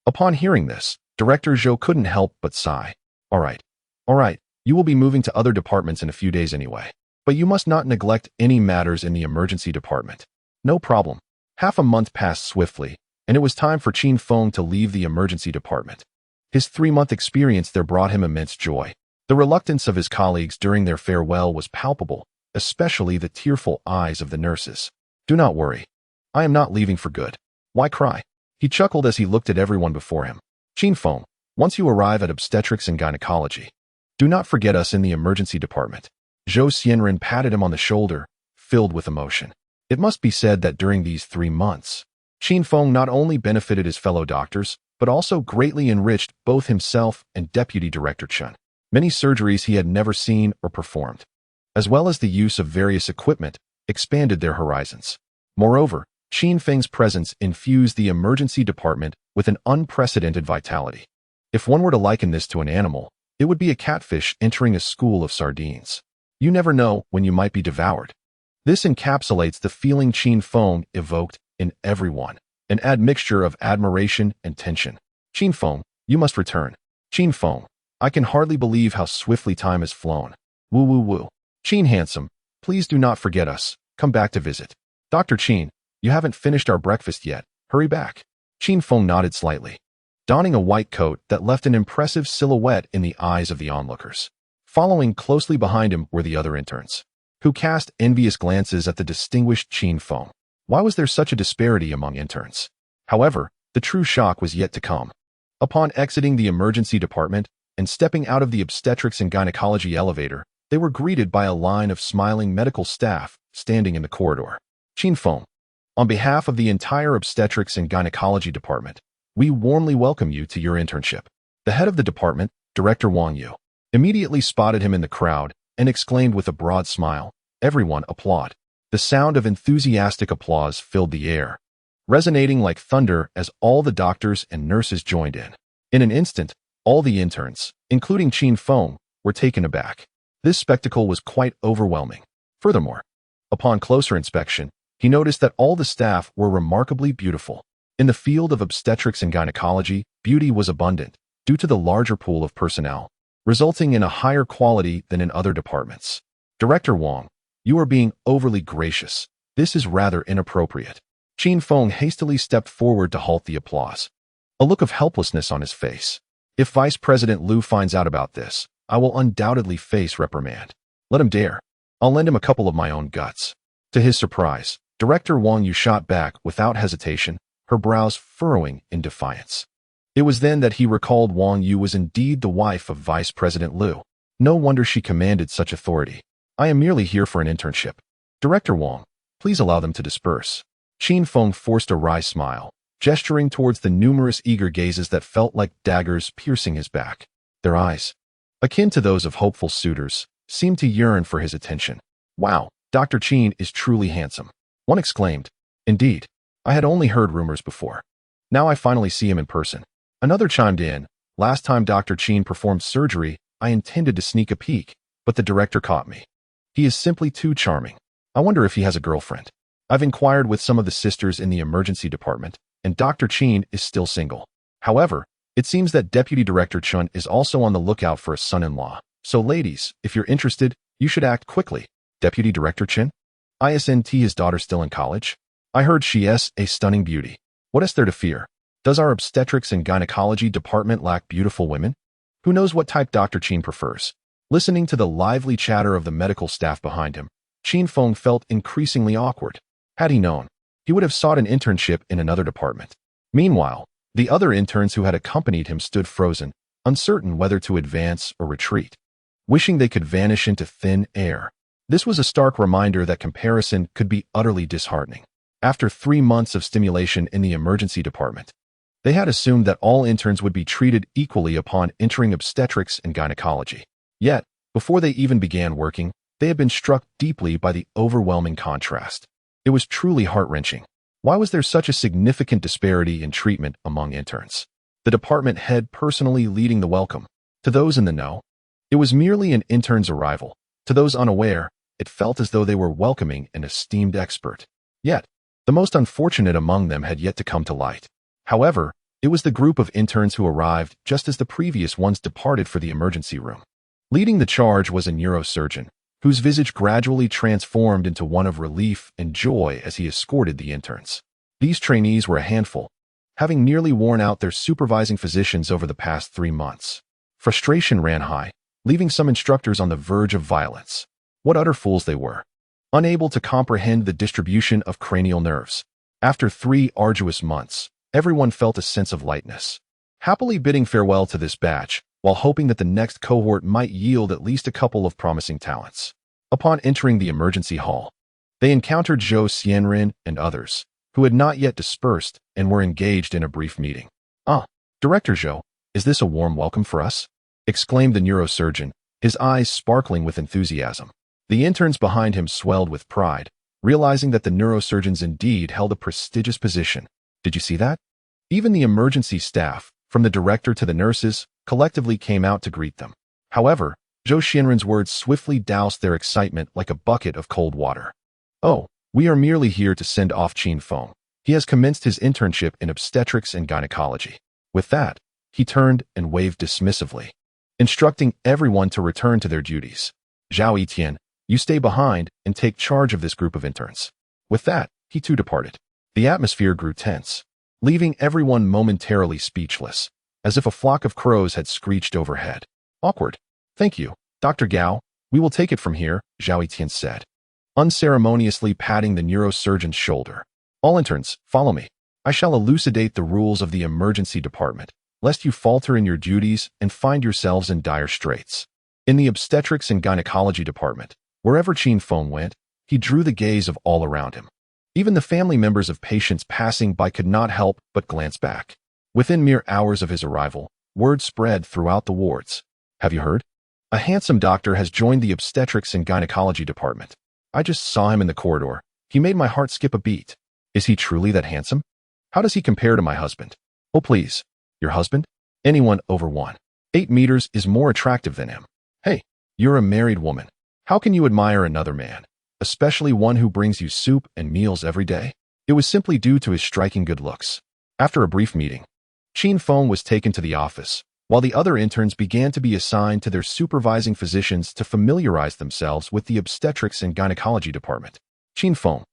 Speaker 1: Upon hearing this, Director Zhou couldn't help but sigh. All right, you will be moving to other departments in a few days anyway. But you must not neglect any matters in the emergency department." "No problem." Half a month passed swiftly, and it was time for Qin Feng to leave the emergency department. His 3-month experience there brought him immense joy. The reluctance of his colleagues during their farewell was palpable, especially the tearful eyes of the nurses. "Do not worry. I am not leaving for good. Why cry?" He chuckled as he looked at everyone before him. "Qin Feng, once you arrive at obstetrics and gynecology, do not forget us in the emergency department." Zhou Xianren patted him on the shoulder, filled with emotion. It must be said that during these 3 months, Qin Feng not only benefited his fellow doctors, but also greatly enriched both himself and Deputy Director Chen. Many surgeries he had never seen or performed, as well as the use of various equipment, expanded their horizons. Moreover, Qin Feng's presence infused the emergency department with an unprecedented vitality. If one were to liken this to an animal, it would be a catfish entering a school of sardines. You never know when you might be devoured. This encapsulates the feeling Qin Feng evoked in everyone, an admixture of admiration and tension. "Qin Feng, you must return. Qin Feng, I can hardly believe how swiftly time has flown. Woo woo woo. Qin handsome, please do not forget us. Come back to visit. Dr. Qin, you haven't finished our breakfast yet. Hurry back. Qin Feng nodded slightly, donning a white coat that left an impressive silhouette in the eyes of the onlookers. Following closely behind him were the other interns, who cast envious glances at the distinguished Qin Feng. Why was there such a disparity among interns? However, the true shock was yet to come. Upon exiting the emergency department and stepping out of the obstetrics and gynecology elevator, they were greeted by a line of smiling medical staff standing in the corridor. Qin Feng, on behalf of the entire obstetrics and gynecology department, we warmly welcome you to your internship. The head of the department, Director Wang Yu, immediately spotted him in the crowd and exclaimed with a broad smile, "Everyone applaud." The sound of enthusiastic applause filled the air, resonating like thunder as all the doctors and nurses joined in. In an instant, all the interns, including Qin Feng, were taken aback. This spectacle was quite overwhelming. Furthermore, upon closer inspection, he noticed that all the staff were remarkably beautiful. In the field of obstetrics and gynecology, beauty was abundant due to the larger pool of personnel, resulting in a higher quality than in other departments. Director Wang, you are being overly gracious. This is rather inappropriate. Qin Feng hastily stepped forward to halt the applause, a look of helplessness on his face. If Vice President Liu finds out about this, I will undoubtedly face reprimand. Let him dare. I'll lend him a couple of my own guts. To his surprise, Director Wang Yu shot back without hesitation, her brows furrowing in defiance. It was then that he recalled Wang Yu was indeed the wife of Vice President Liu. No wonder she commanded such authority. I am merely here for an internship. Director Wang, please allow them to disperse. Qin Feng forced a wry smile, gesturing towards the numerous eager gazes that felt like daggers piercing his back. Their eyes, akin to those of hopeful suitors, seemed to yearn for his attention. Wow, Dr. Qin is truly handsome. One exclaimed. Indeed, I had only heard rumors before. Now I finally see him in person. Another chimed in. Last time Dr. Qin performed surgery, I intended to sneak a peek, but the director caught me. He is simply too charming. I wonder if he has a girlfriend. I've inquired with some of the sisters in the emergency department, and Dr. Qin is still single. However, it seems that Deputy Director Chun is also on the lookout for a son-in-law. So ladies, if you're interested, you should act quickly. Deputy Director Chun? Isn't his daughter still in college? I heard she is a stunning beauty. What is there to fear? Does our obstetrics and gynecology department lack beautiful women? Who knows what type Dr. Qin prefers? Listening to the lively chatter of the medical staff behind him, Qin Feng felt increasingly awkward. Had he known, he would have sought an internship in another department. Meanwhile, the other interns who had accompanied him stood frozen, uncertain whether to advance or retreat, wishing they could vanish into thin air. This was a stark reminder that comparison could be utterly disheartening. After 3 months of stimulation in the emergency department, they had assumed that all interns would be treated equally upon entering obstetrics and gynecology. Yet, before they even began working, they had been struck deeply by the overwhelming contrast. It was truly heart-wrenching. Why was there such a significant disparity in treatment among interns? The department head personally leading the welcome. To those in the know, it was merely an intern's arrival. To those unaware, it felt as though they were welcoming an esteemed expert. Yet, the most unfortunate among them had yet to come to light. However, it was the group of interns who arrived just as the previous ones departed for the emergency room. Leading the charge was a neurosurgeon, whose visage gradually transformed into one of relief and joy as he escorted the interns. These trainees were a handful, having nearly worn out their supervising physicians over the past 3 months. Frustration ran high, leaving some instructors on the verge of violence. What utter fools they were, unable to comprehend the distribution of cranial nerves. After 3 arduous months, everyone felt a sense of lightness, happily bidding farewell to this batch, while hoping that the next cohort might yield at least a couple of promising talents. Upon entering the emergency hall, they encountered Zhou Xianren and others, who had not yet dispersed and were engaged in a brief meeting. "Ah, Director Zhou, is this a warm welcome for us?" exclaimed the neurosurgeon, his eyes sparkling with enthusiasm. The interns behind him swelled with pride, realizing that the neurosurgeons indeed held a prestigious position. Did you see that? Even the emergency staff, from the director to the nurses, collectively came out to greet them. However, Zhou Xianren's words swiftly doused their excitement like a bucket of cold water. "Oh, we are merely here to send off Qin Feng. He has commenced his internship in obstetrics and gynecology." With that, He turned and waved dismissively, instructing everyone to return to their duties. Zhao Etienne, you stay behind and take charge of this group of interns. With that, he too departed. The atmosphere grew tense, leaving everyone momentarily speechless, as if a flock of crows had screeched overhead. Awkward. Thank you, Dr. Gao. We will take it from here, Zhao Etienne said, unceremoniously patting the neurosurgeon's shoulder. All interns, follow me. I shall elucidate the rules of the emergency department, lest you falter in your duties and find yourselves in dire straits. In the obstetrics and gynecology department, wherever Qin Feng went, he drew the gaze of all around him. Even the family members of patients passing by could not help but glance back. Within mere hours of his arrival, word spread throughout the wards. Have you heard? A handsome doctor has joined the obstetrics and gynecology department. I just saw him in the corridor. He made my heart skip a beat. Is he truly that handsome? How does he compare to my husband? Oh, please. Your husband? Anyone over 1.8 meters is more attractive than him. Hey, you're a married woman. How can you admire another man, especially one who brings you soup and meals every day? It was simply due to his striking good looks. After a brief meeting, Qin Feng was taken to the office, while the other interns began to be assigned to their supervising physicians to familiarize themselves with the obstetrics and gynecology department. Qin Feng,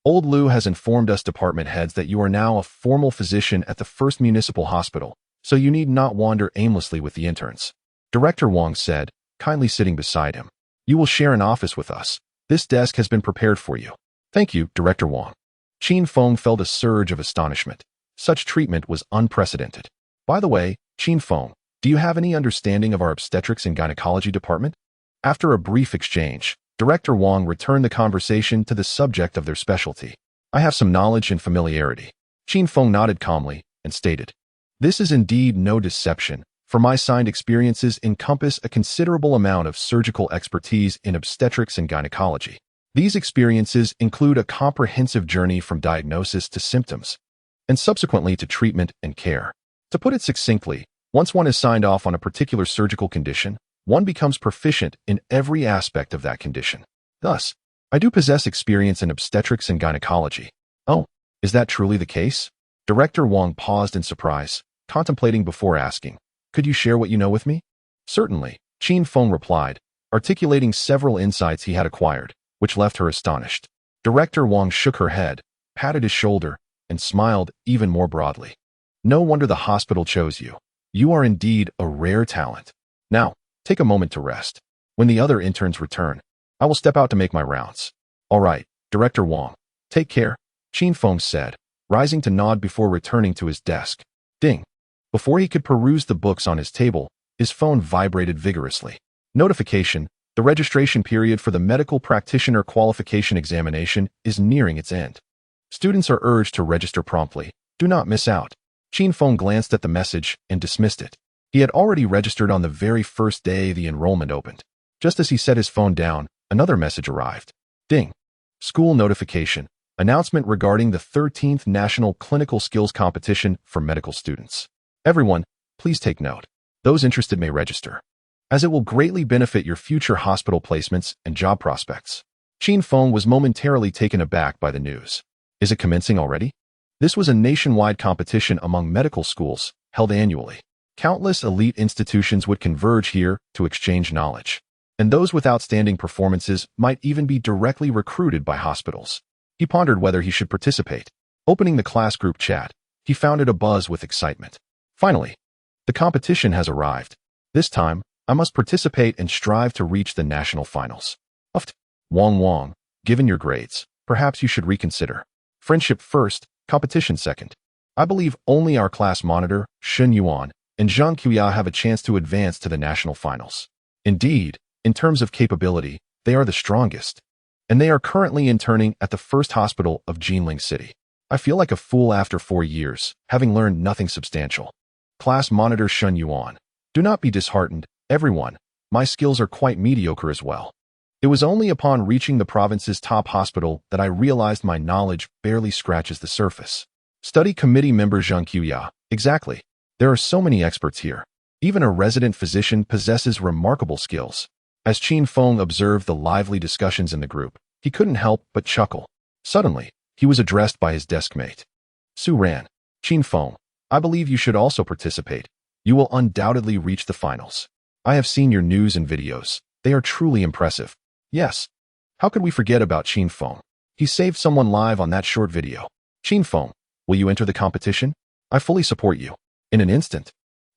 Speaker 1: Old Liu has informed us department heads that you are now a formal physician at the first municipal hospital, so you need not wander aimlessly with the interns. Director Wang said, kindly sitting beside him. You will share an office with us. This desk has been prepared for you. Thank you, Director Wang. Qin Feng felt a surge of astonishment. Such treatment was unprecedented. By the way, Qin Feng, do you have any understanding of our obstetrics and gynecology department? After a brief exchange, Director Wang returned the conversation to the subject of their specialty. I have some knowledge and familiarity. Qin Feng nodded calmly and stated, this is indeed no deception, for my signed experiences encompass a considerable amount of surgical expertise in obstetrics and gynecology. These experiences include a comprehensive journey from diagnosis to symptoms, and subsequently to treatment and care. To put it succinctly, once one is signed off on a particular surgical condition, one becomes proficient in every aspect of that condition. Thus, I do possess experience in obstetrics and gynecology. Oh, is that truly the case? Director Wang paused in surprise, contemplating before asking, could you share what you know with me? Certainly, Qin Feng replied, articulating several insights he had acquired, which left her astonished. Director Wang shook her head, patted his shoulder, and smiled even more broadly. No wonder the hospital chose you. You are indeed a rare talent. Now, take a moment to rest. When the other interns return, I will step out to make my rounds. All right, Director Wang. Take care, Qin Feng said, rising to nod before returning to his desk. Ding. Before he could peruse the books on his table, his phone vibrated vigorously. Notification: the registration period for the medical practitioner qualification examination is nearing its end. Students are urged to register promptly. Do not miss out. Qin Feng glanced at the message and dismissed it. He had already registered on the very first day the enrollment opened. Just as he set his phone down, another message arrived. Ding. School notification. Announcement regarding the 13th National Clinical Skills Competition for medical students. Everyone, please take note. Those interested may register, as it will greatly benefit your future hospital placements and job prospects. Qin Feng was momentarily taken aback by the news. Is it commencing already? This was a nationwide competition among medical schools, held annually. Countless elite institutions would converge here to exchange knowledge, and those with outstanding performances might even be directly recruited by hospitals. He pondered whether he should participate. Opening the class group chat, he found it abuzz with excitement. Finally, the competition has arrived. This time, I must participate and strive to reach the national finals. Uft. Wang, given your grades, perhaps you should reconsider. Friendship first, competition second. I believe only our class monitor, Shen Yuan, and Zhang Qiya have a chance to advance to the national finals. Indeed, in terms of capability, they are the strongest, and they are currently interning at the first hospital of Jinling City. I feel like a fool after 4 years, having learned nothing substantial. Class monitor Shen Yuan. Do not be disheartened, everyone. My skills are quite mediocre as well. It was only upon reaching the province's top hospital that I realized my knowledge barely scratches the surface. Study committee member Zhang Qiya. Exactly. There are so many experts here. Even a resident physician possesses remarkable skills. As Qin Feng observed the lively discussions in the group, he couldn't help but chuckle. Suddenly, he was addressed by his desk mate. Su Ran. Qin Feng, I believe you should also participate. You will undoubtedly reach the finals. I have seen your news and videos. They are truly impressive. Yes. How could we forget about Qin Feng? He saved someone live on that short video. Qin Feng, will you enter the competition? I fully support you. In an instant,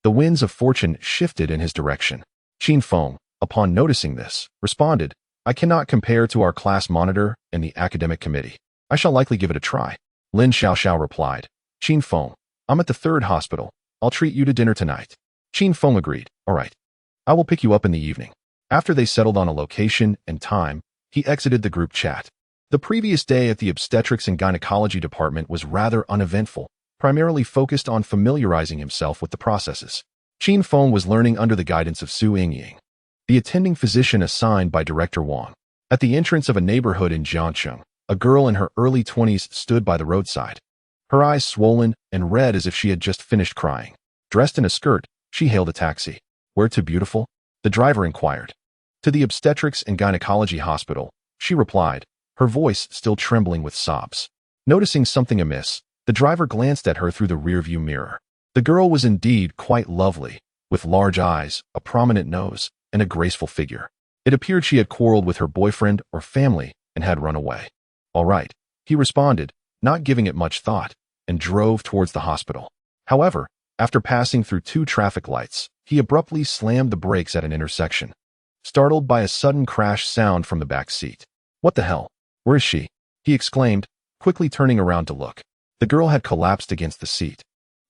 Speaker 1: the winds of fortune shifted in his direction. Qin Feng, upon noticing this, responded, I cannot compare to our class monitor and the academic committee. I shall likely give it a try. Lin Xiaoxiao replied, Qin Feng, I'm at the 3rd hospital. I'll treat you to dinner tonight. Qin Feng agreed, all right. I will pick you up in the evening. After they settled on a location and time, he exited the group chat. The previous day at the obstetrics and gynecology department was rather uneventful, primarily focused on familiarizing himself with the processes. Qin Feng was learning under the guidance of Su Yingying, the attending physician assigned by Director Wang. At the entrance of a neighborhood in Jiangcheng, a girl in her early 20s stood by the roadside. Her eyes swollen and red as if she had just finished crying. Dressed in a skirt, she hailed a taxi. Where to, beautiful? The driver inquired. To the obstetrics and gynecology hospital, she replied, her voice still trembling with sobs. Noticing something amiss, the driver glanced at her through the rearview mirror. The girl was indeed quite lovely, with large eyes, a prominent nose, and a graceful figure. It appeared she had quarreled with her boyfriend or family and had run away. All right, he responded, not giving it much thought, and drove towards the hospital. However, after passing through 2 traffic lights, he abruptly slammed the brakes at an intersection. Startled by a sudden crash sound from the back seat. What the hell? Where is she? He exclaimed, quickly turning around to look. The girl had collapsed against the seat,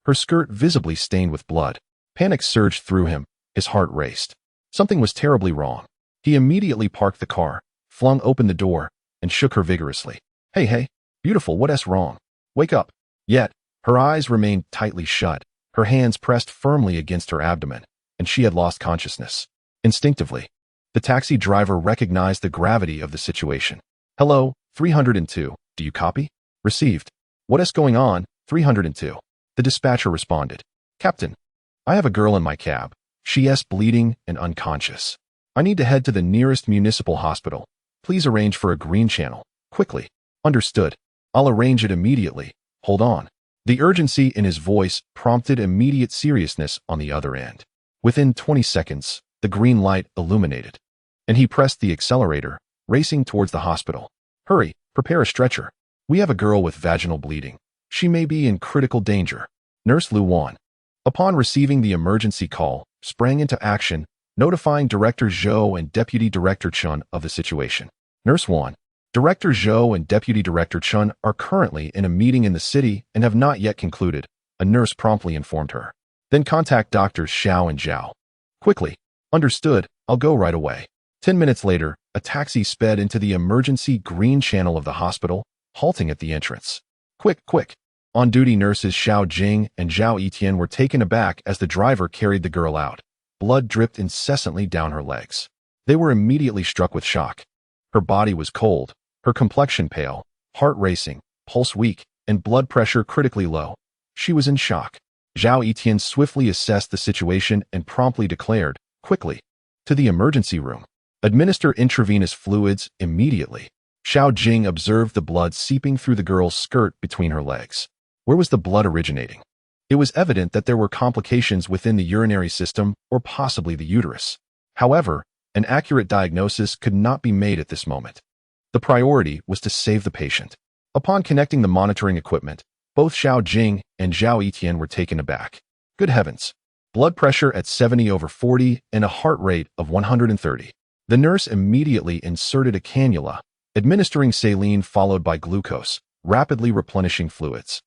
Speaker 1: her skirt visibly stained with blood. Panic surged through him, his heart raced. Something was terribly wrong. He immediately parked the car, flung open the door, and shook her vigorously. Hey, beautiful, what's wrong? Wake up. Yet, her eyes remained tightly shut, her hands pressed firmly against her abdomen, and she had lost consciousness. Instinctively, the taxi driver recognized the gravity of the situation. Hello, 302, do you copy? Received. What is going on, 302? The dispatcher responded. Captain, I have a girl in my cab. She is bleeding and unconscious. I need to head to the nearest municipal hospital. Please arrange for a green channel, quickly. Understood. I'll arrange it immediately. Hold on. The urgency in his voice prompted immediate seriousness on the other end. Within 20 seconds, the green light illuminated, and he pressed the accelerator, racing towards the hospital. Hurry, prepare a stretcher. We have a girl with vaginal bleeding. She may be in critical danger. Nurse Lu Wan, upon receiving the emergency call, sprang into action, notifying Director Zhou and Deputy Director Chun of the situation. Nurse Wan, Director Zhou and Deputy Director Chun are currently in a meeting in the city and have not yet concluded, a nurse promptly informed her. Then contact Doctors Xiao and Zhao. Quickly. Understood, I'll go right away. 10 minutes later, a taxi sped into the emergency green channel of the hospital, halting at the entrance. Quick. On-duty nurses Xiao Jing and Zhao Etian were taken aback as the driver carried the girl out. Blood dripped incessantly down her legs. They were immediately struck with shock. Her body was cold, her complexion pale, heart racing, pulse weak, and blood pressure critically low. She was in shock. Zhao Etian swiftly assessed the situation and promptly declared, quickly, to the emergency room. Administer intravenous fluids immediately. Xiao Jing observed the blood seeping through the girl's skirt between her legs. Where was the blood originating? It was evident that there were complications within the urinary system or possibly the uterus. However, an accurate diagnosis could not be made at this moment. The priority was to save the patient. Upon connecting the monitoring equipment, both Xiao Jing and Zhao Etian were taken aback. Good heavens! Blood pressure at 70/40 and a heart rate of 130. The nurse immediately inserted a cannula, administering saline followed by glucose, rapidly replenishing fluids.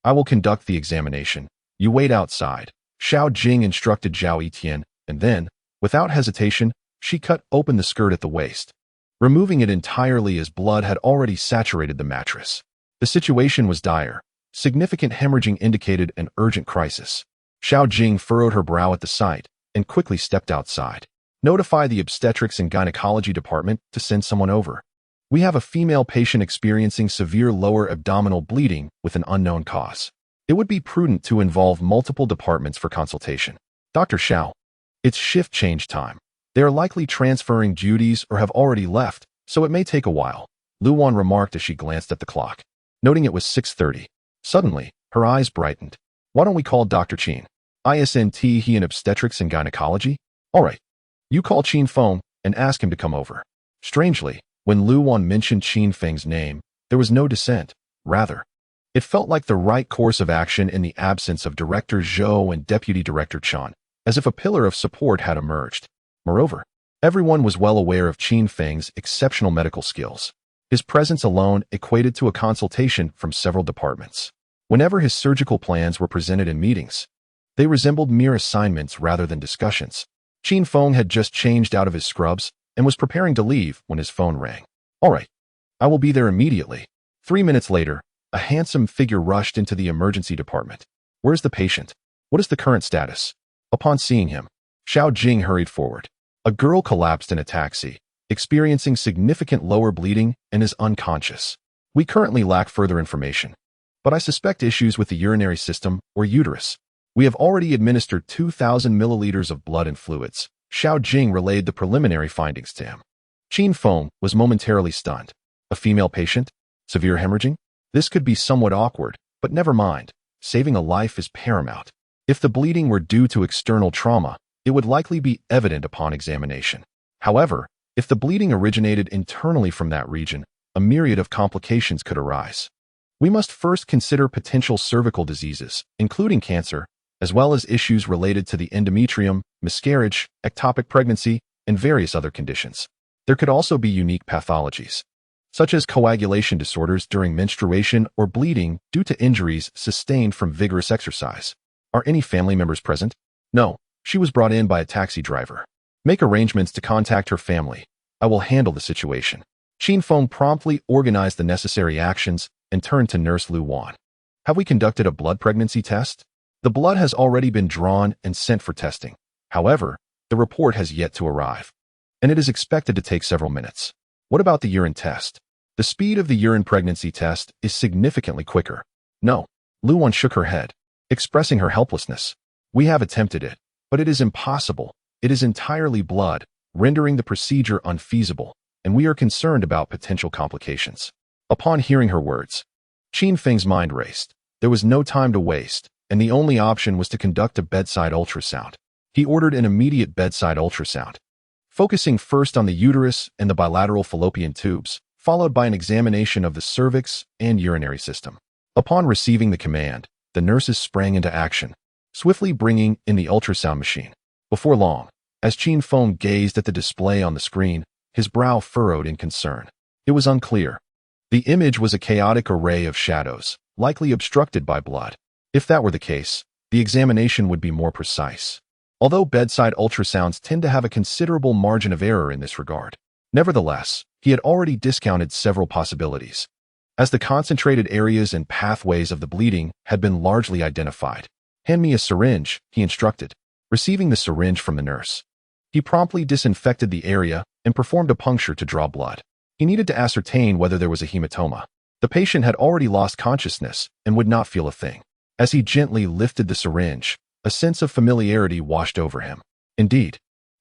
Speaker 1: I will conduct the examination. You wait outside. Xiao Jing instructed Zhao Etian, and then, without hesitation, she cut open the skirt at the waist, removing it entirely as blood had already saturated the mattress. The situation was dire. Significant hemorrhaging indicated an urgent crisis. Xiao Jing furrowed her brow at the sight and quickly stepped outside. Notify the obstetrics and gynecology department to send someone over. We have a female patient experiencing severe lower abdominal bleeding with an unknown cause. It would be prudent to involve multiple departments for consultation. Dr. Xiao, it's shift change time. They are likely transferring duties or have already left, so it may take a while, Lu Wan remarked as she glanced at the clock, noting it was 6:30. Suddenly, her eyes brightened. Why don't we call Dr. Qin? ISNT he in obstetrics and gynecology? All right. You call Qin Feng and ask him to come over. Strangely, when Lu Wan mentioned Qin Feng's name, there was no dissent. Rather, it felt like the right course of action in the absence of Director Zhou and Deputy Director Chan, as if a pillar of support had emerged. Moreover, everyone was well aware of Qin Feng's exceptional medical skills. His presence alone equated to a consultation from several departments. Whenever his surgical plans were presented in meetings, they resembled mere assignments rather than discussions. Qin Feng had just changed out of his scrubs and was preparing to leave when his phone rang. All right, I will be there immediately. 3 minutes later, a handsome figure rushed into the emergency department. Where's the patient? What is the current status? Upon seeing him, Xiao Jing hurried forward. A girl collapsed in a taxi, experiencing significant lower bleeding and is unconscious. We currently lack further information, but I suspect issues with the urinary system or uterus. We have already administered 2,000 milliliters of blood and fluids. Xiao Jing relayed the preliminary findings to him. Qin Feng was momentarily stunned. A female patient? Severe hemorrhaging? This could be somewhat awkward, but never mind. Saving a life is paramount. If the bleeding were due to external trauma, it would likely be evident upon examination. However, if the bleeding originated internally from that region, a myriad of complications could arise. We must first consider potential cervical diseases, including cancer, as well as issues related to the endometrium, miscarriage, ectopic pregnancy, and various other conditions. There could also be unique pathologies, such as coagulation disorders during menstruation or bleeding due to injuries sustained from vigorous exercise. Are any family members present? No, she was brought in by a taxi driver. Make arrangements to contact her family. I will handle the situation. Qin Feng promptly organized the necessary actions and turned to Nurse Lu Wan. Have we conducted a blood pregnancy test? The blood has already been drawn and sent for testing. However, the report has yet to arrive, and it is expected to take several minutes. What about the urine test? The speed of the urine pregnancy test is significantly quicker. No, Lu Wan shook her head, expressing her helplessness. We have attempted it, but it is impossible. It is entirely blood, rendering the procedure unfeasible, and we are concerned about potential complications. Upon hearing her words, Qin Feng's mind raced. There was no time to waste, and the only option was to conduct a bedside ultrasound. He ordered an immediate bedside ultrasound, focusing first on the uterus and the bilateral fallopian tubes, followed by an examination of the cervix and urinary system. Upon receiving the command, the nurses sprang into action, swiftly bringing in the ultrasound machine. Before long, as Qin Feng gazed at the display on the screen, his brow furrowed in concern. It was unclear. The image was a chaotic array of shadows, likely obstructed by blood. If that were the case, the examination would be more precise. Although bedside ultrasounds tend to have a considerable margin of error in this regard, nevertheless, he had already discounted several possibilities, as the concentrated areas and pathways of the bleeding had been largely identified. Hand me a syringe, he instructed. Receiving the syringe from the nurse, he promptly disinfected the area and performed a puncture to draw blood. He needed to ascertain whether there was a hematoma. The patient had already lost consciousness and would not feel a thing. As he gently lifted the syringe, a sense of familiarity washed over him. Indeed,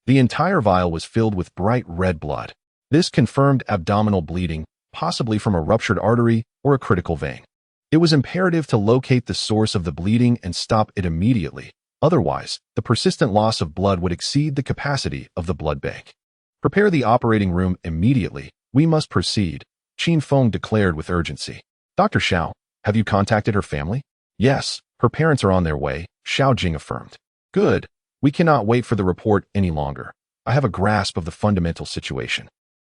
Speaker 1: the entire vial was filled with bright red blood. This confirmed abdominal bleeding, possibly from a ruptured artery or a critical vein. It was imperative to locate the source of the bleeding and stop it immediately. Otherwise, the persistent loss of blood would exceed the capacity of the blood bank. Prepare the operating room immediately. We must proceed, Qin Feng declared with urgency. Dr. Xiao, have you contacted her family? Yes, her parents are on their way, Xiao Jing affirmed. Good. We cannot wait for the report any longer. I have a grasp of the fundamental situation.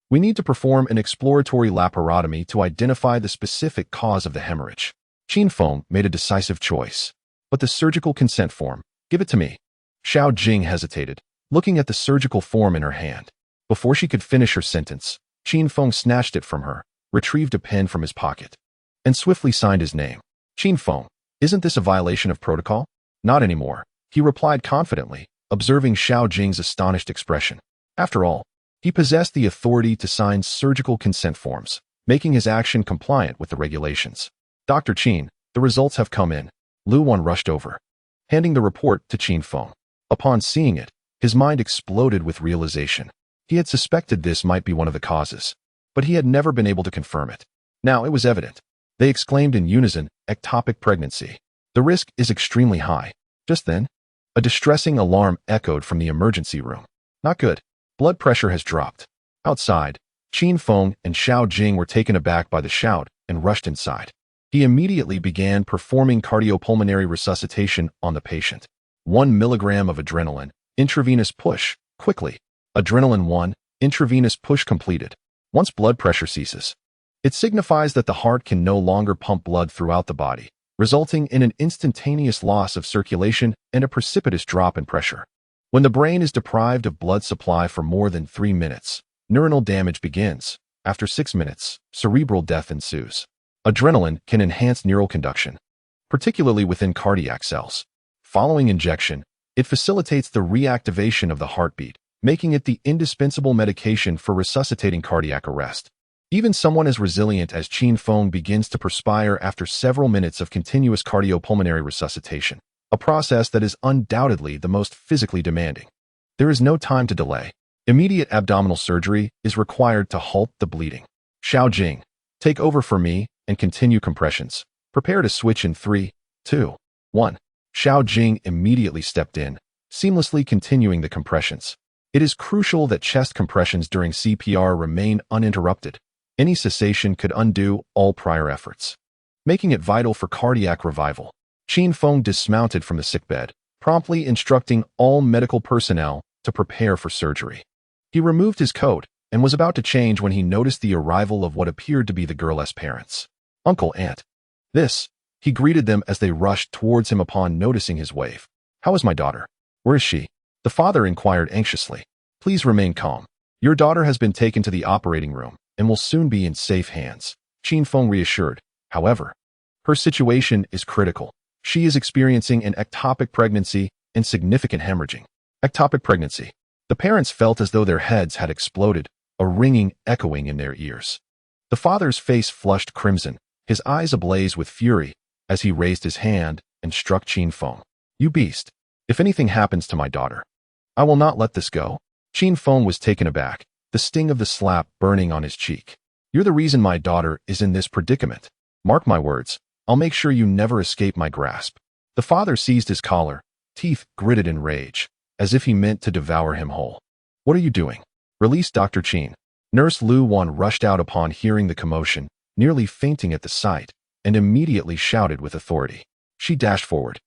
Speaker 1: We need to perform an exploratory laparotomy to identify the specific cause of the hemorrhage. Qin Feng made a decisive choice. But the surgical consent form, give it to me. Xiao Jing hesitated, looking at the surgical form in her hand. Before she could finish her sentence, Qin Feng snatched it from her, retrieved a pen from his pocket, and swiftly signed his name. Qin Feng, isn't this a violation of protocol? Not anymore, he replied confidently, observing Xiao Jing's astonished expression. After all, he possessed the authority to sign surgical consent forms, making his action compliant with the regulations. Dr. Qin, the results have come in. Lu Wan rushed over, handing the report to Qin Feng. Upon seeing it, his mind exploded with realization. He had suspected this might be one of the causes, but he had never been able to confirm it. Now it was evident. They exclaimed in unison, ectopic pregnancy. The risk is extremely high. Just then, A distressing alarm echoed from the emergency room. Not good. Blood pressure has dropped. Outside, Qin Feng and Xiao Jing were taken aback by the shout and rushed inside. He immediately began performing cardiopulmonary resuscitation on the patient. 1 milligram of adrenaline, intravenous push, quickly. Adrenaline 1, intravenous push completed. Once blood pressure ceases, it signifies that the heart can no longer pump blood throughout the body, resulting in an instantaneous loss of circulation and a precipitous drop in pressure. When the brain is deprived of blood supply for more than 3 minutes, neuronal damage begins. After 6 minutes, cerebral death ensues. Adrenaline can enhance neural conduction, particularly within cardiac cells. Following injection, it facilitates the reactivation of the heartbeat, making it the indispensable medication for resuscitating cardiac arrest. Even someone as resilient as Qin Feng begins to perspire after several minutes of continuous cardiopulmonary resuscitation, a process that is undoubtedly the most physically demanding. There is no time to delay. Immediate abdominal surgery is required to halt the bleeding. Xiao Jing, take over for me and continue compressions. Prepare to switch in 3, 2, 1. Xiao Jing immediately stepped in, seamlessly continuing the compressions. It is crucial that chest compressions during CPR remain uninterrupted. Any cessation could undo all prior efforts, making it vital for cardiac revival. Qin Feng dismounted from the sickbed, promptly instructing all medical personnel to prepare for surgery. He removed his coat and was about to change when he noticed the arrival of what appeared to be the girl's parents. Uncle, aunt. He greeted them as they rushed towards him upon noticing his wave. How is my daughter? Where is she? The father inquired anxiously. Please remain calm. Your daughter has been taken to the operating room and will soon be in safe hands, Qin Feng reassured. However, her situation is critical. She is experiencing an ectopic pregnancy and significant hemorrhaging. Ectopic pregnancy. The parents felt as though their heads had exploded, a ringing echoing in their ears. The father's face flushed crimson, his eyes ablaze with fury, as he raised his hand and struck Qin Feng. You beast! If anything happens to my daughter, I will not let this go. Qin Feng was taken aback, the sting of the slap burning on his cheek. You're the reason my daughter is in this predicament. Mark my words, I'll make sure you never escape my grasp. The father seized his collar, teeth gritted in rage, as if he meant to devour him whole. What are you doing? Release Dr. Qin. Nurse Lu Wan rushed out upon hearing the commotion, nearly fainting at the sight, and immediately shouted with authority. She dashed forward,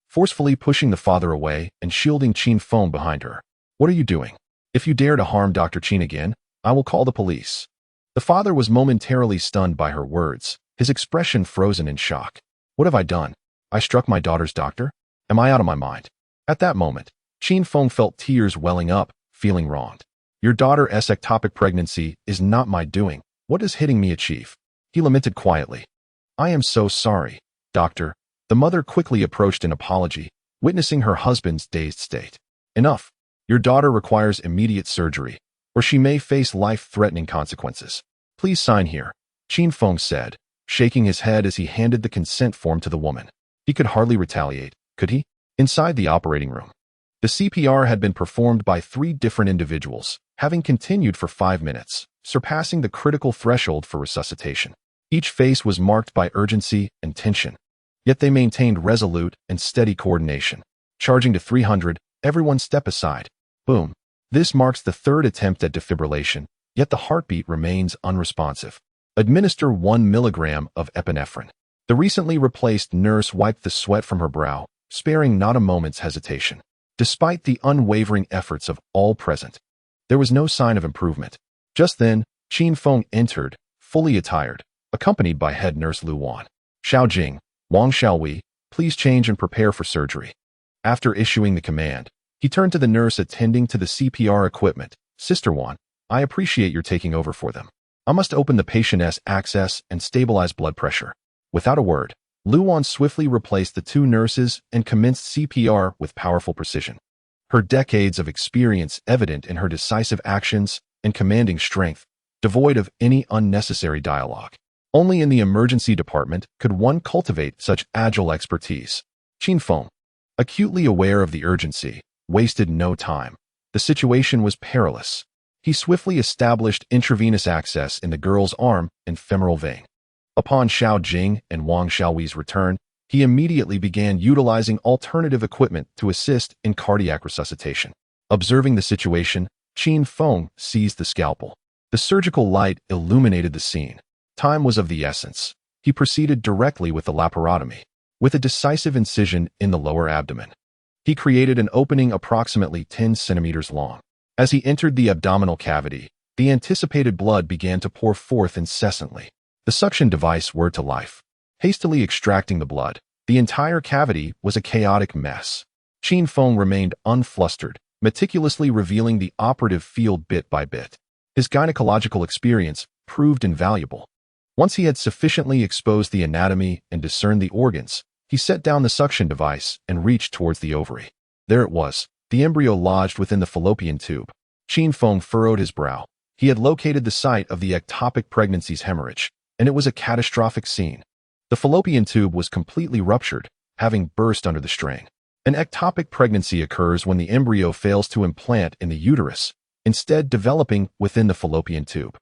Speaker 1: forcefully pushing the father away and shielding Qin Feng behind her. What are you doing? If you dare to harm Dr. Qin again, I will call the police. The father was momentarily stunned by her words, his expression frozen in shock. What have I done? I struck my daughter's doctor? Am I out of my mind? At that moment, Qin Feng felt tears welling up, feeling wronged. Your daughter's ectopic pregnancy is not my doing. What does hitting me achieve? He lamented quietly. I am so sorry, doctor. The mother quickly approached an apology, witnessing her husband's dazed state. Enough. Your daughter requires immediate surgery, or she may face life-threatening consequences. Please sign here, Qin Feng said, shaking his head as he handed the consent form to the woman. He could hardly retaliate, could he? Inside the operating room, the CPR had been performed by 3 different individuals, having continued for 5 minutes, surpassing the critical threshold for resuscitation. Each face was marked by urgency and tension, yet they maintained resolute and steady coordination. Charging to 300, everyone step aside. Boom. This marks the 3rd attempt at defibrillation, yet the heartbeat remains unresponsive. Administer 1 milligram of epinephrine. The recently replaced nurse wiped the sweat from her brow, sparing not a moment's hesitation. Despite the unwavering efforts of all present, there was no sign of improvement. Just then, Qin Feng entered, fully attired, accompanied by head nurse Lu Wan. Xiao Jing, Wang Xiaowei, please change and prepare for surgery. After issuing the command, he turned to the nurse attending to the CPR equipment. Sister Wan, I appreciate your taking over for them. I must open the patient's access and stabilize blood pressure. Without a word, Lu Wan swiftly replaced the 2 nurses and commenced CPR with powerful precision. Her decades of experience evident in her decisive actions and commanding strength, devoid of any unnecessary dialogue. Only in the emergency department could one cultivate such agile expertise. Qin Feng, acutely aware of the urgency, wasted no time. The situation was perilous. He swiftly established intravenous access in the girl's arm and femoral vein. Upon Xiao Jing and Wang Xiaowei's return, He immediately began utilizing alternative equipment to assist in cardiac resuscitation. Observing the situation, Qin Feng seized the scalpel. The surgical light illuminated the scene. Time was of the essence. He proceeded directly with the laparotomy. With a decisive incision in the lower abdomen, he created an opening approximately 10 centimeters long. As he entered the abdominal cavity, the anticipated blood began to pour forth incessantly. The suction device whirred to life, hastily extracting the blood. The entire cavity was a chaotic mess. Qin Feng remained unflustered, meticulously revealing the operative field bit by bit. His gynecological experience proved invaluable. Once he had sufficiently exposed the anatomy and discerned the organs, he set down the suction device and reached towards the ovary. There it was, the embryo lodged within the fallopian tube. Qin Feng furrowed his brow. He had located the site of the ectopic pregnancy's hemorrhage, and it was a catastrophic scene. The fallopian tube was completely ruptured, having burst under the strain. An ectopic pregnancy occurs when the embryo fails to implant in the uterus, instead developing within the fallopian tube.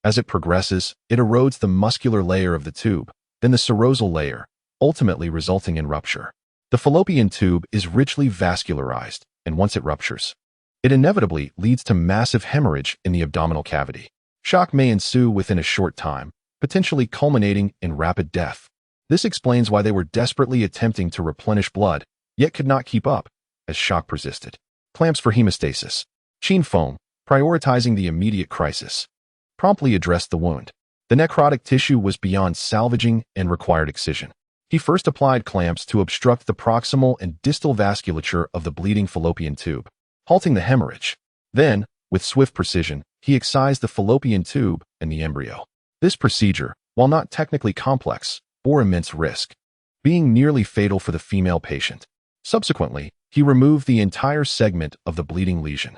Speaker 1: As it progresses, it erodes the muscular layer of the tube, then the serosal layer, ultimately resulting in rupture. The fallopian tube is richly vascularized, and once it ruptures, it inevitably leads to massive hemorrhage in the abdominal cavity. Shock may ensue within a short time, potentially culminating in rapid death. This explains why they were desperately attempting to replenish blood, yet could not keep up, as shock persisted. Clamps for hemostasis. Qin Feng, prioritizing the immediate crisis, promptly addressed the wound. The necrotic tissue was beyond salvaging and required excision. He first applied clamps to obstruct the proximal and distal vasculature of the bleeding fallopian tube, halting the hemorrhage. Then, with swift precision, he excised the fallopian tube and the embryo. This procedure, while not technically complex, bore immense risk, being nearly fatal for the female patient. Subsequently, he removed the entire segment of the bleeding lesion.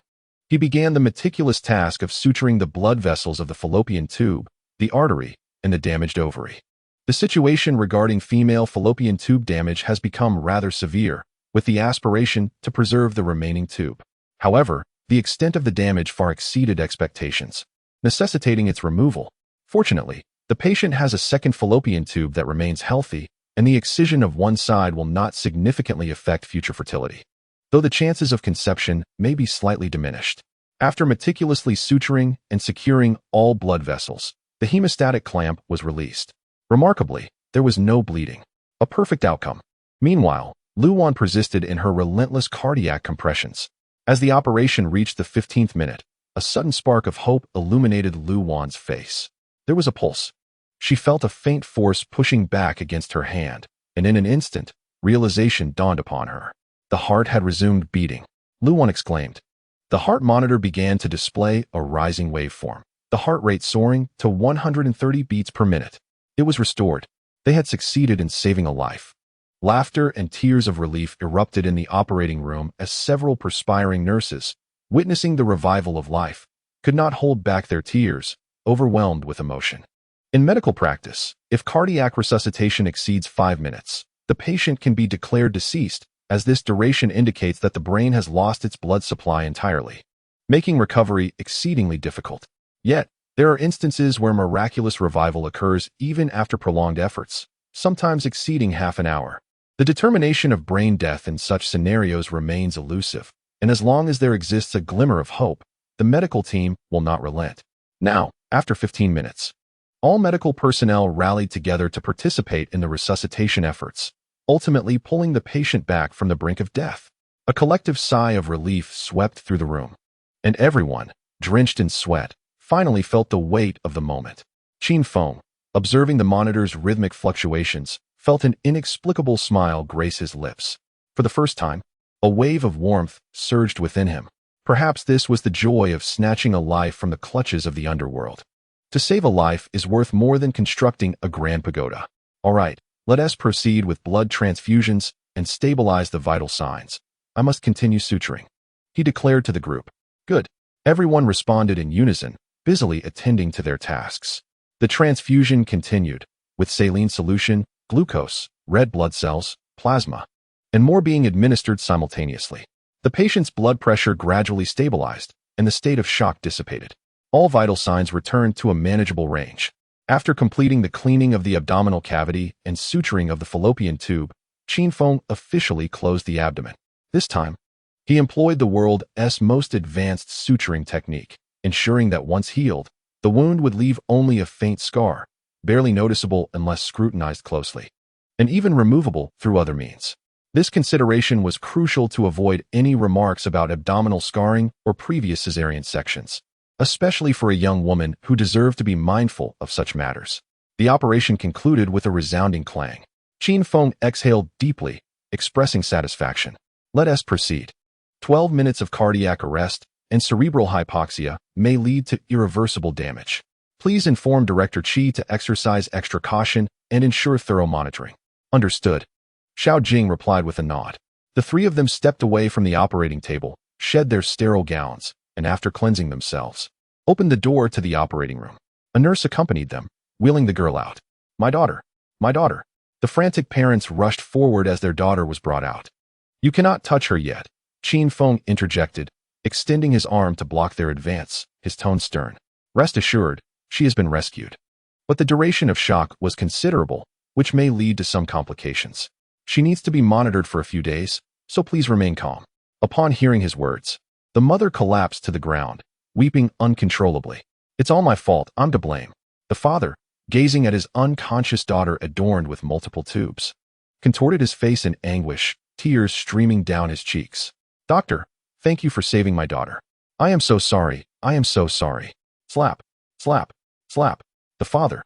Speaker 1: He began the meticulous task of suturing the blood vessels of the fallopian tube, the artery, and the damaged ovary. The situation regarding female fallopian tube damage has become rather severe, with the aspiration to preserve the remaining tube. However, the extent of the damage far exceeded expectations, necessitating its removal. Fortunately, the patient has a second fallopian tube that remains healthy, and the excision of one side will not significantly affect future fertility, though the chances of conception may be slightly diminished. After meticulously suturing and securing all blood vessels, the hemostatic clamp was released. Remarkably, there was no bleeding, a perfect outcome. Meanwhile, Luan persisted in her relentless cardiac compressions. As the operation reached the 15th minute, a sudden spark of hope illuminated Luan's face. There was a pulse. She felt a faint force pushing back against her hand, and in an instant, realization dawned upon her. The heart had resumed beating. Luan exclaimed. The heart monitor began to display a rising waveform, the heart rate soaring to 130 beats per minute. It was restored. They had succeeded in saving a life. Laughter and tears of relief erupted in the operating room as several perspiring nurses, witnessing the revival of life, could not hold back their tears, overwhelmed with emotion. In medical practice, if cardiac resuscitation exceeds 5 minutes, the patient can be declared deceased, as this duration indicates that the brain has lost its blood supply entirely, making recovery exceedingly difficult. Yet, there are instances where miraculous revival occurs even after prolonged efforts, sometimes exceeding half an hour. The determination of brain death in such scenarios remains elusive, and as long as there exists a glimmer of hope, the medical team will not relent. Now, after 15 minutes, all medical personnel rallied together to participate in the resuscitation efforts, ultimately pulling the patient back from the brink of death. A collective sigh of relief swept through the room, and everyone, drenched in sweat, finally felt the weight of the moment. Qin Feng, observing the monitor's rhythmic fluctuations, felt an inexplicable smile grace his lips. For the first time, a wave of warmth surged within him. Perhaps this was the joy of snatching a life from the clutches of the underworld. To save a life is worth more than constructing a grand pagoda. All right, let us proceed with blood transfusions and stabilize the vital signs. I must continue suturing, he declared to the group. Good. Everyone responded in unison, busily attending to their tasks. The transfusion continued, with saline solution, glucose, red blood cells, plasma, and more being administered simultaneously. The patient's blood pressure gradually stabilized, and the state of shock dissipated. All vital signs returned to a manageable range. After completing the cleaning of the abdominal cavity and suturing of the fallopian tube, Qin Feng officially closed the abdomen. This time, he employed the world's most advanced suturing technique, ensuring that once healed, the wound would leave only a faint scar, barely noticeable unless scrutinized closely, and even removable through other means. This consideration was crucial to avoid any remarks about abdominal scarring or previous cesarean sections, especially for a young woman who deserved to be mindful of such matters. The operation concluded with a resounding clang. Qin Feng exhaled deeply, expressing satisfaction. Let us proceed. 12 minutes of cardiac arrest and cerebral hypoxia may lead to irreversible damage. Please inform Director Qi to exercise extra caution and ensure thorough monitoring. Understood. Xiao Jing replied with a nod. The three of them stepped away from the operating table, shed their sterile gowns, and after cleansing themselves, opened the door to the operating room. A nurse accompanied them, wheeling the girl out. My daughter! My daughter! The frantic parents rushed forward as their daughter was brought out. You cannot touch her yet, Qin Feng interjected, extending his arm to block their advance, his tone stern. Rest assured, she has been rescued. But the duration of shock was considerable, which may lead to some complications. She needs to be monitored for a few days, so please remain calm. Upon hearing his words, the mother collapsed to the ground, weeping uncontrollably. It's all my fault, I'm to blame. The father, gazing at his unconscious daughter adorned with multiple tubes, contorted his face in anguish, tears streaming down his cheeks. Doctor, thank you for saving my daughter. I am so sorry, I am so sorry. Slap, slap, slap. The father,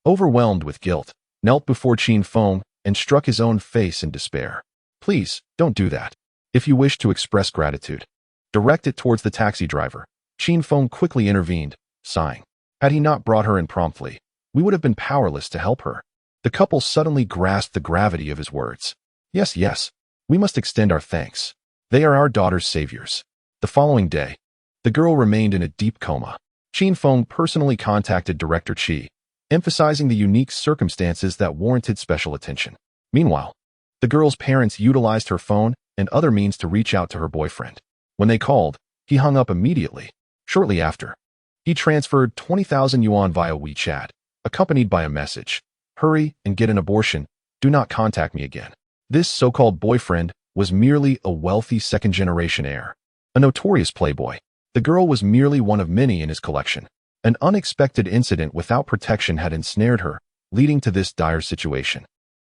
Speaker 1: overwhelmed with guilt, knelt before Qin Feng and struck his own face in despair. Please, don't do that. If you wish to express gratitude, direct it towards the taxi driver. Qin Feng quickly intervened, sighing. Had he not brought her in promptly, we would have been powerless to help her. The couple suddenly grasped the gravity of his words. Yes, yes, we must extend our thanks. They are our daughter's saviors. The following day, the girl remained in a deep coma. Qin Feng personally contacted Director Qi, emphasizing the unique circumstances that warranted special attention. Meanwhile, the girl's parents utilized her phone and other means to reach out to her boyfriend. When they called, he hung up immediately. Shortly after, he transferred 20,000 yuan via WeChat, accompanied by a message. Hurry and get an abortion. Do not contact me again. This so-called boyfriend was merely a wealthy second-generation heir, a notorious playboy. The girl was merely one of many in his collection. An unexpected incident without protection had ensnared her, leading to this dire situation.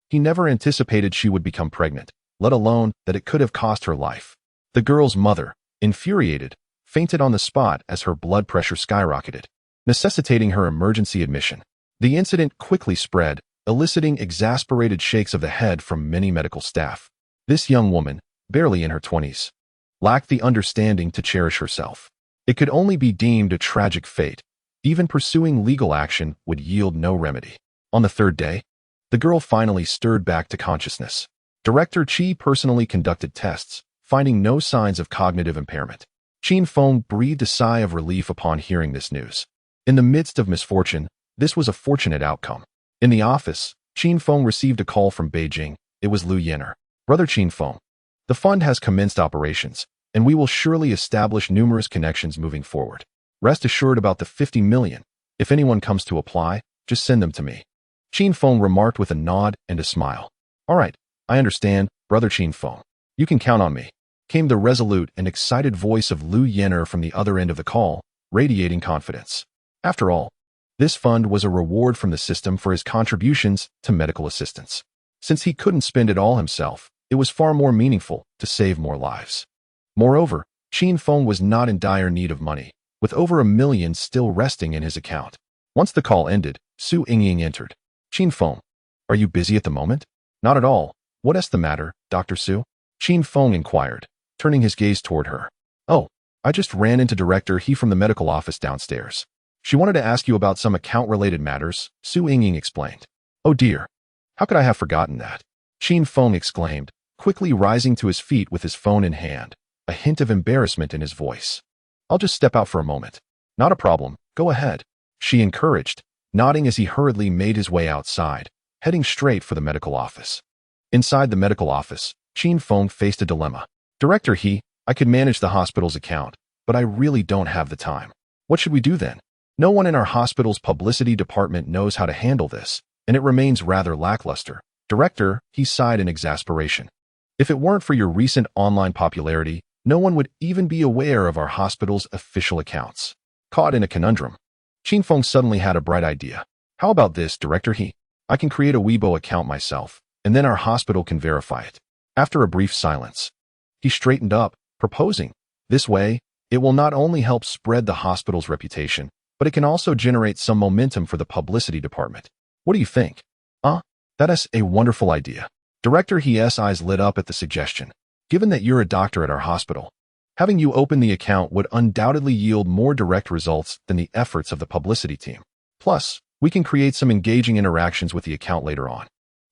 Speaker 1: He never anticipated she would become pregnant, let alone that it could have cost her life. The girl's mother, infuriated, fainted on the spot as her blood pressure skyrocketed, necessitating her emergency admission. The incident quickly spread, eliciting exasperated shakes of the head from many medical staff. This young woman, barely in her 20s, lacked the understanding to cherish herself. It could only be deemed a tragic fate. Even pursuing legal action would yield no remedy. On the third day, the girl finally stirred back to consciousness. Director Qi personally conducted tests, finding no signs of cognitive impairment. Qin Feng breathed a sigh of relief upon hearing this news. In the midst of misfortune, this was a fortunate outcome. In the office, Qin Feng received a call from Beijing. It was Lu Yenner. Brother Qin Feng, the fund has commenced operations, and we will surely establish numerous connections moving forward. Rest assured about the 50 million. If anyone comes to apply, just send them to me. Qin Feng remarked with a nod and a smile. All right, I understand, Brother Qin Feng. You can count on me, came the resolute and excited voice of Lu Yenner from the other end of the call, radiating confidence. After all, this fund was a reward from the system for his contributions to medical assistance. Since he couldn't spend it all himself, it was far more meaningful to save more lives. Moreover, Qin Feng was not in dire need of money, with over $1 million still resting in his account. Once the call ended, Su Yingying entered. Qin Feng, are you busy at the moment? Not at all. What's the matter, Dr. Su? Qin Feng inquired, turning his gaze toward her. Oh, I just ran into Director He from the medical office downstairs. She wanted to ask you about some account-related matters, Su Yingying explained. Oh dear. How could I have forgotten that? Qin Feng exclaimed, quickly rising to his feet with his phone in hand, a hint of embarrassment in his voice. I'll just step out for a moment. Not a problem, go ahead, she encouraged, nodding as he hurriedly made his way outside, heading straight for the medical office. Inside the medical office, Qin Feng faced a dilemma. Director He, I could manage the hospital's account, but I really don't have the time. What should we do then? No one in our hospital's publicity department knows how to handle this, and it remains rather lackluster, Director, he sighed in exasperation. If it weren't for your recent online popularity, no one would even be aware of our hospital's official accounts. Caught in a conundrum, Qin Feng suddenly had a bright idea. How about this, Director? I can create a Weibo account myself, and then our hospital can verify it. After a brief silence, he straightened up, proposing, this way, it will not only help spread the hospital's reputation, but it can also generate some momentum for the publicity department. What do you think? That is a wonderful idea. Director, his eyes lit up at the suggestion. Given that you're a doctor at our hospital, having you open the account would undoubtedly yield more direct results than the efforts of the publicity team. Plus, we can create some engaging interactions with the account later on.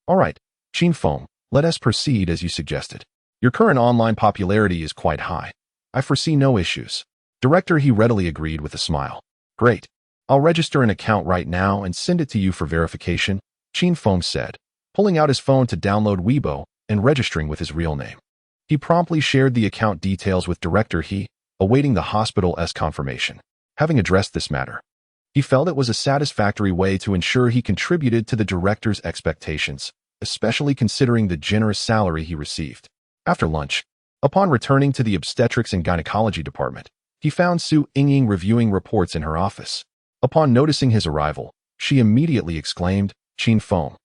Speaker 1: All right, Qin Feng, let us proceed as you suggested. Your current online popularity is quite high. I foresee no issues. Director, he readily agreed with a smile. Great. I'll register an account right now and send it to you for verification, Qin Feng said, pulling out his phone to download Weibo and registering with his real name. He promptly shared the account details with Director He, awaiting the hospital's confirmation. Having addressed this matter, he felt it was a satisfactory way to ensure he contributed to the director's expectations, especially considering the generous salary he received. After lunch, upon returning to the obstetrics and gynecology department, he found Su Yingying reviewing reports in her office. Upon noticing his arrival, she immediately exclaimed, Qin Feng,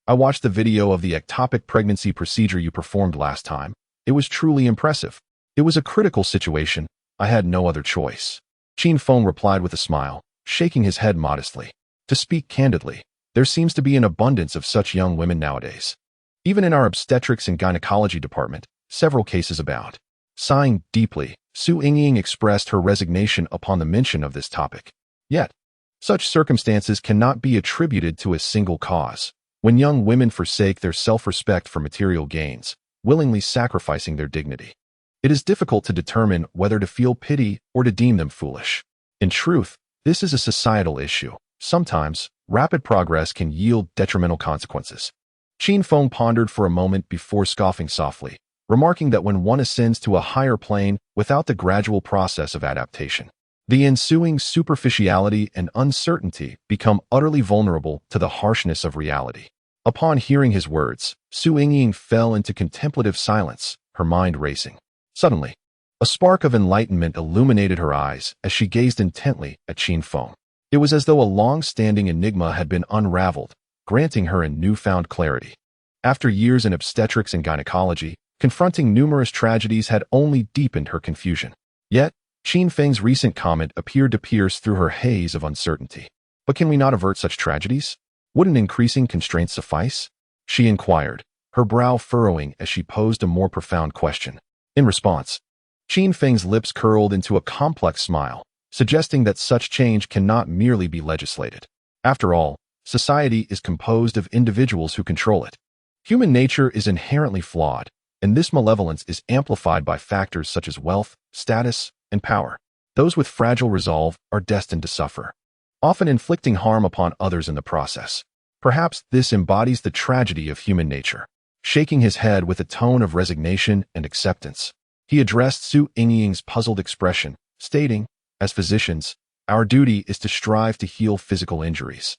Speaker 1: I watched the video of the ectopic pregnancy procedure you performed last time. It was truly impressive. It was a critical situation. I had no other choice. Qin Feng replied with a smile, shaking his head modestly. To speak candidly, there seems to be an abundance of such young women nowadays. Even in our obstetrics and gynecology department, several cases abound. Sighing deeply, Su Yingying expressed her resignation upon the mention of this topic. Yet, such circumstances cannot be attributed to a single cause. When young women forsake their self-respect for material gains, willingly sacrificing their dignity, it is difficult to determine whether to feel pity or to deem them foolish. In truth, this is a societal issue. Sometimes, rapid progress can yield detrimental consequences. Qin Feng pondered for a moment before scoffing softly, remarking that when one ascends to a higher plane without the gradual process of adaptation, the ensuing superficiality and uncertainty become utterly vulnerable to the harshness of reality. Upon hearing his words, Su Yingying fell into contemplative silence, her mind racing. Suddenly, a spark of enlightenment illuminated her eyes as she gazed intently at Qin Feng. It was as though a long-standing enigma had been unraveled, granting her a newfound clarity. After years in obstetrics and gynecology, confronting numerous tragedies had only deepened her confusion. Yet, Qin Feng's recent comment appeared to pierce through her haze of uncertainty. But can we not avert such tragedies? Wouldn't increasing constraints suffice? She inquired, her brow furrowing as she posed a more profound question. In response, Qin Feng's lips curled into a complex smile, suggesting that such change cannot merely be legislated. After all, society is composed of individuals who control it. Human nature is inherently flawed, and this malevolence is amplified by factors such as wealth, status, and power. Those with fragile resolve are destined to suffer, often inflicting harm upon others in the process. Perhaps this embodies the tragedy of human nature. Shaking his head with a tone of resignation and acceptance, he addressed Su Yingying's puzzled expression, stating, as physicians, our duty is to strive to heal physical injuries,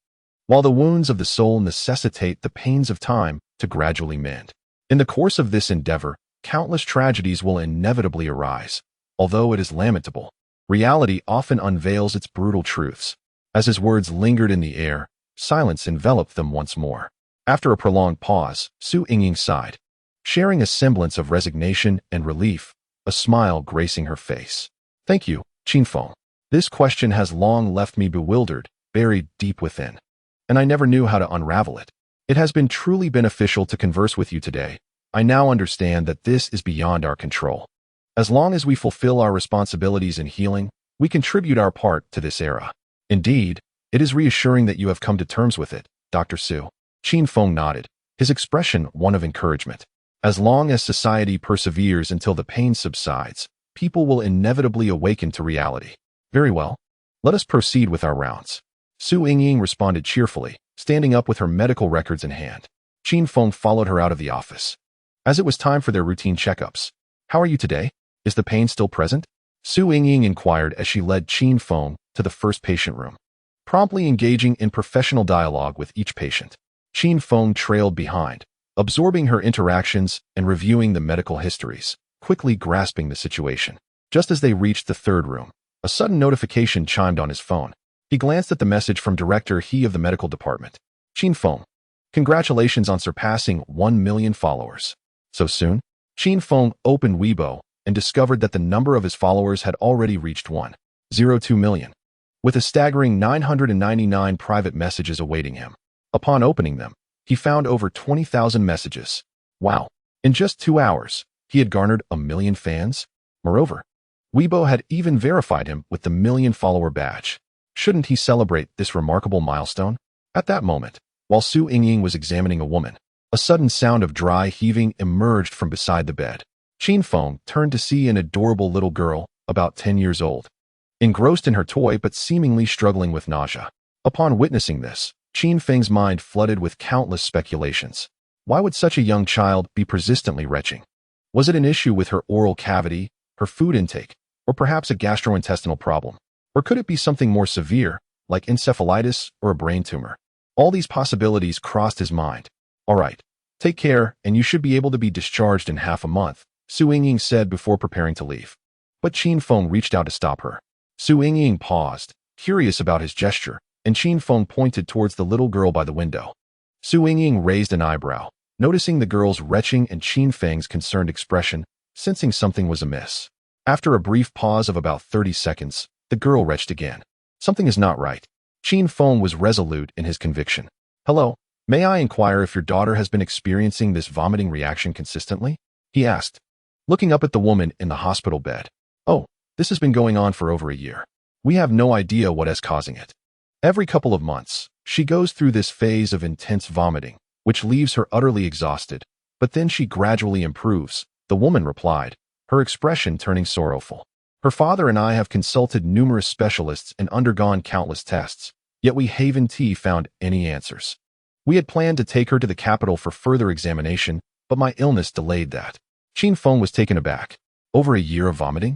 Speaker 1: while the wounds of the soul necessitate the pains of time to gradually mend. In the course of this endeavor, countless tragedies will inevitably arise. Although it is lamentable, reality often unveils its brutal truths. As his words lingered in the air, silence enveloped them once more. After a prolonged pause, Su Yingying sighed, sharing a semblance of resignation and relief, a smile gracing her face. Thank you, Qin Feng. This question has long left me bewildered, buried deep within, and I never knew how to unravel it. It has been truly beneficial to converse with you today. I now understand that this is beyond our control. As long as we fulfill our responsibilities in healing, we contribute our part to this era. Indeed, it is reassuring that you have come to terms with it, Dr. Su. Qin Feng nodded, his expression one of encouragement. As long as society perseveres until the pain subsides, people will inevitably awaken to reality. Very well. Let us proceed with our rounds. Su Yingying responded cheerfully, standing up with her medical records in hand. Qin Feng followed her out of the office. As it was time for their routine checkups. How are you today? Is the pain still present? Su Yingying inquired as she led Qin Feng to the first patient room, promptly engaging in professional dialogue with each patient. Qin Feng trailed behind, absorbing her interactions and reviewing the medical histories, quickly grasping the situation. Just as they reached the third room, a sudden notification chimed on his phone. He glanced at the message from Director He of the medical department. Qin Feng. Congratulations on surpassing 1 million followers. So soon? Qin Feng opened Weibo and discovered that the number of his followers had already reached 1.02 million, with a staggering 999 private messages awaiting him. Upon opening them, he found over 20,000 messages. Wow! In just 2 hours, he had garnered 1 million fans? Moreover, Weibo had even verified him with the million-follower badge. Shouldn't he celebrate this remarkable milestone? At that moment, while Su Yingying was examining a woman, a sudden sound of dry heaving emerged from beside the bed. Qin Feng turned to see an adorable little girl, about 10 years old, engrossed in her toy but seemingly struggling with nausea. Upon witnessing this, Qin Feng's mind flooded with countless speculations. Why would such a young child be persistently retching? Was it an issue with her oral cavity, her food intake, or perhaps a gastrointestinal problem? Or could it be something more severe, like encephalitis or a brain tumor? All these possibilities crossed his mind. All right, take care, and you should be able to be discharged in half a month, Su Yingying said before preparing to leave. But Qin Feng reached out to stop her. Su Yingying paused, curious about his gesture, and Qin Feng pointed towards the little girl by the window. Su Yingying raised an eyebrow, noticing the girl's retching and Qin Feng's concerned expression, sensing something was amiss. After a brief pause of about 30 seconds, the girl retched again. Something is not right. Qin Feng was resolute in his conviction. Hello, may I inquire if your daughter has been experiencing this vomiting reaction consistently? He asked, looking up at the woman in the hospital bed. Oh, this has been going on for over a year. We have no idea what is causing it. Every couple of months, she goes through this phase of intense vomiting, which leaves her utterly exhausted, but then she gradually improves, the woman replied, her expression turning sorrowful. Her father and I have consulted numerous specialists and undergone countless tests, yet we haven't found any answers. We had planned to take her to the capital for further examination, but my illness delayed that. Qin Feng was taken aback. Over a year of vomiting?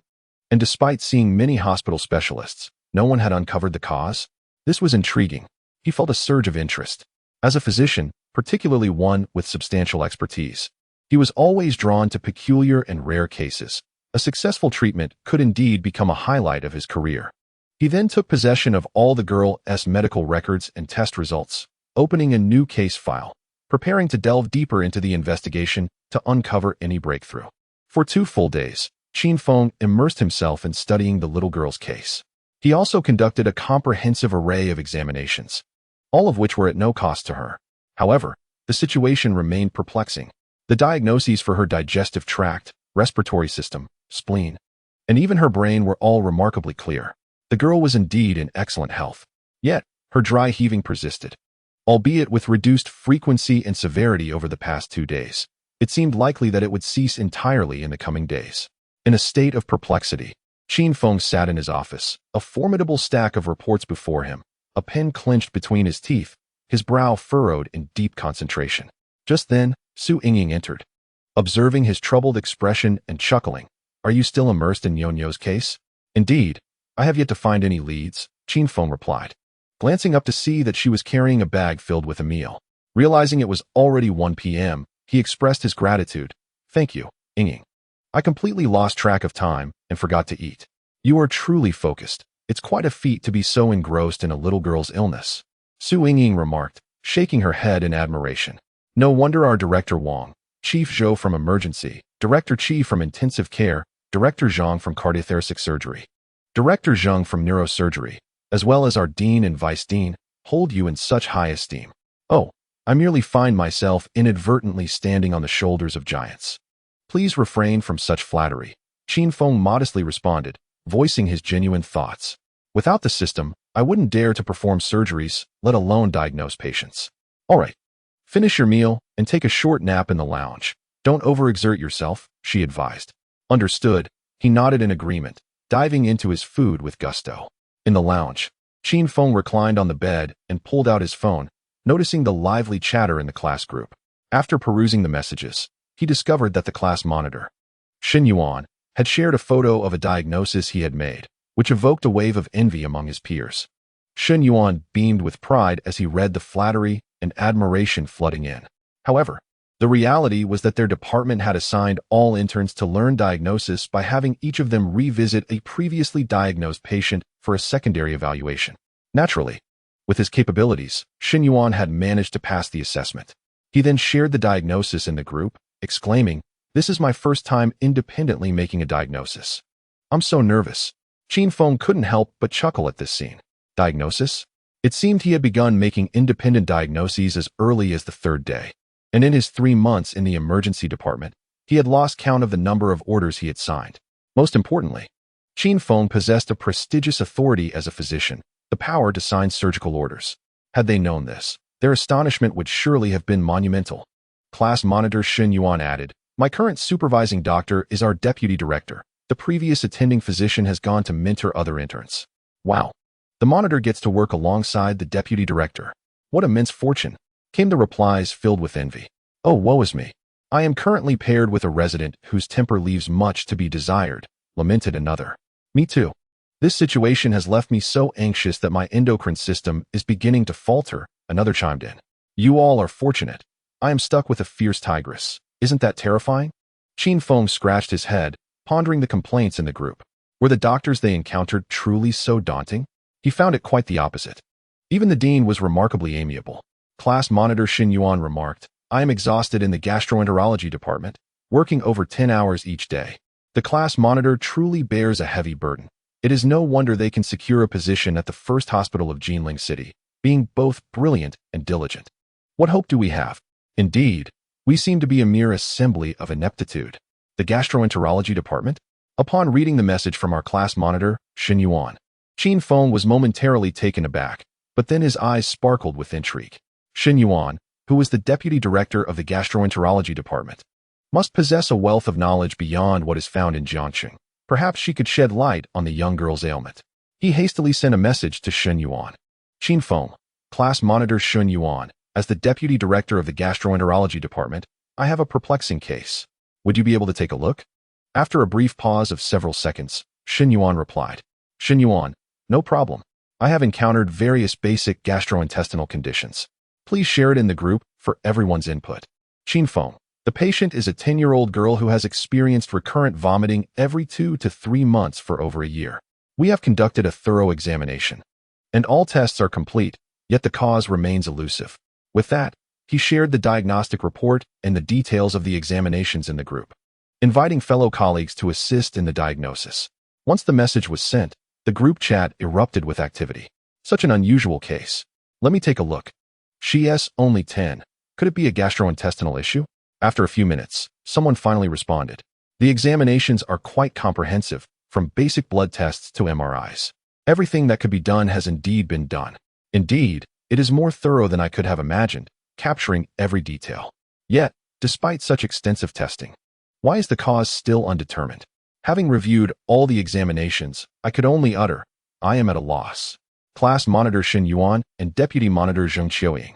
Speaker 1: And despite seeing many hospital specialists, no one had uncovered the cause? This was intriguing. He felt a surge of interest. As a physician, particularly one with substantial expertise, he was always drawn to peculiar and rare cases. A successful treatment could indeed become a highlight of his career. He then took possession of all the girl's medical records and test results, opening a new case file, preparing to delve deeper into the investigation to uncover any breakthrough. For 2 full days, Qin Feng immersed himself in studying the little girl's case. He also conducted a comprehensive array of examinations, all of which were at no cost to her. However, the situation remained perplexing. The diagnoses for her digestive tract, respiratory system, spleen, and even her brain were all remarkably clear. The girl was indeed in excellent health. Yet, her dry heaving persisted, albeit with reduced frequency and severity over the past 2 days. It seemed likely that it would cease entirely in the coming days. In a state of perplexity, Qin Feng sat in his office, a formidable stack of reports before him, a pen clenched between his teeth, his brow furrowed in deep concentration. Just then, Su Yingying entered. Observing his troubled expression and chuckling, "Are you still immersed in Yonyo's case?" "Indeed, I have yet to find any leads," Qin Feng replied, glancing up to see that she was carrying a bag filled with a meal. Realizing it was already 1 p.m., he expressed his gratitude. "Thank you, Yingying. I completely lost track of time and forgot to eat." "You are truly focused. It's quite a feat to be so engrossed in a little girl's illness," Su Yingying remarked, shaking her head in admiration. "No wonder our Director Wang, Chief Zhou from Emergency, Director Qi from Intensive Care, Director Zhang from Cardiothoracic Surgery, Director Zheng from Neurosurgery, as well as our Dean and Vice Dean, hold you in such high esteem. Oh, I merely find myself inadvertently standing on the shoulders of giants. Please refrain from such flattery," Qin Feng modestly responded, voicing his genuine thoughts. "Without the system, I wouldn't dare to perform surgeries, let alone diagnose patients." "All right. Finish your meal and take a short nap in the lounge. Don't overexert yourself," she advised. Understood, he nodded in agreement, diving into his food with gusto. In the lounge, Qin Feng reclined on the bed and pulled out his phone, noticing the lively chatter in the class group. After perusing the messages, he discovered that the class monitor, Shen Yuan, had shared a photo of a diagnosis he had made, which evoked a wave of envy among his peers. Shen Yuan beamed with pride as he read the flattery and admiration flooding in. However, The reality was that their department had assigned all interns to learn diagnosis by having each of them revisit a previously diagnosed patient for a secondary evaluation. Naturally, with his capabilities, Xin Yuan had managed to pass the assessment. He then shared the diagnosis in the group, exclaiming, "This is my first time independently making a diagnosis. I'm so nervous." Qin Feng couldn't help but chuckle at this scene. Diagnosis? It seemed he had begun making independent diagnoses as early as the third day. And in his 3 months in the emergency department, he had lost count of the number of orders he had signed. Most importantly, Qin Feng possessed a prestigious authority as a physician, the power to sign surgical orders. Had they known this, their astonishment would surely have been monumental. Class monitor Xin Yuan added, "My current supervising doctor is our deputy director. The previous attending physician has gone to mentor other interns." Wow. The monitor gets to work alongside the deputy director. What immense fortune, came the replies filled with envy. "Oh, woe is me. I am currently paired with a resident whose temper leaves much to be desired," lamented another. "Me too. This situation has left me so anxious that my endocrine system is beginning to falter," another chimed in. "You all are fortunate. I am stuck with a fierce tigress. Isn't that terrifying?" Qin Feng scratched his head, pondering the complaints in the group. Were the doctors they encountered truly so daunting? He found it quite the opposite. Even the dean was remarkably amiable. Class monitor Xin Yuan remarked, "I am exhausted in the gastroenterology department, working over 10 hours each day. The class monitor truly bears a heavy burden. It is no wonder they can secure a position at the first hospital of Jinling City, being both brilliant and diligent. What hope do we have? Indeed, we seem to be a mere assembly of ineptitude." The gastroenterology department? Upon reading the message from our class monitor, Xin Yuan, Qin Feng was momentarily taken aback, but then his eyes sparkled with intrigue. Xin Yuan, who was the deputy director of the gastroenterology department, must possess a wealth of knowledge beyond what is found in Jiangxing. Perhaps she could shed light on the young girl's ailment. He hastily sent a message to Xin Yuan. "Qin Feng, class monitor Xin Yuan, as the deputy director of the gastroenterology department, I have a perplexing case. Would you be able to take a look?" After a brief pause of several seconds, Xin Yuan replied, "Xin Yuan, no problem. I have encountered various basic gastrointestinal conditions. Please share it in the group for everyone's input." Qin Feng, the patient is a 10-year-old girl who has experienced recurrent vomiting every 2 to 3 months for over a year. We have conducted a thorough examination, and all tests are complete, yet the cause remains elusive. With that, he shared the diagnostic report and the details of the examinations in the group, inviting fellow colleagues to assist in the diagnosis. Once the message was sent, the group chat erupted with activity. "Such an unusual case. Let me take a look. She's only 10. Could it be a gastrointestinal issue?" After a few minutes, someone finally responded. "The examinations are quite comprehensive, from basic blood tests to MRIs. Everything that could be done has indeed been done. Indeed, it is more thorough than I could have imagined, capturing every detail. Yet, despite such extensive testing, why is the cause still undetermined? Having reviewed all the examinations, I could only utter, I am at a loss." Class monitor Xin Yuan and deputy monitor Zheng Qiuying.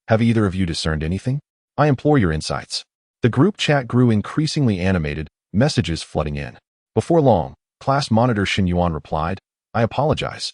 Speaker 1: Have either of you discerned anything? I implore your insights. The group chat grew increasingly animated, messages flooding in. Before long, class monitor Xin Yuan replied, "I apologize.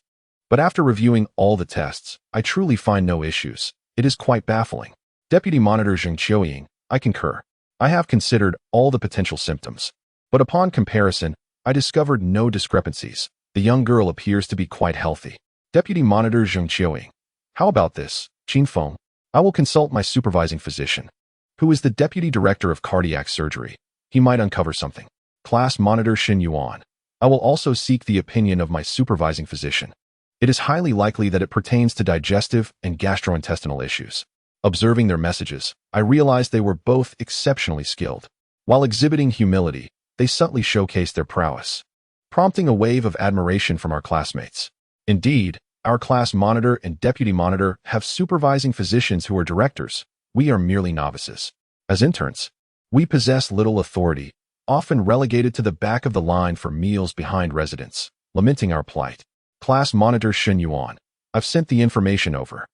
Speaker 1: But after reviewing all the tests, I truly find no issues. It is quite baffling." Deputy monitor Zheng Qiuying, I concur. I have considered all the potential symptoms, but upon comparison, I discovered no discrepancies. The young girl appears to be quite healthy. Deputy monitor Zheng Qiuying, how about this, Qin Feng? I will consult my supervising physician, who is the deputy director of cardiac surgery. He might uncover something. Class monitor Xin Yuan, I will also seek the opinion of my supervising physician. It is highly likely that it pertains to digestive and gastrointestinal issues. Observing their messages, I realized they were both exceptionally skilled. While exhibiting humility, they subtly showcased their prowess, prompting a wave of admiration from our classmates. Indeed, our class monitor and deputy monitor have supervising physicians who are directors. We are merely novices. As interns, we possess little authority, often relegated to the back of the line for meals behind residents, lamenting our plight. Class monitor Xin Yuan, I've sent the information over.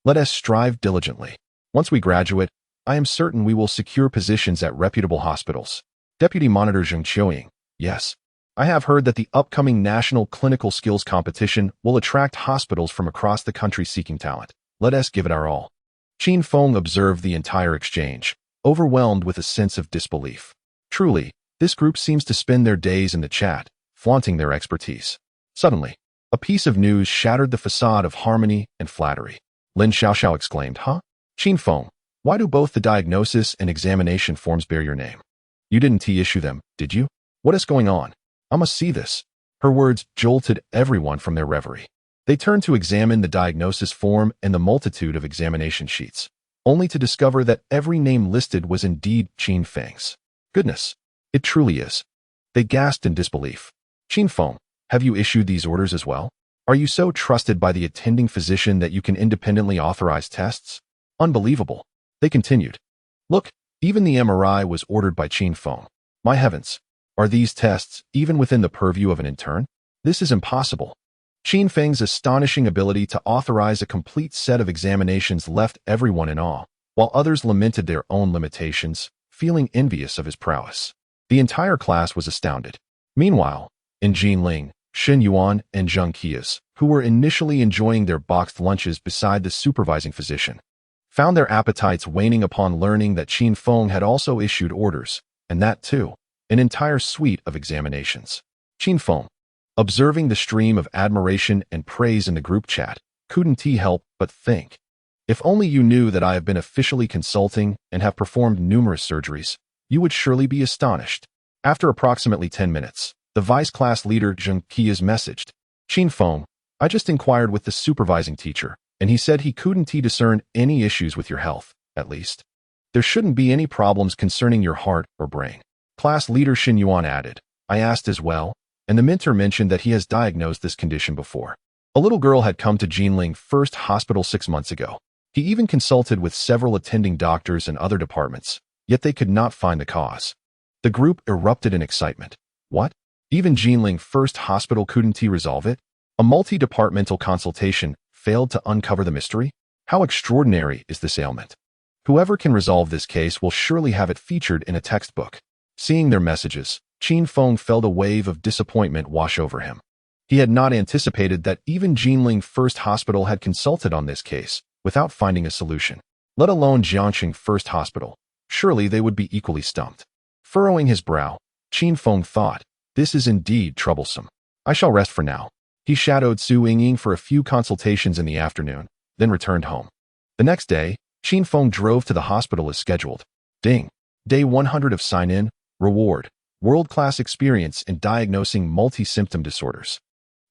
Speaker 1: Let us strive diligently. Once we graduate, I am certain we will secure positions at reputable hospitals. Deputy monitor Zheng Qiuying, yes. I have heard that the upcoming National Clinical Skills Competition will attract hospitals from across the country seeking talent. Let us give it our all. Qin Feng observed the entire exchange, overwhelmed with a sense of disbelief. Truly, this group seems to spend their days in the chat, flaunting their expertise. Suddenly, a piece of news shattered the facade of harmony and flattery. Lin Xiaoxiao exclaimed, "Huh? Qin Feng, why do both the diagnosis and examination forms bear your name? You didn't issue them, did you? What is going on? I must see this." Her words jolted everyone from their reverie. They turned to examine the diagnosis form and the multitude of examination sheets, only to discover that every name listed was indeed Qin Feng's. Goodness, it truly is. They gasped in disbelief. "Qin Feng, have you issued these orders as well? Are you so trusted by the attending physician that you can independently authorize tests? Unbelievable." They continued. "Look, even the MRI was ordered by Qin Feng. My heavens, are these tests even within the purview of an intern? This is impossible." Qin Feng's astonishing ability to authorize a complete set of examinations left everyone in awe, while others lamented their own limitations, feeling envious of his prowess. The entire class was astounded. Meanwhile, in Jinling, Shen Yuan, and Zheng Qias, who were initially enjoying their boxed lunches beside the supervising physician, found their appetites waning upon learning that Qin Feng had also issued orders, and that too, an entire suite of examinations. Qin Feng, observing the stream of admiration and praise in the group chat, couldn't help but think, if only you knew that I have been officially consulting and have performed numerous surgeries, you would surely be astonished. After approximately 10 minutes, the vice class leader Zheng Qias messaged, "Qin Feng, I just inquired with the supervising teacher, and he said he couldn't discern any issues with your health, at least. There shouldn't be any problems concerning your heart or brain." Class leader Shen Yuan added, "I asked as well, and the mentor mentioned that he has diagnosed this condition before. A little girl had come to Jinling First Hospital 6 months ago. He even consulted with several attending doctors and other departments, yet they could not find the cause." The group erupted in excitement. What? Even Jinling First Hospital couldn't resolve it? A multi-departmental consultation failed to uncover the mystery? How extraordinary is this ailment? Whoever can resolve this case will surely have it featured in a textbook. Seeing their messages, Qin Feng felt a wave of disappointment wash over him. He had not anticipated that even Jinling First Hospital had consulted on this case without finding a solution, let alone Jiangxing First Hospital. Surely they would be equally stumped. Furrowing his brow, Qin Feng thought, "This is indeed troublesome. I shall rest for now." He shadowed Su Yingying for a few consultations in the afternoon, then returned home. The next day, Qin Feng drove to the hospital as scheduled. Ding! Day 100 of sign-in, reward, world-class experience in diagnosing multi-symptom disorders.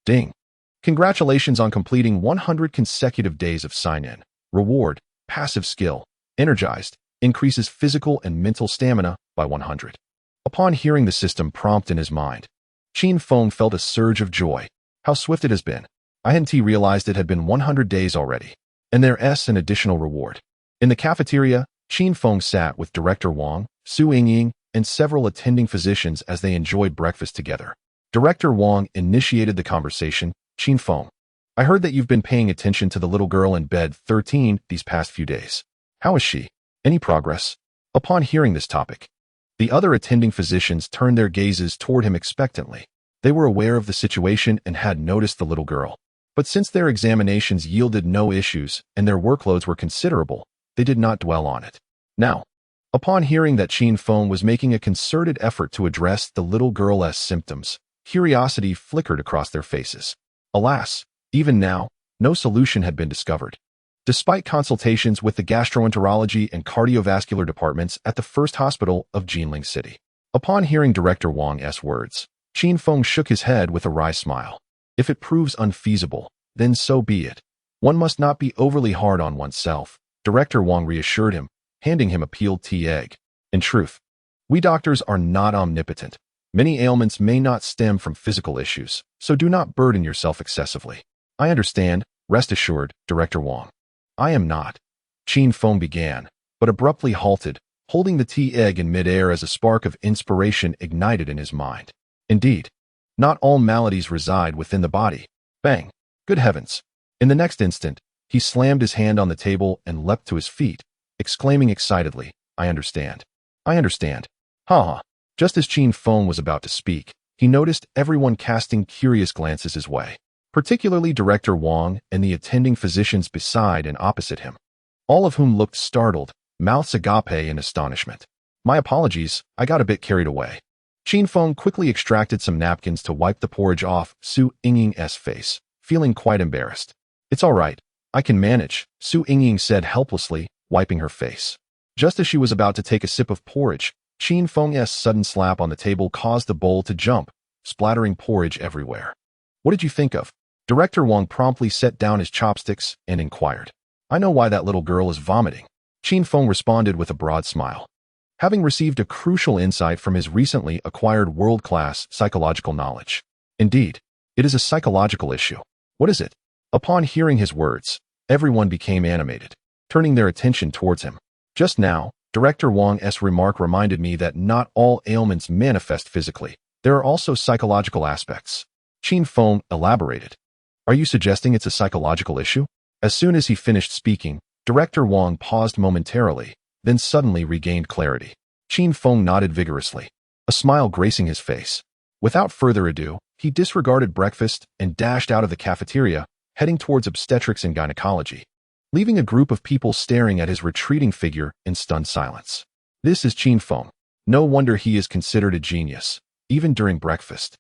Speaker 1: Ding! Congratulations on completing 100 consecutive days of sign-in. Reward, passive skill, energized, increases physical and mental stamina by 100. Upon hearing the system prompt in his mind, Qin Feng felt a surge of joy. How swift it has been. I hadn't realized it had been 100 days already. And there's an additional reward. In the cafeteria, Qin Feng sat with Director Wang, Su Yingying, and several attending physicians as they enjoyed breakfast together. Director Wang initiated the conversation. "Qin Feng, I heard that you've been paying attention to the little girl in bed 13 these past few days. How is she? Any progress?" Upon hearing this topic, the other attending physicians turned their gazes toward him expectantly. They were aware of the situation and had noticed the little girl. But since their examinations yielded no issues and their workloads were considerable, they did not dwell on it. Now, upon hearing that Qin Feng was making a concerted effort to address the little girl's symptoms, curiosity flickered across their faces. Alas, even now, no solution had been discovered. Despite consultations with the gastroenterology and cardiovascular departments at the First Hospital of Jinling City. Upon hearing Director Wang's words, Qin Feng shook his head with a wry smile. If it proves unfeasible, then so be it. One must not be overly hard on oneself, Director Wang reassured him, handing him a peeled tea egg. In truth, we doctors are not omnipotent. Many ailments may not stem from physical issues, so do not burden yourself excessively. I understand, rest assured, Director Wang. I am not. Qin Feng began, but abruptly halted, holding the tea egg in midair as a spark of inspiration ignited in his mind. Indeed, not all maladies reside within the body. Bang! Good heavens! In the next instant, he slammed his hand on the table and leapt to his feet, exclaiming excitedly, I understand. I understand. Ha ha. Just as Qin Feng was about to speak, he noticed everyone casting curious glances his way, particularly Director Wang and the attending physicians beside and opposite him, all of whom looked startled, mouths agape in astonishment. My apologies, I got a bit carried away. Qin Feng quickly extracted some napkins to wipe the porridge off Su Yingying's face, feeling quite embarrassed. It's all right, I can manage, Su Yingying said helplessly, wiping her face. Just as she was about to take a sip of porridge, Qin Feng's sudden slap on the table caused the bowl to jump, splattering porridge everywhere. What did you think of? Director Wang promptly set down his chopsticks and inquired. I know why that little girl is vomiting. Qin Feng responded with a broad smile. Having received a crucial insight from his recently acquired world-class psychological knowledge. Indeed, it is a psychological issue. What is it? Upon hearing his words, everyone became animated, turning their attention towards him. Just now, Director Wang's remark reminded me that not all ailments manifest physically. There are also psychological aspects. Qin Feng elaborated. Are you suggesting it's a psychological issue? As soon as he finished speaking, Director Wang paused momentarily, then suddenly regained clarity. Qin Feng nodded vigorously, a smile gracing his face. Without further ado, he disregarded breakfast and dashed out of the cafeteria, heading towards obstetrics and gynecology, leaving a group of people staring at his retreating figure in stunned silence. This is Qin Feng. No wonder he is considered a genius, even during breakfast.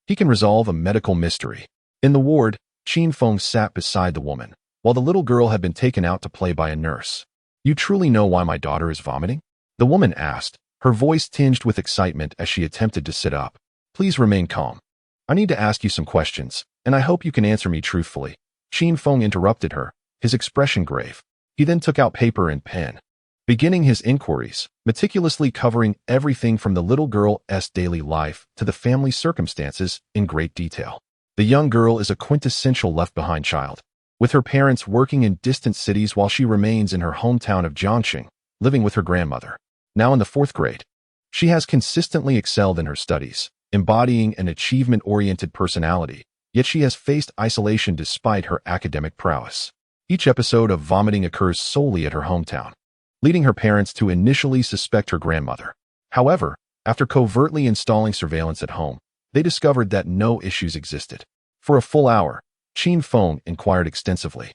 Speaker 1: He can resolve a medical mystery. In the ward, Qin Feng sat beside the woman, while the little girl had been taken out to play by a nurse. You truly know why my daughter is vomiting? The woman asked, her voice tinged with excitement as she attempted to sit up. Please remain calm. I need to ask you some questions, and I hope you can answer me truthfully. Qin Feng interrupted her, his expression grave. He then took out paper and pen, beginning his inquiries, meticulously covering everything from the little girl's daily life to the family circumstances in great detail. The young girl is a quintessential left-behind child, with her parents working in distant cities while she remains in her hometown of Jiangxing, living with her grandmother. Now in the 4th grade, she has consistently excelled in her studies, embodying an achievement-oriented personality, yet she has faced isolation despite her academic prowess. Each episode of vomiting occurs solely at her hometown, leading her parents to initially suspect her grandmother. However, after covertly installing surveillance at home, they discovered that no issues existed. For a full hour, Qin Feng inquired extensively,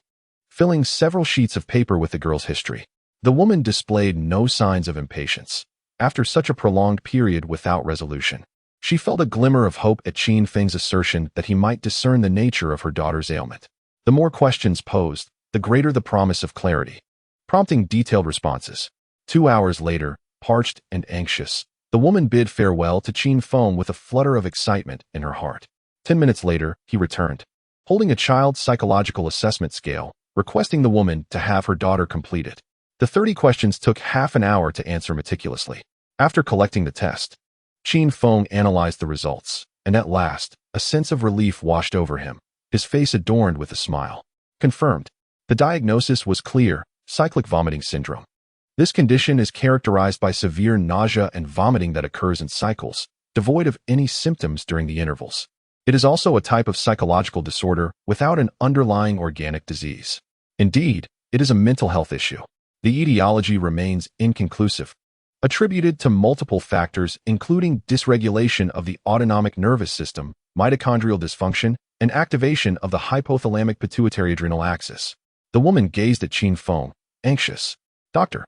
Speaker 1: filling several sheets of paper with the girl's history. The woman displayed no signs of impatience. After such a prolonged period without resolution, she felt a glimmer of hope at Qin Feng's assertion that he might discern the nature of her daughter's ailment. The more questions posed, the greater the promise of clarity, prompting detailed responses. 2 hours later, parched and anxious, the woman bid farewell to Qin Feng with a flutter of excitement in her heart. 10 minutes later, he returned, holding a child's psychological assessment scale, requesting the woman to have her daughter complete it. The 30 questions took half an hour to answer meticulously. After collecting the test, Qin Feng analyzed the results, and at last, a sense of relief washed over him, his face adorned with a smile. Confirmed. The diagnosis was clear: cyclic vomiting syndrome. This condition is characterized by severe nausea and vomiting that occurs in cycles, devoid of any symptoms during the intervals. It is also a type of psychological disorder without an underlying organic disease. Indeed, it is a mental health issue. The etiology remains inconclusive, attributed to multiple factors including dysregulation of the autonomic nervous system, mitochondrial dysfunction, and activation of the hypothalamic pituitary adrenal axis. The woman gazed at Qin Feng, anxious. Doctor,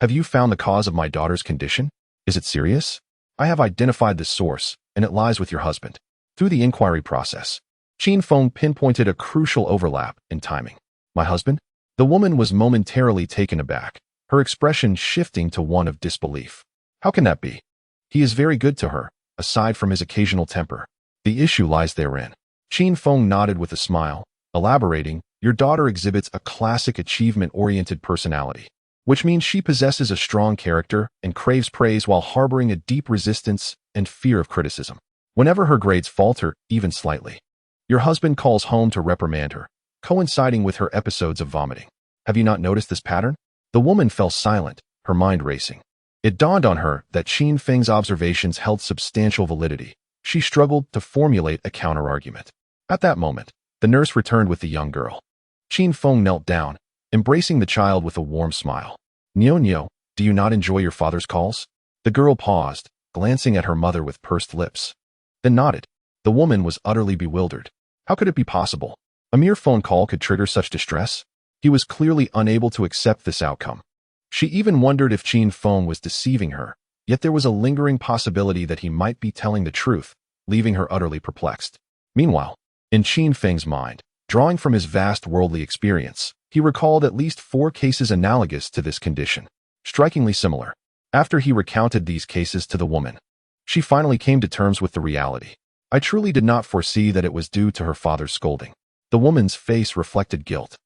Speaker 1: have you found the cause of my daughter's condition? Is it serious? I have identified the source, and it lies with your husband. Through the inquiry process, Qin Feng pinpointed a crucial overlap in timing. My husband? The woman was momentarily taken aback, her expression shifting to one of disbelief. How can that be? He is very good to her, aside from his occasional temper. The issue lies therein. Qin Feng nodded with a smile, elaborating, your daughter exhibits a classic achievement-oriented personality, which means she possesses a strong character and craves praise while harboring a deep resistance and fear of criticism. Whenever her grades falter, even slightly, your husband calls home to reprimand her, coinciding with her episodes of vomiting. Have you not noticed this pattern? The woman fell silent, her mind racing. It dawned on her that Qin Feng's observations held substantial validity. She struggled to formulate a counter-argument. At that moment, the nurse returned with the young girl. Qin Feng knelt down, embracing the child with a warm smile. Nyo, do you not enjoy your father's calls? The girl paused, glancing at her mother with pursed lips, then nodded. The woman was utterly bewildered. How could it be possible? A mere phone call could trigger such distress? He was clearly unable to accept this outcome. She even wondered if Qin Feng was deceiving her, yet there was a lingering possibility that he might be telling the truth, leaving her utterly perplexed. Meanwhile, in Qin Feng's mind, drawing from his vast worldly experience, he recalled at least 4 cases analogous to this condition, strikingly similar. After he recounted these cases to the woman, she finally came to terms with the reality. I truly did not foresee that it was due to her father's scolding. The woman's face reflected guilt,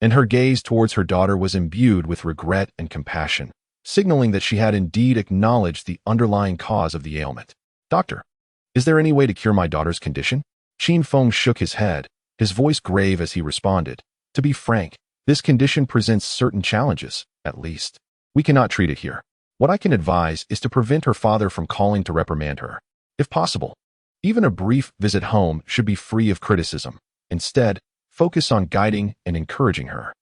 Speaker 1: and her gaze towards her daughter was imbued with regret and compassion, signaling that she had indeed acknowledged the underlying cause of the ailment. Doctor, is there any way to cure my daughter's condition? Qin Feng shook his head, his voice grave as he responded. To be frank, this condition presents certain challenges, at least. We cannot treat it here. What I can advise is to prevent her father from calling to reprimand her. If possible, even a brief visit home should be free of criticism. Instead, focus on guiding and encouraging her.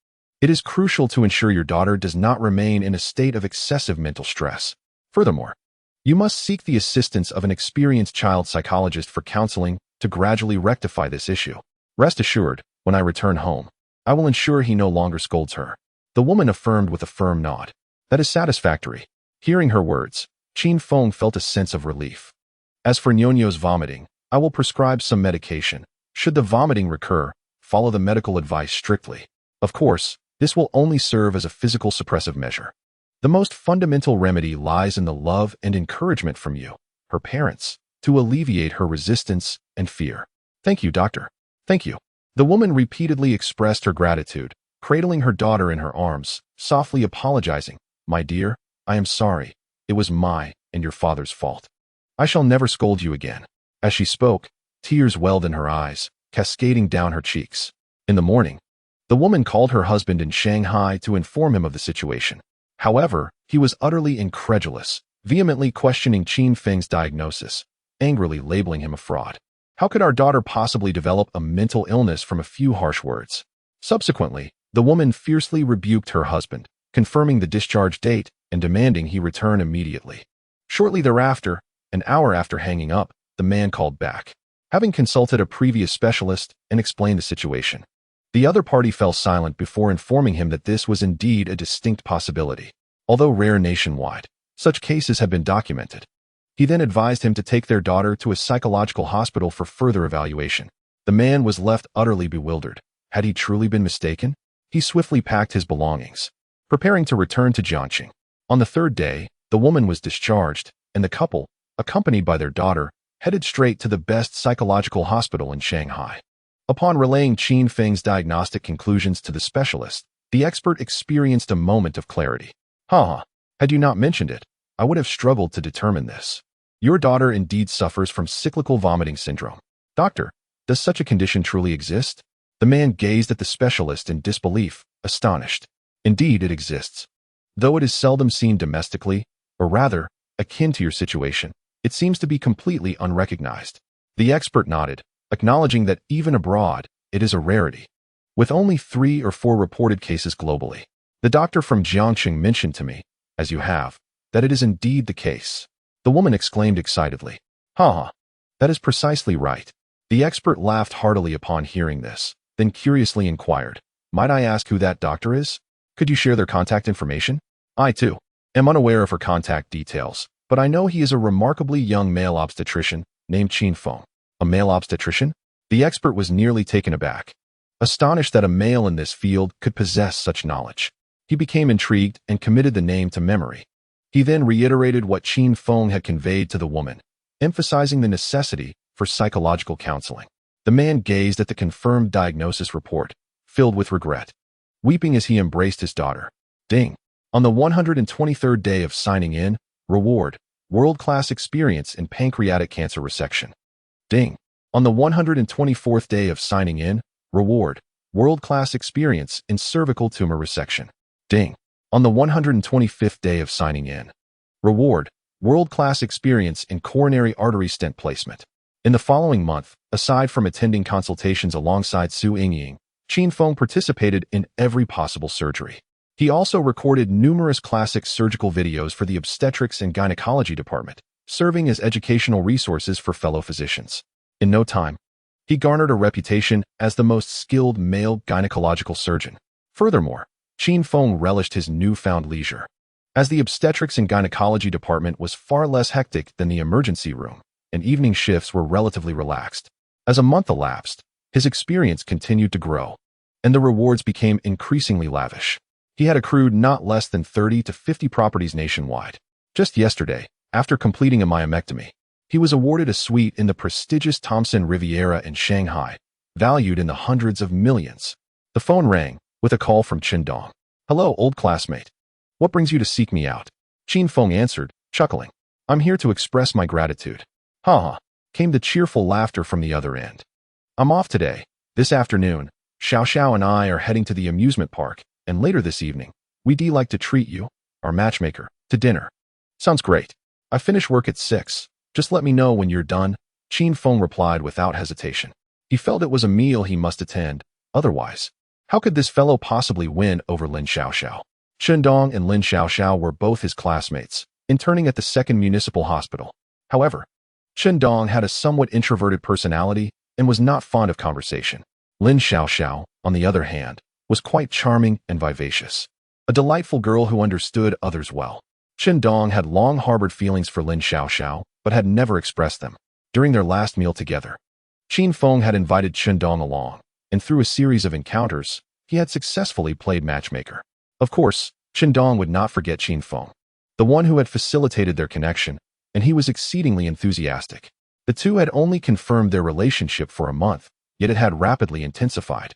Speaker 1: It is crucial to ensure your daughter does not remain in a state of excessive mental stress. Furthermore, you must seek the assistance of an experienced child psychologist for counseling to gradually rectify this issue. Rest assured, when I return home, I will ensure he no longer scolds her. The woman affirmed with a firm nod. That is satisfactory. Hearing her words, Qin Feng felt a sense of relief. As for Nyonyo's vomiting, I will prescribe some medication. Should the vomiting recur, follow the medical advice strictly. Of course, this will only serve as a physical suppressive measure. The most fundamental remedy lies in the love and encouragement from you, her parents, to alleviate her resistance and fear. Thank you, doctor. Thank you. The woman repeatedly expressed her gratitude, cradling her daughter in her arms, softly apologizing. My dear, I am sorry. It was my and your father's fault. I shall never scold you again. As she spoke, tears welled in her eyes, cascading down her cheeks. In the morning, the woman called her husband in Shanghai to inform him of the situation. However, he was utterly incredulous, vehemently questioning Qin Feng's diagnosis, angrily labeling him a fraud. How could our daughter possibly develop a mental illness from a few harsh words? Subsequently, the woman fiercely rebuked her husband, confirming the discharge date and demanding he return immediately. Shortly thereafter, an hour after hanging up, the man called back, having consulted a previous specialist and explained the situation. The other party fell silent before informing him that this was indeed a distinct possibility. Although rare nationwide, such cases have been documented. He then advised him to take their daughter to a psychological hospital for further evaluation. The man was left utterly bewildered. Had he truly been mistaken? He swiftly packed his belongings, preparing to return to Jiangqing. On the 3rd day, the woman was discharged, and the couple, accompanied by their daughter, headed straight to the best psychological hospital in Shanghai. Upon relaying Qin Feng's diagnostic conclusions to the specialist, the expert experienced a moment of clarity. Had you not mentioned it, I would have struggled to determine this. Your daughter indeed suffers from cyclical vomiting syndrome. Doctor, does such a condition truly exist? The man gazed at the specialist in disbelief, astonished. Indeed, it exists. Though it is seldom seen domestically, or rather, akin to your situation, it seems to be completely unrecognized. The expert nodded, acknowledging that even abroad, it is a rarity. With only 3 or 4 reported cases globally. The doctor from Jiangqing mentioned to me, as you have, that it is indeed the case. The woman exclaimed excitedly. That is precisely right. The expert laughed heartily upon hearing this, then curiously inquired, might I ask who that doctor is? Could you share their contact information? I, too, am unaware of her contact details, but I know he is a remarkably young male obstetrician named Qin Feng. A male obstetrician? The expert was nearly taken aback, astonished that a male in this field could possess such knowledge. He became intrigued and committed the name to memory. He then reiterated what Qin Feng had conveyed to the woman, emphasizing the necessity for psychological counseling. The man gazed at the confirmed diagnosis report, filled with regret, weeping as he embraced his daughter. Ding. On the 123rd day of signing in, reward, world-class experience in pancreatic cancer resection. Ding. On the 124th day of signing in, reward, world-class experience in cervical tumor resection. Ding. On the 125th day of signing in, reward, world-class experience in coronary artery stent placement. In the following month, aside from attending consultations alongside Su Yingying, Qin Feng participated in every possible surgery. He also recorded numerous classic surgical videos for the obstetrics and gynecology department, serving as educational resources for fellow physicians. In no time, he garnered a reputation as the most skilled male gynecological surgeon. Furthermore, Qin Feng relished his newfound leisure, as the obstetrics and gynecology department was far less hectic than the emergency room, and evening shifts were relatively relaxed. As a month elapsed, his experience continued to grow, and the rewards became increasingly lavish. He had accrued not less than 30 to 50 properties nationwide. Just yesterday, after completing a myomectomy, he was awarded a suite in the prestigious Thompson Riviera in Shanghai, valued in the hundreds of millions. The phone rang, with a call from Qin Dong. "Hello, old classmate. What brings you to seek me out?" Qin Feng answered, chuckling. "I'm here to express my gratitude." "Ha ha," came the cheerful laughter from the other end. "I'm off today. This afternoon, Xiao Xiao and I are heading to the amusement park, and later this evening, we'd like to treat you, our matchmaker, to dinner." "Sounds great. I finish work at 6. Just let me know when you're done," Qin Feng replied without hesitation. He felt it was a meal he must attend. Otherwise, how could this fellow possibly win over Lin Xiaoxiao? Qin Dong and Lin Xiaoxiao were both his classmates, interning at the 2nd Municipal Hospital. However, Qin Dong had a somewhat introverted personality and was not fond of conversation. Lin Xiaoxiao, on the other hand, was quite charming and vivacious, a delightful girl who understood others well. Qin Dong had long harbored feelings for Lin Xiaoxiao, but had never expressed them. During their last meal together, Qin Feng had invited Qin Dong along, and through a series of encounters, he had successfully played matchmaker. Of course, Qin Dong would not forget Qin Feng, the one who had facilitated their connection, and he was exceedingly enthusiastic. The two had only confirmed their relationship for a month, yet it had rapidly intensified.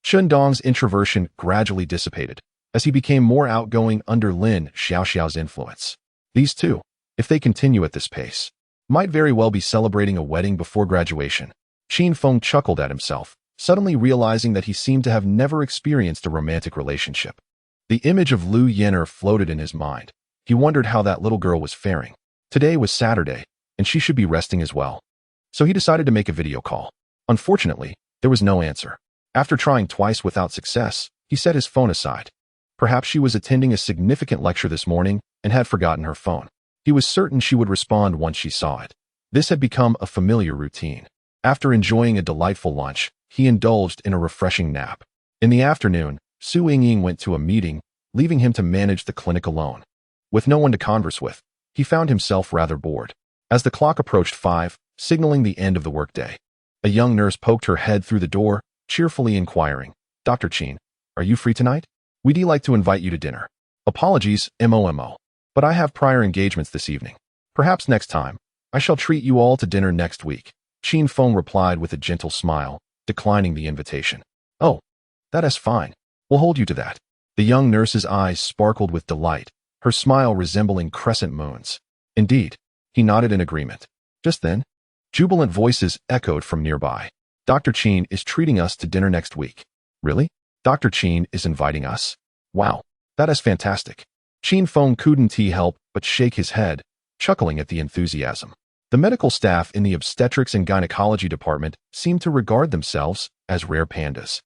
Speaker 1: Qin Dong's introversion gradually dissipated, as he became more outgoing under Lin Xiaoxiao's influence. These two, if they continue at this pace, might very well be celebrating a wedding before graduation. Qin Feng chuckled at himself, suddenly realizing that he seemed to have never experienced a romantic relationship. The image of Lu Yenner floated in his mind. He wondered how that little girl was faring. Today was Saturday, and she should be resting as well. So he decided to make a video call. Unfortunately, there was no answer. After trying twice without success, he set his phone aside. Perhaps she was attending a significant lecture this morning and had forgotten her phone. He was certain she would respond once she saw it. This had become a familiar routine. After enjoying a delightful lunch, he indulged in a refreshing nap. In the afternoon, Su Yingying went to a meeting, leaving him to manage the clinic alone. With no one to converse with, he found himself rather bored. As the clock approached 5, signaling the end of the workday, a young nurse poked her head through the door, cheerfully inquiring, "Dr. Qin, are you free tonight? We'd like to invite you to dinner." "Apologies, MOMO. But I have prior engagements this evening. Perhaps next time. I shall treat you all to dinner next week," Qin Feng replied with a gentle smile, declining the invitation. "Oh, that is fine. We'll hold you to that." The young nurse's eyes sparkled with delight, her smile resembling crescent moons. "Indeed," he nodded in agreement. Just then, jubilant voices echoed from nearby. "Dr. Qin is treating us to dinner next week." "Really? Dr. Qin is inviting us? Wow, that is fantastic." Qin Feng couldn't help but shake his head, chuckling at the enthusiasm. The medical staff in the obstetrics and gynecology department seemed to regard themselves as rare pandas,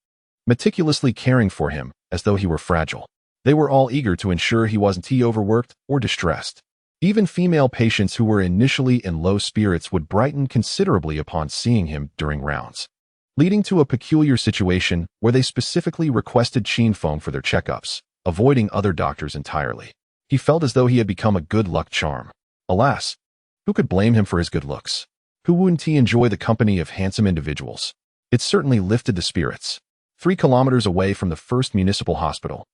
Speaker 1: meticulously caring for him as though he were fragile. They were all eager to ensure he wasn't overworked or distressed. Even female patients who were initially in low spirits would brighten considerably upon seeing him during rounds, leading to a peculiar situation where they specifically requested Qin Feng for their checkups, avoiding other doctors entirely. He felt as though he had become a good luck charm. Alas, who could blame him for his good looks? Who wouldn't enjoy the company of handsome individuals? It certainly lifted the spirits. 3 kilometers away from the 1st Municipal Hospital,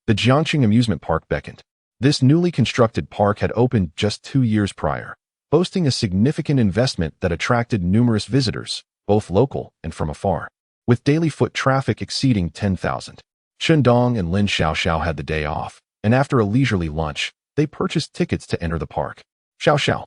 Speaker 1: the Jiangqing amusement park beckoned. This newly constructed park had opened just 2 years prior, boasting a significant investment that attracted numerous visitors, both local and from afar, with daily foot traffic exceeding 10,000. Qin Dong and Lin Xiaoxiao had the day off, and after a leisurely lunch, they purchased tickets to enter the park. "Xiaoxiao,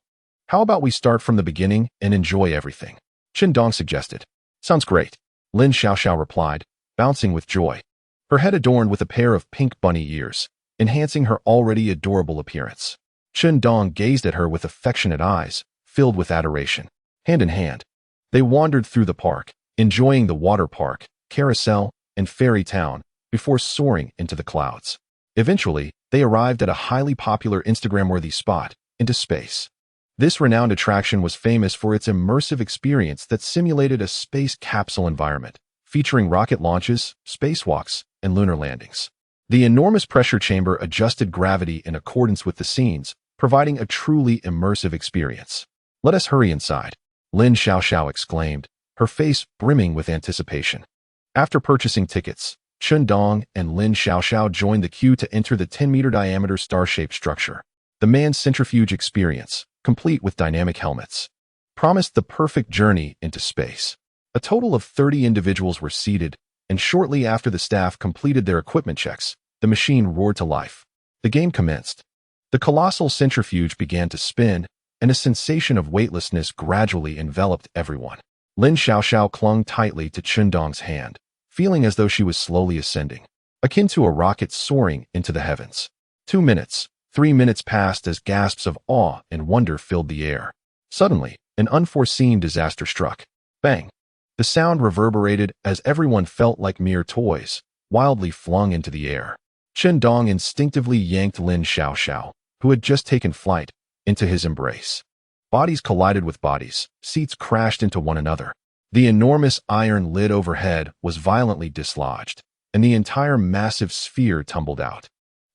Speaker 1: how about we start from the beginning and enjoy everything?" Qin Dong suggested. "Sounds great," Lin Xiaoxiao replied, bouncing with joy, her head adorned with a pair of pink bunny ears, enhancing her already adorable appearance. Qin Dong gazed at her with affectionate eyes, filled with adoration. Hand in hand, they wandered through the park, enjoying the water park, carousel, and fairy town, before soaring into the clouds. Eventually, they arrived at a highly popular Instagram-worthy spot, into space. This renowned attraction was famous for its immersive experience that simulated a space capsule environment, featuring rocket launches, spacewalks, and lunar landings. The enormous pressure chamber adjusted gravity in accordance with the scenes, providing a truly immersive experience. "Let us hurry inside," Lin Xiaoxiao exclaimed, her face brimming with anticipation. After purchasing tickets, Chun Dong and Lin Xiaoxiao joined the queue to enter the 10-meter diameter star-shaped structure. The manned centrifuge experience, complete with dynamic helmets, promised the perfect journey into space. A total of 30 individuals were seated, and shortly after the staff completed their equipment checks, the machine roared to life. The game commenced. The colossal centrifuge began to spin, and a sensation of weightlessness gradually enveloped everyone. Lin Xiaoxiao clung tightly to Chun Dong's hand, feeling as though she was slowly ascending, akin to a rocket soaring into the heavens. 2 minutes, 3 minutes passed as gasps of awe and wonder filled the air. Suddenly, an unforeseen disaster struck. Bang! The sound reverberated as everyone felt like mere toys, wildly flung into the air. Chun Dong instinctively yanked Lin Xiaoxiao, who had just taken flight, into his embrace. Bodies collided with bodies, seats crashed into one another. The enormous iron lid overhead was violently dislodged, and the entire massive sphere tumbled out.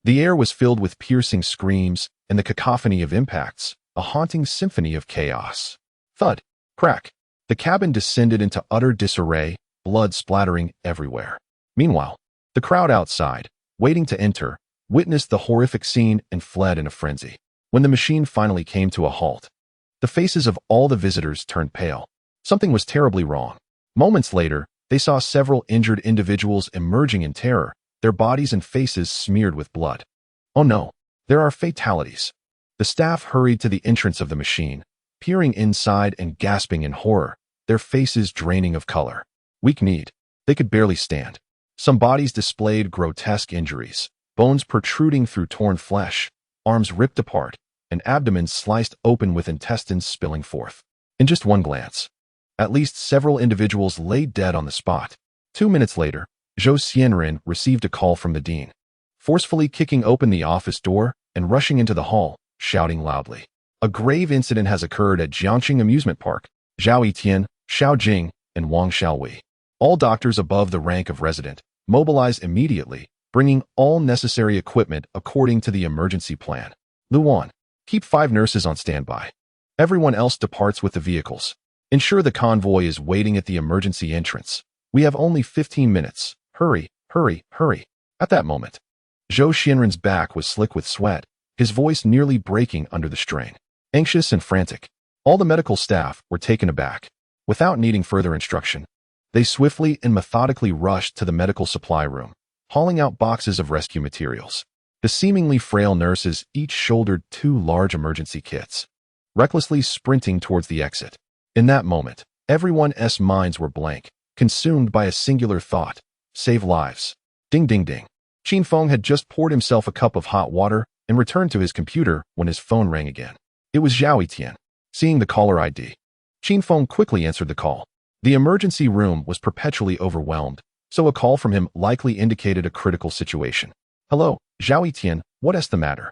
Speaker 1: The air was filled with piercing screams and the cacophony of impacts, a haunting symphony of chaos. Thud! Crack! The cabin descended into utter disarray, blood splattering everywhere. Meanwhile, the crowd outside, waiting to enter, witnessed the horrific scene and fled in a frenzy. When the machine finally came to a halt, the faces of all the visitors turned pale. Something was terribly wrong. Moments later, they saw several injured individuals emerging in terror, their bodies and faces smeared with blood. "Oh no, there are fatalities." The staff hurried to the entrance of the machine, peering inside and gasping in horror, their faces draining of color. Weak-kneed, they could barely stand. Some bodies displayed grotesque injuries, bones protruding through torn flesh, arms ripped apart, and abdomens sliced open with intestines spilling forth. In just one glance, at least several individuals lay dead on the spot. 2 minutes later, Zhou Xianren received a call from the dean, forcefully kicking open the office door and rushing into the hall, shouting loudly. "A grave incident has occurred at Jiangqing Amusement Park. Zhao Yitian, Xiao Jing, and Wang Xiaowei, all doctors above the rank of resident, mobilize immediately, bringing all necessary equipment according to the emergency plan. Luan, keep 5 nurses on standby. Everyone else departs with the vehicles. Ensure the convoy is waiting at the emergency entrance. We have only 15 minutes. Hurry, hurry, hurry." At that moment, Zhou Xianren's back was slick with sweat, his voice nearly breaking under the strain. Anxious and frantic, all the medical staff were taken aback. Without needing further instruction, they swiftly and methodically rushed to the medical supply room, hauling out boxes of rescue materials. The seemingly frail nurses each shouldered 2 large emergency kits, recklessly sprinting towards the exit. In that moment, everyone's minds were blank, consumed by a singular thought: save lives. Ding ding ding. Qin Feng had just poured himself a cup of hot water and returned to his computer when his phone rang again. It was Zhao Yitian. Seeing the caller ID, Qin Feng quickly answered the call. The emergency room was perpetually overwhelmed, so a call from him likely indicated a critical situation. "Hello, Zhao Yitian, what's the matter?"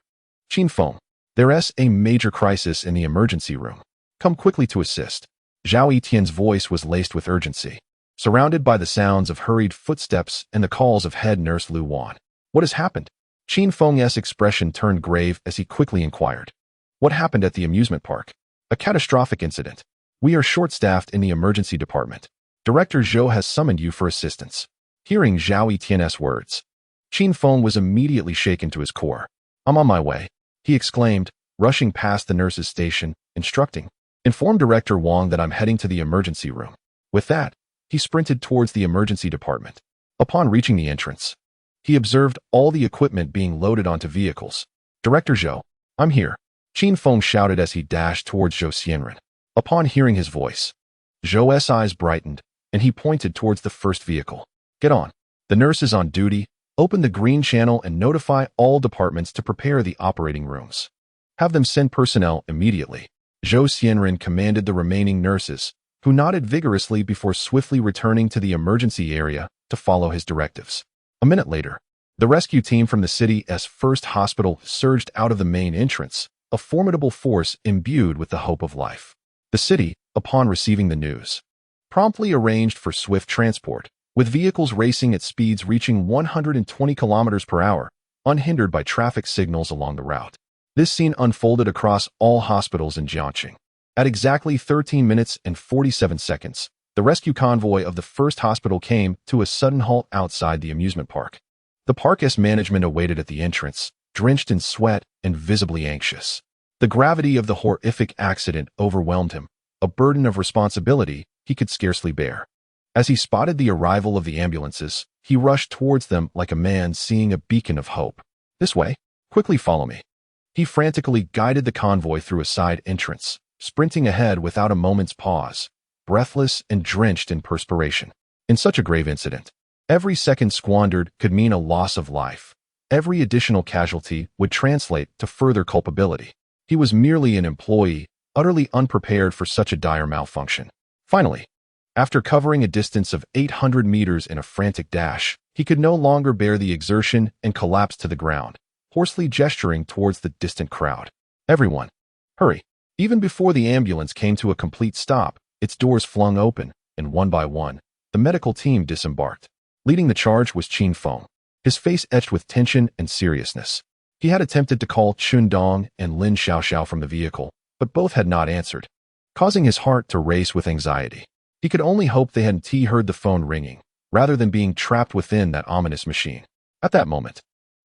Speaker 1: "Qin Feng, there's a major crisis in the emergency room. Come quickly to assist." Zhao Yitian's voice was laced with urgency, surrounded by the sounds of hurried footsteps and the calls of head nurse Lu Wan. "What has happened?" Qin Feng's expression turned grave as he quickly inquired. "What happened at the amusement park?" "A catastrophic incident. We are short-staffed in the emergency department. Director Zhou has summoned you for assistance." Hearing Zhao Yitian's words, Qin Feng was immediately shaken to his core. "I'm on my way," he exclaimed, rushing past the nurse's station, instructing, "Inform Director Wang that I'm heading to the emergency room." With that, he sprinted towards the emergency department. Upon reaching the entrance, he observed all the equipment being loaded onto vehicles. "Director Zhou, I'm here," Qin Feng shouted as he dashed towards Zhou Xianren. Upon hearing his voice, Zhou's eyes brightened, and he pointed towards the first vehicle. "Get on. The nurse is on duty. Open the green channel and notify all departments to prepare the operating rooms. Have them send personnel immediately." Zhou Xianren commanded the remaining nurses, who nodded vigorously before swiftly returning to the emergency area to follow his directives. A minute later, the rescue team from the city's first hospital surged out of the main entrance, a formidable force imbued with the hope of life. The city, upon receiving the news, promptly arranged for swift transport, with vehicles racing at speeds reaching 120 kilometers per hour, unhindered by traffic signals along the route. This scene unfolded across all hospitals in Jiangxing. At exactly 13 minutes and 47 seconds, the rescue convoy of the first hospital came to a sudden halt outside the amusement park. The park's management awaited at the entrance, drenched in sweat and visibly anxious. The gravity of the horrific accident overwhelmed him, a burden of responsibility he could scarcely bear. As he spotted the arrival of the ambulances, he rushed towards them like a man seeing a beacon of hope. "This way. Quickly follow me." He frantically guided the convoy through a side entrance, sprinting ahead without a moment's pause, breathless and drenched in perspiration. In such a grave incident, every second squandered could mean a loss of life. Every additional casualty would translate to further culpability. He was merely an employee, utterly unprepared for such a dire malfunction. Finally, after covering a distance of 800 meters in a frantic dash, he could no longer bear the exertion and collapsed to the ground, hoarsely gesturing towards the distant crowd. "Everyone, hurry." Even before the ambulance came to a complete stop, its doors flung open, and one by one, the medical team disembarked. Leading the charge was Qin Feng, his face etched with tension and seriousness. He had attempted to call Chun Dong and Lin Xiaoxiao from the vehicle, but both had not answered, causing his heart to race with anxiety. He could only hope they hadn't heard the phone ringing, rather than being trapped within that ominous machine. At that moment,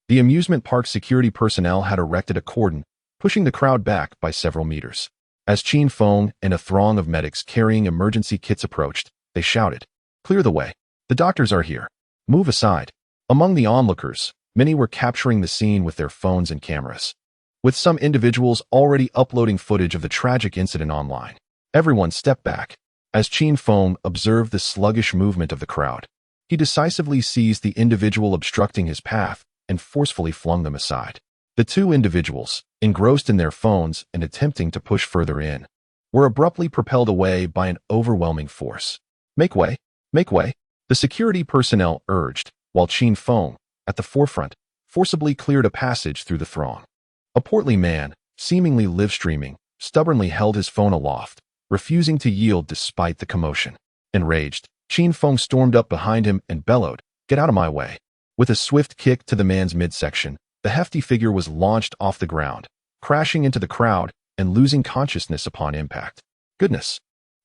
Speaker 1: the amusement park security personnel had erected a cordon, pushing the crowd back by several meters. As Qin Feng and a throng of medics carrying emergency kits approached, they shouted, "Clear the way. The doctors are here. Move aside." Among the onlookers, many were capturing the scene with their phones and cameras, with some individuals already uploading footage of the tragic incident online. Everyone stepped back. As Qin Feng observed the sluggish movement of the crowd, he decisively seized the individual obstructing his path and forcefully flung them aside. The two individuals, engrossed in their phones and attempting to push further in, were abruptly propelled away by an overwhelming force. "Make way! Make way!" the security personnel urged, while Qin Feng, at the forefront, forcibly cleared a passage through the throng. A portly man, seemingly live-streaming, stubbornly held his phone aloft, refusing to yield despite the commotion. Enraged, Qin Feng stormed up behind him and bellowed, "Get out of my way." With a swift kick to the man's midsection, the hefty figure was launched off the ground, crashing into the crowd and losing consciousness upon impact. "Goodness,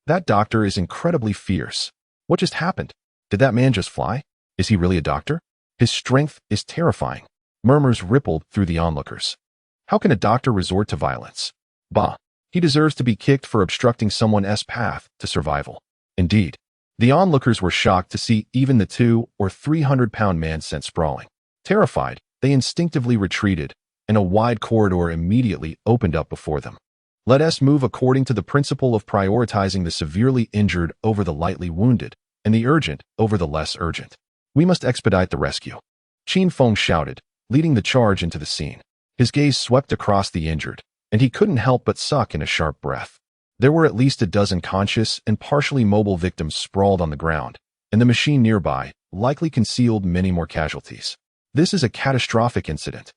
Speaker 1: that doctor is incredibly fierce. What just happened? Did that man just fly? Is he really a doctor? His strength is terrifying." Murmurs rippled through the onlookers. "How can a doctor resort to violence? Bah, he deserves to be kicked for obstructing someone's path to survival." Indeed, the onlookers were shocked to see even the 200 or 300-pound man sent sprawling. Terrified, they instinctively retreated, and a wide corridor immediately opened up before them. "Let us move according to the principle of prioritizing the severely injured over the lightly wounded, and the urgent over the less urgent. We must expedite the rescue," Qin Feng shouted, leading the charge into the scene. His gaze swept across the injured, and he couldn't help but suck in a sharp breath. There were at least a dozen conscious and partially mobile victims sprawled on the ground, and the machine nearby likely concealed many more casualties. This is a catastrophic incident,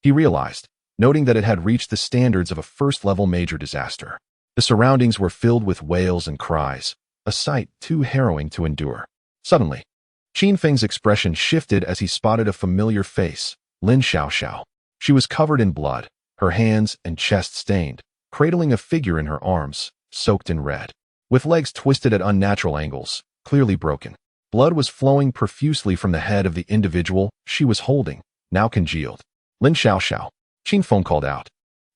Speaker 1: he realized, noting that it had reached the standards of a first-level major disaster. The surroundings were filled with wails and cries, a sight too harrowing to endure. Suddenly, Qin Feng's expression shifted as he spotted a familiar face, Lin Xiaoxiao. She was covered in blood, her hands and chest stained, cradling a figure in her arms, soaked in red, with legs twisted at unnatural angles, clearly broken. Blood was flowing profusely from the head of the individual she was holding, now congealed. "Lin Xiaoxiao," Qin Feng called out,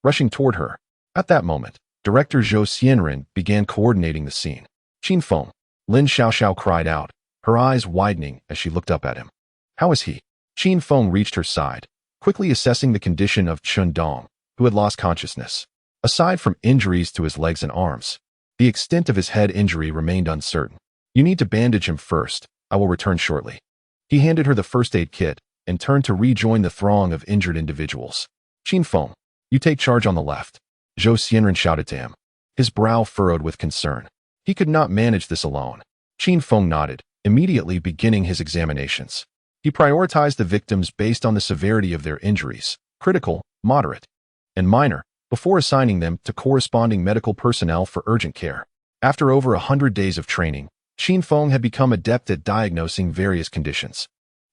Speaker 1: rushing toward her. At that moment, Director Zhou Xianren began coordinating the scene. "Qin Feng," Lin Xiaoxiao cried out, her eyes widening as she looked up at him. "How is he?" Qin Feng reached her side, quickly assessing the condition of Chun Dong, who had lost consciousness. Aside from injuries to his legs and arms, the extent of his head injury remained uncertain. "You need to bandage him first. I will return shortly." He handed her the first aid kit and turned to rejoin the throng of injured individuals. "Qin Feng, you take charge on the left," Zhou Xianren shouted to him, his brow furrowed with concern. He could not manage this alone. Qin Feng nodded, immediately beginning his examinations. He prioritized the victims based on the severity of their injuries, critical, moderate, and minor, before assigning them to corresponding medical personnel for urgent care. After over 100 days of training, Qin Feng had become adept at diagnosing various conditions.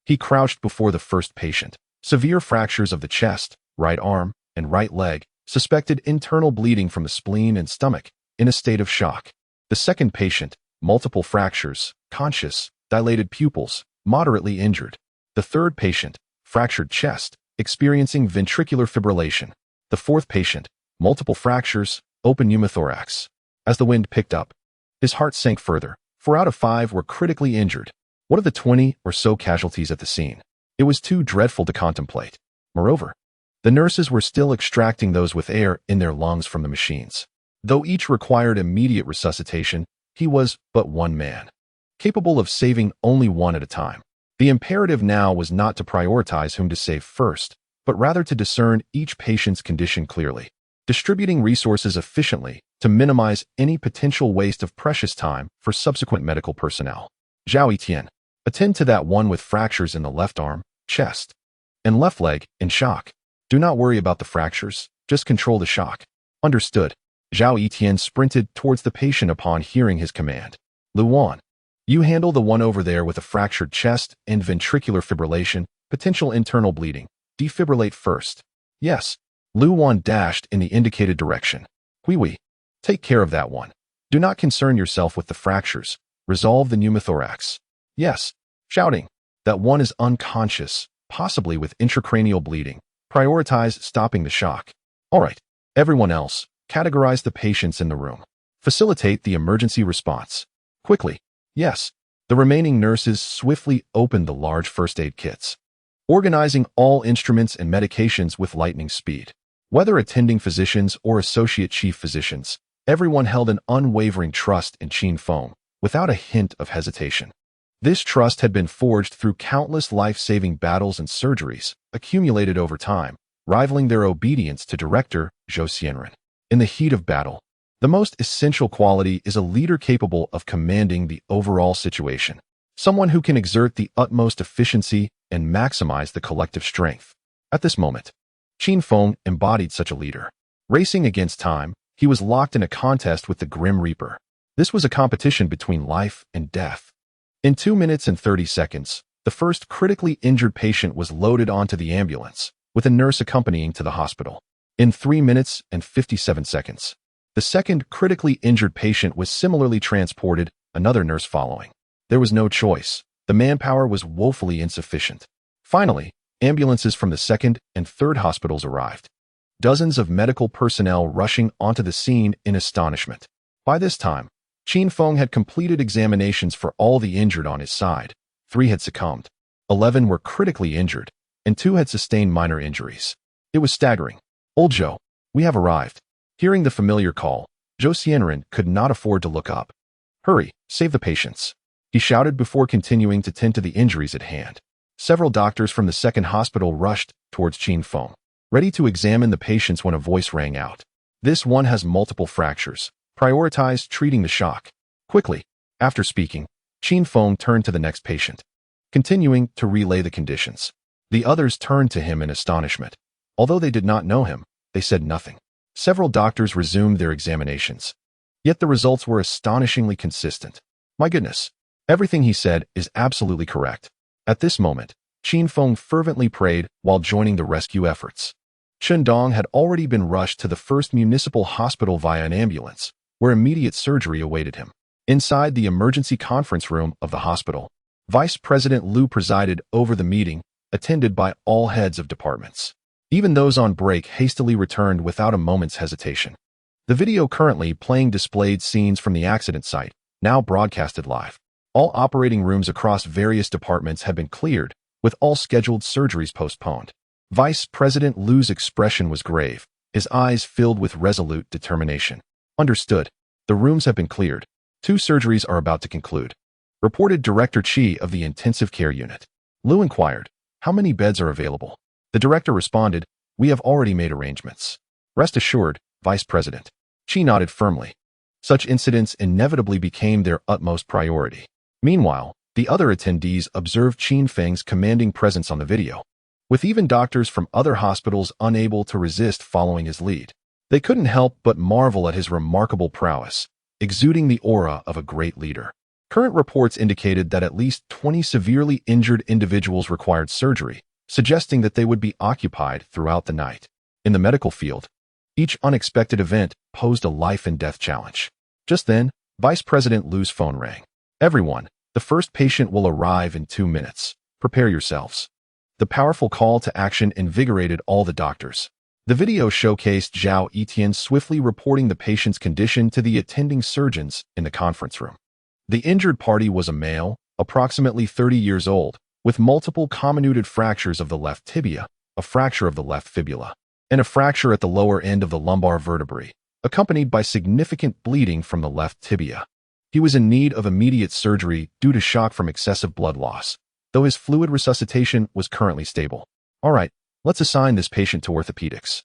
Speaker 1: He crouched before the first patient. Severe fractures of the chest, right arm, and right leg, suspected internal bleeding from the spleen and stomach, in a state of shock. The second patient, multiple fractures, conscious, dilated pupils, moderately injured. The third patient, fractured chest, experiencing ventricular fibrillation. The fourth patient, multiple fractures, open pneumothorax. As the wind picked up, his heart sank further. 4 out of 5 were critically injured. What of the 20 or so casualties at the scene? It was too dreadful to contemplate. Moreover, the nurses were still extracting those with air in their lungs from the machines. Though each required immediate resuscitation, he was but one man, capable of saving only one at a time. The imperative now was not to prioritize whom to save first, but rather to discern each patient's condition clearly, distributing resources efficiently to minimize any potential waste of precious time for subsequent medical personnel. Zhao Etienne, attend to that one with fractures in the left arm, chest, and left leg in shock. Do not worry about the fractures, just control the shock. Understood. Zhao Etienne sprinted towards the patient upon hearing his command. Luan, you handle the one over there with a fractured chest and ventricular fibrillation, potential internal bleeding. Defibrillate first. Yes. Luan dashed in the indicated direction. Oui. Take care of that one. Do not concern yourself with the fractures. Resolve the pneumothorax. Yes. Shouting. That one is unconscious, possibly with intracranial bleeding. Prioritize stopping the shock. All right. Everyone else, categorize the patients in the room. Facilitate the emergency response. Quickly. Yes. The remaining nurses swiftly opened the large first aid kits, organizing all instruments and medications with lightning speed. Whether attending physicians or associate chief physicians, everyone held an unwavering trust in Qin Feng, without a hint of hesitation. This trust had been forged through countless life-saving battles and surgeries, accumulated over time, rivaling their obedience to Director Zhou Xianren. In the heat of battle, the most essential quality is a leader capable of commanding the overall situation, someone who can exert the utmost efficiency and maximize the collective strength. At this moment, Qin Feng embodied such a leader. Racing against time, he was locked in a contest with the Grim Reaper. This was a competition between life and death. In 2 minutes and 30 seconds, the first critically injured patient was loaded onto the ambulance, with a nurse accompanying to the hospital. In 3 minutes and 57 seconds, the second critically injured patient was similarly transported, another nurse following. There was no choice. The manpower was woefully insufficient. Finally, ambulances from the second and third hospitals arrived, dozens of medical personnel rushing onto the scene in astonishment. By this time, Qin Feng had completed examinations for all the injured on his side. 3 had succumbed, 11 were critically injured, and 2 had sustained minor injuries. It was staggering. Old Zhou, we have arrived. Hearing the familiar call, Zhou Xianren could not afford to look up. Hurry, save the patients, he shouted before continuing to tend to the injuries at hand. Several doctors from the second hospital rushed towards Qin Feng, ready to examine the patients when a voice rang out. This one has multiple fractures. Prioritize treating the shock. Quickly. After speaking, Qin Feng turned to the next patient, continuing to relay the conditions. The others turned to him in astonishment. Although they did not know him, they said nothing. Several doctors resumed their examinations. Yet the results were astonishingly consistent. My goodness. Everything he said is absolutely correct. At this moment, Qin Feng fervently prayed while joining the rescue efforts. Shendong had already been rushed to the first municipal hospital via an ambulance, where immediate surgery awaited him. Inside the emergency conference room of the hospital, Vice President Liu presided over the meeting, attended by all heads of departments. Even those on break hastily returned without a moment's hesitation. The video currently playing displayed scenes from the accident site, now broadcasted live. All operating rooms across various departments had been cleared, with all scheduled surgeries postponed. Vice President Liu's expression was grave, his eyes filled with resolute determination. Understood. The rooms have been cleared. 2 surgeries are about to conclude, reported Director Qi of the Intensive Care Unit. Liu inquired, how many beds are available? The director responded, we have already made arrangements. Rest assured, Vice President. Qi nodded firmly. Such incidents inevitably became their utmost priority. Meanwhile, the other attendees observed Qin Feng's commanding presence on the video, with even doctors from other hospitals unable to resist following his lead. They couldn't help but marvel at his remarkable prowess, exuding the aura of a great leader. Current reports indicated that at least 20 severely injured individuals required surgery, suggesting that they would be occupied throughout the night. In the medical field, each unexpected event posed a life-and-death challenge. Just then, Vice President Liu's phone rang. "Everyone, the first patient will arrive in 2 minutes. Prepare yourselves." The powerful call to action invigorated all the doctors. The video showcased Zhao Etian swiftly reporting the patient's condition to the attending surgeons in the conference room. The injured party was a male, approximately 30 years old, with multiple comminuted fractures of the left tibia, a fracture of the left fibula, and a fracture at the lower end of the lumbar vertebrae, accompanied by significant bleeding from the left tibia. He was in need of immediate surgery due to shock from excessive blood loss, though his fluid resuscitation was currently stable. "All right, let's assign this patient to orthopedics,"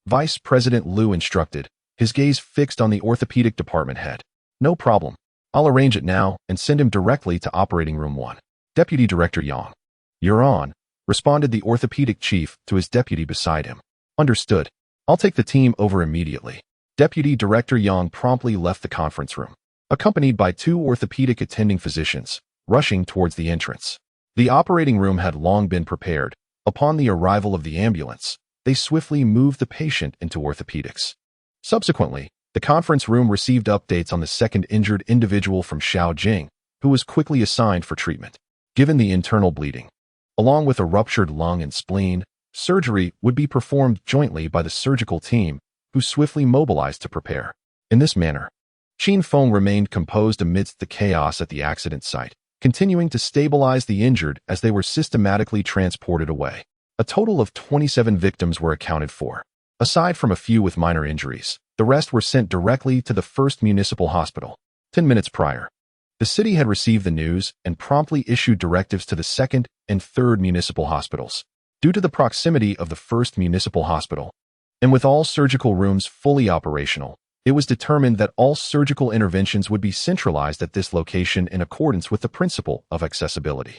Speaker 1: Vice President Liu instructed, his gaze fixed on the orthopedic department head. "No problem. I'll arrange it now and send him directly to Operating Room 1. Deputy Director Yang." "You're on," responded the orthopedic chief to his deputy beside him. "Understood. I'll take the team over immediately." Deputy Director Yang promptly left the conference room, accompanied by 2 orthopedic attending physicians, rushing towards the entrance. The operating room had long been prepared. Upon the arrival of the ambulance, they swiftly moved the patient into orthopedics. Subsequently, the conference room received updates on the second injured individual from Shaojing, who was quickly assigned for treatment. Given the internal bleeding, along with a ruptured lung and spleen, surgery would be performed jointly by the surgical team, who swiftly mobilized to prepare. In this manner, Qin Feng remained composed amidst the chaos at the accident site, continuing to stabilize the injured as they were systematically transported away. A total of 27 victims were accounted for. Aside from a few with minor injuries, the rest were sent directly to the first municipal hospital. 10 minutes prior, the city had received the news and promptly issued directives to the second and third municipal hospitals. Due to the proximity of the first municipal hospital, and with all surgical rooms fully operational, it was determined that all surgical interventions would be centralized at this location in accordance with the principle of accessibility.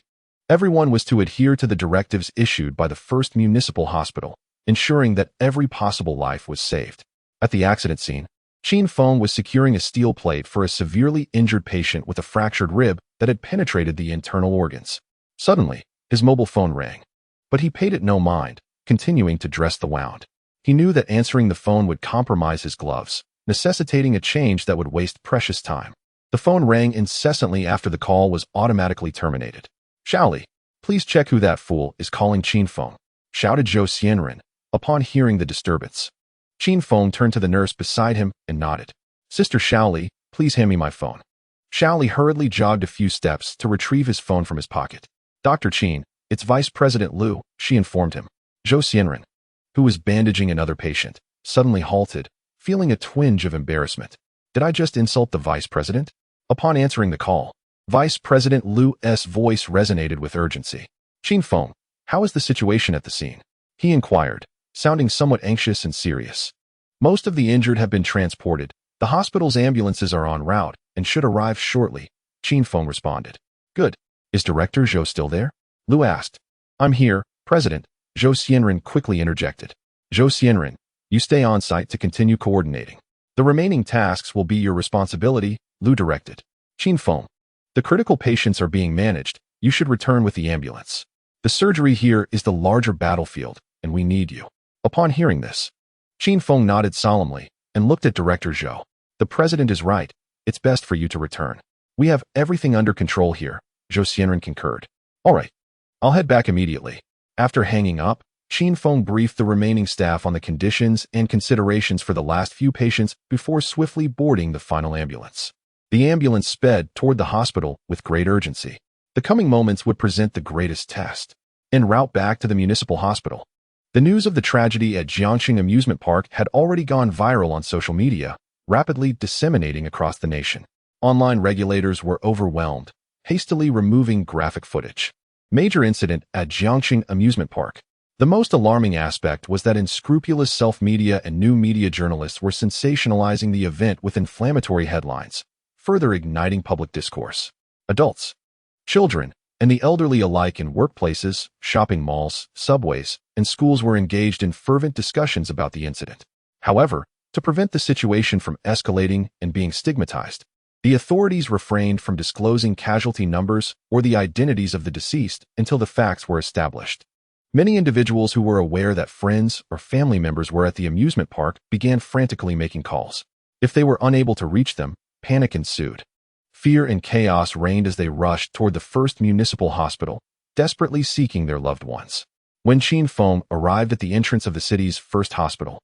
Speaker 1: Everyone was to adhere to the directives issued by the first municipal hospital, ensuring that every possible life was saved. At the accident scene, Qin Feng was securing a steel plate for a severely injured patient with a fractured rib that had penetrated the internal organs. Suddenly, his mobile phone rang, but he paid it no mind, continuing to dress the wound. He knew that answering the phone would compromise his gloves, necessitating a change that would waste precious time. The phone rang incessantly after the call was automatically terminated. "Shaoli, please check who that fool is calling Qin Feng," shouted Zhou Xianren, upon hearing the disturbance. Qin Feng turned to the nurse beside him and nodded. "Sister Shaoli, please hand me my phone." Shaoli hurriedly jogged a few steps to retrieve his phone from his pocket. "Dr. Qin, it's Vice President Liu," she informed him. Zhou Xianren, who was bandaging another patient, suddenly halted, feeling a twinge of embarrassment. "Did I just insult the Vice President?" Upon answering the call, Vice President Liu's voice resonated with urgency. "Qin Feng, how is the situation at the scene?" he inquired, sounding somewhat anxious and serious. "Most of the injured have been transported. The hospital's ambulances are en route and should arrive shortly," Qin Feng responded. "Good. Is Director Zhou still there?" Liu asked. "I'm here, President," Zhou Xianren quickly interjected. "Zhou Xianren, you stay on site to continue coordinating. The remaining tasks will be your responsibility," Liu directed. "Qin Feng, the critical patients are being managed. You should return with the ambulance. The surgery here is the larger battlefield, and we need you." Upon hearing this, Qin Feng nodded solemnly and looked at Director Zhou. "The President is right. It's best for you to return. We have everything under control here," Zhou Xianren concurred. "All right. I'll head back immediately." After hanging up, Qin Feng briefed the remaining staff on the conditions and considerations for the last few patients before swiftly boarding the final ambulance. The ambulance sped toward the hospital with great urgency. The coming moments would present the greatest test. En route back to the municipal hospital, the news of the tragedy at Jiangxing Amusement Park had already gone viral on social media, rapidly disseminating across the nation. Online regulators were overwhelmed, hastily removing graphic footage. Major incident at Jiangxing Amusement Park. The most alarming aspect was that unscrupulous self-media and new media journalists were sensationalizing the event with inflammatory headlines, further igniting public discourse. Adults, children, and the elderly alike in workplaces, shopping malls, subways, and schools were engaged in fervent discussions about the incident. However, to prevent the situation from escalating and being stigmatized, The authorities refrained from disclosing casualty numbers or the identities of the deceased until the facts were established. Many individuals who were aware that friends or family members were at the amusement park began frantically making calls. If they were unable to reach them, panic ensued. Fear and chaos reigned as they rushed toward the first municipal hospital, desperately seeking their loved ones. When Qin Feng arrived at the entrance of the city's first hospital,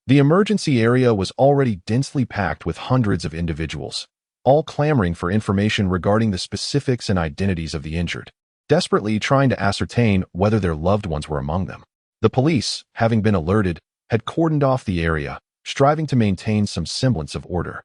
Speaker 1: the emergency area was already densely packed with hundreds of individuals, all clamoring for information regarding the specifics and identities of the injured, desperately trying to ascertain whether their loved ones were among them. The police, having been alerted, had cordoned off the area, striving to maintain some semblance of order.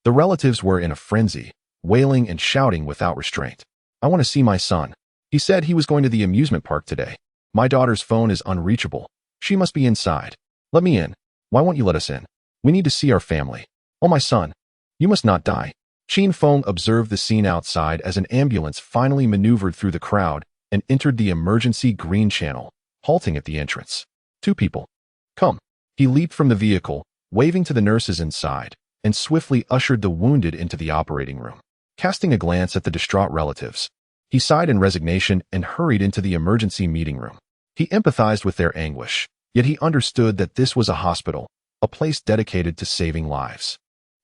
Speaker 1: The relatives were in a frenzy, wailing and shouting without restraint. "I want to see my son. He said he was going to the amusement park today. My daughter's phone is unreachable. She must be inside. Let me in. Why won't you let us in? We need to see our family. Oh, my son. You must not die." Qin Feng observed the scene outside as an ambulance finally maneuvered through the crowd and entered the emergency green channel, halting at the entrance. "Two people. Come." He leaped from the vehicle, waving to the nurses inside, and swiftly ushered the wounded into the operating room. Casting a glance at the distraught relatives, he sighed in resignation and hurried into the emergency meeting room. He empathized with their anguish, yet he understood that this was a hospital, a place dedicated to saving lives.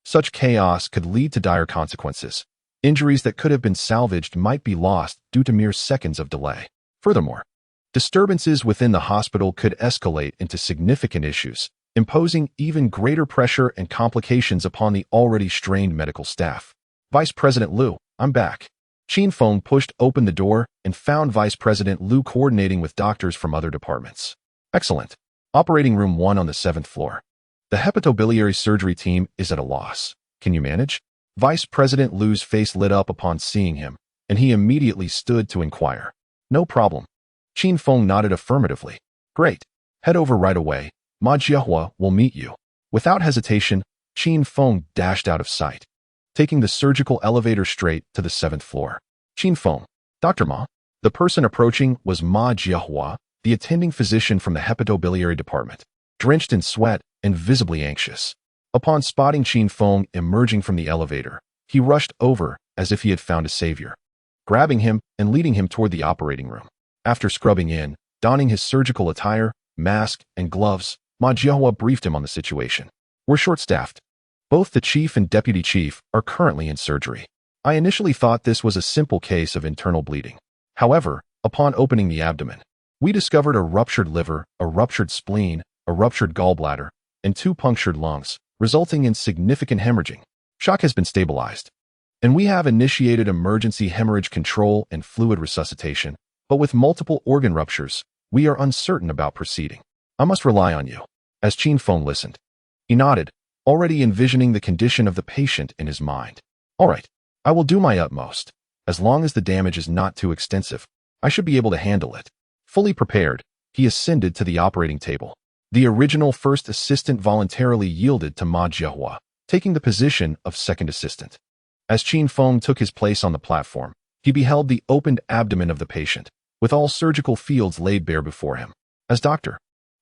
Speaker 1: Such chaos could lead to dire consequences. Injuries that could have been salvaged might be lost due to mere seconds of delay. Furthermore, disturbances within the hospital could escalate into significant issues, imposing even greater pressure and complications upon the already strained medical staff. "Vice President Liu, I'm back." Qin Feng pushed open the door and found Vice President Liu coordinating with doctors from other departments. "Excellent. Operating room 1 on the 7th floor. The hepatobiliary surgery team is at a loss. Can you manage?" Vice President Liu's face lit up upon seeing him, and he immediately stood to inquire. "No problem." Qin Feng nodded affirmatively. "Great. Head over right away. Ma Jiahua will meet you." Without hesitation, Qin Feng dashed out of sight, taking the surgical elevator straight to the 7th floor. "Qin Feng, Dr. Ma." The person approaching was Ma Jiahua, the attending physician from the hepatobiliary department, drenched in sweat and visibly anxious. Upon spotting Qin Feng emerging from the elevator, he rushed over as if he had found a savior, grabbing him and leading him toward the operating room. After scrubbing in, donning his surgical attire, mask, and gloves, Ma Jiahua briefed him on the situation. "We're short-staffed. Both the chief and deputy chief are currently in surgery. I initially thought this was a simple case of internal bleeding. However, upon opening the abdomen, we discovered a ruptured liver, a ruptured spleen, a ruptured gallbladder, and 2 punctured lungs, resulting in significant hemorrhaging. Shock has been stabilized, and we have initiated emergency hemorrhage control and fluid resuscitation, but with multiple organ ruptures, we are uncertain about proceeding. I must rely on you." As Qin Feng listened, he nodded, already envisioning the condition of the patient in his mind. "All right, I will do my utmost. As long as the damage is not too extensive, I should be able to handle it." Fully prepared, he ascended to the operating table. The original first assistant voluntarily yielded to Ma Jiahua, taking the position of second assistant. As Qin Feng took his place on the platform, he beheld the opened abdomen of the patient, with all surgical fields laid bare before him. As doctor,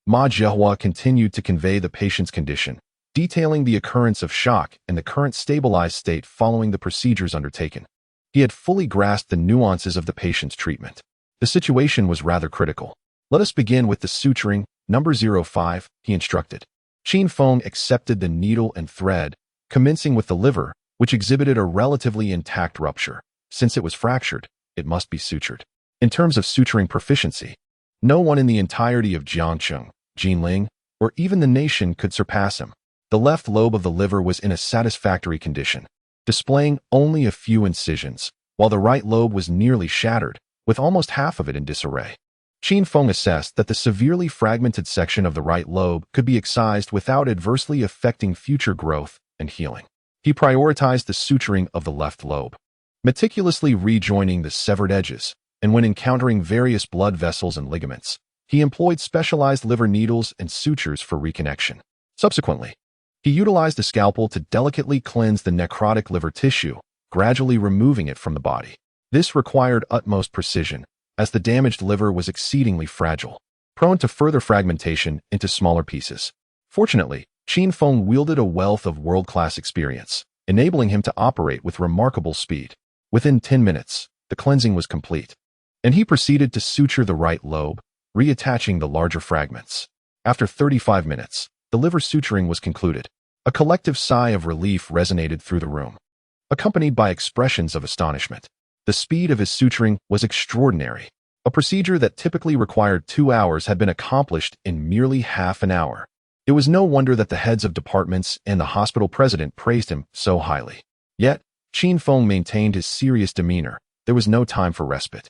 Speaker 1: Ma Jiahua continued to convey the patient's condition, detailing the occurrence of shock and the current stabilized state following the procedures undertaken. He had fully grasped the nuances of the patient's treatment. The situation was rather critical. "Let us begin with the suturing, number 05, he instructed. Qin Feng accepted the needle and thread, commencing with the liver, which exhibited a relatively intact rupture. Since it was fractured, it must be sutured. In terms of suturing proficiency, no one in the entirety of Jiangcheng, Jinling, or even the nation could surpass him. The left lobe of the liver was in a satisfactory condition, displaying only a few incisions, while the right lobe was nearly shattered, with almost half of it in disarray. Qin Feng assessed that the severely fragmented section of the right lobe could be excised without adversely affecting future growth and healing. He prioritized the suturing of the left lobe, meticulously rejoining the severed edges, and when encountering various blood vessels and ligaments, he employed specialized liver needles and sutures for reconnection. Subsequently, he utilized a scalpel to delicately cleanse the necrotic liver tissue, gradually removing it from the body. This required utmost precision, as the damaged liver was exceedingly fragile, prone to further fragmentation into smaller pieces. Fortunately, Qin Feng wielded a wealth of world-class experience, enabling him to operate with remarkable speed. Within 10 minutes, the cleansing was complete, and he proceeded to suture the right lobe, reattaching the larger fragments. After 35 minutes, the liver suturing was concluded. A collective sigh of relief resonated through the room, accompanied by expressions of astonishment. The speed of his suturing was extraordinary. A procedure that typically required 2 hours had been accomplished in merely half an hour. It was no wonder that the heads of departments and the hospital president praised him so highly. Yet, Qin Feng maintained his serious demeanor. There was no time for respite.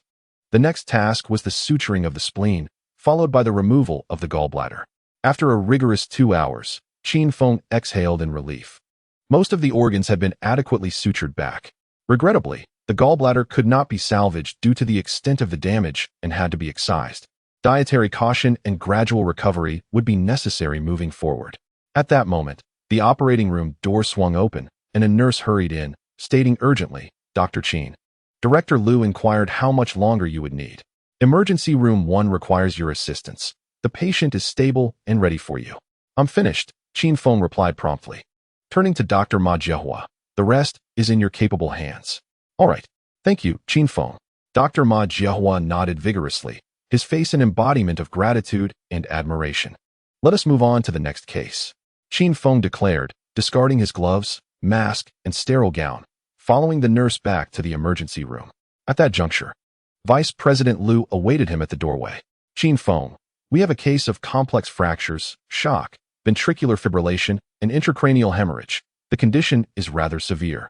Speaker 1: The next task was the suturing of the spleen, followed by the removal of the gallbladder. After a rigorous 2 hours, Qin Feng exhaled in relief. Most of the organs had been adequately sutured back. Regrettably, the gallbladder could not be salvaged due to the extent of the damage and had to be excised. Dietary caution and gradual recovery would be necessary moving forward. At that moment, the operating room door swung open, and a nurse hurried in, stating urgently, "Dr. Qin." Director Liu inquired how much longer you would need. "Emergency room 1 requires your assistance. The patient is stable and ready for you." "I'm finished," Qin Feng replied promptly. Turning to Dr. Ma Jiehua, "The rest is in your capable hands." "All right. Thank you, Qin Feng." Dr. Ma Jiehua nodded vigorously, his face an embodiment of gratitude and admiration. "Let us move on to the next case," Qin Feng declared, discarding his gloves, mask, and sterile gown, following the nurse back to the emergency room. At that juncture, Vice President Liu awaited him at the doorway. "Qin Feng, we have a case of complex fractures, shock, ventricular fibrillation, and intracranial hemorrhage. The condition is rather severe,"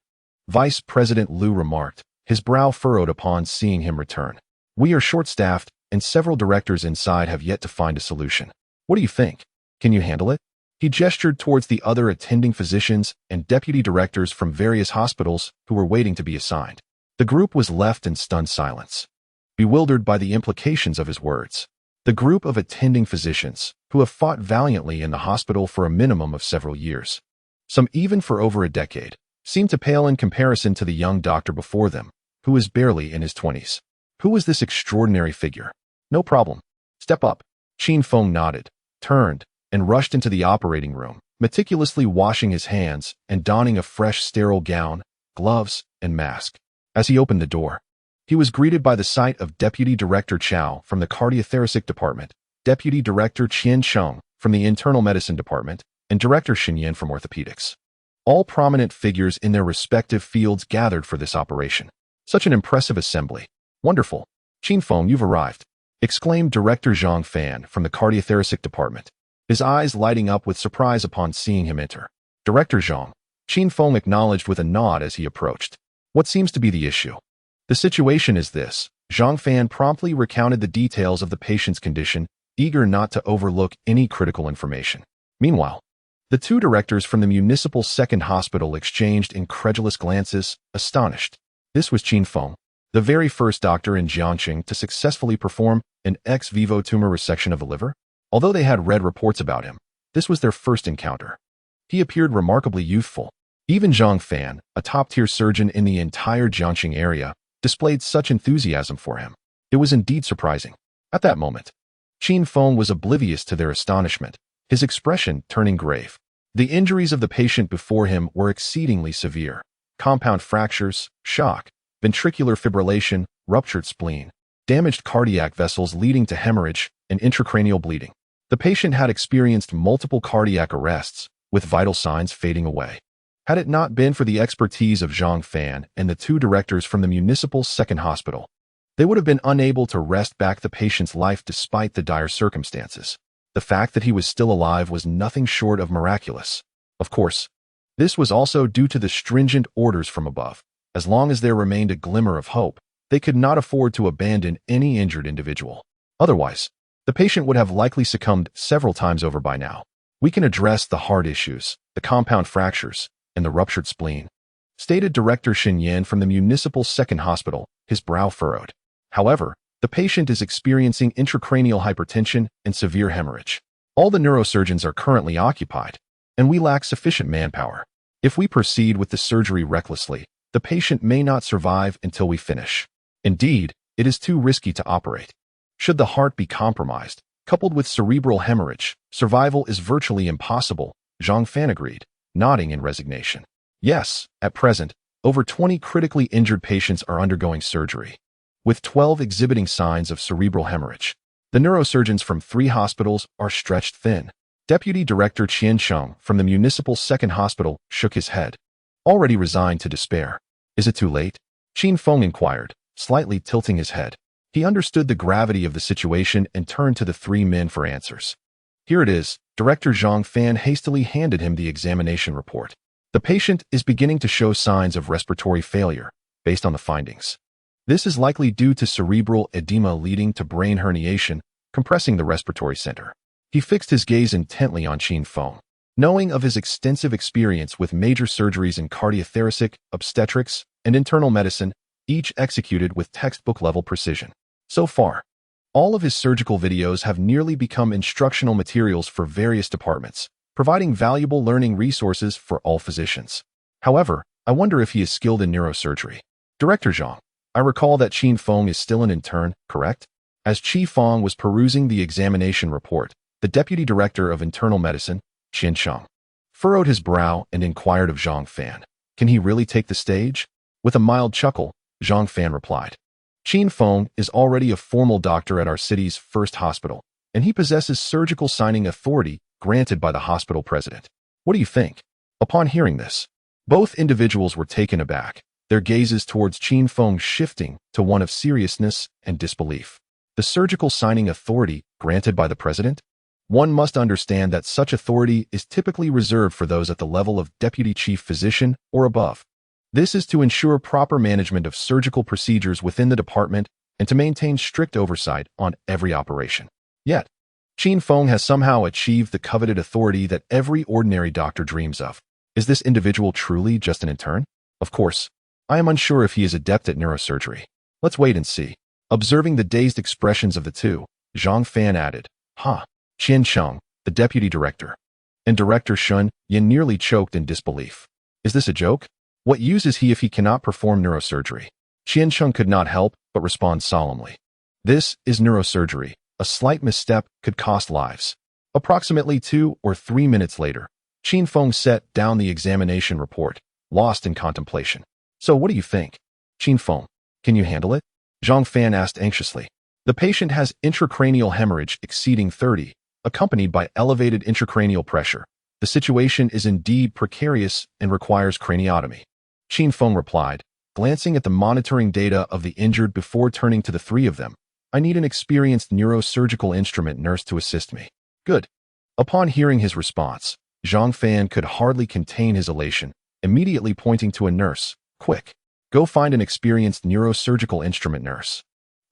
Speaker 1: Vice President Liu remarked, his brow furrowed upon seeing him return. "We are short-staffed, and several directors inside have yet to find a solution. What do you think? Can you handle it?" He gestured towards the other attending physicians and deputy directors from various hospitals who were waiting to be assigned. The group was left in stunned silence, bewildered by the implications of his words. The group of attending physicians, who have fought valiantly in the hospital for a minimum of several years, some even for over a decade, seemed to pale in comparison to the young doctor before them, who was barely in his 20s. Who was this extraordinary figure? "No problem. Step up." Qin Feng nodded, turned, and rushed into the operating room, meticulously washing his hands and donning a fresh sterile gown, gloves, and mask. As he opened the door, he was greeted by the sight of Deputy Director Chao from the Cardiothoracic Department, Deputy Director Qian Sheng from the Internal Medicine Department, and Director Xinyan from Orthopedics. All prominent figures in their respective fields gathered for this operation. Such an impressive assembly. "Wonderful. Qin Feng, you've arrived," exclaimed Director Zhang Fan from the Cardiothoracic Department, his eyes lighting up with surprise upon seeing him enter. "Director Zhang," Qin Feng acknowledged with a nod as he approached. "What seems to be the issue?" "The situation is this." Zhang Fan promptly recounted the details of the patient's condition, eager not to overlook any critical information. Meanwhile, the two directors from the municipal second hospital exchanged incredulous glances, astonished. This was Qin Feng, the very first doctor in Jiangxing to successfully perform an ex vivo tumor resection of the liver. Although they had read reports about him, this was their first encounter. He appeared remarkably youthful. Even Zhang Fan, a top-tier surgeon in the entire Jiangxing area, displayed such enthusiasm for him. It was indeed surprising. At that moment, Qin Feng was oblivious to their astonishment, his expression turning grave. The injuries of the patient before him were exceedingly severe. Compound fractures, shock, ventricular fibrillation, ruptured spleen, damaged cardiac vessels leading to hemorrhage, and intracranial bleeding. The patient had experienced multiple cardiac arrests, with vital signs fading away. Had it not been for the expertise of Zhang Fan and the two directors from the municipal second hospital, they would have been unable to wrest back the patient's life despite the dire circumstances. The fact that he was still alive was nothing short of miraculous. Of course, this was also due to the stringent orders from above. As long as there remained a glimmer of hope, they could not afford to abandon any injured individual. Otherwise, the patient would have likely succumbed several times over by now. "We can address the heart issues, the compound fractures, and the ruptured spleen," stated Director Xinyan from the municipal second hospital, his brow furrowed. "However, the patient is experiencing intracranial hypertension and severe hemorrhage. All the neurosurgeons are currently occupied, and we lack sufficient manpower. If we proceed with the surgery recklessly, the patient may not survive until we finish. Indeed, it is too risky to operate. Should the heart be compromised, coupled with cerebral hemorrhage, survival is virtually impossible," Zhang Fan agreed, nodding in resignation. Yes, at present, over 20 critically injured patients are undergoing surgery, with 12 exhibiting signs of cerebral hemorrhage. The neurosurgeons from 3 hospitals are stretched thin. Deputy Director Qin Feng from the municipal second hospital shook his head, already resigned to despair. Is it too late? Qin Feng inquired, slightly tilting his head. He understood the gravity of the situation and turned to the 3 men for answers. Here it is. Director Zhang Fan hastily handed him the examination report. The patient is beginning to show signs of respiratory failure, based on the findings. This is likely due to cerebral edema leading to brain herniation, compressing the respiratory center. He fixed his gaze intently on Qin Feng. Knowing of his extensive experience with major surgeries in cardiothoracic, obstetrics, and internal medicine, each executed with textbook-level precision. So far, all of his surgical videos have nearly become instructional materials for various departments, providing valuable learning resources for all physicians. However, I wonder if he is skilled in neurosurgery. Director Zhang, I recall that Qin Feng is still an intern, correct? As Qin Feng was perusing the examination report, the Deputy Director of Internal Medicine, Qin Feng, furrowed his brow and inquired of Zhang Fan. Can he really take the stage? With a mild chuckle, Zhang Fan replied. Qin Feng is already a formal doctor at our city's first hospital, and he possesses surgical signing authority granted by the hospital president. What do you think? Upon hearing this, both individuals were taken aback, their gazes towards Qin Feng shifting to one of seriousness and disbelief. The surgical signing authority granted by the president? One must understand that such authority is typically reserved for those at the level of deputy chief physician or above. This is to ensure proper management of surgical procedures within the department and to maintain strict oversight on every operation. Yet, Qin Feng has somehow achieved the coveted authority that every ordinary doctor dreams of. Is this individual truly just an intern? Of course, I am unsure if he is adept at neurosurgery. Let's wait and see. Observing the dazed expressions of the two, Zhang Fan added, Qin Feng, the deputy director, and Director Shun Yin nearly choked in disbelief. Is this a joke? What use is he if he cannot perform neurosurgery? Qin Feng could not help but respond solemnly. This is neurosurgery. A slight misstep could cost lives. Approximately 2 or 3 minutes later, Qin Feng set down the examination report, lost in contemplation. So what do you think? Qin Feng, can you handle it? Zhang Fan asked anxiously. The patient has intracranial hemorrhage exceeding 30, accompanied by elevated intracranial pressure. The situation is indeed precarious and requires craniotomy. Qin Feng replied, glancing at the monitoring data of the injured before turning to the 3 of them. I need an experienced neurosurgical instrument nurse to assist me. Good. Upon hearing his response, Zhang Fan could hardly contain his elation, immediately pointing to a nurse. Quick, go find an experienced neurosurgical instrument nurse.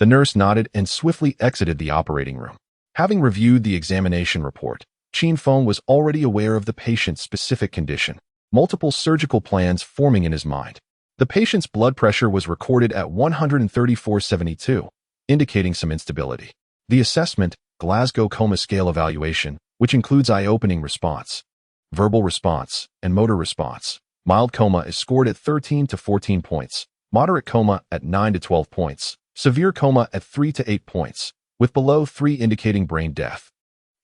Speaker 1: The nurse nodded and swiftly exited the operating room. Having reviewed the examination report, Qin Feng was already aware of the patient's specific condition, multiple surgical plans forming in his mind. The patient's blood pressure was recorded at 134/72, indicating some instability. The assessment, Glasgow Coma Scale Evaluation, which includes eye-opening response, verbal response, and motor response. Mild coma is scored at 13 to 14 points, moderate coma at 9 to 12 points, severe coma at 3 to 8 points, with below 3 indicating brain death,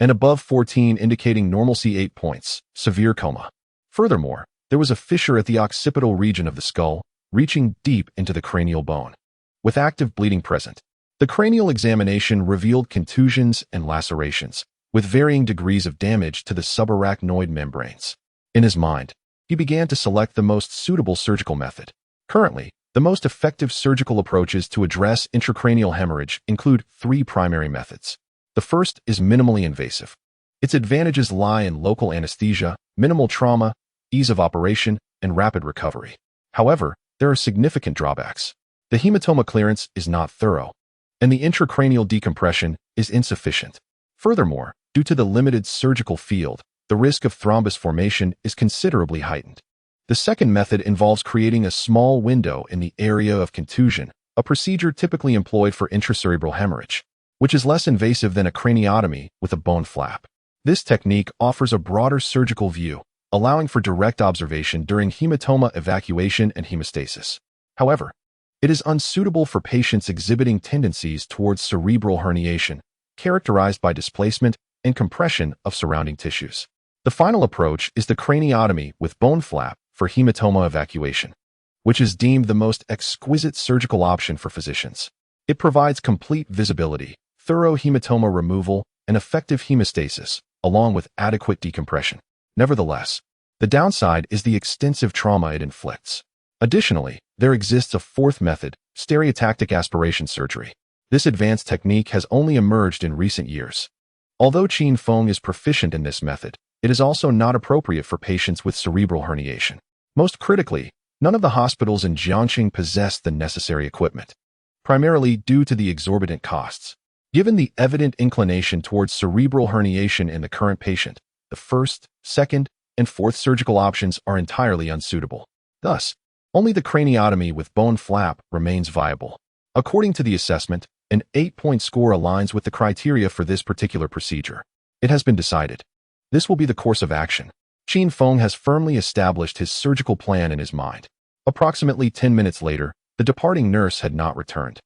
Speaker 1: and above 14 indicating normalcy 8 points, severe coma. Furthermore, there was a fissure at the occipital region of the skull, reaching deep into the cranial bone, with active bleeding present. The cranial examination revealed contusions and lacerations, with varying degrees of damage to the subarachnoid membranes. In his mind, he began to select the most suitable surgical method. Currently, the most effective surgical approaches to address intracranial hemorrhage include 3 primary methods. The first is minimally invasive. Its advantages lie in local anesthesia, minimal trauma, ease of operation, and rapid recovery. However, there are significant drawbacks. The hematoma clearance is not thorough, and the intracranial decompression is insufficient. Furthermore, due to the limited surgical field, the risk of thrombus formation is considerably heightened. The second method involves creating a small window in the area of contusion, a procedure typically employed for intracerebral hemorrhage, which is less invasive than a craniotomy with a bone flap. This technique offers a broader surgical view, allowing for direct observation during hematoma evacuation and hemostasis. However, it is unsuitable for patients exhibiting tendencies towards cerebral herniation, characterized by displacement and compression of surrounding tissues. The final approach is the craniotomy with bone flap for hematoma evacuation, which is deemed the most exquisite surgical option for physicians. It provides complete visibility, thorough hematoma removal, and effective hemostasis, along with adequate decompression. Nevertheless, the downside is the extensive trauma it inflicts. Additionally, there exists a fourth method, stereotactic aspiration surgery. This advanced technique has only emerged in recent years. Although Qin Feng is proficient in this method, it is also not appropriate for patients with cerebral herniation. Most critically, none of the hospitals in Jiangxing possess the necessary equipment, primarily due to the exorbitant costs. Given the evident inclination towards cerebral herniation in the current patient, the first, second, and fourth surgical options are entirely unsuitable. Thus, only the craniotomy with bone flap remains viable. According to the assessment, an 8-point score aligns with the criteria for this particular procedure. It has been decided. This will be the course of action. Qin Feng has firmly established his surgical plan in his mind. Approximately 10 minutes later, the departing nurse had not returned.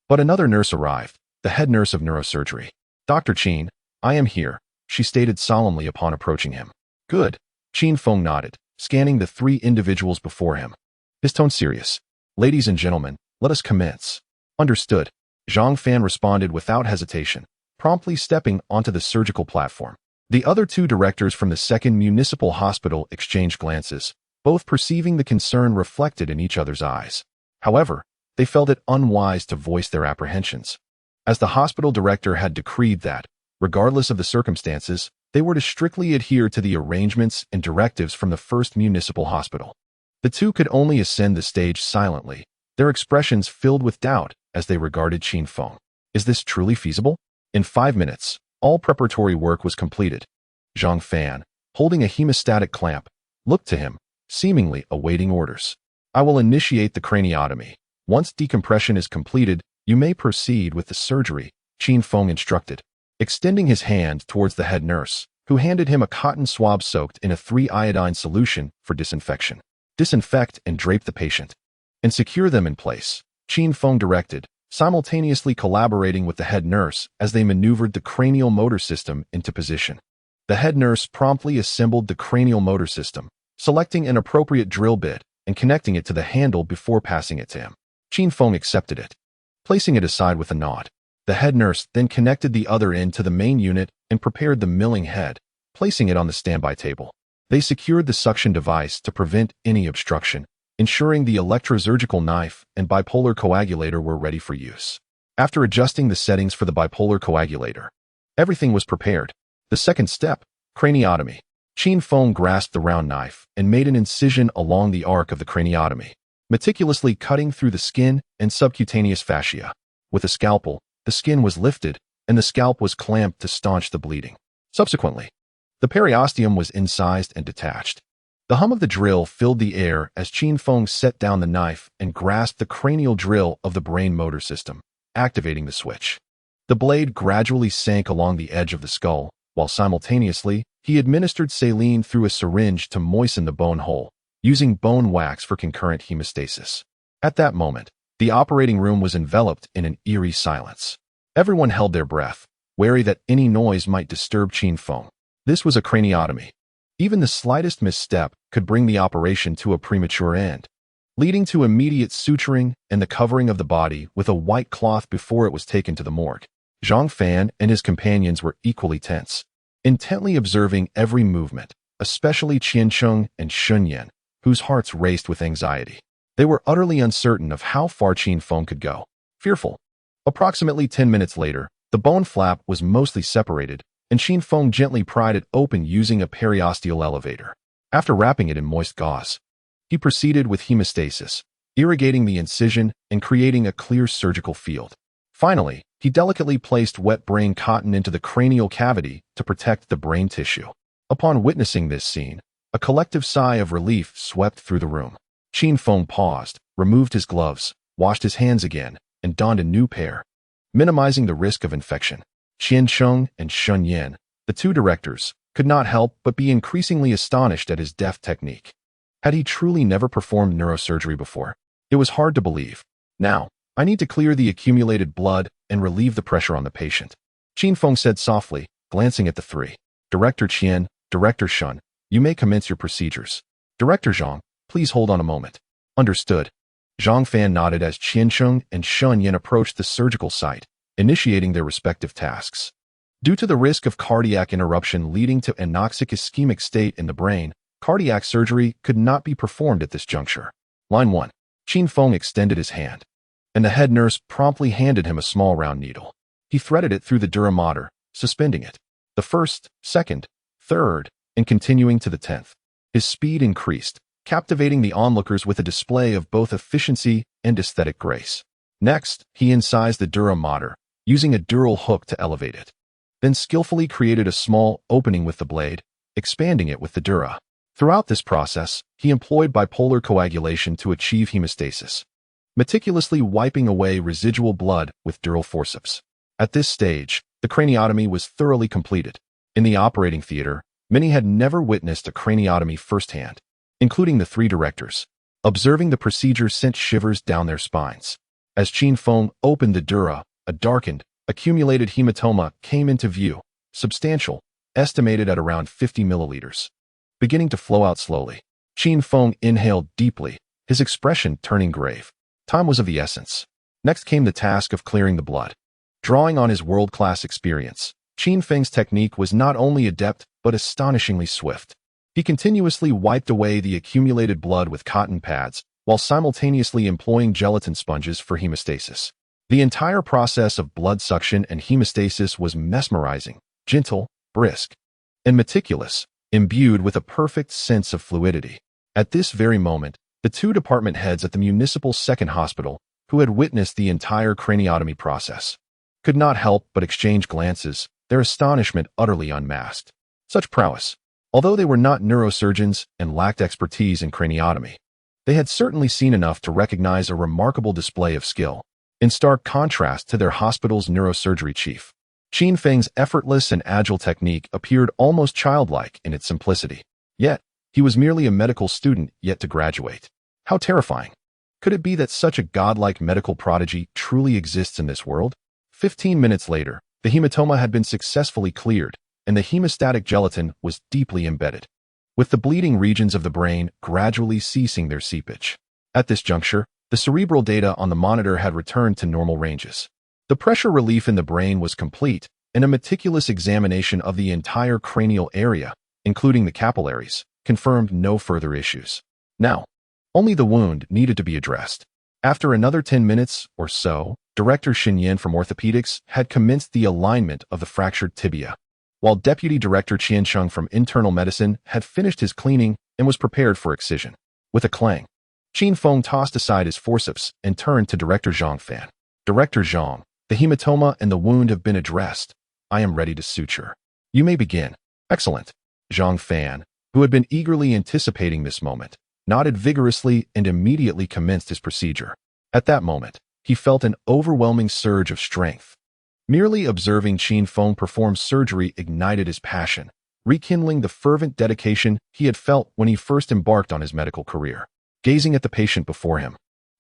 Speaker 1: But another nurse arrived, the head nurse of neurosurgery. "Dr. Qin, I am here," she stated solemnly upon approaching him. "Good." Qin Feng nodded, scanning the three individuals before him. His tone serious. "Ladies and gentlemen, let us commence." "Understood." Zhang Fan responded without hesitation, promptly stepping onto the surgical platform. The other two directors from the second municipal hospital exchanged glances, both perceiving the concern reflected in each other's eyes. However, they felt it unwise to voice their apprehensions, as the hospital director had decreed that, regardless of the circumstances, they were to strictly adhere to the arrangements and directives from the first municipal hospital. The two could only ascend the stage silently, their expressions filled with doubt as they regarded Qin Feng. Is this truly feasible? In 5 minutes, all preparatory work was completed. Zhang Fan, holding a hemostatic clamp, looked to him, seemingly awaiting orders. "I will initiate the craniotomy. Once decompression is completed, you may proceed with the surgery," Qin Feng instructed, extending his hand towards the head nurse, who handed him a cotton swab soaked in a 3-iodine solution for disinfection. "Disinfect and drape the patient, and secure them in place," Qin Feng directed, simultaneously collaborating with the head nurse as they maneuvered the cranial motor system into position. The head nurse promptly assembled the cranial motor system, selecting an appropriate drill bit and connecting it to the handle before passing it to him. Qin Feng accepted it, placing it aside with a nod. The head nurse then connected the other end to the main unit and prepared the milling head, placing it on the standby table. They secured the suction device to prevent any obstruction, ensuring the electrosurgical knife and bipolar coagulator were ready for use. After adjusting the settings for the bipolar coagulator, everything was prepared. The second step, craniotomy. Qin Feng grasped the round knife and made an incision along the arc of the craniotomy, meticulously cutting through the skin and subcutaneous fascia. With a scalpel, the skin was lifted and the scalp was clamped to staunch the bleeding. Subsequently, the periosteum was incised and detached. The hum of the drill filled the air as Qin Feng set down the knife and grasped the cranial drill of the brain motor system, activating the switch. The blade gradually sank along the edge of the skull, while simultaneously, he administered saline through a syringe to moisten the bone hole, using bone wax for concurrent hemostasis. At that moment, the operating room was enveloped in an eerie silence. Everyone held their breath, wary that any noise might disturb Qin Feng. This was a craniotomy. Even the slightest misstep could bring the operation to a premature end, leading to immediate suturing and the covering of the body with a white cloth before it was taken to the morgue. Zhang Fan and his companions were equally tense, intently observing every movement, especially Qiancheng and Shunyan, whose hearts raced with anxiety. They were utterly uncertain of how far Qin Feng could go. Fearful. Approximately 10 minutes later, the bone flap was mostly separated, and Qin Feng gently pried it open using a periosteal elevator. After wrapping it in moist gauze, he proceeded with hemostasis, irrigating the incision and creating a clear surgical field. Finally, he delicately placed wet brain cotton into the cranial cavity to protect the brain tissue. Upon witnessing this scene, a collective sigh of relief swept through the room. Qin Feng paused, removed his gloves, washed his hands again, and donned a new pair, minimizing the risk of infection. Qiancheng and Shunyan, the two directors, could not help but be increasingly astonished at his deft technique. Had he truly never performed neurosurgery before? It was hard to believe. "Now, I need to clear the accumulated blood and relieve the pressure on the patient," Qin Feng said softly, glancing at the three. "Director Qian, Director Shun, you may commence your procedures. Director Zhang, Please hold on a moment. Understood. Zhang Fan nodded as Qiansheng and Shun Yin approached the surgical site, initiating their respective tasks. Due to the risk of cardiac interruption leading to anoxic ischemic state in the brain, cardiac surgery could not be performed at this juncture. Line 1. Qin Feng extended his hand, and the head nurse promptly handed him a small round needle. He threaded it through the dura mater, suspending it. The first, second, third, and continuing to the 10th. His speed increased, captivating the onlookers with a display of both efficiency and aesthetic grace. Next, he incised the dura mater, using a dural hook to elevate it. Then skillfully created a small opening with the blade, expanding it with the dura. Throughout this process, he employed bipolar coagulation to achieve hemostasis, meticulously wiping away residual blood with dural forceps. At this stage, the craniotomy was thoroughly completed. In the operating theater, many had never witnessed a craniotomy firsthand, including the 3 directors. Observing the procedure sent shivers down their spines. As Qin Feng opened the dura, a darkened, accumulated hematoma came into view, substantial, estimated at around 50 milliliters. Beginning to flow out slowly. Qin Feng inhaled deeply, his expression turning grave. Time was of the essence. Next came the task of clearing the blood. Drawing on his world-class experience, Qin Feng's technique was not only adept but astonishingly swift. He continuously wiped away the accumulated blood with cotton pads, while simultaneously employing gelatin sponges for hemostasis. The entire process of blood suction and hemostasis was mesmerizing, gentle, brisk, and meticulous, imbued with a perfect sense of fluidity. At this very moment, the 2 department heads at the municipal second hospital, who had witnessed the entire craniotomy process, could not help but exchange glances, their astonishment utterly unmasked. Such prowess. Although they were not neurosurgeons and lacked expertise in craniotomy, they had certainly seen enough to recognize a remarkable display of skill. In stark contrast to their hospital's neurosurgery chief, Qin Feng's effortless and agile technique appeared almost childlike in its simplicity. Yet, he was merely a medical student yet to graduate. How terrifying. Could it be that such a godlike medical prodigy truly exists in this world? 15 minutes later, the hematoma had been successfully cleared, and the hemostatic gelatin was deeply embedded, with the bleeding regions of the brain gradually ceasing their seepage. At this juncture, the cerebral data on the monitor had returned to normal ranges. The pressure relief in the brain was complete, and a meticulous examination of the entire cranial area, including the capillaries, confirmed no further issues. Now, only the wound needed to be addressed. After another 10 minutes or so, Director Xin Yan from orthopedics had commenced the alignment of the fractured tibia, while Deputy Director Qiansheng from internal medicine had finished his cleaning and was prepared for excision. With a clang, Qin Feng tossed aside his forceps and turned to Director Zhang Fan. Director Zhang, the hematoma and the wound have been addressed. I am ready to suture. You may begin. Excellent. Zhang Fan, who had been eagerly anticipating this moment, nodded vigorously and immediately commenced his procedure. At that moment, he felt an overwhelming surge of strength. Merely observing Qin Feng perform surgery ignited his passion, rekindling the fervent dedication he had felt when he first embarked on his medical career. Gazing at the patient before him,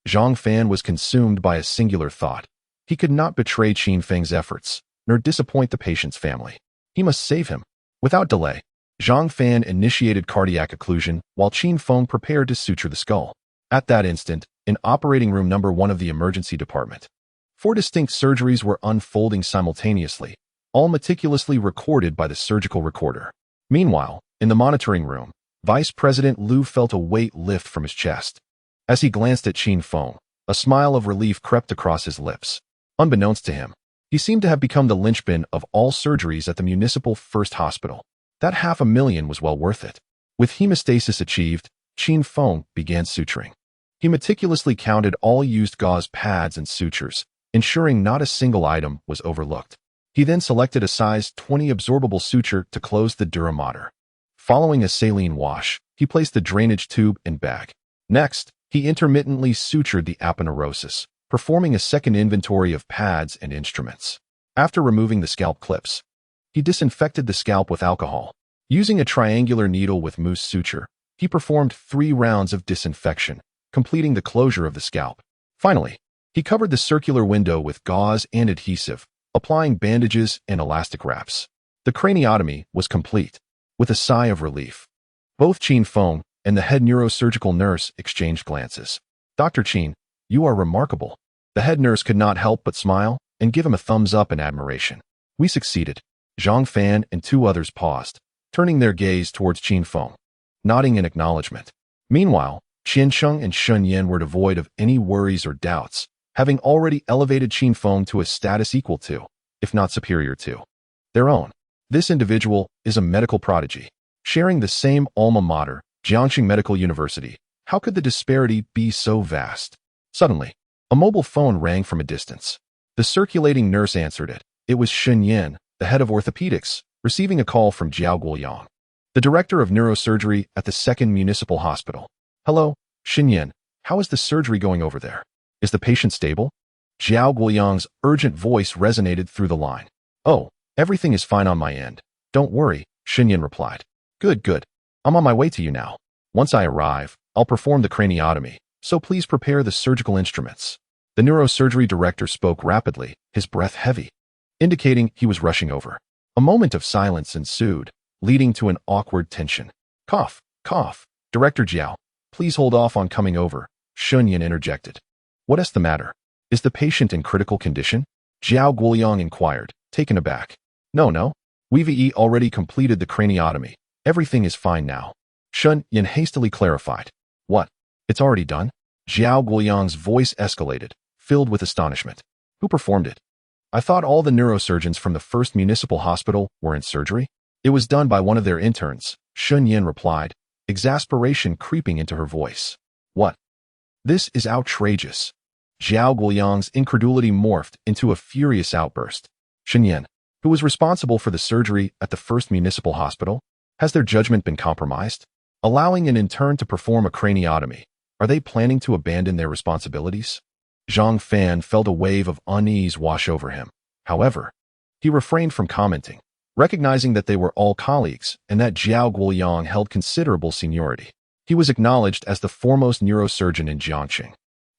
Speaker 1: Zhang Fan was consumed by a singular thought. He could not betray Qin Feng's efforts, nor disappoint the patient's family. He must save him. Without delay, Zhang Fan initiated cardiac occlusion while Qin Feng prepared to suture the skull. At that instant, in operating room number 1 of the emergency department, 4 distinct surgeries were unfolding simultaneously, all meticulously recorded by the surgical recorder. Meanwhile, in the monitoring room, Vice President Liu felt a weight lift from his chest. As he glanced at Qin Feng, a smile of relief crept across his lips. Unbeknownst to him, he seemed to have become the linchpin of all surgeries at the municipal first hospital. That $500,000 was well worth it. With hemostasis achieved, Qin Feng began suturing. He meticulously counted all used gauze pads and sutures, ensuring not a single item was overlooked. He then selected a size 20 absorbable suture to close the dura mater. Following a saline wash, he placed the drainage tube and bag. Next, he intermittently sutured the aponeurosis, performing a second inventory of pads and instruments. After removing the scalp clips, he disinfected the scalp with alcohol. Using a triangular needle with mousse suture, he performed 3 rounds of disinfection, completing the closure of the scalp. Finally, he covered the circular window with gauze and adhesive, applying bandages and elastic wraps. The craniotomy was complete. With a sigh of relief, both Qin Feng and the head neurosurgical nurse exchanged glances. Dr. Qin, you are remarkable. The head nurse could not help but smile and give him a thumbs up in admiration. We succeeded. Zhang Fan and two others paused, turning their gaze towards Qin Feng, nodding in acknowledgement. Meanwhile, Qian Sheng and Shun Yan were devoid of any worries or doubts, having already elevated Qin Feng to a status equal to, if not superior to, their own. This individual is a medical prodigy, sharing the same alma mater, Jiangxing Medical University. How could the disparity be so vast? Suddenly, a mobile phone rang from a distance. The circulating nurse answered it. It was Shun Yan, the head of orthopedics, receiving a call from Jiao Guoyang, the director of neurosurgery at the 2nd Municipal Hospital. Hello, Shun Yan. How is the surgery going over there? Is the patient stable? Jiao Guoyang's urgent voice resonated through the line. Oh, everything is fine on my end. Don't worry, Shun Yan replied. Good, good. I'm on my way to you now. Once I arrive, I'll perform the craniotomy, so please prepare the surgical instruments. The neurosurgery director spoke rapidly, his breath heavy, indicating he was rushing over. A moment of silence ensued, leading to an awkward tension. Cough, cough. Director Jiao, please hold off on coming over, Shun Yan interjected. What is the matter? Is the patient in critical condition? Jiao Guoyang inquired, taken aback. No. We've already completed the craniotomy. Everything is fine now. Shun Yan hastily clarified. What? It's already done? Jiao Guoyang's voice escalated, filled with astonishment. Who performed it? I thought all the neurosurgeons from the 1st Municipal Hospital were in surgery. It was done by one of their interns, Shun Yan replied, exasperation creeping into her voice. What? This is outrageous. Jiao Guoyang's incredulity morphed into a furious outburst. Shun Yan, who was responsible for the surgery at the 1st Municipal Hospital, has their judgment been compromised? Allowing an intern to perform a craniotomy, are they planning to abandon their responsibilities? Zhang Fan felt a wave of unease wash over him. However, he refrained from commenting, recognizing that they were all colleagues and that Jiao Guoyang held considerable seniority. He was acknowledged as the foremost neurosurgeon in Jiangxing,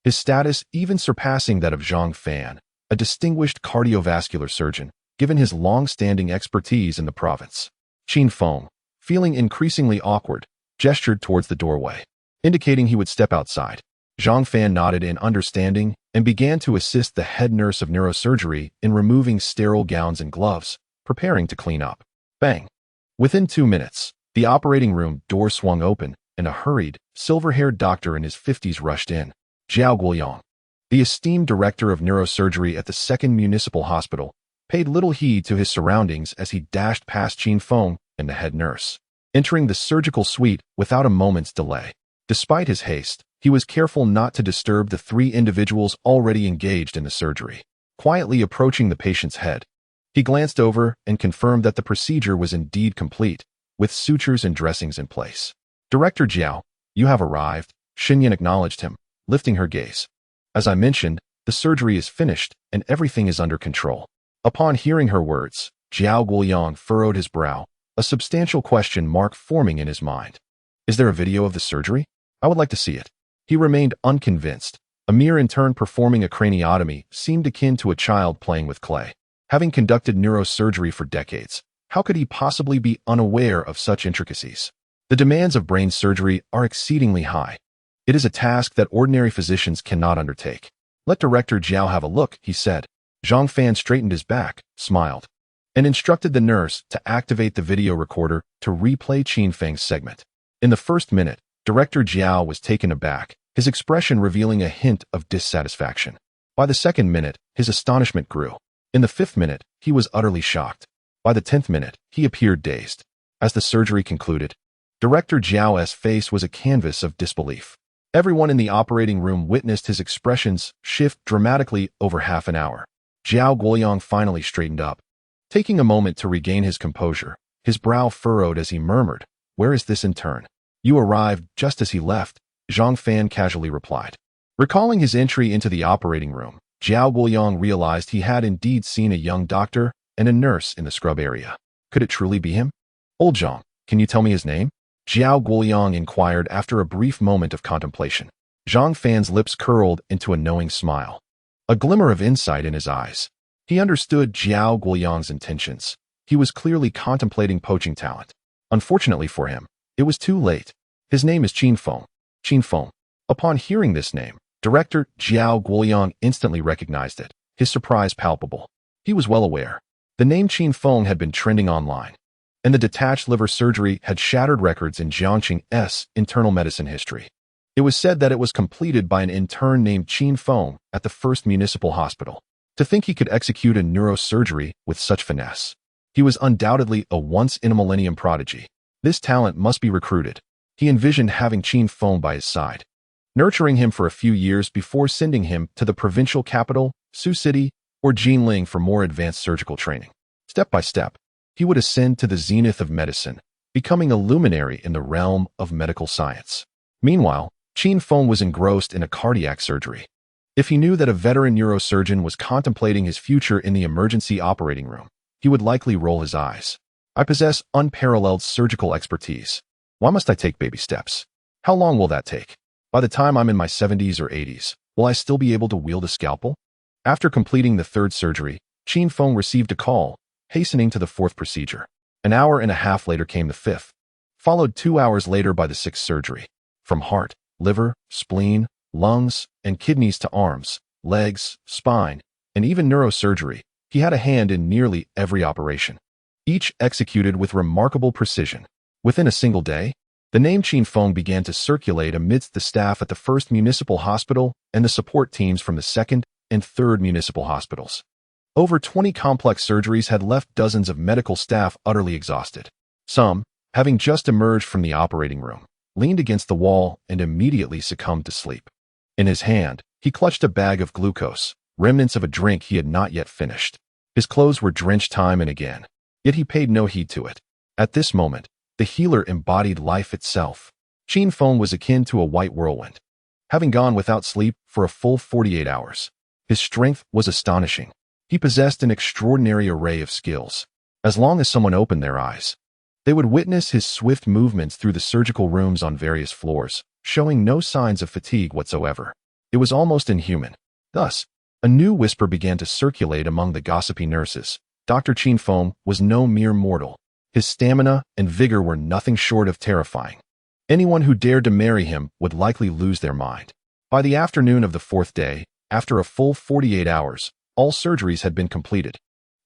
Speaker 1: his status even surpassing that of Zhang Fan, a distinguished cardiovascular surgeon, given his long-standing expertise in the province. Qin Feng, feeling increasingly awkward, gestured towards the doorway, indicating he would step outside. Zhang Fan nodded in understanding and began to assist the head nurse of neurosurgery in removing sterile gowns and gloves, preparing to clean up. Bang! Within 2 minutes, the operating room door swung open and a hurried, silver-haired doctor in his 50s rushed in. Jiao Guoyang, the esteemed director of neurosurgery at the 2nd Municipal Hospital, paid little heed to his surroundings as he dashed past Qin Feng and the head nurse, entering the surgical suite without a moment's delay. Despite his haste, he was careful not to disturb the 3 individuals already engaged in the surgery. Quietly approaching the patient's head, he glanced over and confirmed that the procedure was indeed complete, with sutures and dressings in place. Director Jiao, you have arrived, Shun Yan acknowledged him, lifting her gaze. As I mentioned, the surgery is finished and everything is under control. Upon hearing her words, Jiao Guoyang furrowed his brow, a substantial question mark forming in his mind. Is there a video of the surgery? I would like to see it. He remained unconvinced. A mere intern performing a craniotomy seemed akin to a child playing with clay. Having conducted neurosurgery for decades, how could he possibly be unaware of such intricacies? The demands of brain surgery are exceedingly high. It is a task that ordinary physicians cannot undertake. Let Director Jiao have a look, he said. Zhang Fan straightened his back, smiled, and instructed the nurse to activate the video recorder to replay Qin Feng's segment. In the first minute, Director Jiao was taken aback, his expression revealing a hint of dissatisfaction. By the 2nd minute, his astonishment grew. In the 5th minute, he was utterly shocked. By the 10th minute, he appeared dazed. As the surgery concluded, Director Jiao's face was a canvas of disbelief. Everyone in the operating room witnessed his expressions shift dramatically over half an hour. Jiao Guoyang finally straightened up. Taking a moment to regain his composure, his brow furrowed as he murmured, "Where is this intern?" "You arrived just as he left," Zhang Fan casually replied. Recalling his entry into the operating room, Jiao Guoyang realized he had indeed seen a young doctor and a nurse in the scrub area. Could it truly be him? "Old Zhang, can you tell me his name?" Jiao Guoyang inquired after a brief moment of contemplation. Zhang Fan's lips curled into a knowing smile, a glimmer of insight in his eyes. He understood Jiao Guoyang's intentions. He was clearly contemplating poaching talent. Unfortunately for him, it was too late. His name is Qin Feng. Qin Feng. Upon hearing this name, Director Jiao Guoyang instantly recognized it, his surprise palpable. He was well aware. The name Qin Feng had been trending online, and the detached liver surgery had shattered records in Jiangqing's internal medicine history. It was said that it was completed by an intern named Qin Feng at the first municipal hospital. To think he could execute a neurosurgery with such finesse. He was undoubtedly a once-in-a-millennium prodigy. This talent must be recruited. He envisioned having Qin Feng by his side, nurturing him for a few years before sending him to the provincial capital, Sioux City, or Jinling for more advanced surgical training. Step by step, he would ascend to the zenith of medicine, becoming a luminary in the realm of medical science. Meanwhile, Qin Feng was engrossed in a cardiac surgery. If he knew that a veteran neurosurgeon was contemplating his future in the emergency operating room, he would likely roll his eyes. I possess unparalleled surgical expertise. Why must I take baby steps? How long will that take? By the time I'm in my 70s or 80s, will I still be able to wield a scalpel? After completing the third surgery, Qin Feng received a call, hastening to the fourth procedure. An hour and a half later came the fifth, followed 2 hours later by the sixth surgery. From heart, liver, spleen, lungs, and kidneys to arms, legs, spine, and even neurosurgery, he had a hand in nearly every operation, each executed with remarkable precision. Within a single day, the name Qin Feng began to circulate amidst the staff at the first municipal hospital and the support teams from the second and third municipal hospitals. Over 20 complex surgeries had left dozens of medical staff utterly exhausted. Some, having just emerged from the operating room, leaned against the wall and immediately succumbed to sleep. In his hand, he clutched a bag of glucose, remnants of a drink he had not yet finished. His clothes were drenched time and again, yet he paid no heed to it. At this moment, the healer embodied life itself. Qin Feng was akin to a white whirlwind, having gone without sleep for a full 48 hours. His strength was astonishing. He possessed an extraordinary array of skills. As long as someone opened their eyes, they would witness his swift movements through the surgical rooms on various floors, showing no signs of fatigue whatsoever. It was almost inhuman. Thus, a new whisper began to circulate among the gossipy nurses. Dr. Qin Feng was no mere mortal. His stamina and vigor were nothing short of terrifying. Anyone who dared to marry him would likely lose their mind. By the afternoon of the fourth day, after a full 48 hours, all surgeries had been completed.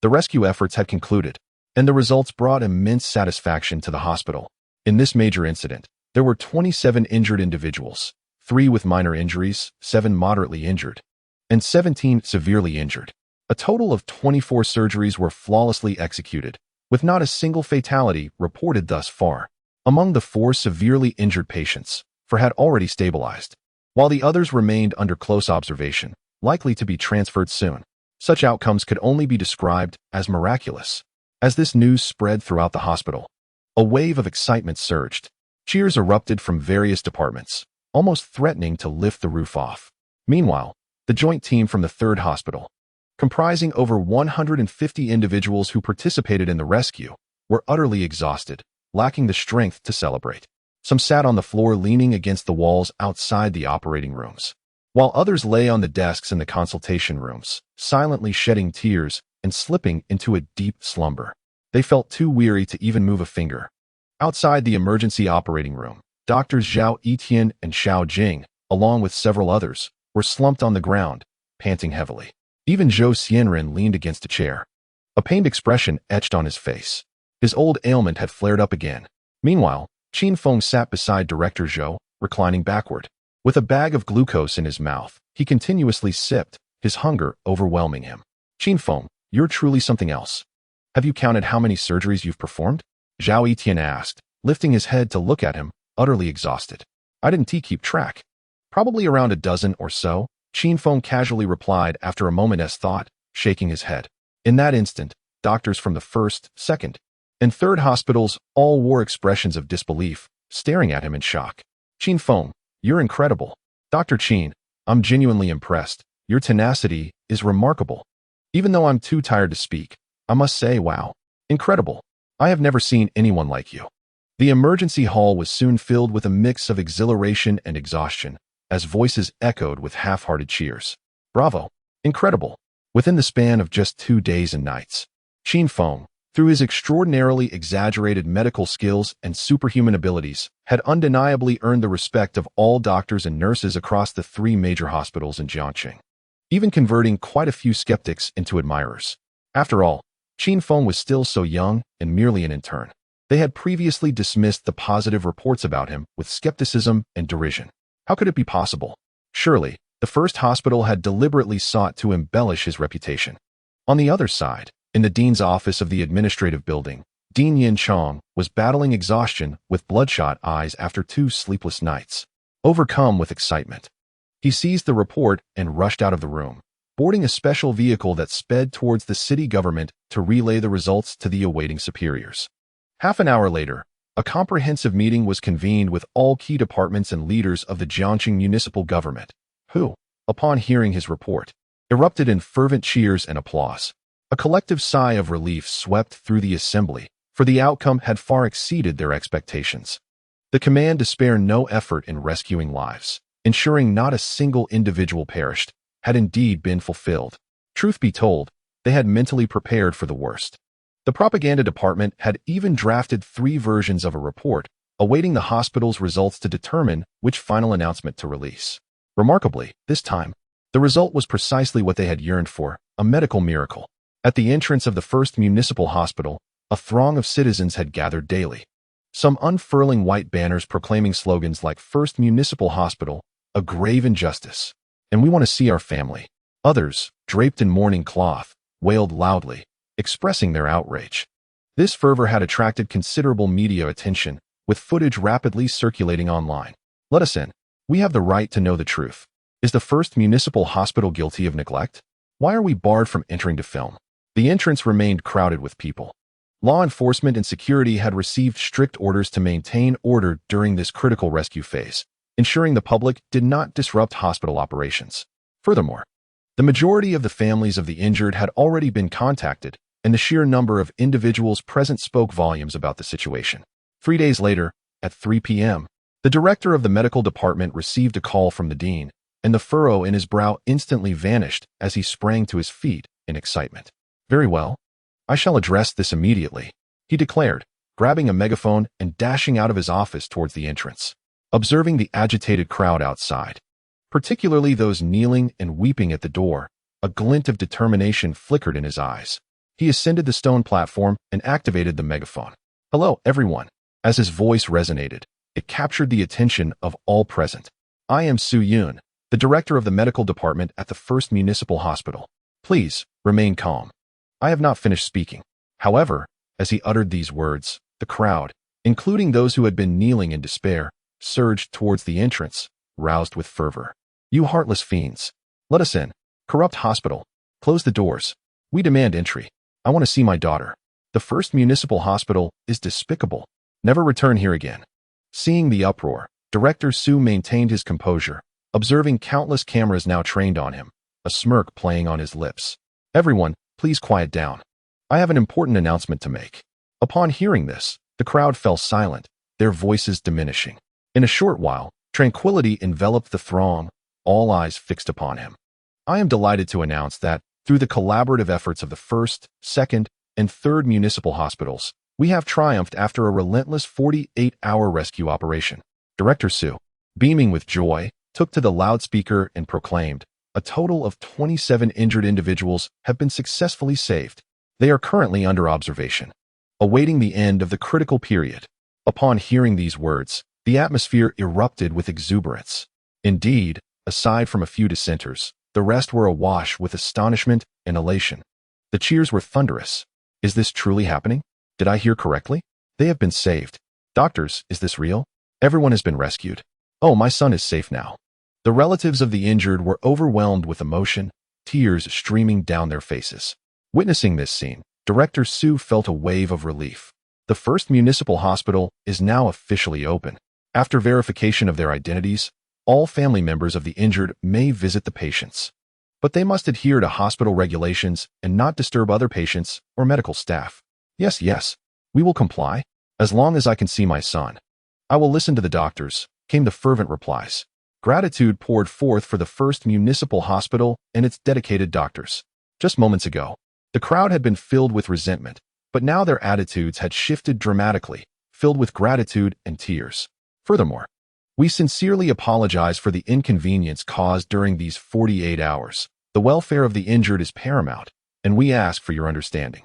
Speaker 1: The rescue efforts had concluded, and the results brought immense satisfaction to the hospital. In this major incident, there were 27 injured individuals, 3 with minor injuries, 7 moderately injured, and 17 severely injured. A total of 24 surgeries were flawlessly executed, with not a single fatality reported thus far. Among the 4 severely injured patients, 4 had already stabilized, while the others remained under close observation, likely to be transferred soon. Such outcomes could only be described as miraculous. As this news spread throughout the hospital, a wave of excitement surged. Cheers erupted from various departments, almost threatening to lift the roof off. Meanwhile, the joint team from the third hospital, comprising over 150 individuals who participated in the rescue, were utterly exhausted, lacking the strength to celebrate. Some sat on the floor leaning against the walls outside the operating rooms, while others lay on the desks in the consultation rooms, silently shedding tears and slipping into a deep slumber. They felt too weary to even move a finger. Outside the emergency operating room, Doctors Zhao Etian and Xiao Jing, along with several others, were slumped on the ground, panting heavily. Even Zhou Xianren leaned against a chair, a pained expression etched on his face. His old ailment had flared up again. Meanwhile, Qin Feng sat beside Director Zhou, reclining backward. With a bag of glucose in his mouth, he continuously sipped, his hunger overwhelming him. Qin Feng, you're truly something else. Have you counted how many surgeries you've performed? Zhao Etian asked, lifting his head to look at him, utterly exhausted. I didn't keep track. Probably around a dozen or so, Qin Feng casually replied after a moment's thought, shaking his head. In that instant, doctors from the first, second, and third hospitals all wore expressions of disbelief, staring at him in shock. Qin Feng, you're incredible. Dr. Qin, I'm genuinely impressed. Your tenacity is remarkable. Even though I'm too tired to speak, I must say, wow, incredible. I have never seen anyone like you. The emergency hall was soon filled with a mix of exhilaration and exhaustion, as voices echoed with half-hearted cheers. Bravo, incredible. Within the span of just 2 days and nights, Qin Feng, through his extraordinarily exaggerated medical skills and superhuman abilities, had undeniably earned the respect of all doctors and nurses across the 3 major hospitals in Jiangxing, even converting quite a few skeptics into admirers. After all, Qin Feng was still so young and merely an intern. They had previously dismissed the positive reports about him with skepticism and derision. How could it be possible? Surely, the first hospital had deliberately sought to embellish his reputation. On the other side, in the dean's office of the administrative building, Dean Yin Chong was battling exhaustion with bloodshot eyes after 2 sleepless nights. Overcome with excitement, he seized the report and rushed out of the room, boarding a special vehicle that sped towards the city government to relay the results to the awaiting superiors. Half an hour later, a comprehensive meeting was convened with all key departments and leaders of the Jiangxing municipal government, who, upon hearing his report, erupted in fervent cheers and applause. A collective sigh of relief swept through the assembly, for the outcome had far exceeded their expectations. The command to spare no effort in rescuing lives, ensuring not a single individual perished, had indeed been fulfilled. Truth be told, they had mentally prepared for the worst. The propaganda department had even drafted 3 versions of a report, awaiting the hospital's results to determine which final announcement to release. Remarkably, this time, the result was precisely what they had yearned for, a medical miracle. At the entrance of the first municipal hospital, a throng of citizens had gathered daily. Some unfurling white banners proclaiming slogans like "First Municipal Hospital, a grave injustice," and "We want to see our family." Others, draped in mourning cloth, wailed loudly, expressing their outrage. This fervor had attracted considerable media attention, with footage rapidly circulating online. "Let us in. We have the right to know the truth. Is the first municipal hospital guilty of neglect? Why are we barred from entering to film?" The entrance remained crowded with people. Law enforcement and security had received strict orders to maintain order during this critical rescue phase, ensuring the public did not disrupt hospital operations. Furthermore, the majority of the families of the injured had already been contacted, and the sheer number of individuals present spoke volumes about the situation. 3 days later, at 3 p.m., the director of the medical department received a call from the dean, and the furrow in his brow instantly vanished as he sprang to his feet in excitement. "Very well. I shall address this immediately," he declared, grabbing a megaphone and dashing out of his office towards the entrance. Observing the agitated crowd outside, particularly those kneeling and weeping at the door, a glint of determination flickered in his eyes. He ascended the stone platform and activated the megaphone. "Hello, everyone." As his voice resonated, it captured the attention of all present. "I am Su Yun, the director of the medical department at the First Municipal Hospital. Please, remain calm. I have not finished speaking." However, as he uttered these words, the crowd, including those who had been kneeling in despair, surged towards the entrance, roused with fervor. "You heartless fiends! Let us in. Corrupt hospital! Close the doors. We demand entry. I want to see my daughter. The First Municipal Hospital is despicable. Never return here again." Seeing the uproar, Director Su maintained his composure, observing countless cameras now trained on him, a smirk playing on his lips. "Everyone, please quiet down. I have an important announcement to make." Upon hearing this, the crowd fell silent, their voices diminishing. In a short while, tranquility enveloped the throng, all eyes fixed upon him. "I am delighted to announce that, through the collaborative efforts of the first, second, and third municipal hospitals, we have triumphed after a relentless 48-hour rescue operation." Director Su, beaming with joy, took to the loudspeaker and proclaimed, "A total of 27 injured individuals have been successfully saved. They are currently under observation, awaiting the end of the critical period." Upon hearing these words, the atmosphere erupted with exuberance. Indeed, aside from a few dissenters, the rest were awash with astonishment and elation. The cheers were thunderous. "Is this truly happening? Did I hear correctly? They have been saved. Doctors, is this real? Everyone has been rescued. Oh, my son is safe now." The relatives of the injured were overwhelmed with emotion, tears streaming down their faces. Witnessing this scene, Director Su felt a wave of relief. The First Municipal Hospital is now officially open. After verification of their identities, all family members of the injured may visit the patients. But they must adhere to hospital regulations and not disturb other patients or medical staff. "Yes, yes, we will comply, as long as I can see my son. I will listen to the doctors," came the fervent replies. Gratitude poured forth for the First Municipal Hospital and its dedicated doctors. Just moments ago, the crowd had been filled with resentment, But now their attitudes had shifted dramatically, filled with gratitude and tears. Furthermore, we sincerely apologize for the inconvenience caused during these 48 hours. The welfare of the injured is paramount, and we ask for your understanding.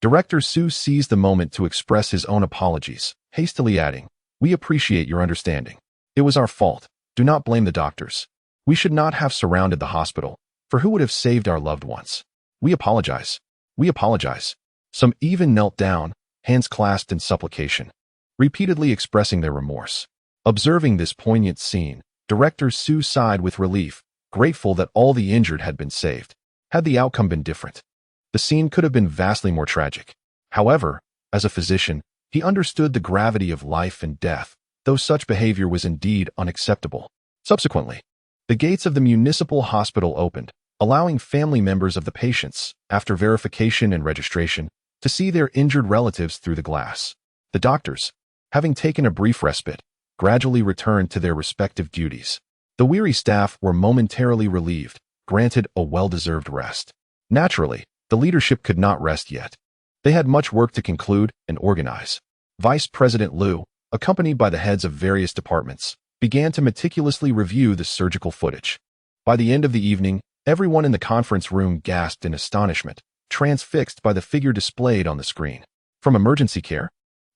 Speaker 1: Director Su seized the moment to express his own apologies, hastily adding, "We appreciate your understanding. It was our fault. Do not blame the doctors. We should not have surrounded the hospital, for who would have saved our loved ones? We apologize. We apologize." Some even knelt down, hands clasped in supplication, repeatedly expressing their remorse. Observing this poignant scene, Director Su sighed with relief, grateful that all the injured had been saved. Had the outcome been different, the scene could have been vastly more tragic. However, as a physician, he understood the gravity of life and death, though such behavior was indeed unacceptable. Subsequently, the gates of the municipal hospital opened, allowing family members of the patients, after verification and registration, to see their injured relatives through the glass. The doctors, having taken a brief respite, gradually returned to their respective duties. The weary staff were momentarily relieved, granted a well-deserved rest. Naturally, the leadership could not rest yet. They had much work to conclude and organize. Vice President Liu, accompanied by the heads of various departments, began to meticulously review the surgical footage. By the end of the evening, everyone in the conference room gasped in astonishment, transfixed by the figure displayed on the screen. From emergency care,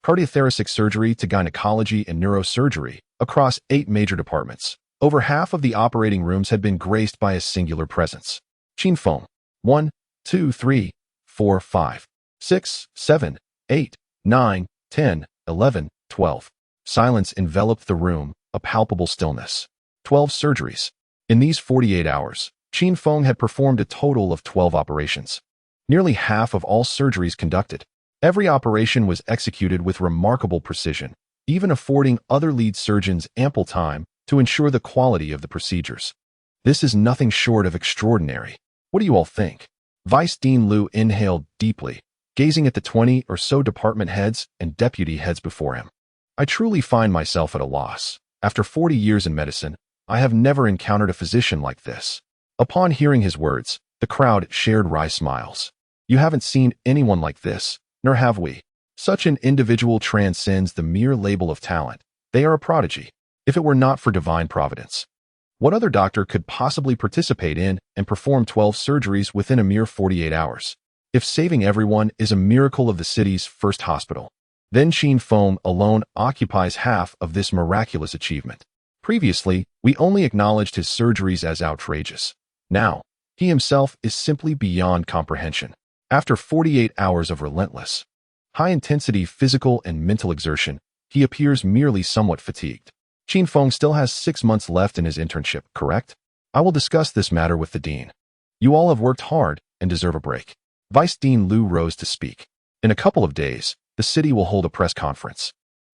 Speaker 1: cardiothoracic surgery to gynecology and neurosurgery, across 8 major departments, over half of the operating rooms had been graced by a singular presence. Qin Feng. 1, 2, 3, 4, 5, 6, 7, 8, 9, 10, 11, 12. Silence enveloped the room, a palpable stillness. 12 surgeries. In these 48 hours, Qin Feng had performed a total of 12 operations. Nearly half of all surgeries conducted. Every operation was executed with remarkable precision, even affording other lead surgeons ample time to ensure the quality of the procedures. This is nothing short of extraordinary. What do you all think? Vice Dean Liu inhaled deeply, gazing at the 20 or so department heads and deputy heads before him. I truly find myself at a loss. After 40 years in medicine, I have never encountered a physician like this. Upon hearing his words, the crowd shared wry smiles. You haven't seen anyone like this, nor have we. Such an individual transcends the mere label of talent. They are a prodigy. If it were not for divine providence, what other doctor could possibly participate in and perform 12 surgeries within a mere 48 hours? If saving everyone is a miracle of the city's first hospital, then Qin Feng alone occupies half of this miraculous achievement. Previously, we only acknowledged his surgeries as outrageous. Now, he himself is simply beyond comprehension. After 48 hours of relentless, high-intensity physical and mental exertion, he appears merely somewhat fatigued. Qin Feng still has 6 months left in his internship, correct? I will discuss this matter with the dean. You all have worked hard and deserve a break. Vice Dean Liu rose to speak. In a couple of days, the city will hold a press conference,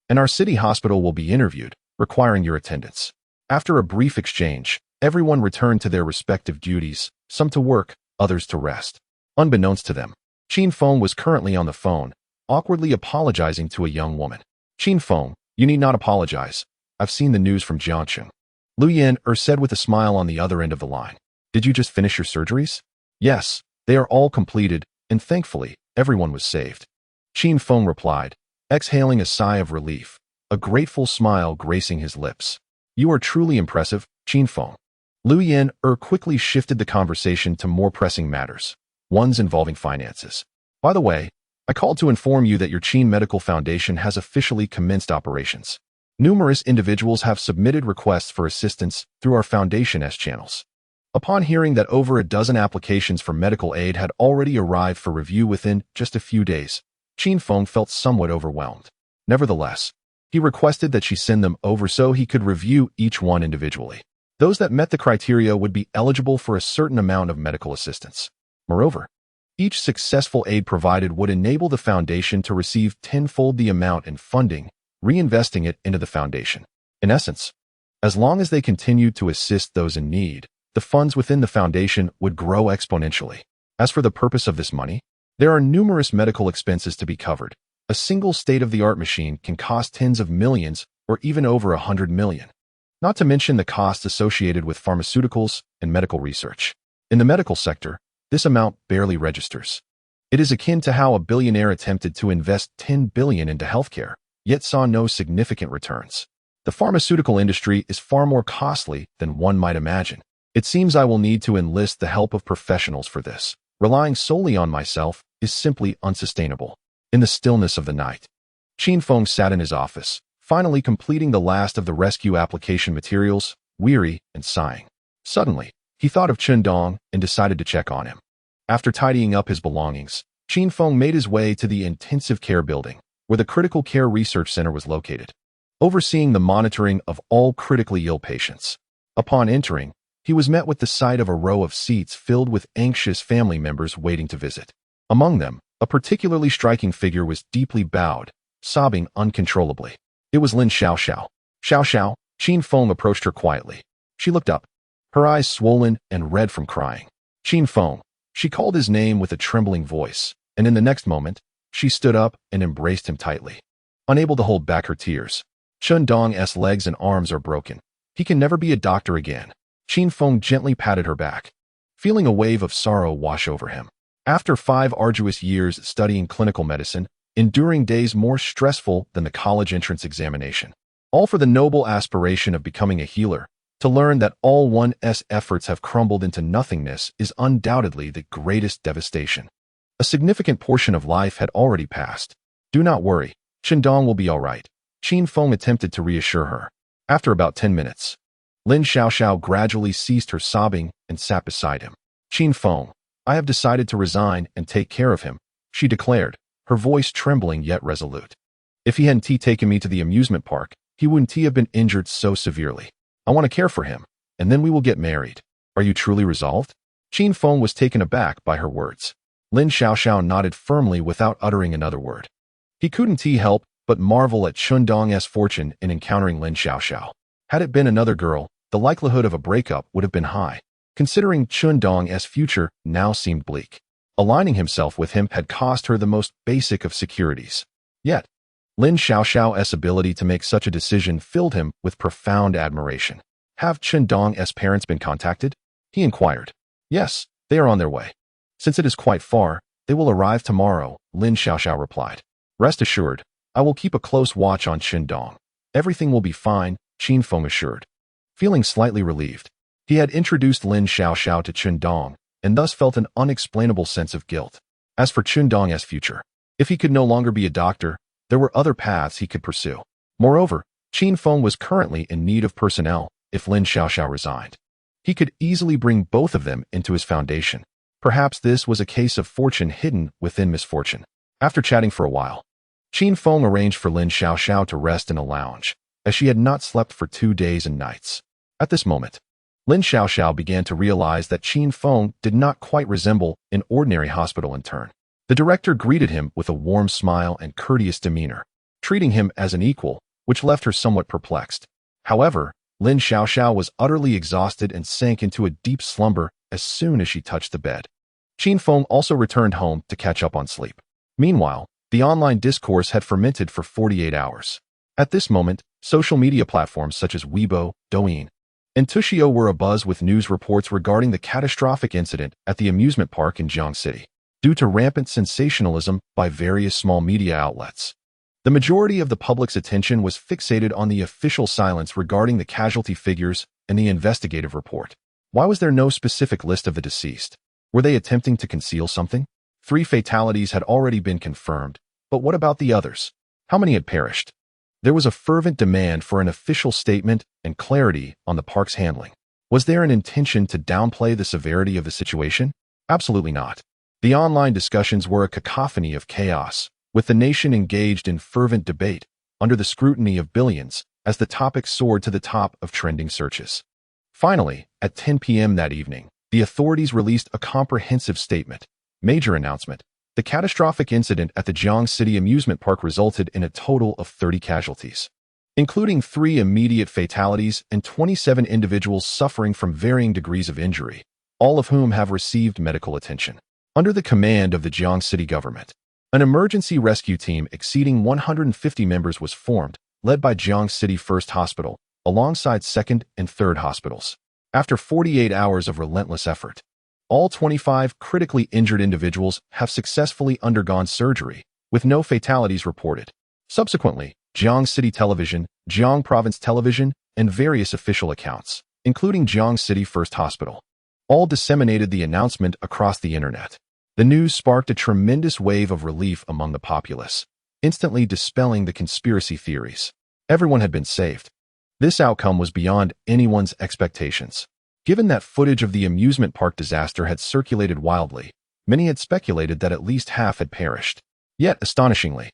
Speaker 1: and our city hospital will be interviewed, requiring your attendance. After a brief exchange, everyone returned to their respective duties, some to work, others to rest. Unbeknownst to them, Qin Feng was currently on the phone, awkwardly apologizing to a young woman. Qin Feng, you need not apologize. I've seen the news from Jiangcheng. Lu Yan said with a smile on the other end of the line. Did you just finish your surgeries? Yes, they are all completed, and thankfully, everyone was saved. Qin Feng replied, exhaling a sigh of relief, a grateful smile gracing his lips. You are truly impressive, Qin Feng. Lu Yan quickly shifted the conversation to more pressing matters, ones involving finances. By the way, I called to inform you that your Qin Medical Foundation has officially commenced operations. Numerous individuals have submitted requests for assistance through our foundation's channels. Upon hearing that over a dozen applications for medical aid had already arrived for review within just a few days, Qin Feng felt somewhat overwhelmed. Nevertheless, he requested that she send them over so he could review each one individually. Those that met the criteria would be eligible for a certain amount of medical assistance. Moreover, each successful aid provided would enable the foundation to receive tenfold the amount in funding, reinvesting it into the foundation. In essence, as long as they continued to assist those in need, the funds within the foundation would grow exponentially. As for the purpose of this money, there are numerous medical expenses to be covered. A single state-of-the-art machine can cost tens of millions or even over 100 million. Not to mention the costs associated with pharmaceuticals and medical research. In the medical sector, this amount barely registers. It is akin to how a billionaire attempted to invest 10 billion into healthcare, yet saw no significant returns. The pharmaceutical industry is far more costly than one might imagine. It seems I will need to enlist the help of professionals for this. Relying solely on myself is simply unsustainable. In the stillness of the night, Qin Feng sat in his office, finally completing the last of the rescue application materials, weary and sighing. Suddenly, he thought of Dong and decided to check on him. After tidying up his belongings, Qin Feng made his way to the intensive care building, where the critical care research center was located, overseeing the monitoring of all critically ill patients. Upon entering, he was met with the sight of a row of seats filled with anxious family members waiting to visit. Among them, a particularly striking figure was deeply bowed, sobbing uncontrollably. It was Lin Xiaoxiao. Xiaoxiao, Qin Feng approached her quietly. She looked up, her eyes swollen and red from crying. Qin Feng, she called his name with a trembling voice, and in the next moment, she stood up and embraced him tightly. Unable to hold back her tears. Dong's legs and arms are broken. He can never be a doctor again. Qin Feng gently patted her back, feeling a wave of sorrow wash over him. After 5 arduous years studying clinical medicine, enduring days more stressful than the college entrance examination, all for the noble aspiration of becoming a healer, to learn that all one's efforts have crumbled into nothingness is undoubtedly the greatest devastation. A significant portion of life had already passed. Do not worry, Dong will be all right. Qin Feng attempted to reassure her. After about 10 minutes, Lin Xiaoxiao gradually ceased her sobbing and sat beside him. Qin Feng, I have decided to resign and take care of him, she declared, her voice trembling yet resolute. If he hadn't taken me to the amusement park, he wouldn't have been injured so severely. I want to care for him, and then we will get married. Are you truly resolved? Qin Feng was taken aback by her words. Lin Xiaoxiao nodded firmly without uttering another word. He couldn't help but marvel at Dong's fortune in encountering Lin Xiaoxiao. Had it been another girl, the likelihood of a breakup would have been high. Considering Dong's future now seemed bleak. Aligning himself with him had cost her the most basic of securities. Yet, Lin Xiaoxiao's ability to make such a decision filled him with profound admiration. Have Dong's parents been contacted? He inquired. Yes, they are on their way. Since it is quite far, they will arrive tomorrow, Lin Xiaoxiao replied. Rest assured, I will keep a close watch on Dong. Everything will be fine, Qin Feng assured. Feeling slightly relieved, he had introduced Lin Xiaoxiao to Dong, and thus felt an unexplainable sense of guilt. As for Dong's future, if he could no longer be a doctor, there were other paths he could pursue. Moreover, Qin Feng was currently in need of personnel. If Lin Xiaoxiao resigned, he could easily bring both of them into his foundation. Perhaps this was a case of fortune hidden within misfortune. After chatting for a while, Qin Feng arranged for Lin Xiaoxiao to rest in a lounge, as she had not slept for 2 days and nights. At this moment, Lin Xiaoxiao began to realize that Qin Feng did not quite resemble an ordinary hospital intern. The director greeted him with a warm smile and courteous demeanor, treating him as an equal, which left her somewhat perplexed. However, Lin Xiaoxiao was utterly exhausted and sank into a deep slumber as soon as she touched the bed. Qin Feng also returned home to catch up on sleep. Meanwhile, the online discourse had fermented for 48 hours. At this moment, social media platforms such as Weibo, Douyin, and Tushio were abuzz with news reports regarding the catastrophic incident at the amusement park in Jiang City, due to rampant sensationalism by various small media outlets. The majority of the public's attention was fixated on the official silence regarding the casualty figures and the investigative report. Why was there no specific list of the deceased? Were they attempting to conceal something? 3 fatalities had already been confirmed, but what about the others? How many had perished? There was a fervent demand for an official statement and clarity on the park's handling. Was there an intention to downplay the severity of the situation? Absolutely not. The online discussions were a cacophony of chaos, with the nation engaged in fervent debate, under the scrutiny of billions, as the topic soared to the top of trending searches. Finally, at 10 p.m. that evening, the authorities released a comprehensive statement. Major announcement. The catastrophic incident at the Jiang City amusement park resulted in a total of 30 casualties, including 3 immediate fatalities and 27 individuals suffering from varying degrees of injury, all of whom have received medical attention. Under the command of the Jiang City government, an emergency rescue team exceeding 150 members was formed, led by Jiang City First Hospital, alongside second and third hospitals. After 48 hours of relentless effort, All 25 critically injured individuals have successfully undergone surgery, with no fatalities reported. Subsequently, Jiang City Television, Jiang Province Television, and various official accounts, including Jiang City First Hospital, all disseminated the announcement across the internet. The news sparked a tremendous wave of relief among the populace, instantly dispelling the conspiracy theories. Everyone had been saved. This outcome was beyond anyone's expectations. Given that footage of the amusement park disaster had circulated wildly, many had speculated that at least half had perished. Yet, astonishingly,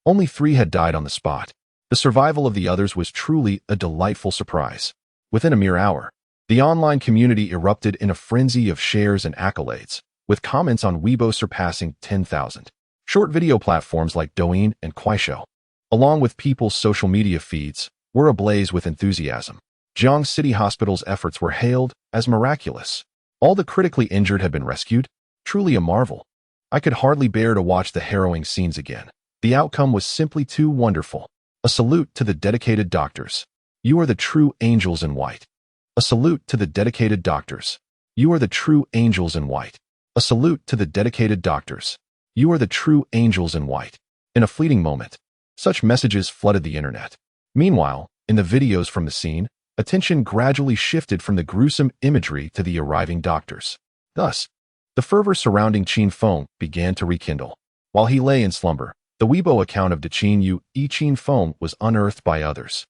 Speaker 1: only 3 had died on the spot. The survival of the others was truly a delightful surprise. Within a mere hour, the online community erupted in a frenzy of shares and accolades, with comments on Weibo surpassing 10,000. Short video platforms like Douyin and Kuaishou, along with people's social media feeds, were ablaze with enthusiasm. Jiang City Hospital's efforts were hailed as miraculous. All the critically injured had been rescued. Truly a marvel. I could hardly bear to watch the harrowing scenes again. The outcome was simply too wonderful. A salute to the dedicated doctors. You are the true angels in white. A salute to the dedicated doctors. You are the true angels in white. A salute to the dedicated doctors. You are the true angels in white. In a fleeting moment, such messages flooded the internet. Meanwhile, in the videos from the scene, attention gradually shifted from the gruesome imagery to the arriving doctors. Thus, the fervor surrounding Qin Feng began to rekindle. While he lay in slumber, the Weibo account of Qin Feng was unearthed by others.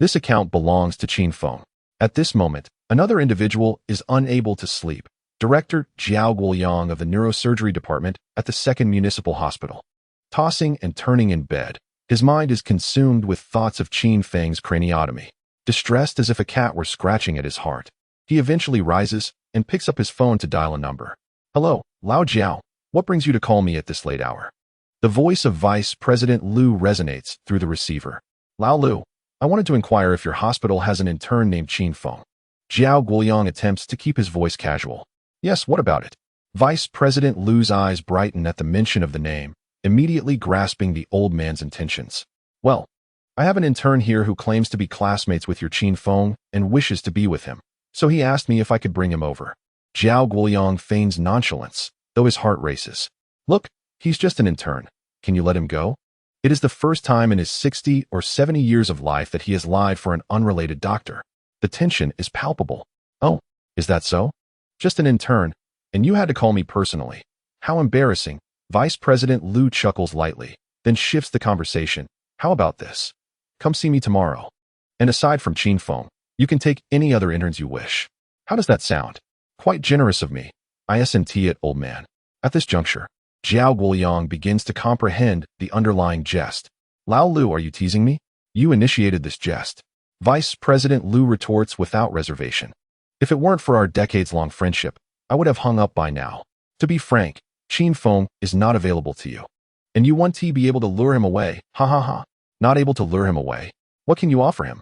Speaker 1: This account belongs to Qin Feng. At this moment, another individual is unable to sleep. Director Jiao Guoyang of the Neurosurgery Department at the 2nd Municipal Hospital. Tossing and turning in bed, his mind is consumed with thoughts of Qin Feng's craniotomy. Distressed as if a cat were scratching at his heart, he eventually rises and picks up his phone to dial a number. Hello, Lao Jiao. What brings you to call me at this late hour? The voice of Vice President Liu resonates through the receiver. Lao Liu, I wanted to inquire if your hospital has an intern named Qin Feng. Jiao Guoyang attempts to keep his voice casual. Yes, what about it? Vice President Liu's eyes brighten at the mention of the name, immediately grasping the old man's intentions. Well, I have an intern here who claims to be classmates with your Qin Feng and wishes to be with him, so he asked me if I could bring him over. Jiao Guoyang feigns nonchalance, though his heart races. Look, he's just an intern. Can you let him go? It is the first time in his 60 or 70 years of life that he has lied for an unrelated doctor. The tension is palpable. Oh, is that so? Just an intern, and you had to call me personally. How embarrassing. Vice President Liu chuckles lightly, then shifts the conversation. How about this? Come see me tomorrow. And aside from Qin Feng, you can take any other interns you wish. How does that sound? Quite generous of me. I assent it, old man. At this juncture, Jiao Guoyang begins to comprehend the underlying jest. Lao Liu, are you teasing me? You initiated this jest. Vice President Liu retorts without reservation. If it weren't for our decades-long friendship, I would have hung up by now. To be frank, Qin Feng is not available to you. And you want to be able to lure him away. Ha ha ha. Not able to lure him away. What can you offer him?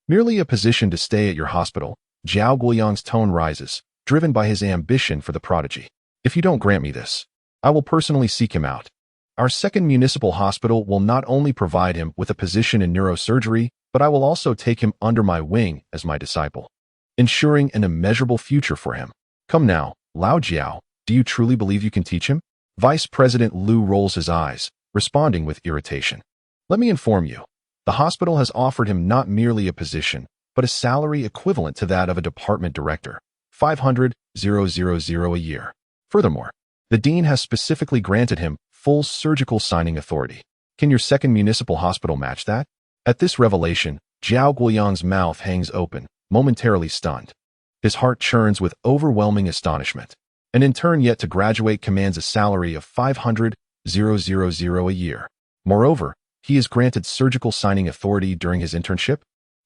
Speaker 1: Merely a position to stay at your hospital. Jiao Guoyang's tone rises, driven by his ambition for the prodigy. If you don't grant me this, I will personally seek him out. Our 2nd Municipal Hospital will not only provide him with a position in neurosurgery, but I will also take him under my wing as my disciple, ensuring an immeasurable future for him. Come now, Lao Jiao, do you truly believe you can teach him? Vice President Liu rolls his eyes, responding with irritation. Let me inform you, the hospital has offered him not merely a position, but a salary equivalent to that of a department director, 500,000 a year. Furthermore, the dean has specifically granted him full surgical signing authority. Can your 2nd Municipal Hospital match that? At this revelation, Jiao Guoyang's mouth hangs open, momentarily stunned. His heart churns with overwhelming astonishment. An intern yet to graduate commands a salary of 500,000 a year. Moreover, he is granted surgical signing authority during his internship?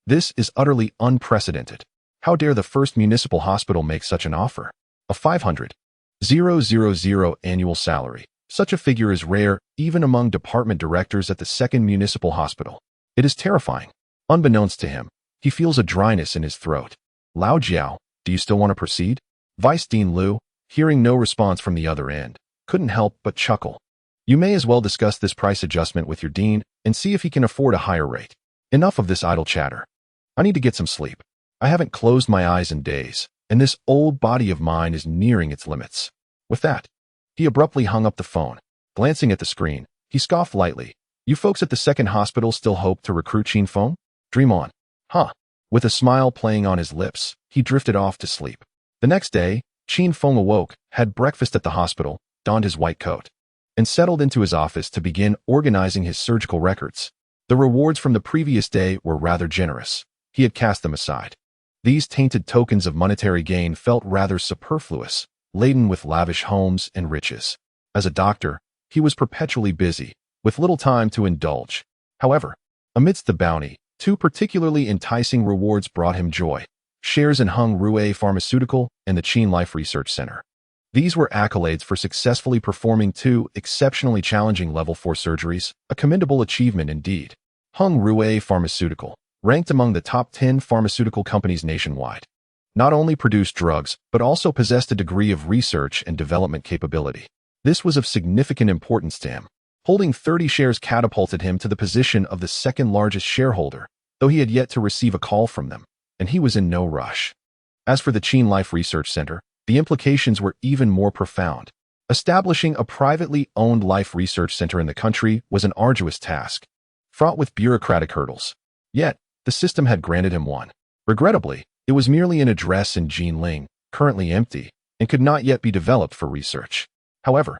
Speaker 1: This is utterly unprecedented. How dare the 1st Municipal Hospital make such an offer? A 500,000 annual salary. Such a figure is rare even among department directors at the 2nd Municipal Hospital. It is terrifying. Unbeknownst to him, he feels a dryness in his throat. Lao Jiao, do you still want to proceed? Vice Dean Liu, hearing no response from the other end, couldn't help but chuckle. You may as well discuss this price adjustment with your dean and see if he can afford a higher rate. Enough of this idle chatter. I need to get some sleep. I haven't closed my eyes in days, and this old body of mine is nearing its limits. With that, he abruptly hung up the phone. Glancing at the screen, he scoffed lightly. You folks at the second hospital still hope to recruit Qin Feng? Dream on. Huh. With a smile playing on his lips, he drifted off to sleep. The next day, Qin Feng awoke, had breakfast at the hospital, donned his white coat, and settled into his office to begin organizing his surgical records. The rewards from the previous day were rather generous. He had cast them aside. These tainted tokens of monetary gain felt rather superfluous, laden with lavish homes and riches. As a doctor, he was perpetually busy, with little time to indulge. However, amidst the bounty, two particularly enticing rewards brought him joy: shares in Hung Rue Pharmaceutical and the Qin Life Research Center. These were accolades for successfully performing two exceptionally challenging Level 4 surgeries, a commendable achievement indeed. Hung Rue Pharmaceutical, ranked among the top 10 pharmaceutical companies nationwide, not only produced drugs, but also possessed a degree of research and development capability. This was of significant importance to him. Holding 30 shares catapulted him to the position of the second largest shareholder, though he had yet to receive a call from them, and he was in no rush. As for the Qin Life Research Center, the implications were even more profound. Establishing a privately owned life research center in the country was an arduous task, fraught with bureaucratic hurdles. Yet, the system had granted him one. Regrettably, it was merely an address in Jinling, currently empty, and could not yet be developed for research. However,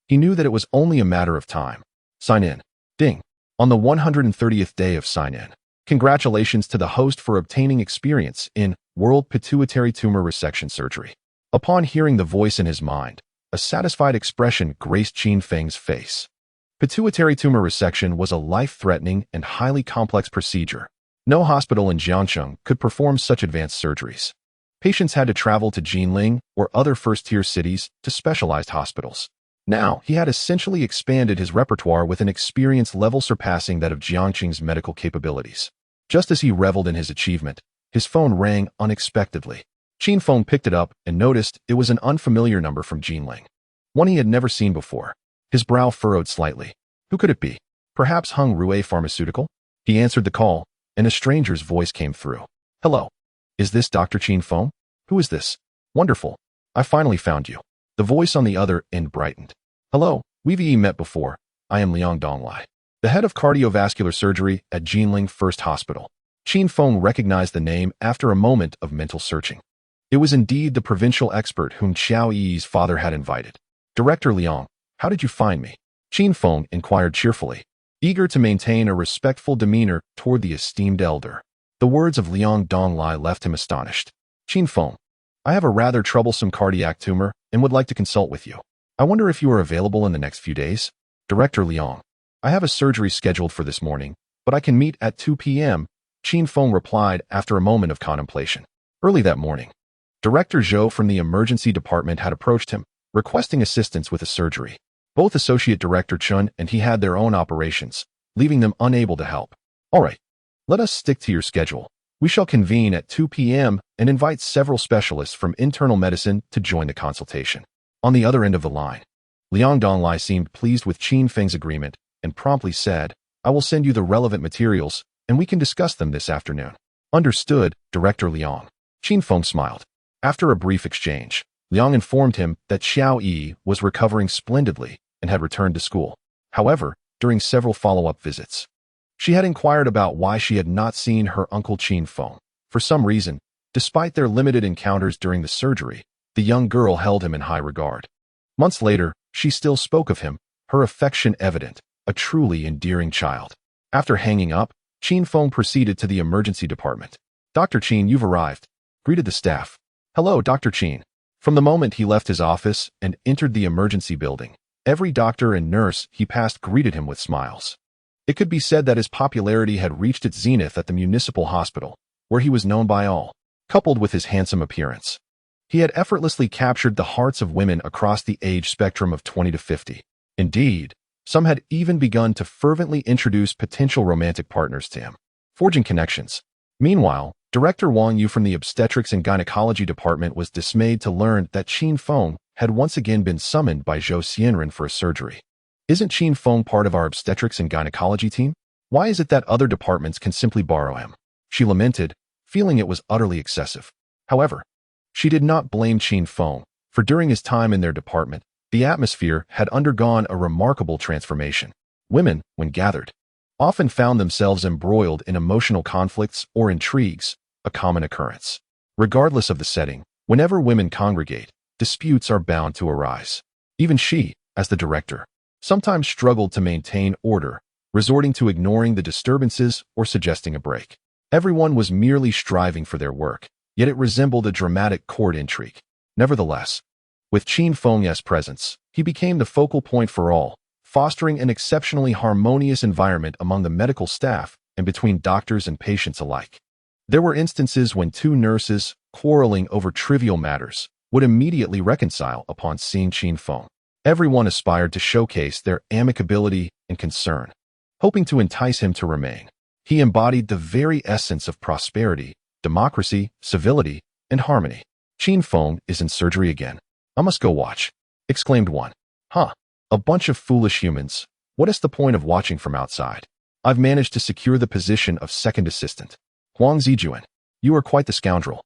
Speaker 1: he knew that it was only a matter of time. Sign in. Ding. On the 130th day of sign-in. Congratulations to the host for obtaining experience in World Pituitary Tumor Resection Surgery. Upon hearing the voice in his mind, a satisfied expression graced Qin Feng's face. Pituitary tumor resection was a life-threatening and highly complex procedure. No hospital in Jiangcheng could perform such advanced surgeries. Patients had to travel to Jinling or other first-tier cities to specialized hospitals. Now, he had essentially expanded his repertoire with an experience level surpassing that of Jiangcheng's medical capabilities. Just as he reveled in his achievement, his phone rang unexpectedly. Qin Feng picked it up and noticed it was an unfamiliar number from Jinling, one he had never seen before. His brow furrowed slightly. Who could it be? Perhaps Hung Rue Pharmaceutical? He answered the call, and a stranger's voice came through. Hello. Is this Dr. Qin Feng? Who is this? Wonderful. I finally found you. The voice on the other end brightened. Hello, we've met before. I am Liang Donglai, the head of cardiovascular surgery at Jinling First Hospital. Qin Feng recognized the name after a moment of mental searching. It was indeed the provincial expert whom Xiao Yi's father had invited. Director Liang, how did you find me? Qin Feng inquired cheerfully, eager to maintain a respectful demeanor toward the esteemed elder. The words of Liang Donglai left him astonished. Qin Feng, I have a rather troublesome cardiac tumor and would like to consult with you. I wonder if you are available in the next few days? Director Liang, I have a surgery scheduled for this morning, but I can meet at 2 p.m., Qin Feng replied after a moment of contemplation. Early that morning, Director Zhou from the emergency department had approached him, requesting assistance with a surgery. Both Associate Director Chun and he had their own operations, leaving them unable to help. All right, let us stick to your schedule. We shall convene at 2 p.m. and invite several specialists from internal medicine to join the consultation. On the other end of the line, Liang Donglai seemed pleased with Qin Feng's agreement and promptly said, I will send you the relevant materials and we can discuss them this afternoon. Understood, Director Liang. Qin Feng smiled. After a brief exchange, Liang informed him that Xiao Yi was recovering splendidly and had returned to school. However, during several follow-up visits, she had inquired about why she had not seen her uncle Qin Feng. For some reason, despite their limited encounters during the surgery, the young girl held him in high regard. Months later, she still spoke of him, her affection evident, a truly endearing child. After hanging up, Qin Feng proceeded to the emergency department. Dr. Qin, you've arrived, greeted the staff. Hello, Dr. Qin. From the moment he left his office and entered the emergency building, every doctor and nurse he passed greeted him with smiles. It could be said that his popularity had reached its zenith at the municipal hospital, where he was known by all. Coupled with his handsome appearance, he had effortlessly captured the hearts of women across the age spectrum of 20 to 50. Indeed, some had even begun to fervently introduce potential romantic partners to him, forging connections. Meanwhile, Director Wang Yu from the Obstetrics and Gynecology Department was dismayed to learn that Qin Feng had once again been summoned by Zhou Xianren for a surgery. Isn't Qin Feng part of our obstetrics and gynecology team? Why is it that other departments can simply borrow him? She lamented, feeling it was utterly excessive. However, She did not blame Qin Feng, for during his time in their department, the atmosphere had undergone a remarkable transformation. Women, when gathered, often found themselves embroiled in emotional conflicts or intrigues, a common occurrence. Regardless of the setting, whenever women congregate, disputes are bound to arise. Even she, as the director, sometimes struggled to maintain order, resorting to ignoring the disturbances or suggesting a break. Everyone was merely striving for their work, yet it resembled a dramatic court intrigue. Nevertheless, with Qin Feng's presence, he became the focal point for all, fostering an exceptionally harmonious environment among the medical staff and between doctors and patients alike. There were instances when two nurses, quarreling over trivial matters, would immediately reconcile upon seeing Qin Feng. Everyone aspired to showcase their amicability and concern, hoping to entice him to remain. He embodied the very essence of prosperity, democracy, civility, and harmony. Qin Feng is in surgery again. I must go watch, exclaimed one. Huh, a bunch of foolish humans. What is the point of watching from outside? I've managed to secure the position of second assistant. Huang Zijuan, you are quite the scoundrel.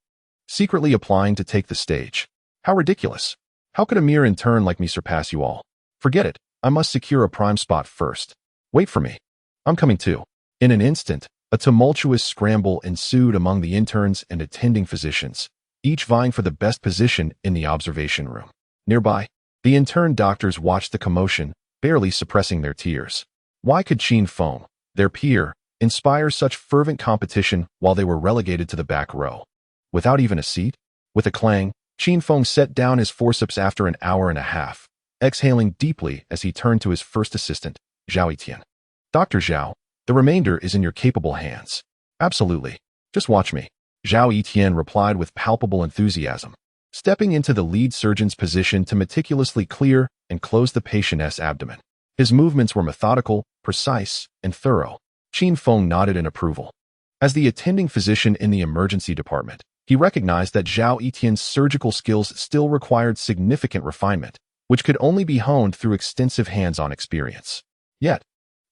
Speaker 1: Secretly applying to take the stage. How ridiculous. How could a mere intern like me surpass you all? Forget it, I must secure a prime spot first. Wait for me. I'm coming too. In an instant, a tumultuous scramble ensued among the interns and attending physicians, each vying for the best position in the observation room. Nearby, the intern doctors watched the commotion, barely suppressing their tears. Why could Qin Feng, their peer, inspire such fervent competition while they were relegated to the back row? Without even a seat? With a clang, Qin Feng set down his forceps after an hour and a half, exhaling deeply as he turned to his first assistant, Zhao Etienne. Dr. Zhao, the remainder is in your capable hands. Absolutely. Just watch me. Zhao Etienne replied with palpable enthusiasm, stepping into the lead surgeon's position to meticulously clear and close the patient's abdomen. His movements were methodical, precise, and thorough. Qin Feng nodded in approval. As the attending physician in the emergency department, he recognized that Zhao Etienne's surgical skills still required significant refinement, which could only be honed through extensive hands-on experience. Yet,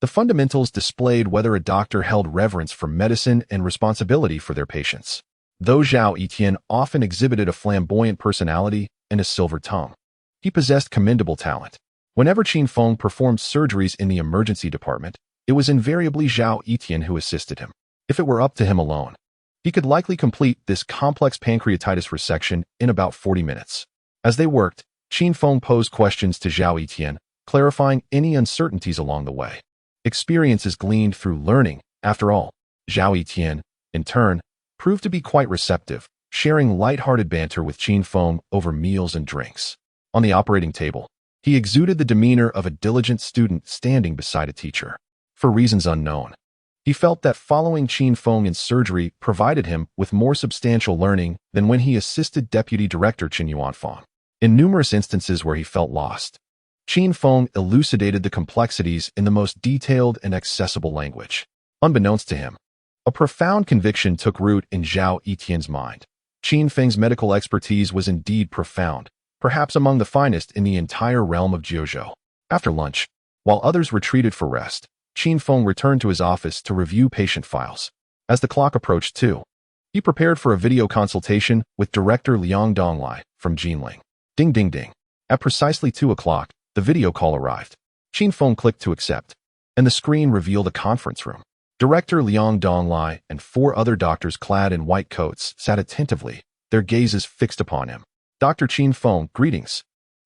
Speaker 1: the fundamentals displayed whether a doctor held reverence for medicine and responsibility for their patients. Though Zhao Etienne often exhibited a flamboyant personality and a silver tongue, he possessed commendable talent. Whenever Qin Feng performed surgeries in the emergency department, it was invariably Zhao Etienne who assisted him. If it were up to him alone, he could likely complete this complex pancreatitis resection in about 40 minutes. As they worked, Qin Feng posed questions to Zhao Etienne, clarifying any uncertainties along the way. Experience is gleaned through learning. After all, Zhao Etienne, in turn, proved to be quite receptive, sharing light-hearted banter with Qin Feng over meals and drinks. On the operating table, he exuded the demeanor of a diligent student standing beside a teacher. For reasons unknown, he felt that following Qin Feng in surgery provided him with more substantial learning than when he assisted Deputy Director Qin Yuanfang. In numerous instances where he felt lost, Qin Feng elucidated the complexities in the most detailed and accessible language. Unbeknownst to him, a profound conviction took root in Zhao Etienne's mind. Qin Feng's medical expertise was indeed profound, perhaps among the finest in the entire realm of Jiuzhou. After lunch, while others retreated for rest, Qin Feng returned to his office to review patient files. As the clock approached 2, he prepared for a video consultation with Director Liang Donglai from Jinling. Ding ding ding. At precisely 2 o'clock, the video call arrived. Qin Feng clicked to accept, and the screen revealed a conference room. Director Liang Donglai and 4 other doctors clad in white coats sat attentively, their gazes fixed upon him. Dr. Qin Feng, greetings.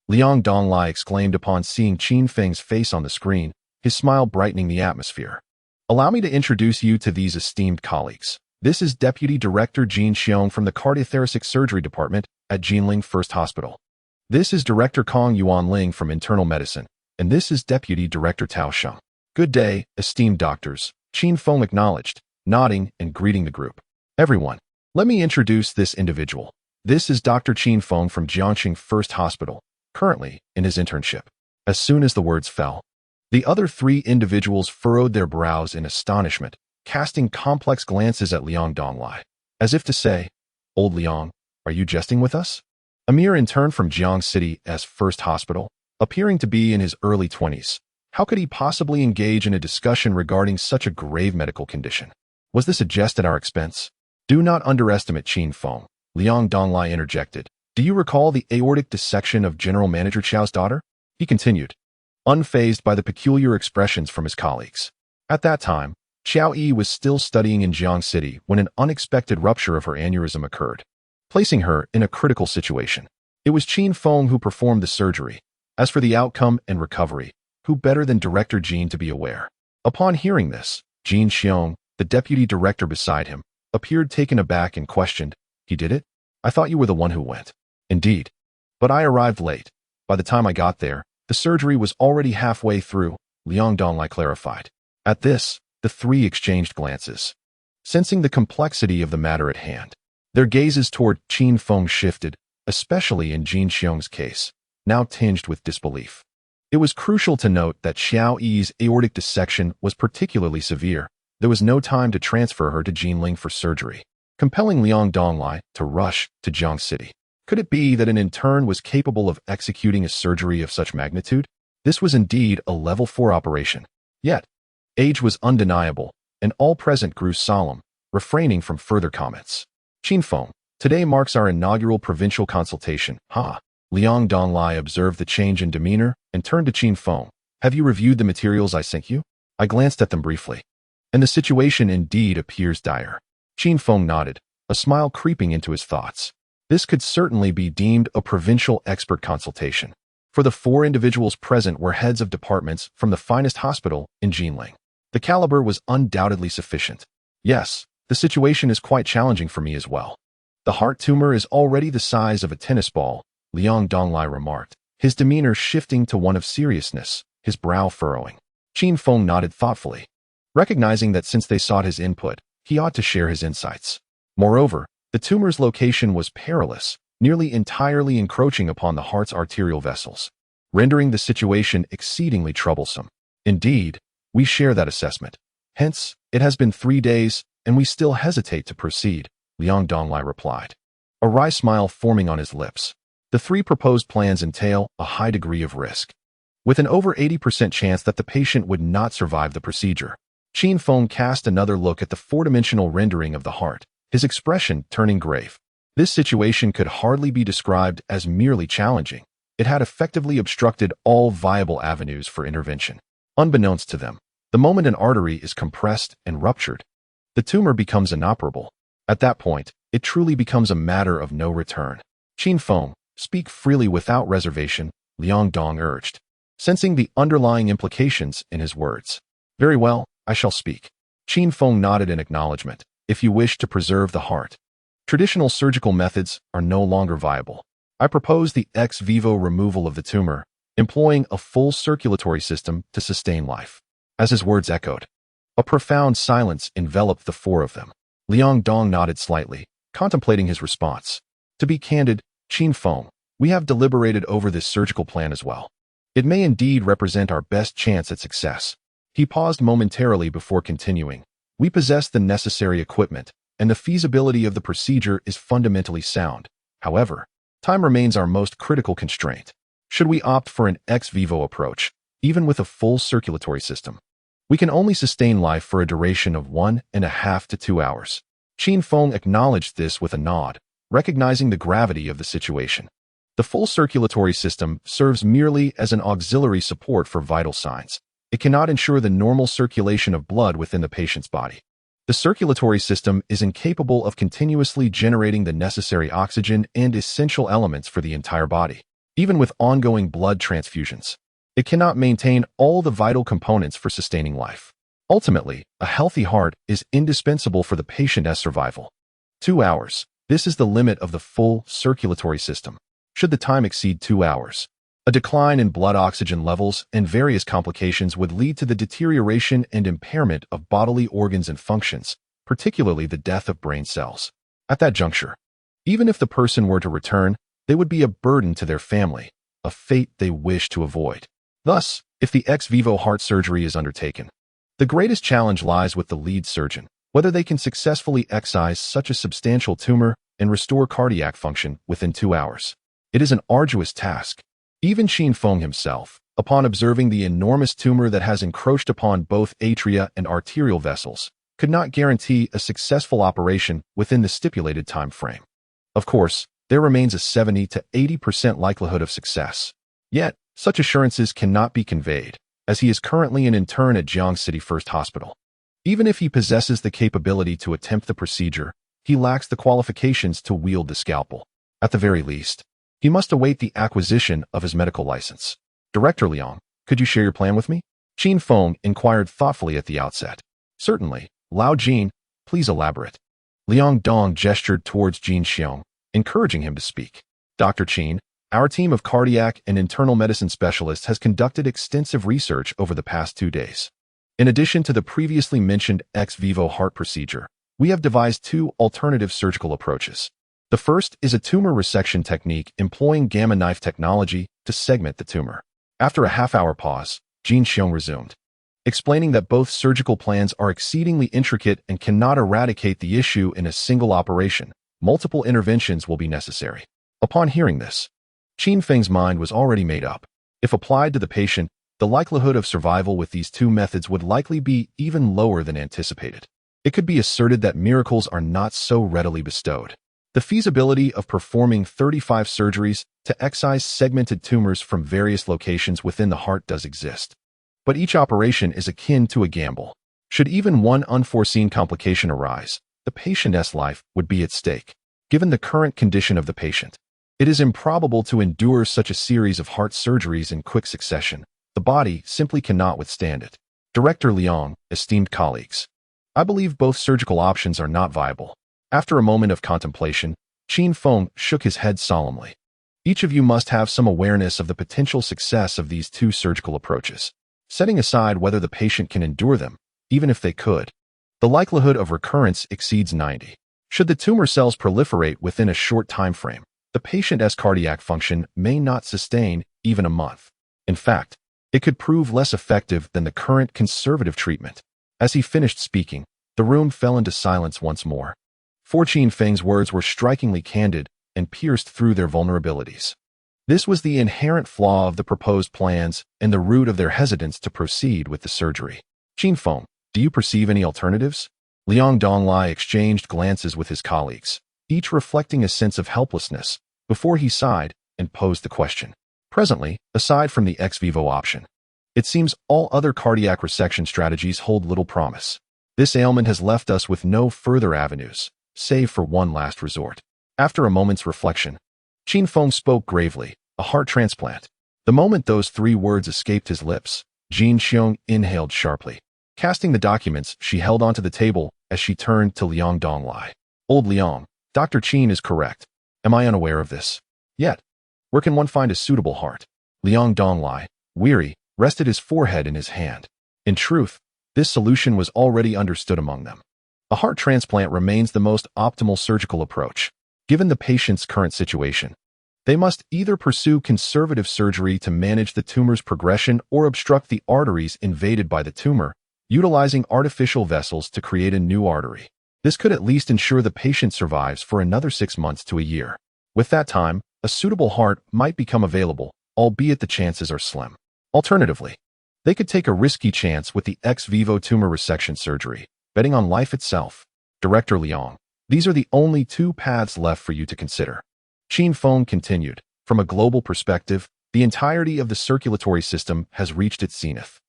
Speaker 1: Liang Donglai exclaimed upon seeing Qin Feng's face on the screen, his smile brightening the atmosphere. Allow me to introduce you to these esteemed colleagues. This is Deputy Director Jin Xiong from the Cardiothoracic Surgery Department at Jinling First Hospital. This is Director Kong Yuanling from Internal Medicine, and this is Deputy Director Tao Sheng. Good day, esteemed doctors, Qin Feng acknowledged, nodding and greeting the group. Everyone, let me introduce this individual. This is Dr. Qin Feng from Jiangxing First Hospital, currently in his internship. As soon as the words fell, the other 3 individuals furrowed their brows in astonishment, casting complex glances at Liang Donglai, as if to say, Old Liang, are you jesting with us? A mere intern from Jiang City as First Hospital, appearing to be in his early 20s. How could he possibly engage in a discussion regarding such a grave medical condition? Was this a jest at our expense? Do not underestimate Qin Feng, Liang Donglai interjected. Do you recall the aortic dissection of General Manager Qiao's daughter? He continued, unfazed by the peculiar expressions from his colleagues. At that time, Qiao Yi was still studying in Jiang City when an unexpected rupture of her aneurysm occurred, placing her in a critical situation. It was Qin Feng who performed the surgery. As for the outcome and recovery, who better than Director Jin to be aware? Upon hearing this, Jin Xiong, the deputy director beside him, appeared taken aback and questioned, He did it? I thought you were the one who went. Indeed. But I arrived late. By the time I got there, the surgery was already halfway through, Liang Donglai clarified. At this, the three exchanged glances. Sensing the complexity of the matter at hand, their gazes toward Qin Feng shifted, especially in Jin Xiong's case, now tinged with disbelief. It was crucial to note that Xiao Yi's aortic dissection was particularly severe. There was no time to transfer her to Jinling for surgery, compelling Liang Donglai to rush to Jiang City. Could it be that an intern was capable of executing a surgery of such magnitude? This was indeed a level 4 operation. Yet, age was undeniable, and all present grew solemn, refraining from further comments. Qin Feng, today marks our inaugural provincial consultation. Liang Donglai observed the change in demeanor and turned to Qin Feng. Have you reviewed the materials I sent you? I glanced at them briefly. And the situation indeed appears dire. Qin Feng nodded, a smile creeping into his thoughts. This could certainly be deemed a provincial expert consultation, for the 4 individuals present were heads of departments from the finest hospital in Jinling. The caliber was undoubtedly sufficient. Yes, the situation is quite challenging for me as well. The heart tumor is already the size of a tennis ball, Liang Donglai remarked, his demeanor shifting to one of seriousness, his brow furrowing. Qin Feng nodded thoughtfully, recognizing that since they sought his input, he ought to share his insights. Moreover, the tumor's location was perilous, nearly entirely encroaching upon the heart's arterial vessels, rendering the situation exceedingly troublesome. Indeed, we share that assessment. Hence, it has been 3 days, and we still hesitate to proceed, Liang Donglai replied, a wry smile forming on his lips. The 3 proposed plans entail a high degree of risk, with an over 80% chance that the patient would not survive the procedure. Qin Feng cast another look at the 4-dimensional rendering of the heart, his expression turning grave. This situation could hardly be described as merely challenging. It had effectively obstructed all viable avenues for intervention. Unbeknownst to them, the moment an artery is compressed and ruptured, the tumor becomes inoperable. At that point, it truly becomes a matter of no return. Qin Feng, speak freely without reservation, Liang Dong urged, sensing the underlying implications in his words. Very well, I shall speak. Qin Feng nodded in acknowledgement. If you wish to preserve the heart, traditional surgical methods are no longer viable. I propose the ex vivo removal of the tumor, employing a full circulatory system to sustain life. As his words echoed, a profound silence enveloped the 4 of them. Liang Dong nodded slightly, contemplating his response. To be candid, Qin Feng, we have deliberated over this surgical plan as well. It may indeed represent our best chance at success. He paused momentarily before continuing. We possess the necessary equipment, and the feasibility of the procedure is fundamentally sound. However, time remains our most critical constraint. Should we opt for an ex vivo approach, even with a full circulatory system, we can only sustain life for a duration of 1.5 to 2 hours. Qin Feng acknowledged this with a nod, recognizing the gravity of the situation. The full circulatory system serves merely as an auxiliary support for vital signs. It cannot ensure the normal circulation of blood within the patient's body. The circulatory system is incapable of continuously generating the necessary oxygen and essential elements for the entire body, even with ongoing blood transfusions. It cannot maintain all the vital components for sustaining life. Ultimately, a healthy heart is indispensable for the patient's survival. 2 hours. This is the limit of the full circulatory system. Should the time exceed 2 hours, a decline in blood oxygen levels and various complications would lead to the deterioration and impairment of bodily organs and functions, particularly the death of brain cells. At that juncture, even if the person were to return, they would be a burden to their family, a fate they wish to avoid. Thus, if the ex vivo heart surgery is undertaken, the greatest challenge lies with the lead surgeon, whether they can successfully excise such a substantial tumor and restore cardiac function within 2 hours. It is an arduous task. Even Qin Feng himself, upon observing the enormous tumor that has encroached upon both atria and arterial vessels, could not guarantee a successful operation within the stipulated time frame. Of course, there remains a 70 to 80% likelihood of success. Yet, such assurances cannot be conveyed, as he is currently an intern at Jiang City First Hospital. Even if he possesses the capability to attempt the procedure, he lacks the qualifications to wield the scalpel. At the very least, he must await the acquisition of his medical license. Director Liang, could you share your plan with me? Qin Feng inquired thoughtfully at the outset. Certainly, Lao Jin, please elaborate. Liang Dong gestured towards Jin Xiong, encouraging him to speak. Dr. Qin, our team of cardiac and internal medicine specialists has conducted extensive research over the past 2 days. In addition to the previously mentioned ex vivo heart procedure, we have devised 2 alternative surgical approaches. The first is a tumor resection technique employing gamma knife technology to segment the tumor. After a half-hour pause, Jin Xiong resumed, explaining that both surgical plans are exceedingly intricate and cannot eradicate the issue in a single operation. Multiple interventions will be necessary. Upon hearing this, Qin Feng's mind was already made up. If applied to the patient, the likelihood of survival with these 2 methods would likely be even lower than anticipated. It could be asserted that miracles are not so readily bestowed. The feasibility of performing 35 surgeries to excise segmented tumors from various locations within the heart does exist. But each operation is akin to a gamble. Should even one unforeseen complication arise, the patient's life would be at stake. Given the current condition of the patient, it is improbable to endure such a series of heart surgeries in quick succession. The body simply cannot withstand it. Director Liang, esteemed colleagues, I believe both surgical options are not viable. After a moment of contemplation, Qin Feng shook his head solemnly. Each of you must have some awareness of the potential success of these 2 surgical approaches. Setting aside whether the patient can endure them, even if they could, the likelihood of recurrence exceeds 90. Should the tumor cells proliferate within a short time frame, the patient's cardiac function may not sustain even a month. In fact, it could prove less effective than the current conservative treatment. As he finished speaking, the room fell into silence once more. For Qin Feng's words were strikingly candid and pierced through their vulnerabilities. This was the inherent flaw of the proposed plans and the root of their hesitance to proceed with the surgery. Qin Feng, do you perceive any alternatives? Liang Donglai exchanged glances with his colleagues, each reflecting a sense of helplessness, before he sighed and posed the question. Presently, aside from the ex vivo option, it seems all other cardiac resection strategies hold little promise. This ailment has left us with no further avenues, save for one last resort. After a moment's reflection, Qin Feng spoke gravely, a heart transplant. The moment those 3 words escaped his lips, Jin Xiong inhaled sharply. Casting the documents, she held onto the table as she turned to Liang Donglai. Old Liang, Dr. Qin is correct. Am I unaware of this? Yet, where can one find a suitable heart? Liang Donglai, weary, rested his forehead in his hand. In truth, this solution was already understood among them. A heart transplant remains the most optimal surgical approach. Given the patient's current situation, they must either pursue conservative surgery to manage the tumor's progression or obstruct the arteries invaded by the tumor, utilizing artificial vessels to create a new artery. This could at least ensure the patient survives for another 6 months to a year. With that time, a suitable heart might become available, albeit the chances are slim. Alternatively, they could take a risky chance with the ex vivo tumor resection surgery, betting on life itself. Director Liang, these are the only 2 paths left for you to consider. Qin Feng continued, from a global perspective, the entirety of the circulatory system has reached its zenith.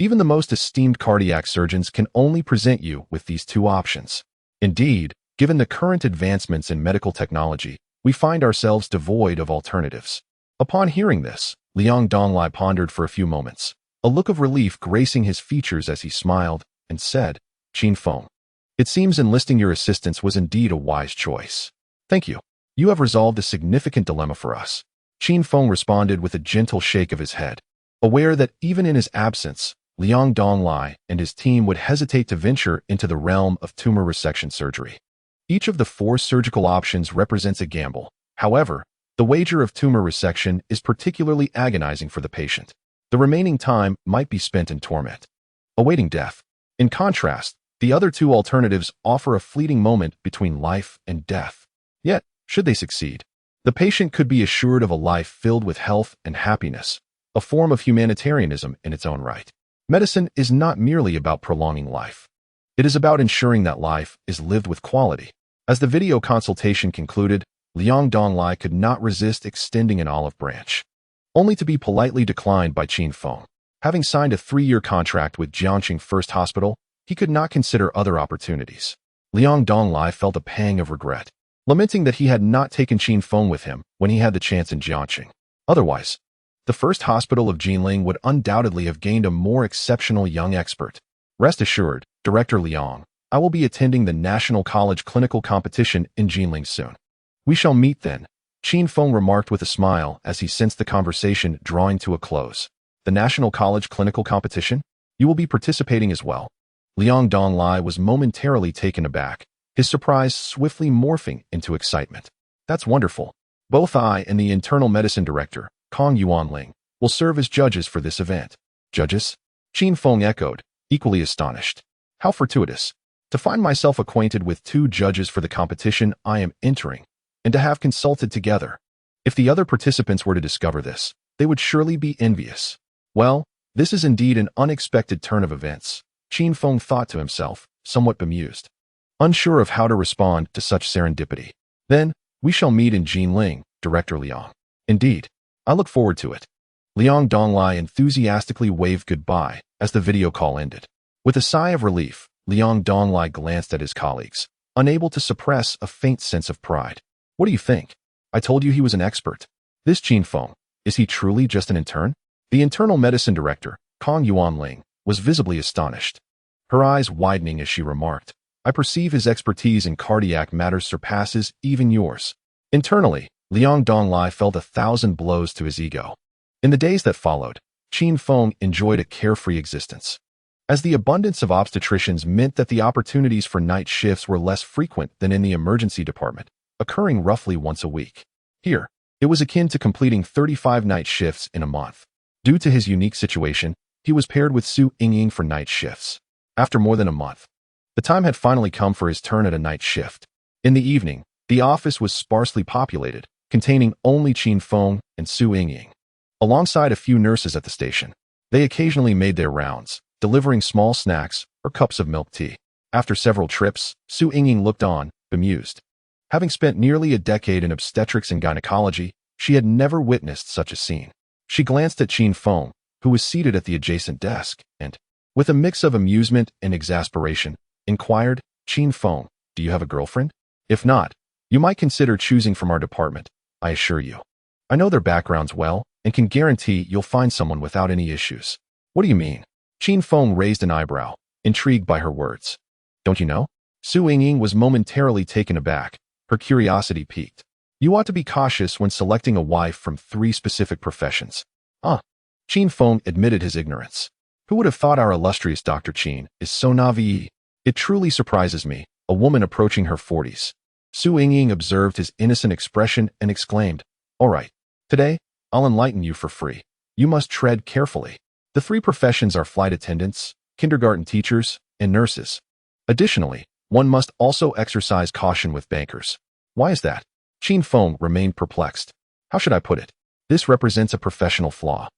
Speaker 1: Even the most esteemed cardiac surgeons can only present you with these 2 options. Indeed, given the current advancements in medical technology, we find ourselves devoid of alternatives. Upon hearing this, Liang Donglai pondered for a few moments, a look of relief gracing his features as he smiled, and said, Qin Feng, it seems enlisting your assistance was indeed a wise choice. Thank you. You have resolved a significant dilemma for us. Qin Feng responded with a gentle shake of his head, aware that even in his absence, Liang Donglai and his team would hesitate to venture into the realm of tumor resection surgery. Each of the 4 surgical options represents a gamble. However, the wager of tumor resection is particularly agonizing for the patient. The remaining time might be spent in torment, awaiting death. In contrast, the other 2 alternatives offer a fleeting moment between life and death. Yet, should they succeed, the patient could be assured of a life filled with health and happiness, a form of humanitarianism in its own right. Medicine is not merely about prolonging life. It is about ensuring that life is lived with quality. As the video consultation concluded, Liang Donglai could not resist extending an olive branch, only to be politely declined by Qin Feng. Having signed a 3-year contract with Jiangxing First Hospital, he could not consider other opportunities. Liang Donglai felt a pang of regret, lamenting that he had not taken Qin Feng with him when he had the chance in Jiangxing. Otherwise, the First Hospital of Jinling would undoubtedly have gained a more exceptional young expert. Rest assured, Director Liang, I will be attending the National College Clinical Competition in Jinling soon. We shall meet then, Qin Feng remarked with a smile as he sensed the conversation drawing to a close. The National College Clinical Competition? You will be participating as well. Liang Donglai was momentarily taken aback, his surprise swiftly morphing into excitement. That's wonderful. Both I and the internal medicine director, Kong Yuanling, will serve as judges for this event. Judges? Qin Feng echoed, equally astonished. How fortuitous. To find myself acquainted with 2 judges for the competition I am entering, and to have consulted together. If the other participants were to discover this, they would surely be envious. Well, this is indeed an unexpected turn of events, Qin Feng thought to himself, somewhat bemused, unsure of how to respond to such serendipity. Then, we shall meet in Jinling, Director Liang. Indeed, I look forward to it. Liang Donglai enthusiastically waved goodbye as the video call ended. With a sigh of relief, Liang Donglai glanced at his colleagues, unable to suppress a faint sense of pride. What do you think? I told you he was an expert. This Qin Feng, is he truly just an intern? The internal medicine director, Kong Yuanling, was visibly astonished, her eyes widening as she remarked, I perceive his expertise in cardiac matters surpasses even yours. Internally, Liang Donglai felt 1,000 blows to his ego. In the days that followed, Qin Feng enjoyed a carefree existence, as the abundance of obstetricians meant that the opportunities for night shifts were less frequent than in the emergency department, occurring roughly once a week. Here, it was akin to completing 35 night shifts in a month. Due to his unique situation, he was paired with Su Yingying for night shifts. After more than a month, the time had finally come for his turn at a night shift. In the evening, the office was sparsely populated, containing only Qin Feng and Su Yingying, alongside a few nurses at the station. They occasionally made their rounds, delivering small snacks or cups of milk tea. After several trips, Su Yingying looked on, bemused. Having spent nearly a decade in obstetrics and gynecology, she had never witnessed such a scene. She glanced at Qin Feng, who was seated at the adjacent desk, and, with a mix of amusement and exasperation, inquired, Qin Feng, do you have a girlfriend? If not, you might consider choosing from our department, I assure you. I know their backgrounds well, and can guarantee you'll find someone without any issues. What do you mean? Qin Feng raised an eyebrow, intrigued by her words. Don't you know? Su Yingying was momentarily taken aback, her curiosity piqued. You ought to be cautious when selecting a wife from 3 specific professions. Qin Feng admitted his ignorance. Who would have thought our illustrious Dr. Qin is so naive? It truly surprises me, a woman approaching her 40s. Su Yingying observed his innocent expression and exclaimed, all right, today, I'll enlighten you for free. You must tread carefully. The 3 professions are flight attendants, kindergarten teachers, and nurses. Additionally, one must also exercise caution with bankers. Why is that? Qin Feng remained perplexed. How should I put it? This represents a professional flaw.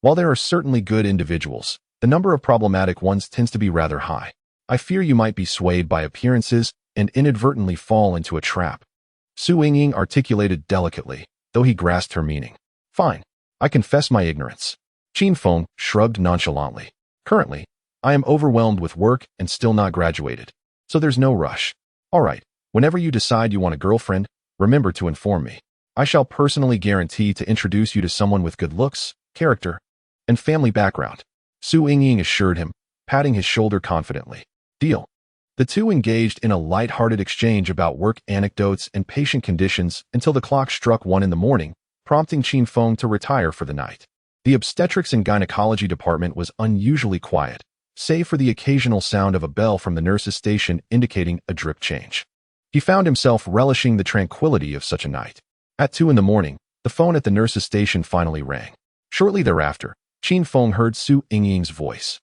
Speaker 1: While there are certainly good individuals, the number of problematic ones tends to be rather high. I fear you might be swayed by appearances and inadvertently fall into a trap. Su Yingying articulated delicately, though he grasped her meaning. Fine. I confess my ignorance. Qin Feng shrugged nonchalantly. Currently, I am overwhelmed with work and still not graduated, so there's no rush. All right, whenever you decide you want a girlfriend, remember to inform me. I shall personally guarantee to introduce you to someone with good looks, character, and family background. Su Yingying assured him, patting his shoulder confidently. Deal. The 2 engaged in a light-hearted exchange about work anecdotes and patient conditions until the clock struck 1 in the morning, prompting Qin Feng to retire for the night. The obstetrics and gynecology department was unusually quiet, save for the occasional sound of a bell from the nurse's station indicating a drip change. He found himself relishing the tranquility of such a night. At 2 in the morning, the phone at the nurse's station finally rang. Shortly thereafter, Qin Feng heard Su Yingying's voice.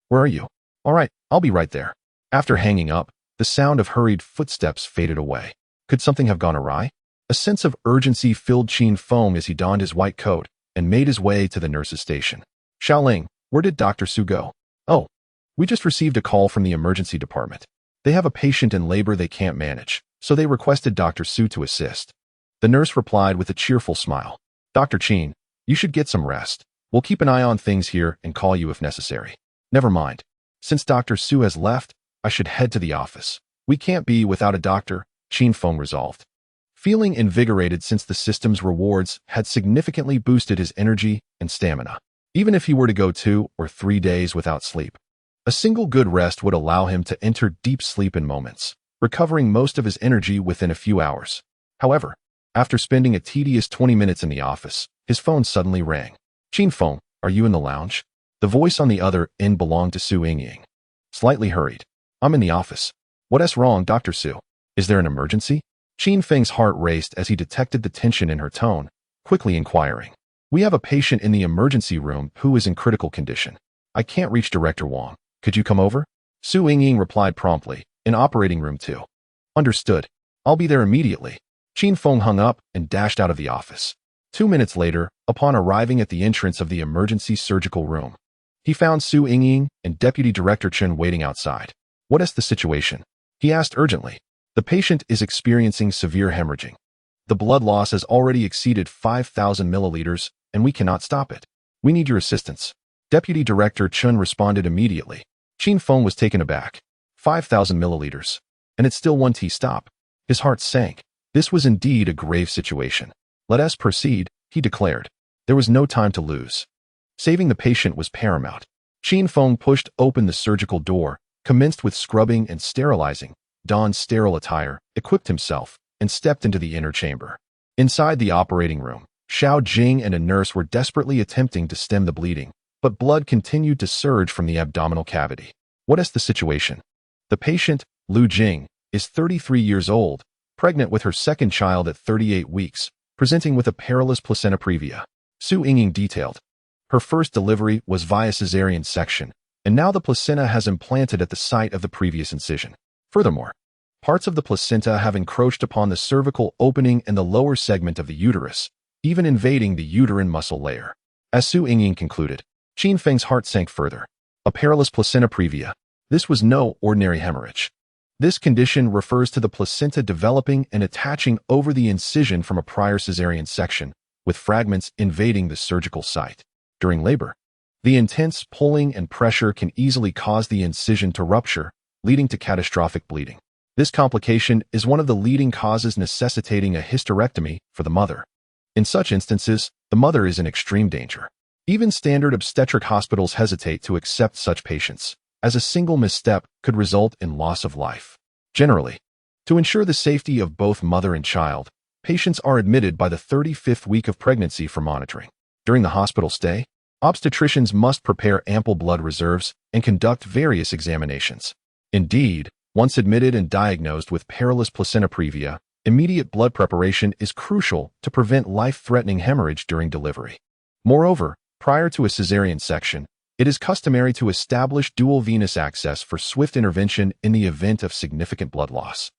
Speaker 1: Where are you? All right, I'll be right there. After hanging up, the sound of hurried footsteps faded away. Could something have gone awry? A sense of urgency filled Qin Feng as he donned his white coat and made his way to the nurse's station. Xiaoling, where did Dr. Su go? Oh, we just received a call from the emergency department. They have a patient in labor they can't manage, so they requested Dr. Su to assist. The nurse replied with a cheerful smile. Dr. Qin, you should get some rest. We'll keep an eye on things here and call you if necessary. Never mind. Since Dr. Su has left, I should head to the office. We can't be without a doctor, Qin Feng resolved. Feeling invigorated since the system's rewards had significantly boosted his energy and stamina. Even if he were to go 2 or 3 days without sleep, a single good rest would allow him to enter deep sleep in moments, recovering most of his energy within a few hours. However, after spending a tedious 20 minutes in the office, his phone suddenly rang. Qin Feng, are you in the lounge? The voice on the other end belonged to Su Yingying. Slightly hurried. I'm in the office. What's wrong, Dr. Su? Is there an emergency? Qin Feng's heart raced as he detected the tension in her tone, quickly inquiring. We have a patient in the emergency room who is in critical condition. I can't reach Director Wang. Could you come over? Su Yingying replied promptly, in operating room 2. Understood. I'll be there immediately. Qin Feng hung up and dashed out of the office. 2 minutes later, upon arriving at the entrance of the emergency surgical room, he found Su Yingying and Deputy Director Chen waiting outside. What is the situation? He asked urgently. The patient is experiencing severe hemorrhaging. The blood loss has already exceeded 5,000 milliliters, and we cannot stop it. We need your assistance. Deputy Director Chen responded immediately. Qin Feng was taken aback. 5,000 milliliters. And it's still 1 T stop. His heart sank. This was indeed a grave situation. Let us proceed, he declared. There was no time to lose. Saving the patient was paramount. Qin Feng pushed open the surgical door, commenced with scrubbing and sterilizing, donned sterile attire, equipped himself, and stepped into the inner chamber. Inside the operating room, Xiao Jing and a nurse were desperately attempting to stem the bleeding, but blood continued to surge from the abdominal cavity. What is the situation? The patient, Lu Jing, is 33 years old, pregnant with her second child at 38 weeks, presenting with a perilous placenta previa. Su Yingying detailed. Her first delivery was via cesarean section, and now the placenta has implanted at the site of the previous incision. Furthermore, parts of the placenta have encroached upon the cervical opening and the lower segment of the uterus, even invading the uterine muscle layer. As Su Yingying concluded, Qin Feng's heart sank further. A perilous placenta previa. This was no ordinary hemorrhage. This condition refers to the placenta developing and attaching over the incision from a prior cesarean section, with fragments invading the surgical site. During labor, the intense pulling and pressure can easily cause the incision to rupture, leading to catastrophic bleeding. This complication is one of the leading causes necessitating a hysterectomy for the mother. In such instances, the mother is in extreme danger. Even standard obstetric hospitals hesitate to accept such patients, as a single misstep could result in loss of life. Generally, to ensure the safety of both mother and child, patients are admitted by the 35th week of pregnancy for monitoring. During the hospital stay, obstetricians must prepare ample blood reserves and conduct various examinations. Indeed, once admitted and diagnosed with perilous placenta previa, immediate blood preparation is crucial to prevent life-threatening hemorrhage during delivery. Moreover, prior to a cesarean section, it is customary to establish dual venous access for swift intervention in the event of significant blood loss,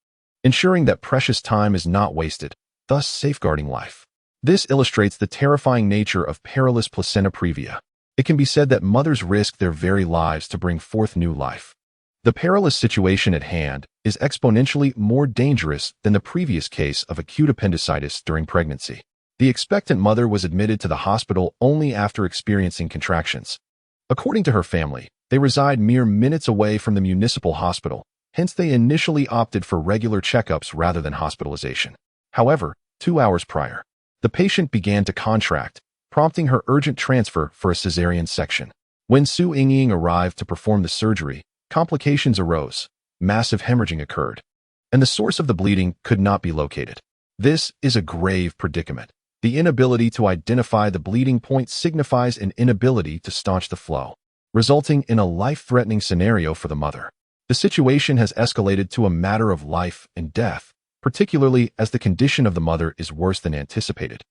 Speaker 1: ensuring that precious time is not wasted, thus safeguarding life. This illustrates the terrifying nature of perilous placenta previa. It can be said that mothers risk their very lives to bring forth new life. The perilous situation at hand is exponentially more dangerous than the previous case of acute appendicitis during pregnancy. The expectant mother was admitted to the hospital only after experiencing contractions. According to her family, they reside mere minutes away from the municipal hospital, hence they initially opted for regular checkups rather than hospitalization. However, 2 hours prior, the patient began to contract, prompting her urgent transfer for a cesarean section. When Su Yingying arrived to perform the surgery, complications arose, massive hemorrhaging occurred, and the source of the bleeding could not be located. This is a grave predicament. The inability to identify the bleeding point signifies an inability to staunch the flow, resulting in a life-threatening scenario for the mother. The situation has escalated to a matter of life and death, particularly as the condition of the mother is worse than anticipated,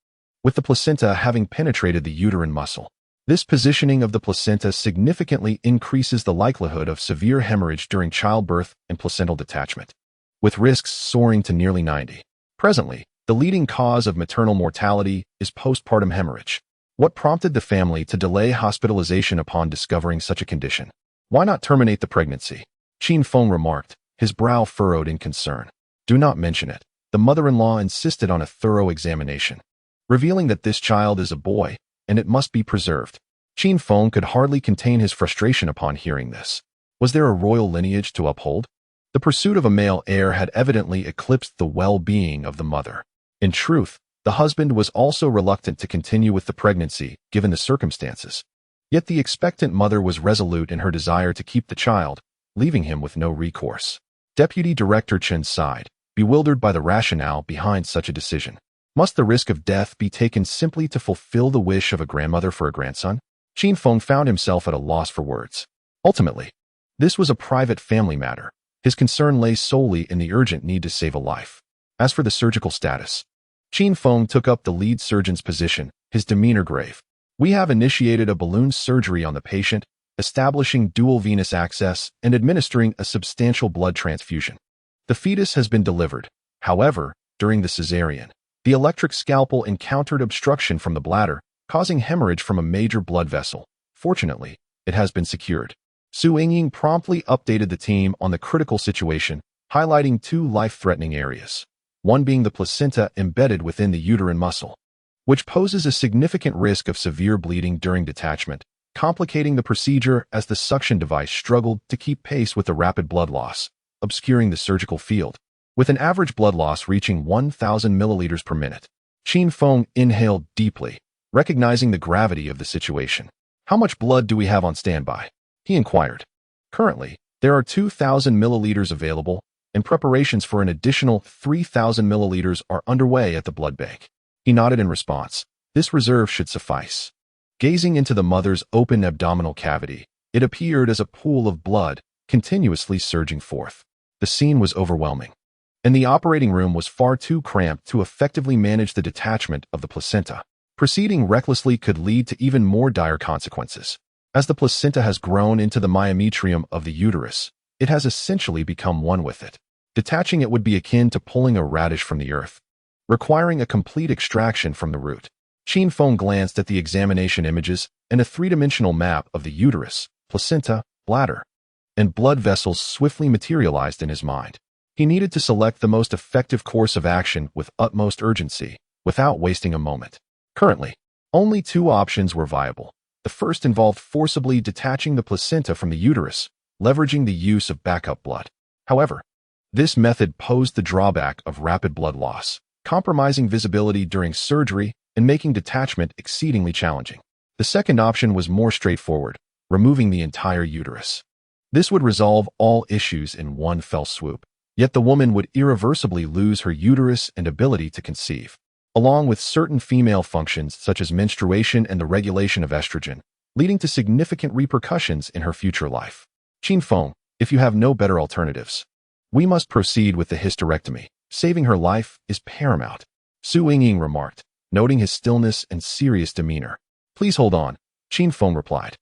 Speaker 1: with the placenta having penetrated the uterine muscle. This positioning of the placenta significantly increases the likelihood of severe hemorrhage during childbirth and placental detachment, with risks soaring to nearly 90%. Presently, the leading cause of maternal mortality is postpartum hemorrhage. What prompted the family to delay hospitalization upon discovering such a condition? Why not terminate the pregnancy? Qin Feng remarked, his brow furrowed in concern. Do not mention it. the mother-in-law insisted on a thorough examination, revealing that this child is a boy and it must be preserved. Qin Feng could hardly contain his frustration upon hearing this. Was there a royal lineage to uphold? The pursuit of a male heir had evidently eclipsed the well-being of the mother. In truth, the husband was also reluctant to continue with the pregnancy, given the circumstances. Yet the expectant mother was resolute in her desire to keep the child, leaving him with no recourse. Deputy Director Chen sighed, bewildered by the rationale behind such a decision. Must the risk of death be taken simply to fulfill the wish of a grandmother for a grandson? Qin Feng found himself at a loss for words. Ultimately, this was a private family matter. His concern lay solely in the urgent need to save a life. As for the surgical status, Qin Feng took up the lead surgeon's position, his demeanor grave. We have initiated a balloon surgery on the patient, establishing dual venous access and administering a substantial blood transfusion. The fetus has been delivered. However, during the cesarean, the electric scalpel encountered obstruction from the bladder, causing hemorrhage from a major blood vessel. Fortunately, it has been secured. Su Yingying promptly updated the team on the critical situation, highlighting two life-threatening areas, one being the placenta embedded within the uterine muscle, which poses a significant risk of severe bleeding during detachment, complicating the procedure as the suction device struggled to keep pace with the rapid blood loss, obscuring the surgical field. With an average blood loss reaching 1,000 milliliters per minute, Qin Feng inhaled deeply, recognizing the gravity of the situation. How much blood do we have on standby? He inquired. Currently, there are 2,000 milliliters available, and preparations for an additional 3,000 milliliters are underway at the blood bank. He nodded in response. This reserve should suffice. Gazing into the mother's open abdominal cavity, it appeared as a pool of blood, continuously surging forth. The scene was overwhelming, and the operating room was far too cramped to effectively manage the detachment of the placenta. Proceeding recklessly could lead to even more dire consequences. As the placenta has grown into the myometrium of the uterus, it has essentially become one with it. Detaching it would be akin to pulling a radish from the earth, requiring a complete extraction from the root. Qin Feng glanced at the examination images and a three-dimensional map of the uterus, placenta, bladder, and blood vessels swiftly materialized in his mind. He needed to select the most effective course of action with utmost urgency, without wasting a moment. Currently, only two options were viable. The first involved forcibly detaching the placenta from the uterus, leveraging the use of backup blood. However, this method posed the drawback of rapid blood loss, compromising visibility during surgery and making detachment exceedingly challenging. The second option was more straightforward, removing the entire uterus. This would resolve all issues in one fell swoop, yet the woman would irreversibly lose her uterus and ability to conceive, along with certain female functions such as menstruation and the regulation of estrogen, leading to significant repercussions in her future life. Qin Feng, if you have no better alternatives, we must proceed with the hysterectomy. Saving her life is paramount, Su Yingying remarked, noting his stillness and serious demeanor. Please hold on, Qin Feng replied,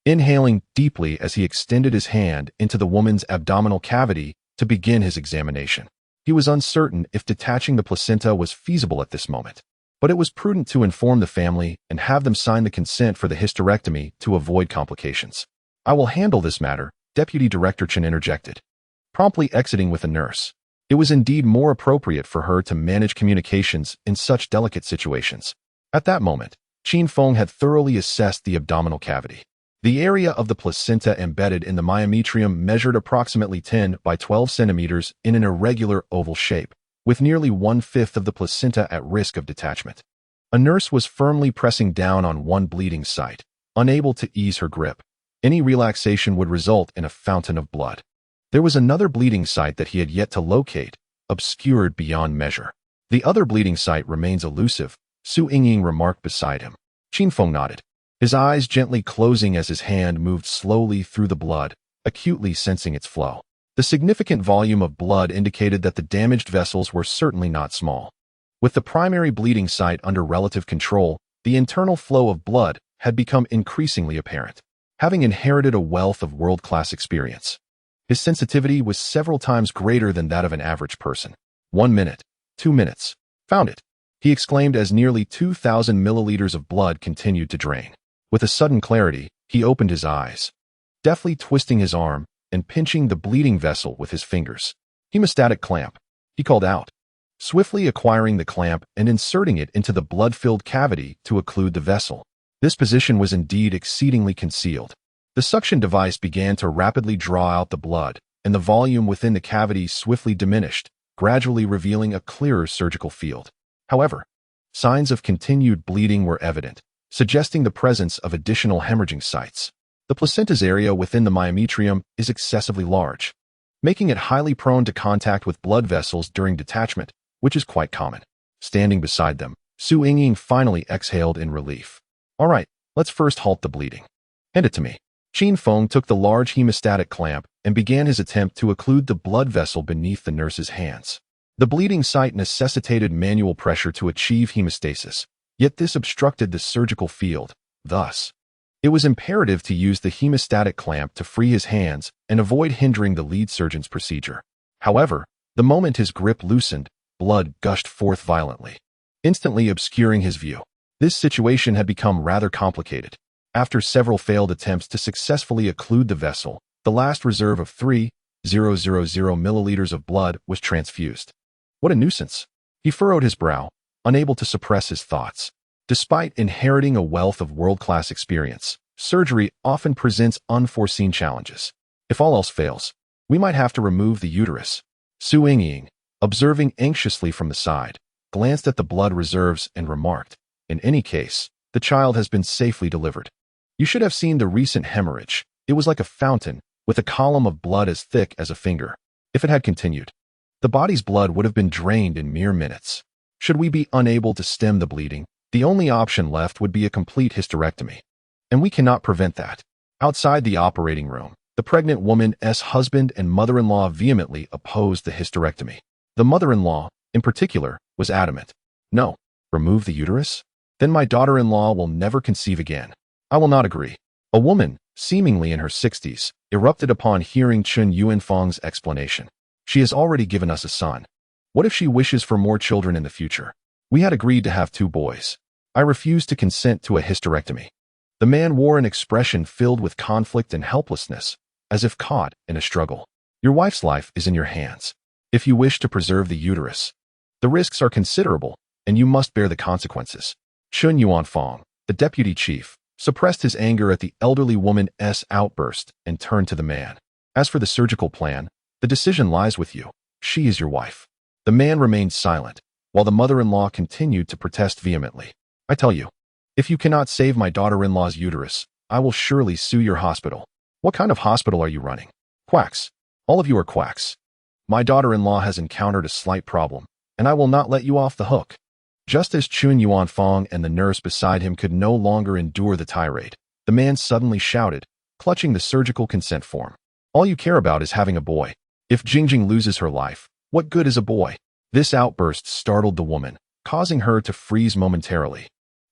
Speaker 1: inhaling deeply as he extended his hand into the woman's abdominal cavity to begin his examination. He was uncertain if detaching the placenta was feasible at this moment, but it was prudent to inform the family and have them sign the consent for the hysterectomy to avoid complications. I will handle this matter, Deputy Director Chen interjected, promptly exiting with a nurse. It was indeed more appropriate for her to manage communications in such delicate situations. At that moment, Qin Feng had thoroughly assessed the abdominal cavity. The area of the placenta embedded in the myometrium measured approximately 10 by 12 centimeters in an irregular oval shape, with nearly 1/5 of the placenta at risk of detachment. A nurse was firmly pressing down on one bleeding site, unable to ease her grip. Any relaxation would result in a fountain of blood. There was another bleeding site that he had yet to locate, obscured beyond measure. The other bleeding site remains elusive, Su Yingying remarked beside him. Qin Feng nodded, his eyes gently closing as his hand moved slowly through the blood, acutely sensing its flow. The significant volume of blood indicated that the damaged vessels were certainly not small. With the primary bleeding site under relative control, the internal flow of blood had become increasingly apparent. Having inherited a wealth of world-class experience, his sensitivity was several times greater than that of an average person. 1 minute, 2 minutes. Found it, he exclaimed as nearly 2,000 milliliters of blood continued to drain. With a sudden clarity, he opened his eyes, deftly twisting his arm and pinching the bleeding vessel with his fingers. Hemostatic clamp, he called out. swiftly acquiring the clamp and inserting it into the blood-filled cavity to occlude the vessel. This position was indeed exceedingly concealed. The suction device began to rapidly draw out the blood, and the volume within the cavity swiftly diminished, gradually revealing a clearer surgical field. However, signs of continued bleeding were evident, suggesting the presence of additional hemorrhaging sites. The placenta's area within the myometrium is excessively large, making it highly prone to contact with blood vessels during detachment, which is quite common. Standing beside them, Su Yingying finally exhaled in relief. All right, let's first halt the bleeding. Hand it to me. Qin Feng took the large hemostatic clamp and began his attempt to occlude the blood vessel beneath the nurse's hands. The bleeding site necessitated manual pressure to achieve hemostasis, yet this obstructed the surgical field. Thus, it was imperative to use the hemostatic clamp to free his hands and avoid hindering the lead surgeon's procedure. However, the moment his grip loosened, blood gushed forth violently, instantly obscuring his view. This situation had become rather complicated. After several failed attempts to successfully occlude the vessel, the last reserve of 3,000 milliliters of blood was transfused. What a nuisance! He furrowed his brow, unable to suppress his thoughts. Despite inheriting a wealth of world-class experience, surgery often presents unforeseen challenges. If all else fails, we might have to remove the uterus. Su Yingying, observing anxiously from the side, glanced at the blood reserves and remarked, "In any case, the child has been safely delivered. You should have seen the recent hemorrhage. It was like a fountain, with a column of blood as thick as a finger. If it had continued, the body's blood would have been drained in mere minutes. Should we be unable to stem the bleeding, the only option left would be a complete hysterectomy. And we cannot prevent that." Outside the operating room, the pregnant woman's husband and mother-in-law vehemently opposed the hysterectomy. The mother-in-law, in particular, was adamant. "No, remove the uterus? Then my daughter-in-law will never conceive again. I will not agree." A woman, seemingly in her 60s, erupted upon hearing Qin Yuanfang's explanation. "She has already given us a son. What if she wishes for more children in the future? We had agreed to have 2 boys. I refuse to consent to a hysterectomy." The man wore an expression filled with conflict and helplessness, as if caught in a struggle. "Your wife's life is in your hands. If you wish to preserve the uterus, the risks are considerable, and you must bear the consequences." Qin Yuanfang, the deputy chief, suppressed his anger at the elderly woman's outburst and turned to the man. "As for the surgical plan, the decision lies with you. She is your wife." The man remained silent, while the mother-in-law continued to protest vehemently. "I tell you, if you cannot save my daughter-in-law's uterus, I will surely sue your hospital." "What kind of hospital are you running?" "Quacks. All of you are quacks. My daughter-in-law has encountered a slight problem, and I will not let you off the hook." Just as Qin Yuanfang and the nurse beside him could no longer endure the tirade, the man suddenly shouted, clutching the surgical consent form. "All you care about is having a boy. If Jingjing loses her life, what good is a boy?" This outburst startled the woman, causing her to freeze momentarily,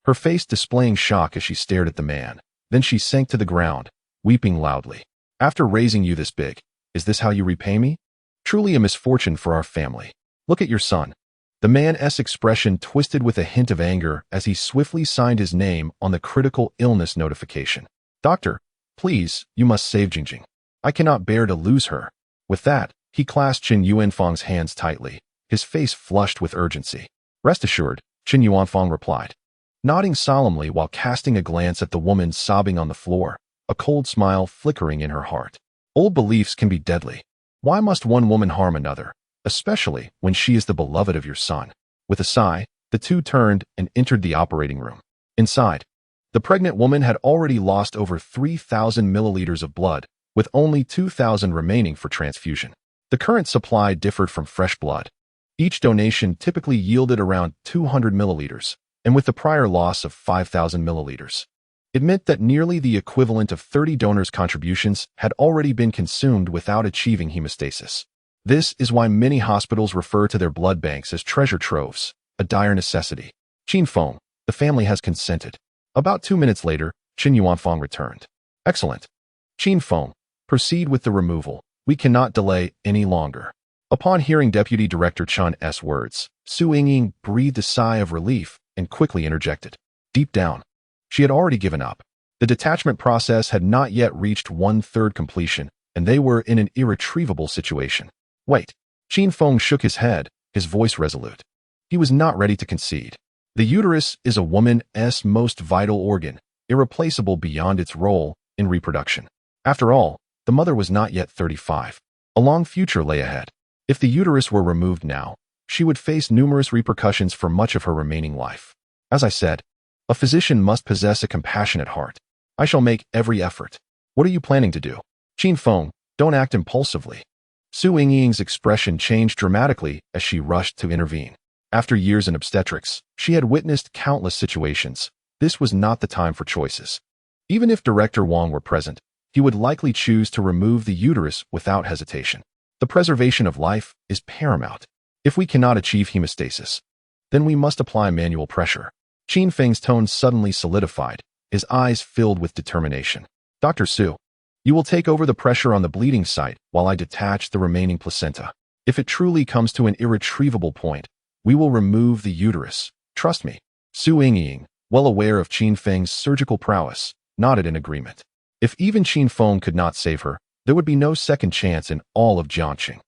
Speaker 1: her face displaying shock as she stared at the man. Then she sank to the ground, weeping loudly. "After raising you this big, is this how you repay me? Truly a misfortune for our family. Look at your son." The man's expression twisted with a hint of anger as he swiftly signed his name on the critical illness notification. "Doctor, please, you must save Jingjing. I cannot bear to lose her." With that, he clasped Qin Yuanfang's hands tightly, his face flushed with urgency. "Rest assured," Qin Yuanfang replied, nodding solemnly while casting a glance at the woman sobbing on the floor, a cold smile flickering in her heart. "Old beliefs can be deadly. Why must one woman harm another, especially when she is the beloved of your son?" With a sigh, the two turned and entered the operating room. Inside, the pregnant woman had already lost over 3,000 milliliters of blood, with only 2,000 remaining for transfusion. The current supply differed from fresh blood. Each donation typically yielded around 200 milliliters, and with the prior loss of 5,000 milliliters, it meant that nearly the equivalent of 30 donors' contributions had already been consumed without achieving hemostasis. This is why many hospitals refer to their blood banks as treasure troves, a dire necessity. "Qin Feng, the family has consented." About 2 minutes later, Qin Yuanfang returned. "Excellent. Qin Feng, proceed with the removal. We cannot delay any longer." Upon hearing Deputy Director Chun's words, Su Yingying breathed a sigh of relief and quickly interjected. Deep down, she had already given up. The detachment process had not yet reached 1/3 completion, and they were in an irretrievable situation. "Wait." Qin Feng shook his head, his voice resolute. He was not ready to concede. The uterus is a woman's most vital organ, irreplaceable beyond its role in reproduction. After all, the mother was not yet 35. A long future lay ahead. If the uterus were removed now, she would face numerous repercussions for much of her remaining life. As I said, a physician must possess a compassionate heart. I shall make every effort. What are you planning to do? Qin Feng, don't act impulsively. Su Yingying's expression changed dramatically as she rushed to intervene. After years in obstetrics, she had witnessed countless situations. This was not the time for choices. Even if Director Wang were present, he would likely choose to remove the uterus without hesitation. The preservation of life is paramount. If we cannot achieve hemostasis, then we must apply manual pressure. Qin Feng's tone suddenly solidified, his eyes filled with determination. Dr. Su, you will take over the pressure on the bleeding site while I detach the remaining placenta. If it truly comes to an irretrievable point, we will remove the uterus. Trust me. Su Yingying, well aware of Qin Feng's surgical prowess, nodded in agreement. If even Qin Feng could not save her, there would be no second chance in all of Jiangqing.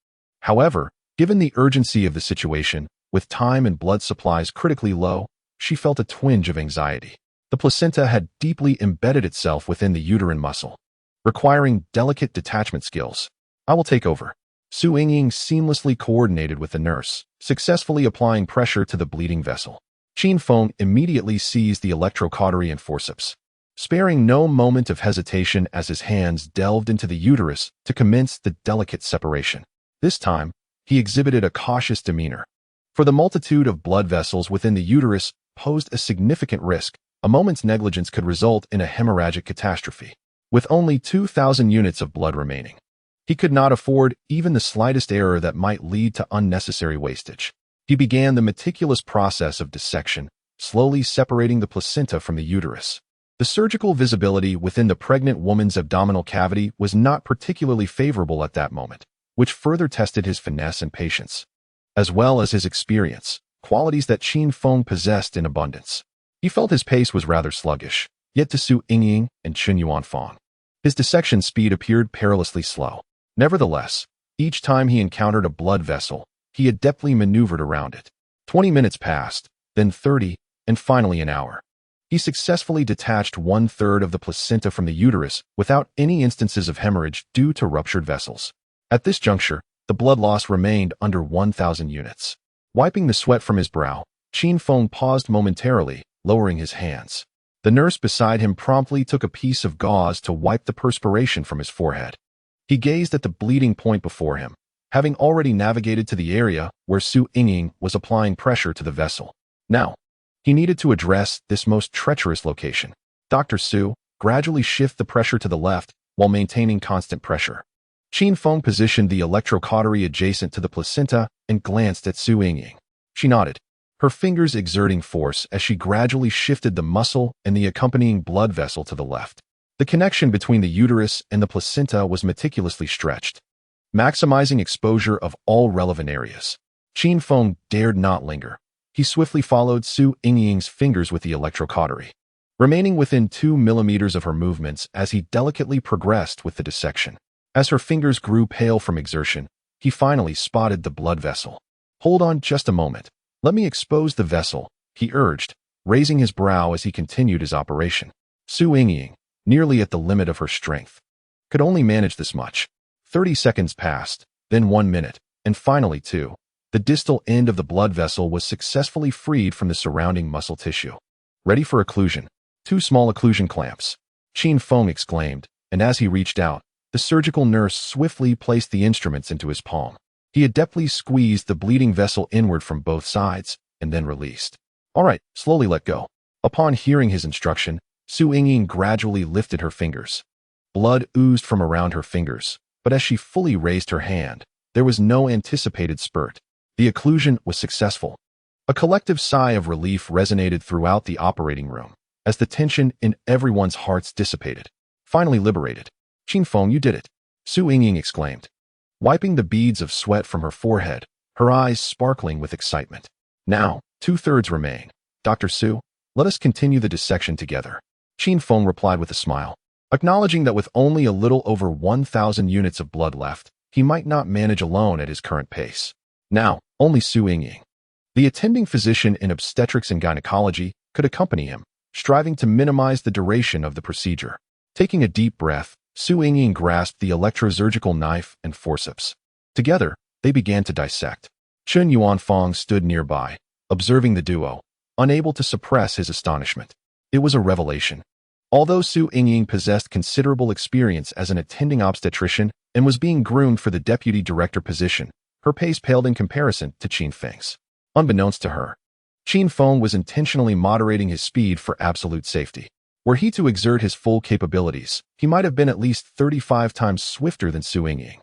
Speaker 1: However, given the urgency of the situation, with time and blood supplies critically low, she felt a twinge of anxiety. The placenta had deeply embedded itself within the uterine muscle, requiring delicate detachment skills. I will take over. Su Yingying seamlessly coordinated with the nurse, successfully applying pressure to the bleeding vessel. Qin Feng immediately seized the electrocautery and forceps, sparing no moment of hesitation as his hands delved into the uterus to commence the delicate separation. This time, he exhibited a cautious demeanor. For the multitude of blood vessels within the uterus posed a significant risk. A moment's negligence could result in a hemorrhagic catastrophe. With only 2,000 units of blood remaining, he could not afford even the slightest error that might lead to unnecessary wastage. He began the meticulous process of dissection, slowly separating the placenta from the uterus. The surgical visibility within the pregnant woman's abdominal cavity was not particularly favorable at that moment, which further tested his finesse and patience, as well as his experience, qualities that Qin Feng possessed in abundance. He felt his pace was rather sluggish, yet to Su Yingying and Chen Yuanfang, his dissection speed appeared perilously slow. Nevertheless, each time he encountered a blood vessel, he adeptly maneuvered around it. 20 minutes passed, then 30, and finally an hour. He successfully detached 1/3 of the placenta from the uterus without any instances of hemorrhage due to ruptured vessels. At this juncture, the blood loss remained under 1,000 units. Wiping the sweat from his brow, Qin Feng paused momentarily, lowering his hands. The nurse beside him promptly took a piece of gauze to wipe the perspiration from his forehead. He gazed at the bleeding point before him, having already navigated to the area where Su Yingying was applying pressure to the vessel. Now, he needed to address this most treacherous location. Dr. Su, gradually shift the pressure to the left while maintaining constant pressure. Qin Feng positioned the electrocautery adjacent to the placenta and glanced at Su Yingying. She nodded, her fingers exerting force as she gradually shifted the muscle and the accompanying blood vessel to the left. The connection between the uterus and the placenta was meticulously stretched, maximizing exposure of all relevant areas. Qin Feng dared not linger. He swiftly followed Su Yingying's fingers with the electrocautery, remaining within 2 millimeters of her movements as he delicately progressed with the dissection. As her fingers grew pale from exertion, he finally spotted the blood vessel. Hold on just a moment. Let me expose the vessel, he urged, raising his brow as he continued his operation. Su Yingying, nearly at the limit of her strength, could only manage this much. 30 seconds passed, then 1 minute, and finally 2. The distal end of the blood vessel was successfully freed from the surrounding muscle tissue. Ready for occlusion. 2 small occlusion clamps, Qin Feng exclaimed, and as he reached out, the surgical nurse swiftly placed the instruments into his palm. He adeptly squeezed the bleeding vessel inward from both sides, and then released. All right, slowly let go. Upon hearing his instruction, Su Yingying gradually lifted her fingers. Blood oozed from around her fingers, but as she fully raised her hand, there was no anticipated spurt. The occlusion was successful. A collective sigh of relief resonated throughout the operating room, as the tension in everyone's hearts dissipated. Finally liberated. Qin Feng, you did it, Su Yingying exclaimed, wiping the beads of sweat from her forehead, her eyes sparkling with excitement. Now, 2/3 remain. Dr. Su, let us continue the dissection together. Qin Feng replied with a smile, acknowledging that with only a little over 1,000 units of blood left, he might not manage alone at his current pace. Now, Only Su Yingying, the attending physician in obstetrics and gynecology, could accompany him, striving to minimize the duration of the procedure. Taking a deep breath, Su Yingying grasped the electrosurgical knife and forceps. Together, they began to dissect. Qin Feng stood nearby, observing the duo, unable to suppress his astonishment. It was a revelation. Although Su Yingying possessed considerable experience as an attending obstetrician and was being groomed for the deputy director position, her pace paled in comparison to Qin Feng's. Unbeknownst to her, Qin Feng was intentionally moderating his speed for absolute safety. Were he to exert his full capabilities, he might have been at least 35 times swifter than Su Yingying.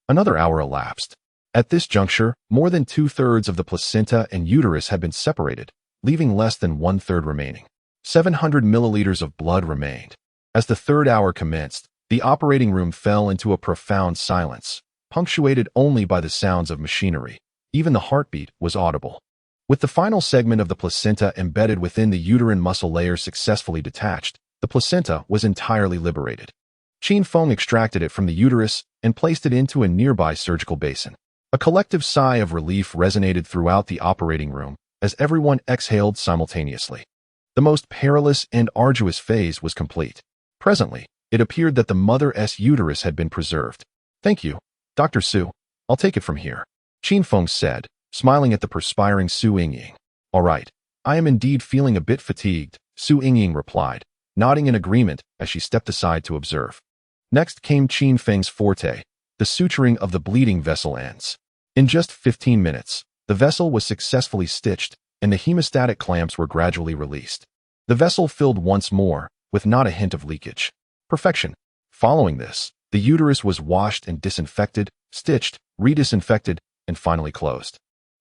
Speaker 1: Another hour elapsed. At this juncture, more than 2/3 of the placenta and uterus had been separated, leaving less than 1/3 remaining. 700 milliliters of blood remained. As the third hour commenced, the operating room fell into a profound silence, punctuated only by the sounds of machinery. Even the heartbeat was audible. With the final segment of the placenta embedded within the uterine muscle layer successfully detached, the placenta was entirely liberated. Qin Feng extracted it from the uterus and placed it into a nearby surgical basin. A collective sigh of relief resonated throughout the operating room as everyone exhaled simultaneously. The most perilous and arduous phase was complete. Presently, it appeared that the mother's uterus had been preserved. "Thank you, Dr. Su. I'll take it from here," Qin Feng said, smiling at the perspiring Su Yingying. "All right, I am indeed feeling a bit fatigued," Su Yingying replied, nodding in agreement as she stepped aside to observe. Next came Qin Feng's forte, the suturing of the bleeding vessel ends. In just 15 minutes, the vessel was successfully stitched, and the hemostatic clamps were gradually released. The vessel filled once more, with not a hint of leakage. Perfection. Following this, the uterus was washed and disinfected, stitched, redisinfected, and finally closed.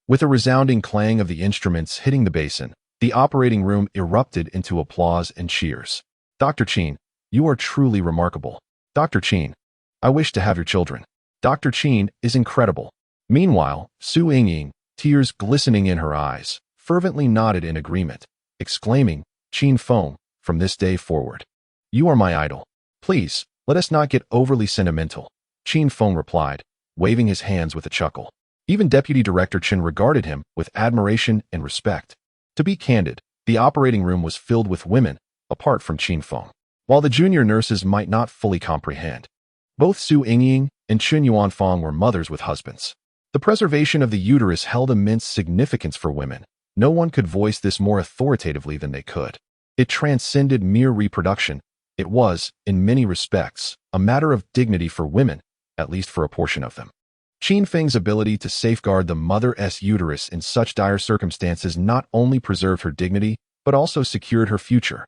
Speaker 1: With a resounding clang of the instruments hitting the basin, the operating room erupted into applause and cheers. "Dr. Qin, you are truly remarkable. Dr. Qin, I wish to have your children. Dr. Qin is incredible." Meanwhile, Su Yingying, tears glistening in her eyes, fervently nodded in agreement, exclaiming, "Qin Feng, from this day forward, you are my idol. Please, let us not get overly sentimental," Qin Feng replied, waving his hands with a chuckle. Even Deputy Director Qin regarded him with admiration and respect. To be candid, the operating room was filled with women, apart from Qin Feng. While the junior nurses might not fully comprehend, both Su Yingying and Qin Feng were mothers with husbands. The preservation of the uterus held immense significance for women. No one could voice this more authoritatively than they could. It transcended mere reproduction. It was, in many respects, a matter of dignity for women, at least for a portion of them. Qin Feng's ability to safeguard the mother's uterus in such dire circumstances not only preserved her dignity, but also secured her future.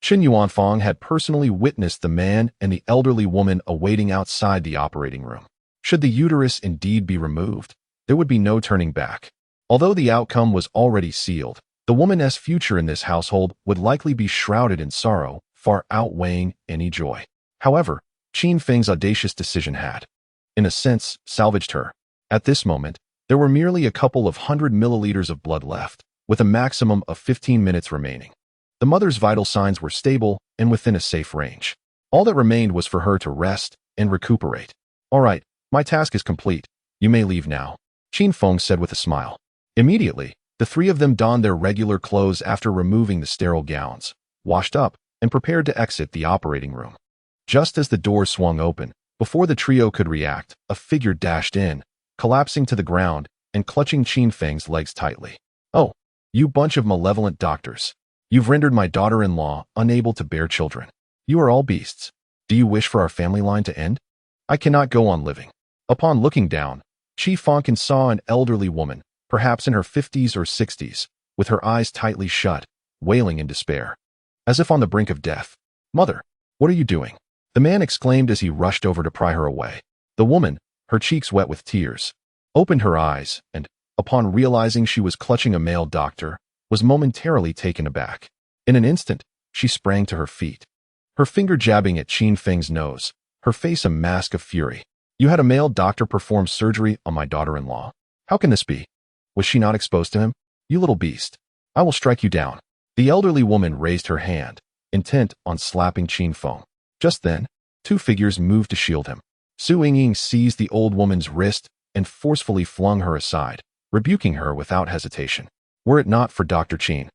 Speaker 1: Qin Feng had personally witnessed the man and the elderly woman awaiting outside the operating room. Should the uterus indeed be removed, there would be no turning back. Although the outcome was already sealed, the woman's future in this household would likely be shrouded in sorrow, far outweighing any joy. However, Qin Feng's audacious decision had, in a sense, salvaged her. At this moment, there were merely a couple of 100 milliliters of blood left, with a maximum of 15 minutes remaining. The mother's vital signs were stable and within a safe range. All that remained was for her to rest and recuperate. "All right, my task is complete. You may leave now," Qin Feng said with a smile. Immediately, the three of them donned their regular clothes after removing the sterile gowns, washed up, and prepared to exit the operating room. Just as the door swung open, before the trio could react, a figure dashed in, collapsing to the ground and clutching Qin Feng's legs tightly. "Oh, you bunch of malevolent doctors. You've rendered my daughter-in-law unable to bear children. You are all beasts. Do you wish for our family line to end? I cannot go on living." Upon looking down, Qin Feng saw an elderly woman, perhaps in her 50s or 60s, with her eyes tightly shut, wailing in despair. As if on the brink of death. "Mother, what are you doing?" the man exclaimed as he rushed over to pry her away. The woman, her cheeks wet with tears, opened her eyes and, upon realizing she was clutching a male doctor, was momentarily taken aback. In an instant, she sprang to her feet, her finger jabbing at Qin Feng's nose, her face a mask of fury. "You had a male doctor perform surgery on my daughter-in-law. How can this be? Was she not exposed to him? You little beast. I will strike you down." The elderly woman raised her hand, intent on slapping Qin Feng. Just then, two figures moved to shield him. Su Yingying seized the old woman's wrist and forcefully flung her aside, rebuking her without hesitation. Were it not for Dr. Qin,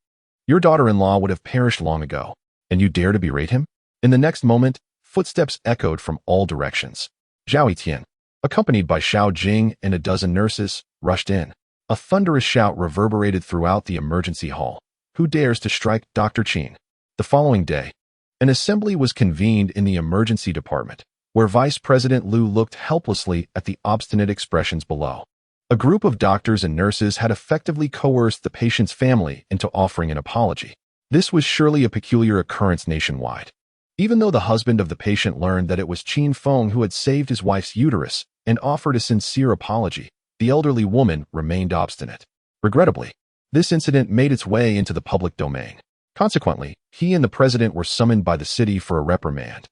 Speaker 1: your daughter-in-law would have perished long ago, and you dare to berate him? In the next moment, footsteps echoed from all directions. Zhao Tian, accompanied by Xiao Jing and a dozen nurses, rushed in. A thunderous shout reverberated throughout the emergency hall. Who dares to strike Dr. Qin? The following day, an assembly was convened in the emergency department, where Vice President Liu looked helplessly at the obstinate expressions below. A group of doctors and nurses had effectively coerced the patient's family into offering an apology. This was surely a peculiar occurrence nationwide. Even though the husband of the patient learned that it was Qin Feng who had saved his wife's uterus and offered a sincere apology, the elderly woman remained obstinate. Regrettably, this incident made its way into the public domain. Consequently, he and the president were summoned by the city for a reprimand,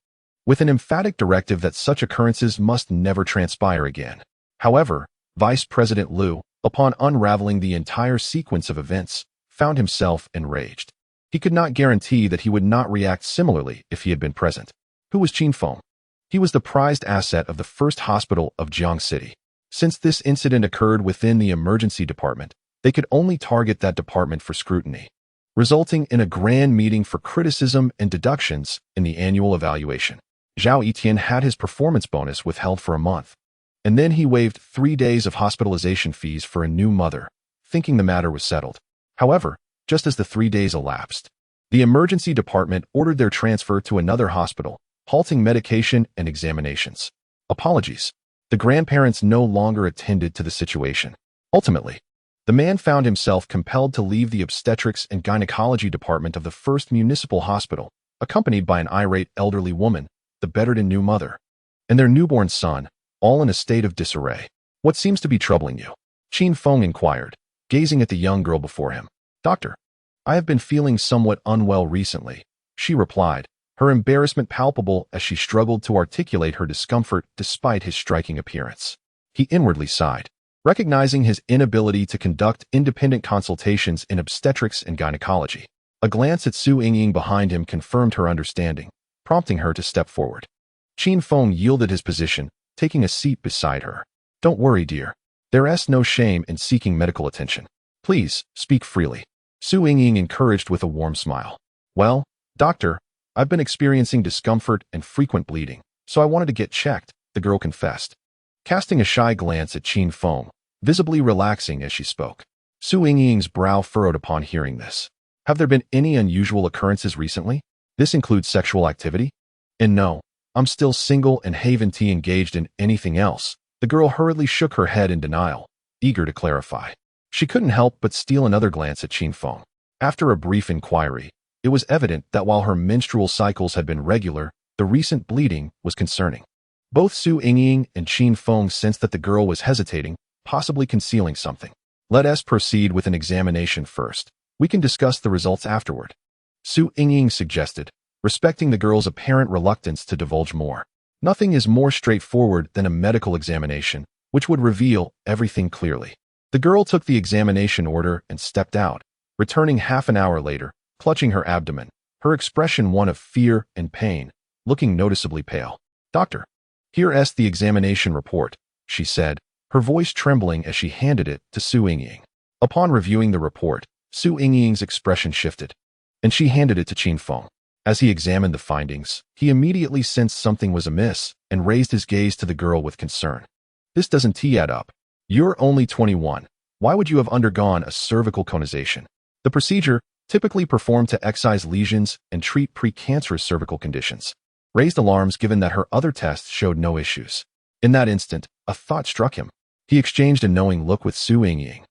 Speaker 1: with an emphatic directive that such occurrences must never transpire again. However, Vice President Liu, upon unraveling the entire sequence of events, found himself enraged. He could not guarantee that he would not react similarly if he had been present. Who was Qin Feng? He was the prized asset of the first hospital of Jiang City. Since this incident occurred within the emergency department, they could only target that department for scrutiny, resulting in a grand meeting for criticism and deductions in the annual evaluation. Zhao Etian had his performance bonus withheld for a month, and then he waived 3 days of hospitalization fees for a new mother, thinking the matter was settled. However, just as the 3 days elapsed, the emergency department ordered their transfer to another hospital, halting medication and examinations. Apologies. The grandparents no longer attended to the situation. Ultimately, the man found himself compelled to leave the obstetrics and gynecology department of the first municipal hospital, accompanied by an irate elderly woman, the bedridden new mother, and their newborn son, all in a state of disarray. What seems to be troubling you? Qin Feng inquired, gazing at the young girl before him. Doctor, I have been feeling somewhat unwell recently, she replied, her embarrassment palpable as she struggled to articulate her discomfort despite his striking appearance. He inwardly sighed, recognizing his inability to conduct independent consultations in obstetrics and gynecology. A glance at Su Yingying behind him confirmed her understanding, prompting her to step forward. Qin Feng yielded his position, taking a seat beside her. Don't worry, dear. There's no shame in seeking medical attention. Please, speak freely. Su Yingying encouraged with a warm smile. Well, doctor, I've been experiencing discomfort and frequent bleeding, so I wanted to get checked, the girl confessed, casting a shy glance at Qin Feng, visibly relaxing as she spoke. Su Yingying's brow furrowed upon hearing this. Have there been any unusual occurrences recently? This includes sexual activity? And no, I'm still single and haven't engaged in anything else. The girl hurriedly shook her head in denial, eager to clarify. She couldn't help but steal another glance at Qin Feng. After a brief inquiry, it was evident that while her menstrual cycles had been regular, the recent bleeding was concerning. Both Su Yingying and Qin Feng sensed that the girl was hesitating, possibly concealing something. Let us proceed with an examination first. We can discuss the results afterward, Su Yingying suggested, respecting the girl's apparent reluctance to divulge more. Nothing is more straightforward than a medical examination, which would reveal everything clearly. The girl took the examination order and stepped out, returning half an hour later, clutching her abdomen, her expression one of fear and pain, looking noticeably pale. Doctor, here's the examination report, she said, her voice trembling as she handed it to Su Yingying. Upon reviewing the report, Su Yingying's expression shifted, and she handed it to Qin Feng. As he examined the findings, he immediately sensed something was amiss and raised his gaze to the girl with concern. This doesn't add up. You're only 21. Why would you have undergone a cervical conization? The procedure, typically performed to excise lesions and treat precancerous cervical conditions, raised alarms given that her other tests showed no issues. In that instant, a thought struck him. He exchanged a knowing look with Su Yingying,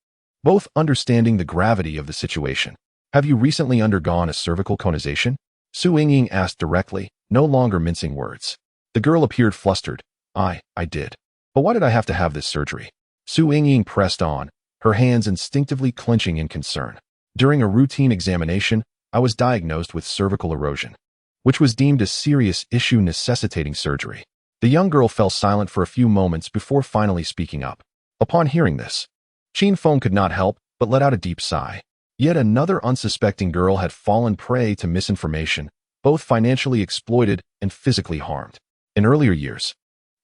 Speaker 1: both understanding the gravity of the situation. Have you recently undergone a cervical conization? Su Yingying asked directly, no longer mincing words. The girl appeared flustered. I did. But why did I have to have this surgery? Su Yingying pressed on, her hands instinctively clenching in concern. During a routine examination, I was diagnosed with cervical erosion, which was deemed a serious issue necessitating surgery. The young girl fell silent for a few moments before finally speaking up. Upon hearing this, Qin Feng could not help but let out a deep sigh. Yet another unsuspecting girl had fallen prey to misinformation, both financially exploited and physically harmed. In earlier years,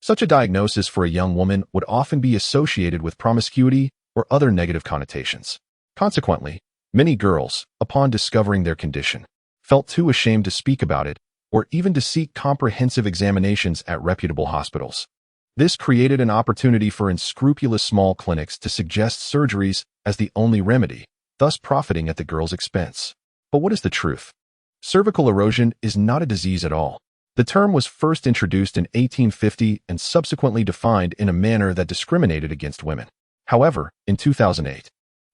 Speaker 1: such a diagnosis for a young woman would often be associated with promiscuity or other negative connotations. Consequently, many girls, upon discovering their condition, felt too ashamed to speak about it or even to seek comprehensive examinations at reputable hospitals. This created an opportunity for unscrupulous small clinics to suggest surgeries as the only remedy, thus profiting at the girl's expense. But what is the truth? Cervical erosion is not a disease at all. The term was first introduced in 1850 and subsequently defined in a manner that discriminated against women. However, in 2008,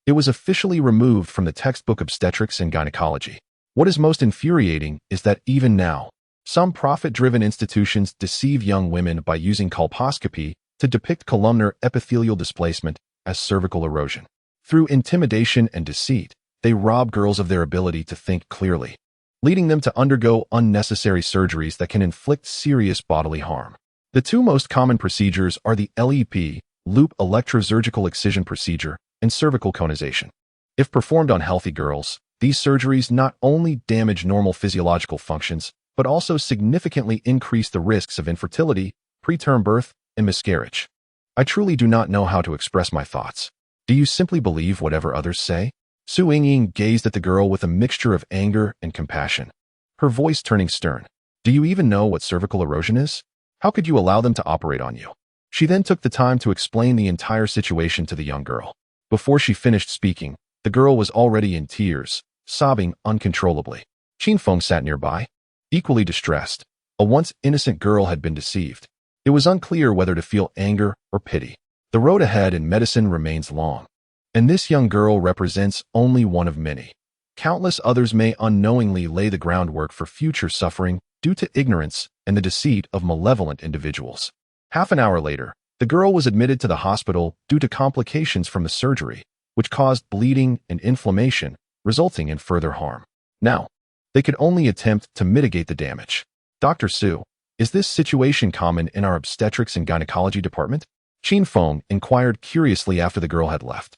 Speaker 1: it was officially removed from the textbook Obstetrics and Gynecology. What is most infuriating is that even now, some profit-driven institutions deceive young women by using colposcopy to depict columnar epithelial displacement as cervical erosion. Through intimidation and deceit, they rob girls of their ability to think clearly, leading them to undergo unnecessary surgeries that can inflict serious bodily harm. The two most common procedures are the LEP, loop electrosurgical excision procedure, and cervical conization. If performed on healthy girls, these surgeries not only damage normal physiological functions, but also significantly increase the risks of infertility, preterm birth, and miscarriage. I truly do not know how to express my thoughts. Do you simply believe whatever others say? Su Yingying gazed at the girl with a mixture of anger and compassion, her voice turning stern. Do you even know what cervical erosion is? How could you allow them to operate on you? She then took the time to explain the entire situation to the young girl. Before she finished speaking, the girl was already in tears, sobbing uncontrollably. Qin Feng sat nearby, equally distressed. A once innocent girl had been deceived. It was unclear whether to feel anger or pity. The road ahead in medicine remains long, and this young girl represents only one of many. Countless others may unknowingly lay the groundwork for future suffering due to ignorance and the deceit of malevolent individuals. Half an hour later, the girl was admitted to the hospital due to complications from the surgery, which caused bleeding and inflammation, resulting in further harm. Now, they could only attempt to mitigate the damage. Dr. Su, is this situation common in our obstetrics and gynecology department? Qin Feng inquired curiously after the girl had left.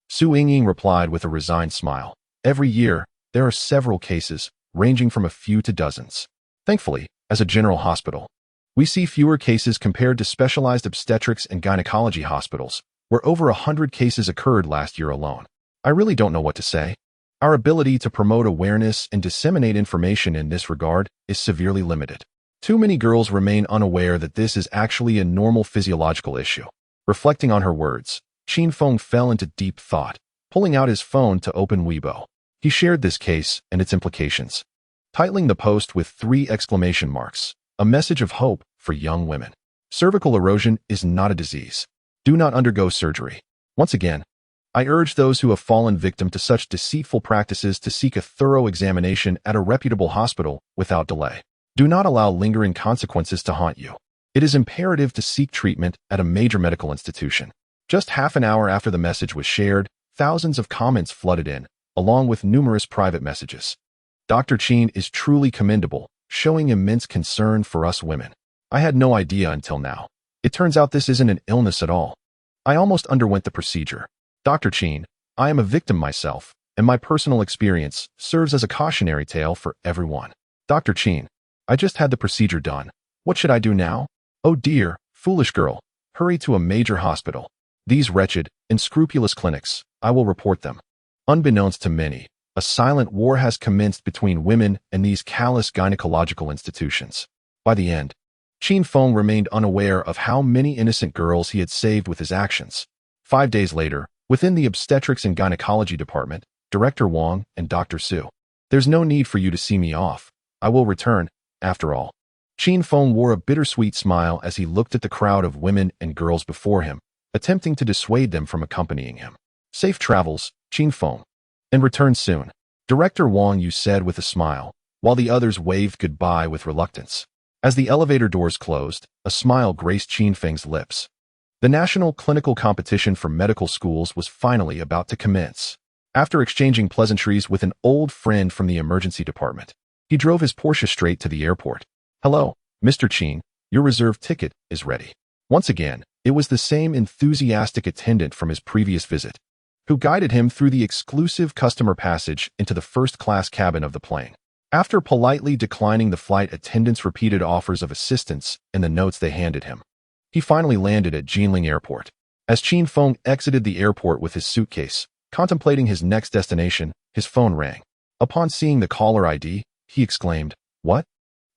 Speaker 1: Su Yingying replied with a resigned smile. Every year, there are several cases, ranging from a few to dozens. Thankfully, as a general hospital, we see fewer cases compared to specialized obstetrics and gynecology hospitals, where over 100 cases occurred last year alone. I really don't know what to say. Our ability to promote awareness and disseminate information in this regard is severely limited. Too many girls remain unaware that this is actually a normal physiological issue. Reflecting on her words, Qin Feng fell into deep thought, pulling out his phone to open Weibo. He shared this case and its implications, titling the post with 3 exclamation marks, a message of hope for young women. Cervical erosion is not a disease. Do not undergo surgery. Once again, I urge those who have fallen victim to such deceitful practices to seek a thorough examination at a reputable hospital without delay. Do not allow lingering consequences to haunt you. It is imperative to seek treatment at a major medical institution. Just half an hour after the message was shared, thousands of comments flooded in, along with numerous private messages. Dr. Qin is truly commendable, showing immense concern for us women. I had no idea until now. It turns out this isn't an illness at all. I almost underwent the procedure. Dr. Qin, I am a victim myself, and my personal experience serves as a cautionary tale for everyone. Dr. Qin, I just had the procedure done. What should I do now? Oh dear, foolish girl. Hurry to a major hospital. These wretched, unscrupulous clinics, I will report them. Unbeknownst to many, a silent war has commenced between women and these callous gynecological institutions. By the end, Qin Feng remained unaware of how many innocent girls he had saved with his actions. 5 days later, within the obstetrics and gynecology department, Director Wang and Dr. Su. There's no need for you to see me off. I will return, after all. Qin Feng wore a bittersweet smile as he looked at the crowd of women and girls before him, attempting to dissuade them from accompanying him. Safe travels, Qin Feng. And return soon. Director Wang Yu said with a smile, while the others waved goodbye with reluctance. As the elevator doors closed, a smile graced Qin Feng's lips. The national clinical competition for medical schools was finally about to commence. After exchanging pleasantries with an old friend from the emergency department, he drove his Porsche straight to the airport. Hello, Mr. Qin, your reserved ticket is ready. Once again, it was the same enthusiastic attendant from his previous visit, who guided him through the exclusive customer passage into the first-class cabin of the plane. After politely declining the flight attendant's repeated offers of assistance and the notes they handed him, he finally landed at Jinling Airport. As Qin Feng exited the airport with his suitcase, contemplating his next destination, his phone rang. Upon seeing the caller ID, he exclaimed, "What?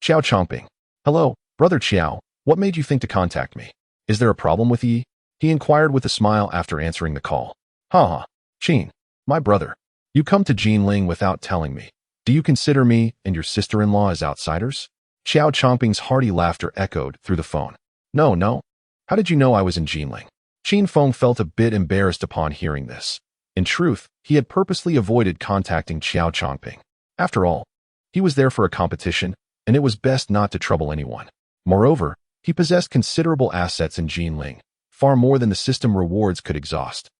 Speaker 1: Xiao Chongping. Hello, Brother Xiao. What made you think to contact me? Is there a problem with Yi?" He inquired with a smile after answering the call. "Ha. Qin, my brother. You come to Jinling without telling me. Do you consider me and your sister-in-law as outsiders?" Xiao Chongping's hearty laughter echoed through the phone. No. How did you know I was in Jinling?" Qin Feng felt a bit embarrassed upon hearing this. In truth, he had purposely avoided contacting Xiao Chongping. After all, he was there for a competition, and it was best not to trouble anyone. Moreover, he possessed considerable assets in Jinling, far more than the system rewards could exhaust.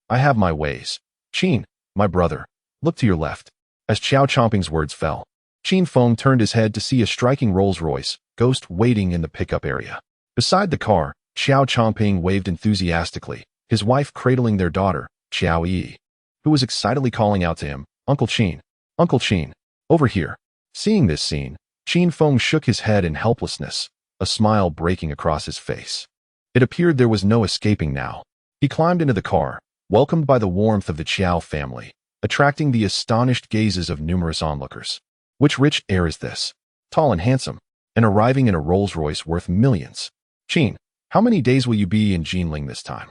Speaker 1: "I have my ways. Qin, my brother, look to your left." As Xiao Chongping's words fell, Qin Feng turned his head to see a striking Rolls-Royce Ghost waiting in the pickup area. Beside the car, Xiao Chongping waved enthusiastically, his wife cradling their daughter, Xiao Yi, who was excitedly calling out to him, "Uncle Qin, Uncle Qin, over here." Seeing this scene, Qin Feng shook his head in helplessness, a smile breaking across his face. It appeared there was no escaping now. He climbed into the car, welcomed by the warmth of the Qiao family, attracting the astonished gazes of numerous onlookers. Which rich heir is this? Tall and handsome, and arriving in a Rolls-Royce worth millions. "Qin, how many days will you be in Jinling this time?"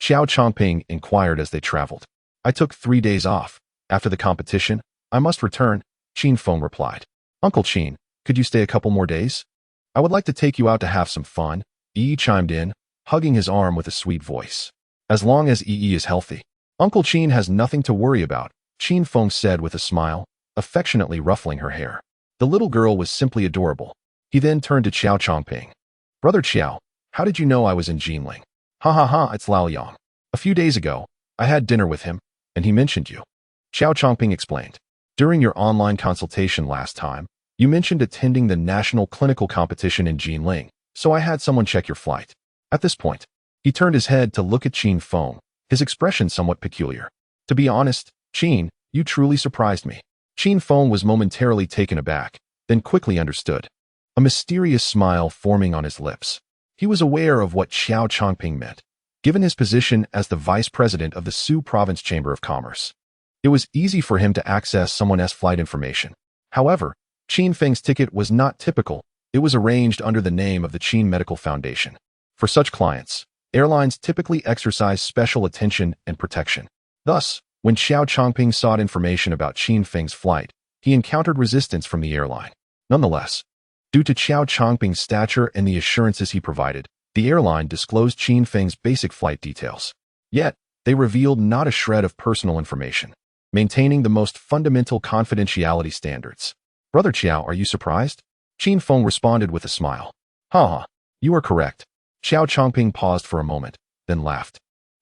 Speaker 1: Xiao Chongping inquired as they traveled. "I took 3 days off. After the competition, I must return," Qin Feng replied. "Uncle Qin, could you stay a couple more days? I would like to take you out to have some fun," Yi chimed in, hugging his arm with a sweet voice. "As long as Yi is healthy, Uncle Qin has nothing to worry about," Qin Feng said with a smile, affectionately ruffling her hair. The little girl was simply adorable. He then turned to Xiao Chongping. "Brother Xiao, how did you know I was in Jinling?" Ha, it's Lao Yang. "A few days ago, I had dinner with him, and he mentioned you." Xiao Chongping explained. "During your online consultation last time, you mentioned attending the national clinical competition in Jinling, so I had someone check your flight." At this point, he turned his head to look at Qin Feng, his expression somewhat peculiar. "To be honest, Qin, you truly surprised me." Qin Feng was momentarily taken aback, then quickly understood. A mysterious smile forming on his lips. He was aware of what Xiao Chongping meant, given his position as the vice president of the Su Province Chamber of Commerce. It was easy for him to access someone's flight information. However, Qin Feng's ticket was not typical. It was arranged under the name of the Qin Medical Foundation. For such clients, airlines typically exercise special attention and protection. Thus, when Xiao Chongping sought information about Qin Feng's flight, he encountered resistance from the airline. Nonetheless, due to Xiao Chongping's stature and the assurances he provided, the airline disclosed Qin Feng's basic flight details. Yet, they revealed not a shred of personal information, maintaining the most fundamental confidentiality standards. "Brother Xiao, are you surprised?" Qin Feng responded with a smile. "Ha, you are correct." Xiao Chongping paused for a moment, then laughed.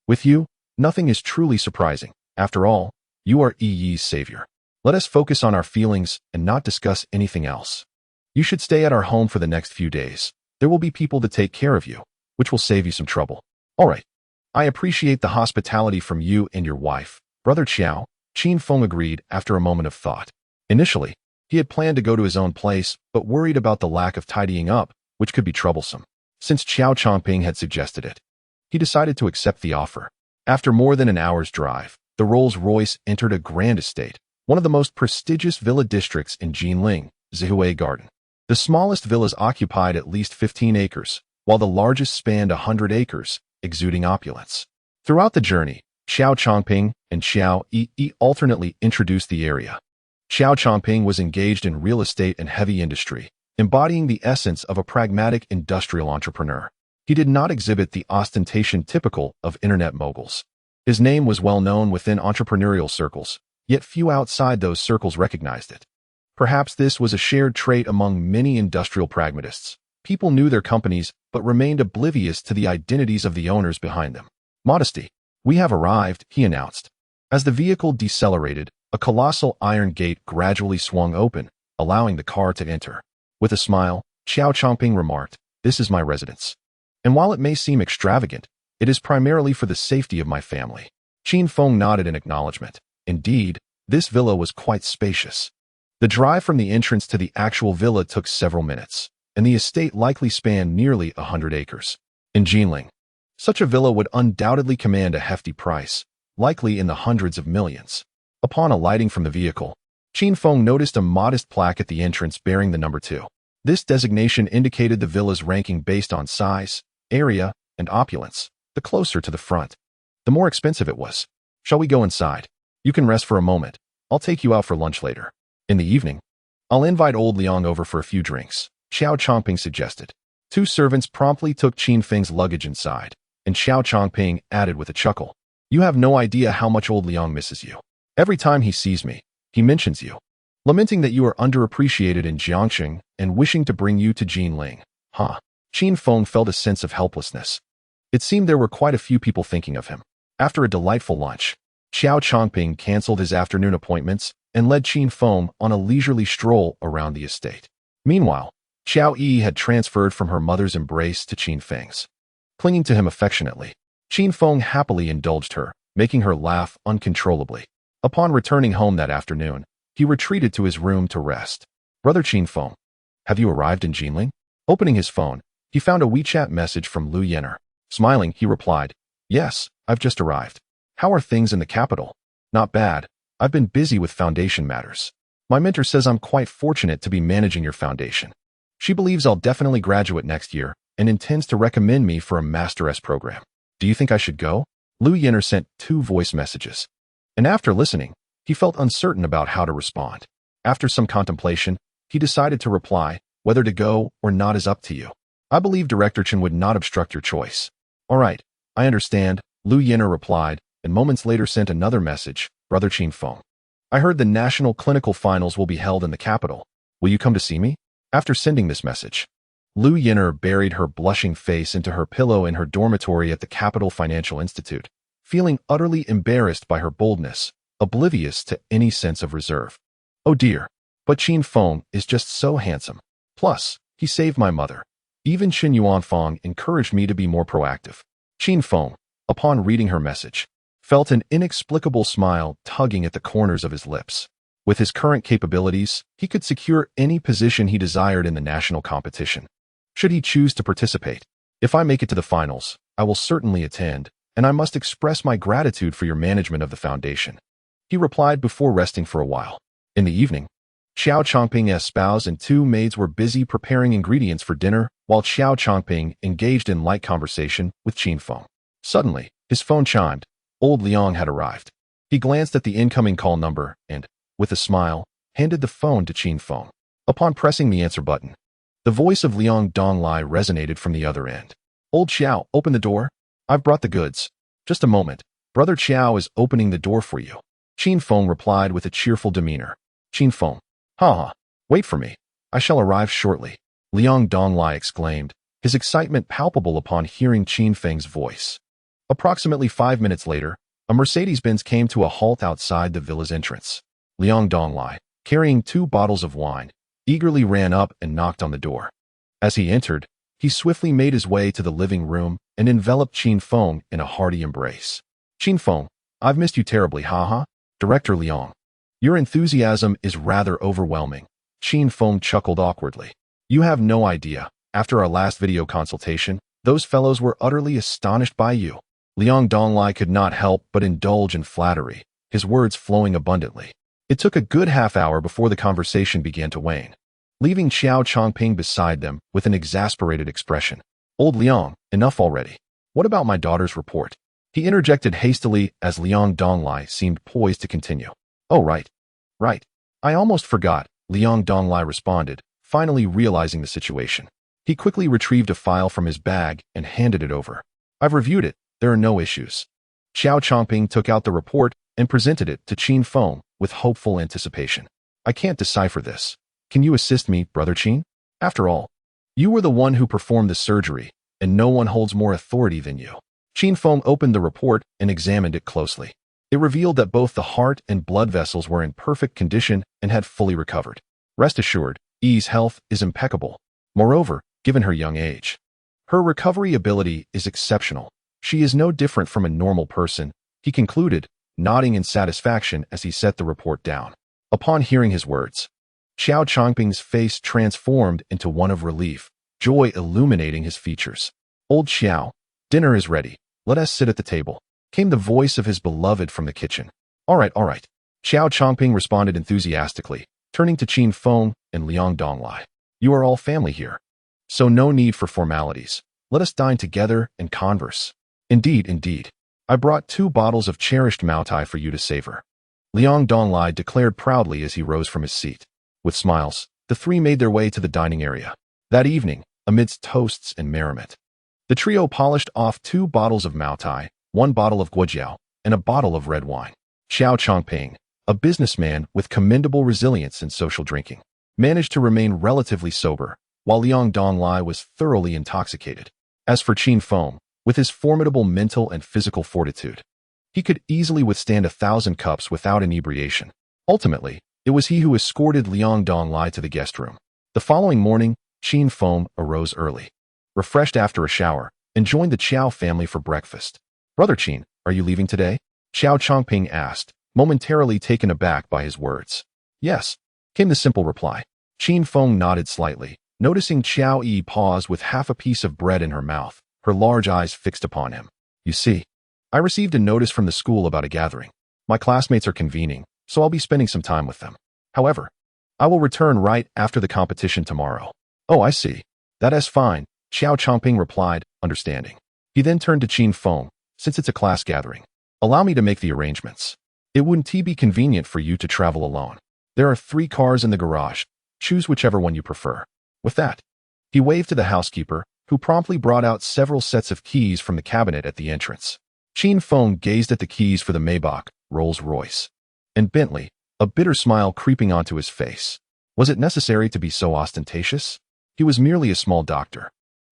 Speaker 1: "With you, nothing is truly surprising. After all, you are Yi's savior. Let us focus on our feelings and not discuss anything else. You should stay at our home for the next few days. There will be people to take care of you, which will save you some trouble." "All right. I appreciate the hospitality from you and your wife, Brother Xiao," Qin Feng agreed after a moment of thought. Initially, he had planned to go to his own place, but worried about the lack of tidying up, which could be troublesome. Since Xiao Chongping had suggested it, he decided to accept the offer. After more than an hour's drive, the Rolls-Royce entered a grand estate, one of the most prestigious villa districts in Jinling, Zihui Garden. The smallest villas occupied at least 15 acres, while the largest spanned 100 acres, exuding opulence. Throughout the journey, Xiao Chongping and Xiao Yi alternately introduced the area. Xiao Chongping was engaged in real estate and heavy industry, embodying the essence of a pragmatic industrial entrepreneur. He did not exhibit the ostentation typical of internet moguls. His name was well known within entrepreneurial circles, yet few outside those circles recognized it. Perhaps this was a shared trait among many industrial pragmatists. People knew their companies, but remained oblivious to the identities of the owners behind them. "Modesty. We have arrived," he announced. As the vehicle decelerated, a colossal iron gate gradually swung open, allowing the car to enter. With a smile, Xiao Chongping remarked, "This is my residence. And while it may seem extravagant, it is primarily for the safety of my family." Qin Feng nodded in acknowledgement. Indeed, this villa was quite spacious. The drive from the entrance to the actual villa took several minutes, and the estate likely spanned nearly 100 acres. In Jinling, Such a villa would undoubtedly command a hefty price, likely in the hundreds of millions. Upon alighting from the vehicle, Qin Feng noticed a modest plaque at the entrance bearing the number 2. This designation indicated the villa's ranking based on size, area, and opulence. The closer to the front, the more expensive it was. Shall we go inside? You can rest for a moment. I'll take you out for lunch later. In the evening, I'll invite old Liang over for a few drinks, Xiao Chongping suggested. 2 servants promptly took Qin Feng's luggage inside, and Xiao Chongping added with a chuckle, "You have no idea how much old Liang misses you. Every time he sees me, he mentions you, lamenting that you are underappreciated in Jiangxing and wishing to bring you to Jinling." Huh. Qin Feng felt a sense of helplessness. It seemed there were quite a few people thinking of him. After a delightful lunch, Xiao Chongping canceled his afternoon appointments and led Qin Feng on a leisurely stroll around the estate. Meanwhile, Xiao Yi had transferred from her mother's embrace to Qin Feng's. Clinging to him affectionately, Qin Feng happily indulged her, making her laugh uncontrollably. Upon returning home that afternoon, he retreated to his room to rest. "Brother Qin Feng, have you arrived in Jinling?" Opening his phone, he found a WeChat message from Lu Yenner. Smiling, he replied, "Yes, I've just arrived. How are things in the capital?" "Not bad. I've been busy with foundation matters. My mentor says I'm quite fortunate to be managing your foundation. She believes I'll definitely graduate next year and intends to recommend me for a Master S program. Do you think I should go?" Lu Yenner sent 2 voice messages. And after listening, he felt uncertain about how to respond. After some contemplation, he decided to reply, "Whether to go or not is up to you. I believe Director Chen would not obstruct your choice." "All right, I understand," Lu Yenner replied, and moments later sent another message, "Brother Qin Feng, I heard the national clinical finals will be held in the capital. Will you come to see me?" After sending this message, Lu Yenner buried her blushing face into her pillow in her dormitory at the Capital Financial Institute, feeling utterly embarrassed by her boldness, oblivious to any sense of reserve. "Oh dear, but Qin Feng is just so handsome. Plus, he saved my mother. Even Chen Yuanfang encouraged me to be more proactive." Qin Feng, upon reading her message, felt an inexplicable smile tugging at the corners of his lips. With his current capabilities, he could secure any position he desired in the national competition. Should he choose to participate? "If I make it to the finals, I will certainly attend, and I must express my gratitude for your management of the foundation," he replied before resting for a while. In the evening, Xiao Chongping's spouse and 2 maids were busy preparing ingredients for dinner, while Xiao Chongping engaged in light conversation with Qin Feng. Suddenly, his phone chimed. Old Liang had arrived. He glanced at the incoming call number and, with a smile, handed the phone to Qin Feng. Upon pressing the answer button, the voice of Liang Donglai resonated from the other end. "Old Xiao, open the door. I've brought the goods." "Just a moment. Brother Xiao is opening the door for you," Qin Feng replied with a cheerful demeanor. Qin Feng, "Haha, wait for me. I shall arrive shortly," Liang Donglai exclaimed, his excitement palpable upon hearing Qin Feng's voice. Approximately 5 minutes later, a Mercedes-Benz came to a halt outside the villa's entrance. Liang Donglai, carrying 2 bottles of wine, eagerly ran up and knocked on the door. As he entered, he swiftly made his way to the living room and enveloped Qin Feng in a hearty embrace. "Qin Feng, I've missed you terribly, haha. Director Liang, your enthusiasm is rather overwhelming." Qin Feng chuckled awkwardly. "You have no idea. After our last video consultation, those fellows were utterly astonished by you." Liang Donglai could not help but indulge in flattery, his words flowing abundantly. It took a good half-hour before the conversation began to wane, leaving Xiao Chongping beside them with an exasperated expression. "Old Liang, enough already. What about my daughter's report?" He interjected hastily as Liang Donglai seemed poised to continue. "Oh, right. I almost forgot," Liang Donglai responded, finally realizing the situation. He quickly retrieved a file from his bag and handed it over. "I've reviewed it. There are no issues." Xiao Chongping took out the report and presented it to Qin Feng with hopeful anticipation. "I can't decipher this. Can you assist me, Brother Qin? After all, you were the one who performed the surgery, and no one holds more authority than you." Qin Feng opened the report and examined it closely. It revealed that both the heart and blood vessels were in perfect condition and had fully recovered. Rest assured, Yi's health is impeccable. Moreover, given her young age, her recovery ability is exceptional. She is no different from a normal person, he concluded, nodding in satisfaction as he set the report down. Upon hearing his words, Xiao Chongping's face transformed into one of relief, joy illuminating his features. "Old Xiao, Dinner is ready. Let us sit at the table, came the voice of his beloved from the kitchen. All right, all right. Xiao Chongping responded enthusiastically, turning to Qin Feng and Liang Donglai. You are all family here, so no need for formalities. Let us dine together and converse. Indeed, indeed. I brought 2 bottles of cherished Maotai for you to savor, Liang Donglai declared proudly as he rose from his seat. With smiles, the 3 made their way to the dining area. That evening, amidst toasts and merriment, the trio polished off 2 bottles of Maotai, 1 bottle of guojiao, and a bottle of red wine. Xiao Chongping, a businessman with commendable resilience in social drinking, managed to remain relatively sober, while Liang Donglai was thoroughly intoxicated. As for Qin Feng, with his formidable mental and physical fortitude, he could easily withstand 1,000 cups without inebriation. Ultimately, it was he who escorted Liang Donglai to the guest room. The following morning, Qin Feng arose early, refreshed after a shower, and joined the Qiao family for breakfast. Brother Qin, are you leaving today? Xiao Chongping asked, momentarily taken aback by his words. Yes, came the simple reply. Qin Feng nodded slightly, noticing Qiao Yi pause with half a piece of bread in her mouth, her large eyes fixed upon him. You see, I received a notice from the school about a gathering. My classmates are convening, so I'll be spending some time with them. However, I will return right after the competition tomorrow. Oh, I see. That is fine, Xiao Chongping replied, understanding. He then turned to Qin Feng, since it's a class gathering, allow me to make the arrangements. It wouldn't be convenient for you to travel alone. There are 3 cars in the garage. Choose whichever one you prefer. With that, he waved to the housekeeper, who promptly brought out several sets of keys from the cabinet at the entrance. Qin Feng gazed at the keys for the Maybach, Rolls-Royce, and Bentley, a bitter smile creeping onto his face. Was it necessary to be so ostentatious? He was merely a small doctor.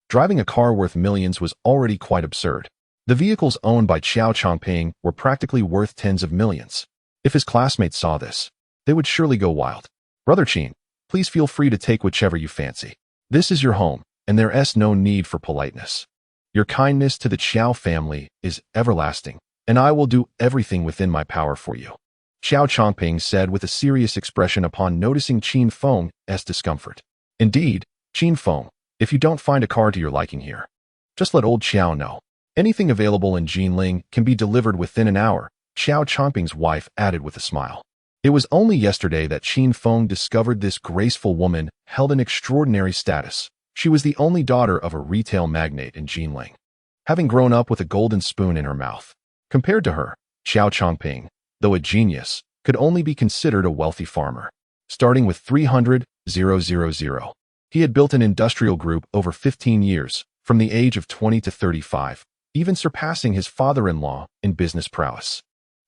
Speaker 1: Driving a car worth millions was already quite absurd. The vehicles owned by Xiao Chongping were practically worth tens of millions. If his classmates saw this, they would surely go wild. Brother Qin, please feel free to take whichever you fancy. This is your home, and there is no need for politeness. Your kindness to the Qiao family is everlasting, and I will do everything within my power for you, Xiao Chongping said with a serious expression upon noticing Qin Feng's discomfort. Indeed, Qin Feng, if you don't find a car to your liking here, just let old Xiao know. Anything available in Jinling can be delivered within an hour, Xiao Chongping's wife added with a smile. It was only yesterday that Qin Feng discovered this graceful woman held an extraordinary status. She was the only daughter of a retail magnate in Jinling, having grown up with a golden spoon in her mouth. Compared to her, Xiao Chongping, though a genius, could only be considered a wealthy farmer. Starting with 300,000, he had built an industrial group over 15 years, from the age of 20 to 35, even surpassing his father-in-law in business prowess.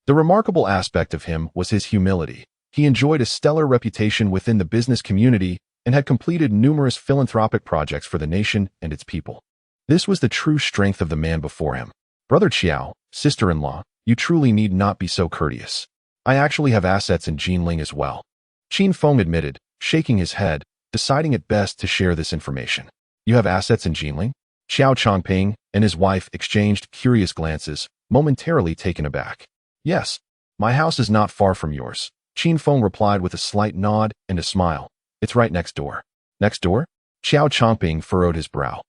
Speaker 1: The remarkable aspect of him was his humility. He enjoyed a stellar reputation within the business community and had completed numerous philanthropic projects for the nation and its people. This was the true strength of the man before him. Brother Qiao, sister-in-law, you truly need not be so courteous. I actually have assets in Jinling as well, Qin Feng admitted, shaking his head, deciding it best to share this information. You have assets in Jinling? Xiao Chongping and his wife exchanged curious glances, momentarily taken aback. Yes, my house is not far from yours, Qin Feng replied with a slight nod and a smile. It's right next door. Next door? Xiao Chongping furrowed his brow.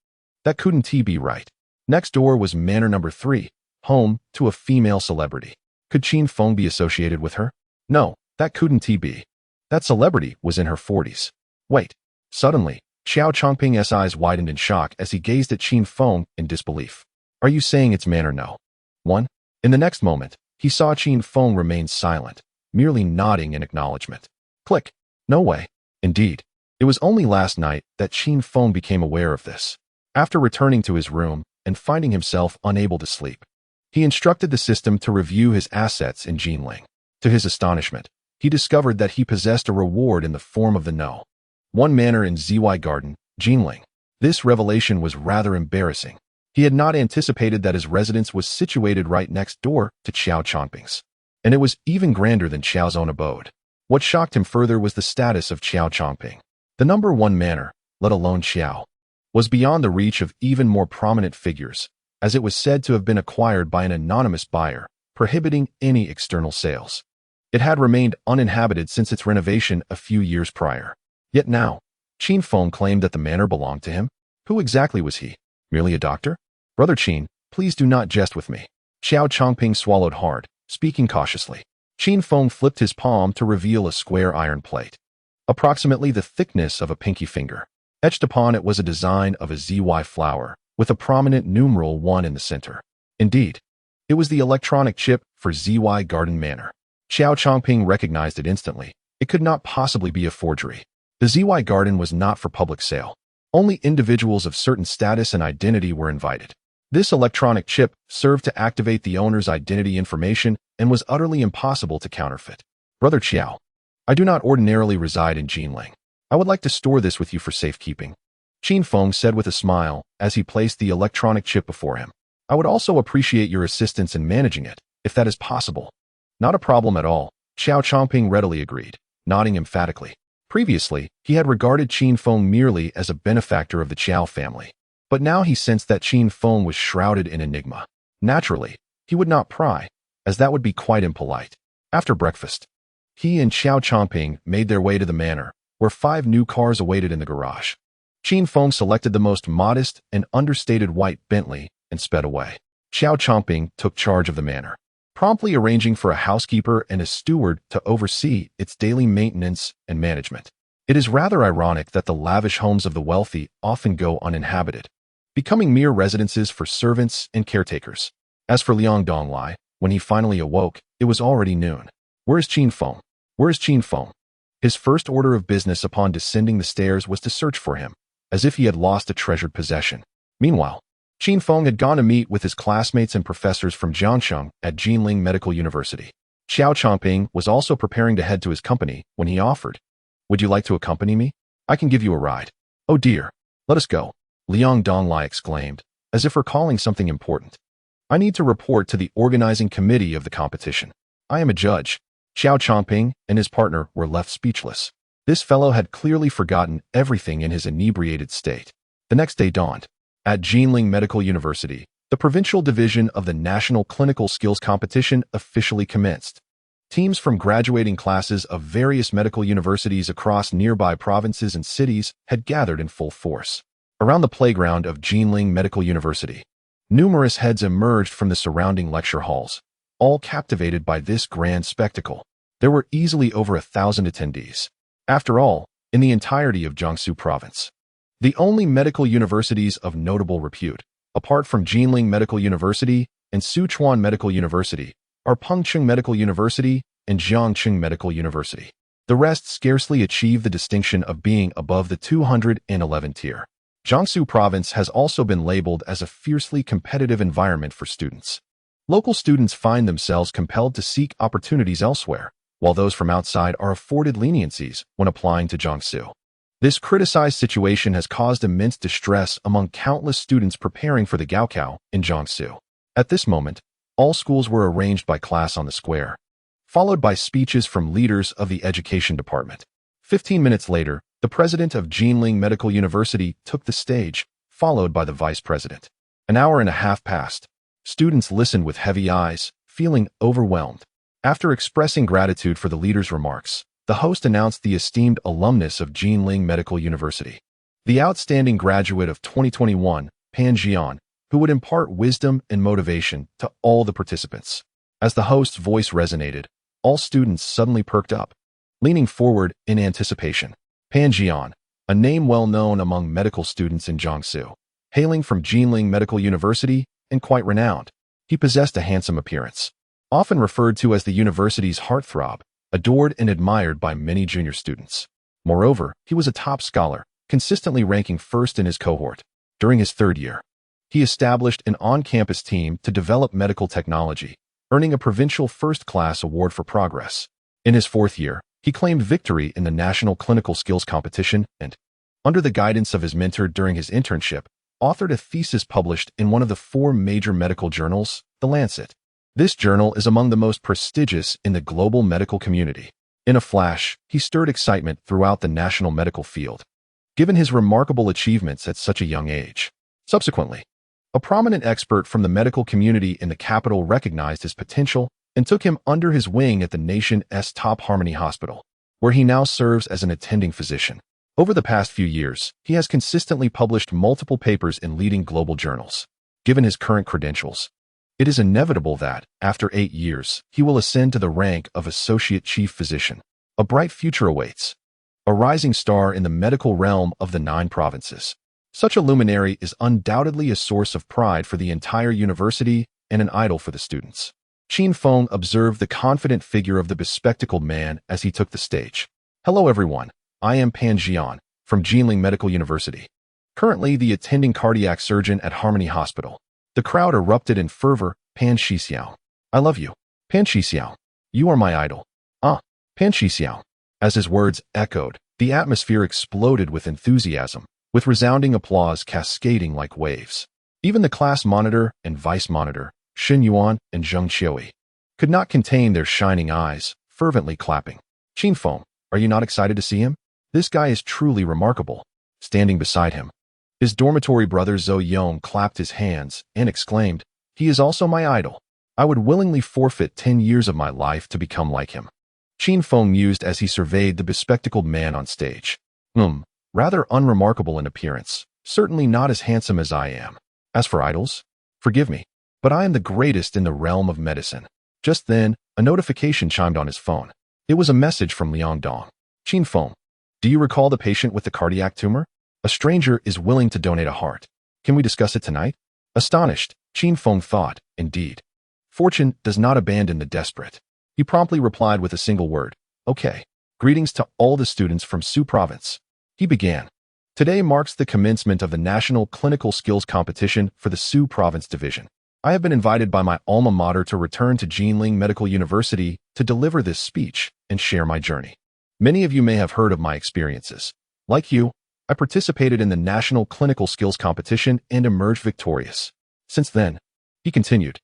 Speaker 1: That couldn't be right. Next door was Manor number 3, home to a female celebrity. Could Qin Feng be associated with her? No, that couldn't be. That celebrity was in her 40s. Wait. Suddenly, Xiao Chongping's eyes widened in shock as he gazed at Qin Feng in disbelief. Are you saying it's Manor No. 1? In the next moment, he saw Qin Feng remain silent, merely nodding in acknowledgement. Click. No way. Indeed, it was only last night that Qin Feng became aware of this. After returning to his room and finding himself unable to sleep, he instructed the system to review his assets in Jinling. To his astonishment, he discovered that he possessed a reward in the form of the No. 1 manor in ZY Garden, Jinling. This revelation was rather embarrassing. He had not anticipated that his residence was situated right next door to Xiao Chongping's, and it was even grander than Xiao's own abode. What shocked him further was the status of Xiao Chongping. The number 1 manor, let alone Xiao, was beyond the reach of even more prominent figures, as it was said to have been acquired by an anonymous buyer, prohibiting any external sales. It had remained uninhabited since its renovation a few years prior. Yet now, Qin Feng claimed that the manor belonged to him. Who exactly was he? Merely a doctor? Brother Qin, Please do not jest with me. Xiao Chongping swallowed hard, speaking cautiously. Qin Feng flipped his palm to reveal a square iron plate, approximately the thickness of a pinky finger. Etched upon it was a design of a ZY flower, with a prominent numeral 1 in the center. Indeed, it was the electronic chip for ZY Garden Manor. Xiao Chongping recognized it instantly. It could not possibly be a forgery. The ZY Garden was not for public sale. Only individuals of certain status and identity were invited. This electronic chip served to activate the owner's identity information and was utterly impossible to counterfeit. Brother Xiao, I do not ordinarily reside in Jinling. I would like to store this with you for safekeeping. Qin Feng said with a smile as he placed the electronic chip before him. I would also appreciate your assistance in managing it, if that is possible. Not a problem at all, Xiao Chongping readily agreed, nodding emphatically. Previously, he had regarded Qin Feng merely as a benefactor of the Qiao family. But now he sensed that Qin Feng was shrouded in enigma. Naturally, he would not pry, as that would be quite impolite. After breakfast, he and Xiao Chongping made their way to the manor, where 5 new cars awaited in the garage. Qin Feng selected the most modest and understated white Bentley and sped away. Xiao Chongping took charge of the manor, promptly arranging for a housekeeper and a steward to oversee its daily maintenance and management. It is rather ironic that the lavish homes of the wealthy often go uninhabited, becoming mere residences for servants and caretakers. As for Liang Donglai, when he finally awoke, it was already noon. Where is Qin Feng? Where is Qin Feng? His first order of business upon descending the stairs was to search for him, as if he had lost a treasured possession. Meanwhile, Qin Feng had gone to meet with his classmates and professors from Jiangsheng at Jinling Medical University. Xiao Chongping was also preparing to head to his company when he offered, "Would you like to accompany me? I can give you a ride." "Oh dear, let us go," Liang Donglai exclaimed, as if recalling something important. "I need to report to the organizing committee of the competition. I am a judge." Xiao Chongping and his partner were left speechless. This fellow had clearly forgotten everything in his inebriated state. The next day dawned. At Jinling Medical University, the provincial division of the National Clinical Skills Competition officially commenced. Teams from graduating classes of various medical universities across nearby provinces and cities had gathered in full force. Around the playground of Jinling Medical University, numerous heads emerged from the surrounding lecture halls, all captivated by this grand spectacle. There were easily over 1,000 attendees. After all, in the entirety of Jiangsu province, the only medical universities of notable repute, apart from Jinling Medical University and Sichuan Medical University, are Pengcheng Medical University and Jiangqing Medical University. The rest scarcely achieve the distinction of being above the 211 tier. Jiangsu province has also been labeled as a fiercely competitive environment for students. Local students find themselves compelled to seek opportunities elsewhere, while those from outside are afforded leniencies when applying to Jiangsu. This criticized situation has caused immense distress among countless students preparing for the Gaokao in Jiangsu. At this moment, all schools were arranged by class on the square, followed by speeches from leaders of the education department. 15 minutes later, the president of Jinling Medical University took the stage, followed by the vice president. An hour and a half passed. Students listened with heavy eyes, feeling overwhelmed. After expressing gratitude for the leader's remarks, the host announced the esteemed alumnus of Jinling Medical University, the outstanding graduate of 2021, Pan Jian, who would impart wisdom and motivation to all the participants. As the host's voice resonated, all students suddenly perked up, leaning forward in anticipation. Pan Jian, a name well known among medical students in Jiangsu, hailing from Jinling Medical University and quite renowned. He possessed a handsome appearance, often referred to as the university's heartthrob, adored and admired by many junior students. Moreover, he was a top scholar, consistently ranking first in his cohort. During his 3rd year, he established an on-campus team to develop medical technology, earning a provincial first-class award for progress. In his 4th year, he claimed victory in the National Clinical Skills Competition and, under the guidance of his mentor during his internship, authored a thesis published in one of the 4 major medical journals, The Lancet. This journal is among the most prestigious in the global medical community. In a flash, he stirred excitement throughout the national medical field, given his remarkable achievements at such a young age. Subsequently, a prominent expert from the medical community in the capital recognized his potential and took him under his wing at the nation's top Harmony Hospital, where he now serves as an attending physician. Over the past few years, he has consistently published multiple papers in leading global journals. given his current credentials. It is inevitable that, after 8 years, he will ascend to the rank of Associate Chief Physician. A bright future awaits. A rising star in the medical realm of the 9 provinces. Such a luminary is undoubtedly a source of pride for the entire university and an idol for the students. Qin Feng observed the confident figure of the bespectacled man as he took the stage. Hello everyone, I am Pan Jian, from Jinling Medical University. Currently the attending cardiac surgeon at Harmony Hospital. The crowd erupted in fervor. Pan Shixiao. I love you. Pan Shixiao. You are my idol. Ah, Pan Shixiao. As his words echoed, the atmosphere exploded with enthusiasm, with resounding applause cascading like waves. Even the class monitor and vice monitor, Shen Yuan and Zheng Qiui, could not contain their shining eyes, fervently clapping. Qin Feng, are you not excited to see him? This guy is truly remarkable. Standing beside him, his dormitory brother Zhou Yong clapped his hands and exclaimed, he is also my idol. I would willingly forfeit 10 years of my life to become like him. Qin Feng mused as he surveyed the bespectacled man on stage. Rather unremarkable in appearance, certainly not as handsome as I am. As for idols, forgive me, but I am the greatest in the realm of medicine. Just then, a notification chimed on his phone. It was a message from Liang Dong. Qin Feng, do you recall the patient with the cardiac tumor? A stranger is willing to donate a heart. Can we discuss it tonight? Astonished, Qin Feng thought, indeed. Fortune does not abandon the desperate. He promptly replied with a single word. Okay. Greetings to all the students from Su Province. He began. Today marks the commencement of the National Clinical Skills Competition for the Su Province Division. I have been invited by my alma mater to return to Jinling Medical University to deliver this speech and share my journey. Many of you may have heard of my experiences. Like you, I participated in the National Clinical Skills Competition and emerged victorious. Since then, he continued,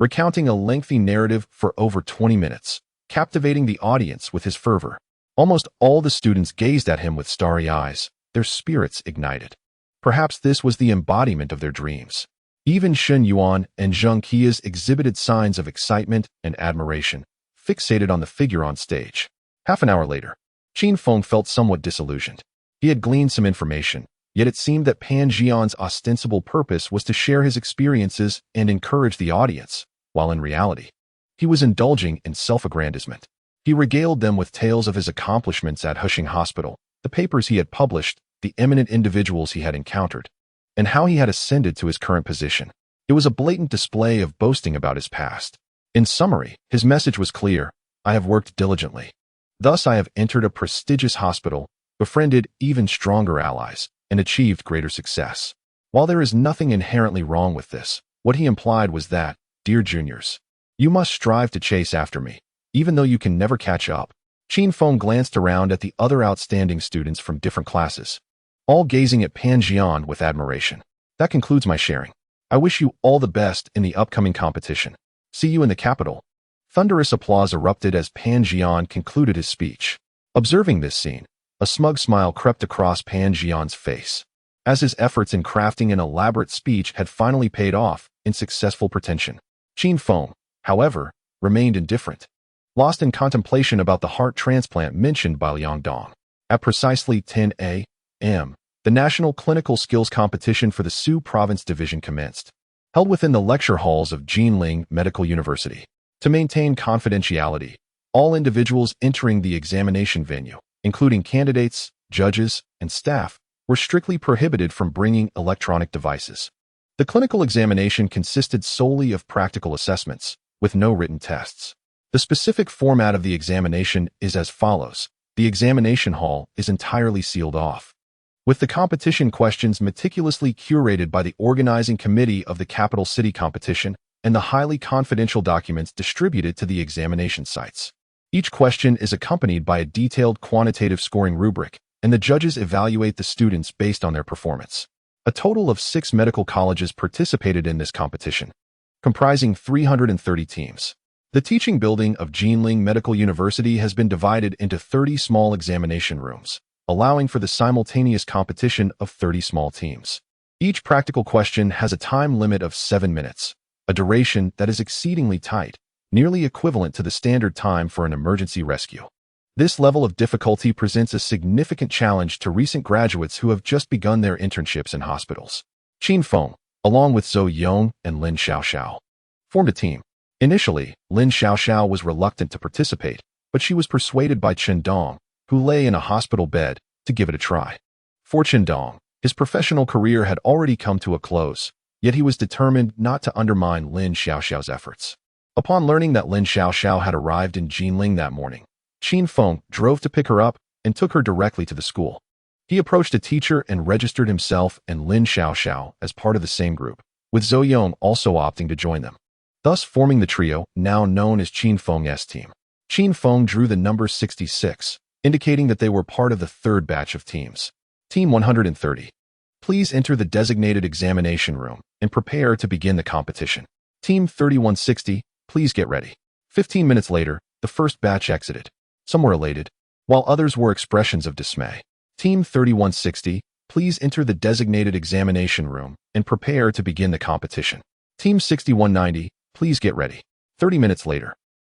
Speaker 1: recounting a lengthy narrative for over 20 minutes, captivating the audience with his fervor. Almost all the students gazed at him with starry eyes, their spirits ignited. Perhaps this was the embodiment of their dreams. Even Shen Yuan and Zheng Qi's exhibited signs of excitement and admiration, fixated on the figure on stage. Half an hour later, Qin Feng felt somewhat disillusioned. He had gleaned some information, yet it seemed that Pan Jian's ostensible purpose was to share his experiences and encourage the audience, while in reality, he was indulging in self-aggrandizement. He regaled them with tales of his accomplishments at Hushing Hospital, the papers he had published, the eminent individuals he had encountered, and how he had ascended to his current position. It was a blatant display of boasting about his past. In summary, his message was clear. I have worked diligently. Thus I have entered a prestigious hospital, befriended even stronger allies, and achieved greater success. While there is nothing inherently wrong with this, what he implied was that, dear juniors, you must strive to chase after me, even though you can never catch up. Qin Feng glanced around at the other outstanding students from different classes, all gazing at Pan Jian with admiration. That concludes my sharing. I wish you all the best in the upcoming competition. See you in the capital. Thunderous applause erupted as Pan Jian concluded his speech. Observing this scene, a smug smile crept across Pan Jian's face, as his efforts in crafting an elaborate speech had finally paid off in successful pretension. Qin Feng, however, remained indifferent, lost in contemplation about the heart transplant mentioned by Liang Dong. At precisely 10 a.m., the National Clinical Skills Competition for the Su Province Division commenced, held within the lecture halls of Jinling Medical University. To maintain confidentiality, all individuals entering the examination venue, including candidates, judges, and staff, were strictly prohibited from bringing electronic devices. The clinical examination consisted solely of practical assessments, with no written tests. The specific format of the examination is as follows. The examination hall is entirely sealed off, with the competition questions meticulously curated by the organizing committee of the capital city competition and the highly confidential documents distributed to the examination sites. Each question is accompanied by a detailed quantitative scoring rubric, and the judges evaluate the students based on their performance. A total of 6 medical colleges participated in this competition, comprising 330 teams. The teaching building of Jinling Medical University has been divided into 30 small examination rooms, allowing for the simultaneous competition of 30 small teams. Each practical question has a time limit of 7 minutes, a duration that is exceedingly tight, nearly equivalent to the standard time for an emergency rescue. This level of difficulty presents a significant challenge to recent graduates who have just begun their internships in hospitals. Qin Feng, along with Zhou Yong and Lin Xiaoxiao, formed a team. Initially, Lin Xiaoxiao was reluctant to participate, but she was persuaded by Qin Dong, who lay in a hospital bed, to give it a try. For Qin Dong, his professional career had already come to a close, yet he was determined not to undermine Lin Xiaoxiao's efforts. Upon learning that Lin Xiaoxiao had arrived in Jinling that morning, Qin Feng drove to pick her up and took her directly to the school. He approached a teacher and registered himself and Lin Xiaoxiao as part of the same group, with Zhou Yong also opting to join them, thus forming the trio now known as Qin Feng's team. Qin Feng drew the number 66, indicating that they were part of the third batch of teams. Team 130. Please enter the designated examination room and prepare to begin the competition. Team 3160, please get ready. 15 minutes later, the first batch exited. Some were elated, while others were expressions of dismay. Team 3160, please enter the designated examination room and prepare to begin the competition. Team 6190, please get ready. 30 minutes later,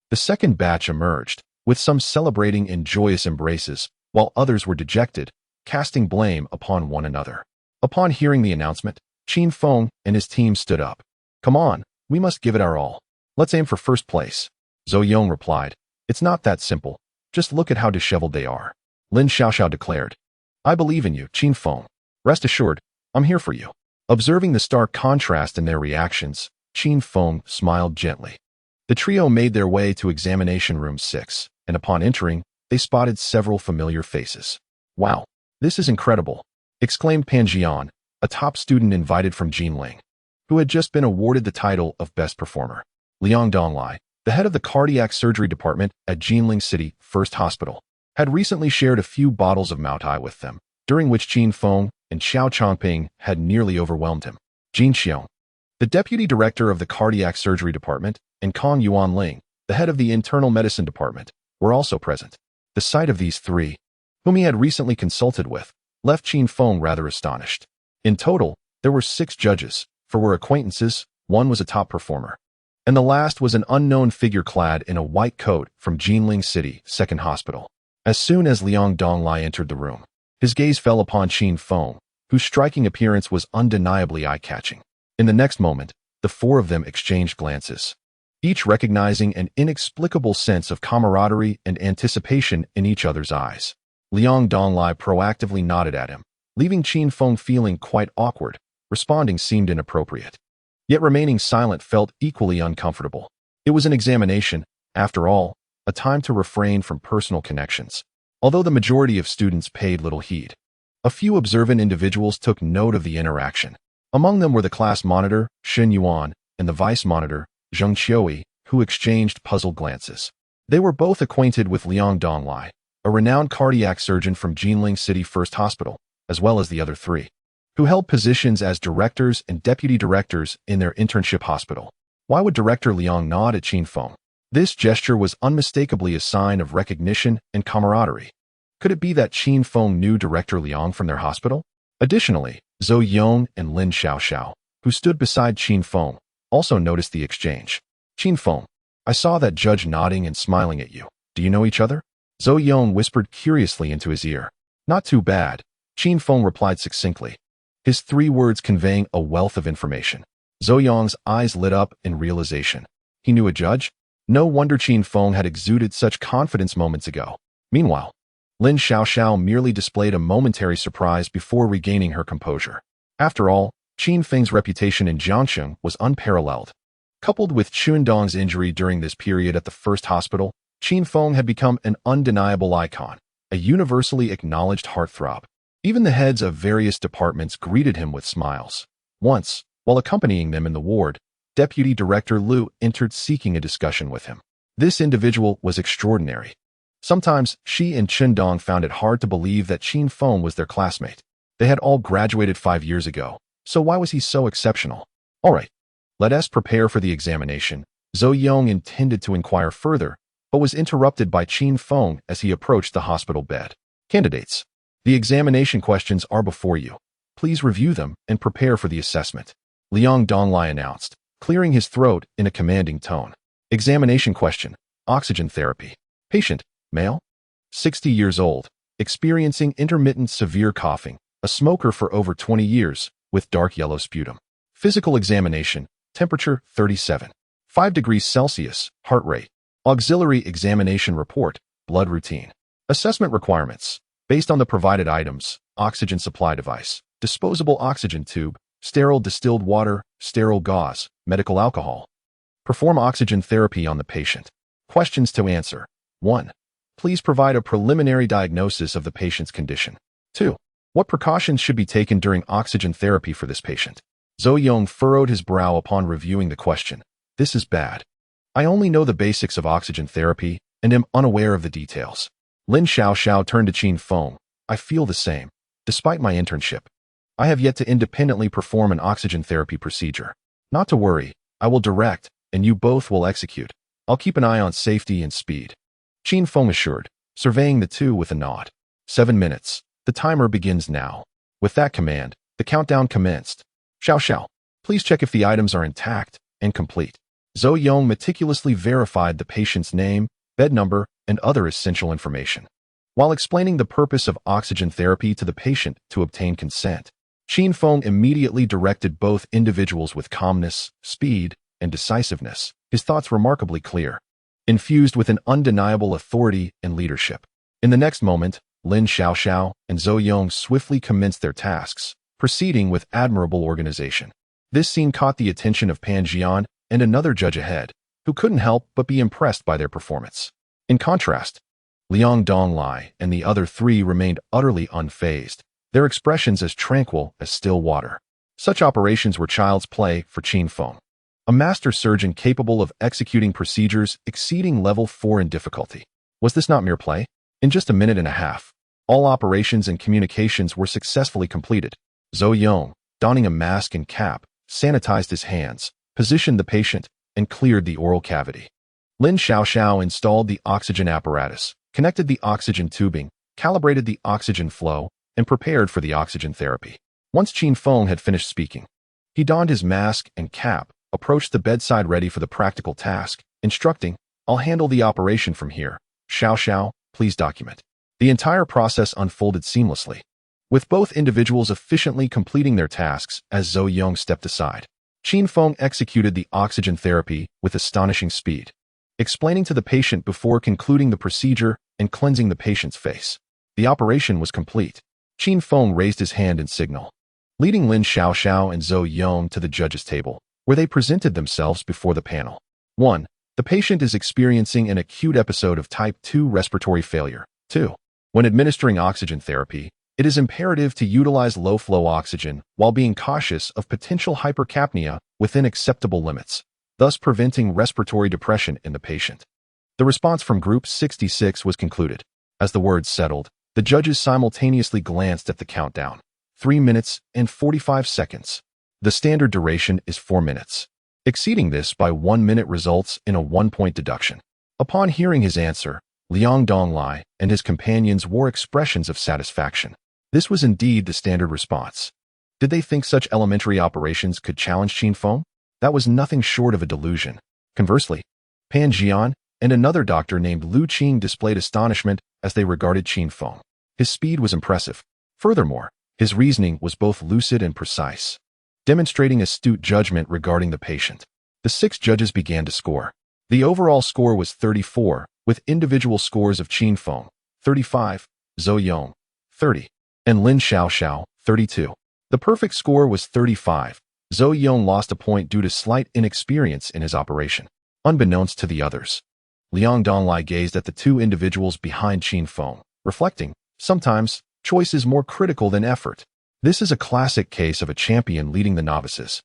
Speaker 1: the second batch emerged, with some celebrating in joyous embraces, while others were dejected, casting blame upon one another. Upon hearing the announcement, Qin Feng and his team stood up. Come on, we must give it our all. Let's aim for first place. Zhou Yong replied, it's not that simple. Just look at how disheveled they are. Lin Xiaoxiao declared, I believe in you, Qin Feng. Rest assured, I'm here for you. Observing the stark contrast in their reactions, Qin Feng smiled gently. The trio made their way to examination room 6, and upon entering, they spotted several familiar faces. Wow, this is incredible, exclaimed Pan Jian, a top student invited from Jinling, who had just been awarded the title of Best Performer. Liang Donglai, the head of the cardiac surgery department at Jinling City First Hospital, had recently shared a few bottles of Maotai with them, during which Qin Feng and Xiao Chongping had nearly overwhelmed him. Jin Xiong, the deputy director of the cardiac surgery department, and Kong Yuanling, the head of the internal medicine department, were also present. The sight of these three, whom he had recently consulted with, left Qin Feng rather astonished. In total, there were 6 judges, 4 were acquaintances, 1 was a top performer, and the last was an unknown figure clad in a white coat from Jinling City Second Hospital. As soon as Liang Donglai entered the room, his gaze fell upon Qin Feng, whose striking appearance was undeniably eye-catching. In the next moment, the 4 of them exchanged glances, each recognizing an inexplicable sense of camaraderie and anticipation in each other's eyes. Liang Donglai proactively nodded at him, leaving Qin Feng feeling quite awkward. Responding seemed inappropriate. Yet remaining silent felt equally uncomfortable. It was an examination, after all, a time to refrain from personal connections. Although the majority of students paid little heed, a few observant individuals took note of the interaction. Among them were the class monitor, Shen Yuan, and the vice monitor, Zheng Qiui, who exchanged puzzled glances. They were both acquainted with Liang Donglai, a renowned cardiac surgeon from Jinling City First Hospital, as well as the other 3, who held positions as directors and deputy directors in their internship hospital. Why would Director Liang nod at Qin Feng? This gesture was unmistakably a sign of recognition and camaraderie. Could it be that Qin Feng knew Director Liang from their hospital? Additionally, Zhou Yong and Lin Xiaoxiao, who stood beside Qin Feng, also noticed the exchange. Qin Feng, I saw that judge nodding and smiling at you. Do you know each other? Zhou Yong whispered curiously into his ear. Not too bad, Qin Feng replied succinctly, his 3 words conveying a wealth of information. Zhou Yong's eyes lit up in realization. He knew a judge? No wonder Qin Feng had exuded such confidence moments ago. Meanwhile, Lin Xiaoxiao merely displayed a momentary surprise before regaining her composure. After all, Qin Feng's reputation in Jiangsheng was unparalleled. Coupled with Dong's injury during this period at the first hospital, Qin Feng had become an undeniable icon, a universally acknowledged heartthrob. Even the heads of various departments greeted him with smiles. Once, while accompanying them in the ward, Deputy Director Liu entered seeking a discussion with him. This individual was extraordinary. Sometimes, she and Dong found it hard to believe that Qin Feng was their classmate. They had all graduated 5 years ago, so why was he so exceptional? All right, let us prepare for the examination. Zhou Yong intended to inquire further, but was interrupted by Qin Feng as he approached the hospital bed. Candidates, the examination questions are before you. Please review them and prepare for the assessment. Liang Donglai announced, clearing his throat in a commanding tone. Examination question, oxygen therapy. Patient, male, 60 years old, experiencing intermittent severe coughing, a smoker for over 20 years, with dark yellow sputum. Physical examination, temperature 37. 5 degrees Celsius, heart rate. Auxiliary examination report, blood routine. Assessment requirements. Based on the provided items, oxygen supply device, disposable oxygen tube, sterile distilled water, sterile gauze, medical alcohol. Perform oxygen therapy on the patient. Questions to answer. 1. Please provide a preliminary diagnosis of the patient's condition. 2. What precautions should be taken during oxygen therapy for this patient? Zhou Yong furrowed his brow upon reviewing the question. This is bad. I only know the basics of oxygen therapy and am unaware of the details. Lin Xiaoxiao turned to Qin Feng. I feel the same. Despite my internship, I have yet to independently perform an oxygen therapy procedure. Not to worry, I will direct, and you both will execute. I'll keep an eye on safety and speed. Qin Feng assured, surveying the two with a nod. 7 minutes. The timer begins now. With that command, the countdown commenced. Xiao, please check if the items are intact and complete. Zhou Yong meticulously verified the patient's name, bed number, and other essential information. While explaining the purpose of oxygen therapy to the patient to obtain consent, Qin Feng immediately directed both individuals with calmness, speed, and decisiveness, his thoughts remarkably clear, infused with an undeniable authority and leadership. In the next moment, Lin Xiaoxiao and Zhou Yong swiftly commenced their tasks, proceeding with admirable organization. This scene caught the attention of Pan Jian and another judge ahead, who couldn't help but be impressed by their performance. In contrast, Liang Donglai and the other three remained utterly unfazed, their expressions as tranquil as still water. Such operations were child's play for Qin Feng, a master surgeon capable of executing procedures exceeding level 4 in difficulty. Was this not mere play? In just a minute and a half, all operations and communications were successfully completed. Zhou Yong, donning a mask and cap, sanitized his hands, positioned the patient, and cleared the oral cavity. Lin Xiaoxiao installed the oxygen apparatus, connected the oxygen tubing, calibrated the oxygen flow, and prepared for the oxygen therapy. Once Qin Feng had finished speaking, he donned his mask and cap, approached the bedside ready for the practical task, instructing, I'll handle the operation from here. Xiao, please document. The entire process unfolded seamlessly, with both individuals efficiently completing their tasks as Zhou Yong stepped aside. Qin Feng executed the oxygen therapy with astonishing speed, explaining to the patient before concluding the procedure and cleansing the patient's face. The operation was complete. Qin Feng raised his hand in signal, leading Lin Xiaoxiao and Zhou Yong to the judges' table, where they presented themselves before the panel. 1. The patient is experiencing an acute episode of type 2 respiratory failure. 2. When administering oxygen therapy, it is imperative to utilize low-flow oxygen while being cautious of potential hypercapnia within acceptable limits, thus preventing respiratory depression in the patient. The response from Group 66 was concluded. As the words settled, the judges simultaneously glanced at the countdown. 3 minutes and 45 seconds. The standard duration is 4 minutes. Exceeding this by 1 minute results in a 1-point deduction. Upon hearing his answer, Liang Donglai and his companions wore expressions of satisfaction. This was indeed the standard response. Did they think such elementary operations could challenge Qin Feng? That was nothing short of a delusion. Conversely, Pan Jian and another doctor named Lu Qing displayed astonishment as they regarded Qin Feng. His speed was impressive. Furthermore, his reasoning was both lucid and precise, demonstrating astute judgment regarding the patient. The 6 judges began to score. The overall score was 34, with individual scores of Qin Feng, 35, Zhou Yong, 30, and Lin Xiaoxiao, 32. The perfect score was 35. Zhou Yong lost a point due to slight inexperience in his operation. Unbeknownst to the others, Liang Donglai gazed at the 2 individuals behind Qin Feng, reflecting, sometimes, choice is more critical than effort. This is a classic case of a champion leading the novices,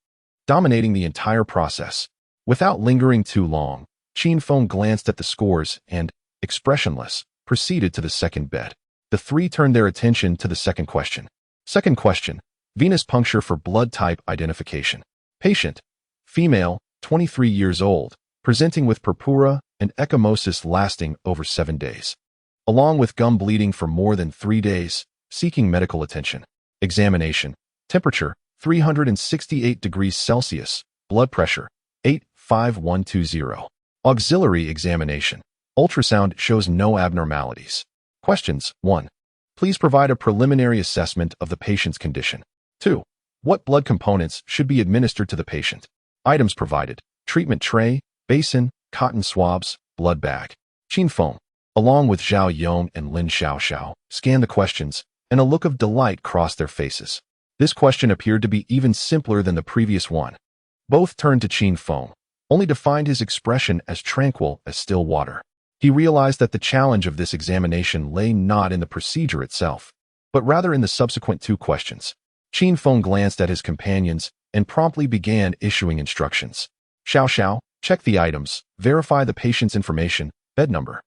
Speaker 1: dominating the entire process. Without lingering too long, Qin Feng glanced at the scores and, expressionless, proceeded to the second bed. The 3 turned their attention to the second question. Second question, venous puncture for blood type identification. Patient, female, 23 years old, presenting with purpura and ecchymosis lasting over 7 days, along with gum bleeding for more than 3 days, seeking medical attention. Examination, temperature, 368 degrees Celsius, blood pressure, 85120. Auxiliary examination, ultrasound shows no abnormalities. Questions. 1. Please provide a preliminary assessment of the patient's condition. 2. What blood components should be administered to the patient? Items provided: treatment tray, basin, cotton swabs, blood bag. Qin Feng, along with Zhao Yong and Lin Xiaoxiao, scanned the questions, and a look of delight crossed their faces. This question appeared to be even simpler than the previous one. Both turned to Qin Feng, only to find his expression as tranquil as still water. He realized that the challenge of this examination lay not in the procedure itself, but rather in the subsequent two questions. Qin Feng glanced at his companions and promptly began issuing instructions. Xiao, check the items, verify the patient's information, bed number.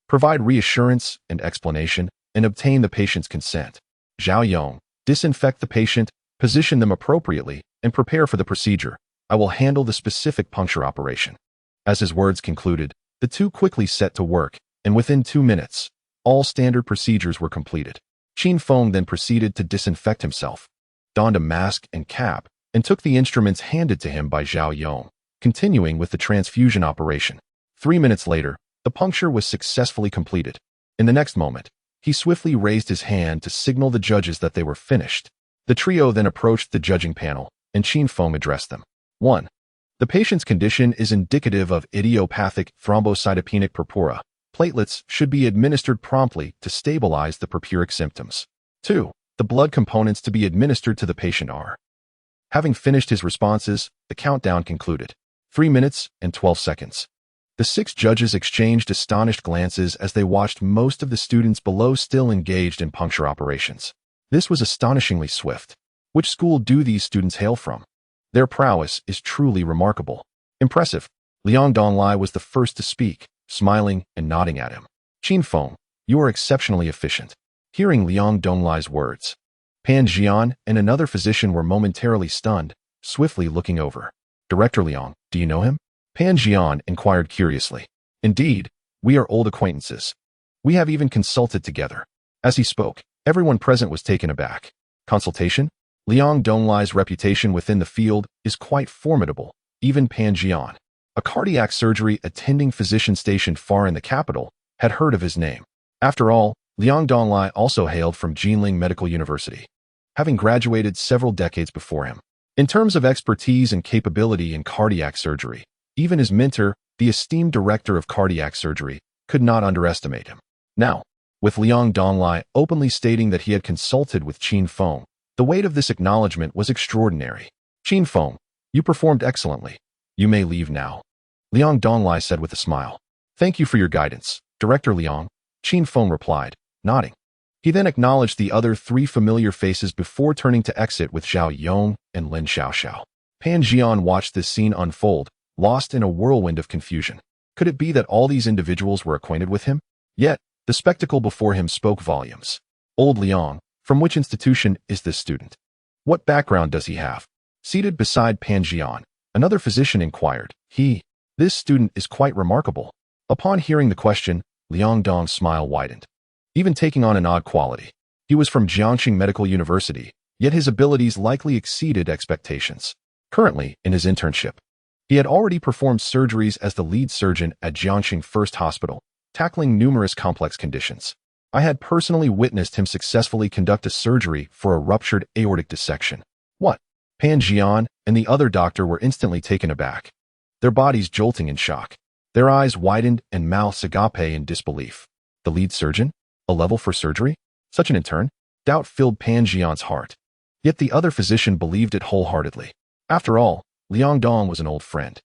Speaker 1: Provide reassurance and explanation, and obtain the patient's consent. Zhao Yong, disinfect the patient, position them appropriately, and prepare for the procedure. I will handle the specific puncture operation. As his words concluded, the two quickly set to work, and within 2 minutes, all standard procedures were completed. Qin Feng then proceeded to disinfect himself, donned a mask and cap, and took the instruments handed to him by Zhao Yong, continuing with the transfusion operation. 3 minutes later, the puncture was successfully completed. In the next moment, he swiftly raised his hand to signal the judges that they were finished. The trio then approached the judging panel, and Qin Feng addressed them. 1. The patient's condition is indicative of idiopathic thrombocytopenic purpura. Platelets should be administered promptly to stabilize the purpuric symptoms. 2. The blood components to be administered to the patient are. Having finished his responses, the countdown concluded. 3 minutes and 12 seconds. The 6 judges exchanged astonished glances as they watched most of the students below still engaged in puncture operations. This was astonishingly swift. Which school do these students hail from? Their prowess is truly remarkable. Impressive. Liang Donglai was the first to speak, smiling and nodding at him. Qin Feng, you are exceptionally efficient. Hearing Liang Donglai's words, Pan Jian and another physician were momentarily stunned, swiftly looking over. Director Liang, do you know him? Pan Jian inquired curiously. Indeed, we are old acquaintances. We have even consulted together. As he spoke, everyone present was taken aback. Consultation? Liang Donglai's reputation within the field is quite formidable, even Pan Jian, a cardiac surgery attending physician stationed far in the capital, had heard of his name. After all, Liang Donglai also hailed from Jinling Medical University, having graduated several decades before him. In terms of expertise and capability in cardiac surgery, even his mentor, the esteemed director of cardiac surgery, could not underestimate him. Now, with Liang Donglai openly stating that he had consulted with Qin Feng, the weight of this acknowledgement was extraordinary. Qin Feng, you performed excellently. You may leave now. Liang Donglai said with a smile. Thank you for your guidance, Director Liang, Qin Feng replied, nodding. He then acknowledged the other 3 familiar faces before turning to exit with Zhao Yong and Lin Xiaoxiao. Pan Jian watched this scene unfold, lost in a whirlwind of confusion. Could it be that all these individuals were acquainted with him? Yet, the spectacle before him spoke volumes. Old Liang, from which institution is this student? What background does he have? Seated beside Pan Jian, another physician inquired. This student is quite remarkable. Upon hearing the question, Liang Dong's smile widened, even taking on an odd quality. He was from Jiangxing Medical University, yet his abilities likely exceeded expectations. Currently, in his internship, he had already performed surgeries as the lead surgeon at Jiangxing First Hospital, tackling numerous complex conditions. I had personally witnessed him successfully conduct a surgery for a ruptured aortic dissection. What? Pan Jian and the other doctor were instantly taken aback, their bodies jolting in shock. Their eyes widened and mouths agape in disbelief. The lead surgeon? A level for surgery? Such an intern? Doubt filled Pan Jian's heart. Yet the other physician believed it wholeheartedly. After all, Liang Dong was an old friend,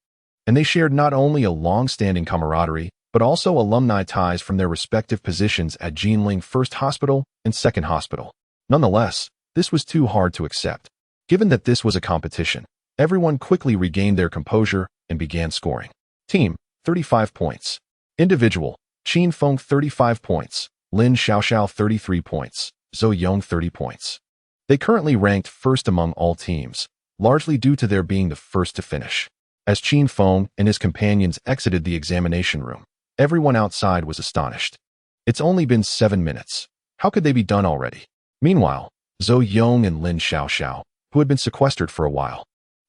Speaker 1: and they shared not only a long-standing camaraderie, but also alumni ties from their respective positions at Jinling First Hospital and Second Hospital. Nonetheless, this was too hard to accept. Given that this was a competition, everyone quickly regained their composure and began scoring. Team, 35 points. Individual, Qin Feng 35 points, Lin Xiaoxiao 33 points, Zhou Yong 30 points. They currently ranked first among all teams, largely due to their being the first to finish. As Qin Feng and his companions exited the examination room, everyone outside was astonished. It's only been 7 minutes. How could they be done already? Meanwhile, Zhou Yong and Lin Xiaoxiao, who had been sequestered for a while,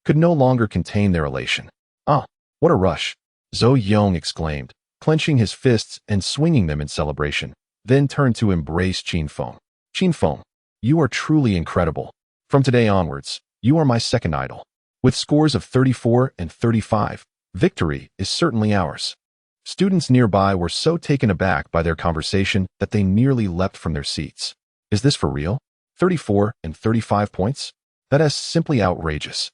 Speaker 1: could no longer contain their elation. Ah, what a rush! Zhou Yong exclaimed, clenching his fists and swinging them in celebration, then turned to embrace Qin Feng. Qin Feng, you are truly incredible. From today onwards, You are my second idol. With scores of 34 and 35, victory is certainly ours. Students nearby were so taken aback by their conversation that they nearly leapt from their seats. Is this for real? 34 and 35 points? That is simply outrageous.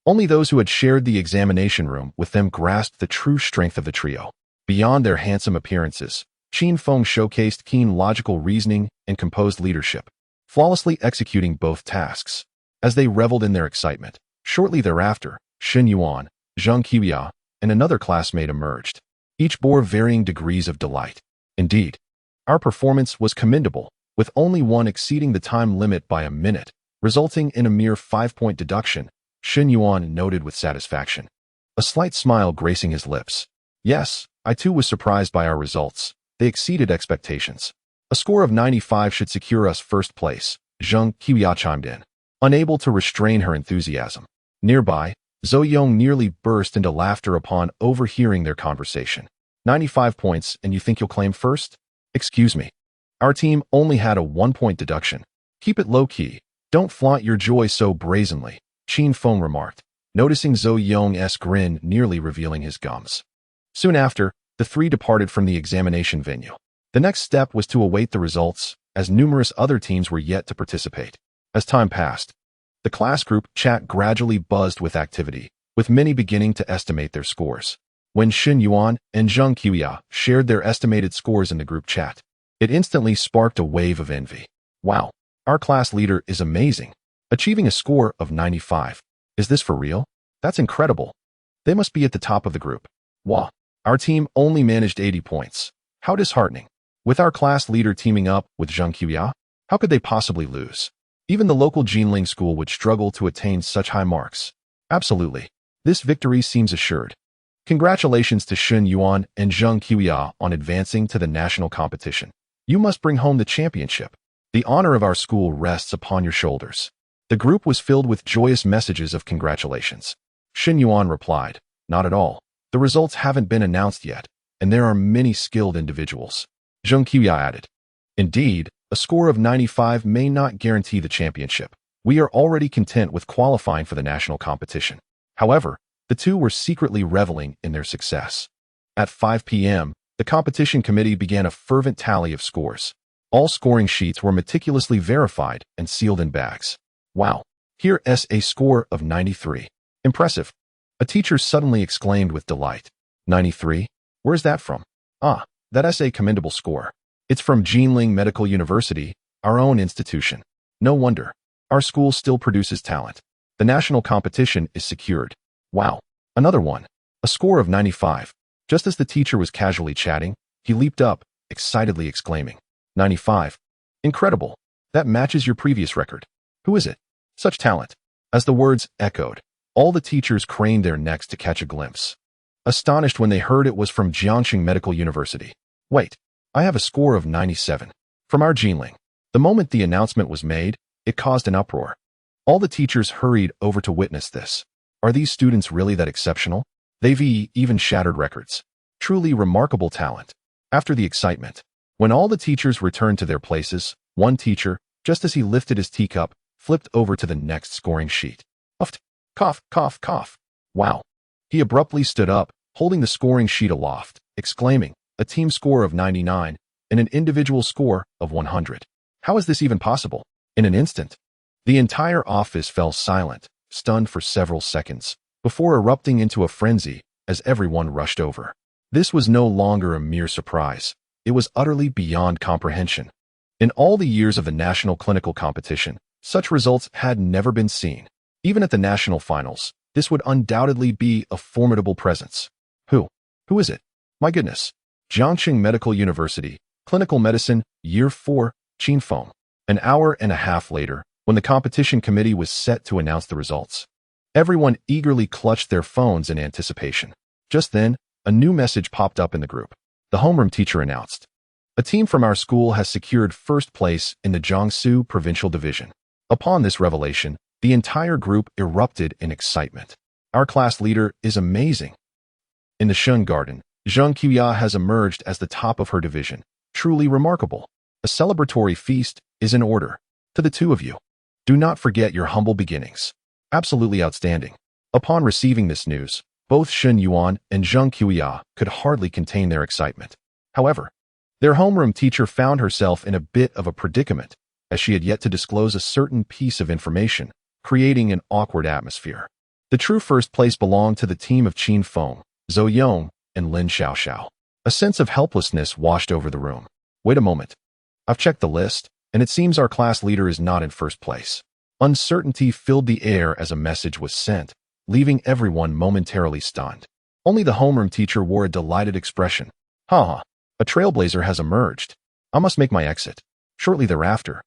Speaker 1: Only those who had shared the examination room with them grasped the true strength of the trio. Beyond their handsome appearances, Qin Feng showcased keen logical reasoning and composed leadership, flawlessly executing both tasks. As they reveled in their excitement, shortly thereafter, Shen Yuan, Zheng Qiya, and another classmate emerged. Each bore varying degrees of delight. Indeed, our performance was commendable, with only one exceeding the time limit by a minute, resulting in a mere 5-point deduction, Shen Yuan noted with satisfaction, a slight smile gracing his lips. Yes, I too was surprised by our results. They exceeded expectations. A score of 95 should secure us first place, Zheng Qiya chimed in, unable to restrain her enthusiasm. Nearby, Zhou Yong nearly burst into laughter upon overhearing their conversation. 95 points and you think you'll claim first? Excuse me. Our team only had a 1-point deduction. Keep it low-key. Don't flaunt your joy so brazenly, Qin Feng remarked, noticing Zhou Yong's grin nearly revealing his gums. Soon after, the three departed from the examination venue. The next step was to await the results, as numerous other teams were yet to participate. As time passed, the class group chat gradually buzzed with activity, with many beginning to estimate their scores. When Shen Yuan and Zheng Qiya shared their estimated scores in the group chat, it instantly sparked a wave of envy. Wow, our class leader is amazing, achieving a score of 95. Is this for real? That's incredible. They must be at the top of the group. Wow, our team only managed 80 points. How disheartening. With our class leader teaming up with Zheng Qiya, how could they possibly lose? Even the local Jinling school would struggle to attain such high marks. Absolutely. This victory seems assured. Congratulations to Shen Yuan and Zheng Qiya on advancing to the national competition. You must bring home the championship. The honor of our school rests upon your shoulders. The group was filled with joyous messages of congratulations. Shen Yuan replied, not at all. The results haven't been announced yet, and there are many skilled individuals. Zheng Qiya added, indeed, a score of 95 may not guarantee the championship. We are already content with qualifying for the national competition. However, the two were secretly reveling in their success. At 5 p.m., the competition committee began a fervent tally of scores. All scoring sheets were meticulously verified and sealed in bags. Wow, here's a score of 93. Impressive. A teacher suddenly exclaimed with delight. 93? Where's that from? Ah, that's a commendable score. It's from Jinling Medical University, our own institution. No wonder. Our school still produces talent. The national competition is secured. Wow, another one. A score of 95. Just as the teacher was casually chatting, he leaped up, excitedly exclaiming, 95. Incredible. That matches your previous record. Who is it? Such talent. As the words echoed, all the teachers craned their necks to catch a glimpse. Astonished when they heard it was from Jiangxing Medical University. Wait, I have a score of 97. From our Jinling. The moment the announcement was made, it caused an uproar. All the teachers hurried over to witness this. Are these students really that exceptional? They've even shattered records. Truly remarkable talent. After the excitement, when all the teachers returned to their places, one teacher, just as he lifted his teacup, flipped over to the next scoring sheet. Puffed, cough, cough, cough. Wow. He abruptly stood up, holding the scoring sheet aloft, exclaiming, a team score of 99 and an individual score of 100. How is this even possible? In an instant, the entire office fell silent, stunned for several seconds, before erupting into a frenzy as everyone rushed over. This was no longer a mere surprise. It was utterly beyond comprehension. In all the years of the national clinical competition, such results had never been seen. Even at the national finals, this would undoubtedly be a formidable presence. Who is it? My goodness. Jiangxing Medical University, Clinical Medicine, Year 4, Qin Feng. An hour and a half later, when the competition committee was set to announce the results, everyone eagerly clutched their phones in anticipation. Just then, a new message popped up in the group. The homeroom teacher announced, a team from our school has secured first place in the Jiangsu Provincial Division. Upon this revelation, the entire group erupted in excitement. Our class leader is amazing. In the Shun Garden, Zheng Qiya has emerged as the top of her division. Truly remarkable. A celebratory feast is in order. To the two of you, do not forget your humble beginnings. Absolutely outstanding. Upon receiving this news, both Shen Yuan and Zheng Qiuya could hardly contain their excitement. However, their homeroom teacher found herself in a bit of a predicament, as she had yet to disclose a certain piece of information, creating an awkward atmosphere. The true first place belonged to the team of Qin Feng, Zhou Yong, and Lin Xiaoxiao. A sense of helplessness washed over the room. Wait a moment. I've checked the list, and it seems our class leader is not in first place. Uncertainty filled the air as a message was sent, leaving everyone momentarily stunned. Only the homeroom teacher wore a delighted expression. Ha! A trailblazer has emerged. I must make my exit. Shortly thereafter,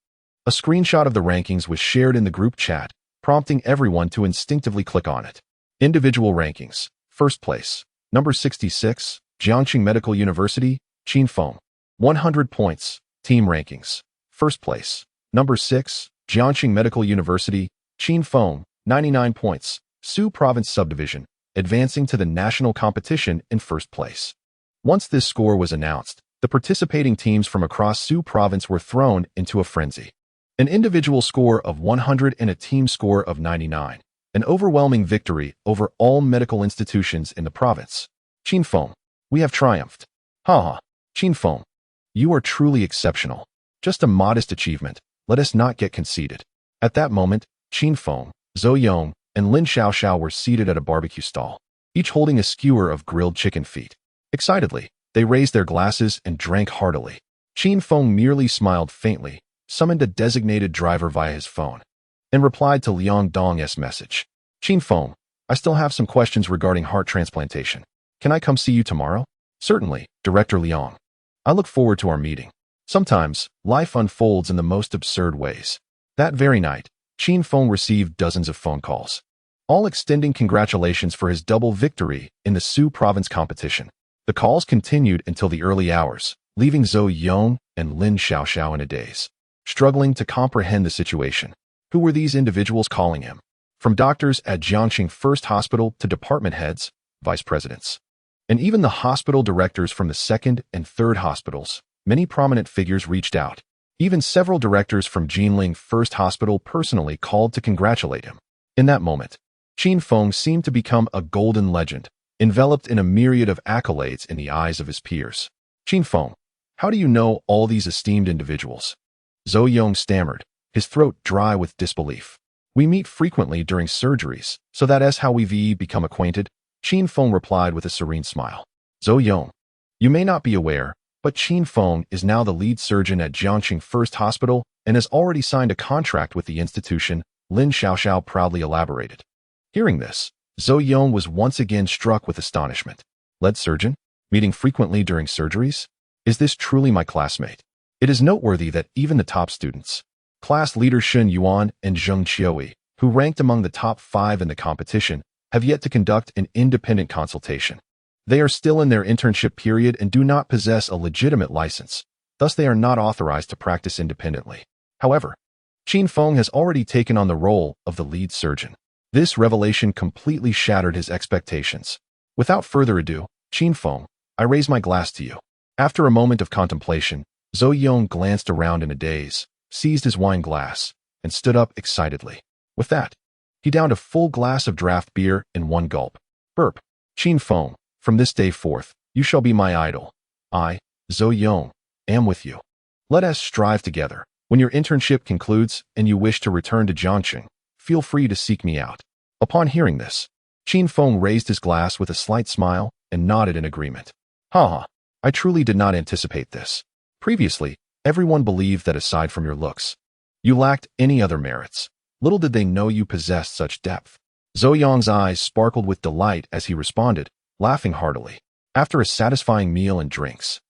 Speaker 1: a screenshot of the rankings was shared in the group chat, prompting everyone to instinctively click on it. Individual rankings. First place. Number 66, Jiangxing Medical University, Qin Feng. 100 points. Team rankings. First place. Number 6, Jiangxing Medical University, Qin Feng. 99 points. Su Province Subdivision, advancing to the national competition in first place. Once this score was announced, the participating teams from across Su Province were thrown into a frenzy. An individual score of 100 and a team score of 99. An overwhelming victory over all medical institutions in the province. Qin Feng, we have triumphed. Ha! Qin Feng, you are truly exceptional. Just a modest achievement. Let us not get conceited. At that moment, Qin Feng, Zhou Yong, and Lin Xiaoxiao were seated at a barbecue stall, each holding a skewer of grilled chicken feet. Excitedly, they raised their glasses and drank heartily. Qin Feng merely smiled faintly, summoned a designated driver via his phone, and replied to Liang Dong's message. Qin Feng, I still have some questions regarding heart transplantation. Can I come see you tomorrow? Certainly, Director Liang. I look forward to our meeting. Sometimes, life unfolds in the most absurd ways. That very night, Qin Feng received dozens of phone calls, all extending congratulations for his double victory in the Su Province competition. The calls continued until the early hours, leaving Zhou Yong and Lin Xiaoxiao in a daze, struggling to comprehend the situation. Who were these individuals calling him? From doctors at Jiangxing First Hospital to department heads, vice presidents, and even the hospital directors from the second and third hospitals, many prominent figures reached out. Even several directors from Jinling First Hospital personally called to congratulate him. In that moment, Qin Feng seemed to become a golden legend, enveloped in a myriad of accolades in the eyes of his peers. Qin Feng, how do you know all these esteemed individuals? Zhou Yong stammered, his throat dry with disbelief. We meet frequently during surgeries, so that is how we've become acquainted, Qin Feng replied with a serene smile. Zhou Yong, you may not be aware, but Qin Feng is now the lead surgeon at Jiangxing First Hospital and has already signed a contract with the institution, Lin Xiaoxiao proudly elaborated. Hearing this, Zhou Yong was once again struck with astonishment. Lead surgeon? Meeting frequently during surgeries? Is this truly my classmate? It is noteworthy that even the top students, class leader Shen Yuan and Zheng Qiuyi, who ranked among the top 5 in the competition, have yet to conduct an independent consultation. They are still in their internship period and do not possess a legitimate license, thus they are not authorized to practice independently. However, Qin Feng has already taken on the role of the lead surgeon. This revelation completely shattered his expectations. Without further ado, Qin Feng, I raise my glass to you. After a moment of contemplation, Zhou Yong glanced around in a daze, seized his wine glass, and stood up excitedly. With that, he downed a full glass of draft beer in one gulp. Burp. Qin Feng, from this day forth, you shall be my idol. I, Zhou Yong, am with you. Let us strive together. When your internship concludes and you wish to return to Jiangxing, feel free to seek me out. Upon hearing this, Qin Feng raised his glass with a slight smile and nodded in agreement. Ha! I truly did not anticipate this. Previously, everyone believed that aside from your looks, you lacked any other merits. Little did they know you possessed such depth. Zhou Yong's eyes sparkled with delight as he responded, laughing heartily. After a satisfying meal and drinks,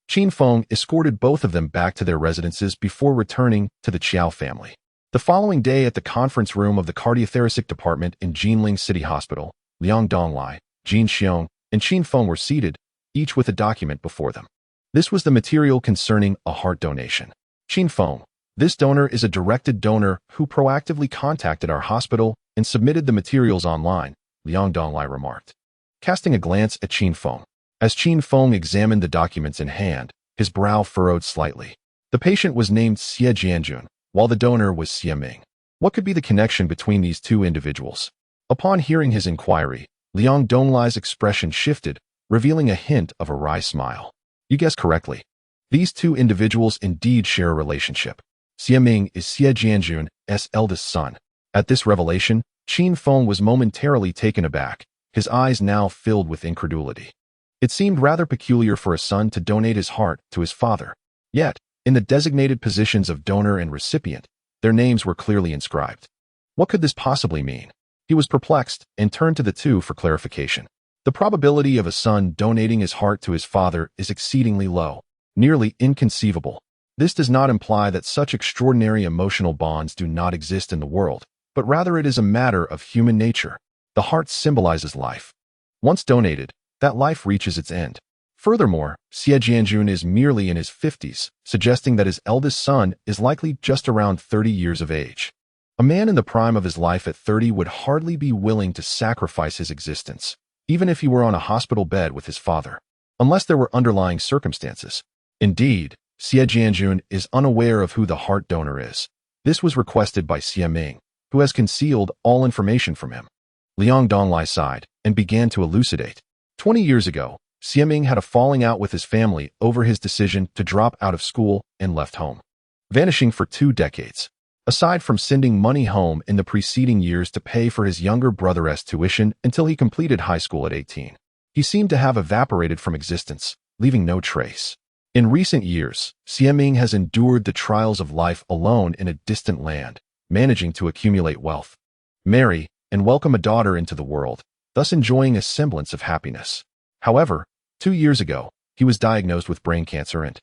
Speaker 1: Qin Feng escorted both of them back to their residences before returning to the Qiao family. The following day at the conference room of the cardiothoracic department in Jinling City Hospital, Liang Donglai, Jin Xiong, and Qin Feng were seated, each with a document before them. This was the material concerning a heart donation. Qin Feng, this donor is a directed donor who proactively contacted our hospital and submitted the materials online, Liang Donglai remarked, casting a glance at Qin Feng. As Qin Feng examined the documents in hand, his brow furrowed slightly. The patient was named Xie Jianjun, while the donor was Xie Ming. What could be the connection between these two individuals? Upon hearing his inquiry, Liang Donglai's expression shifted, revealing a hint of a wry smile. You guessed correctly. These two individuals indeed share a relationship. Xie Ming is Xie Jianjun's eldest son. At this revelation, Qin Feng was momentarily taken aback, his eyes now filled with incredulity. It seemed rather peculiar for a son to donate his heart to his father. Yet, in the designated positions of donor and recipient, their names were clearly inscribed. What could this possibly mean? He was perplexed and turned to the two for clarification. The probability of a son donating his heart to his father is exceedingly low, nearly inconceivable. This does not imply that such extraordinary emotional bonds do not exist in the world, but rather it is a matter of human nature. The heart symbolizes life. Once donated, that life reaches its end. Furthermore, Xie Jianjun is merely in his 50s, suggesting that his eldest son is likely just around 30 years of age. A man in the prime of his life at 30 would hardly be willing to sacrifice his existence, even if he were on a hospital bed with his father, unless there were underlying circumstances. Indeed, Xie Jianjun is unaware of who the heart donor is. This was requested by Xie Ming, who has concealed all information from him. Liang Donglai sighed and began to elucidate. 20 years ago, Xie Ming had a falling out with his family over his decision to drop out of school and left home, vanishing for 2 decades. Aside from sending money home in the preceding years to pay for his younger brother's tuition until he completed high school at 18, he seemed to have evaporated from existence, leaving no trace. In recent years, Xie Ming has endured the trials of life alone in a distant land, managing to accumulate wealth, marry, and welcome a daughter into the world, thus enjoying a semblance of happiness. However, 2 years ago, he was diagnosed with brain cancer and,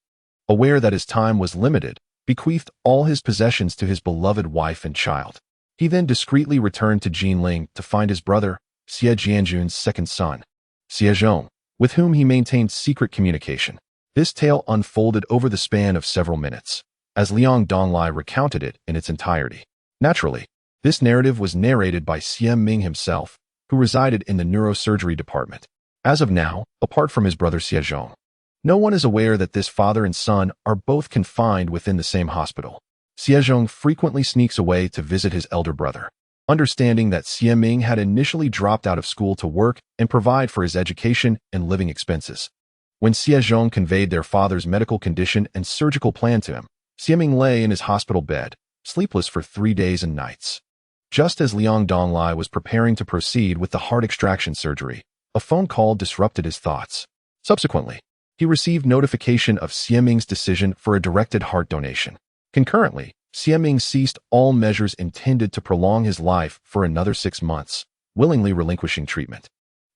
Speaker 1: aware that his time was limited, bequeathed all his possessions to his beloved wife and child. He then discreetly returned to Jinling to find his brother, Xie Jianjun's second son, Xie Zhong, with whom he maintained secret communication. This tale unfolded over the span of several minutes, as Liang Donglai recounted it in its entirety. Naturally, this narrative was narrated by Xie Ming himself, who resided in the neurosurgery department. As of now, apart from his brother Xie Zhong, no one is aware that this father and son are both confined within the same hospital. Xie Zhong frequently sneaks away to visit his elder brother, understanding that Xie Ming had initially dropped out of school to work and provide for his education and living expenses. When Xie Zhong conveyed their father's medical condition and surgical plan to him, Xie Ming lay in his hospital bed, sleepless for 3 days and nights. Just as Liang Donglai was preparing to proceed with the heart extraction surgery, a phone call disrupted his thoughts. Subsequently, he received notification of Xie Ming's decision for a directed heart donation. Concurrently, Xie Ming ceased all measures intended to prolong his life for another 6 months, willingly relinquishing treatment,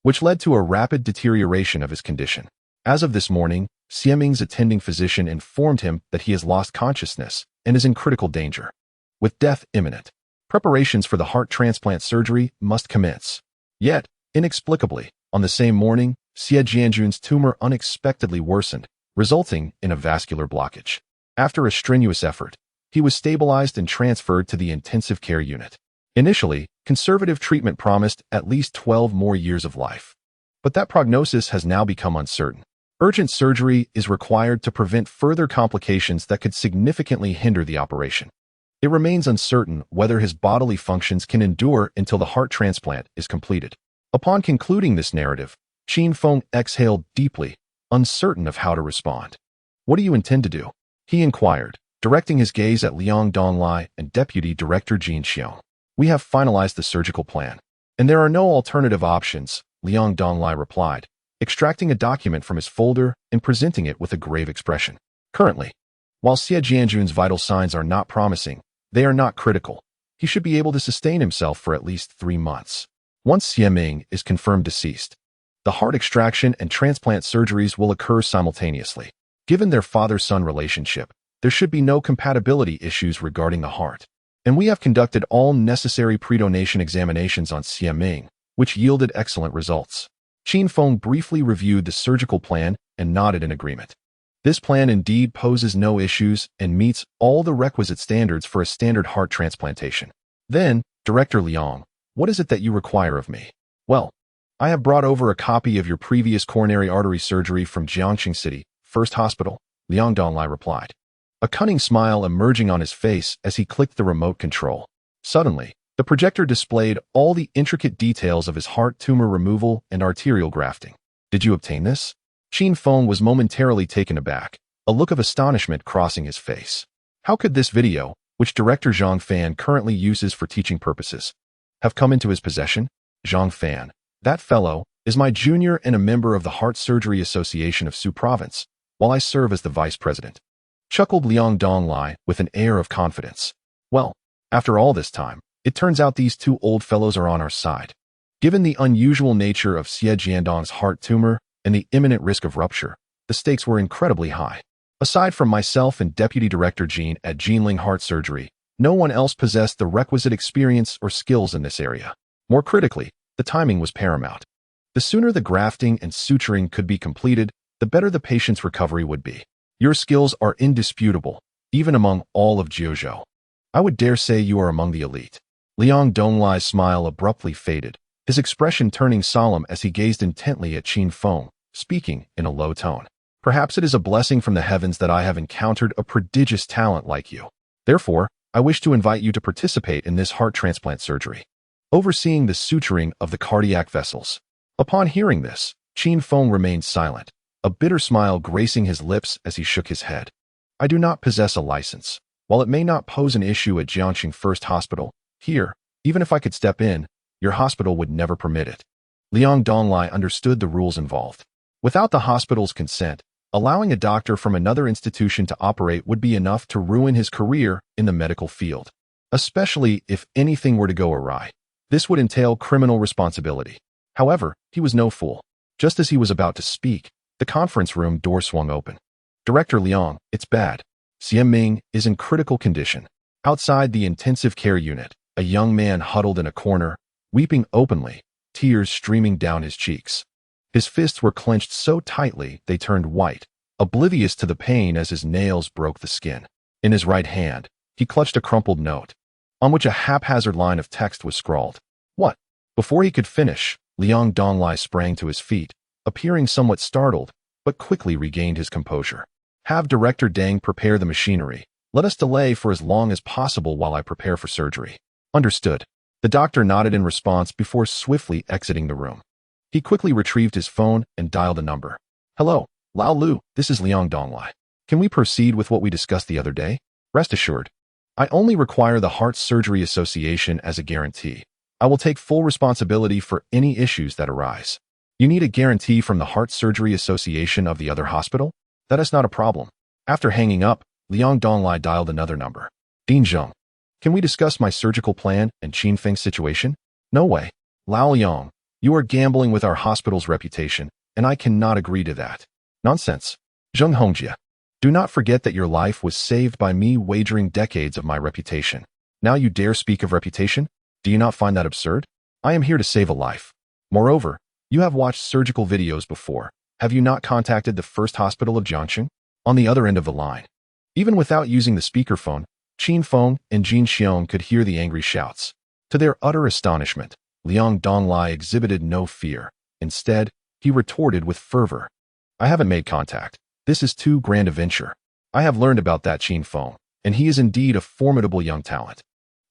Speaker 1: which led to a rapid deterioration of his condition. As of this morning, Xie Ming's attending physician informed him that he has lost consciousness and is in critical danger. With death imminent, preparations for the heart transplant surgery must commence. Yet, inexplicably, on the same morning, Xie Jianjun's tumor unexpectedly worsened, resulting in a vascular blockage. After a strenuous effort, he was stabilized and transferred to the intensive care unit. Initially, conservative treatment promised at least 12 more years of life. But that prognosis has now become uncertain. Urgent surgery is required to prevent further complications that could significantly hinder the operation. It remains uncertain whether his bodily functions can endure until the heart transplant is completed. Upon concluding this narrative, Qin Feng exhaled deeply, uncertain of how to respond. What do you intend to do? He inquired, directing his gaze at Liang Donglai and Deputy Director Jin Xiong. We have finalized the surgical plan, and there are no alternative options, Liang Donglai replied, extracting a document from his folder and presenting it with a grave expression. Currently, while Xie Jianjun's vital signs are not promising, they are not critical. He should be able to sustain himself for at least 3 months. Once Xie Ming is confirmed deceased, the heart extraction and transplant surgeries will occur simultaneously. Given their father-son relationship, there should be no compatibility issues regarding the heart. And we have conducted all necessary predonation examinations on Xie Ming, which yielded excellent results. Qin Feng briefly reviewed the surgical plan and nodded in agreement. This plan indeed poses no issues and meets all the requisite standards for a standard heart transplantation. Then, Director Liang, what is it that you require of me? Well, I have brought over a copy of your previous coronary artery surgery from Jiangxing City, First Hospital, Liang Donglai replied, a cunning smile emerging on his face as he clicked the remote control. Suddenly, the projector displayed all the intricate details of his heart tumor removal and arterial grafting. Did you obtain this? Qin Feng was momentarily taken aback, a look of astonishment crossing his face. How could this video, which Director Zhang Fan currently uses for teaching purposes, have come into his possession? Zhang Fan, that fellow, is my junior and a member of the Heart Surgery Association of Su Province, while I serve as the vice president. Chuckled Liang Donglai with an air of confidence. Well, after all this time, it turns out these two old fellows are on our side. Given the unusual nature of Xie Jiandong's heart tumor and the imminent risk of rupture, the stakes were incredibly high. Aside from myself and Deputy Director Jean at Jinling Heart Surgery, no one else possessed the requisite experience or skills in this area. More critically, the timing was paramount. The sooner the grafting and suturing could be completed, the better the patient's recovery would be. Your skills are indisputable, even among all of Jiuzhou. I would dare say you are among the elite. Liang Donglai's smile abruptly faded, his expression turning solemn as he gazed intently at Qin Feng, speaking in a low tone. Perhaps it is a blessing from the heavens that I have encountered a prodigious talent like you. Therefore, I wish to invite you to participate in this heart transplant surgery, overseeing the suturing of the cardiac vessels. Upon hearing this, Qin Feng remained silent, a bitter smile gracing his lips as he shook his head. I do not possess a license. While it may not pose an issue at Jiangxing First Hospital, here, even if I could step in, your hospital would never permit it. Liang Donglai understood the rules involved. Without the hospital's consent, allowing a doctor from another institution to operate would be enough to ruin his career in the medical field, especially if anything were to go awry. This would entail criminal responsibility. However, he was no fool. Just as he was about to speak, the conference room door swung open. Director Liang, it's bad. Xie Ming is in critical condition. Outside the intensive care unit, a young man huddled in a corner, weeping openly, tears streaming down his cheeks. His fists were clenched so tightly they turned white, oblivious to the pain as his nails broke the skin. In his right hand, he clutched a crumpled note, on which a haphazard line of text was scrawled. What? Before he could finish, Liang Donglai sprang to his feet, appearing somewhat startled, but quickly regained his composure. Have Director Deng prepare the machinery. Let us delay for as long as possible while I prepare for surgery. Understood. The doctor nodded in response before swiftly exiting the room. He quickly retrieved his phone and dialed a number. Hello, Lao Lu, this is Liang Donglai. Can we proceed with what we discussed the other day? Rest assured, I only require the Heart Surgery Association as a guarantee. I will take full responsibility for any issues that arise. You need a guarantee from the Heart Surgery Association of the other hospital? That is not a problem. After hanging up, Liang Donglai dialed another number. Dean Zheng. Can we discuss my surgical plan and Qin Feng's situation? No way. Lao Liang, you are gambling with our hospital's reputation, and I cannot agree to that. Nonsense. Zheng Hongjie. Do not forget that your life was saved by me wagering decades of my reputation. Now you dare speak of reputation? Do you not find that absurd? I am here to save a life. Moreover, you have watched surgical videos before. Have you not contacted the First Hospital of Jiangxing? On the other end of the line. Even without using the speakerphone, Qin Feng and Jin Xiong could hear the angry shouts. To their utter astonishment, Liang Donglai exhibited no fear. Instead, he retorted with fervor. I haven't made contact. This is too grand a venture. I have learned about that Qin Feng, and he is indeed a formidable young talent.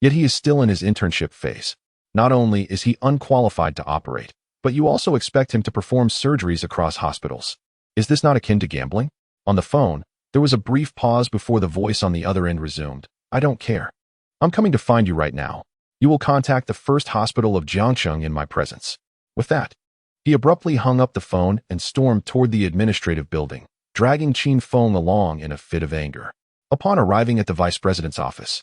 Speaker 1: Yet he is still in his internship phase. Not only is he unqualified to operate, but you also expect him to perform surgeries across hospitals. Is this not akin to gambling? On the phone, there was a brief pause before the voice on the other end resumed. I don't care. I'm coming to find you right now. You will contact the First Hospital of Jiangxing in my presence. With that, he abruptly hung up the phone and stormed toward the administrative building, dragging Qin Feng along in a fit of anger. Upon arriving at the vice president's office,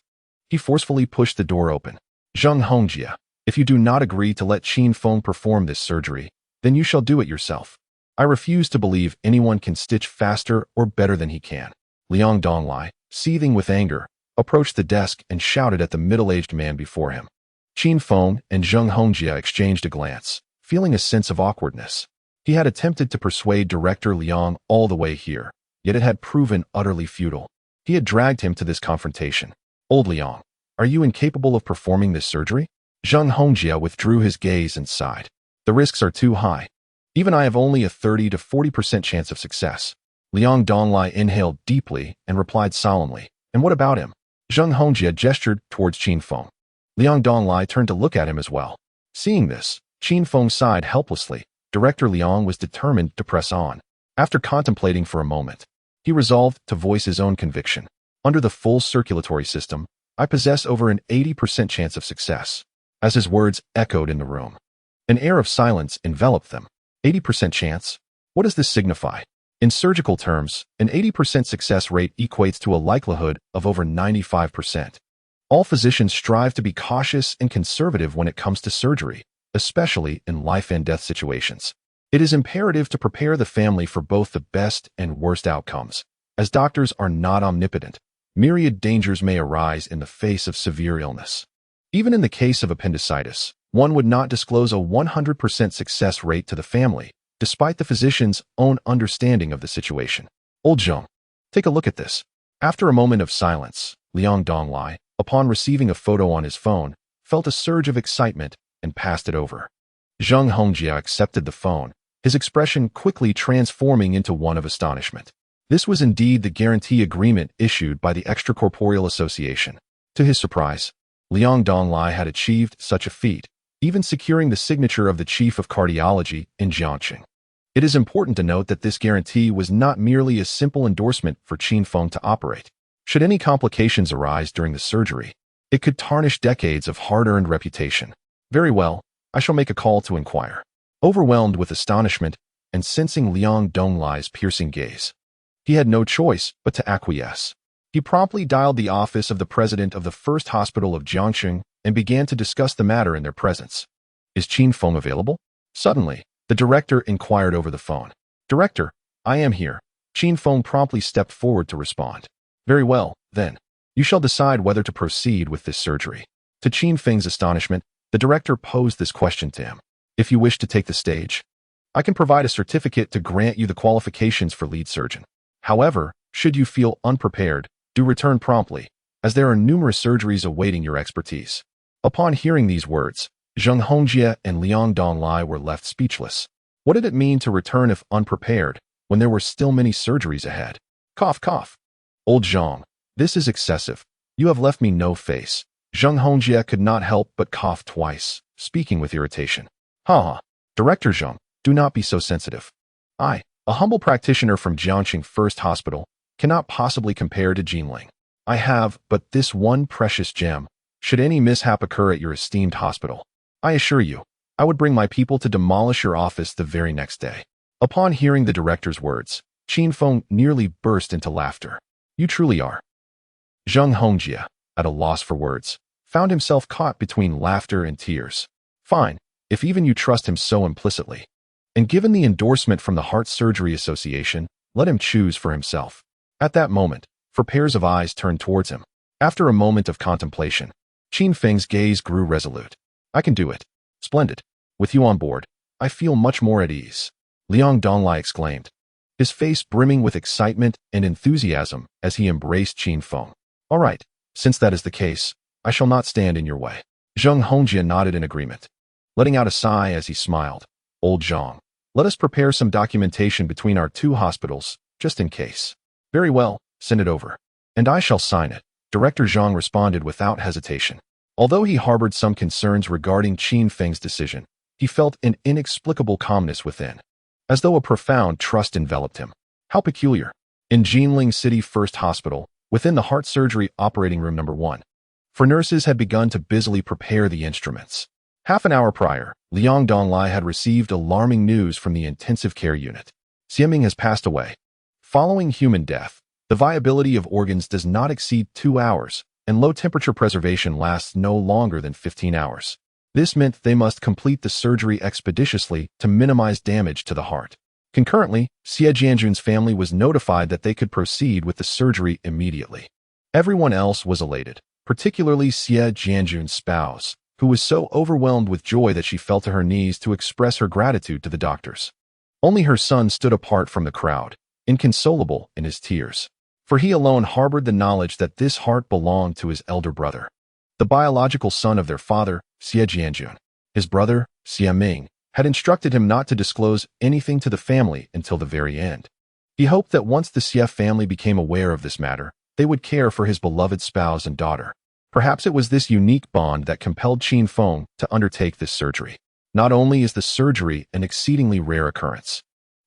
Speaker 1: he forcefully pushed the door open. Zheng Hongjie, if you do not agree to let Qin Feng perform this surgery, then you shall do it yourself. I refuse to believe anyone can stitch faster or better than he can. Liang Donglai, seething with anger, approached the desk and shouted at the middle-aged man before him. Qin Feng and Zheng Hongjie exchanged a glance, feeling a sense of awkwardness. He had attempted to persuade Director Liang all the way here, yet it had proven utterly futile. He had dragged him to this confrontation. Old Liang, are you incapable of performing this surgery? Zheng Hongjie withdrew his gaze and sighed. The risks are too high. Even I have only a 30 to 40% chance of success. Liang Donglai inhaled deeply and replied solemnly. And what about him? Zheng Hongjie gestured towards Qin Feng. Liang Donglai turned to look at him as well. Seeing this, Qin Feng sighed helplessly. Director Liang was determined to press on. After contemplating for a moment, he resolved to voice his own conviction. Under the full circulatory system, I possess over an 80% chance of success. As his words echoed in the room, an air of silence enveloped them. 80% chance? What does this signify? In surgical terms, an 80% success rate equates to a likelihood of over 95%. All physicians strive to be cautious and conservative when it comes to surgery, especially in life and death situations. It is imperative to prepare the family for both the best and worst outcomes. As doctors are not omnipotent, myriad dangers may arise in the face of severe illness. Even in the case of appendicitis, one would not disclose a 100% success rate to the family, despite the physician's own understanding of the situation. Old Zheng, take a look at this. After a moment of silence, Liang Donglai, upon receiving a photo on his phone, felt a surge of excitement and passed it over. Zheng Hongjia accepted the phone, his expression quickly transforming into one of astonishment. This was indeed the guarantee agreement issued by the Extracorporeal Association. To his surprise, Liang Donglai had achieved such a feat, even securing the signature of the chief of cardiology in Jiangxing. It is important to note that this guarantee was not merely a simple endorsement for Qin Feng to operate. Should any complications arise during the surgery, it could tarnish decades of hard-earned reputation. Very well, I shall make a call to inquire. Overwhelmed with astonishment and sensing Liang Donglai's piercing gaze, he had no choice but to acquiesce. He promptly dialed the office of the president of the first hospital of Jiangxing and began to discuss the matter in their presence. Is Qin Feng available? Suddenly, the director inquired over the phone. Director, I am here. Qin Feng promptly stepped forward to respond. Very well, then. You shall decide whether to proceed with this surgery. To Qin Feng's astonishment, the director posed this question to him. If you wish to take the stage, I can provide a certificate to grant you the qualifications for lead surgeon. However, should you feel unprepared, do return promptly, as there are numerous surgeries awaiting your expertise. Upon hearing these words, Zheng Hongjie and Liang Donglai were left speechless. What did it mean to return if unprepared, when there were still many surgeries ahead? Cough, cough. Old Zhang, this is excessive. You have left me no face. Zheng Hongjie could not help but cough twice, speaking with irritation. Ha! Director Zheng, do not be so sensitive. I, a humble practitioner from Jiangxing First Hospital, cannot possibly compare to Jinling. I have but this one precious gem. Should any mishap occur at your esteemed hospital, I assure you, I would bring my people to demolish your office the very next day. Upon hearing the director's words, Qin Feng nearly burst into laughter. You truly are. Zheng Hongjie, at a loss for words, found himself caught between laughter and tears. Fine, if even you trust him so implicitly. And given the endorsement from the Heart Surgery Association, let him choose for himself. At that moment, four pairs of eyes turned towards him. After a moment of contemplation, Qin Feng's gaze grew resolute. I can do it. Splendid. With you on board, I feel much more at ease. Liang Donglai exclaimed, his face brimming with excitement and enthusiasm as he embraced Qin Feng. All right, since that is the case, I shall not stand in your way. Zheng Hongjie nodded in agreement, letting out a sigh as he smiled. Old Zhang, let us prepare some documentation between our two hospitals, just in case. Very well, send it over. And I shall sign it. Director Zhang responded without hesitation. Although he harbored some concerns regarding Qin Feng's decision, he felt an inexplicable calmness within, as though a profound trust enveloped him. How peculiar. In Jinling City First Hospital, within the heart surgery operating room number 1, for nurses had begun to busily prepare the instruments. Half an hour prior, Liang Donglai had received alarming news from the intensive care unit. Xieming has passed away. Following human death, the viability of organs does not exceed 2 hours, and low-temperature preservation lasts no longer than 15 hours. This meant they must complete the surgery expeditiously to minimize damage to the heart. Concurrently, Xie Jianjun's family was notified that they could proceed with the surgery immediately. Everyone else was elated, particularly Xie Jianjun's spouse, who was so overwhelmed with joy that she fell to her knees to express her gratitude to the doctors. Only her son stood apart from the crowd, inconsolable in his tears, for he alone harbored the knowledge that this heart belonged to his elder brother, the biological son of their father, Xie Jianjun. His brother, Xie Ming, had instructed him not to disclose anything to the family until the very end. He hoped that once the Xie family became aware of this matter, they would care for his beloved spouse and daughter. Perhaps it was this unique bond that compelled Qin Feng to undertake this surgery. Not only is the surgery an exceedingly rare occurrence,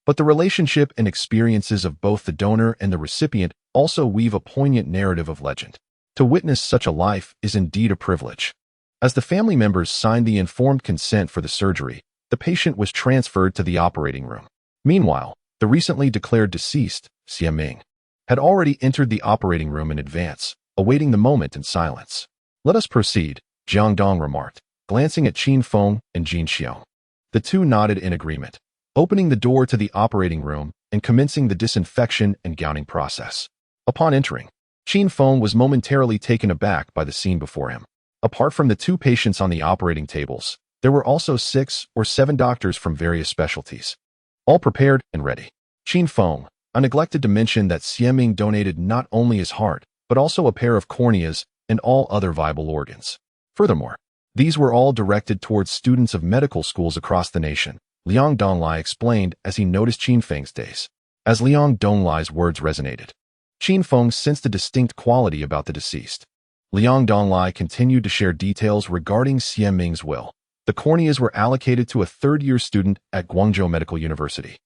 Speaker 1: but the relationship and experiences of both the donor and the recipient also weave a poignant narrative of legend. To witness such a life is indeed a privilege. As the family members signed the informed consent for the surgery, the patient was transferred to the operating room. Meanwhile, the recently declared deceased, Xie Ming, had already entered the operating room in advance, awaiting the moment in silence. "Let us proceed," Jiang Dong remarked, glancing at Qin Feng and Jin Xiong. The two nodded in agreement, opening the door to the operating room and commencing the disinfection and gowning process. Upon entering, Qin Feng was momentarily taken aback by the scene before him. Apart from the two patients on the operating tables, there were also 6 or 7 doctors from various specialties, all prepared and ready. Qin Feng, I neglected to mention that Xie Ming donated not only his heart, but also a pair of corneas and all other viable organs. Furthermore, these were all directed towards students of medical schools across the nation, Liang Donglai explained as he noticed Qin Feng's days. As Liang Donglai's words resonated, Qin Feng sensed a distinct quality about the deceased. Liang Donglai continued to share details regarding Xie Ming's will. The corneas were allocated to a third-year student at Guangzhou Medical University,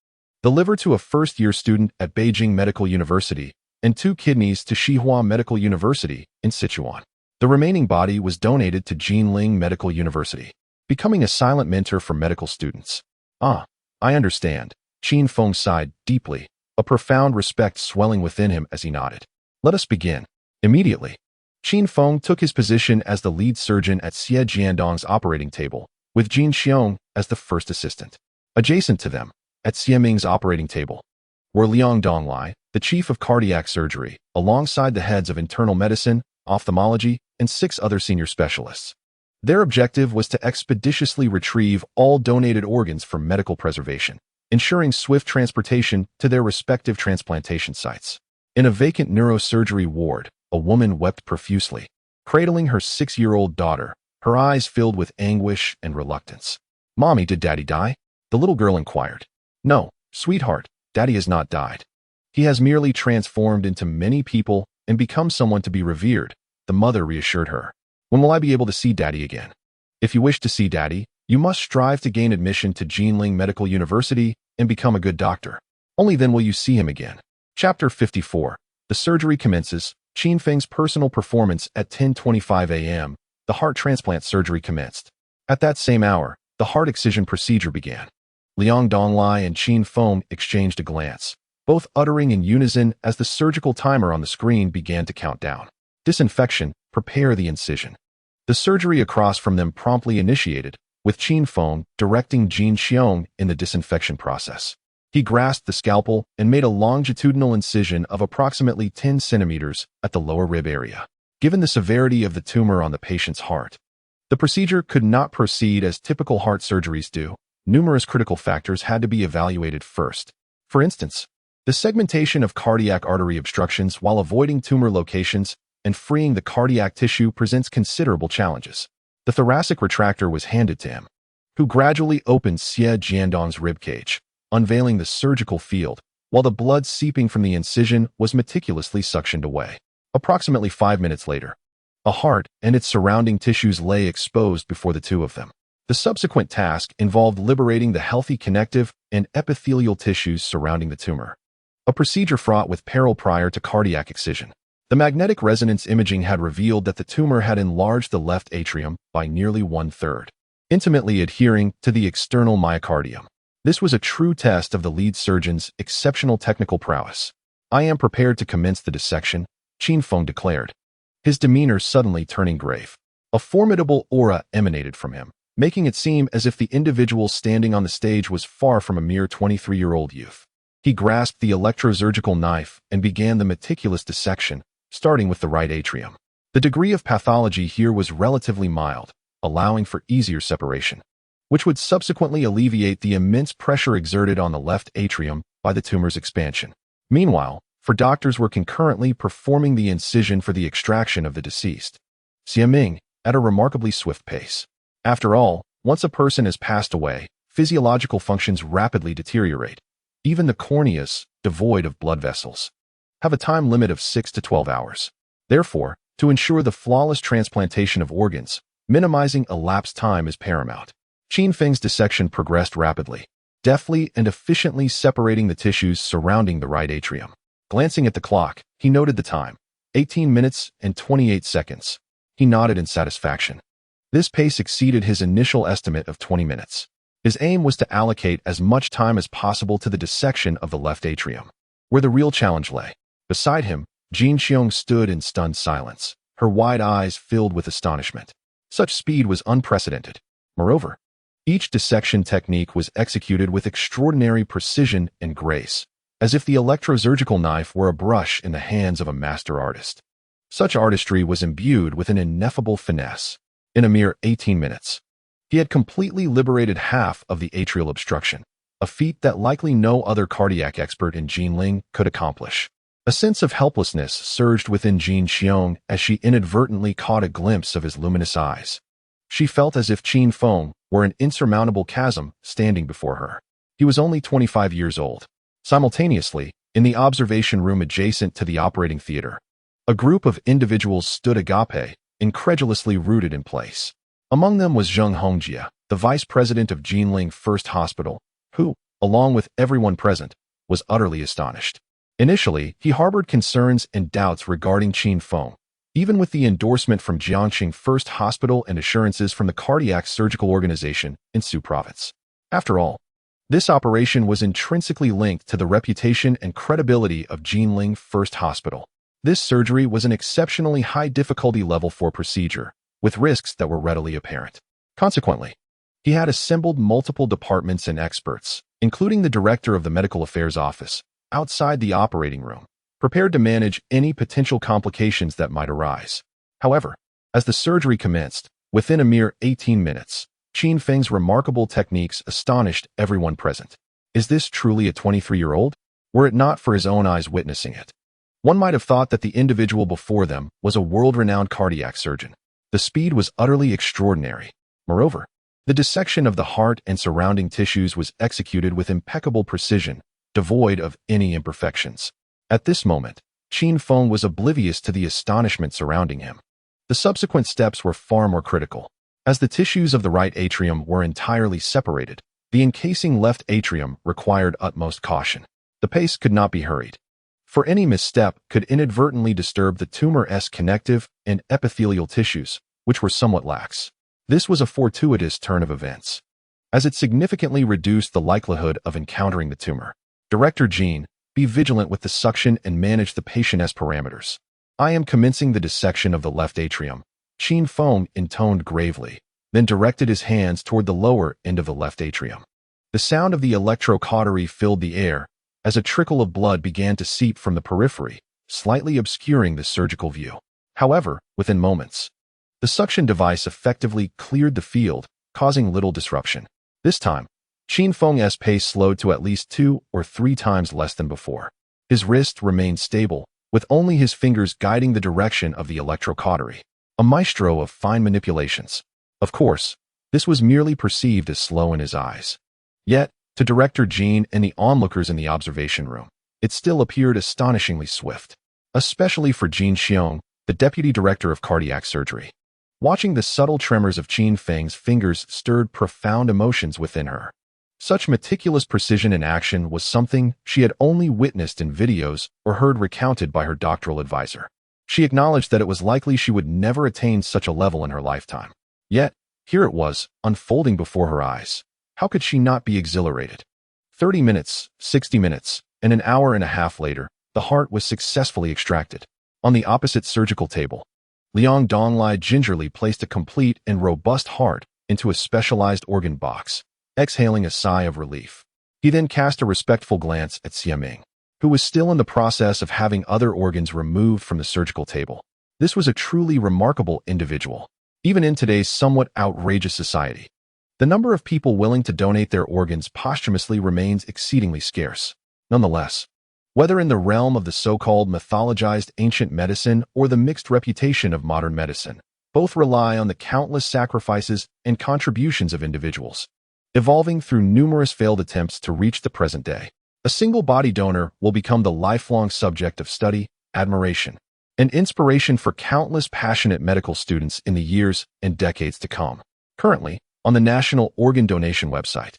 Speaker 1: the liver to a first-year student at Beijing Medical University, and 2 kidneys to Xihua Medical University in Sichuan. The remaining body was donated to Jinling Medical University, becoming a silent mentor for medical students. "Ah, I understand," Qin Feng sighed deeply, a profound respect swelling within him as he nodded. "Let us begin." Immediately, Qin Feng took his position as the lead surgeon at Xie Jiandong's operating table, with Jin Xiong as the first assistant. Adjacent to them, at Xie Ming's operating table, were Liang Donglai, the chief of cardiac surgery, alongside the heads of internal medicine, ophthalmology, and 6 other senior specialists. Their objective was to expeditiously retrieve all donated organs for medical preservation, ensuring swift transportation to their respective transplantation sites. In a vacant neurosurgery ward, a woman wept profusely, cradling her 6-year-old daughter, her eyes filled with anguish and reluctance. "Mommy, did Daddy die?" the little girl inquired. "No, sweetheart, Daddy has not died. He has merely transformed into many people and become someone to be revered," the mother reassured her. "When will I be able to see Daddy again?" "If you wish to see Daddy, you must strive to gain admission to Jinling Medical University and become a good doctor. Only then will you see him again." Chapter 54. The surgery commences. Qin Feng's personal performance at 10:25 a.m., the heart transplant surgery commenced. At that same hour, the heart excision procedure began. Liang Donglai and Qin Feng exchanged a glance, both uttering in unison as the surgical timer on the screen began to count down. Disinfection, prepare the incision. The surgery across from them promptly initiated, with Qin Feng directing Jin Xiong in the disinfection process. He grasped the scalpel and made a longitudinal incision of approximately 10 centimeters at the lower rib area. Given the severity of the tumor on the patient's heart, the procedure could not proceed as typical heart surgeries do. Numerous critical factors had to be evaluated first. For instance, the segmentation of cardiac artery obstructions while avoiding tumor locations and freeing the cardiac tissue presents considerable challenges. The thoracic retractor was handed to him, who gradually opened Xie Jiandong's ribcage, unveiling the surgical field, while the blood seeping from the incision was meticulously suctioned away. Approximately 5 minutes later, a heart and its surrounding tissues lay exposed before the two of them. The subsequent task involved liberating the healthy connective and epithelial tissues surrounding the tumor, a procedure fraught with peril prior to cardiac excision. The magnetic resonance imaging had revealed that the tumor had enlarged the left atrium by nearly 1/3, intimately adhering to the external myocardium. This was a true test of the lead surgeon's exceptional technical prowess. "I am prepared to commence the dissection," Qin Feng declared, his demeanor suddenly turning grave. A formidable aura emanated from him, making it seem as if the individual standing on the stage was far from a mere 23-year-old youth. He grasped the electrosurgical knife and began the meticulous dissection, starting with the right atrium. The degree of pathology here was relatively mild, allowing for easier separation, which would subsequently alleviate the immense pressure exerted on the left atrium by the tumor's expansion. Meanwhile, doctors were concurrently performing the incision for the extraction of the deceased, Xie Ming, at a remarkably swift pace. After all, once a person has passed away, physiological functions rapidly deteriorate. Even the corneas, devoid of blood vessels, have a time limit of 6 to 12 hours. Therefore, To ensure the flawless transplantation of organs, minimizing elapsed time is paramount. Qin Feng's dissection progressed rapidly, deftly and efficiently separating the tissues surrounding the right atrium. Glancing at the clock, he noted the time, 18 minutes and 28 seconds. He nodded in satisfaction. This pace exceeded his initial estimate of 20 minutes. His aim was to allocate as much time as possible to the dissection of the left atrium, where the real challenge lay. Beside him, Jin Xiong stood in stunned silence, her wide eyes filled with astonishment. Such speed was unprecedented. Moreover, each dissection technique was executed with extraordinary precision and grace, as if the electrosurgical knife were a brush in the hands of a master artist. Such artistry was imbued with an ineffable finesse. In a mere 18 minutes, he had completely liberated half of the atrial obstruction, a feat that likely no other cardiac expert in Jinling could accomplish. A sense of helplessness surged within Jin Xiong as she inadvertently caught a glimpse of his luminous eyes. She felt as if Qin Feng were an insurmountable chasm standing before her. He was only 25 years old. Simultaneously, in the observation room adjacent to the operating theater, a group of individuals stood agape, incredulously rooted in place. Among them was Zheng Hongjia, the vice president of Jinling First Hospital, who, along with everyone present, was utterly astonished. Initially, he harbored concerns and doubts regarding Qin Feng, even with the endorsement from Jiangxing First Hospital and assurances from the Cardiac Surgical Organization in Su Province. After all, this operation was intrinsically linked to the reputation and credibility of Jinling First Hospital. This surgery was an exceptionally high difficulty level 4 procedure, with risks that were readily apparent. Consequently, he had assembled multiple departments and experts, including the director of the Medical Affairs Office, outside the operating room, prepared to manage any potential complications that might arise. However, as the surgery commenced, within a mere 18 minutes, Qin Feng's remarkable techniques astonished everyone present. Is this truly a 23-year-old? Were it not for his own eyes witnessing it, one might have thought that the individual before them was a world-renowned cardiac surgeon. The speed was utterly extraordinary. Moreover, the dissection of the heart and surrounding tissues was executed with impeccable precision, devoid of any imperfections. At this moment, Qin Feng was oblivious to the astonishment surrounding him. The subsequent steps were far more critical. As the tissues of the right atrium were entirely separated, the encasing left atrium required utmost caution. The pace could not be hurried, for any misstep could inadvertently disturb the tumor-esque connective and epithelial tissues, which were somewhat lax. This was a fortuitous turn of events, as it significantly reduced the likelihood of encountering the tumor. Director Jean, be vigilant with the suction and manage the patient's parameters. I am commencing the dissection of the left atrium, Qin Feng intoned gravely, then directed his hands toward the lower end of the left atrium. The sound of the electrocautery filled the air, as a trickle of blood began to seep from the periphery, slightly obscuring the surgical view. However, within moments, the suction device effectively cleared the field, causing little disruption. This time, Qin Feng's pace slowed to at least 2 or 3 times less than before. His wrist remained stable, with only his fingers guiding the direction of the electrocautery, a maestro of fine manipulations. Of course, this was merely perceived as slow in his eyes. Yet, to Director Jean and the onlookers in the observation room, it still appeared astonishingly swift, especially for Jin Xiong, the deputy director of cardiac surgery. Watching the subtle tremors of Qin Feng's fingers stirred profound emotions within her. Such meticulous precision in action was something she had only witnessed in videos or heard recounted by her doctoral advisor. She acknowledged that it was likely she would never attain such a level in her lifetime. Yet, here it was, unfolding before her eyes. How could she not be exhilarated? 30 minutes, 60 minutes, and an hour and a half later, the heart was successfully extracted. On the opposite surgical table, Liang Donglai gingerly placed a complete and robust heart into a specialized organ box, exhaling a sigh of relief. He then cast a respectful glance at Xiaming, who was still in the process of having other organs removed from the surgical table. This was a truly remarkable individual, even in today's somewhat outrageous society. The number of people willing to donate their organs posthumously remains exceedingly scarce. Nonetheless, whether in the realm of the so-called mythologized ancient medicine or the mixed reputation of modern medicine, both rely on the countless sacrifices and contributions of individuals, evolving through numerous failed attempts to reach the present day. A single body donor will become the lifelong subject of study, admiration, an inspiration for countless passionate medical students in the years and decades to come. Currently, on the National Organ Donation website,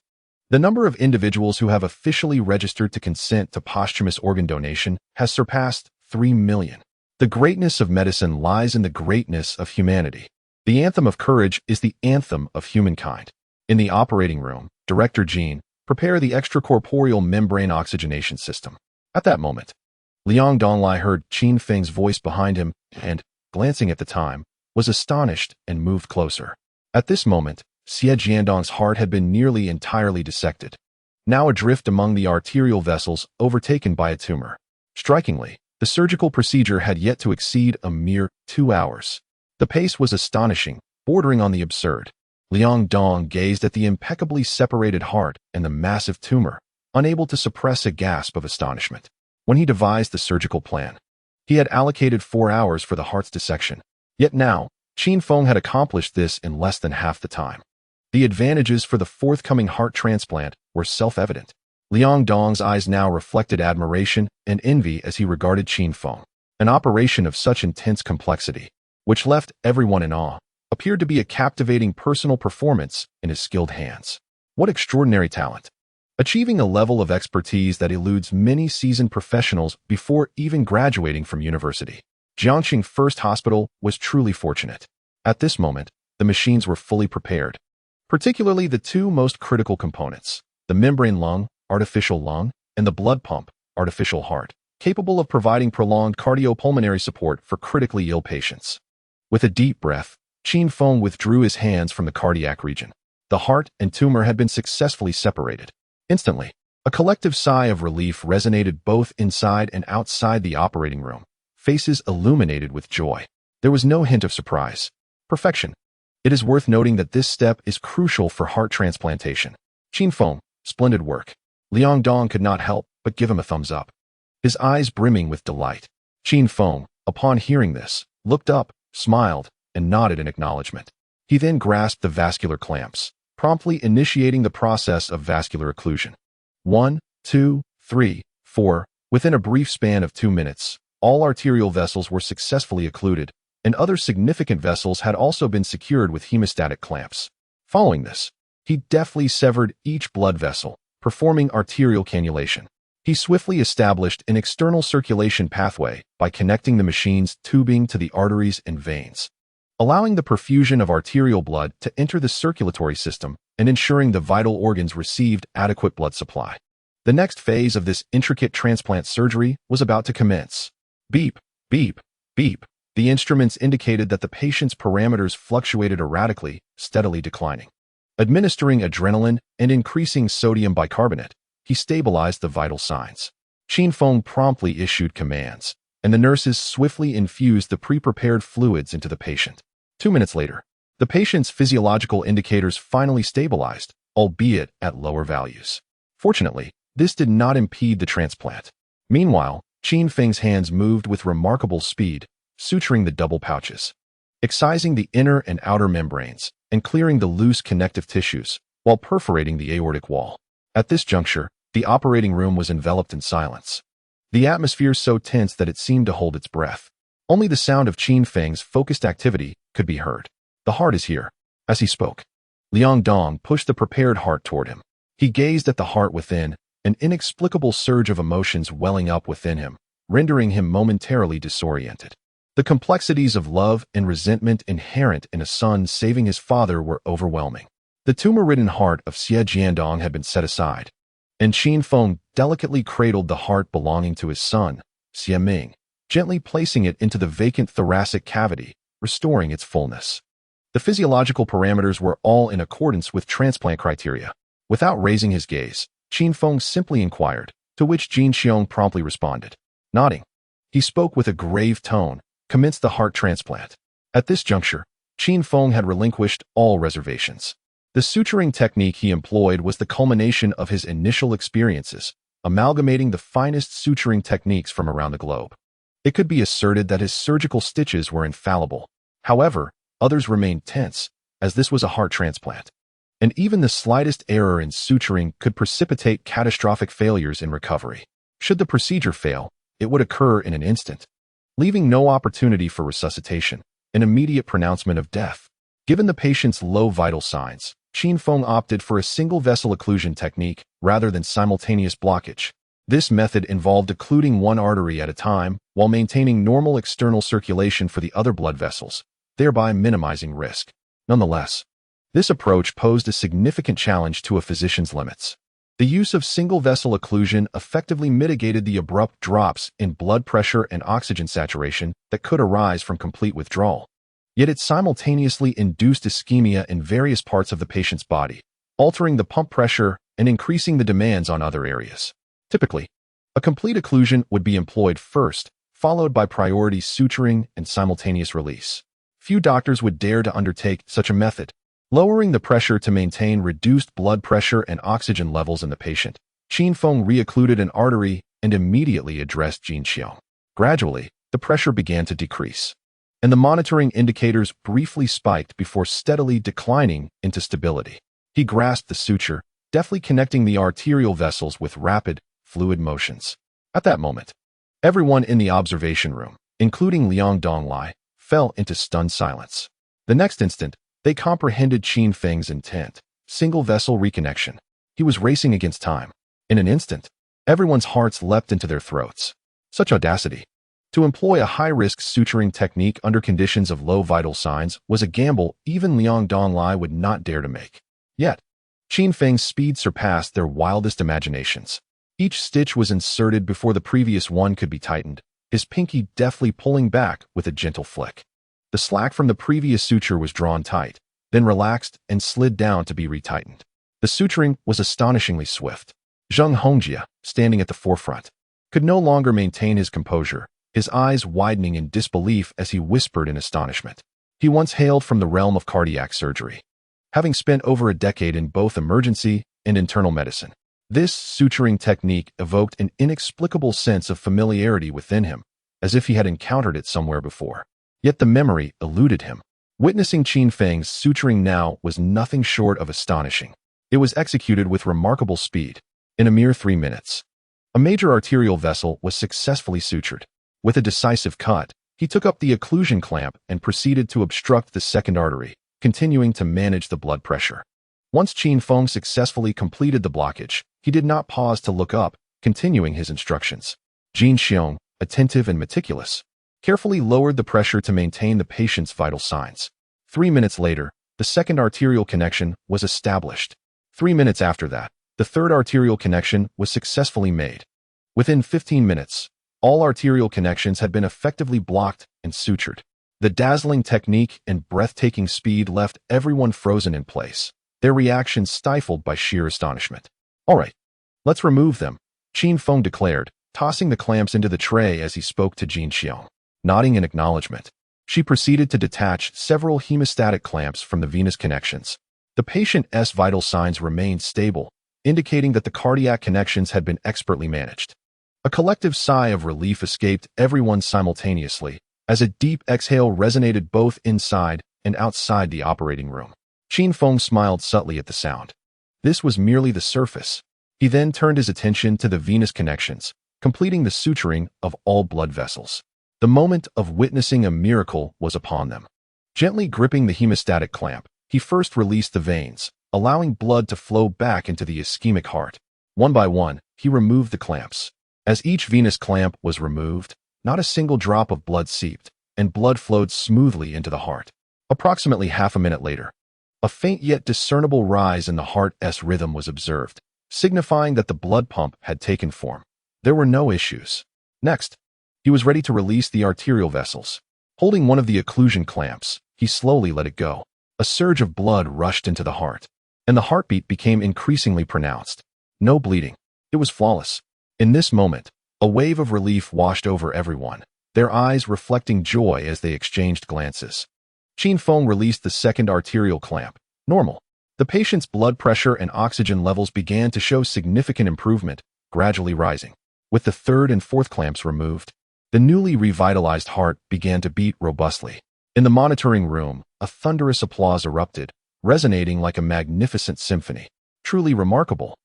Speaker 1: the number of individuals who have officially registered to consent to posthumous organ donation has surpassed 3 million. The greatness of medicine lies in the greatness of humanity. The anthem of courage is the anthem of humankind. In the operating room, Director Jean prepared the extracorporeal membrane oxygenation system. At that moment, Liang Donglai heard Qin Feng's voice behind him and, glancing at the time, was astonished and moved closer. At this moment, Xie Jiandong's heart had been nearly entirely dissected, now adrift among the arterial vessels overtaken by a tumor. Strikingly, the surgical procedure had yet to exceed a mere 2 hours. The pace was astonishing, bordering on the absurd. Liang Dong gazed at the impeccably separated heart and the massive tumor, unable to suppress a gasp of astonishment. When he devised the surgical plan, he had allocated 4 hours for the heart's dissection. Yet now, Qin Feng had accomplished this in less than half the time. The advantages for the forthcoming heart transplant were self-evident. Liang Dong's eyes now reflected admiration and envy as he regarded Qin Feng. An operation of such intense complexity, which left everyone in awe, appeared to be a captivating personal performance in his skilled hands. What extraordinary talent! Achieving a level of expertise that eludes many seasoned professionals before even graduating from university. Jiangxing First Hospital was truly fortunate. At this moment, the machines were fully prepared, particularly the two most critical components, the membrane lung, artificial lung, and the blood pump, artificial heart, capable of providing prolonged cardiopulmonary support for critically ill patients. With a deep breath, Qin Feng withdrew his hands from the cardiac region. The heart and tumor had been successfully separated. Instantly, a collective sigh of relief resonated both inside and outside the operating room, faces illuminated with joy. There was no hint of surprise. Perfection. It is worth noting that this step is crucial for heart transplantation. Qin Feng, splendid work. Liang Dong could not help but give him a thumbs up, his eyes brimming with delight. Qin Feng, upon hearing this, looked up, smiled, and nodded in acknowledgement. He then grasped the vascular clamps, promptly initiating the process of vascular occlusion. 1, 2, 3, 4. Within a brief span of 2 minutes, all arterial vessels were successfully occluded, and other significant vessels had also been secured with hemostatic clamps. Following this, he deftly severed each blood vessel, performing arterial cannulation. He swiftly established an external circulation pathway by connecting the machine's tubing to the arteries and veins, allowing the perfusion of arterial blood to enter the circulatory system and ensuring the vital organs received adequate blood supply. The next phase of this intricate transplant surgery was about to commence. Beep, beep, beep. The instruments indicated that the patient's parameters fluctuated erratically, steadily declining. Administering adrenaline and increasing sodium bicarbonate, he stabilized the vital signs. Qin Feng promptly issued commands, and the nurses swiftly infused the pre-prepared fluids into the patient. 2 minutes later, the patient's physiological indicators finally stabilized, albeit at lower values. Fortunately, this did not impede the transplant. Meanwhile, Qin Feng's hands moved with remarkable speed, suturing the double pouches, excising the inner and outer membranes, and clearing the loose connective tissues, while perforating the aortic wall. At this juncture, the operating room was enveloped in silence, the atmosphere so tense that it seemed to hold its breath. Only the sound of Qin Feng's focused activity could be heard. The heart is here. As he spoke, Liang Dong pushed the prepared heart toward him. He gazed at the heart within, an inexplicable surge of emotions welling up within him, rendering him momentarily disoriented. The complexities of love and resentment inherent in a son saving his father were overwhelming. The tumor-ridden heart of Xie Jiandong had been set aside, and Qin Feng delicately cradled the heart belonging to his son, Xie Ming, gently placing it into the vacant thoracic cavity, restoring its fullness. The physiological parameters were all in accordance with transplant criteria. Without raising his gaze, Qin Feng simply inquired, to which Jin Xiong promptly responded. Nodding, he spoke with a grave tone, commenced the heart transplant. At this juncture, Qin Feng had relinquished all reservations. The suturing technique he employed was the culmination of his initial experiences, amalgamating the finest suturing techniques from around the globe. It could be asserted that his surgical stitches were infallible. However, others remained tense, as this was a heart transplant, and even the slightest error in suturing could precipitate catastrophic failures in recovery. Should the procedure fail, it would occur in an instant. leaving no opportunity for resuscitation, an immediate pronouncement of death. Given the patient's low vital signs, Qin Feng opted for a single vessel occlusion technique rather than simultaneous blockage. This method involved occluding one artery at a time while maintaining normal external circulation for the other blood vessels, thereby minimizing risk. Nonetheless, this approach posed a significant challenge to a physician's limits. The use of single-vessel occlusion effectively mitigated the abrupt drops in blood pressure and oxygen saturation that could arise from complete withdrawal. Yet it simultaneously induced ischemia in various parts of the patient's body, altering the pump pressure and increasing the demands on other areas. Typically, a complete occlusion would be employed first, followed by priority suturing and simultaneous release. Few doctors would dare to undertake such a method. Lowering the pressure to maintain reduced blood pressure and oxygen levels in the patient, Qin Feng re-occluded an artery and immediately addressed Jin Xiong. Gradually, the pressure began to decrease, and the monitoring indicators briefly spiked before steadily declining into stability. He grasped the suture, deftly connecting the arterial vessels with rapid, fluid motions. At that moment, everyone in the observation room, including Liang Donglai, fell into stunned silence. The next instant, they comprehended Qin Feng's intent. Single-vessel reconnection. He was racing against time. In an instant, everyone's hearts leapt into their throats. Such audacity. To employ a high-risk suturing technique under conditions of low vital signs was a gamble even Liang Donglai would not dare to make. Yet, Qin Feng's speed surpassed their wildest imaginations. Each stitch was inserted before the previous one could be tightened, his pinky deftly pulling back with a gentle flick. The slack from the previous suture was drawn tight, then relaxed and slid down to be retightened. The suturing was astonishingly swift. Zheng Hongjia, standing at the forefront, could no longer maintain his composure, his eyes widening in disbelief as he whispered in astonishment. He once hailed from the realm of cardiac surgery, having spent over a decade in both emergency and internal medicine. This suturing technique evoked an inexplicable sense of familiarity within him, as if he had encountered it somewhere before. Yet the memory eluded him. Witnessing Qin Feng's suturing now was nothing short of astonishing. It was executed with remarkable speed. In a mere 3 minutes, a major arterial vessel was successfully sutured. With a decisive cut, he took up the occlusion clamp and proceeded to obstruct the second artery, continuing to manage the blood pressure. Once Qin Feng successfully completed the blockage, he did not pause to look up, continuing his instructions. Jin Xiong, attentive and meticulous, carefully lowered the pressure to maintain the patient's vital signs. 3 minutes later, the second arterial connection was established. 3 minutes after that, the third arterial connection was successfully made. Within 15 minutes, all arterial connections had been effectively blocked and sutured. The dazzling technique and breathtaking speed left everyone frozen in place, their reactions stifled by sheer astonishment. "All right, let's remove them," Qin Feng declared, tossing the clamps into the tray as he spoke to Jin Xiong. Nodding in acknowledgement, she proceeded to detach several hemostatic clamps from the venous connections. The patient's vital signs remained stable, indicating that the cardiac connections had been expertly managed. A collective sigh of relief escaped everyone simultaneously, as a deep exhale resonated both inside and outside the operating room. Qin Feng smiled subtly at the sound. This was merely the surface. He then turned his attention to the venous connections, completing the suturing of all blood vessels. The moment of witnessing a miracle was upon them. Gently gripping the hemostatic clamp, he first released the veins, allowing blood to flow back into the ischemic heart. One by one, he removed the clamps. As each venous clamp was removed, not a single drop of blood seeped, and blood flowed smoothly into the heart. Approximately half a minute later, a faint yet discernible rise in the heart's rhythm was observed, signifying that the blood pump had taken form. There were no issues. Next, he was ready to release the arterial vessels. Holding one of the occlusion clamps, he slowly let it go. A surge of blood rushed into the heart, and the heartbeat became increasingly pronounced. No bleeding. It was flawless. In this moment, a wave of relief washed over everyone, their eyes reflecting joy as they exchanged glances. Qin Feng released the second arterial clamp. Normal. The patient's blood pressure and oxygen levels began to show significant improvement, gradually rising. With the third and fourth clamps removed, the newly revitalized heart began to beat robustly. In the monitoring room, a thunderous applause erupted, resonating like a magnificent symphony. Truly remarkable.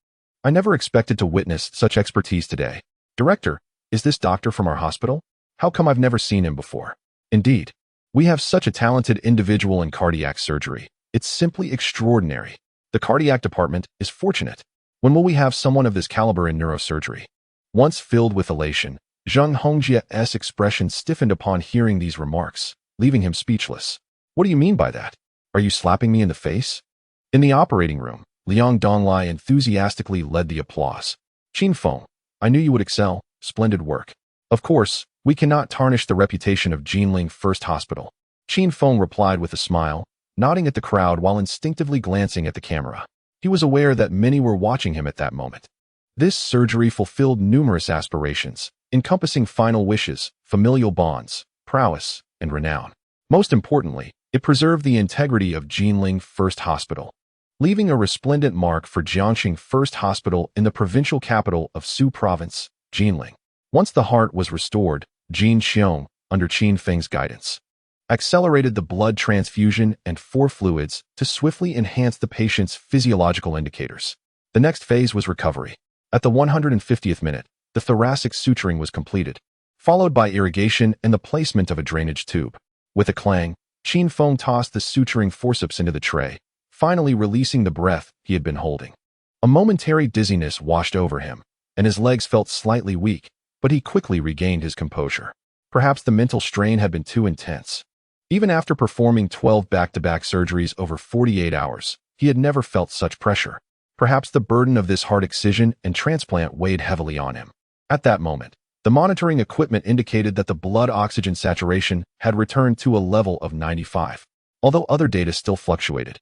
Speaker 1: I never expected to witness such expertise today. Director, is this doctor from our hospital? How come I've never seen him before? Indeed, we have such a talented individual in cardiac surgery. It's simply extraordinary. The cardiac department is fortunate. When will we have someone of this caliber in neurosurgery? Once filled with elation, Zheng Hongjia's expression stiffened upon hearing these remarks, leaving him speechless. What do you mean by that? Are you slapping me in the face? In the operating room, Liang Donglai enthusiastically led the applause. Qin Feng, I knew you would excel. Splendid work. Of course, we cannot tarnish the reputation of Jinling First Hospital. Qin Feng replied with a smile, nodding at the crowd while instinctively glancing at the camera. He was aware that many were watching him at that moment. This surgery fulfilled numerous aspirations, encompassing final wishes, familial bonds, prowess, and renown. Most importantly, it preserved the integrity of Jinling First Hospital, leaving a resplendent mark for Jiangxing First Hospital in the provincial capital of Su Province, Jinling. Once the heart was restored, Jin Xiong, under Qin Feng's guidance, accelerated the blood transfusion and four fluids to swiftly enhance the patient's physiological indicators. The next phase was recovery. At the 150th minute, the thoracic suturing was completed, followed by irrigation and the placement of a drainage tube. With a clang, Qin Feng tossed the suturing forceps into the tray, finally releasing the breath he had been holding. A momentary dizziness washed over him, and his legs felt slightly weak, but he quickly regained his composure. Perhaps the mental strain had been too intense. Even after performing 12 back-to-back surgeries over 48 hours, he had never felt such pressure. Perhaps the burden of this heart excision and transplant weighed heavily on him. At that moment, the monitoring equipment indicated that the blood oxygen saturation had returned to a level of 95, although other data still fluctuated.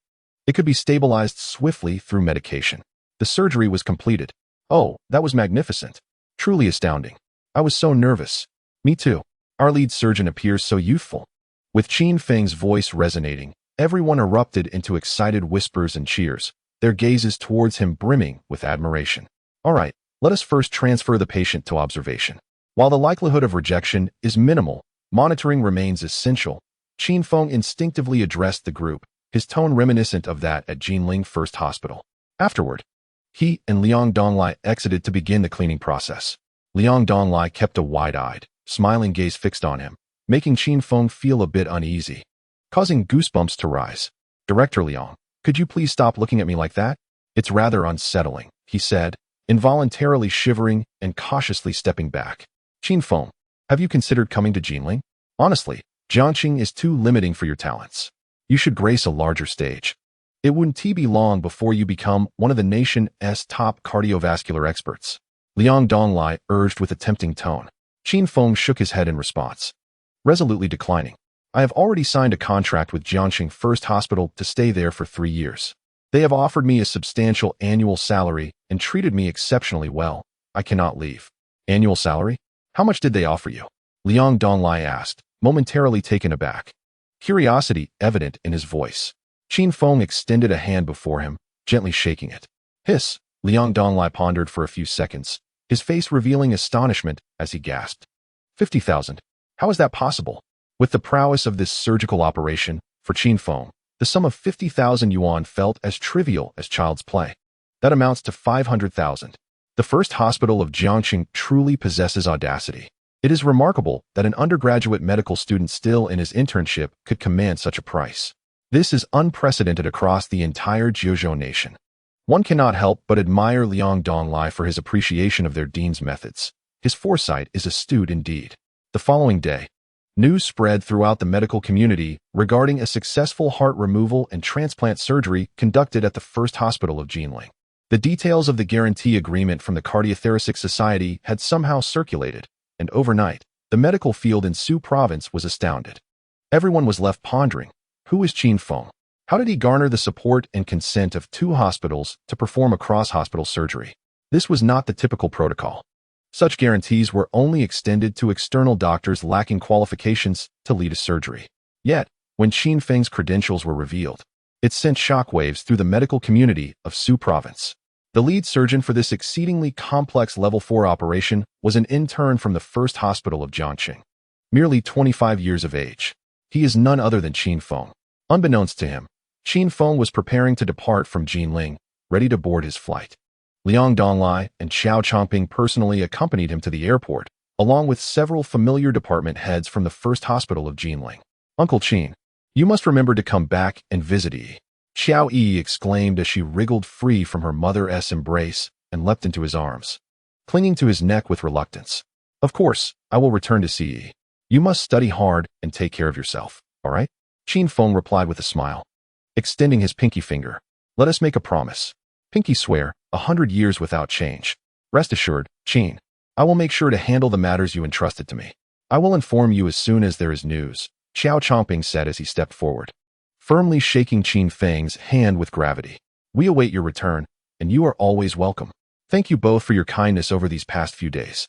Speaker 1: It could be stabilized swiftly through medication. The surgery was completed. Oh, that was magnificent. Truly astounding. I was so nervous. Me too. Our lead surgeon appears so youthful. With Qin Feng's voice resonating, everyone erupted into excited whispers and cheers, their gazes towards him brimming with admiration. All right, let us first transfer the patient to observation. While the likelihood of rejection is minimal, monitoring remains essential. Qin Feng instinctively addressed the group, his tone reminiscent of that at Jinling First Hospital. Afterward, he and Liang Donglai exited to begin the cleaning process. Liang Donglai kept a wide-eyed, smiling gaze fixed on him, making Qin Feng feel a bit uneasy, causing goosebumps to rise. Director Liang, could you please stop looking at me like that? It's rather unsettling, he said, involuntarily shivering and cautiously stepping back. Qin Feng, have you considered coming to Jinling? Honestly, Jiangxing is too limiting for your talents. You should grace a larger stage. It wouldn't be long before you become one of the nation's top cardiovascular experts. Liang Donglai urged with a tempting tone. Qin Feng shook his head in response, resolutely declining. I have already signed a contract with Jiangxing First Hospital to stay there for 3 years. They have offered me a substantial annual salary and treated me exceptionally well. I cannot leave. Annual salary? How much did they offer you? Liang Donglai asked, momentarily taken aback, curiosity evident in his voice. Qin Feng extended a hand before him, gently shaking it. Hiss, Liang Donglai pondered for a few seconds, his face revealing astonishment as he gasped. 50,000. How is that possible? With the prowess of this surgical operation, for Qin Feng, the sum of 50,000 yuan felt as trivial as child's play. That amounts to 500,000. The First Hospital of Jiangxing truly possesses audacity. It is remarkable that an undergraduate medical student still in his internship could command such a price. This is unprecedented across the entire Jiuzhou nation. One cannot help but admire Liang Donglai for his appreciation of their dean's methods. His foresight is astute indeed. The following day, news spread throughout the medical community regarding a successful heart removal and transplant surgery conducted at the First Hospital of Jinling. The details of the guarantee agreement from the Cardiothoracic Society had somehow circulated, and overnight, the medical field in Su Province was astounded. Everyone was left pondering, who is Qin Feng? How did he garner the support and consent of 2 hospitals to perform a cross-hospital surgery? This was not the typical protocol. Such guarantees were only extended to external doctors lacking qualifications to lead a surgery. Yet, when Qin Feng's credentials were revealed, it sent shockwaves through the medical community of Su Province. The lead surgeon for this exceedingly complex Level 4 operation was an intern from the First Hospital of Jiangxing, merely 25 years of age. He is none other than Qin Feng. Unbeknownst to him, Qin Feng was preparing to depart from Jinling, ready to board his flight. Liang Donglai and Xiao Chongping personally accompanied him to the airport, along with several familiar department heads from the first hospital of Jinling. "Uncle Qin, you must remember to come back and visit Yi," Xiao Yi exclaimed as she wriggled free from her mother's embrace and leapt into his arms, clinging to his neck with reluctance. "Of course, I will return to see Yi. You must study hard and take care of yourself, all right?" Qin Feng replied with a smile, extending his pinky finger. "Let us make a promise. Pinky swear, 100 years without change. Rest assured, Qin, I will make sure to handle the matters you entrusted to me. I will inform you as soon as there is news," Xiao Chongping said as he stepped forward, firmly shaking Qin Feng's hand with gravity. "We await your return, and you are always welcome. Thank you both for your kindness over these past few days.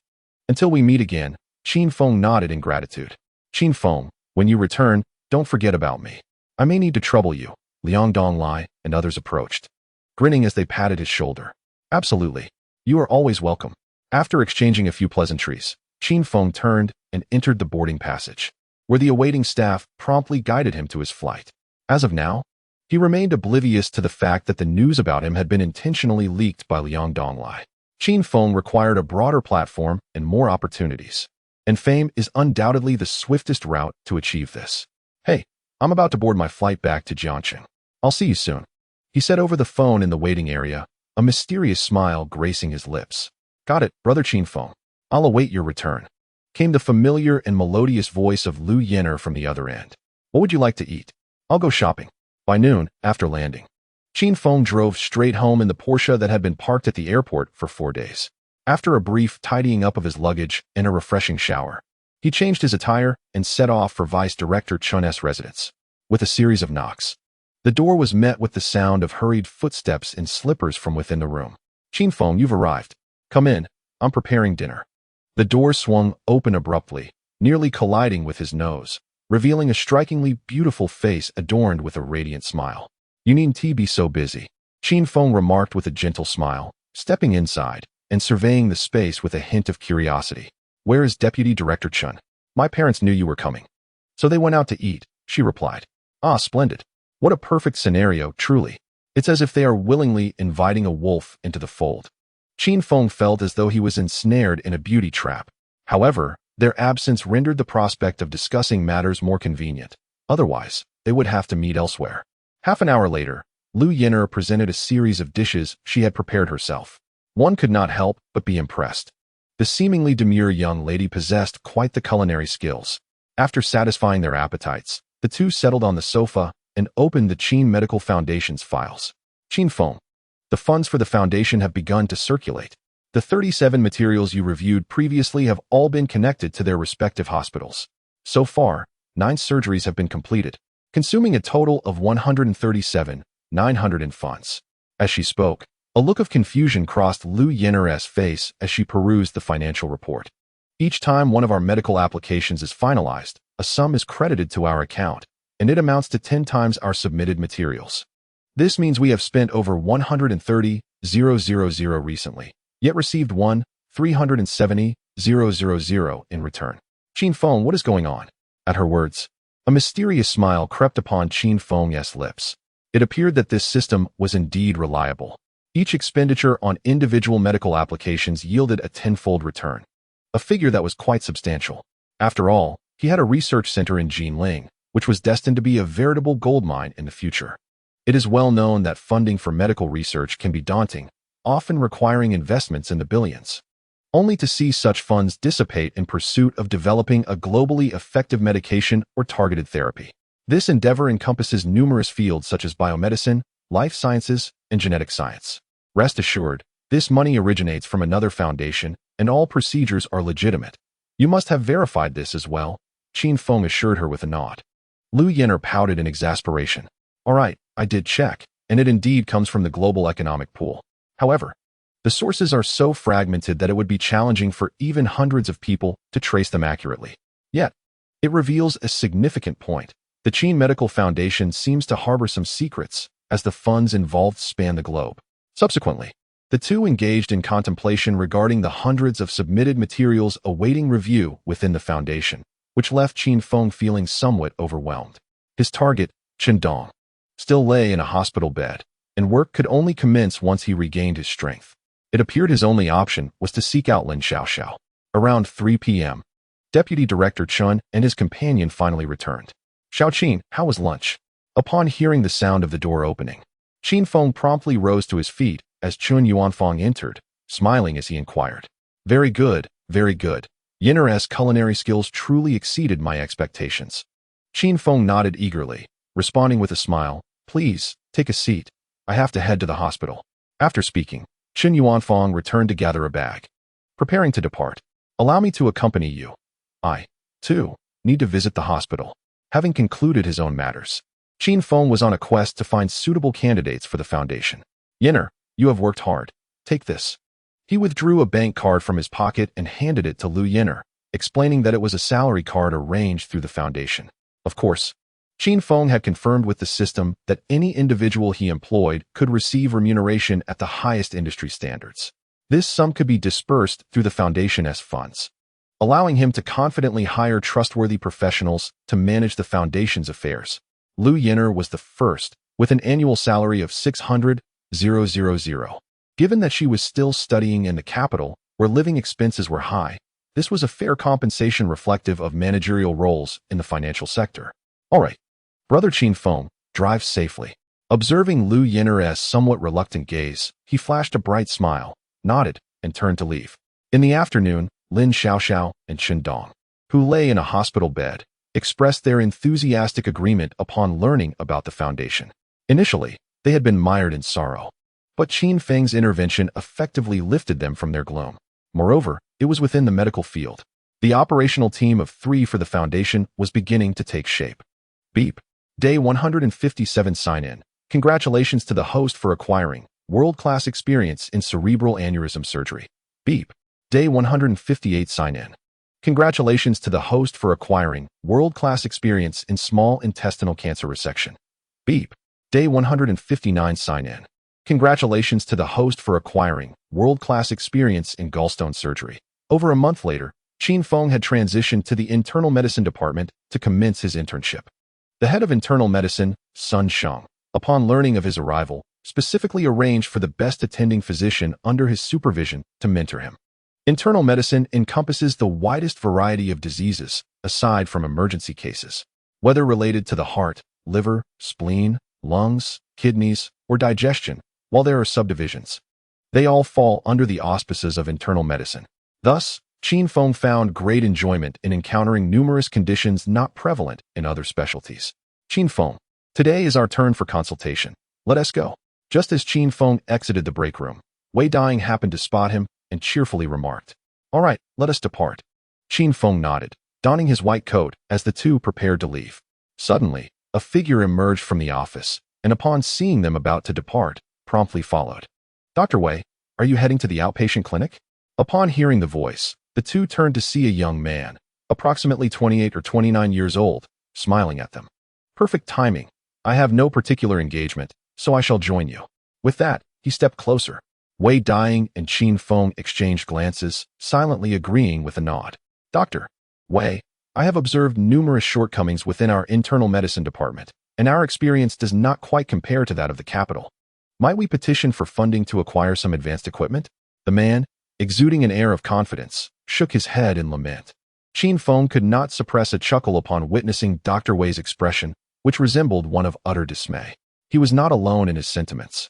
Speaker 1: Until we meet again." Qin Feng nodded in gratitude. "Qin Feng, when you return, don't forget about me. I may need to trouble you," Liang Donglai and others approached, grinning as they patted his shoulder. "Absolutely. You are always welcome." After exchanging a few pleasantries, Qin Feng turned and entered the boarding passage, where the awaiting staff promptly guided him to his flight. As of now, he remained oblivious to the fact that the news about him had been intentionally leaked by Liang Donglai. Qin Feng required a broader platform and more opportunities, and fame is undoubtedly the swiftest route to achieve this. "Hey, I'm about to board my flight back to Jiangqing. I'll see you soon," he said over the phone in the waiting area, a mysterious smile gracing his lips. "Got it, brother Qin Feng. I'll await your return," came the familiar and melodious voice of Lu Yin'er from the other end. "What would you like to eat? I'll go shopping." By noon, after landing, Qin Feng drove straight home in the Porsche that had been parked at the airport for 4 days. After a brief tidying up of his luggage and a refreshing shower, he changed his attire and set off for Vice Director Chun's residence. With a series of knocks, the door was met with the sound of hurried footsteps and slippers from within the room. "Qin Feng, you've arrived. Come in, I'm preparing dinner." The door swung open abruptly, nearly colliding with his nose, revealing a strikingly beautiful face adorned with a radiant smile. "You needn't be so busy," Qin Feng remarked with a gentle smile, stepping inside and surveying the space with a hint of curiosity. "Where is Deputy Director Chun? My parents knew you were coming, so they went out to eat," she replied. "Ah, splendid. What a perfect scenario, truly. It's as if they are willingly inviting a wolf into the fold." Qin Feng felt as though he was ensnared in a beauty trap. However, their absence rendered the prospect of discussing matters more convenient. Otherwise, they would have to meet elsewhere. Half an hour later, Lu Yin'er presented a series of dishes she had prepared herself. One could not help but be impressed. The seemingly demure young lady possessed quite the culinary skills. After satisfying their appetites, the two settled on the sofa and opened the Qin Medical Foundation's files. "Qin Feng, the funds for the foundation have begun to circulate. The 37 materials you reviewed previously have all been connected to their respective hospitals. So far, 9 surgeries have been completed, consuming a total of 137,900 in funds." As she spoke, a look of confusion crossed Lu Yin'er's face as she perused the financial report. "Each time one of our medical applications is finalized, a sum is credited to our account, and it amounts to 10 times our submitted materials. This means we have spent over 130,000 recently, yet received 370,000 in return." "Qin Feng, what is going on?" At her words, a mysterious smile crept upon Qin Feng's lips. It appeared that this system was indeed reliable. Each expenditure on individual medical applications yielded a 10-fold return, a figure that was quite substantial. After all, he had a research center in Jinling, which was destined to be a veritable goldmine in the future. It is well known that funding for medical research can be daunting, often requiring investments in the billions, only to see such funds dissipate in pursuit of developing a globally effective medication or targeted therapy. This endeavor encompasses numerous fields such as biomedicine, life sciences, and genetic science. Rest assured, this money originates from another foundation, and all procedures are legitimate. You must have verified this as well, Qin Feng assured her with a nod. Lu Yin'er pouted in exasperation. "All right, I did check, and it indeed comes from the global economic pool. However, the sources are so fragmented that it would be challenging for even hundreds of people to trace them accurately. Yet, it reveals a significant point. The Qin Medical Foundation seems to harbor some secrets, as the funds involved span the globe." Subsequently, the two engaged in contemplation regarding the hundreds of submitted materials awaiting review within the foundation, which left Qin Feng feeling somewhat overwhelmed. His target, Chen Dong, still lay in a hospital bed, and work could only commence once he regained his strength. It appeared his only option was to seek out Lin Xiaoxiao. Around 3 p.m., Deputy Director Chun and his companion finally returned. Xiaoqin, how was lunch? Upon hearing the sound of the door opening, Qin Feng promptly rose to his feet as Chun Yuanfang entered, smiling as he inquired. Very good, very good. Yinner's culinary skills truly exceeded my expectations. Qin Feng nodded eagerly, responding with a smile. Please, take a seat. I have to head to the hospital. After speaking, Qin Yuanfang returned to gather a bag. Preparing to depart. Allow me to accompany you. I, too, need to visit the hospital. Having concluded his own matters, Qin Feng was on a quest to find suitable candidates for the foundation. Yinner, you have worked hard. Take this. He withdrew a bank card from his pocket and handed it to Lu Yinner, explaining that it was a salary card arranged through the foundation. Of course, Qin Feng had confirmed with the system that any individual he employed could receive remuneration at the highest industry standards. This sum could be dispersed through the foundation's funds, allowing him to confidently hire trustworthy professionals to manage the foundation's affairs. Lu Yinner was the first, with an annual salary of 600,000. Given that she was still studying in the capital, where living expenses were high, this was a fair compensation reflective of managerial roles in the financial sector. All right, Brother Qin Feng, drive safely. Observing Lu Yinner's somewhat reluctant gaze, he flashed a bright smile, nodded, and turned to leave. In the afternoon, Lin Xiaoxiao and Chen Dong, who lay in a hospital bed, expressed their enthusiastic agreement upon learning about the foundation. Initially, they had been mired in sorrow, but Qin Feng's intervention effectively lifted them from their gloom. Moreover, it was within the medical field. The operational team of 3 for the foundation was beginning to take shape. Beep. Day 157 sign-in. Congratulations to the host for acquiring world-class experience in cerebral aneurysm surgery. Beep. Day 158 sign-in. Congratulations to the host for acquiring world-class experience in small intestinal cancer resection. Beep. Day 159 sign-in. Congratulations to the host for acquiring world-class experience in gallstone surgery. Over a month later, Qin Feng had transitioned to the internal medicine department to commence his internship. The head of internal medicine, Sun Sheng, upon learning of his arrival, specifically arranged for the best attending physician under his supervision to mentor him. Internal medicine encompasses the widest variety of diseases, aside from emergency cases, whether related to the heart, liver, spleen, lungs, kidneys, or digestion. While there are subdivisions, they all fall under the auspices of internal medicine. Thus, Qin Feng found great enjoyment in encountering numerous conditions not prevalent in other specialties. Qin Feng, today is our turn for consultation. Let us go. Just as Qin Feng exited the break room, Wei Daying happened to spot him and cheerfully remarked, All right, let us depart. Qin Feng nodded, donning his white coat as the two prepared to leave. Suddenly, a figure emerged from the office, and upon seeing them about to depart, promptly followed. Dr. Wei, are you heading to the outpatient clinic? Upon hearing the voice, the two turned to see a young man, approximately 28 or 29 years old, smiling at them. Perfect timing. I have no particular engagement, so I shall join you. With that, he stepped closer. Wei Daying and Qin Feng exchanged glances, silently agreeing with a nod. Dr. Wei, I have observed numerous shortcomings within our internal medicine department, and our experience does not quite compare to that of the capital. Might we petition for funding to acquire some advanced equipment? The man, exuding an air of confidence, shook his head in lament. Qin Feng could not suppress a chuckle upon witnessing Dr. Wei's expression, which resembled one of utter dismay. He was not alone in his sentiments.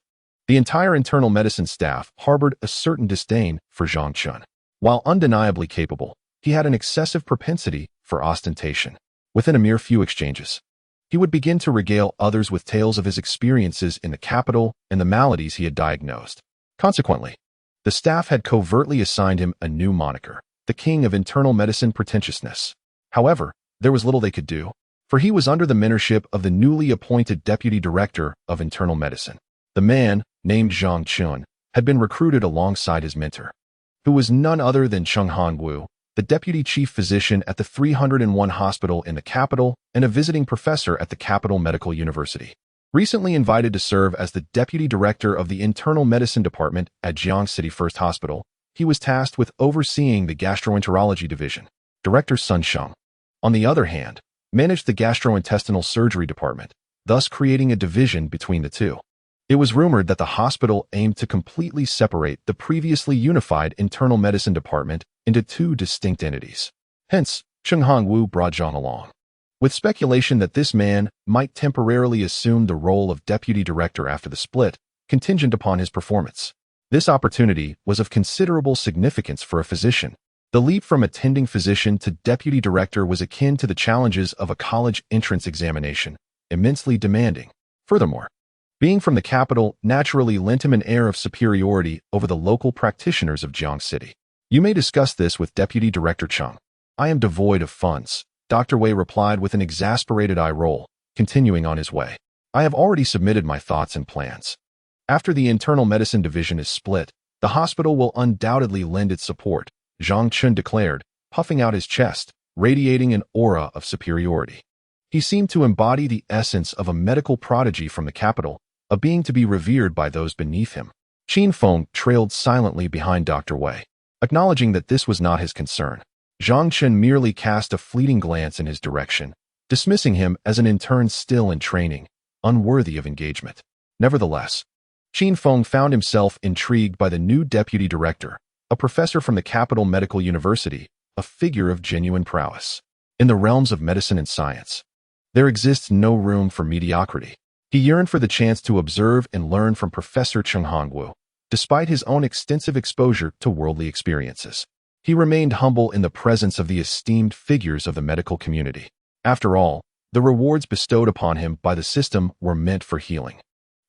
Speaker 1: The entire internal medicine staff harbored a certain disdain for Zhang Chun. While undeniably capable, he had an excessive propensity for ostentation. Within a mere few exchanges, he would begin to regale others with tales of his experiences in the capital and the maladies he had diagnosed. Consequently, the staff had covertly assigned him a new moniker, the King of Internal Medicine Pretentiousness. However, there was little they could do, for he was under the mentorship of the newly appointed Deputy Director of Internal Medicine. The man, named Zhang Chun, had been recruited alongside his mentor, who was none other than Cheng Hanwu, the Deputy Chief Physician at the 301 Hospital in the capital and a visiting professor at the Capital Medical University. Recently invited to serve as the Deputy Director of the Internal Medicine Department at Jiang City First Hospital, he was tasked with overseeing the Gastroenterology Division. Director Sun Sheng, on the other hand, managed the Gastrointestinal Surgery Department, thus creating a division between the two. It was rumored that the hospital aimed to completely separate the previously unified Internal Medicine Department into two distinct entities. Hence, Cheng Hongwu brought Zhang along, with speculation that this man might temporarily assume the role of deputy director after the split, contingent upon his performance. This opportunity was of considerable significance for a physician. The leap from attending physician to deputy director was akin to the challenges of a college entrance examination, immensely demanding. Furthermore, being from the capital naturally lent him an air of superiority over the local practitioners of Jiang City. You may discuss this with Deputy Director Cheng. I am devoid of funds, Dr. Wei replied with an exasperated eye roll, continuing on his way. I have already submitted my thoughts and plans. After the internal medicine division is split, the hospital will undoubtedly lend its support, Zhang Chun declared, puffing out his chest, radiating an aura of superiority. He seemed to embody the essence of a medical prodigy from the capital, a being to be revered by those beneath him. Qin Feng trailed silently behind Dr. Wei, acknowledging that this was not his concern. Zhang Chun merely cast a fleeting glance in his direction, dismissing him as an intern still in training, unworthy of engagement. Nevertheless, Qin Feng found himself intrigued by the new deputy director, a professor from the capital medical university, a figure of genuine prowess. In the realms of medicine and science, there exists no room for mediocrity. He yearned for the chance to observe and learn from Professor Cheng Hongwu, despite his own extensive exposure to worldly experiences. He remained humble in the presence of the esteemed figures of the medical community. After all, the rewards bestowed upon him by the system were meant for healing,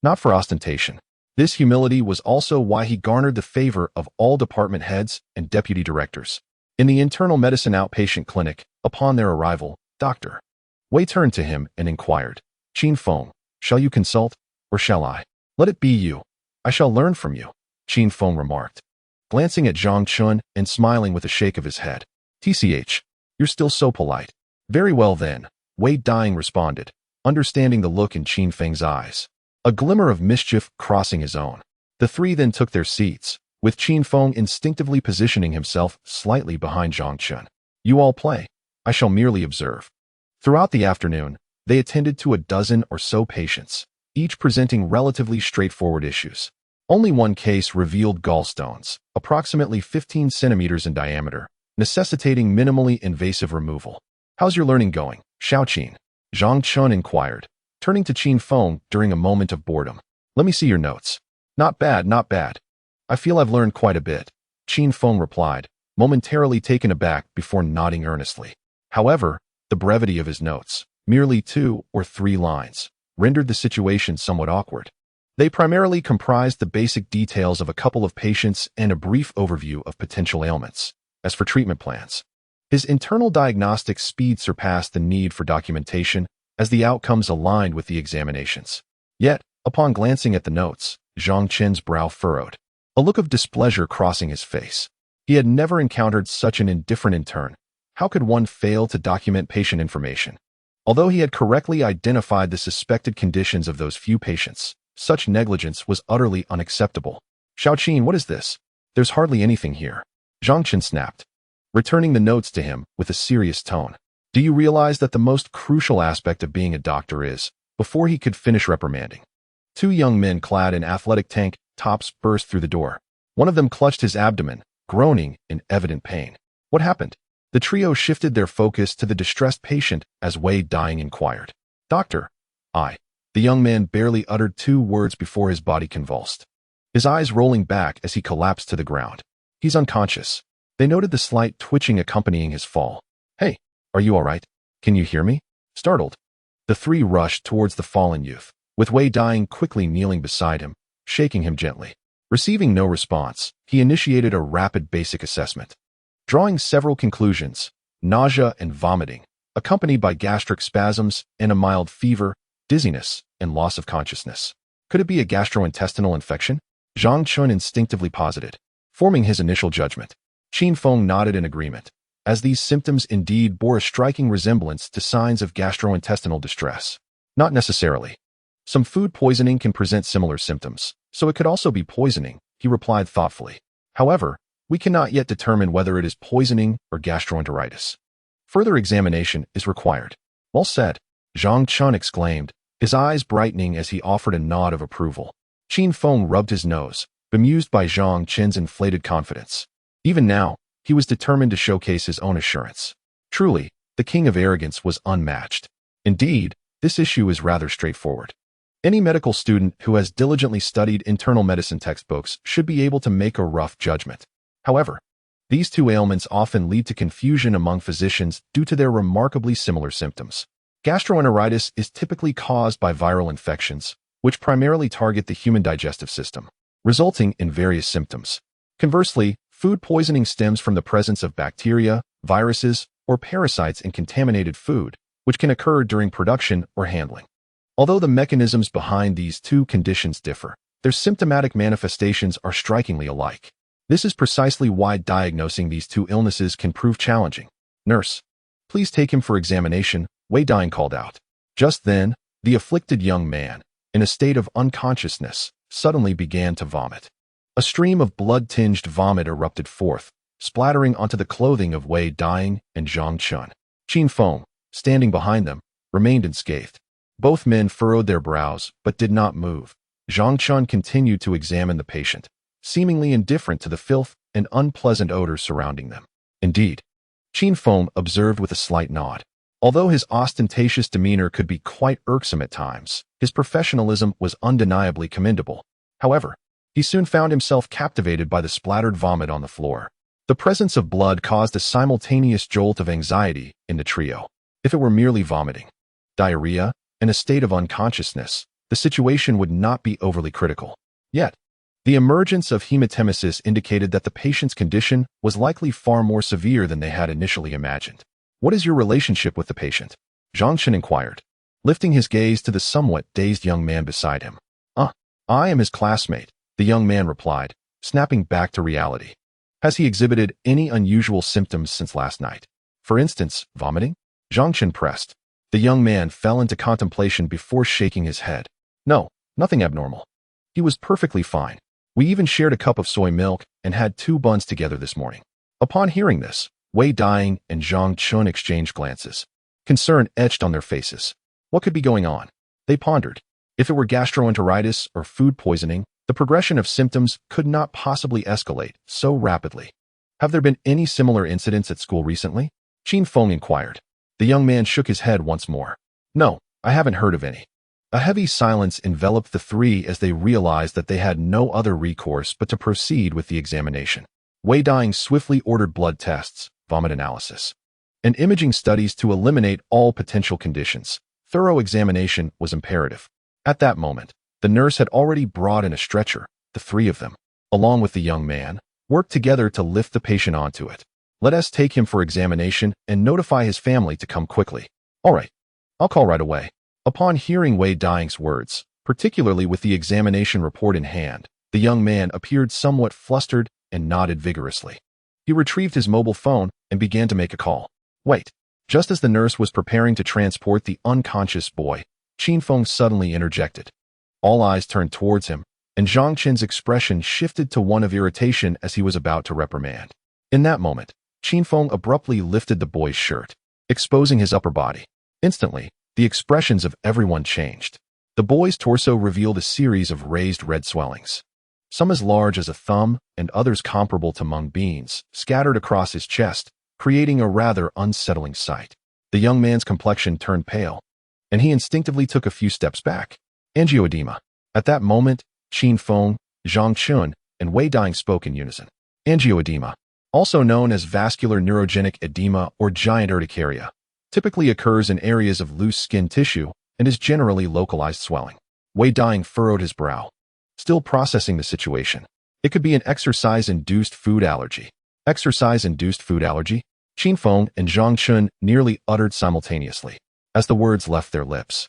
Speaker 1: not for ostentation. This humility was also why he garnered the favor of all department heads and deputy directors. In the internal medicine outpatient clinic, upon their arrival, Dr. Wei turned to him and inquired, Qin Feng, shall you consult, or shall I? Let it be you. I shall learn from you, Qin Feng remarked, glancing at Zhang Chun and smiling with a shake of his head. TCH, you're still so polite. Very well then, Wei Dying responded, understanding the look in Qin Feng's eyes, a glimmer of mischief crossing his own. The three then took their seats, with Qin Feng instinctively positioning himself slightly behind Zhang Chun. You all play. I shall merely observe. Throughout the afternoon, they attended to a dozen or so patients, each presenting relatively straightforward issues. Only one case revealed gallstones, approximately 15 centimeters in diameter, necessitating minimally invasive removal. How's your learning going, Xiaoqin? Zhang Chun inquired, turning to Qin Feng during a moment of boredom. Let me see your notes. Not bad, not bad. I feel I've learned quite a bit, Qin Feng replied, momentarily taken aback before nodding earnestly. However, the brevity of his notes, merely 2 or 3 lines, rendered the situation somewhat awkward. They primarily comprised the basic details of a couple of patients and a brief overview of potential ailments. As for treatment plans, his internal diagnostic speed surpassed the need for documentation as the outcomes aligned with the examinations. Yet, upon glancing at the notes, Zhang Chen's brow furrowed, a look of displeasure crossing his face. He had never encountered such an indifferent intern. How could one fail to document patient information? Although he had correctly identified the suspected conditions of those few patients, such negligence was utterly unacceptable. Xiaoqin, what is this? There's hardly anything here, Zhang Chen snapped, returning the notes to him with a serious tone. Do you realize that the most crucial aspect of being a doctor is, before he could finish reprimanding, 2 young men clad in athletic tank tops burst through the door. One of them clutched his abdomen, groaning in evident pain. What happened? The trio shifted their focus to the distressed patient as Wei Dying inquired. Doctor, the young man barely uttered 2 words before his body convulsed, his eyes rolling back as he collapsed to the ground. He's unconscious. They noted the slight twitching accompanying his fall. Hey, are you all right? Can you hear me? Startled, the 3 rushed towards the fallen youth, with Wei Dying quickly kneeling beside him, shaking him gently. Receiving no response, he initiated a rapid basic assessment, drawing several conclusions: nausea and vomiting, accompanied by gastric spasms and a mild fever, dizziness, and loss of consciousness. Could it be a gastrointestinal infection? Zhang Chun instinctively posited, forming his initial judgment. Qin Feng nodded in agreement, as these symptoms indeed bore a striking resemblance to signs of gastrointestinal distress. Not necessarily. Some food poisoning can present similar symptoms, so it could also be poisoning, he replied thoughtfully. However, we cannot yet determine whether it is poisoning or gastroenteritis. Further examination is required. Well said, Zhang Chun exclaimed, his eyes brightening as he offered a nod of approval. Qin Feng rubbed his nose, bemused by Zhang Chen's inflated confidence. Even now, he was determined to showcase his own assurance. Truly, the king of arrogance was unmatched. Indeed, this issue is rather straightforward. Any medical student who has diligently studied internal medicine textbooks should be able to make a rough judgment. However, these two ailments often lead to confusion among physicians due to their remarkably similar symptoms. Gastroenteritis is typically caused by viral infections, which primarily target the human digestive system, resulting in various symptoms. Conversely, food poisoning stems from the presence of bacteria, viruses, or parasites in contaminated food, which can occur during production or handling. Although the mechanisms behind these two conditions differ, their symptomatic manifestations are strikingly alike. This is precisely why diagnosing these two illnesses can prove challenging. "Nurse, please take him for examination," Wei Dang called out. Just then, the afflicted young man, in a state of unconsciousness, suddenly began to vomit. A stream of blood-tinged vomit erupted forth, splattering onto the clothing of Wei Dang and Zhang Chun. Qin Feng, standing behind them, remained unscathed. Both men furrowed their brows, but did not move. Zhang Chun continued to examine the patient, seemingly indifferent to the filth and unpleasant odors surrounding them. Indeed, Qin Feng observed with a slight nod. Although his ostentatious demeanor could be quite irksome at times, his professionalism was undeniably commendable. However, he soon found himself captivated by the splattered vomit on the floor. The presence of blood caused a simultaneous jolt of anxiety in the trio. If it were merely vomiting, diarrhea, and a state of unconsciousness, the situation would not be overly critical. Yet, the emergence of hematemesis indicated that the patient's condition was likely far more severe than they had initially imagined. "What is your relationship with the patient?" Zhang Chen inquired, lifting his gaze to the somewhat dazed young man beside him. I am his classmate," the young man replied, snapping back to reality. "Has he exhibited any unusual symptoms since last night? For instance, vomiting?" Zhang Chen pressed. The young man fell into contemplation before shaking his head. "No, nothing abnormal. He was perfectly fine. We even shared a cup of soy milk and had 2 buns together this morning." Upon hearing this, Wei Dang and Zhang Chun exchanged glances. Concern etched on their faces. What could be going on? They pondered. If it were gastroenteritis or food poisoning, the progression of symptoms could not possibly escalate so rapidly. "Have there been any similar incidents at school recently?" Qin Feng inquired. The young man shook his head once more. "No, I haven't heard of any." A heavy silence enveloped the three as they realized that they had no other recourse but to proceed with the examination. Wei Dang swiftly ordered blood tests, vomit analysis, and imaging studies to eliminate all potential conditions. Thorough examination was imperative. At that moment, the nurse had already brought in a stretcher. The 3 of them, along with the young man, worked together to lift the patient onto it. "Let us take him for examination and notify his family to come quickly." "All right, I'll call right away." Upon hearing Wei Dang's words, particularly with the examination report in hand, the young man appeared somewhat flustered and nodded vigorously. He retrieved his mobile phone and began to make a call. "Wait." Just as the nurse was preparing to transport the unconscious boy, Qin Feng suddenly interjected. All eyes turned towards him, and Zhang Chen's expression shifted to one of irritation as he was about to reprimand. In that moment, Qin Feng abruptly lifted the boy's shirt, exposing his upper body. Instantly, the expressions of everyone changed. The boy's torso revealed a series of raised red swellings, some as large as a thumb and others comparable to mung beans, scattered across his chest, creating a rather unsettling sight. The young man's complexion turned pale, and he instinctively took a few steps back. Angioedema. At that moment, Qin Feng, Zhang Chun, and Wei Dang spoke in unison. Angioedema, also known as vascular neurogenic edema or giant urticaria, typically occurs in areas of loose skin tissue and is generally localized swelling. Wei Dang furrowed his brow, still processing the situation. It could be an exercise-induced food allergy. Exercise-induced food allergy? Qin Feng and Zhang Chun nearly uttered simultaneously as the words left their lips.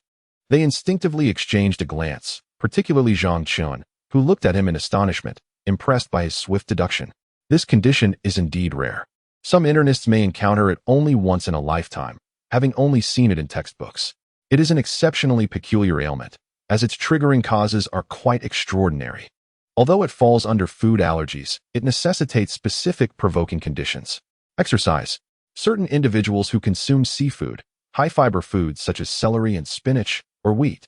Speaker 1: They instinctively exchanged a glance, particularly Zhang Chun, who looked at him in astonishment, impressed by his swift deduction. This condition is indeed rare. Some internists may encounter it only once in a lifetime, having only seen it in textbooks. It is an exceptionally peculiar ailment, as its triggering causes are quite extraordinary. Although it falls under food allergies, it necessitates specific provoking conditions. Exercise. Certain individuals who consume seafood, high-fiber foods such as celery and spinach, or wheat,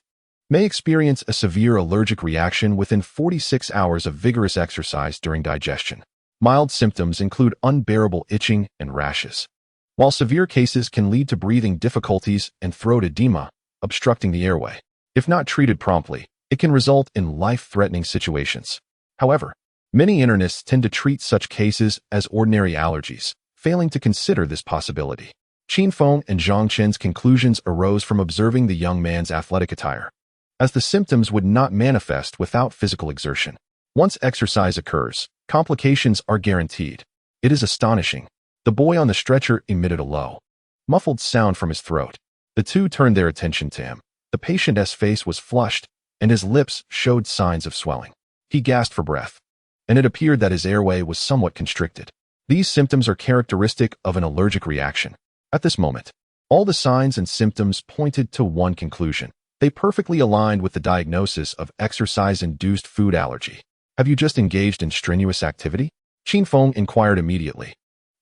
Speaker 1: may experience a severe allergic reaction within 46 hours of vigorous exercise during digestion. Mild symptoms include unbearable itching and rashes, while severe cases can lead to breathing difficulties and throat edema, obstructing the airway. If not treated promptly, it can result in life-threatening situations. However, many internists tend to treat such cases as ordinary allergies, failing to consider this possibility. Qin Feng and Zhang Chen's conclusions arose from observing the young man's athletic attire, as the symptoms would not manifest without physical exertion. Once exercise occurs, complications are guaranteed. It is astonishing. The boy on the stretcher emitted a low, muffled sound from his throat. The two turned their attention to him. The patient's face was flushed, and his lips showed signs of swelling. He gasped for breath, and it appeared that his airway was somewhat constricted. These symptoms are characteristic of an allergic reaction. At this moment, all the signs and symptoms pointed to one conclusion. They perfectly aligned with the diagnosis of exercise-induced food allergy. Have you just engaged in strenuous activity? Qin Feng inquired immediately.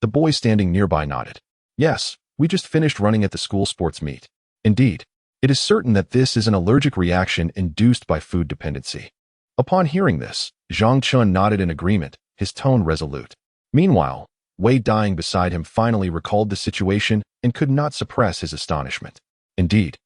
Speaker 1: The boy standing nearby nodded. Yes, we just finished running at the school sports meet. Indeed, it is certain that this is an allergic reaction induced by food dependency. Upon hearing this, Zhang Chun nodded in agreement, his tone resolute. Meanwhile, Wei dying beside him finally recalled the situation and could not suppress his astonishment. Indeed,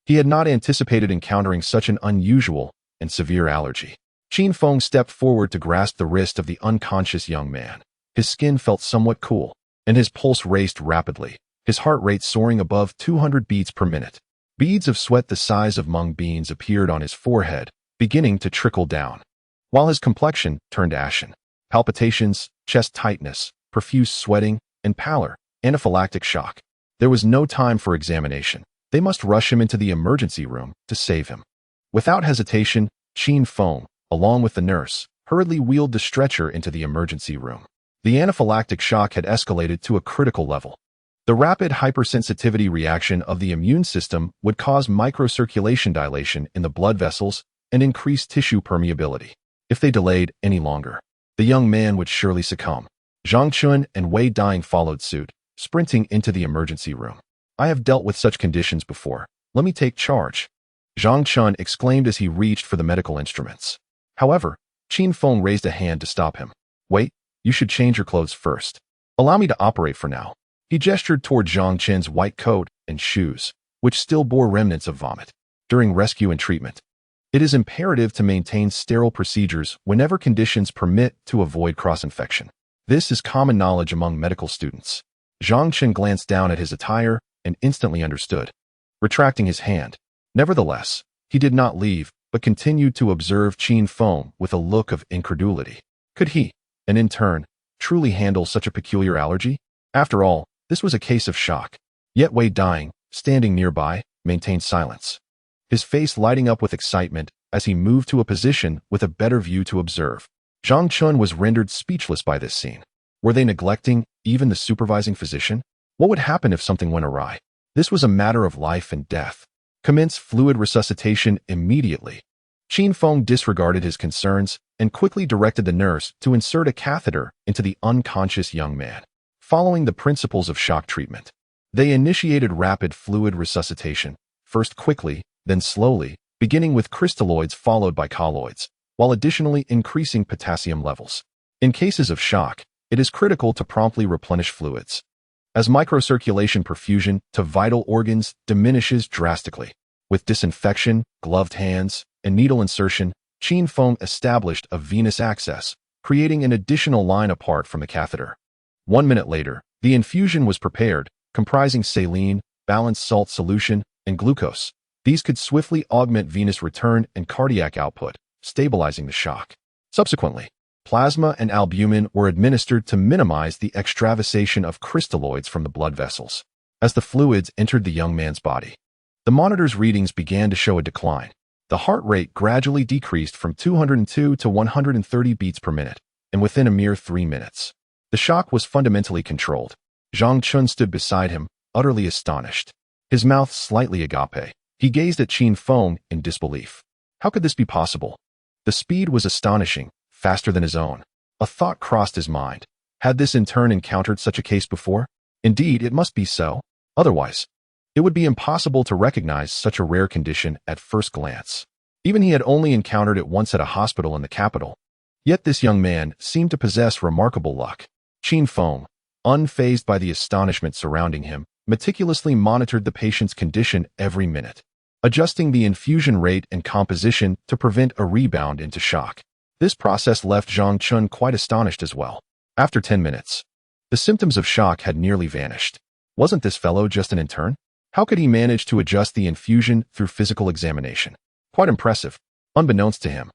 Speaker 1: he had not anticipated encountering such an unusual and severe allergy. Qin Feng stepped forward to grasp the wrist of the unconscious young man. His skin felt somewhat cool, and his pulse raced rapidly, his heart rate soaring above 200 beats per minute. Beads of sweat the size of mung beans appeared on his forehead, beginning to trickle down, while his complexion turned ashen. Palpitations, chest tightness, profuse sweating, and pallor, anaphylactic shock. There was no time for examination. They must rush him into the emergency room to save him. Without hesitation, Qin Feng, along with the nurse, hurriedly wheeled the stretcher into the emergency room. The anaphylactic shock had escalated to a critical level. The rapid hypersensitivity reaction of the immune system would cause microcirculation dilation in the blood vessels and increase tissue permeability. If they delayed any longer, the young man would surely succumb. Zhang Chun and Wei Dying followed suit, sprinting into the emergency room. I have dealt with such conditions before. Let me take charge, Zhang Chun exclaimed as he reached for the medical instruments. However, Qin Feng raised a hand to stop him. Wait, you should change your clothes first. Allow me to operate for now. He gestured toward Zhang Chen's white coat and shoes, which still bore remnants of vomit. During rescue and treatment, it is imperative to maintain sterile procedures whenever conditions permit to avoid cross-infection. This is common knowledge among medical students. Zhang Chen glanced down at his attire and instantly understood, retracting his hand. Nevertheless, he did not leave, but continued to observe Qin Feng with a look of incredulity. Could he, an intern, truly handle such a peculiar allergy? After all, this was a case of shock. Yet Wei Dying, standing nearby, maintained silence, his face lighting up with excitement as he moved to a position with a better view to observe. Zhang Chun was rendered speechless by this scene. Were they neglecting even the supervising physician? What would happen if something went awry? This was a matter of life and death. Commence fluid resuscitation immediately. Qin Feng disregarded his concerns and quickly directed the nurse to insert a catheter into the unconscious young man. Following the principles of shock treatment, they initiated rapid fluid resuscitation, first quickly, then slowly, beginning with crystalloids followed by colloids, while additionally increasing potassium levels. In cases of shock, it is critical to promptly replenish fluids, as microcirculation perfusion to vital organs diminishes drastically. With disinfection, gloved hands, and needle insertion, Qin Feng established a venous access, creating an additional line apart from the catheter. 1 minute later, the infusion was prepared, comprising saline, balanced salt solution, and glucose. These could swiftly augment venous return and cardiac output, stabilizing the shock. Subsequently, plasma and albumin were administered to minimize the extravasation of crystalloids from the blood vessels. As the fluids entered the young man's body, the monitor's readings began to show a decline. The heart rate gradually decreased from 202 to 130 beats per minute, and within a mere 3 minutes, the shock was fundamentally controlled. Zhang Chun stood beside him, utterly astonished, his mouth slightly agape. He gazed at Qin Feng in disbelief. How could this be possible? The speed was astonishing, faster than his own. A thought crossed his mind. Had this intern encountered such a case before? Indeed, it must be so. Otherwise, it would be impossible to recognize such a rare condition at first glance. Even he had only encountered it once at a hospital in the capital. Yet this young man seemed to possess remarkable luck. Qin Feng, unfazed by the astonishment surrounding him, meticulously monitored the patient's condition every minute, adjusting the infusion rate and composition to prevent a rebound into shock. This process left Zhang Chun quite astonished as well. After 10 minutes, the symptoms of shock had nearly vanished. Wasn't this fellow just an intern? How could he manage to adjust the infusion through physical examination? Quite impressive. Unbeknownst to him,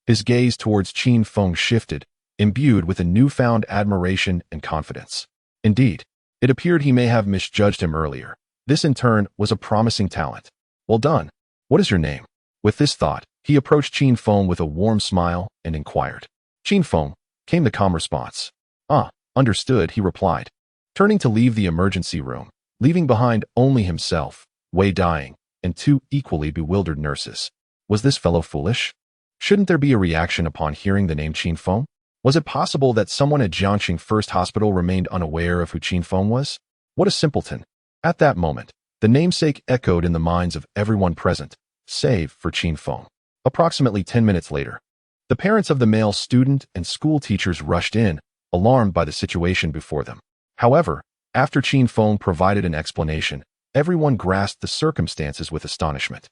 Speaker 1: his gaze towards Qin Feng shifted, imbued with a newfound admiration and confidence. Indeed, it appeared he may have misjudged him earlier. This in turn was a promising talent. Well done. What is your name? With this thought, he approached Qin Feng with a warm smile and inquired. Qin Feng, came the calm response. Ah, understood, he replied, turning to leave the emergency room, leaving behind only himself, Wei Dying, and two equally bewildered nurses. Was this fellow foolish? Shouldn't there be a reaction upon hearing the name Qin Feng? Was it possible that someone at Jiangxing First Hospital remained unaware of who Qin Feng was? What a simpleton. At that moment, the namesake echoed in the minds of everyone present, save for Qin Feng. Approximately 10 minutes later, the parents of the male student and school teachers rushed in, alarmed by the situation before them. However, after Qin Feng provided an explanation, everyone grasped the circumstances with astonishment.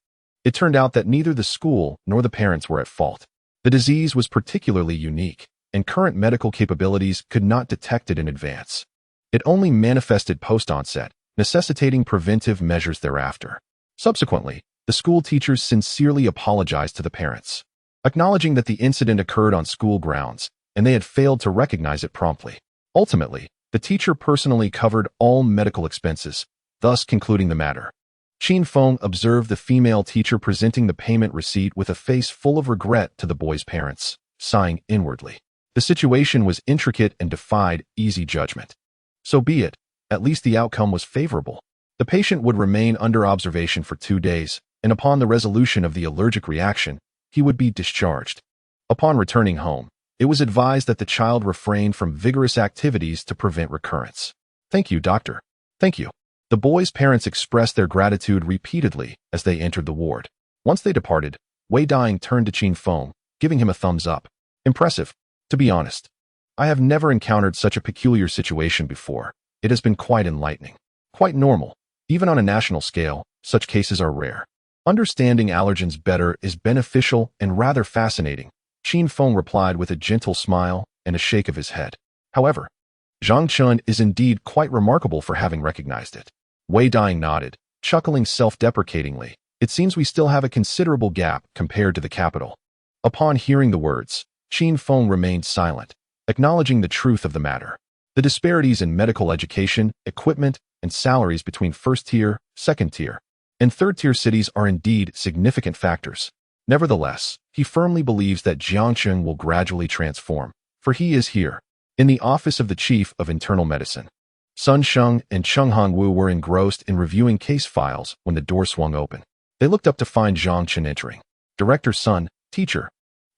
Speaker 1: It turned out that neither the school nor the parents were at fault. The disease was particularly unique, and current medical capabilities could not detect it in advance. It only manifested post-onset, necessitating preventive measures thereafter. Subsequently, the school teachers sincerely apologized to the parents, acknowledging that the incident occurred on school grounds, and they had failed to recognize it promptly. Ultimately, the teacher personally covered all medical expenses, thus concluding the matter. Qin Feng observed the female teacher presenting the payment receipt with a face full of regret to the boy's parents, sighing inwardly. The situation was intricate and defied easy judgment. So be it, at least the outcome was favorable. The patient would remain under observation for 2 days, and upon the resolution of the allergic reaction, he would be discharged. Upon returning home, it was advised that the child refrain from vigorous activities to prevent recurrence. Thank you, doctor. Thank you. The boy's parents expressed their gratitude repeatedly as they entered the ward. Once they departed, Wei Dying turned to Qin Feng, giving him a thumbs up. Impressive. To be honest, I have never encountered such a peculiar situation before. It has been quite enlightening. Quite normal. Even on a national scale, such cases are rare. Understanding allergens better is beneficial and rather fascinating, Qin Feng replied with a gentle smile and a shake of his head. However, Zhang Chun is indeed quite remarkable for having recognized it. Wei Dying nodded, chuckling self-deprecatingly. It seems we still have a considerable gap compared to the capital. Upon hearing the words, Qin Feng remained silent, acknowledging the truth of the matter. The disparities in medical education, equipment, and salaries between first-tier, second-tier, and third-tier cities are indeed significant factors. Nevertheless, he firmly believes that Jiangxing will gradually transform, for he is here, in the office of the Chief of Internal Medicine. Sun Sheng and Cheng Hongwu were engrossed in reviewing case files when the door swung open. They looked up to find Zhang Chen entering. Director Sun, teacher.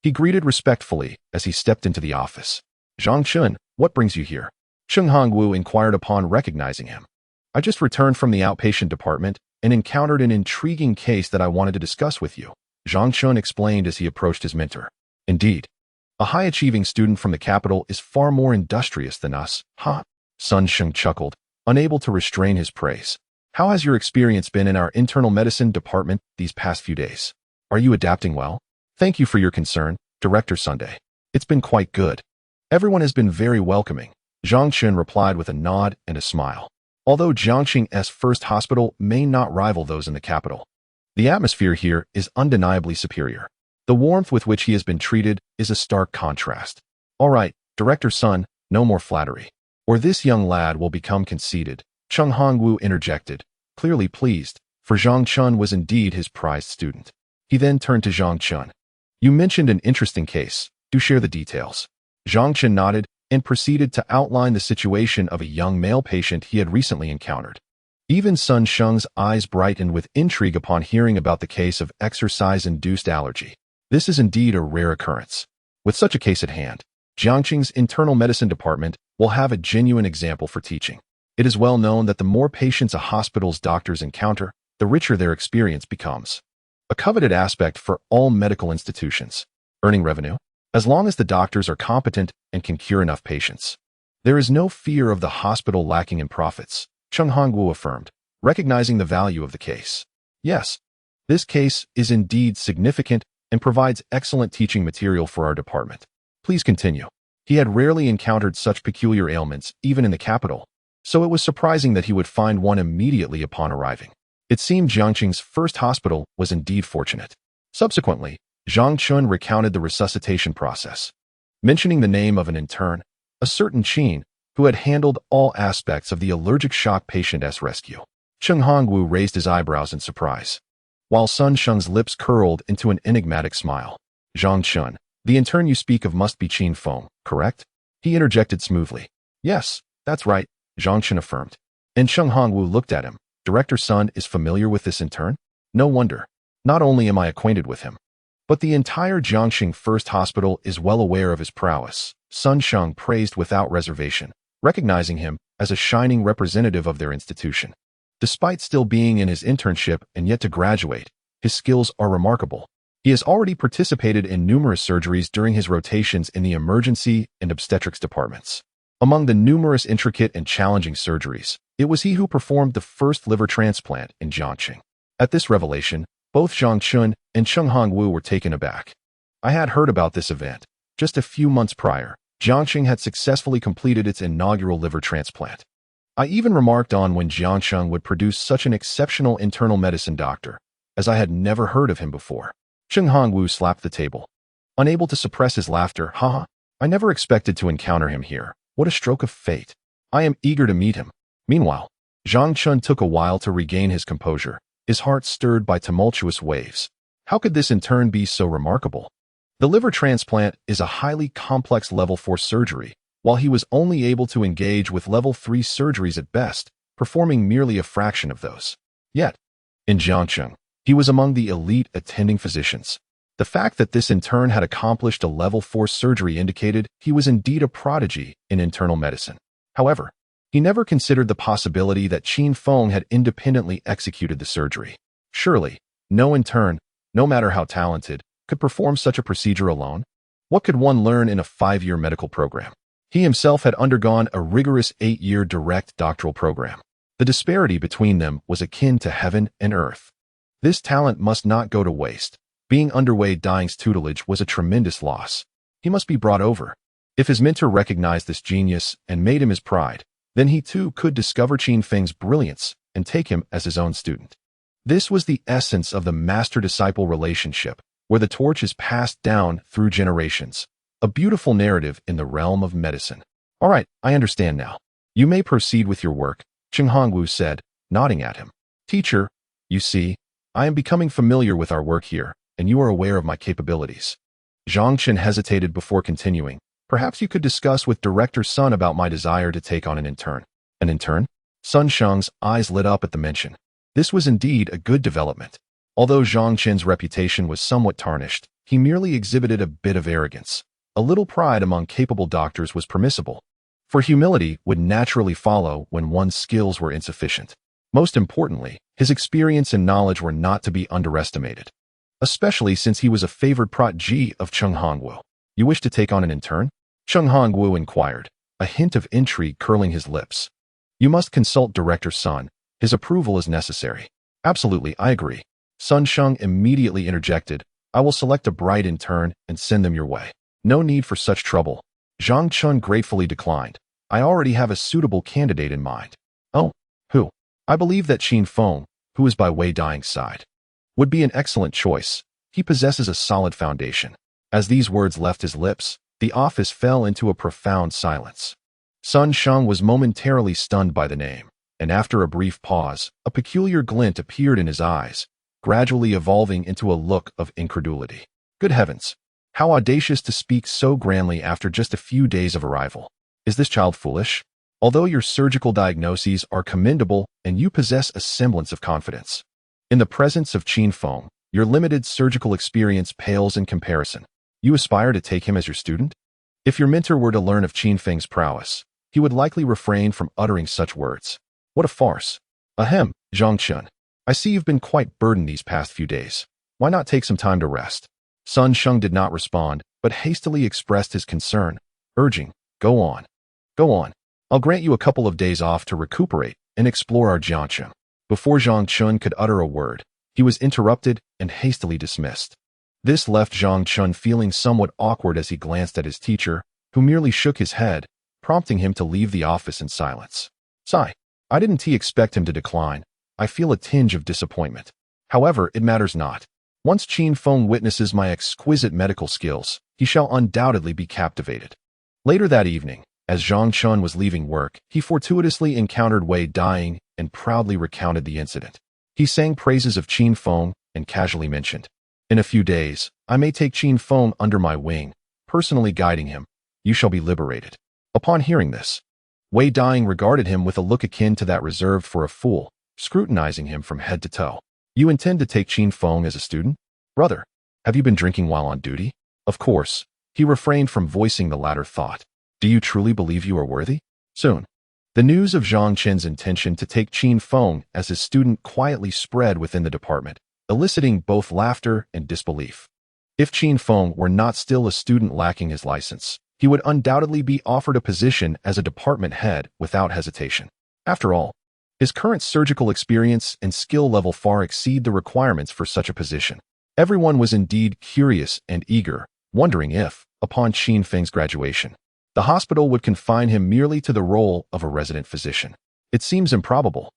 Speaker 1: He greeted respectfully as he stepped into the office. Zhang Chen, what brings you here? Cheng Hongwu inquired upon recognizing him. I just returned from the outpatient department and encountered an intriguing case that I wanted to discuss with you, Zhang Chen explained as he approached his mentor. Indeed, a high-achieving student from the capital is far more industrious than us, huh? Sun Sheng chuckled, unable to restrain his praise. How has your experience been in our internal medicine department these past few days? Are you adapting well? Thank you for your concern, Director Sunday. It's been quite good. Everyone has been very welcoming, Zhang Chen replied with a nod and a smile. Although Jiangxing's First Hospital may not rival those in the capital, the atmosphere here is undeniably superior. The warmth with which he has been treated is a stark contrast. All right, Director Sun, no more flattery, or this young lad will become conceited, Cheng Hongwu interjected, clearly pleased, for Zhang Chun was indeed his prized student. He then turned to Zhang Chun. You mentioned an interesting case. Do share the details. Zhang Chun nodded and proceeded to outline the situation of a young male patient he had recently encountered. Even Sun Sheng's eyes brightened with intrigue upon hearing about the case of exercise-induced allergy. This is indeed a rare occurrence. With such a case at hand, Jiangxing's internal medicine department will have a genuine example for teaching. It is well known that the more patients a hospital's doctors encounter, the richer their experience becomes. A coveted aspect for all medical institutions. Earning revenue? as long as the doctors are competent and can cure enough patients. There is no fear of the hospital lacking in profits, Chung Hongwu affirmed, recognizing the value of the case. Yes, this case is indeed significant and provides excellent teaching material for our department. Please continue. He had rarely encountered such peculiar ailments, even in the capital, so it was surprising that he would find one immediately upon arriving. It seemed Jiangqing's first hospital was indeed fortunate. Subsequently, Zhang Chun recounted the resuscitation process, mentioning the name of an intern, a certain Qin, who had handled all aspects of the allergic shock patient's rescue. Chung Hongwu raised his eyebrows in surprise, while Sun Sheng's lips curled into an enigmatic smile. Zhang Chun, the intern you speak of must be Qin Feng, correct? He interjected smoothly. Yes, that's right, Zhang Chun affirmed. And Chung Hongwu looked at him. Director Sun is familiar with this intern? No wonder. Not only am I acquainted with him, but the entire Jiangxing First Hospital is well aware of his prowess. Sun Sheng praised without reservation, recognizing him as a shining representative of their institution. Despite still being in his internship and yet to graduate, his skills are remarkable. He has already participated in numerous surgeries during his rotations in the emergency and obstetrics departments. Among the numerous intricate and challenging surgeries, it was he who performed the first liver transplant in Jiangxing. At this revelation, both Zhang Chun and Chung Hongwu were taken aback. I had heard about this event. Just a few months prior, Jiangxing had successfully completed its inaugural liver transplant. I even remarked on when Jiangxing would produce such an exceptional internal medicine doctor, as I had never heard of him before. Chung Hongwu slapped the table, unable to suppress his laughter. Haha, I never expected to encounter him here. What a stroke of fate. I am eager to meet him. Meanwhile, Zhang Chun took a while to regain his composure, his heart stirred by tumultuous waves. How could this in turn be so remarkable? The liver transplant is a highly complex level 4 surgery, while he was only able to engage with level 3 surgeries at best, performing merely a fraction of those. Yet, in Jiangxing, he was among the elite attending physicians. The fact that this intern had accomplished a level 4 surgery indicated he was indeed a prodigy in internal medicine. However, he never considered the possibility that Qin Feng had independently executed the surgery. Surely, no intern, no matter how talented, could perform such a procedure alone. What could one learn in a 5-year medical program? He himself had undergone a rigorous 8-year direct doctoral program. The disparity between them was akin to heaven and earth. This talent must not go to waste. Being under Wei Dang's tutelage was a tremendous loss. He must be brought over. If his mentor recognized this genius and made him his pride, then he too could discover Qin Feng's brilliance and take him as his own student. This was the essence of the master-disciple relationship, where the torch is passed down through generations. A beautiful narrative in the realm of medicine. All right, I understand now. You may proceed with your work, Chung Hongwu said, nodding at him. Teacher, you see, I am becoming familiar with our work here, and you are aware of my capabilities. Zhang Chen hesitated before continuing. Perhaps you could discuss with Director Sun about my desire to take on an intern. An intern? Sun Sheng's eyes lit up at the mention. This was indeed a good development. Although Zhang Chen's reputation was somewhat tarnished, he merely exhibited a bit of arrogance. A little pride among capable doctors was permissible, for humility would naturally follow when one's skills were insufficient. Most importantly, his experience and knowledge were not to be underestimated, especially since he was a favored protege of Chung Hongwu. You wish to take on an intern? Chung Hongwu inquired, a hint of intrigue curling his lips. You must consult Director Sun. His approval is necessary. Absolutely, I agree. Sun Sheng immediately interjected. I will select a bright intern and send them your way. No need for such trouble. Zhang Chun gratefully declined. I already have a suitable candidate in mind. Oh, who? I believe that Qin Feng, who is by Wei Dang's side, would be an excellent choice. He possesses a solid foundation. As these words left his lips, the office fell into a profound silence. Sun Sheng was momentarily stunned by the name, and after a brief pause, a peculiar glint appeared in his eyes, gradually evolving into a look of incredulity. Good heavens! How audacious to speak so grandly after just a few days of arrival. Is this child foolish? Although your surgical diagnoses are commendable and you possess a semblance of confidence, in the presence of Qin Feng, your limited surgical experience pales in comparison. You aspire to take him as your student? If your mentor were to learn of Qin Feng's prowess, he would likely refrain from uttering such words. What a farce. Ahem, Zhang Chun. I see you've been quite burdened these past few days. Why not take some time to rest? Sun Sheng did not respond, but hastily expressed his concern, urging, "Go on. Go on. I'll grant you a couple of days off to recuperate and explore our Jiangcheng." Before Zhang Chun could utter a word, he was interrupted and hastily dismissed. This left Zhang Chun feeling somewhat awkward as he glanced at his teacher, who merely shook his head, prompting him to leave the office in silence. Sigh. I didn't expect him to decline. I feel a tinge of disappointment. However, it matters not. Once Qin Feng witnesses my exquisite medical skills, he shall undoubtedly be captivated. Later that evening, as Zhang Chun was leaving work, he fortuitously encountered Wei Dying and proudly recounted the incident. He sang praises of Qin Feng and casually mentioned, "In a few days, I may take Qin Feng under my wing, personally guiding him. You shall be liberated." Upon hearing this, Wei Dying regarded him with a look akin to that reserved for a fool, scrutinizing him from head to toe. "You intend to take Qin Feng as a student? Brother, have you been drinking while on duty?" Of course, he refrained from voicing the latter thought. "Do you truly believe you are worthy?" Soon, the news of Zhang Chen's intention to take Qin Feng as his student quietly spread within the department, eliciting both laughter and disbelief. If Qin Feng were not still a student lacking his license, he would undoubtedly be offered a position as a department head without hesitation. After all, his current surgical experience and skill level far exceed the requirements for such a position. Everyone was indeed curious and eager, wondering if, upon Qin Feng's graduation, the hospital would confine him merely to the role of a resident physician. It seems improbable.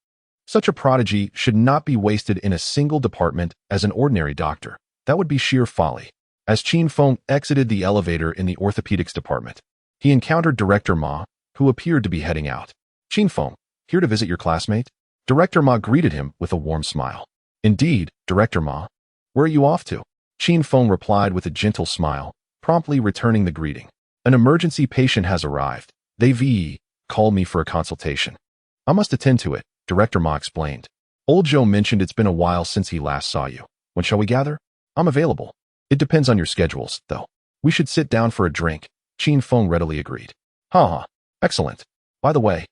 Speaker 1: Such a prodigy should not be wasted in a single department as an ordinary doctor. That would be sheer folly. As Qin Feng exited the elevator in the orthopedics department, he encountered Director Ma, who appeared to be heading out. "Qin Feng, here to visit your classmate?" Director Ma greeted him with a warm smile. "Indeed, Director Ma. Where are you off to?" Qin Feng replied with a gentle smile, promptly returning the greeting. "An emergency patient has arrived. They called me for a consultation. I must attend to it," Director Ma explained. "Old Joe mentioned it's been a while since he last saw you. When shall we gather?" "I'm available. It depends on your schedules, though. We should sit down for a drink," Qin Feng readily agreed. "Ha. Excellent. By the way,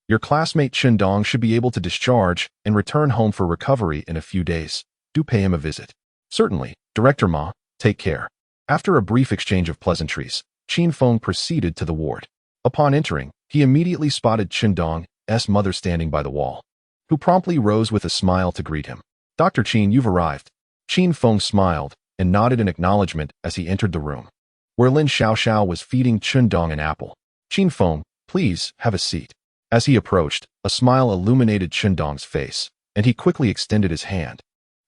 Speaker 1: your classmate Chen Dong should be able to discharge and return home for recovery in a few days. Do pay him a visit." "Certainly, Director Ma. Take care." After a brief exchange of pleasantries, Qin Feng proceeded to the ward. Upon entering, he immediately spotted Chen Dong's mother standing by the wall, who promptly rose with a smile to greet him. "Dr. Qin, you've arrived." Qin Feng smiled and nodded in acknowledgement as he entered the room, where Lin Xiaoxiao was feeding Chen Dong an apple. "Qin Feng, please have a seat." As he approached, a smile illuminated Chen Dong's face, and he quickly extended his hand,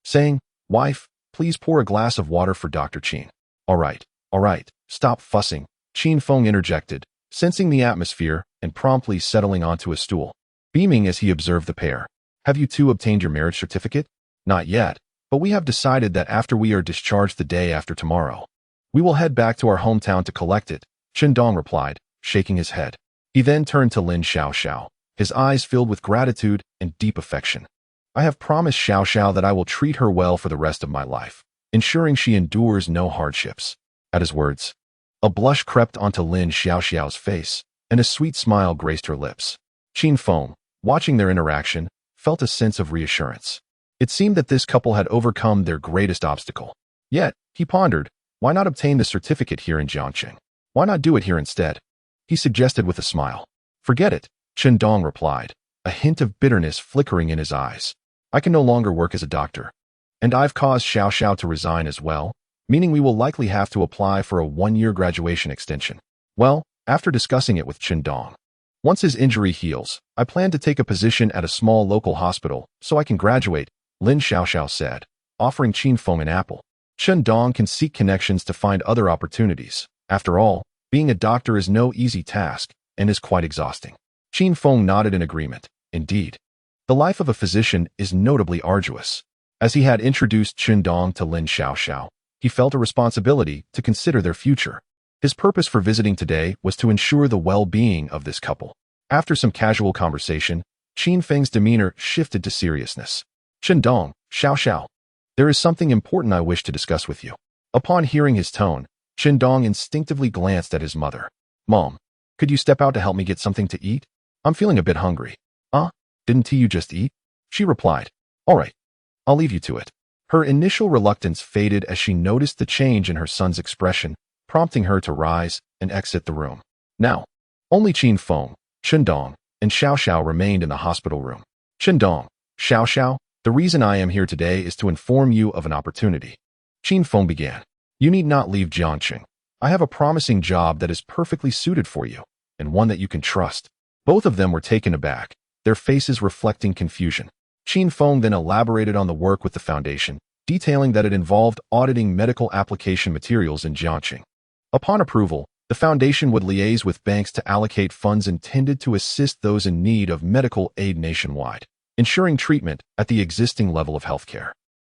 Speaker 1: saying, "Wife, please pour a glass of water for Dr. Qin." All right, stop fussing," Qin Feng interjected, sensing the atmosphere and promptly settling onto a stool, beaming as he observed the pair. "Have you two obtained your marriage certificate?" "Not yet, but we have decided that after we are discharged the day after tomorrow, we will head back to our hometown to collect it," Chen Dong replied, shaking his head. He then turned to Lin Xiaoxiao, his eyes filled with gratitude and deep affection. "I have promised Xiaoxiao that I will treat her well for the rest of my life, ensuring she endures no hardships." At his words, a blush crept onto Lin Xiaoxiao's face, and a sweet smile graced her lips. Qin Feng, watching their interaction, felt a sense of reassurance. It seemed that this couple had overcome their greatest obstacle. Yet, he pondered, why not obtain the certificate here in Jiangcheng? Why not do it here instead? He suggested with a smile. "Forget it," Chen Dong replied, a hint of bitterness flickering in his eyes. "I can no longer work as a doctor. And I've caused Xiao to resign as well, meaning we will likely have to apply for a one-year graduation extension." Well, after discussing it with Chen Dong, once his injury heals, I plan to take a position at a small local hospital so I can graduate, Lin Xiaoxiao said, offering Qin Feng an apple. Chen Dong can seek connections to find other opportunities. After all, being a doctor is no easy task and is quite exhausting. Qin Feng nodded in agreement. Indeed, the life of a physician is notably arduous. As he had introduced Chen Dong to Lin Xiaoxiao, he felt a responsibility to consider their future. His purpose for visiting today was to ensure the well-being of this couple. After some casual conversation, Qin Feng's demeanor shifted to seriousness. "Chen Dong, Xiaoxiao, there is something important I wish to discuss with you." Upon hearing his tone, Chen Dong instinctively glanced at his mother. "Mom, could you step out to help me get something to eat? I'm feeling a bit hungry." Didn't you just eat?" she replied. "All right, I'll leave you to it." Her initial reluctance faded as she noticed the change in her son's expression, prompting her to rise and exit the room. Now, only Qin Feng, Dong, and Xiao Xiao remained in the hospital room. Dong, Xiao Xiao, the reason I am here today is to inform you of an opportunity. Qin Feng began. You need not leave Jiangxing. I have a promising job that is perfectly suited for you, and one that you can trust. Both of them were taken aback, their faces reflecting confusion. Qin Feng then elaborated on the work with the foundation, detailing that it involved auditing medical application materials in Jiangxing. Upon approval, the foundation would liaise with banks to allocate funds intended to assist those in need of medical aid nationwide, ensuring treatment at the existing level of healthcare.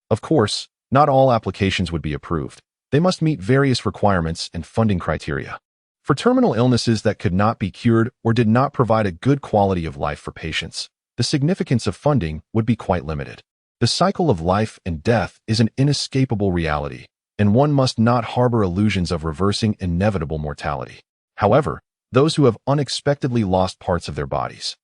Speaker 1: Of course, not all applications would be approved. They must meet various requirements and funding criteria. For terminal illnesses that could not be cured or did not provide a good quality of life for patients, the significance of funding would be quite limited. The cycle of life and death is an inescapable reality, and one must not harbor illusions of reversing inevitable mortality. However, those who have unexpectedly lost parts of their bodies,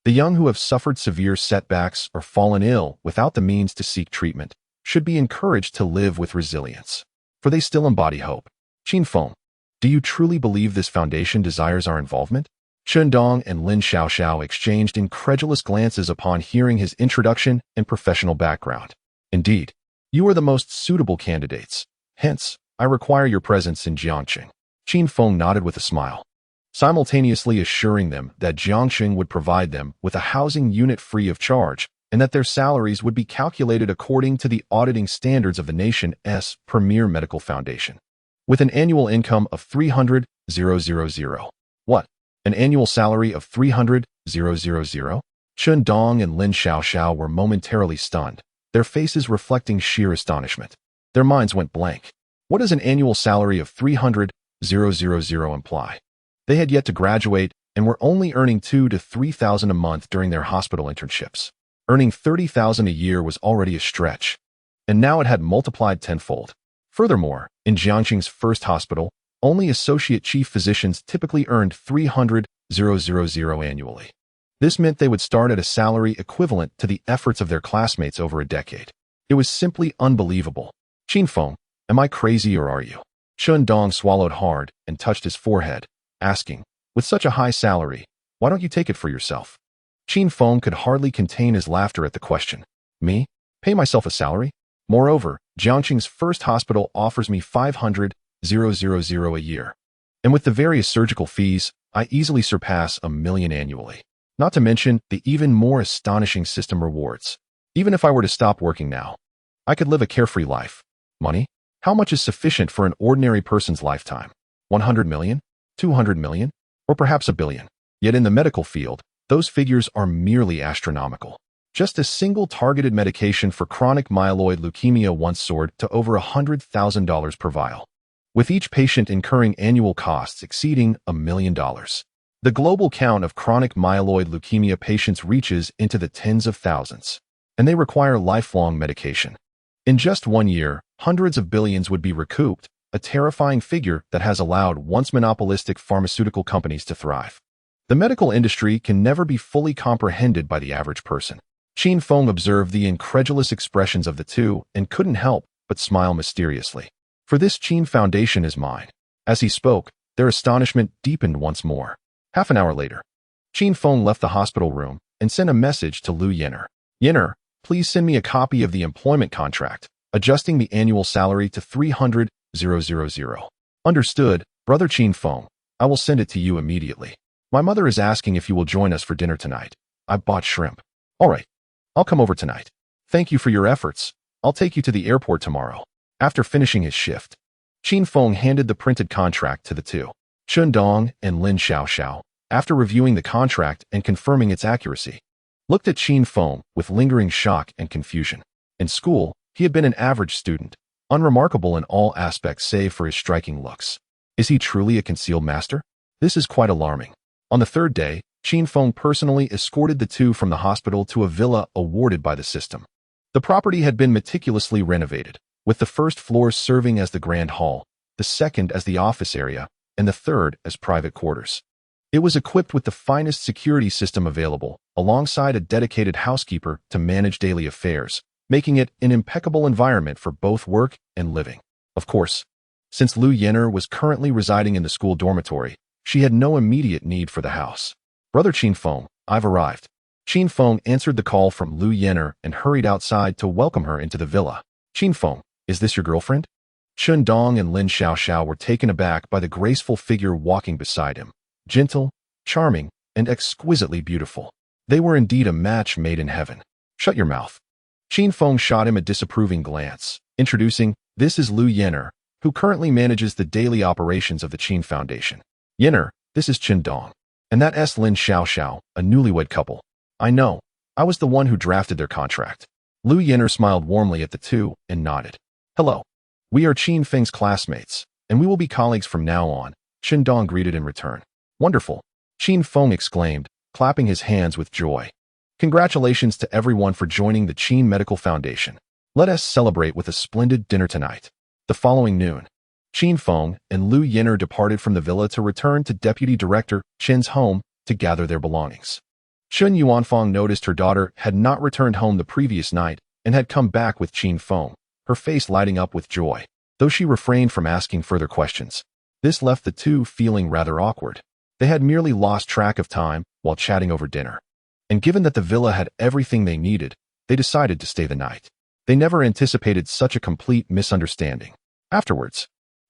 Speaker 1: the young who have suffered severe setbacks or fallen ill without the means to seek treatment, should be encouraged to live with resilience, for they still embody hope. Qin Feng, do you truly believe this foundation desires our involvement? Dong and Lin Xiaoxiao exchanged incredulous glances upon hearing his introduction and professional background. Indeed, you are the most suitable candidates. Hence, I require your presence in Jiangxing. Qin Feng nodded with a smile, simultaneously assuring them that Jiangxing would provide them with a housing unit free of charge and that their salaries would be calculated according to the auditing standards of the nation's premier medical foundation. With an annual income of 300,000. What? An annual salary of 300,000? Dong and Lin Xiaoxiao were momentarily stunned, their faces reflecting sheer astonishment. Their minds went blank. What does an annual salary of 300,000 imply? They had yet to graduate and were only earning 2,000 to 3,000 a month during their hospital internships. Earning 30,000 a year was already a stretch, and now it had multiplied tenfold. Furthermore, in Jiangxing's first hospital, only associate chief physicians typically earned 300,000 annually. This meant they would start at a salary equivalent to the efforts of their classmates over a decade. It was simply unbelievable. Qin Feng, am I crazy or are you? Dong swallowed hard and touched his forehead, asking, with such a high salary, why don't you take it for yourself? Qin Feng could hardly contain his laughter at the question. Me? Pay myself a salary? Moreover, Jiangxing's first hospital offers me 500,000 a year. And with the various surgical fees, I easily surpass 1 million annually. Not to mention the even more astonishing system rewards. Even if I were to stop working now, I could live a carefree life. Money? How much is sufficient for an ordinary person's lifetime? 100 million? 200 million? Or perhaps 1 billion? Yet in the medical field, those figures are merely astronomical. Just a single targeted medication for chronic myeloid leukemia once soared to over $100,000 per vial, with each patient incurring annual costs exceeding $1 million. The global count of chronic myeloid leukemia patients reaches into the tens of thousands, and they require lifelong medication. In just 1 year, hundreds of billions would be recouped, a terrifying figure that has allowed once monopolistic pharmaceutical companies to thrive. The medical industry can never be fully comprehended by the average person. Qin Feng observed the incredulous expressions of the two and couldn't help but smile mysteriously. For this Qin Foundation is mine. As he spoke, their astonishment deepened once more. Half an hour later, Qin Feng left the hospital room and sent a message to Lu Yenner. Yenner, please send me a copy of the employment contract, adjusting the annual salary to 300,000. Understood, Brother Qin Feng. I will send it to you immediately. My mother is asking if you will join us for dinner tonight. I bought shrimp. All right. I'll come over tonight. Thank you for your efforts. I'll take you to the airport tomorrow. After finishing his shift, Qin Feng handed the printed contract to the two. Dong and Lin Xiaoxiao, after reviewing the contract and confirming its accuracy, looked at Qin Feng with lingering shock and confusion. In school, he had been an average student, unremarkable in all aspects save for his striking looks. Is he truly a concealed master? This is quite alarming. On the third day, Qin Feng personally escorted the two from the hospital to a villa awarded by the system. The property had been meticulously renovated, with the first floor serving as the grand hall, the second as the office area, and the third as private quarters. It was equipped with the finest security system available, alongside a dedicated housekeeper to manage daily affairs, making it an impeccable environment for both work and living. Of course, Since Lu Yenner was currently residing in the school dormitory, she had no immediate need for the house. "Brother Qin Feng, I've arrived." Qin Feng answered the call from Lu Yenner and hurried outside to welcome her into the villa. "Qin Feng, is this your girlfriend?" Chun Dong and Lin Xiaoxiao were taken aback by the graceful figure walking beside him. Gentle, charming, and exquisitely beautiful. They were indeed a match made in heaven. "Shut your mouth." Qin Feng shot him a disapproving glance, introducing, "This is Lu Yenner, who currently manages the daily operations of the Qin Foundation. Yenner, this is Chun Dong. And that's Lin Xiaoxiao, a newlywed couple. I know. I was the one who drafted their contract." Lu Yenner smiled warmly at the two and nodded. "Hello. We are Qin Feng's classmates, and we will be colleagues from now on," Chun Dong greeted in return. "Wonderful," Qin Feng exclaimed, clapping his hands with joy. "Congratulations to everyone for joining the Qin Medical Foundation. Let us celebrate with a splendid dinner tonight." The following noon, Qin Feng and Lu Yenner departed from the villa to return to Deputy Director Chen's home to gather their belongings. Chun Yuanfang noticed her daughter had not returned home the previous night and had come back with Qin Feng, her face lighting up with joy, though she refrained from asking further questions. This left the two feeling rather awkward. They had merely lost track of time while chatting over dinner. And given that the villa had everything they needed, they decided to stay the night. They never anticipated such a complete misunderstanding. Afterwards,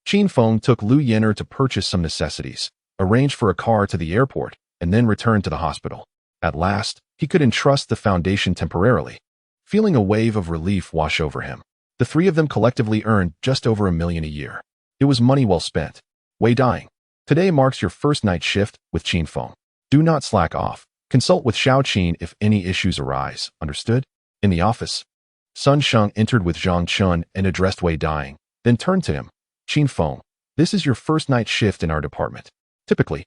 Speaker 1: Qin Feng took Lu Yenner to purchase some necessities, arranged for a car to the airport, and then returned to the hospital. At last, he could entrust the foundation temporarily. Feeling a wave of relief wash over him, the three of them collectively earned just over $1 million a year. It was money well spent. Wei Dying, today marks your first night shift with Qin Feng. Do not slack off. Consult with Xiao Qin if any issues arise, understood? In the office, Sun Sheng entered with Zhang Chun and addressed Wei Dying, then turned to him. "Qin Feng, this is your first night shift in our department. Typically,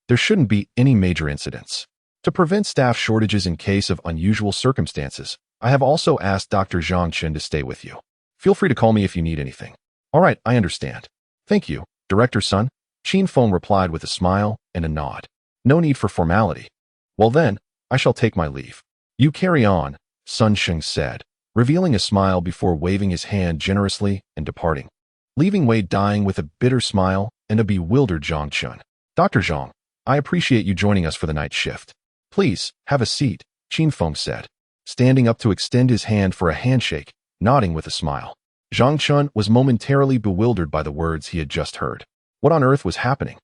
Speaker 1: there shouldn't be any major incidents. To prevent staff shortages in case of unusual circumstances, I have also asked Dr. Zhang Chun to stay with you. Feel free to call me if you need anything." "All right, I understand. Thank you, Director Sun," Qin Feng replied with a smile and a nod. "No need for formality. Well then, I shall take my leave." "You carry on," Sun Sheng said, revealing a smile before waving his hand generously and departing, leaving Wei Dying with a bitter smile and a bewildered Zhang Chun. "Dr. Zhang, I appreciate you joining us for the night shift. Please, have a seat," Qin Feng said, standing up to extend his hand for a handshake, nodding with a smile. Zhang Chun was momentarily bewildered by the words he had just heard. What on earth was happening?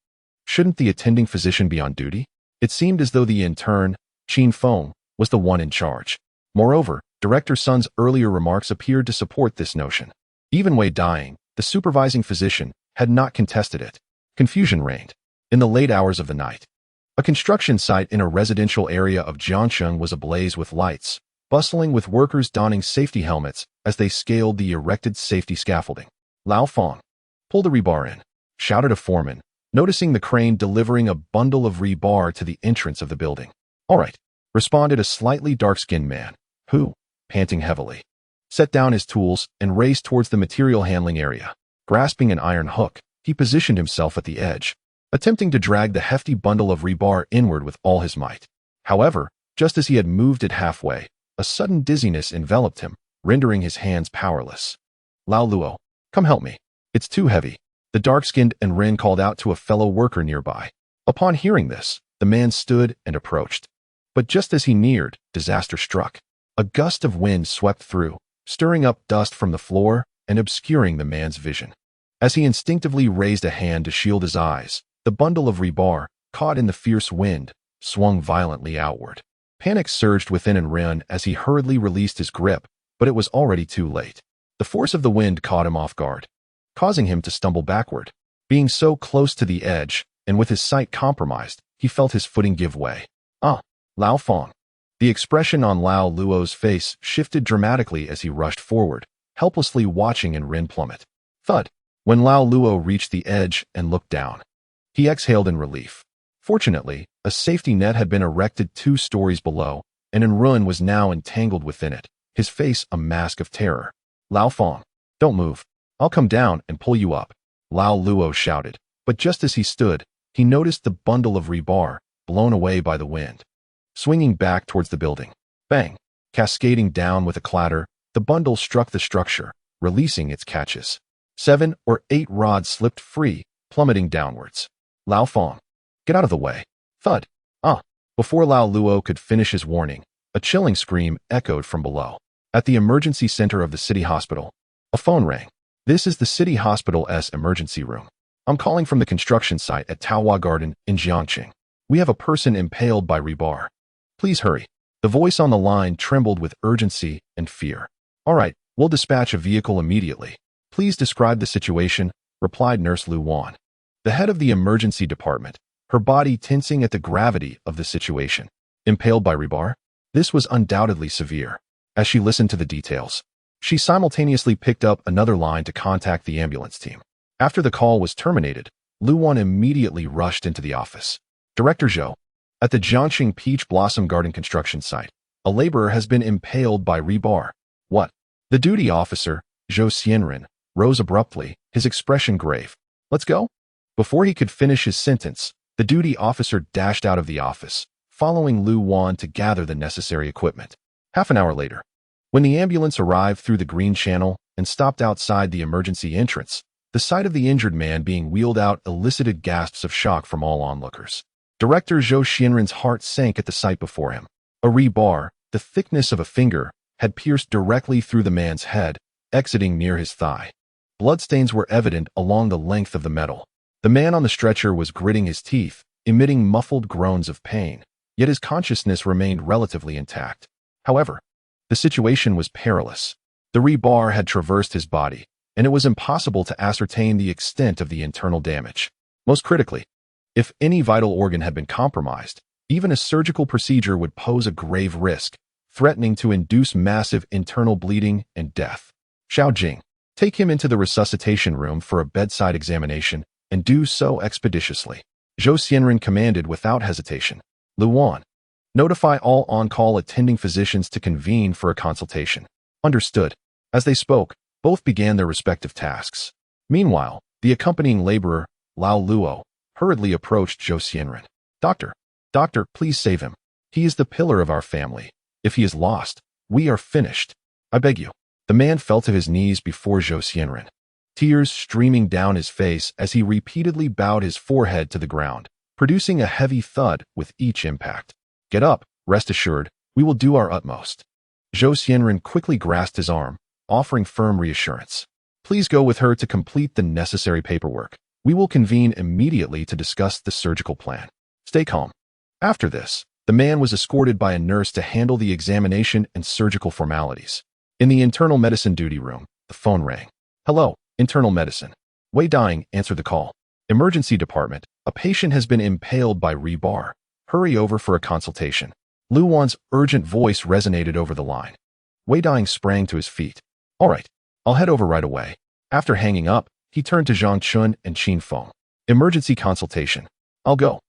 Speaker 1: Shouldn't the attending physician be on duty? It seemed as though the intern, Qin Feng, was the one in charge. Moreover, Director Sun's earlier remarks appeared to support this notion. Even Wei Dying, the supervising physician, had not contested it. Confusion reigned. In the late hours of the night, a construction site in a residential area of Jiangcheng was ablaze with lights, bustling with workers donning safety helmets as they scaled the erected safety scaffolding. "Lao Feng, pull the rebar in," shouted a foreman, noticing the crane delivering a bundle of rebar to the entrance of the building. "All right," responded a slightly dark-skinned man, who, panting heavily, set down his tools and raced towards the material handling area. Grasping an iron hook, he positioned himself at the edge, attempting to drag the hefty bundle of rebar inward with all his might. However, just as he had moved it halfway, a sudden dizziness enveloped him, rendering his hands powerless. "Lao Luo, come help me. It's too heavy," the dark-skinned and Ren called out to a fellow worker nearby. Upon hearing this, the man stood and approached. But just as he neared, disaster struck. A gust of wind swept through, stirring up dust from the floor and obscuring the man's vision. As he instinctively raised a hand to shield his eyes, the bundle of rebar, caught in the fierce wind, swung violently outward. Panic surged within Ren as he hurriedly released his grip, but it was already too late. The force of the wind caught him off guard, causing him to stumble backward. Being so close to the edge, and with his sight compromised, he felt his footing give way. "Ah, Lao Feng." The expression on Lao Luo's face shifted dramatically as he rushed forward, helplessly watching Ren plummet. Thud. When Lao Luo reached the edge and looked down, he exhaled in relief. Fortunately, a safety net had been erected 2 stories below, and Ren was now entangled within it, his face a mask of terror. "Lao Feng, don't move. I'll come down and pull you up," Lao Luo shouted, but just as he stood, he noticed the bundle of rebar, blown away by the wind, swinging back towards the building. Bang! Cascading down with a clatter, the bundle struck the structure, releasing its catches. 7 or 8 rods slipped free, plummeting downwards. Lao Feng, get out of the way. Thud. Ah. Before Lao Luo could finish his warning, a chilling scream echoed from below. At the emergency center of the city hospital, a phone rang. This is the city hospital's emergency room. I'm calling from the construction site at Taohua Garden in Jiangqing. We have a person impaled by rebar. Please hurry. The voice on the line trembled with urgency and fear. All right, we'll dispatch a vehicle immediately. Please describe the situation, replied Nurse Lu Wan, the head of the emergency department, her body tensing at the gravity of the situation. Impaled by rebar? This was undoubtedly severe. As she listened to the details, she simultaneously picked up another line to contact the ambulance team. After the call was terminated, Lu Wan immediately rushed into the office. Director Zhou, at the Jiangqing Peach Blossom Garden construction site, a laborer has been impaled by rebar. What? The duty officer, Zhou Xianren, rose abruptly, his expression grave. Let's go? Before he could finish his sentence, the duty officer dashed out of the office, following Lu Wan to gather the necessary equipment. Half an hour later, when the ambulance arrived through the green channel and stopped outside the emergency entrance, the sight of the injured man being wheeled out elicited gasps of shock from all onlookers. Director Zhou Xianren's heart sank at the sight before him. A rebar, the thickness of a finger, had pierced directly through the man's head, exiting near his thigh. Bloodstains were evident along the length of the metal. The man on the stretcher was gritting his teeth, emitting muffled groans of pain, yet his consciousness remained relatively intact. However, the situation was perilous. The rebar had traversed his body, and it was impossible to ascertain the extent of the internal damage. Most critically, if any vital organ had been compromised, even a surgical procedure would pose a grave risk, threatening to induce massive internal bleeding and death. Xiao Jing, take him into the resuscitation room for a bedside examination, and do so expeditiously. Zhou Xianren commanded without hesitation. Lu Wan, notify all on-call attending physicians to convene for a consultation. Understood. As they spoke, both began their respective tasks. Meanwhile, the accompanying laborer, Lao Luo, hurriedly approached Zhou Xianren. Doctor, please save him. He is the pillar of our family. If he is lost, we are finished. I beg you. The man fell to his knees before Zhou Xianren, tears streaming down his face as he repeatedly bowed his forehead to the ground, producing a heavy thud with each impact. Get up, rest assured, we will do our utmost. Zhou Xianren quickly grasped his arm, offering firm reassurance. Please go with her to complete the necessary paperwork. We will convene immediately to discuss the surgical plan. Stay calm. After this, the man was escorted by a nurse to handle the examination and surgical formalities. In the internal medicine duty room, the phone rang. Hello, internal medicine. Wei Ding answered the call. Emergency department, a patient has been impaled by rebar. Hurry over for a consultation. Lu Wan's urgent voice resonated over the line. Wei Ding sprang to his feet. All right, I'll head over right away. After hanging up, he turned to Zhang Chun and Qin Feng. Emergency consultation. I'll go.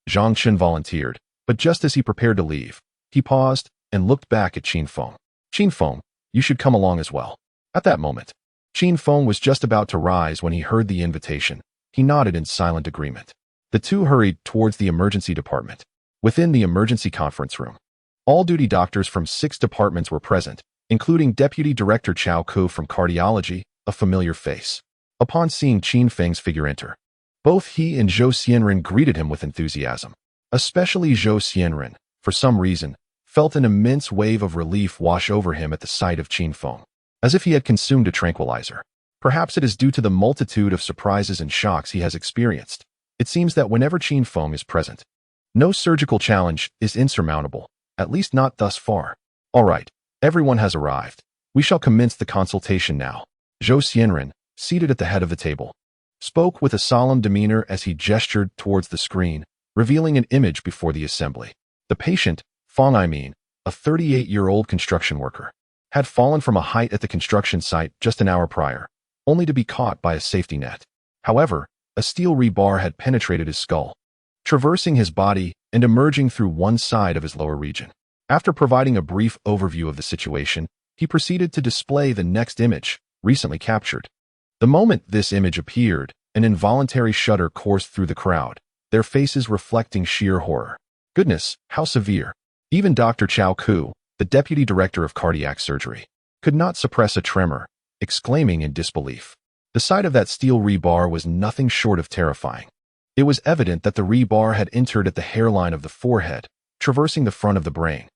Speaker 1: Zhang Chun volunteered, but just as he prepared to leave, he paused and looked back at Qin Feng. Qin Feng, you should come along as well. At that moment, Qin Feng was just about to rise when he heard the invitation. He nodded in silent agreement. The two hurried towards the emergency department. Within the emergency conference room, all duty doctors from 6 departments were present, including Deputy Director Chao Ku from Cardiology, a familiar face. Upon seeing Qin Feng's figure enter, both he and Zhou Xianren greeted him with enthusiasm. Especially Zhou Xianren, for some reason, felt an immense wave of relief wash over him at the sight of Qin Feng, as if he had consumed a tranquilizer. Perhaps it is due to the multitude of surprises and shocks he has experienced. It seems that whenever Qin Feng is present, no surgical challenge is insurmountable, at least not thus far. All right, everyone has arrived. We shall commence the consultation now. Zhou Xianren, seated at the head of the table, spoke with a solemn demeanor as he gestured towards the screen, revealing an image before the assembly. The patient, Feng a 38-year-old construction worker, had fallen from a height at the construction site just an hour prior, only to be caught by a safety net. However, a steel rebar had penetrated his skull, traversing his body and emerging through one side of his lower region. After providing a brief overview of the situation, he proceeded to display the next image, recently captured. The moment this image appeared, an involuntary shudder coursed through the crowd, their faces reflecting sheer horror. Goodness, how severe! Even Dr. Chao Ku, the deputy director of cardiac surgery, could not suppress a tremor, exclaiming in disbelief. The sight of that steel rebar was nothing short of terrifying. It was evident that the rebar had entered at the hairline of the forehead, traversing the front of the brain,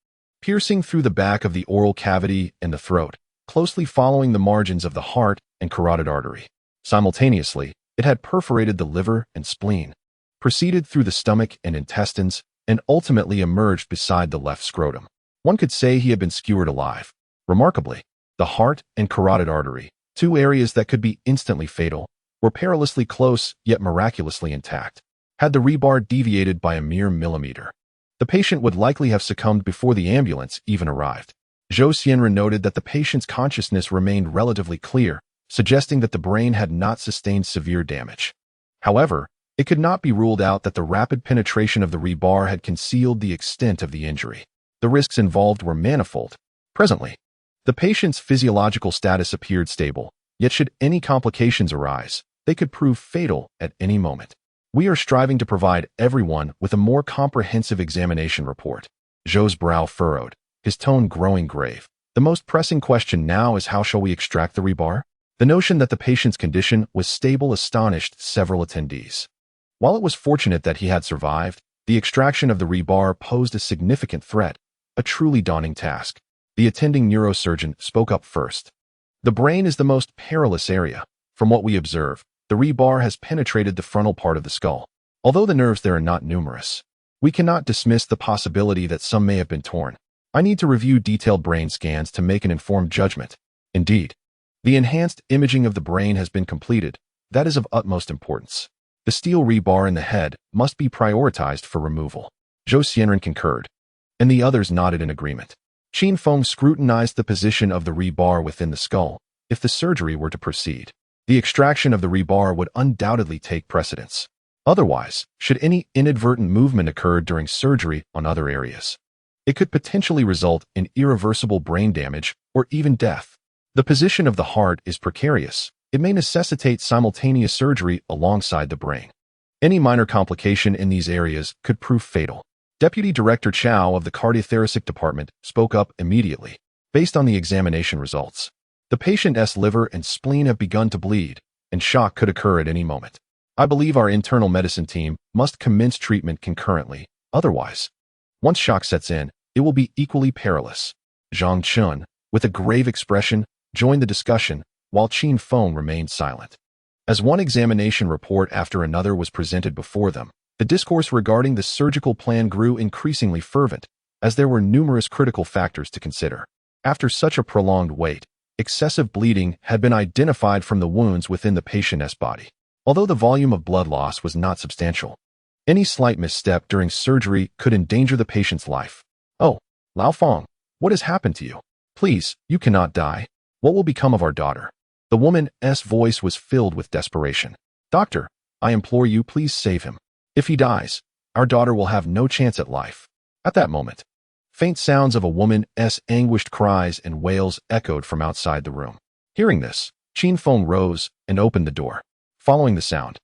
Speaker 1: piercing through the back of the oral cavity and the throat, closely following the margins of the heart and carotid artery. Simultaneously, it had perforated the liver and spleen, proceeded through the stomach and intestines, and ultimately emerged beside the left scrotum. One could say he had been skewered alive. Remarkably, the heart and carotid artery, two areas that could be instantly fatal, were perilously close yet miraculously intact. Had the rebar deviated by a mere millimeter, the patient would likely have succumbed before the ambulance even arrived. Zhou Xianren noted that the patient's consciousness remained relatively clear, suggesting that the brain had not sustained severe damage. However, it could not be ruled out that the rapid penetration of the rebar had concealed the extent of the injury. The risks involved were manifold. Presently, the patient's physiological status appeared stable, yet should any complications arise, they could prove fatal at any moment. We are striving to provide everyone with a more comprehensive examination report. Zhou's brow furrowed, his tone growing grave. The most pressing question now is, how shall we extract the rebar? The notion that the patient's condition was stable astonished several attendees. While it was fortunate that he had survived, the extraction of the rebar posed a significant threat, a truly daunting task. The attending neurosurgeon spoke up first. The brain is the most perilous area. From what we observe, the rebar has penetrated the frontal part of the skull. Although the nerves there are not numerous, we cannot dismiss the possibility that some may have been torn. I need to review detailed brain scans to make an informed judgment. Indeed, the enhanced imaging of the brain has been completed. That is of utmost importance. The steel rebar in the head must be prioritized for removal. Zhou Xianren concurred, and the others nodded in agreement. Qin Feng scrutinized the position of the rebar within the skull. If the surgery were to proceed, the extraction of the rebar would undoubtedly take precedence. Otherwise, should any inadvertent movement occur during surgery on other areas, it could potentially result in irreversible brain damage or even death. The position of the heart is precarious. It may necessitate simultaneous surgery alongside the brain. Any minor complication in these areas could prove fatal. Deputy Director Chow of the Cardiothoracic Department spoke up immediately. Based on the examination results, the patient's liver and spleen have begun to bleed, and shock could occur at any moment. I believe our internal medicine team must commence treatment concurrently. Otherwise, once shock sets in, it will be equally perilous. Zhang Chun, with a grave expression, joined the discussion, while Qin Feng remained silent. As one examination report after another was presented before them, the discourse regarding the surgical plan grew increasingly fervent, as there were numerous critical factors to consider. After such a prolonged wait, excessive bleeding had been identified from the wounds within the patient's body. Although the volume of blood loss was not substantial, any slight misstep during surgery could endanger the patient's life. "Oh, Lao Feng, what has happened to you? Please, you cannot die. What will become of our daughter?" The woman's voice was filled with desperation. "Doctor, I implore you, please save him. If he dies, our daughter will have no chance at life." At that moment, faint sounds of a woman's anguished cries and wails echoed from outside the room. Hearing this, Qin Feng rose and opened the door. Following the sound,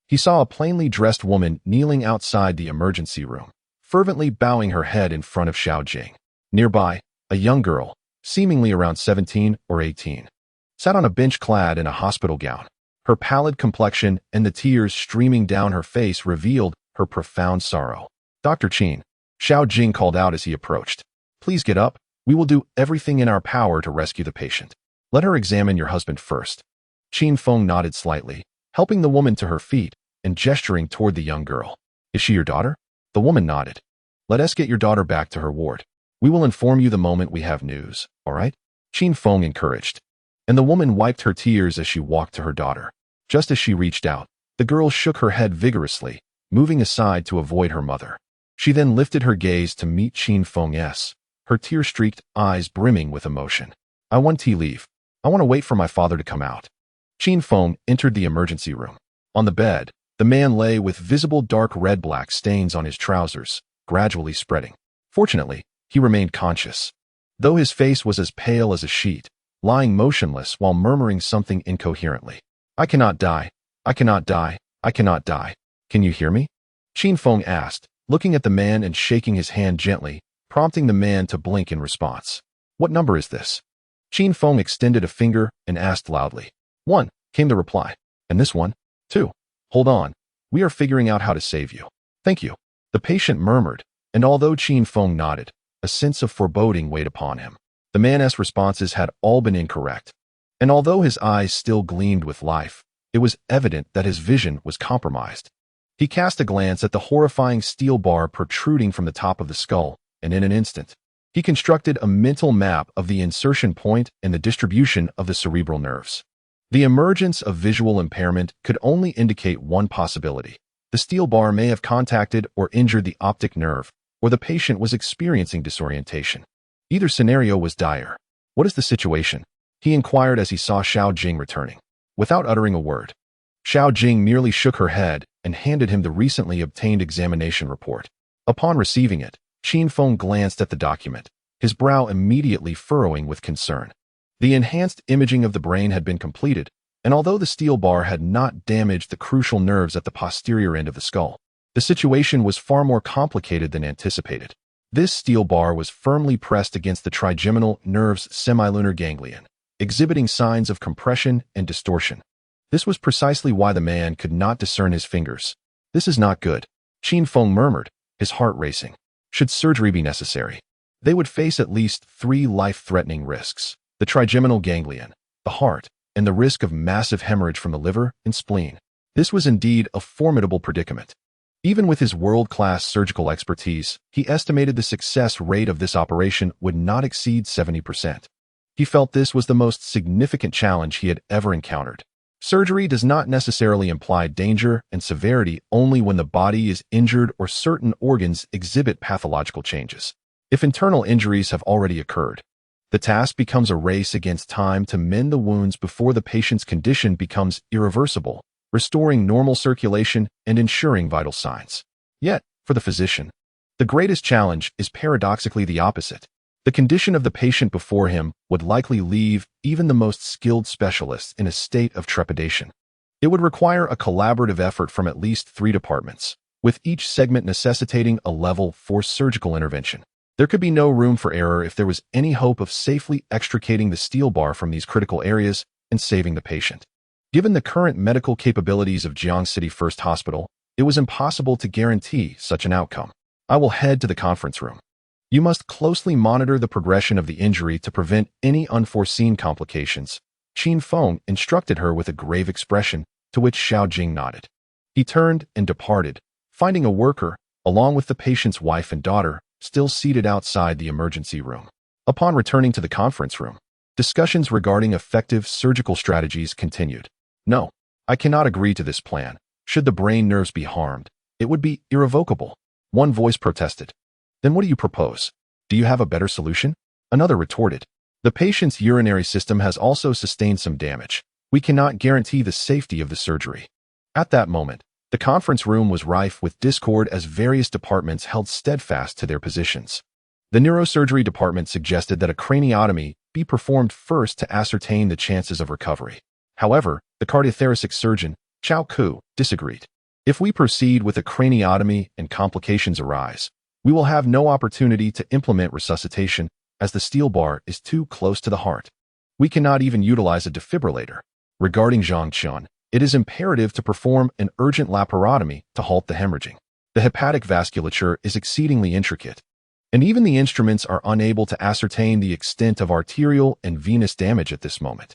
Speaker 1: he saw a plainly dressed woman kneeling outside the emergency room, fervently bowing her head in front of Xiao Jing. Nearby, a young girl, seemingly around 17 or 18, sat on a bench clad in a hospital gown. Her pallid complexion and the tears streaming down her face revealed her profound sorrow. "Dr. Qin," Xiao Jing called out as he approached, "please get up. We will do everything in our power to rescue the patient. Let her examine your husband first." Qin Feng nodded slightly, helping the woman to her feet and gesturing toward the young girl. "Is she your daughter?" The woman nodded. "Let us get your daughter back to her ward. We will inform you the moment we have news, all right?" Qin Feng encouraged, and the woman wiped her tears as she walked to her daughter. Just as she reached out, the girl shook her head vigorously, moving aside to avoid her mother. She then lifted her gaze to meet Qin Feng's, her tear-streaked eyes brimming with emotion. "I want tea leave. I want to wait for my father to come out." Qin Feng entered the emergency room. On the bed, the man lay with visible dark red-black stains on his trousers, gradually spreading. Fortunately, he remained conscious, though his face was as pale as a sheet, lying motionless while murmuring something incoherently. "I cannot die. I cannot die. I cannot die. Can you hear me?" Qin Feng asked, looking at the man and shaking his hand gently, prompting the man to blink in response. "What number is this?" Qin Feng extended a finger and asked loudly. "1. came the reply. And this one, too. Hold on. We are figuring out how to save you. Thank you. The patient murmured, and although Qin Feng nodded, a sense of foreboding weighed upon him. The man's responses had all been incorrect. And although his eyes still gleamed with life, it was evident that his vision was compromised. He cast a glance at the horrifying steel bar protruding from the top of the skull, and in an instant, he constructed a mental map of the insertion point and the distribution of the cerebral nerves. The emergence of visual impairment could only indicate one possibility. The steel bar may have contacted or injured the optic nerve, or the patient was experiencing disorientation. Either scenario was dire. What is the situation? He inquired as he saw Xiao Jing returning. Without uttering a word, Xiao Jing merely shook her head and handed him the recently obtained examination report. Upon receiving it, Qin Feng glanced at the document, his brow immediately furrowing with concern. The enhanced imaging of the brain had been completed, and although the steel bar had not damaged the crucial nerves at the posterior end of the skull, the situation was far more complicated than anticipated. This steel bar was firmly pressed against the trigeminal nerve's semilunar ganglion, exhibiting signs of compression and distortion. This was precisely why the man could not discern his fingers. This is not good, Qin Feng murmured, his heart racing. Should surgery be necessary, they would face at least 3 life-threatening risks: the trigeminal ganglion, the heart, and the risk of massive hemorrhage from the liver and spleen. This was indeed a formidable predicament. Even with his world-class surgical expertise, he estimated the success rate of this operation would not exceed 70%. He felt this was the most significant challenge he had ever encountered. Surgery does not necessarily imply danger and severity only when the body is injured or certain organs exhibit pathological changes. If internal injuries have already occurred, the task becomes a race against time to mend the wounds before the patient's condition becomes irreversible, restoring normal circulation and ensuring vital signs. Yet, for the physician, the greatest challenge is paradoxically the opposite. The condition of the patient before him would likely leave even the most skilled specialists in a state of trepidation. It would require a collaborative effort from at least 3 departments, with each segment necessitating a level 4 surgical intervention. There could be no room for error if there was any hope of safely extricating the steel bar from these critical areas and saving the patient. Given the current medical capabilities of Jiang City First Hospital, it was impossible to guarantee such an outcome. I will head to the conference room. You must closely monitor the progression of the injury to prevent any unforeseen complications. Qin Feng instructed her with a grave expression, to which Xiao Jing nodded. He turned and departed, finding a worker, along with the patient's wife and daughter, still seated outside the emergency room. Upon returning to the conference room, discussions regarding effective surgical strategies continued. No, I cannot agree to this plan. Should the brain nerves be harmed, it would be irrevocable. One voice protested. Then what do you propose? Do you have a better solution? Another retorted. The patient's urinary system has also sustained some damage. We cannot guarantee the safety of the surgery. At that moment, the conference room was rife with discord as various departments held steadfast to their positions. The neurosurgery department suggested that a craniotomy be performed first to ascertain the chances of recovery. However, the cardiothoracic surgeon, Chao Ku, disagreed. If we proceed with a craniotomy and complications arise, we will have no opportunity to implement resuscitation as the steel bar is too close to the heart. We cannot even utilize a defibrillator. Regarding Zhang Qian, it is imperative to perform an urgent laparotomy to halt the hemorrhaging. The hepatic vasculature is exceedingly intricate, and even the instruments are unable to ascertain the extent of arterial and venous damage at this moment.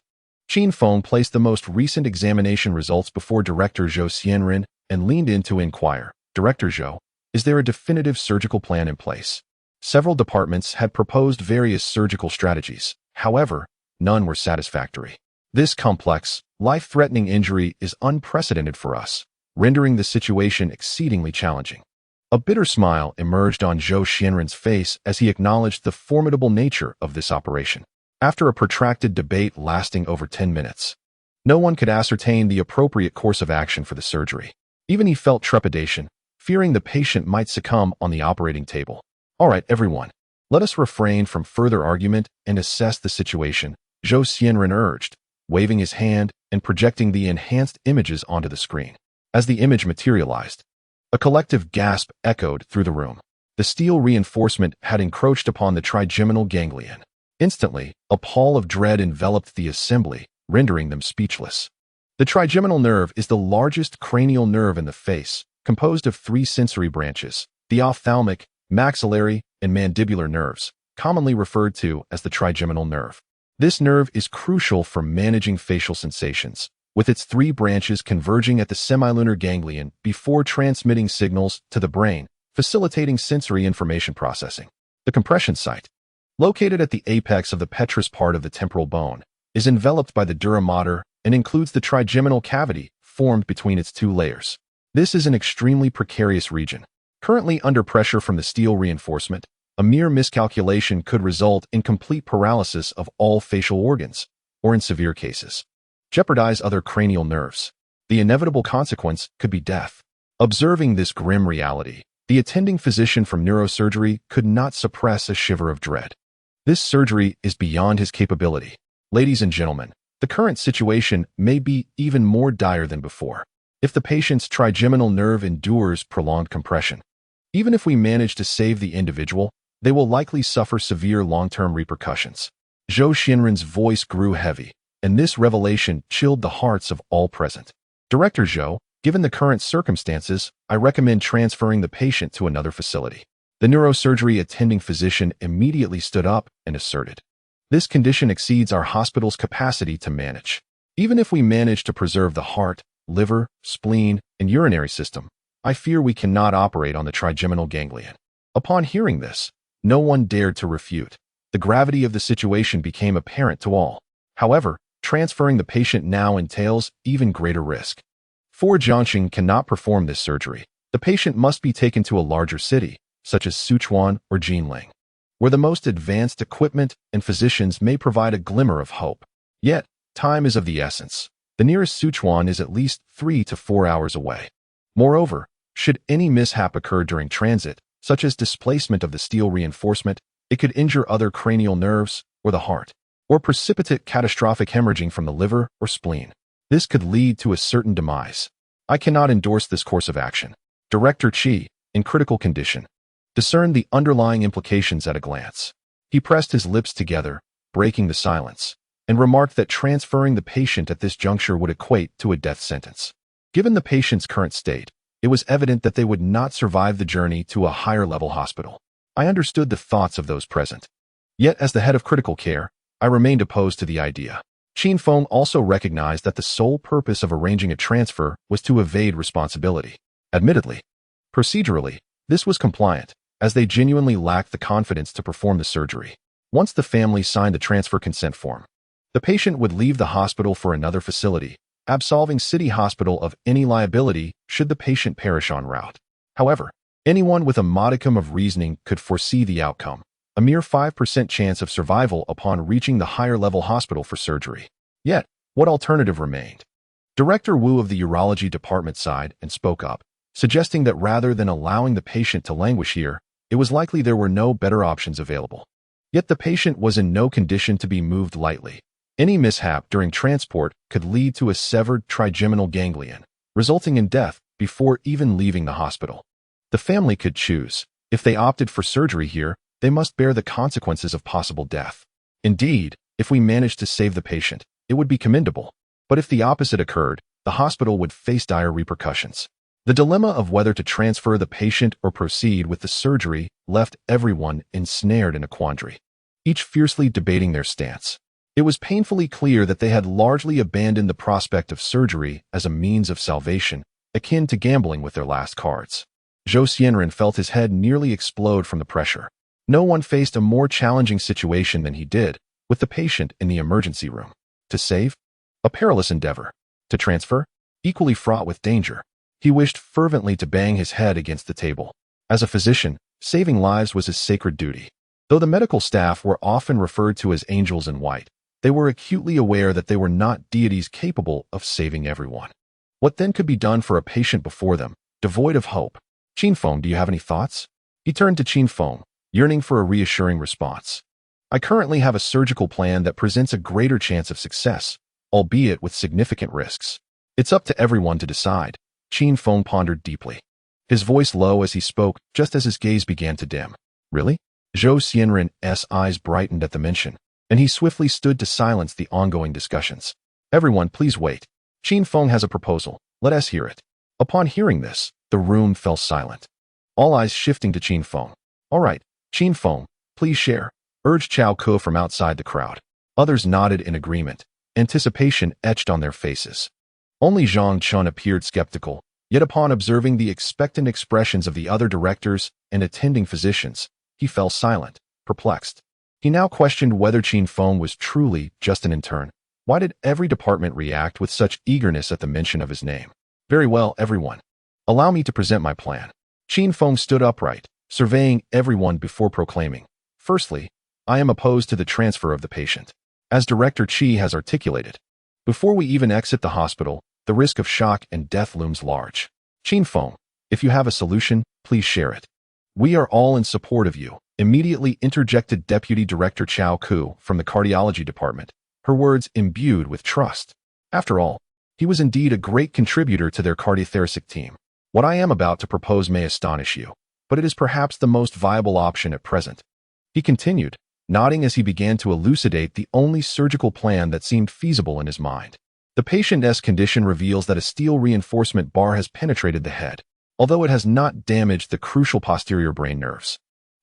Speaker 1: Qin Feng placed the most recent examination results before Director Zhou Xianren and leaned in to inquire, Director Zhou, is there a definitive surgical plan in place? Several departments had proposed various surgical strategies. However, none were satisfactory. This complex, life-threatening injury is unprecedented for us, rendering the situation exceedingly challenging. A bitter smile emerged on Zhou Xianren's face as he acknowledged the formidable nature of this operation. After a protracted debate lasting over 10 minutes, no one could ascertain the appropriate course of action for the surgery. Even he felt trepidation, fearing the patient might succumb on the operating table. All right, everyone, let us refrain from further argument and assess the situation, Zhou Xianren urged, waving his hand and projecting the enhanced images onto the screen. As the image materialized, a collective gasp echoed through the room. The steel reinforcement had encroached upon the trigeminal ganglion. Instantly, a pall of dread enveloped the assembly, rendering them speechless. The trigeminal nerve is the largest cranial nerve in the face, composed of 3 sensory branches, the ophthalmic, maxillary, and mandibular nerves, commonly referred to as the trigeminal nerve. This nerve is crucial for managing facial sensations, with its 3 branches converging at the semilunar ganglion before transmitting signals to the brain, facilitating sensory information processing. The compression site, located at the apex of the petrous part of the temporal bone, is enveloped by the dura mater and includes the trigeminal cavity formed between its 2 layers. This is an extremely precarious region. Currently under pressure from the steel reinforcement, a mere miscalculation could result in complete paralysis of all facial organs, or in severe cases, jeopardize other cranial nerves. The inevitable consequence could be death. Observing this grim reality, the attending physician from neurosurgery could not suppress a shiver of dread. This surgery is beyond his capability. Ladies and gentlemen, the current situation may be even more dire than before. If the patient's trigeminal nerve endures prolonged compression, even if we manage to save the individual, they will likely suffer severe long-term repercussions. Zhou Xianren's voice grew heavy, and this revelation chilled the hearts of all present. Director Zhou, given the current circumstances, I recommend transferring the patient to another facility. The neurosurgery attending physician immediately stood up and asserted, "This condition exceeds our hospital's capacity to manage. Even if we manage to preserve the heart, liver, spleen, and urinary system, I fear we cannot operate on the trigeminal ganglion." Upon hearing this, no one dared to refute. The gravity of the situation became apparent to all. However, transferring the patient now entails even greater risk. For Jiangxing cannot perform this surgery. The patient must be taken to a larger city, such as Sichuan or Jinling, where the most advanced equipment and physicians may provide a glimmer of hope. Yet, time is of the essence. The nearest Sichuan is at least 3 to 4 hours away. Moreover, should any mishap occur during transit, such as displacement of the steel reinforcement, it could injure other cranial nerves or the heart, or precipitate catastrophic hemorrhaging from the liver or spleen. This could lead to a certain demise. I cannot endorse this course of action. Director Qi, in critical condition, discerned the underlying implications at a glance. He pressed his lips together, breaking the silence, and remarked that transferring the patient at this juncture would equate to a death sentence. Given the patient's current state, it was evident that they would not survive the journey to a higher-level hospital. I understood the thoughts of those present. Yet, as the head of critical care, I remained opposed to the idea. Qin Feng also recognized that the sole purpose of arranging a transfer was to evade responsibility. Admittedly, procedurally, this was compliant, as they genuinely lacked the confidence to perform the surgery. Once the family signed the transfer consent form, the patient would leave the hospital for another facility, absolving City Hospital of any liability should the patient perish en route. However, anyone with a modicum of reasoning could foresee the outcome, a mere 5% chance of survival upon reaching the higher-level hospital for surgery. Yet, what alternative remained? Director Wu of the urology department sighed and spoke up, suggesting that rather than allowing the patient to languish here, it was likely there were no better options available. Yet the patient was in no condition to be moved lightly. Any mishap during transport could lead to a severed trigeminal ganglion, resulting in death before even leaving the hospital. The family could choose. If they opted for surgery here, they must bear the consequences of possible death. Indeed, if we managed to save the patient, it would be commendable. But if the opposite occurred, the hospital would face dire repercussions. The dilemma of whether to transfer the patient or proceed with the surgery left everyone ensnared in a quandary, each fiercely debating their stance. It was painfully clear that they had largely abandoned the prospect of surgery as a means of salvation, akin to gambling with their last cards. Zhou Xianren felt his head nearly explode from the pressure. No one faced a more challenging situation than he did, with the patient in the emergency room. To save? A perilous endeavor. To transfer? Equally fraught with danger. He wished fervently to bang his head against the table. As a physician, saving lives was his sacred duty. Though the medical staff were often referred to as angels in white, they were acutely aware that they were not deities capable of saving everyone. What then could be done for a patient before them, devoid of hope? Qin Feng, do you have any thoughts? He turned to Qin Feng, yearning for a reassuring response. I currently have a surgical plan that presents a greater chance of success, albeit with significant risks. It's up to everyone to decide. Qin Feng pondered deeply, his voice low as he spoke, just as his gaze began to dim. Really? Zhou Xianren's eyes brightened at the mention, and he swiftly stood to silence the ongoing discussions. Everyone, please wait. Qin Feng has a proposal. Let us hear it. Upon hearing this, the room fell silent. All eyes shifting to Qin Feng. All right, Qin Feng, please share, urged Chao Ke from outside the crowd. Others nodded in agreement, anticipation etched on their faces. Only Zhang Chun appeared skeptical, yet upon observing the expectant expressions of the other directors and attending physicians, he fell silent, perplexed. He now questioned whether Qin Feng was truly just an intern. Why did every department react with such eagerness at the mention of his name? Very well, everyone. Allow me to present my plan. Qin Feng stood upright, surveying everyone before proclaiming. Firstly, I am opposed to the transfer of the patient. As Director Qi has articulated, before we even exit the hospital, the risk of shock and death looms large. Qin Feng, if you have a solution, please share it. We are all in support of you, immediately interjected Deputy Director Chao Ke from the Cardiology Department, her words imbued with trust. After all, he was indeed a great contributor to their cardiothoracic team. What I am about to propose may astonish you, but it is perhaps the most viable option at present. He continued, nodding as he began to elucidate the only surgical plan that seemed feasible in his mind. The patient's condition reveals that a steel reinforcement bar has penetrated the head, although it has not damaged the crucial posterior brain nerves.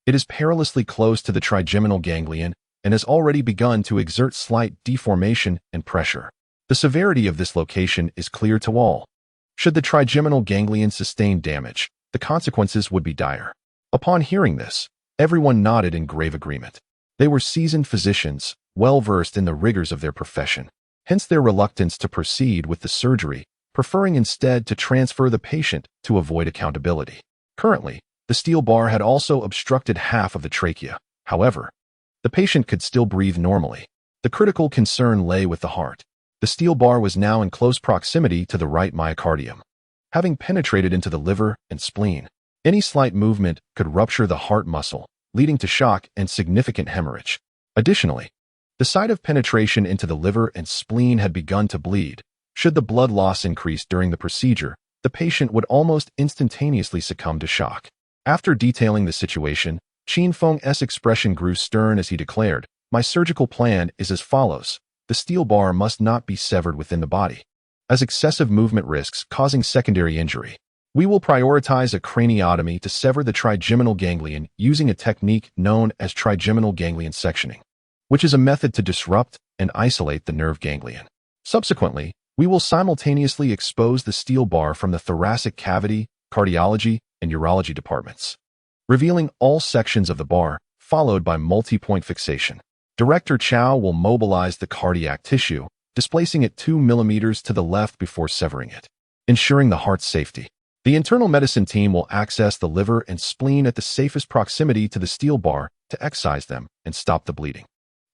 Speaker 1: It is perilously close to the trigeminal ganglion and has already begun to exert slight deformation and pressure. The severity of this location is clear to all. Should the trigeminal ganglion sustain damage, the consequences would be dire. Upon hearing this, everyone nodded in grave agreement. They were seasoned physicians, well-versed in the rigors of their profession, hence their reluctance to proceed with the surgery, preferring instead to transfer the patient to avoid accountability. Currently, the steel bar had also obstructed half of the trachea. However, the patient could still breathe normally. The critical concern lay with the heart. The steel bar was now in close proximity to the right myocardium. Having penetrated into the liver and spleen, any slight movement could rupture the heart muscle, leading to shock and significant hemorrhage. Additionally, the site of penetration into the liver and spleen had begun to bleed. Should the blood loss increase during the procedure, the patient would almost instantaneously succumb to shock. After detailing the situation, Qin Feng's expression grew stern as he declared, "My surgical plan is as follows. The steel bar must not be severed within the body, as excessive movement risks causing secondary injury. We will prioritize a craniotomy to sever the trigeminal ganglion using a technique known as trigeminal ganglion sectioning, which is a method to disrupt and isolate the nerve ganglion. Subsequently, we will simultaneously expose the steel bar from the thoracic cavity, cardiology, and urology departments, revealing all sections of the bar, followed by multi-point fixation. Director Chao will mobilize the cardiac tissue, displacing it 2 millimeters to the left before severing it, ensuring the heart's safety. The internal medicine team will access the liver and spleen at the safest proximity to the steel bar to excise them and stop the bleeding.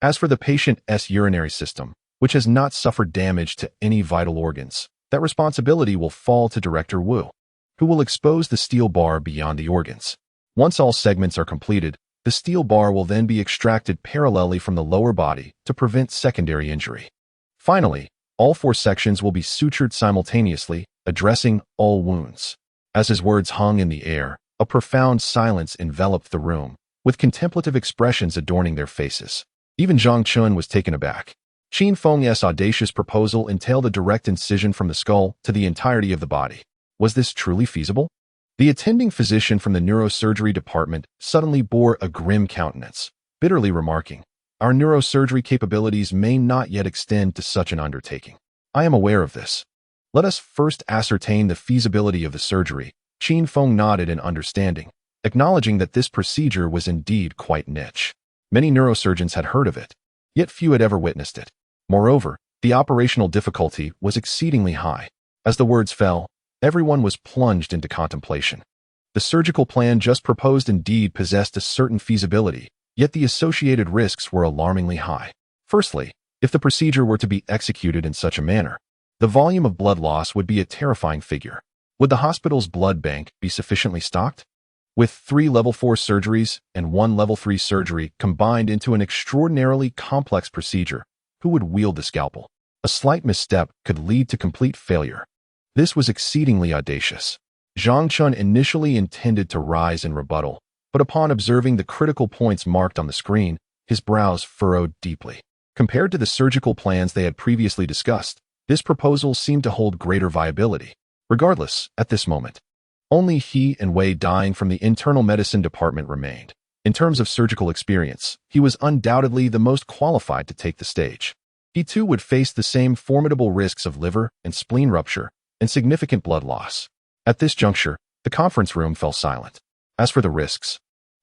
Speaker 1: As for the patient's urinary system, which has not suffered damage to any vital organs, that responsibility will fall to Director Wu, who will expose the steel bar beyond the organs. Once all segments are completed, the steel bar will then be extracted parallelly from the lower body to prevent secondary injury. Finally, all 4 sections will be sutured simultaneously, addressing all wounds." As his words hung in the air, a profound silence enveloped the room, with contemplative expressions adorning their faces. Even Zhang Chun was taken aback. Qin Feng's audacious proposal entailed a direct incision from the skull to the entirety of the body. Was this truly feasible? The attending physician from the neurosurgery department suddenly bore a grim countenance, bitterly remarking, "Our neurosurgery capabilities may not yet extend to such an undertaking. I am aware of this. Let us first ascertain the feasibility of the surgery." Qin Feng nodded in understanding, acknowledging that this procedure was indeed quite niche. Many neurosurgeons had heard of it, yet few had ever witnessed it. Moreover, the operational difficulty was exceedingly high. As the words fell, everyone was plunged into contemplation. The surgical plan just proposed indeed possessed a certain feasibility, yet the associated risks were alarmingly high. Firstly, if the procedure were to be executed in such a manner, the volume of blood loss would be a terrifying figure. Would the hospital's blood bank be sufficiently stocked? With 3 level 4 surgeries and 1 level 3 surgery combined into an extraordinarily complex procedure, who would wield the scalpel? A slight misstep could lead to complete failure. This was exceedingly audacious. Zhang Chun initially intended to rise in rebuttal, but upon observing the critical points marked on the screen, his brows furrowed deeply. Compared to the surgical plans they had previously discussed, This proposal seemed to hold greater viability. Regardless, at this moment, only he and Wei dying from the internal medicine department remained. In terms of surgical experience, he was undoubtedly the most qualified to take the stage. He too would face the same formidable risks of liver and spleen rupture and significant blood loss. At this juncture, the conference room fell silent. As for the risks,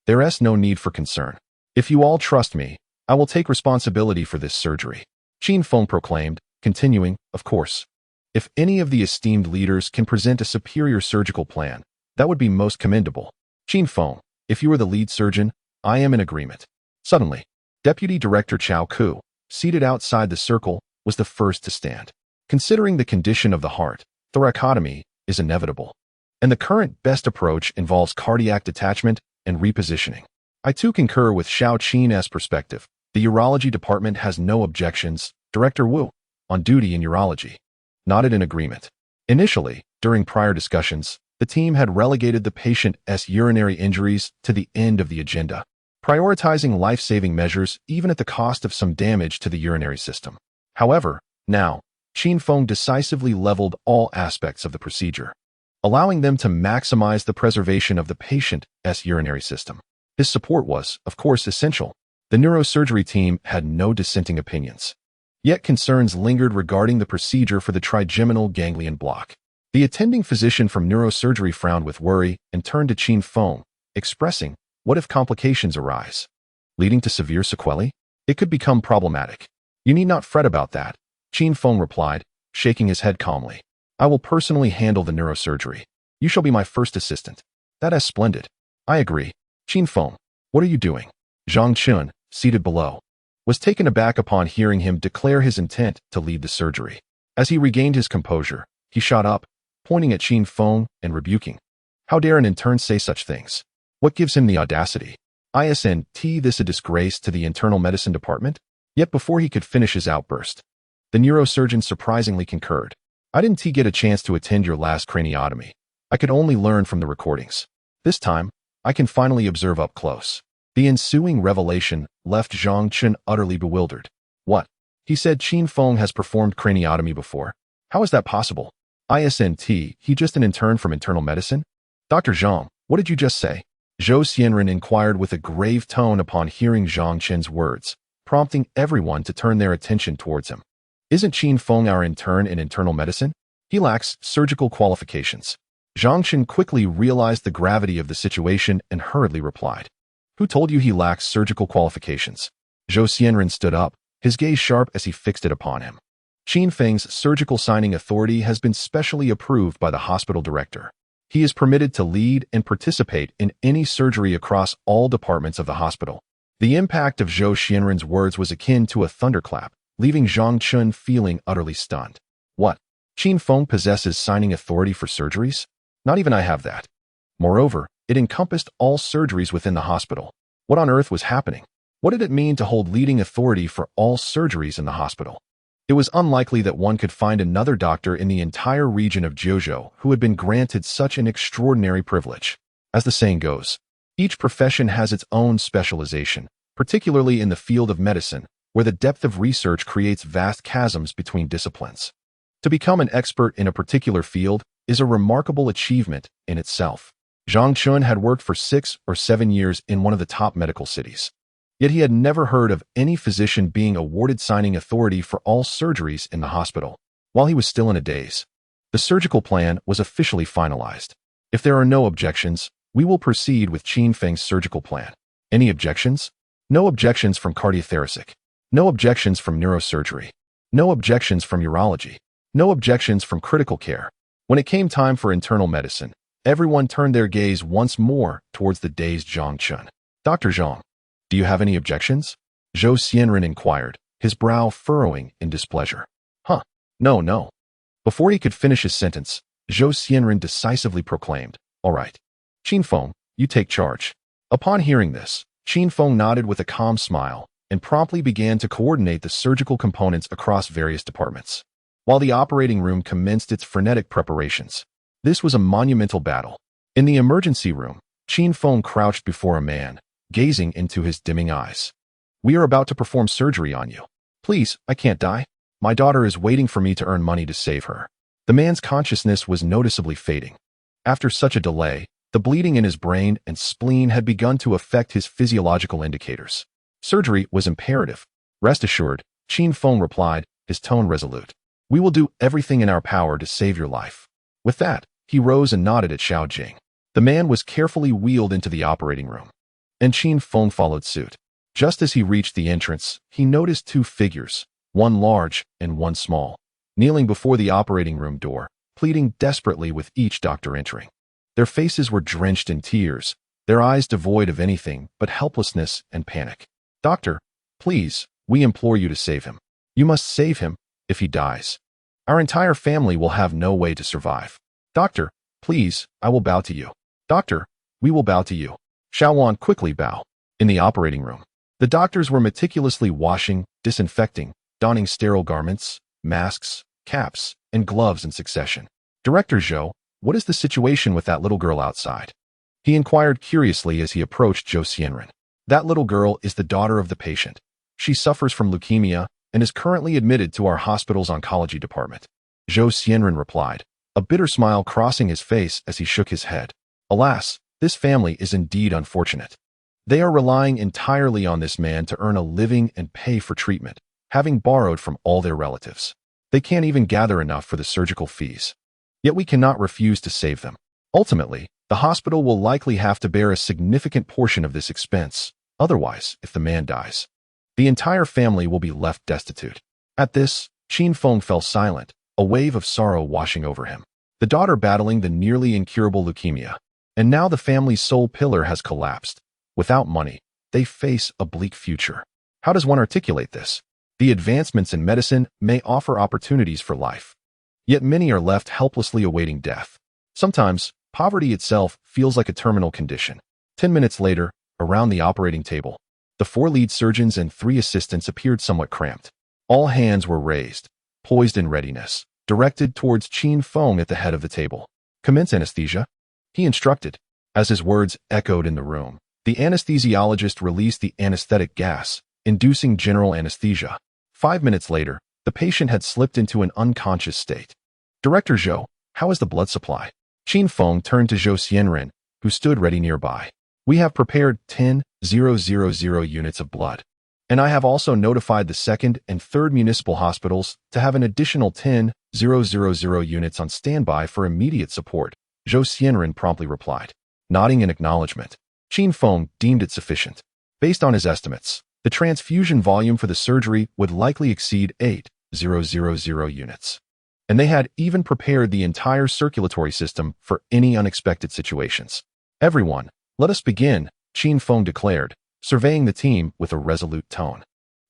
Speaker 1: there is no need for concern. If you all trust me, I will take responsibility for this surgery. Qin Feng proclaimed, continuing, of course. If any of the esteemed leaders can present a superior surgical plan, that would be most commendable. Qin Feng, if you are the lead surgeon, I am in agreement. Suddenly, Deputy Director Chao Ku, seated outside the circle, was the first to stand. Considering the condition of the heart, thoracotomy is inevitable, and the current best approach involves cardiac detachment and repositioning. I too concur with Xiao Qin's perspective. The urology department has no objections. Director Wu, on duty in urology, nodded in agreement. Initially, during prior discussions, the team had relegated the patient's urinary injuries to the end of the agenda, prioritizing life-saving measures even at the cost of some damage to the urinary system. However, now, Qin Feng decisively leveled all aspects of the procedure, allowing them to maximize the preservation of the patient's urinary system. His support was, of course, essential. The neurosurgery team had no dissenting opinions. Yet concerns lingered regarding the procedure for the trigeminal ganglion block. The attending physician from neurosurgery frowned with worry and turned to Qin Feng, expressing, what if complications arise, leading to severe sequelae? It could become problematic. You need not fret about that, Qin Feng replied, shaking his head calmly. I will personally handle the neurosurgery. You shall be my first assistant. That is splendid. I agree. Qin Feng, what are you doing? Zhang Chun, seated below, was taken aback upon hearing him declare his intent to lead the surgery. As he regained his composure, he shot up, pointing at Qin Feng and rebuking. How dare an intern say such things? What gives him the audacity? Isn't this a disgrace to the internal medicine department? Yet before he could finish his outburst, the neurosurgeon surprisingly concurred. I didn't get a chance to attend your last craniotomy. I could only learn from the recordings. This time, I can finally observe up close. The ensuing revelation left Zhang Chun utterly bewildered. What? He said Qin Feng has performed craniotomy before. How is that possible? Isn't he just an intern from internal medicine? Dr. Zhang, what did you just say? Zhou Xianren inquired with a grave tone upon hearing Zhang Chen's words, prompting everyone to turn their attention towards him. Isn't Qin Feng our intern in internal medicine? He lacks surgical qualifications. Zhang Chen quickly realized the gravity of the situation and hurriedly replied. Who told you he lacks surgical qualifications? Zhou Xianren stood up, his gaze sharp as he fixed it upon him. Qin Feng's surgical signing authority has been specially approved by the hospital director. He is permitted to lead and participate in any surgery across all departments of the hospital. The impact of Zhou Xianren's words was akin to a thunderclap, leaving Zhang Chun feeling utterly stunned. What? Qin Feng possesses signing authority for surgeries? Not even I have that. Moreover, it encompassed all surgeries within the hospital. What on earth was happening? What did it mean to hold leading authority for all surgeries in the hospital? It was unlikely that one could find another doctor in the entire region of Jiuzhou who had been granted such an extraordinary privilege. As the saying goes, each profession has its own specialization, particularly in the field of medicine, where the depth of research creates vast chasms between disciplines. To become an expert in a particular field is a remarkable achievement in itself. Zhang Chun had worked for 6 or 7 years in one of the top medical cities. Yet he had never heard of any physician being awarded signing authority for all surgeries in the hospital. While he was still in a daze, the surgical plan was officially finalized. If there are no objections, we will proceed with Qin Feng's surgical plan. Any objections? No objections from cardiothoracic. No objections from neurosurgery. No objections from urology. No objections from critical care. When it came time for internal medicine, everyone turned their gaze once more towards the dazed Zhang Chun. Dr. Zhang, do you have any objections? Zhou Xianren inquired, his brow furrowing in displeasure. No. Before he could finish his sentence, Zhou Xianren decisively proclaimed, all right. Qin Feng, you take charge. Upon hearing this, Qin Feng nodded with a calm smile and promptly began to coordinate the surgical components across various departments. While the operating room commenced its frenetic preparations, this was a monumental battle. In the emergency room, Qin Feng crouched before a man, gazing into his dimming eyes. We are about to perform surgery on you. Please, I can't die. My daughter is waiting for me to earn money to save her." The man's consciousness was noticeably fading. After such a delay, the bleeding in his brain and spleen had begun to affect his physiological indicators. Surgery was imperative. "Rest assured," Qin Feng replied, his tone resolute. "We will do everything in our power to save your life." With that, he rose and nodded at Xiao Jing. The man was carefully wheeled into the operating room, and Qin Feng followed suit. Just as he reached the entrance, he noticed two figures, one large and one small, kneeling before the operating room door, pleading desperately with each doctor entering. Their faces were drenched in tears, their eyes devoid of anything but helplessness and panic. "Doctor, please, we implore you to save him. You must save him. If he dies, our entire family will have no way to survive. Doctor, please, I will bow to you. Doctor, we will bow to you." Xiaowan quickly bow. In the operating room, the doctors were meticulously washing, disinfecting, donning sterile garments, masks, caps, and gloves in succession. "Director Zhou, what is the situation with that little girl outside?" he inquired curiously as he approached Zhou Xianren. "That little girl is the daughter of the patient. She suffers from leukemia and is currently admitted to our hospital's oncology department." Zhou Xianren replied, a bitter smile crossing his face as he shook his head. "Alas, this family is indeed unfortunate. They are relying entirely on this man to earn a living and pay for treatment, having borrowed from all their relatives. They can't even gather enough for the surgical fees. Yet we cannot refuse to save them. Ultimately, the hospital will likely have to bear a significant portion of this expense. Otherwise, if the man dies, the entire family will be left destitute." At this, Qin Feng fell silent, a wave of sorrow washing over him. The daughter battling the nearly incurable leukemia, and now the family's sole pillar has collapsed. Without money, they face a bleak future. How does one articulate this? The advancements in medicine may offer opportunities for life, yet many are left helplessly awaiting death. Sometimes, poverty itself feels like a terminal condition. 10 minutes later, around the operating table, the 4 lead surgeons and 3 assistants appeared somewhat cramped. All hands were raised, poised in readiness, directed towards Qin Feng at the head of the table. "Commence anesthesia," he instructed. As his words echoed in the room, the anesthesiologist released the anesthetic gas, inducing general anesthesia. 5 minutes later, the patient had slipped into an unconscious state. "Director Zhou, how is the blood supply?" Qin Feng turned to Zhou Xianren, who stood ready nearby. "We have prepared 10,000 units of blood, and I have also notified the 2nd and 3rd municipal hospitals to have an additional 10,000 units on standby for immediate support," Zhou Xianren promptly replied. Nodding in acknowledgement, Qin Feng deemed it sufficient. Based on his estimates, the transfusion volume for the surgery would likely exceed 8,000 units. And they had even prepared the entire circulatory system for any unexpected situations. "Everyone, let us begin," Qin Feng declared, surveying the team with a resolute tone.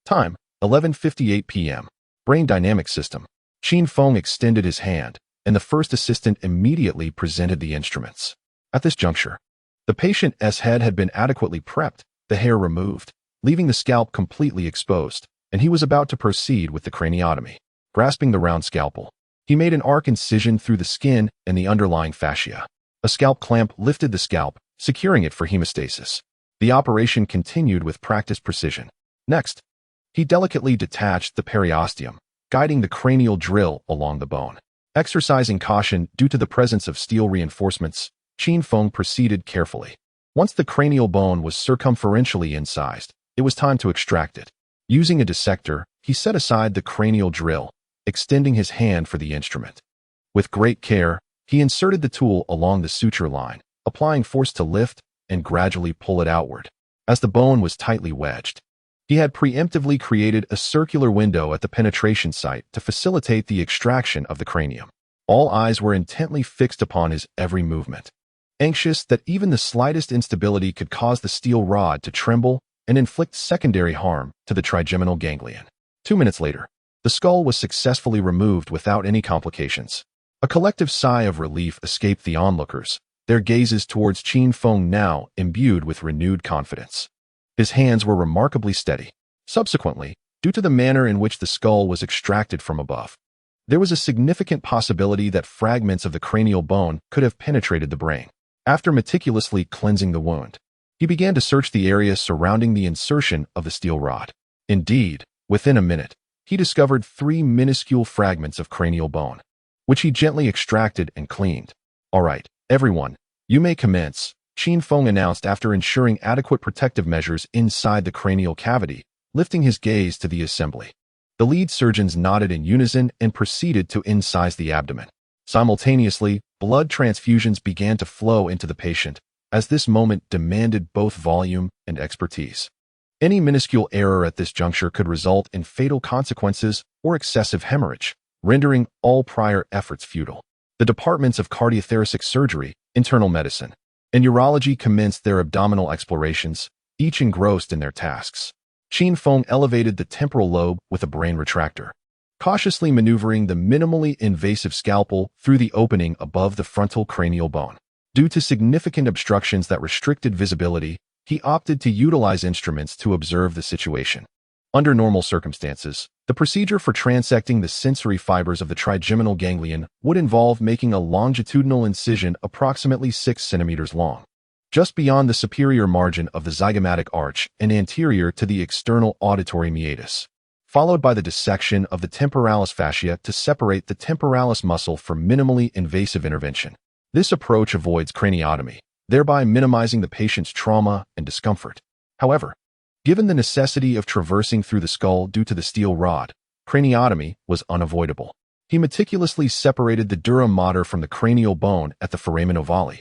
Speaker 1: Time, 11:58 p.m. Brain dynamic system. Qin Feng extended his hand, and the first assistant immediately presented the instruments. At this juncture, the patient's head had been adequately prepped, the hair removed, leaving the scalp completely exposed, and he was about to proceed with the craniotomy. Grasping the round scalpel, he made an arc incision through the skin and the underlying fascia. A scalp clamp lifted the scalp, securing it for hemostasis. The operation continued with practiced precision. Next, he delicately detached the periosteum, guiding the cranial drill along the bone. Exercising caution due to the presence of steel reinforcements, Qin Feng proceeded carefully. Once the cranial bone was circumferentially incised, it was time to extract it. Using a dissector, he set aside the cranial drill, extending his hand for the instrument. With great care, he inserted the tool along the suture line, applying force to lift and gradually pull it outward. As the bone was tightly wedged, he had preemptively created a circular window at the penetration site to facilitate the extraction of the cranium. All eyes were intently fixed upon his every movement, anxious that even the slightest instability could cause the steel rod to tremble and inflict secondary harm to the trigeminal ganglion. 2 minutes later, the skull was successfully removed without any complications. A collective sigh of relief escaped the onlookers, their gazes towards Qin Feng now imbued with renewed confidence. His hands were remarkably steady. Subsequently, due to the manner in which the skull was extracted from above, there was a significant possibility that fragments of the cranial bone could have penetrated the brain. After meticulously cleansing the wound, he began to search the area surrounding the insertion of the steel rod. Indeed, within a minute, he discovered 3 minuscule fragments of cranial bone, which he gently extracted and cleaned. "All right, everyone, you may commence," Qin Feng announced after ensuring adequate protective measures inside the cranial cavity, lifting his gaze to the assembly. The lead surgeons nodded in unison and proceeded to incise the abdomen. Simultaneously, blood transfusions began to flow into the patient, as this moment demanded both volume and expertise. Any minuscule error at this juncture could result in fatal consequences or excessive hemorrhage, rendering all prior efforts futile. The departments of cardiothoracic surgery, internal medicine, and urology commenced their abdominal explorations, each engrossed in their tasks. Qin Feng elevated the temporal lobe with a brain retractor, cautiously maneuvering the minimally invasive scalpel through the opening above the frontal cranial bone. Due to significant obstructions that restricted visibility, he opted to utilize instruments to observe the situation. Under normal circumstances, the procedure for transecting the sensory fibers of the trigeminal ganglion would involve making a longitudinal incision approximately 6 centimeters long, just beyond the superior margin of the zygomatic arch and anterior to the external auditory meatus, followed by the dissection of the temporalis fascia to separate the temporalis muscle for minimally invasive intervention. This approach avoids craniotomy, thereby minimizing the patient's trauma and discomfort. However, given the necessity of traversing through the skull due to the steel rod, craniotomy was unavoidable. He meticulously separated the dura mater from the cranial bone at the foramen ovale,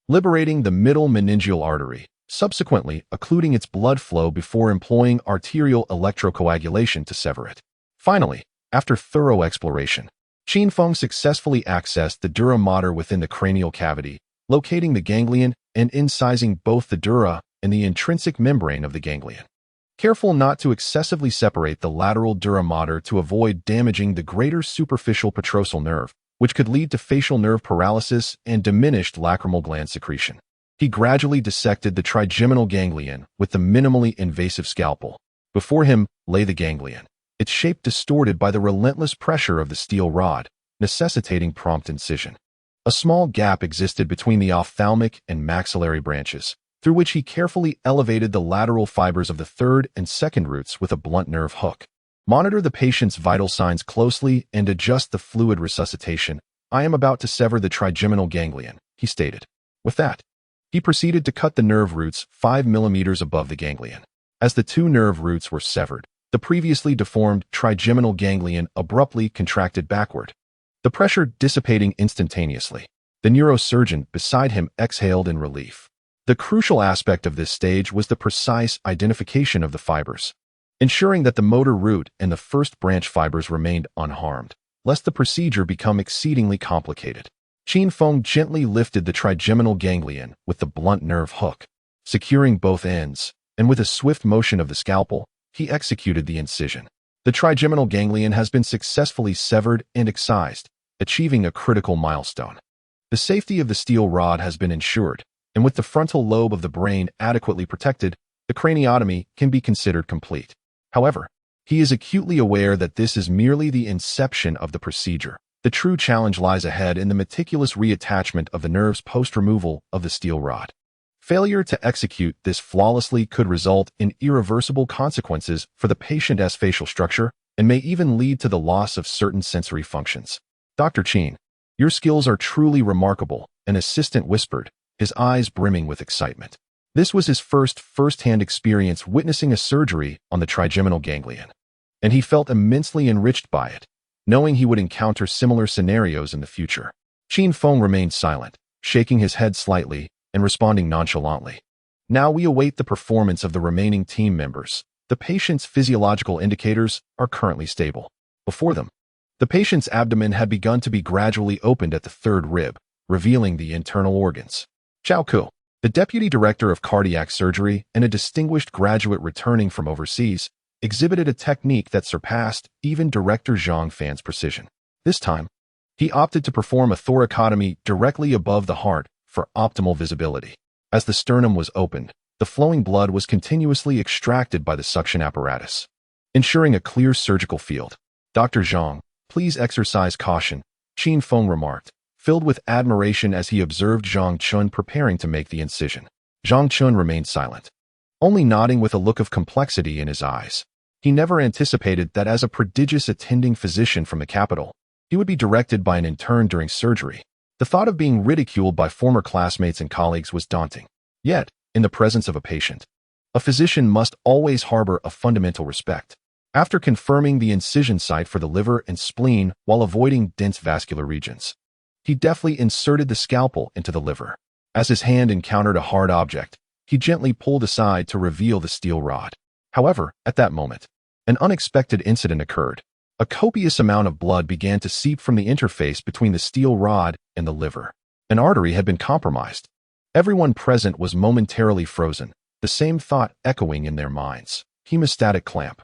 Speaker 1: liberating the middle meningeal artery, subsequently occluding its blood flow before employing arterial electrocoagulation to sever it. Finally, after thorough exploration, Qin Feng successfully accessed the dura mater within the cranial cavity, locating the ganglion and incising both the dura and the intrinsic membrane of the ganglion. Careful not to excessively separate the lateral dura mater to avoid damaging the greater superficial petrosal nerve, which could lead to facial nerve paralysis and diminished lacrimal gland secretion. He gradually dissected the trigeminal ganglion with the minimally invasive scalpel. Before him lay the ganglion, its shape distorted by the relentless pressure of the steel rod, necessitating prompt incision. A small gap existed between the ophthalmic and maxillary branches, through which he carefully elevated the lateral fibers of the third and second roots with a blunt nerve hook. Monitor the patient's vital signs closely and adjust the fluid resuscitation. "I am about to sever the trigeminal ganglion," he stated. With that, he proceeded to cut the nerve roots 5 millimeters above the ganglion. As the 2 nerve roots were severed, the previously deformed trigeminal ganglion abruptly contracted backward, the pressure dissipating instantaneously. The neurosurgeon beside him exhaled in relief. The crucial aspect of this stage was the precise identification of the fibers, ensuring that the motor root and the first branch fibers remained unharmed, lest the procedure become exceedingly complicated. Qin Feng gently lifted the trigeminal ganglion with the blunt nerve hook, securing both ends, and with a swift motion of the scalpel, he executed the incision. The trigeminal ganglion has been successfully severed and excised, achieving a critical milestone. The safety of the steel rod has been ensured, and with the frontal lobe of the brain adequately protected, the craniotomy can be considered complete. However, he is acutely aware that this is merely the inception of the procedure. The true challenge lies ahead in the meticulous reattachment of the nerves post-removal of the steel rod. Failure to execute this flawlessly could result in irreversible consequences for the patient's facial structure and may even lead to the loss of certain sensory functions. "Dr. Qin, your skills are truly remarkable," an assistant whispered, his eyes brimming with excitement. This was his first-hand experience witnessing a surgery on the trigeminal ganglion, and he felt immensely enriched by it, knowing he would encounter similar scenarios in the future. Qin Feng remained silent, shaking his head slightly and responding nonchalantly. "Now we await the performance of the remaining team members. The patient's physiological indicators are currently stable." Before them, the patient's abdomen had begun to be gradually opened at the third rib, revealing the internal organs. Zhao Ku, the deputy director of cardiac surgery and a distinguished graduate returning from overseas, exhibited a technique that surpassed even Director Zhang Fan's precision. This time, he opted to perform a thoracotomy directly above the heart for optimal visibility. As the sternum was opened, the flowing blood was continuously extracted by the suction apparatus, ensuring a clear surgical field. "Dr. Zhang, please exercise caution," Qin Feng remarked, filled with admiration as he observed Zhang Chun preparing to make the incision. Zhang Chun remained silent, only nodding with a look of complexity in his eyes. He never anticipated that as a prodigious attending physician from the capital, he would be directed by an intern during surgery. The thought of being ridiculed by former classmates and colleagues was daunting. Yet, in the presence of a patient, a physician must always harbor a fundamental respect. After confirming the incision site for the liver and spleen while avoiding dense vascular regions, he deftly inserted the scalpel into the liver. As his hand encountered a hard object, he gently pulled aside to reveal the steel rod. However, at that moment, an unexpected incident occurred. A copious amount of blood began to seep from the interface between the steel rod and the liver. An artery had been compromised. Everyone present was momentarily frozen, the same thought echoing in their minds. Hemostatic clamp.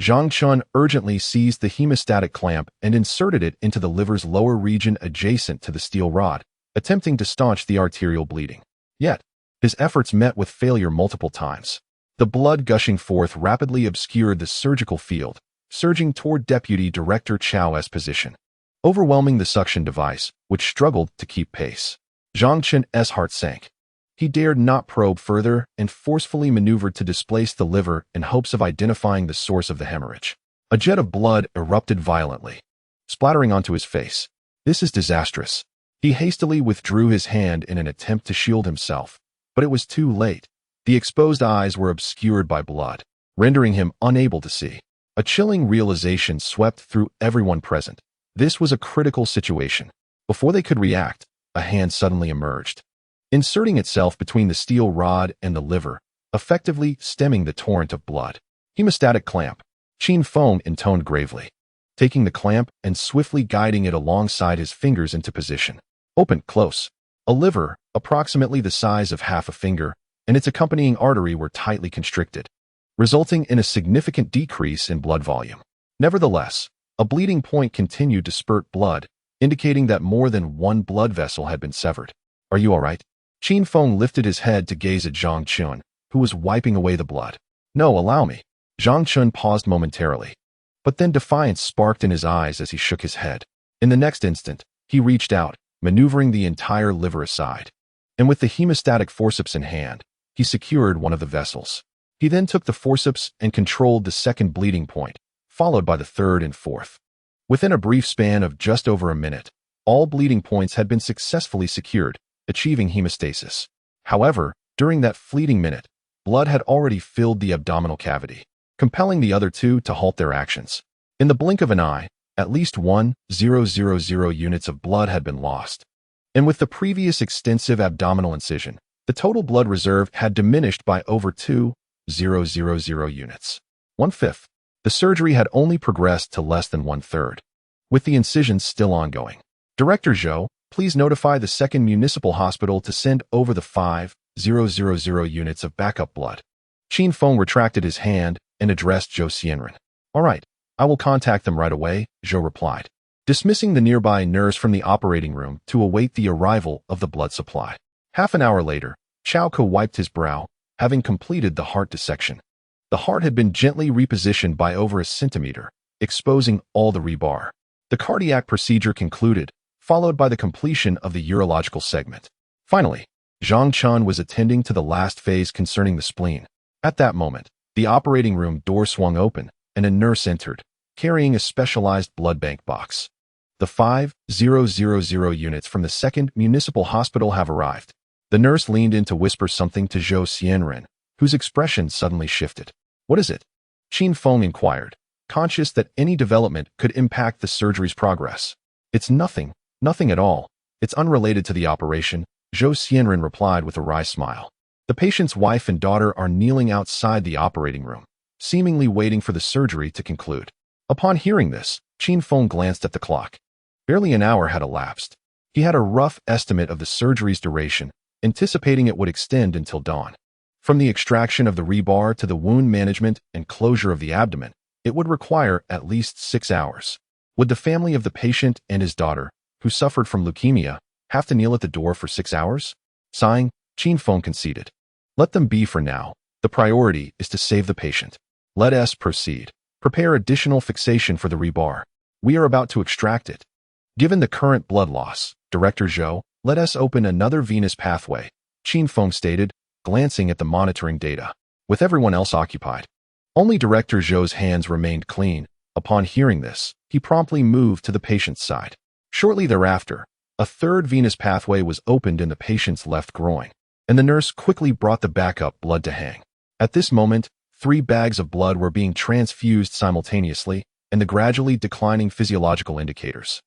Speaker 1: Zhang Chun urgently seized the hemostatic clamp and inserted it into the liver's lower region adjacent to the steel rod, attempting to staunch the arterial bleeding. Yet, his efforts met with failure multiple times. The blood gushing forth rapidly obscured the surgical field, surging toward Deputy Director Chow's position, overwhelming the suction device, which struggled to keep pace. Zhang Chun's heart sank. He dared not probe further and forcefully maneuvered to displace the liver in hopes of identifying the source of the hemorrhage. A jet of blood erupted violently, splattering onto his face. This is disastrous. He hastily withdrew his hand in an attempt to shield himself, but it was too late. The exposed eyes were obscured by blood, rendering him unable to see. A chilling realization swept through everyone present. This was a critical situation. Before they could react, a hand suddenly emerged, inserting itself between the steel rod and the liver, effectively stemming the torrent of blood. Hemostatic clamp, Qin Feng intoned gravely, taking the clamp and swiftly guiding it alongside his fingers into position. Open close. A liver, approximately the size of half a finger, and its accompanying artery were tightly constricted, resulting in a significant decrease in blood volume. Nevertheless, a bleeding point continued to spurt blood, indicating that more than one blood vessel had been severed. Are you all right? Qin Feng lifted his head to gaze at Zhang Chun, who was wiping away the blood. No, allow me. Zhang Chun paused momentarily, but then defiance sparked in his eyes as he shook his head. In the next instant, he reached out, maneuvering the entire liver aside, and with the hemostatic forceps in hand, he secured one of the vessels. He then took the forceps and controlled the second bleeding point, followed by the third and fourth. Within a brief span of just over a minute, all bleeding points had been successfully secured, achieving hemostasis. However, during that fleeting minute, blood had already filled the abdominal cavity, compelling the other two to halt their actions. In the blink of an eye, at least 1,000 units of blood had been lost. And with the previous extensive abdominal incision, the total blood reserve had diminished by over 2,000 units. 1/5. The surgery had only progressed to less than 1/3, with the incisions still ongoing. Director Zhou, please notify the second municipal hospital to send over the 5,000 units of backup blood. Qin Feng retracted his hand and addressed Zhou Xianren. All right, I will contact them right away, Zhou replied, dismissing the nearby nurse from the operating room to await the arrival of the blood supply. Half an hour later, Chao Ke wiped his brow, having completed the heart dissection. The heart had been gently repositioned by over a centimeter, exposing all the rebar. The cardiac procedure concluded, followed by the completion of the urological segment. Finally, Zhang Chun was attending to the last phase concerning the spleen. At that moment, the operating room door swung open, and a nurse entered, carrying a specialized blood bank box. The 5,000 units from the second municipal hospital have arrived. The nurse leaned in to whisper something to Zhou Xianren, whose expression suddenly shifted. What is it? Qin Feng inquired, conscious that any development could impact the surgery's progress. It's nothing at all. It's unrelated to the operation, Zhou Xianren replied with a wry smile. The patient's wife and daughter are kneeling outside the operating room, seemingly waiting for the surgery to conclude. Upon hearing this, Qin Feng glanced at the clock. Barely an hour had elapsed. He had a rough estimate of the surgery's duration, anticipating it would extend until dawn. From the extraction of the rebar to the wound management and closure of the abdomen, it would require at least 6 hours. Would the family of the patient and his daughter, who suffered from leukemia, have to kneel at the door for 6 hours? Sighing, Qin Feng conceded. Let them be for now. The priority is to save the patient. Let us proceed. Prepare additional fixation for the rebar. We are about to extract it. Given the current blood loss, Director Zhou, let us open another venous pathway, Qin Feng stated, glancing at the monitoring data. With everyone else occupied, Only Director Zhou's hands remained clean. Upon hearing this, he promptly moved to the patient's side. Shortly thereafter, a third venous pathway was opened in the patient's left groin, and the nurse quickly brought the backup blood to hang. At this moment, 3 bags of blood were being transfused simultaneously, and the gradually declining physiological indicators,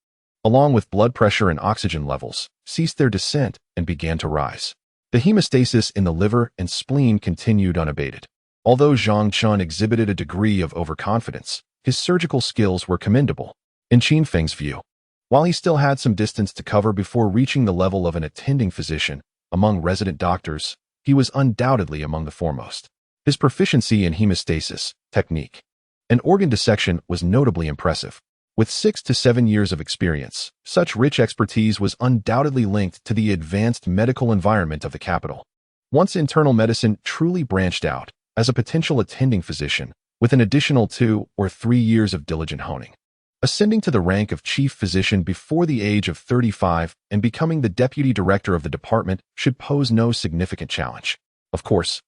Speaker 1: along with blood pressure and oxygen levels, ceased their descent and began to rise. The hemostasis in the liver and spleen continued unabated. Although Zhang Chun exhibited a degree of overconfidence, his surgical skills were commendable. In Qin Feng's view, while he still had some distance to cover before reaching the level of an attending physician, among resident doctors, he was undoubtedly among the foremost. His proficiency in hemostasis, technique, and organ dissection was notably impressive. With 6 to 7 years of experience, such rich expertise was undoubtedly linked to the advanced medical environment of the capital. Once internal medicine truly branched out, as a potential attending physician, with an additional 2 or 3 years of diligent honing, ascending to the rank of chief physician before the age of 35 and becoming the deputy director of the department should pose no significant challenge. Of course,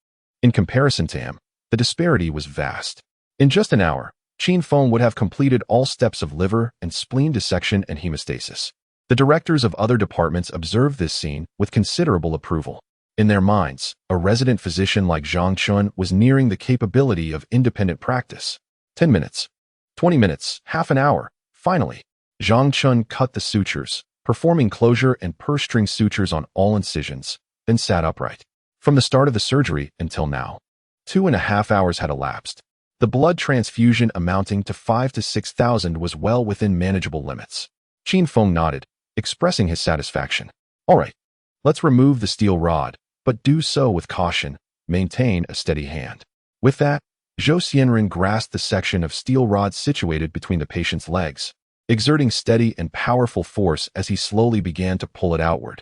Speaker 1: in comparison to him, the disparity was vast. In just an hour, Qin Feng would have completed all steps of liver and spleen dissection and hemostasis. The directors of other departments observed this scene with considerable approval. In their minds, a resident physician like Zhang Chun was nearing the capability of independent practice. 10 minutes, 20 minutes, half an hour. Finally, Zhang Chun cut the sutures, performing closure and purse-string sutures on all incisions, then sat upright. From the start of the surgery until now, 2.5 hours had elapsed. The blood transfusion amounting to 5,000 to 6,000 was well within manageable limits. Qin Feng nodded, expressing his satisfaction. All right, let's remove the steel rod, but do so with caution. Maintain a steady hand. With that, Zhou Xianren grasped the section of steel rod situated between the patient's legs, exerting steady and powerful force as he slowly began to pull it outward.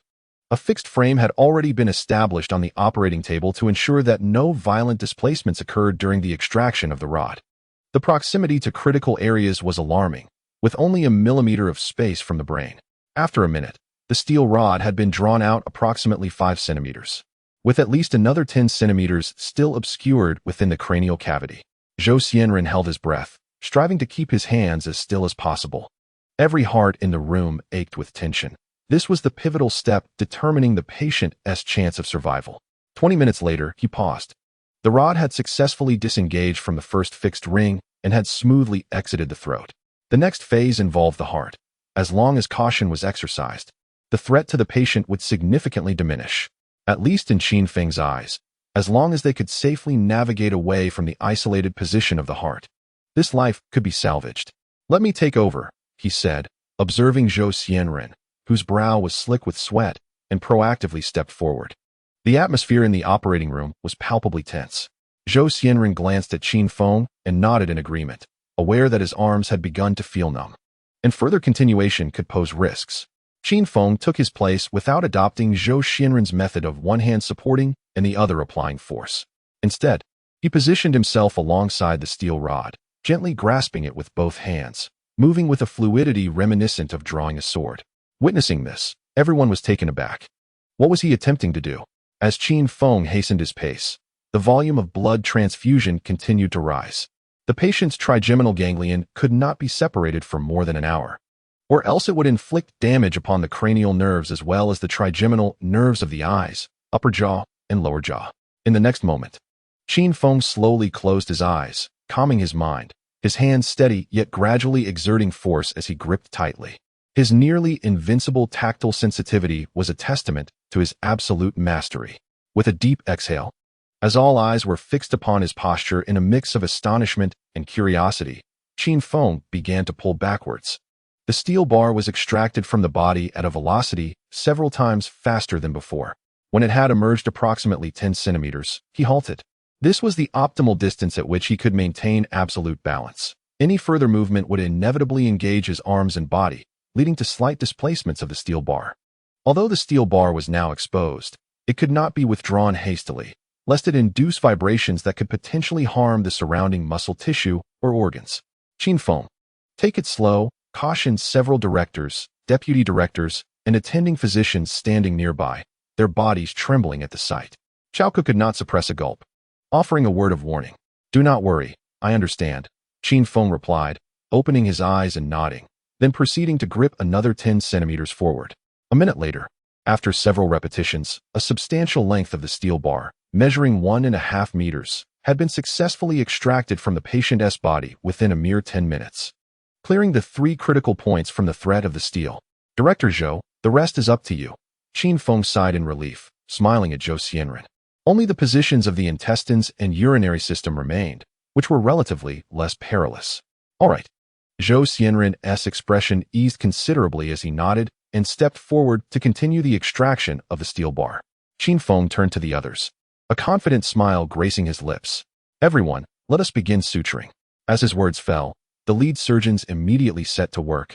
Speaker 1: A fixed frame had already been established on the operating table to ensure that no violent displacements occurred during the extraction of the rod. The proximity to critical areas was alarming, with only a millimeter of space from the brain. After a minute, the steel rod had been drawn out approximately 5 centimeters, with at least another 10 centimeters still obscured within the cranial cavity. Zhou Xianren held his breath, striving to keep his hands as still as possible. Every heart in the room ached with tension. This was the pivotal step determining the patient's chance of survival. 20 minutes later, he paused. The rod had successfully disengaged from the first fixed ring and had smoothly exited the throat. The next phase involved the heart. As long as caution was exercised, the threat to the patient would significantly diminish, at least in Qin Feng's eyes, as long as they could safely navigate away from the isolated position of the heart. This life could be salvaged. Let me take over, he said, observing Zhou Xianren, whose brow was slick with sweat, and proactively stepped forward. The atmosphere in the operating room was palpably tense. Zhou Xianren glanced at Qin Feng and nodded in agreement, aware that his arms had begun to feel numb, and further continuation could pose risks. Qin Feng took his place without adopting Zhou Xianren's method of one hand supporting and the other applying force. Instead, he positioned himself alongside the steel rod, gently grasping it with both hands, moving with a fluidity reminiscent of drawing a sword. Witnessing this, everyone was taken aback. What was he attempting to do? As Qin Feng hastened his pace, the volume of blood transfusion continued to rise. The patient's trigeminal ganglion could not be separated for more than an hour, or else it would inflict damage upon the cranial nerves as well as the trigeminal nerves of the eyes, upper jaw, and lower jaw. In the next moment, Qin Feng slowly closed his eyes, calming his mind, his hands steady yet gradually exerting force as he gripped tightly. His nearly invincible tactile sensitivity was a testament to his absolute mastery. With a deep exhale, as all eyes were fixed upon his posture in a mix of astonishment and curiosity, Qin Feng began to pull backwards. The steel bar was extracted from the body at a velocity several times faster than before. When it had emerged approximately 10 centimeters, he halted. This was the optimal distance at which he could maintain absolute balance. Any further movement would inevitably engage his arms and body, leading to slight displacements of the steel bar. Although the steel bar was now exposed, it could not be withdrawn hastily, lest it induce vibrations that could potentially harm the surrounding muscle tissue or organs. Qin Feng, take it slow, cautioned several directors, deputy directors, and attending physicians standing nearby, their bodies trembling at the sight. Chao Ke could not suppress a gulp, offering a word of warning. Do not worry, I understand, Qin Feng replied, opening his eyes and nodding, then proceeding to grip another 10 centimeters forward. A minute later, after several repetitions, a substantial length of the steel bar, measuring 1.5 meters, had been successfully extracted from the patient's body within a mere 10 minutes, clearing the 3 critical points from the thread of the steel. Director Zhou, the rest is up to you. Qin Feng sighed in relief, smiling at Zhou Xianren. Only the positions of the intestines and urinary system remained, which were relatively less perilous. All right. Zhou Xianren's expression eased considerably as he nodded and stepped forward to continue the extraction of the steel bar. Qin Feng turned to the others, a confident smile gracing his lips. Everyone, let us begin suturing. As his words fell, the lead surgeons immediately set to work,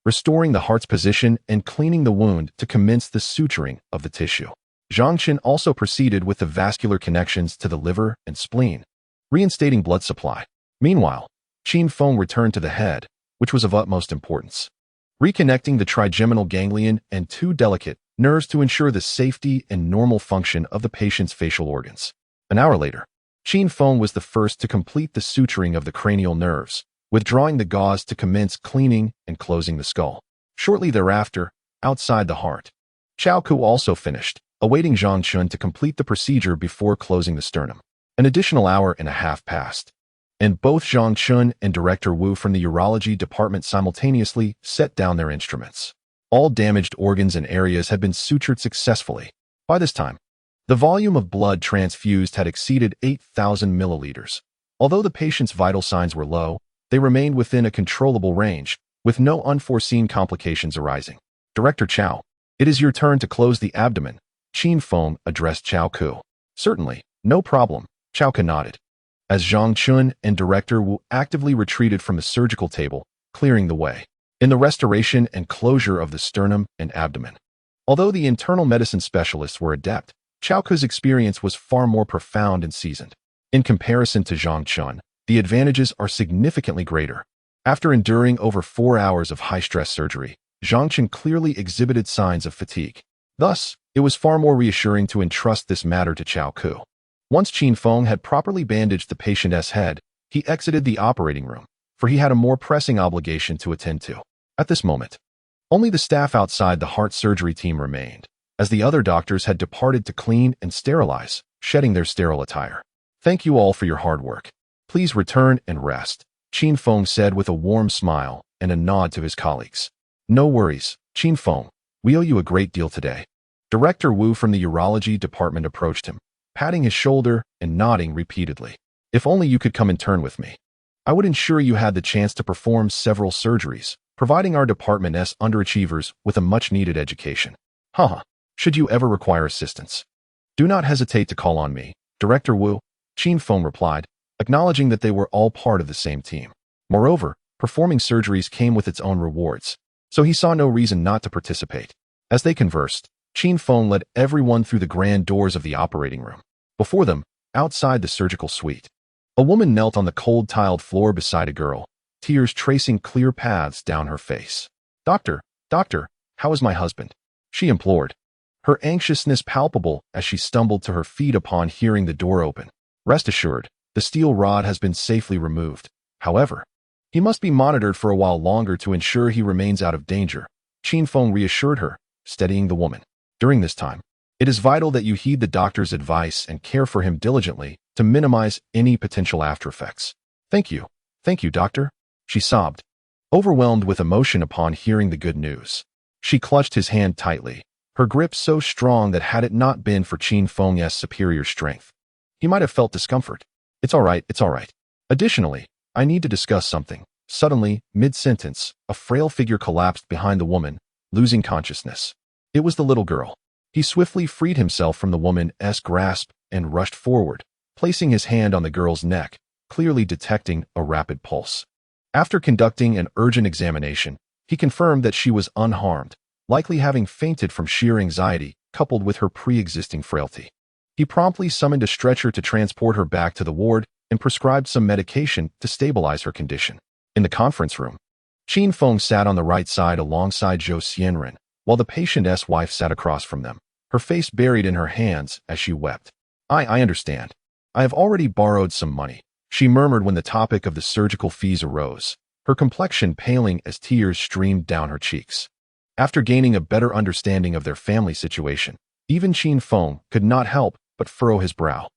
Speaker 1: restoring the heart's position and cleaning the wound to commence the suturing of the tissue. Zhang Qin also proceeded with the vascular connections to the liver and spleen, reinstating blood supply. Meanwhile, Qin Feng returned to the head, which was of utmost importance, reconnecting the trigeminal ganglion and 2 delicate nerves to ensure the safety and normal function of the patient's facial organs. An hour later, Qin Feng was the first to complete the suturing of the cranial nerves, withdrawing the gauze to commence cleaning and closing the skull. Shortly thereafter, outside the heart, Chao Ku also finished, awaiting Zhang Chun to complete the procedure before closing the sternum. An additional hour and a half passed, and both Zhang Chun and Director Wu from the urology department simultaneously set down their instruments. All damaged organs and areas had been sutured successfully. By this time, the volume of blood transfused had exceeded 8,000 milliliters. Although the patient's vital signs were low, they remained within a controllable range, with no unforeseen complications arising. Director Chao, it is your turn to close the abdomen. Qin Feng addressed Chao Ku. Certainly, no problem, Chao Ku nodded, as Zhang Chun and Director Wu actively retreated from the surgical table, clearing the way in the restoration and closure of the sternum and abdomen. Although the internal medicine specialists were adept, Chao Ku's experience was far more profound and seasoned. In comparison to Zhang Chun, the advantages are significantly greater. After enduring over 4 hours of high-stress surgery, Zhang Chun clearly exhibited signs of fatigue. Thus, it was far more reassuring to entrust this matter to Chao Ku. Once Qin Feng had properly bandaged the patient's head, he exited the operating room, for he had a more pressing obligation to attend to. At this moment, only the staff outside the heart surgery team remained, as the other doctors had departed to clean and sterilize, shedding their sterile attire. Thank you all for your hard work. Please return and rest, Qin Feng said with a warm smile and a nod to his colleagues. No worries, Qin Feng, we owe you a great deal today. Director Wu from the urology department approached him, patting his shoulder and nodding repeatedly. If only you could come and turn with me. I would ensure you had the chance to perform several surgeries, providing our department's underachievers with a much-needed education. Haha, should you ever require assistance, do not hesitate to call on me, Director Wu, Qin Feng replied, acknowledging that they were all part of the same team. Moreover, performing surgeries came with its own rewards, so he saw no reason not to participate. As they conversed, Qin Feng led everyone through the grand doors of the operating room. Before them, outside the surgical suite, a woman knelt on the cold tiled floor beside a girl, tears tracing clear paths down her face. Doctor, how is my husband? She implored, her anxiousness palpable as she stumbled to her feet upon hearing the door open. Rest assured, the steel rod has been safely removed. However, he must be monitored for a while longer to ensure he remains out of danger, Qin Feng reassured her, steadying the woman. During this time, it is vital that you heed the doctor's advice and care for him diligently to minimize any potential aftereffects. Thank you, doctor, she sobbed, overwhelmed with emotion upon hearing the good news. She clutched his hand tightly, her grip so strong that had it not been for Qin Feng's superior strength, he might have felt discomfort. It's all right. Additionally, I need to discuss something. Suddenly, mid-sentence, a frail figure collapsed behind the woman, losing consciousness. It was the little girl. He swiftly freed himself from the woman's grasp and rushed forward, placing his hand on the girl's neck, clearly detecting a rapid pulse. After conducting an urgent examination, he confirmed that she was unharmed, likely having fainted from sheer anxiety coupled with her pre-existing frailty. He promptly summoned a stretcher to transport her back to the ward and prescribed some medication to stabilize her condition. In the conference room, Qin Feng sat on the right side alongside Zhou Xianren, while the patient's wife sat across from them, her face buried in her hands as she wept. I understand. I have already borrowed some money, she murmured when the topic of the surgical fees arose, her complexion paling as tears streamed down her cheeks. After gaining a better understanding of their family situation, even Qin Feng could not help but furrow his brow.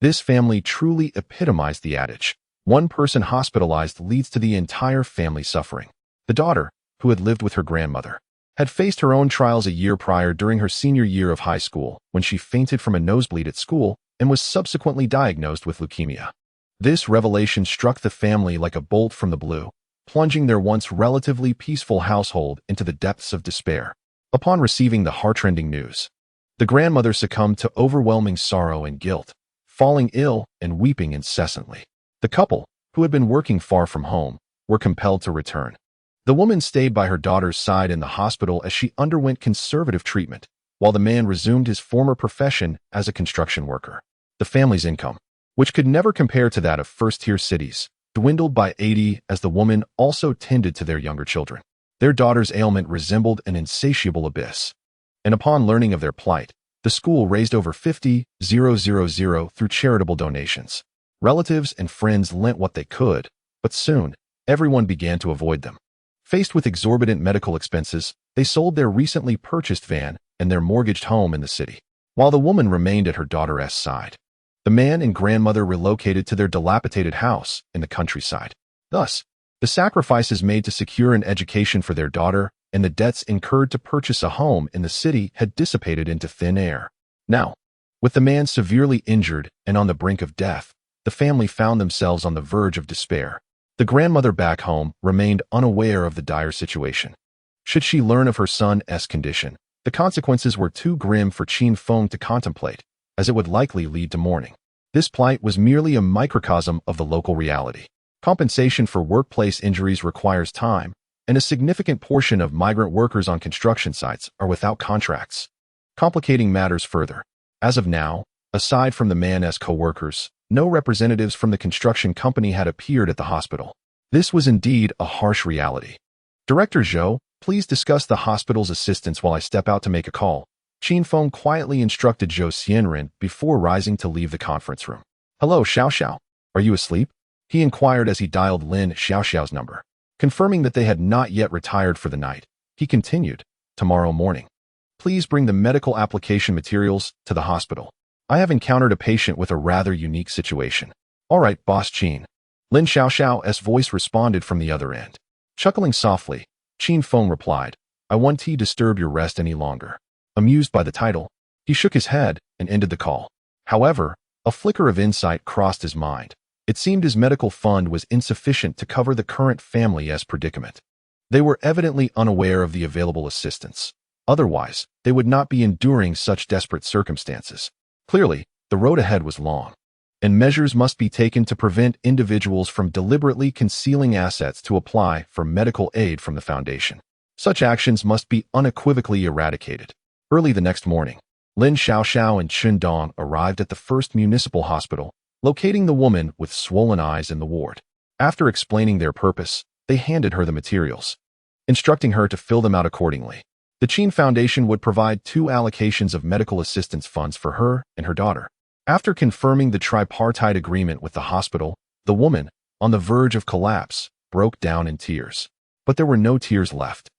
Speaker 1: This family truly epitomized the adage, one person hospitalized leads to the entire family suffering. The daughter, who had lived with her grandmother, had faced her own trials a year prior during her senior year of high school when she fainted from a nosebleed at school and was subsequently diagnosed with leukemia. This revelation struck the family like a bolt from the blue, plunging their once relatively peaceful household into the depths of despair. Upon receiving the heartrending news, the grandmother succumbed to overwhelming sorrow and guilt, falling ill and weeping incessantly. The couple, who had been working far from home, were compelled to return. The woman stayed by her daughter's side in the hospital as she underwent conservative treatment, while the man resumed his former profession as a construction worker. The family's income, which could never compare to that of first-tier cities, dwindled by 80 as the woman also tended to their younger children. Their daughter's ailment resembled an insatiable abyss, and upon learning of their plight, the school raised over $50,000 through charitable donations. Relatives and friends lent what they could, but soon, everyone began to avoid them. Faced with exorbitant medical expenses, they sold their recently purchased van and their mortgaged home in the city, while the woman remained at her daughter's side. The man and grandmother relocated to their dilapidated house in the countryside. Thus, the sacrifices made to secure an education for their daughter and the debts incurred to purchase a home in the city had dissipated into thin air. Now, with the man severely injured and on the brink of death, the family found themselves on the verge of despair. The grandmother back home remained unaware of the dire situation. Should she learn of her son's condition, the consequences were too grim for Qin Feng to contemplate, as it would likely lead to mourning. This plight was merely a microcosm of the local reality. Compensation for workplace injuries requires time, and a significant portion of migrant workers on construction sites are without contracts, complicating matters further. As of now, aside from the man's co-workers, no representatives from the construction company had appeared at the hospital. This was indeed a harsh reality. Director Zhou, please discuss the hospital's assistance while I step out to make a call. Qin Feng quietly instructed Zhou Xianren before rising to leave the conference room. Hello, Xiao Xiao. Are you asleep? He inquired as he dialed Lin Xiaoxiao's number. Confirming that they had not yet retired for the night, he continued, tomorrow morning, please bring the medical application materials to the hospital. I have encountered a patient with a rather unique situation. All right, Boss Qin. Lin Xiaoxiao's voice responded from the other end. Chuckling softly, Qin Feng replied, I won't disturb your rest any longer. Amused by the title, he shook his head and ended the call. However, a flicker of insight crossed his mind. It seemed his medical fund was insufficient to cover the current family's predicament. They were evidently unaware of the available assistance. Otherwise, they would not be enduring such desperate circumstances. Clearly, the road ahead was long, and measures must be taken to prevent individuals from deliberately concealing assets to apply for medical aid from the foundation. Such actions must be unequivocally eradicated. Early the next morning, Lin Xiaoxiao and Chen Dong arrived at the first municipal hospital, locating the woman with swollen eyes in the ward. After explaining their purpose, they handed her the materials, instructing her to fill them out accordingly. The Qin Foundation would provide 2 allocations of medical assistance funds for her and her daughter. After confirming the tripartite agreement with the hospital, the woman, on the verge of collapse, broke down in tears. But there were no tears left.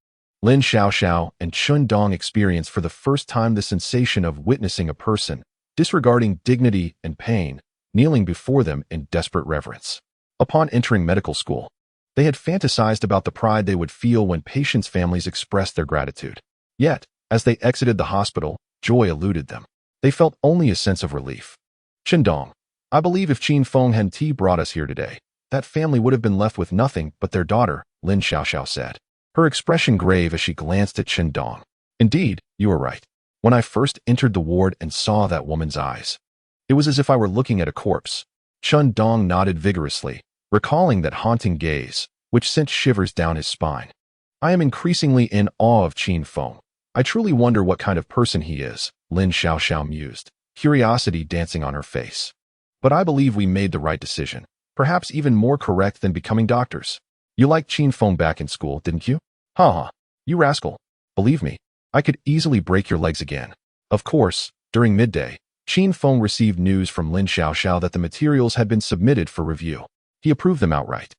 Speaker 1: Lin Xiaoxiao and Chen Dong experienced for the first time the sensation of witnessing a person, disregarding dignity and pain, kneeling before them in desperate reverence. Upon entering medical school, they had fantasized about the pride they would feel when patients' families expressed their gratitude. Yet, as they exited the hospital, joy eluded them. They felt only a sense of relief. Chen Dong, I believe if Qin Feng had brought us here today, that family would have been left with nothing but their daughter, Lin Xiaoxiao said, her expression grave as she glanced at Chen Dong. Indeed, you are right. When I first entered the ward and saw that woman's eyes, it was as if I were looking at a corpse. Chen Dong nodded vigorously, recalling that haunting gaze, which sent shivers down his spine. I am increasingly in awe of Qin Feng. I truly wonder what kind of person he is, Lin Xiaoxiao mused, curiosity dancing on her face. But I believe we made the right decision, perhaps even more correct than becoming doctors. You liked Qin Feng back in school, didn't you? Ha! You rascal. Believe me, I could easily break your legs again. Of course, during midday, Qin Feng received news from Lin Xiaoxiao that the materials had been submitted for review. He approved them outright,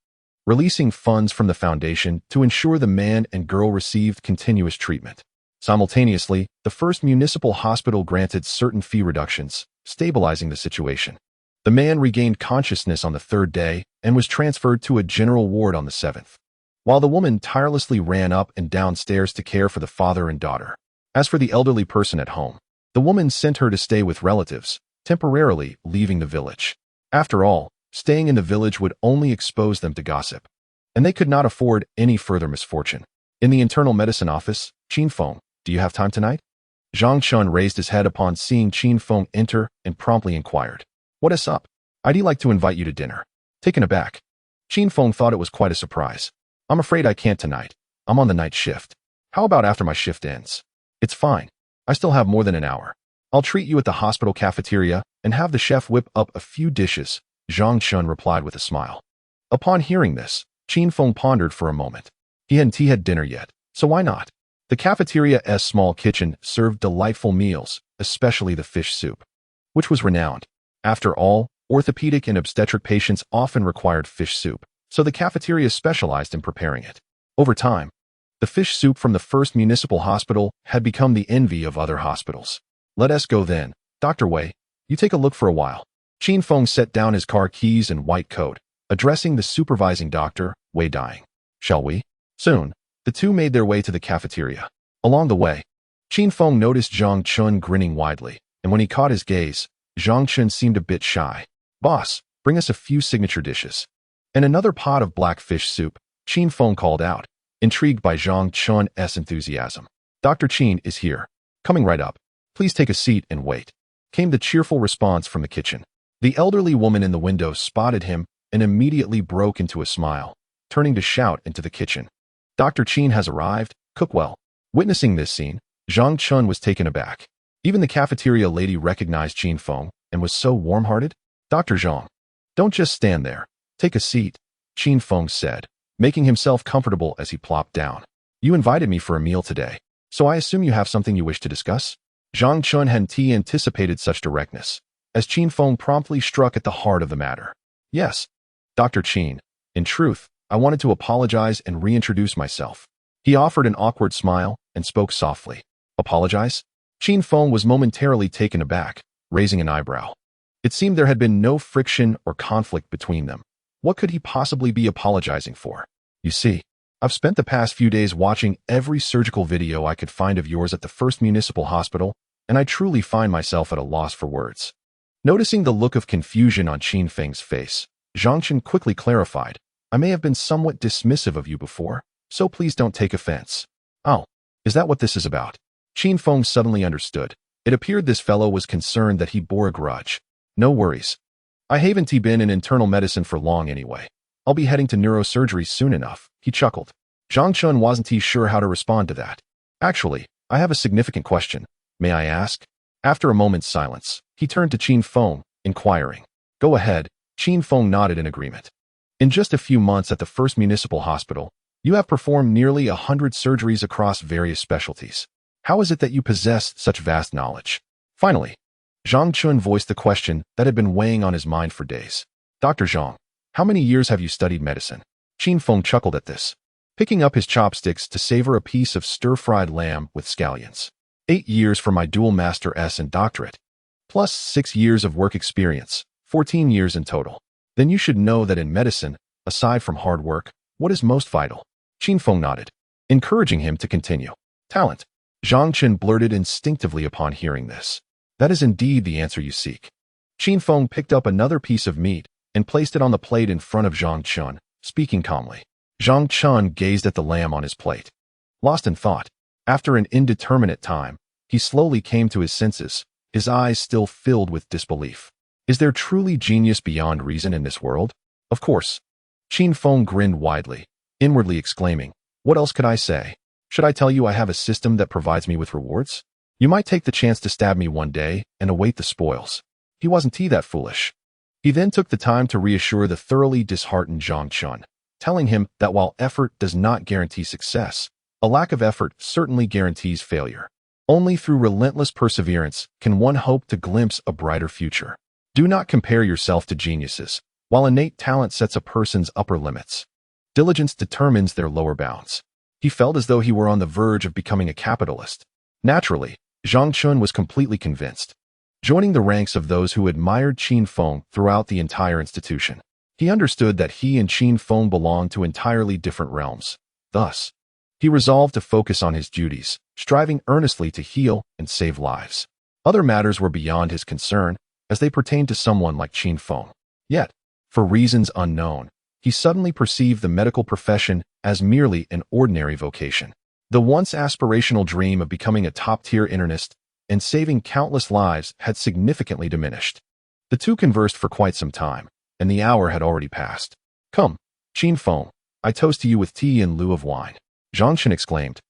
Speaker 1: releasing funds from the foundation to ensure the man and girl received continuous treatment. Simultaneously, the first municipal hospital granted certain fee reductions, stabilizing the situation. The man regained consciousness on the third day and was transferred to a general ward on the seventh, while the woman tirelessly ran up and down stairs to care for the father and daughter. As for the elderly person at home, the woman sent her to stay with relatives, temporarily leaving the village. After all, staying in the village would only expose them to gossip, and they could not afford any further misfortune. In the internal medicine office, Qin Feng, do you have time tonight? Zhang Chun raised his head upon seeing Qin Feng enter and promptly inquired, "What is up? I'd like to invite you to dinner." Taken aback, Qin Feng thought it was quite a surprise. "I'm afraid I can't tonight. I'm on the night shift. How about after my shift ends?" "It's fine. I still have more than an hour. I'll treat you at the hospital cafeteria and have the chef whip up a few dishes," Zhang Chun replied with a smile. Upon hearing this, Qin Feng pondered for a moment. He hadn't had dinner yet, so why not? The cafeteria's small kitchen served delightful meals, especially the fish soup, which was renowned. After all, orthopedic and obstetric patients often required fish soup, so the cafeteria specialized in preparing it. Over time, the fish soup from the first municipal hospital had become the envy of other hospitals. "Let us go then. Dr. Wei, you take a look for a while." Qin Feng set down his car keys and white coat, addressing the supervising doctor, Wei Dying. "Shall we?" Soon, the two made their way to the cafeteria. Along the way, Qin Feng noticed Zhang Chun grinning widely, and when he caught his gaze, Zhang Chun seemed a bit shy. "Boss, bring us a few signature dishes." "And another pot of black fish soup," Qin Feng called out, intrigued by Zhang Chun's enthusiasm. "Dr. Qin is here. Coming right up. Please take a seat and wait," came the cheerful response from the kitchen. The elderly woman in the window spotted him and immediately broke into a smile, turning to shout into the kitchen, "Dr. Qin has arrived. Cook well." Witnessing this scene, Zhang Chun was taken aback. Even the cafeteria lady recognized Qin Feng and was so warm-hearted. "Dr. Zhang, don't just stand there. Take a seat," Qin Feng said, making himself comfortable as he plopped down. "You invited me for a meal today, so I assume you have something you wish to discuss?" Zhang Chun hadn't anticipated such directness, as Qin Feng promptly struck at the heart of the matter. "Yes, Dr. Qin. In truth, I wanted to apologize and reintroduce myself." He offered an awkward smile and spoke softly. "Apologize?" Qin Feng was momentarily taken aback, raising an eyebrow. It seemed there had been no friction or conflict between them. What could he possibly be apologizing for? "You see, I've spent the past few days watching every surgical video I could find of yours at the first municipal hospital, and I truly find myself at a loss for words." Noticing the look of confusion on Qin Feng's face, Zhang Chun quickly clarified, "I may have been somewhat dismissive of you before, so please don't take offense." "Oh, is that what this is about?" Qin Feng suddenly understood. It appeared this fellow was concerned that he bore a grudge. "No worries. I haven't been in internal medicine for long anyway. I'll be heading to neurosurgery soon enough," he chuckled. Zhang Chun wasn't sure how to respond to that. "Actually, I have a significant question. May I ask?" After a moment's silence, he turned to Qin Feng, inquiring. "Go ahead." Qin Feng nodded in agreement. "In just a few months at the first municipal hospital, you have performed nearly 100 surgeries across various specialties. How is it that you possess such vast knowledge?" Finally, Zhang Chun voiced the question that had been weighing on his mind for days. "Dr. Zhang, how many years have you studied medicine?" Qin Feng chuckled at this, picking up his chopsticks to savor a piece of stir-fried lamb with scallions. 8 years for my dual master's and doctorate, plus 6 years of work experience, 14 years in total. Then you should know that in medicine, aside from hard work, what is most vital?" Qin Feng nodded, encouraging him to continue. "Talent," Zhang Chun blurted instinctively upon hearing this. "That is indeed the answer you seek." Qin Feng picked up another piece of meat and placed it on the plate in front of Zhang Chun, speaking calmly. Zhang Chun gazed at the lamb on his plate, lost in thought. After an indeterminate time, he slowly came to his senses, his eyes still filled with disbelief. Is there truly genius beyond reason in this world? Of course. Qin Feng grinned widely, inwardly exclaiming, "What else could I say? Should I tell you I have a system that provides me with rewards? You might take the chance to stab me one day and await the spoils." He wasn't that foolish. He then took the time to reassure the thoroughly disheartened Zhang Chun, telling him that while effort does not guarantee success, a lack of effort certainly guarantees failure. Only through relentless perseverance can one hope to glimpse a brighter future. Do not compare yourself to geniuses. While innate talent sets a person's upper limits, diligence determines their lower bounds. He felt as though he were on the verge of becoming a capitalist. Naturally, Zhang Chun was completely convinced, joining the ranks of those who admired Qin Feng throughout the entire institution. He understood that he and Qin Feng belonged to entirely different realms. Thus, he resolved to focus on his duties, striving earnestly to heal and save lives. Other matters were beyond his concern, as they pertained to someone like Qin Feng. Yet, for reasons unknown, he suddenly perceived the medical profession as merely an ordinary vocation. The once aspirational dream of becoming a top-tier internist and saving countless lives had significantly diminished. The two conversed for quite some time, and the hour had already passed. "Come, Qin Feng, I toast to you with tea in lieu of wine," Zhang Chun exclaimed,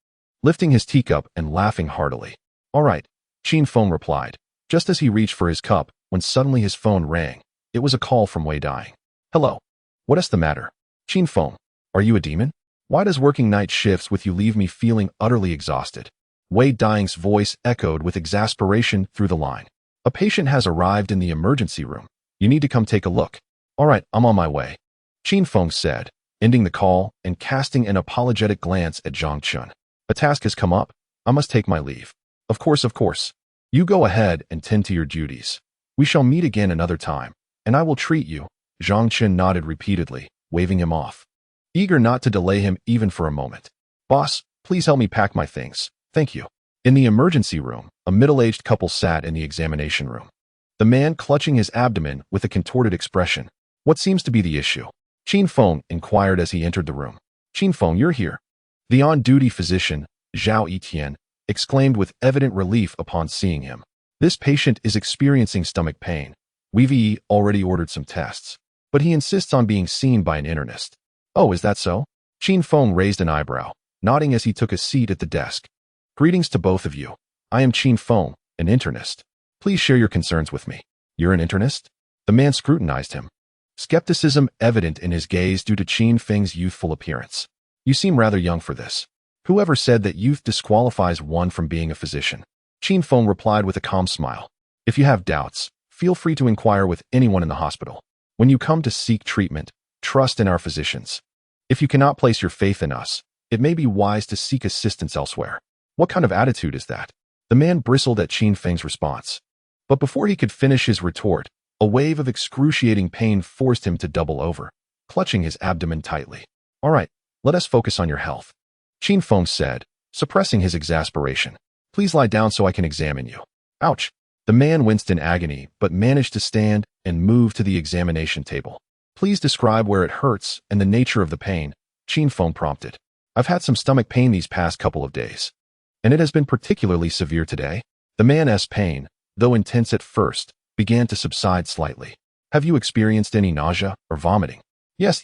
Speaker 1: lifting his teacup and laughing heartily. "All right," Qin Feng replied, just as he reached for his cup when suddenly his phone rang. It was a call from Wei Dai. "Hello. What is the matter? Qin Feng, are you a demon? Why does working night shifts with you leave me feeling utterly exhausted?" Wei Dai's voice echoed with exasperation through the line. "A patient has arrived in the emergency room. You need to come take a look." "All right, I'm on my way," Qin Feng said, ending the call and casting an apologetic glance at Zhang Chun. "A task has come up. I must take my leave." Of course. You go ahead and tend to your duties. We shall meet again another time, and I will treat you." Zhang Chun nodded repeatedly, waving him off, eager not to delay him even for a moment. "Boss, please help me pack my things. Thank you." In the emergency room, a middle-aged couple sat in the examination room, the man clutching his abdomen with a contorted expression. "What seems to be the issue?" Qin Feng inquired as he entered the room. "Qin Feng, you're here." The on-duty physician, Zhao Etienne, exclaimed with evident relief upon seeing him. "This patient is experiencing stomach pain. We've already ordered some tests, but he insists on being seen by an internist." "Oh, is that so?" Qin Feng raised an eyebrow, nodding as he took a seat at the desk. "Greetings to both of you. I am Qin Feng, an internist. Please share your concerns with me." "You're an internist?" The man scrutinized him, skepticism evident in his gaze due to Qin Feng's youthful appearance. "You seem rather young for this. Whoever said that youth disqualifies one from being a physician?" Qin Feng replied with a calm smile. "If you have doubts, feel free to inquire with anyone in the hospital. When you come to seek treatment, trust in our physicians. If you cannot place your faith in us, it may be wise to seek assistance elsewhere." "What kind of attitude is that?" The man bristled at Qin Feng's response. But before he could finish his retort, a wave of excruciating pain forced him to double over, clutching his abdomen tightly. "All right, let us focus on your health," Qin Feng said, suppressing his exasperation. "Please lie down so I can examine you." "Ouch." The man winced in agony but managed to stand and move to the examination table. "Please describe where it hurts and the nature of the pain," Qin Feng prompted. "I've had some stomach pain these past couple of days, and it has been particularly severe today." The man's pain, though intense at first, began to subside slightly. "Have you experienced any nausea or vomiting?" Yes.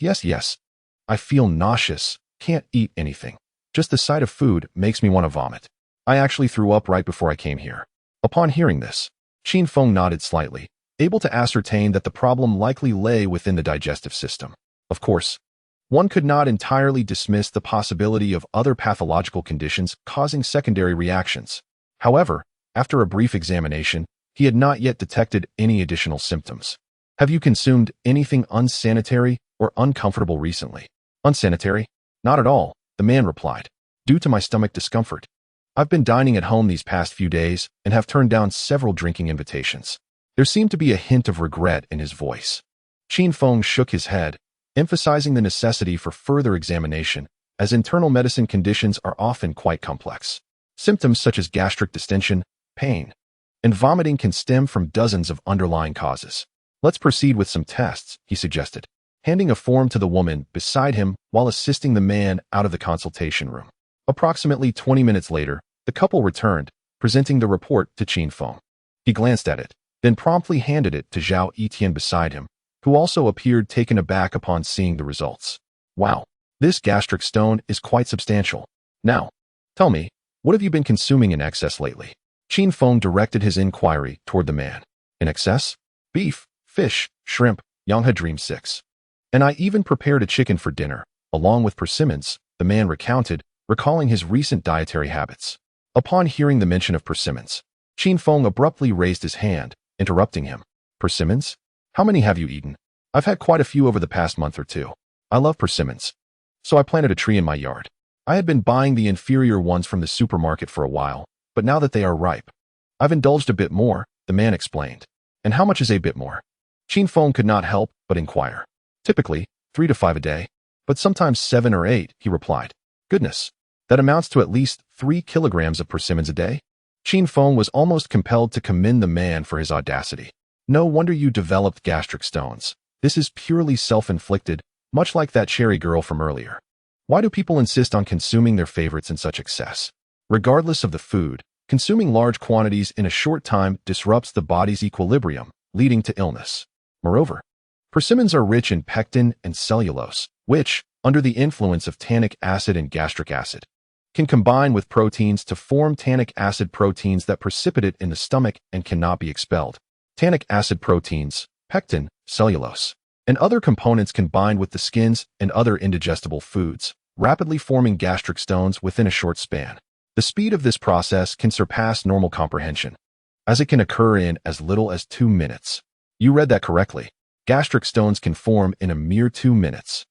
Speaker 1: I feel nauseous, can't eat anything. Just the sight of food makes me want to vomit. I actually threw up right before I came here." Upon hearing this, Qin Feng nodded slightly, able to ascertain that the problem likely lay within the digestive system. Of course, one could not entirely dismiss the possibility of other pathological conditions causing secondary reactions. However, after a brief examination, he had not yet detected any additional symptoms. "Have you consumed anything unsanitary or uncomfortable recently?" "Unsanitary? Not at all," the man replied. "Due to my stomach discomfort, I've been dining at home these past few days and have turned down several drinking invitations." There seemed to be a hint of regret in his voice. Qin Feng shook his head, emphasizing the necessity for further examination, as internal medicine conditions are often quite complex. Symptoms such as gastric distension, pain, and vomiting can stem from dozens of underlying causes. "Let's proceed with some tests," he suggested, handing a form to the woman beside him while assisting the man out of the consultation room. Approximately 20 minutes later, the couple returned, presenting the report to Qin Feng. He glanced at it, then promptly handed it to Zhao Etienne beside him, who also appeared taken aback upon seeing the results. "Wow, this gastric stone is quite substantial. Now, tell me, what have you been consuming in excess lately?" Qin Feng directed his inquiry toward the man. "In excess? Beef, fish, shrimp, Yang had dreamed 6. And I even prepared a chicken for dinner, along with persimmons," the man recounted, recalling his recent dietary habits. Upon hearing the mention of persimmons, Qin Feng abruptly raised his hand, interrupting him. Persimmons? How many have you eaten? I've had quite a few over the past month or two. I love persimmons. So I planted a tree in my yard. I had been buying the inferior ones from the supermarket for a while, but now that they are ripe, I've indulged a bit more, the man explained. And how much is a bit more? Qin Feng could not help but inquire. Typically, 3 to 5 a day, but sometimes 7 or 8, he replied. Goodness, that amounts to at least 3 kilograms of persimmons a day? Qin Feng was almost compelled to commend the man for his audacity. No wonder you developed gastric stones. This is purely self-inflicted, much like that cherry girl from earlier. Why do people insist on consuming their favorites in such excess? Regardless of the food, consuming large quantities in a short time disrupts the body's equilibrium, leading to illness. Moreover, persimmons are rich in pectin and cellulose, which, under the influence of tannic acid and gastric acid, can combine with proteins to form tannic acid proteins that precipitate in the stomach and cannot be expelled. Tannic acid proteins, pectin, cellulose, and other components combine with the skins and other indigestible foods, rapidly forming gastric stones within a short span. The speed of this process can surpass normal comprehension, as it can occur in as little as 2 minutes. You read that correctly. Gastric stones can form in a mere 2 minutes.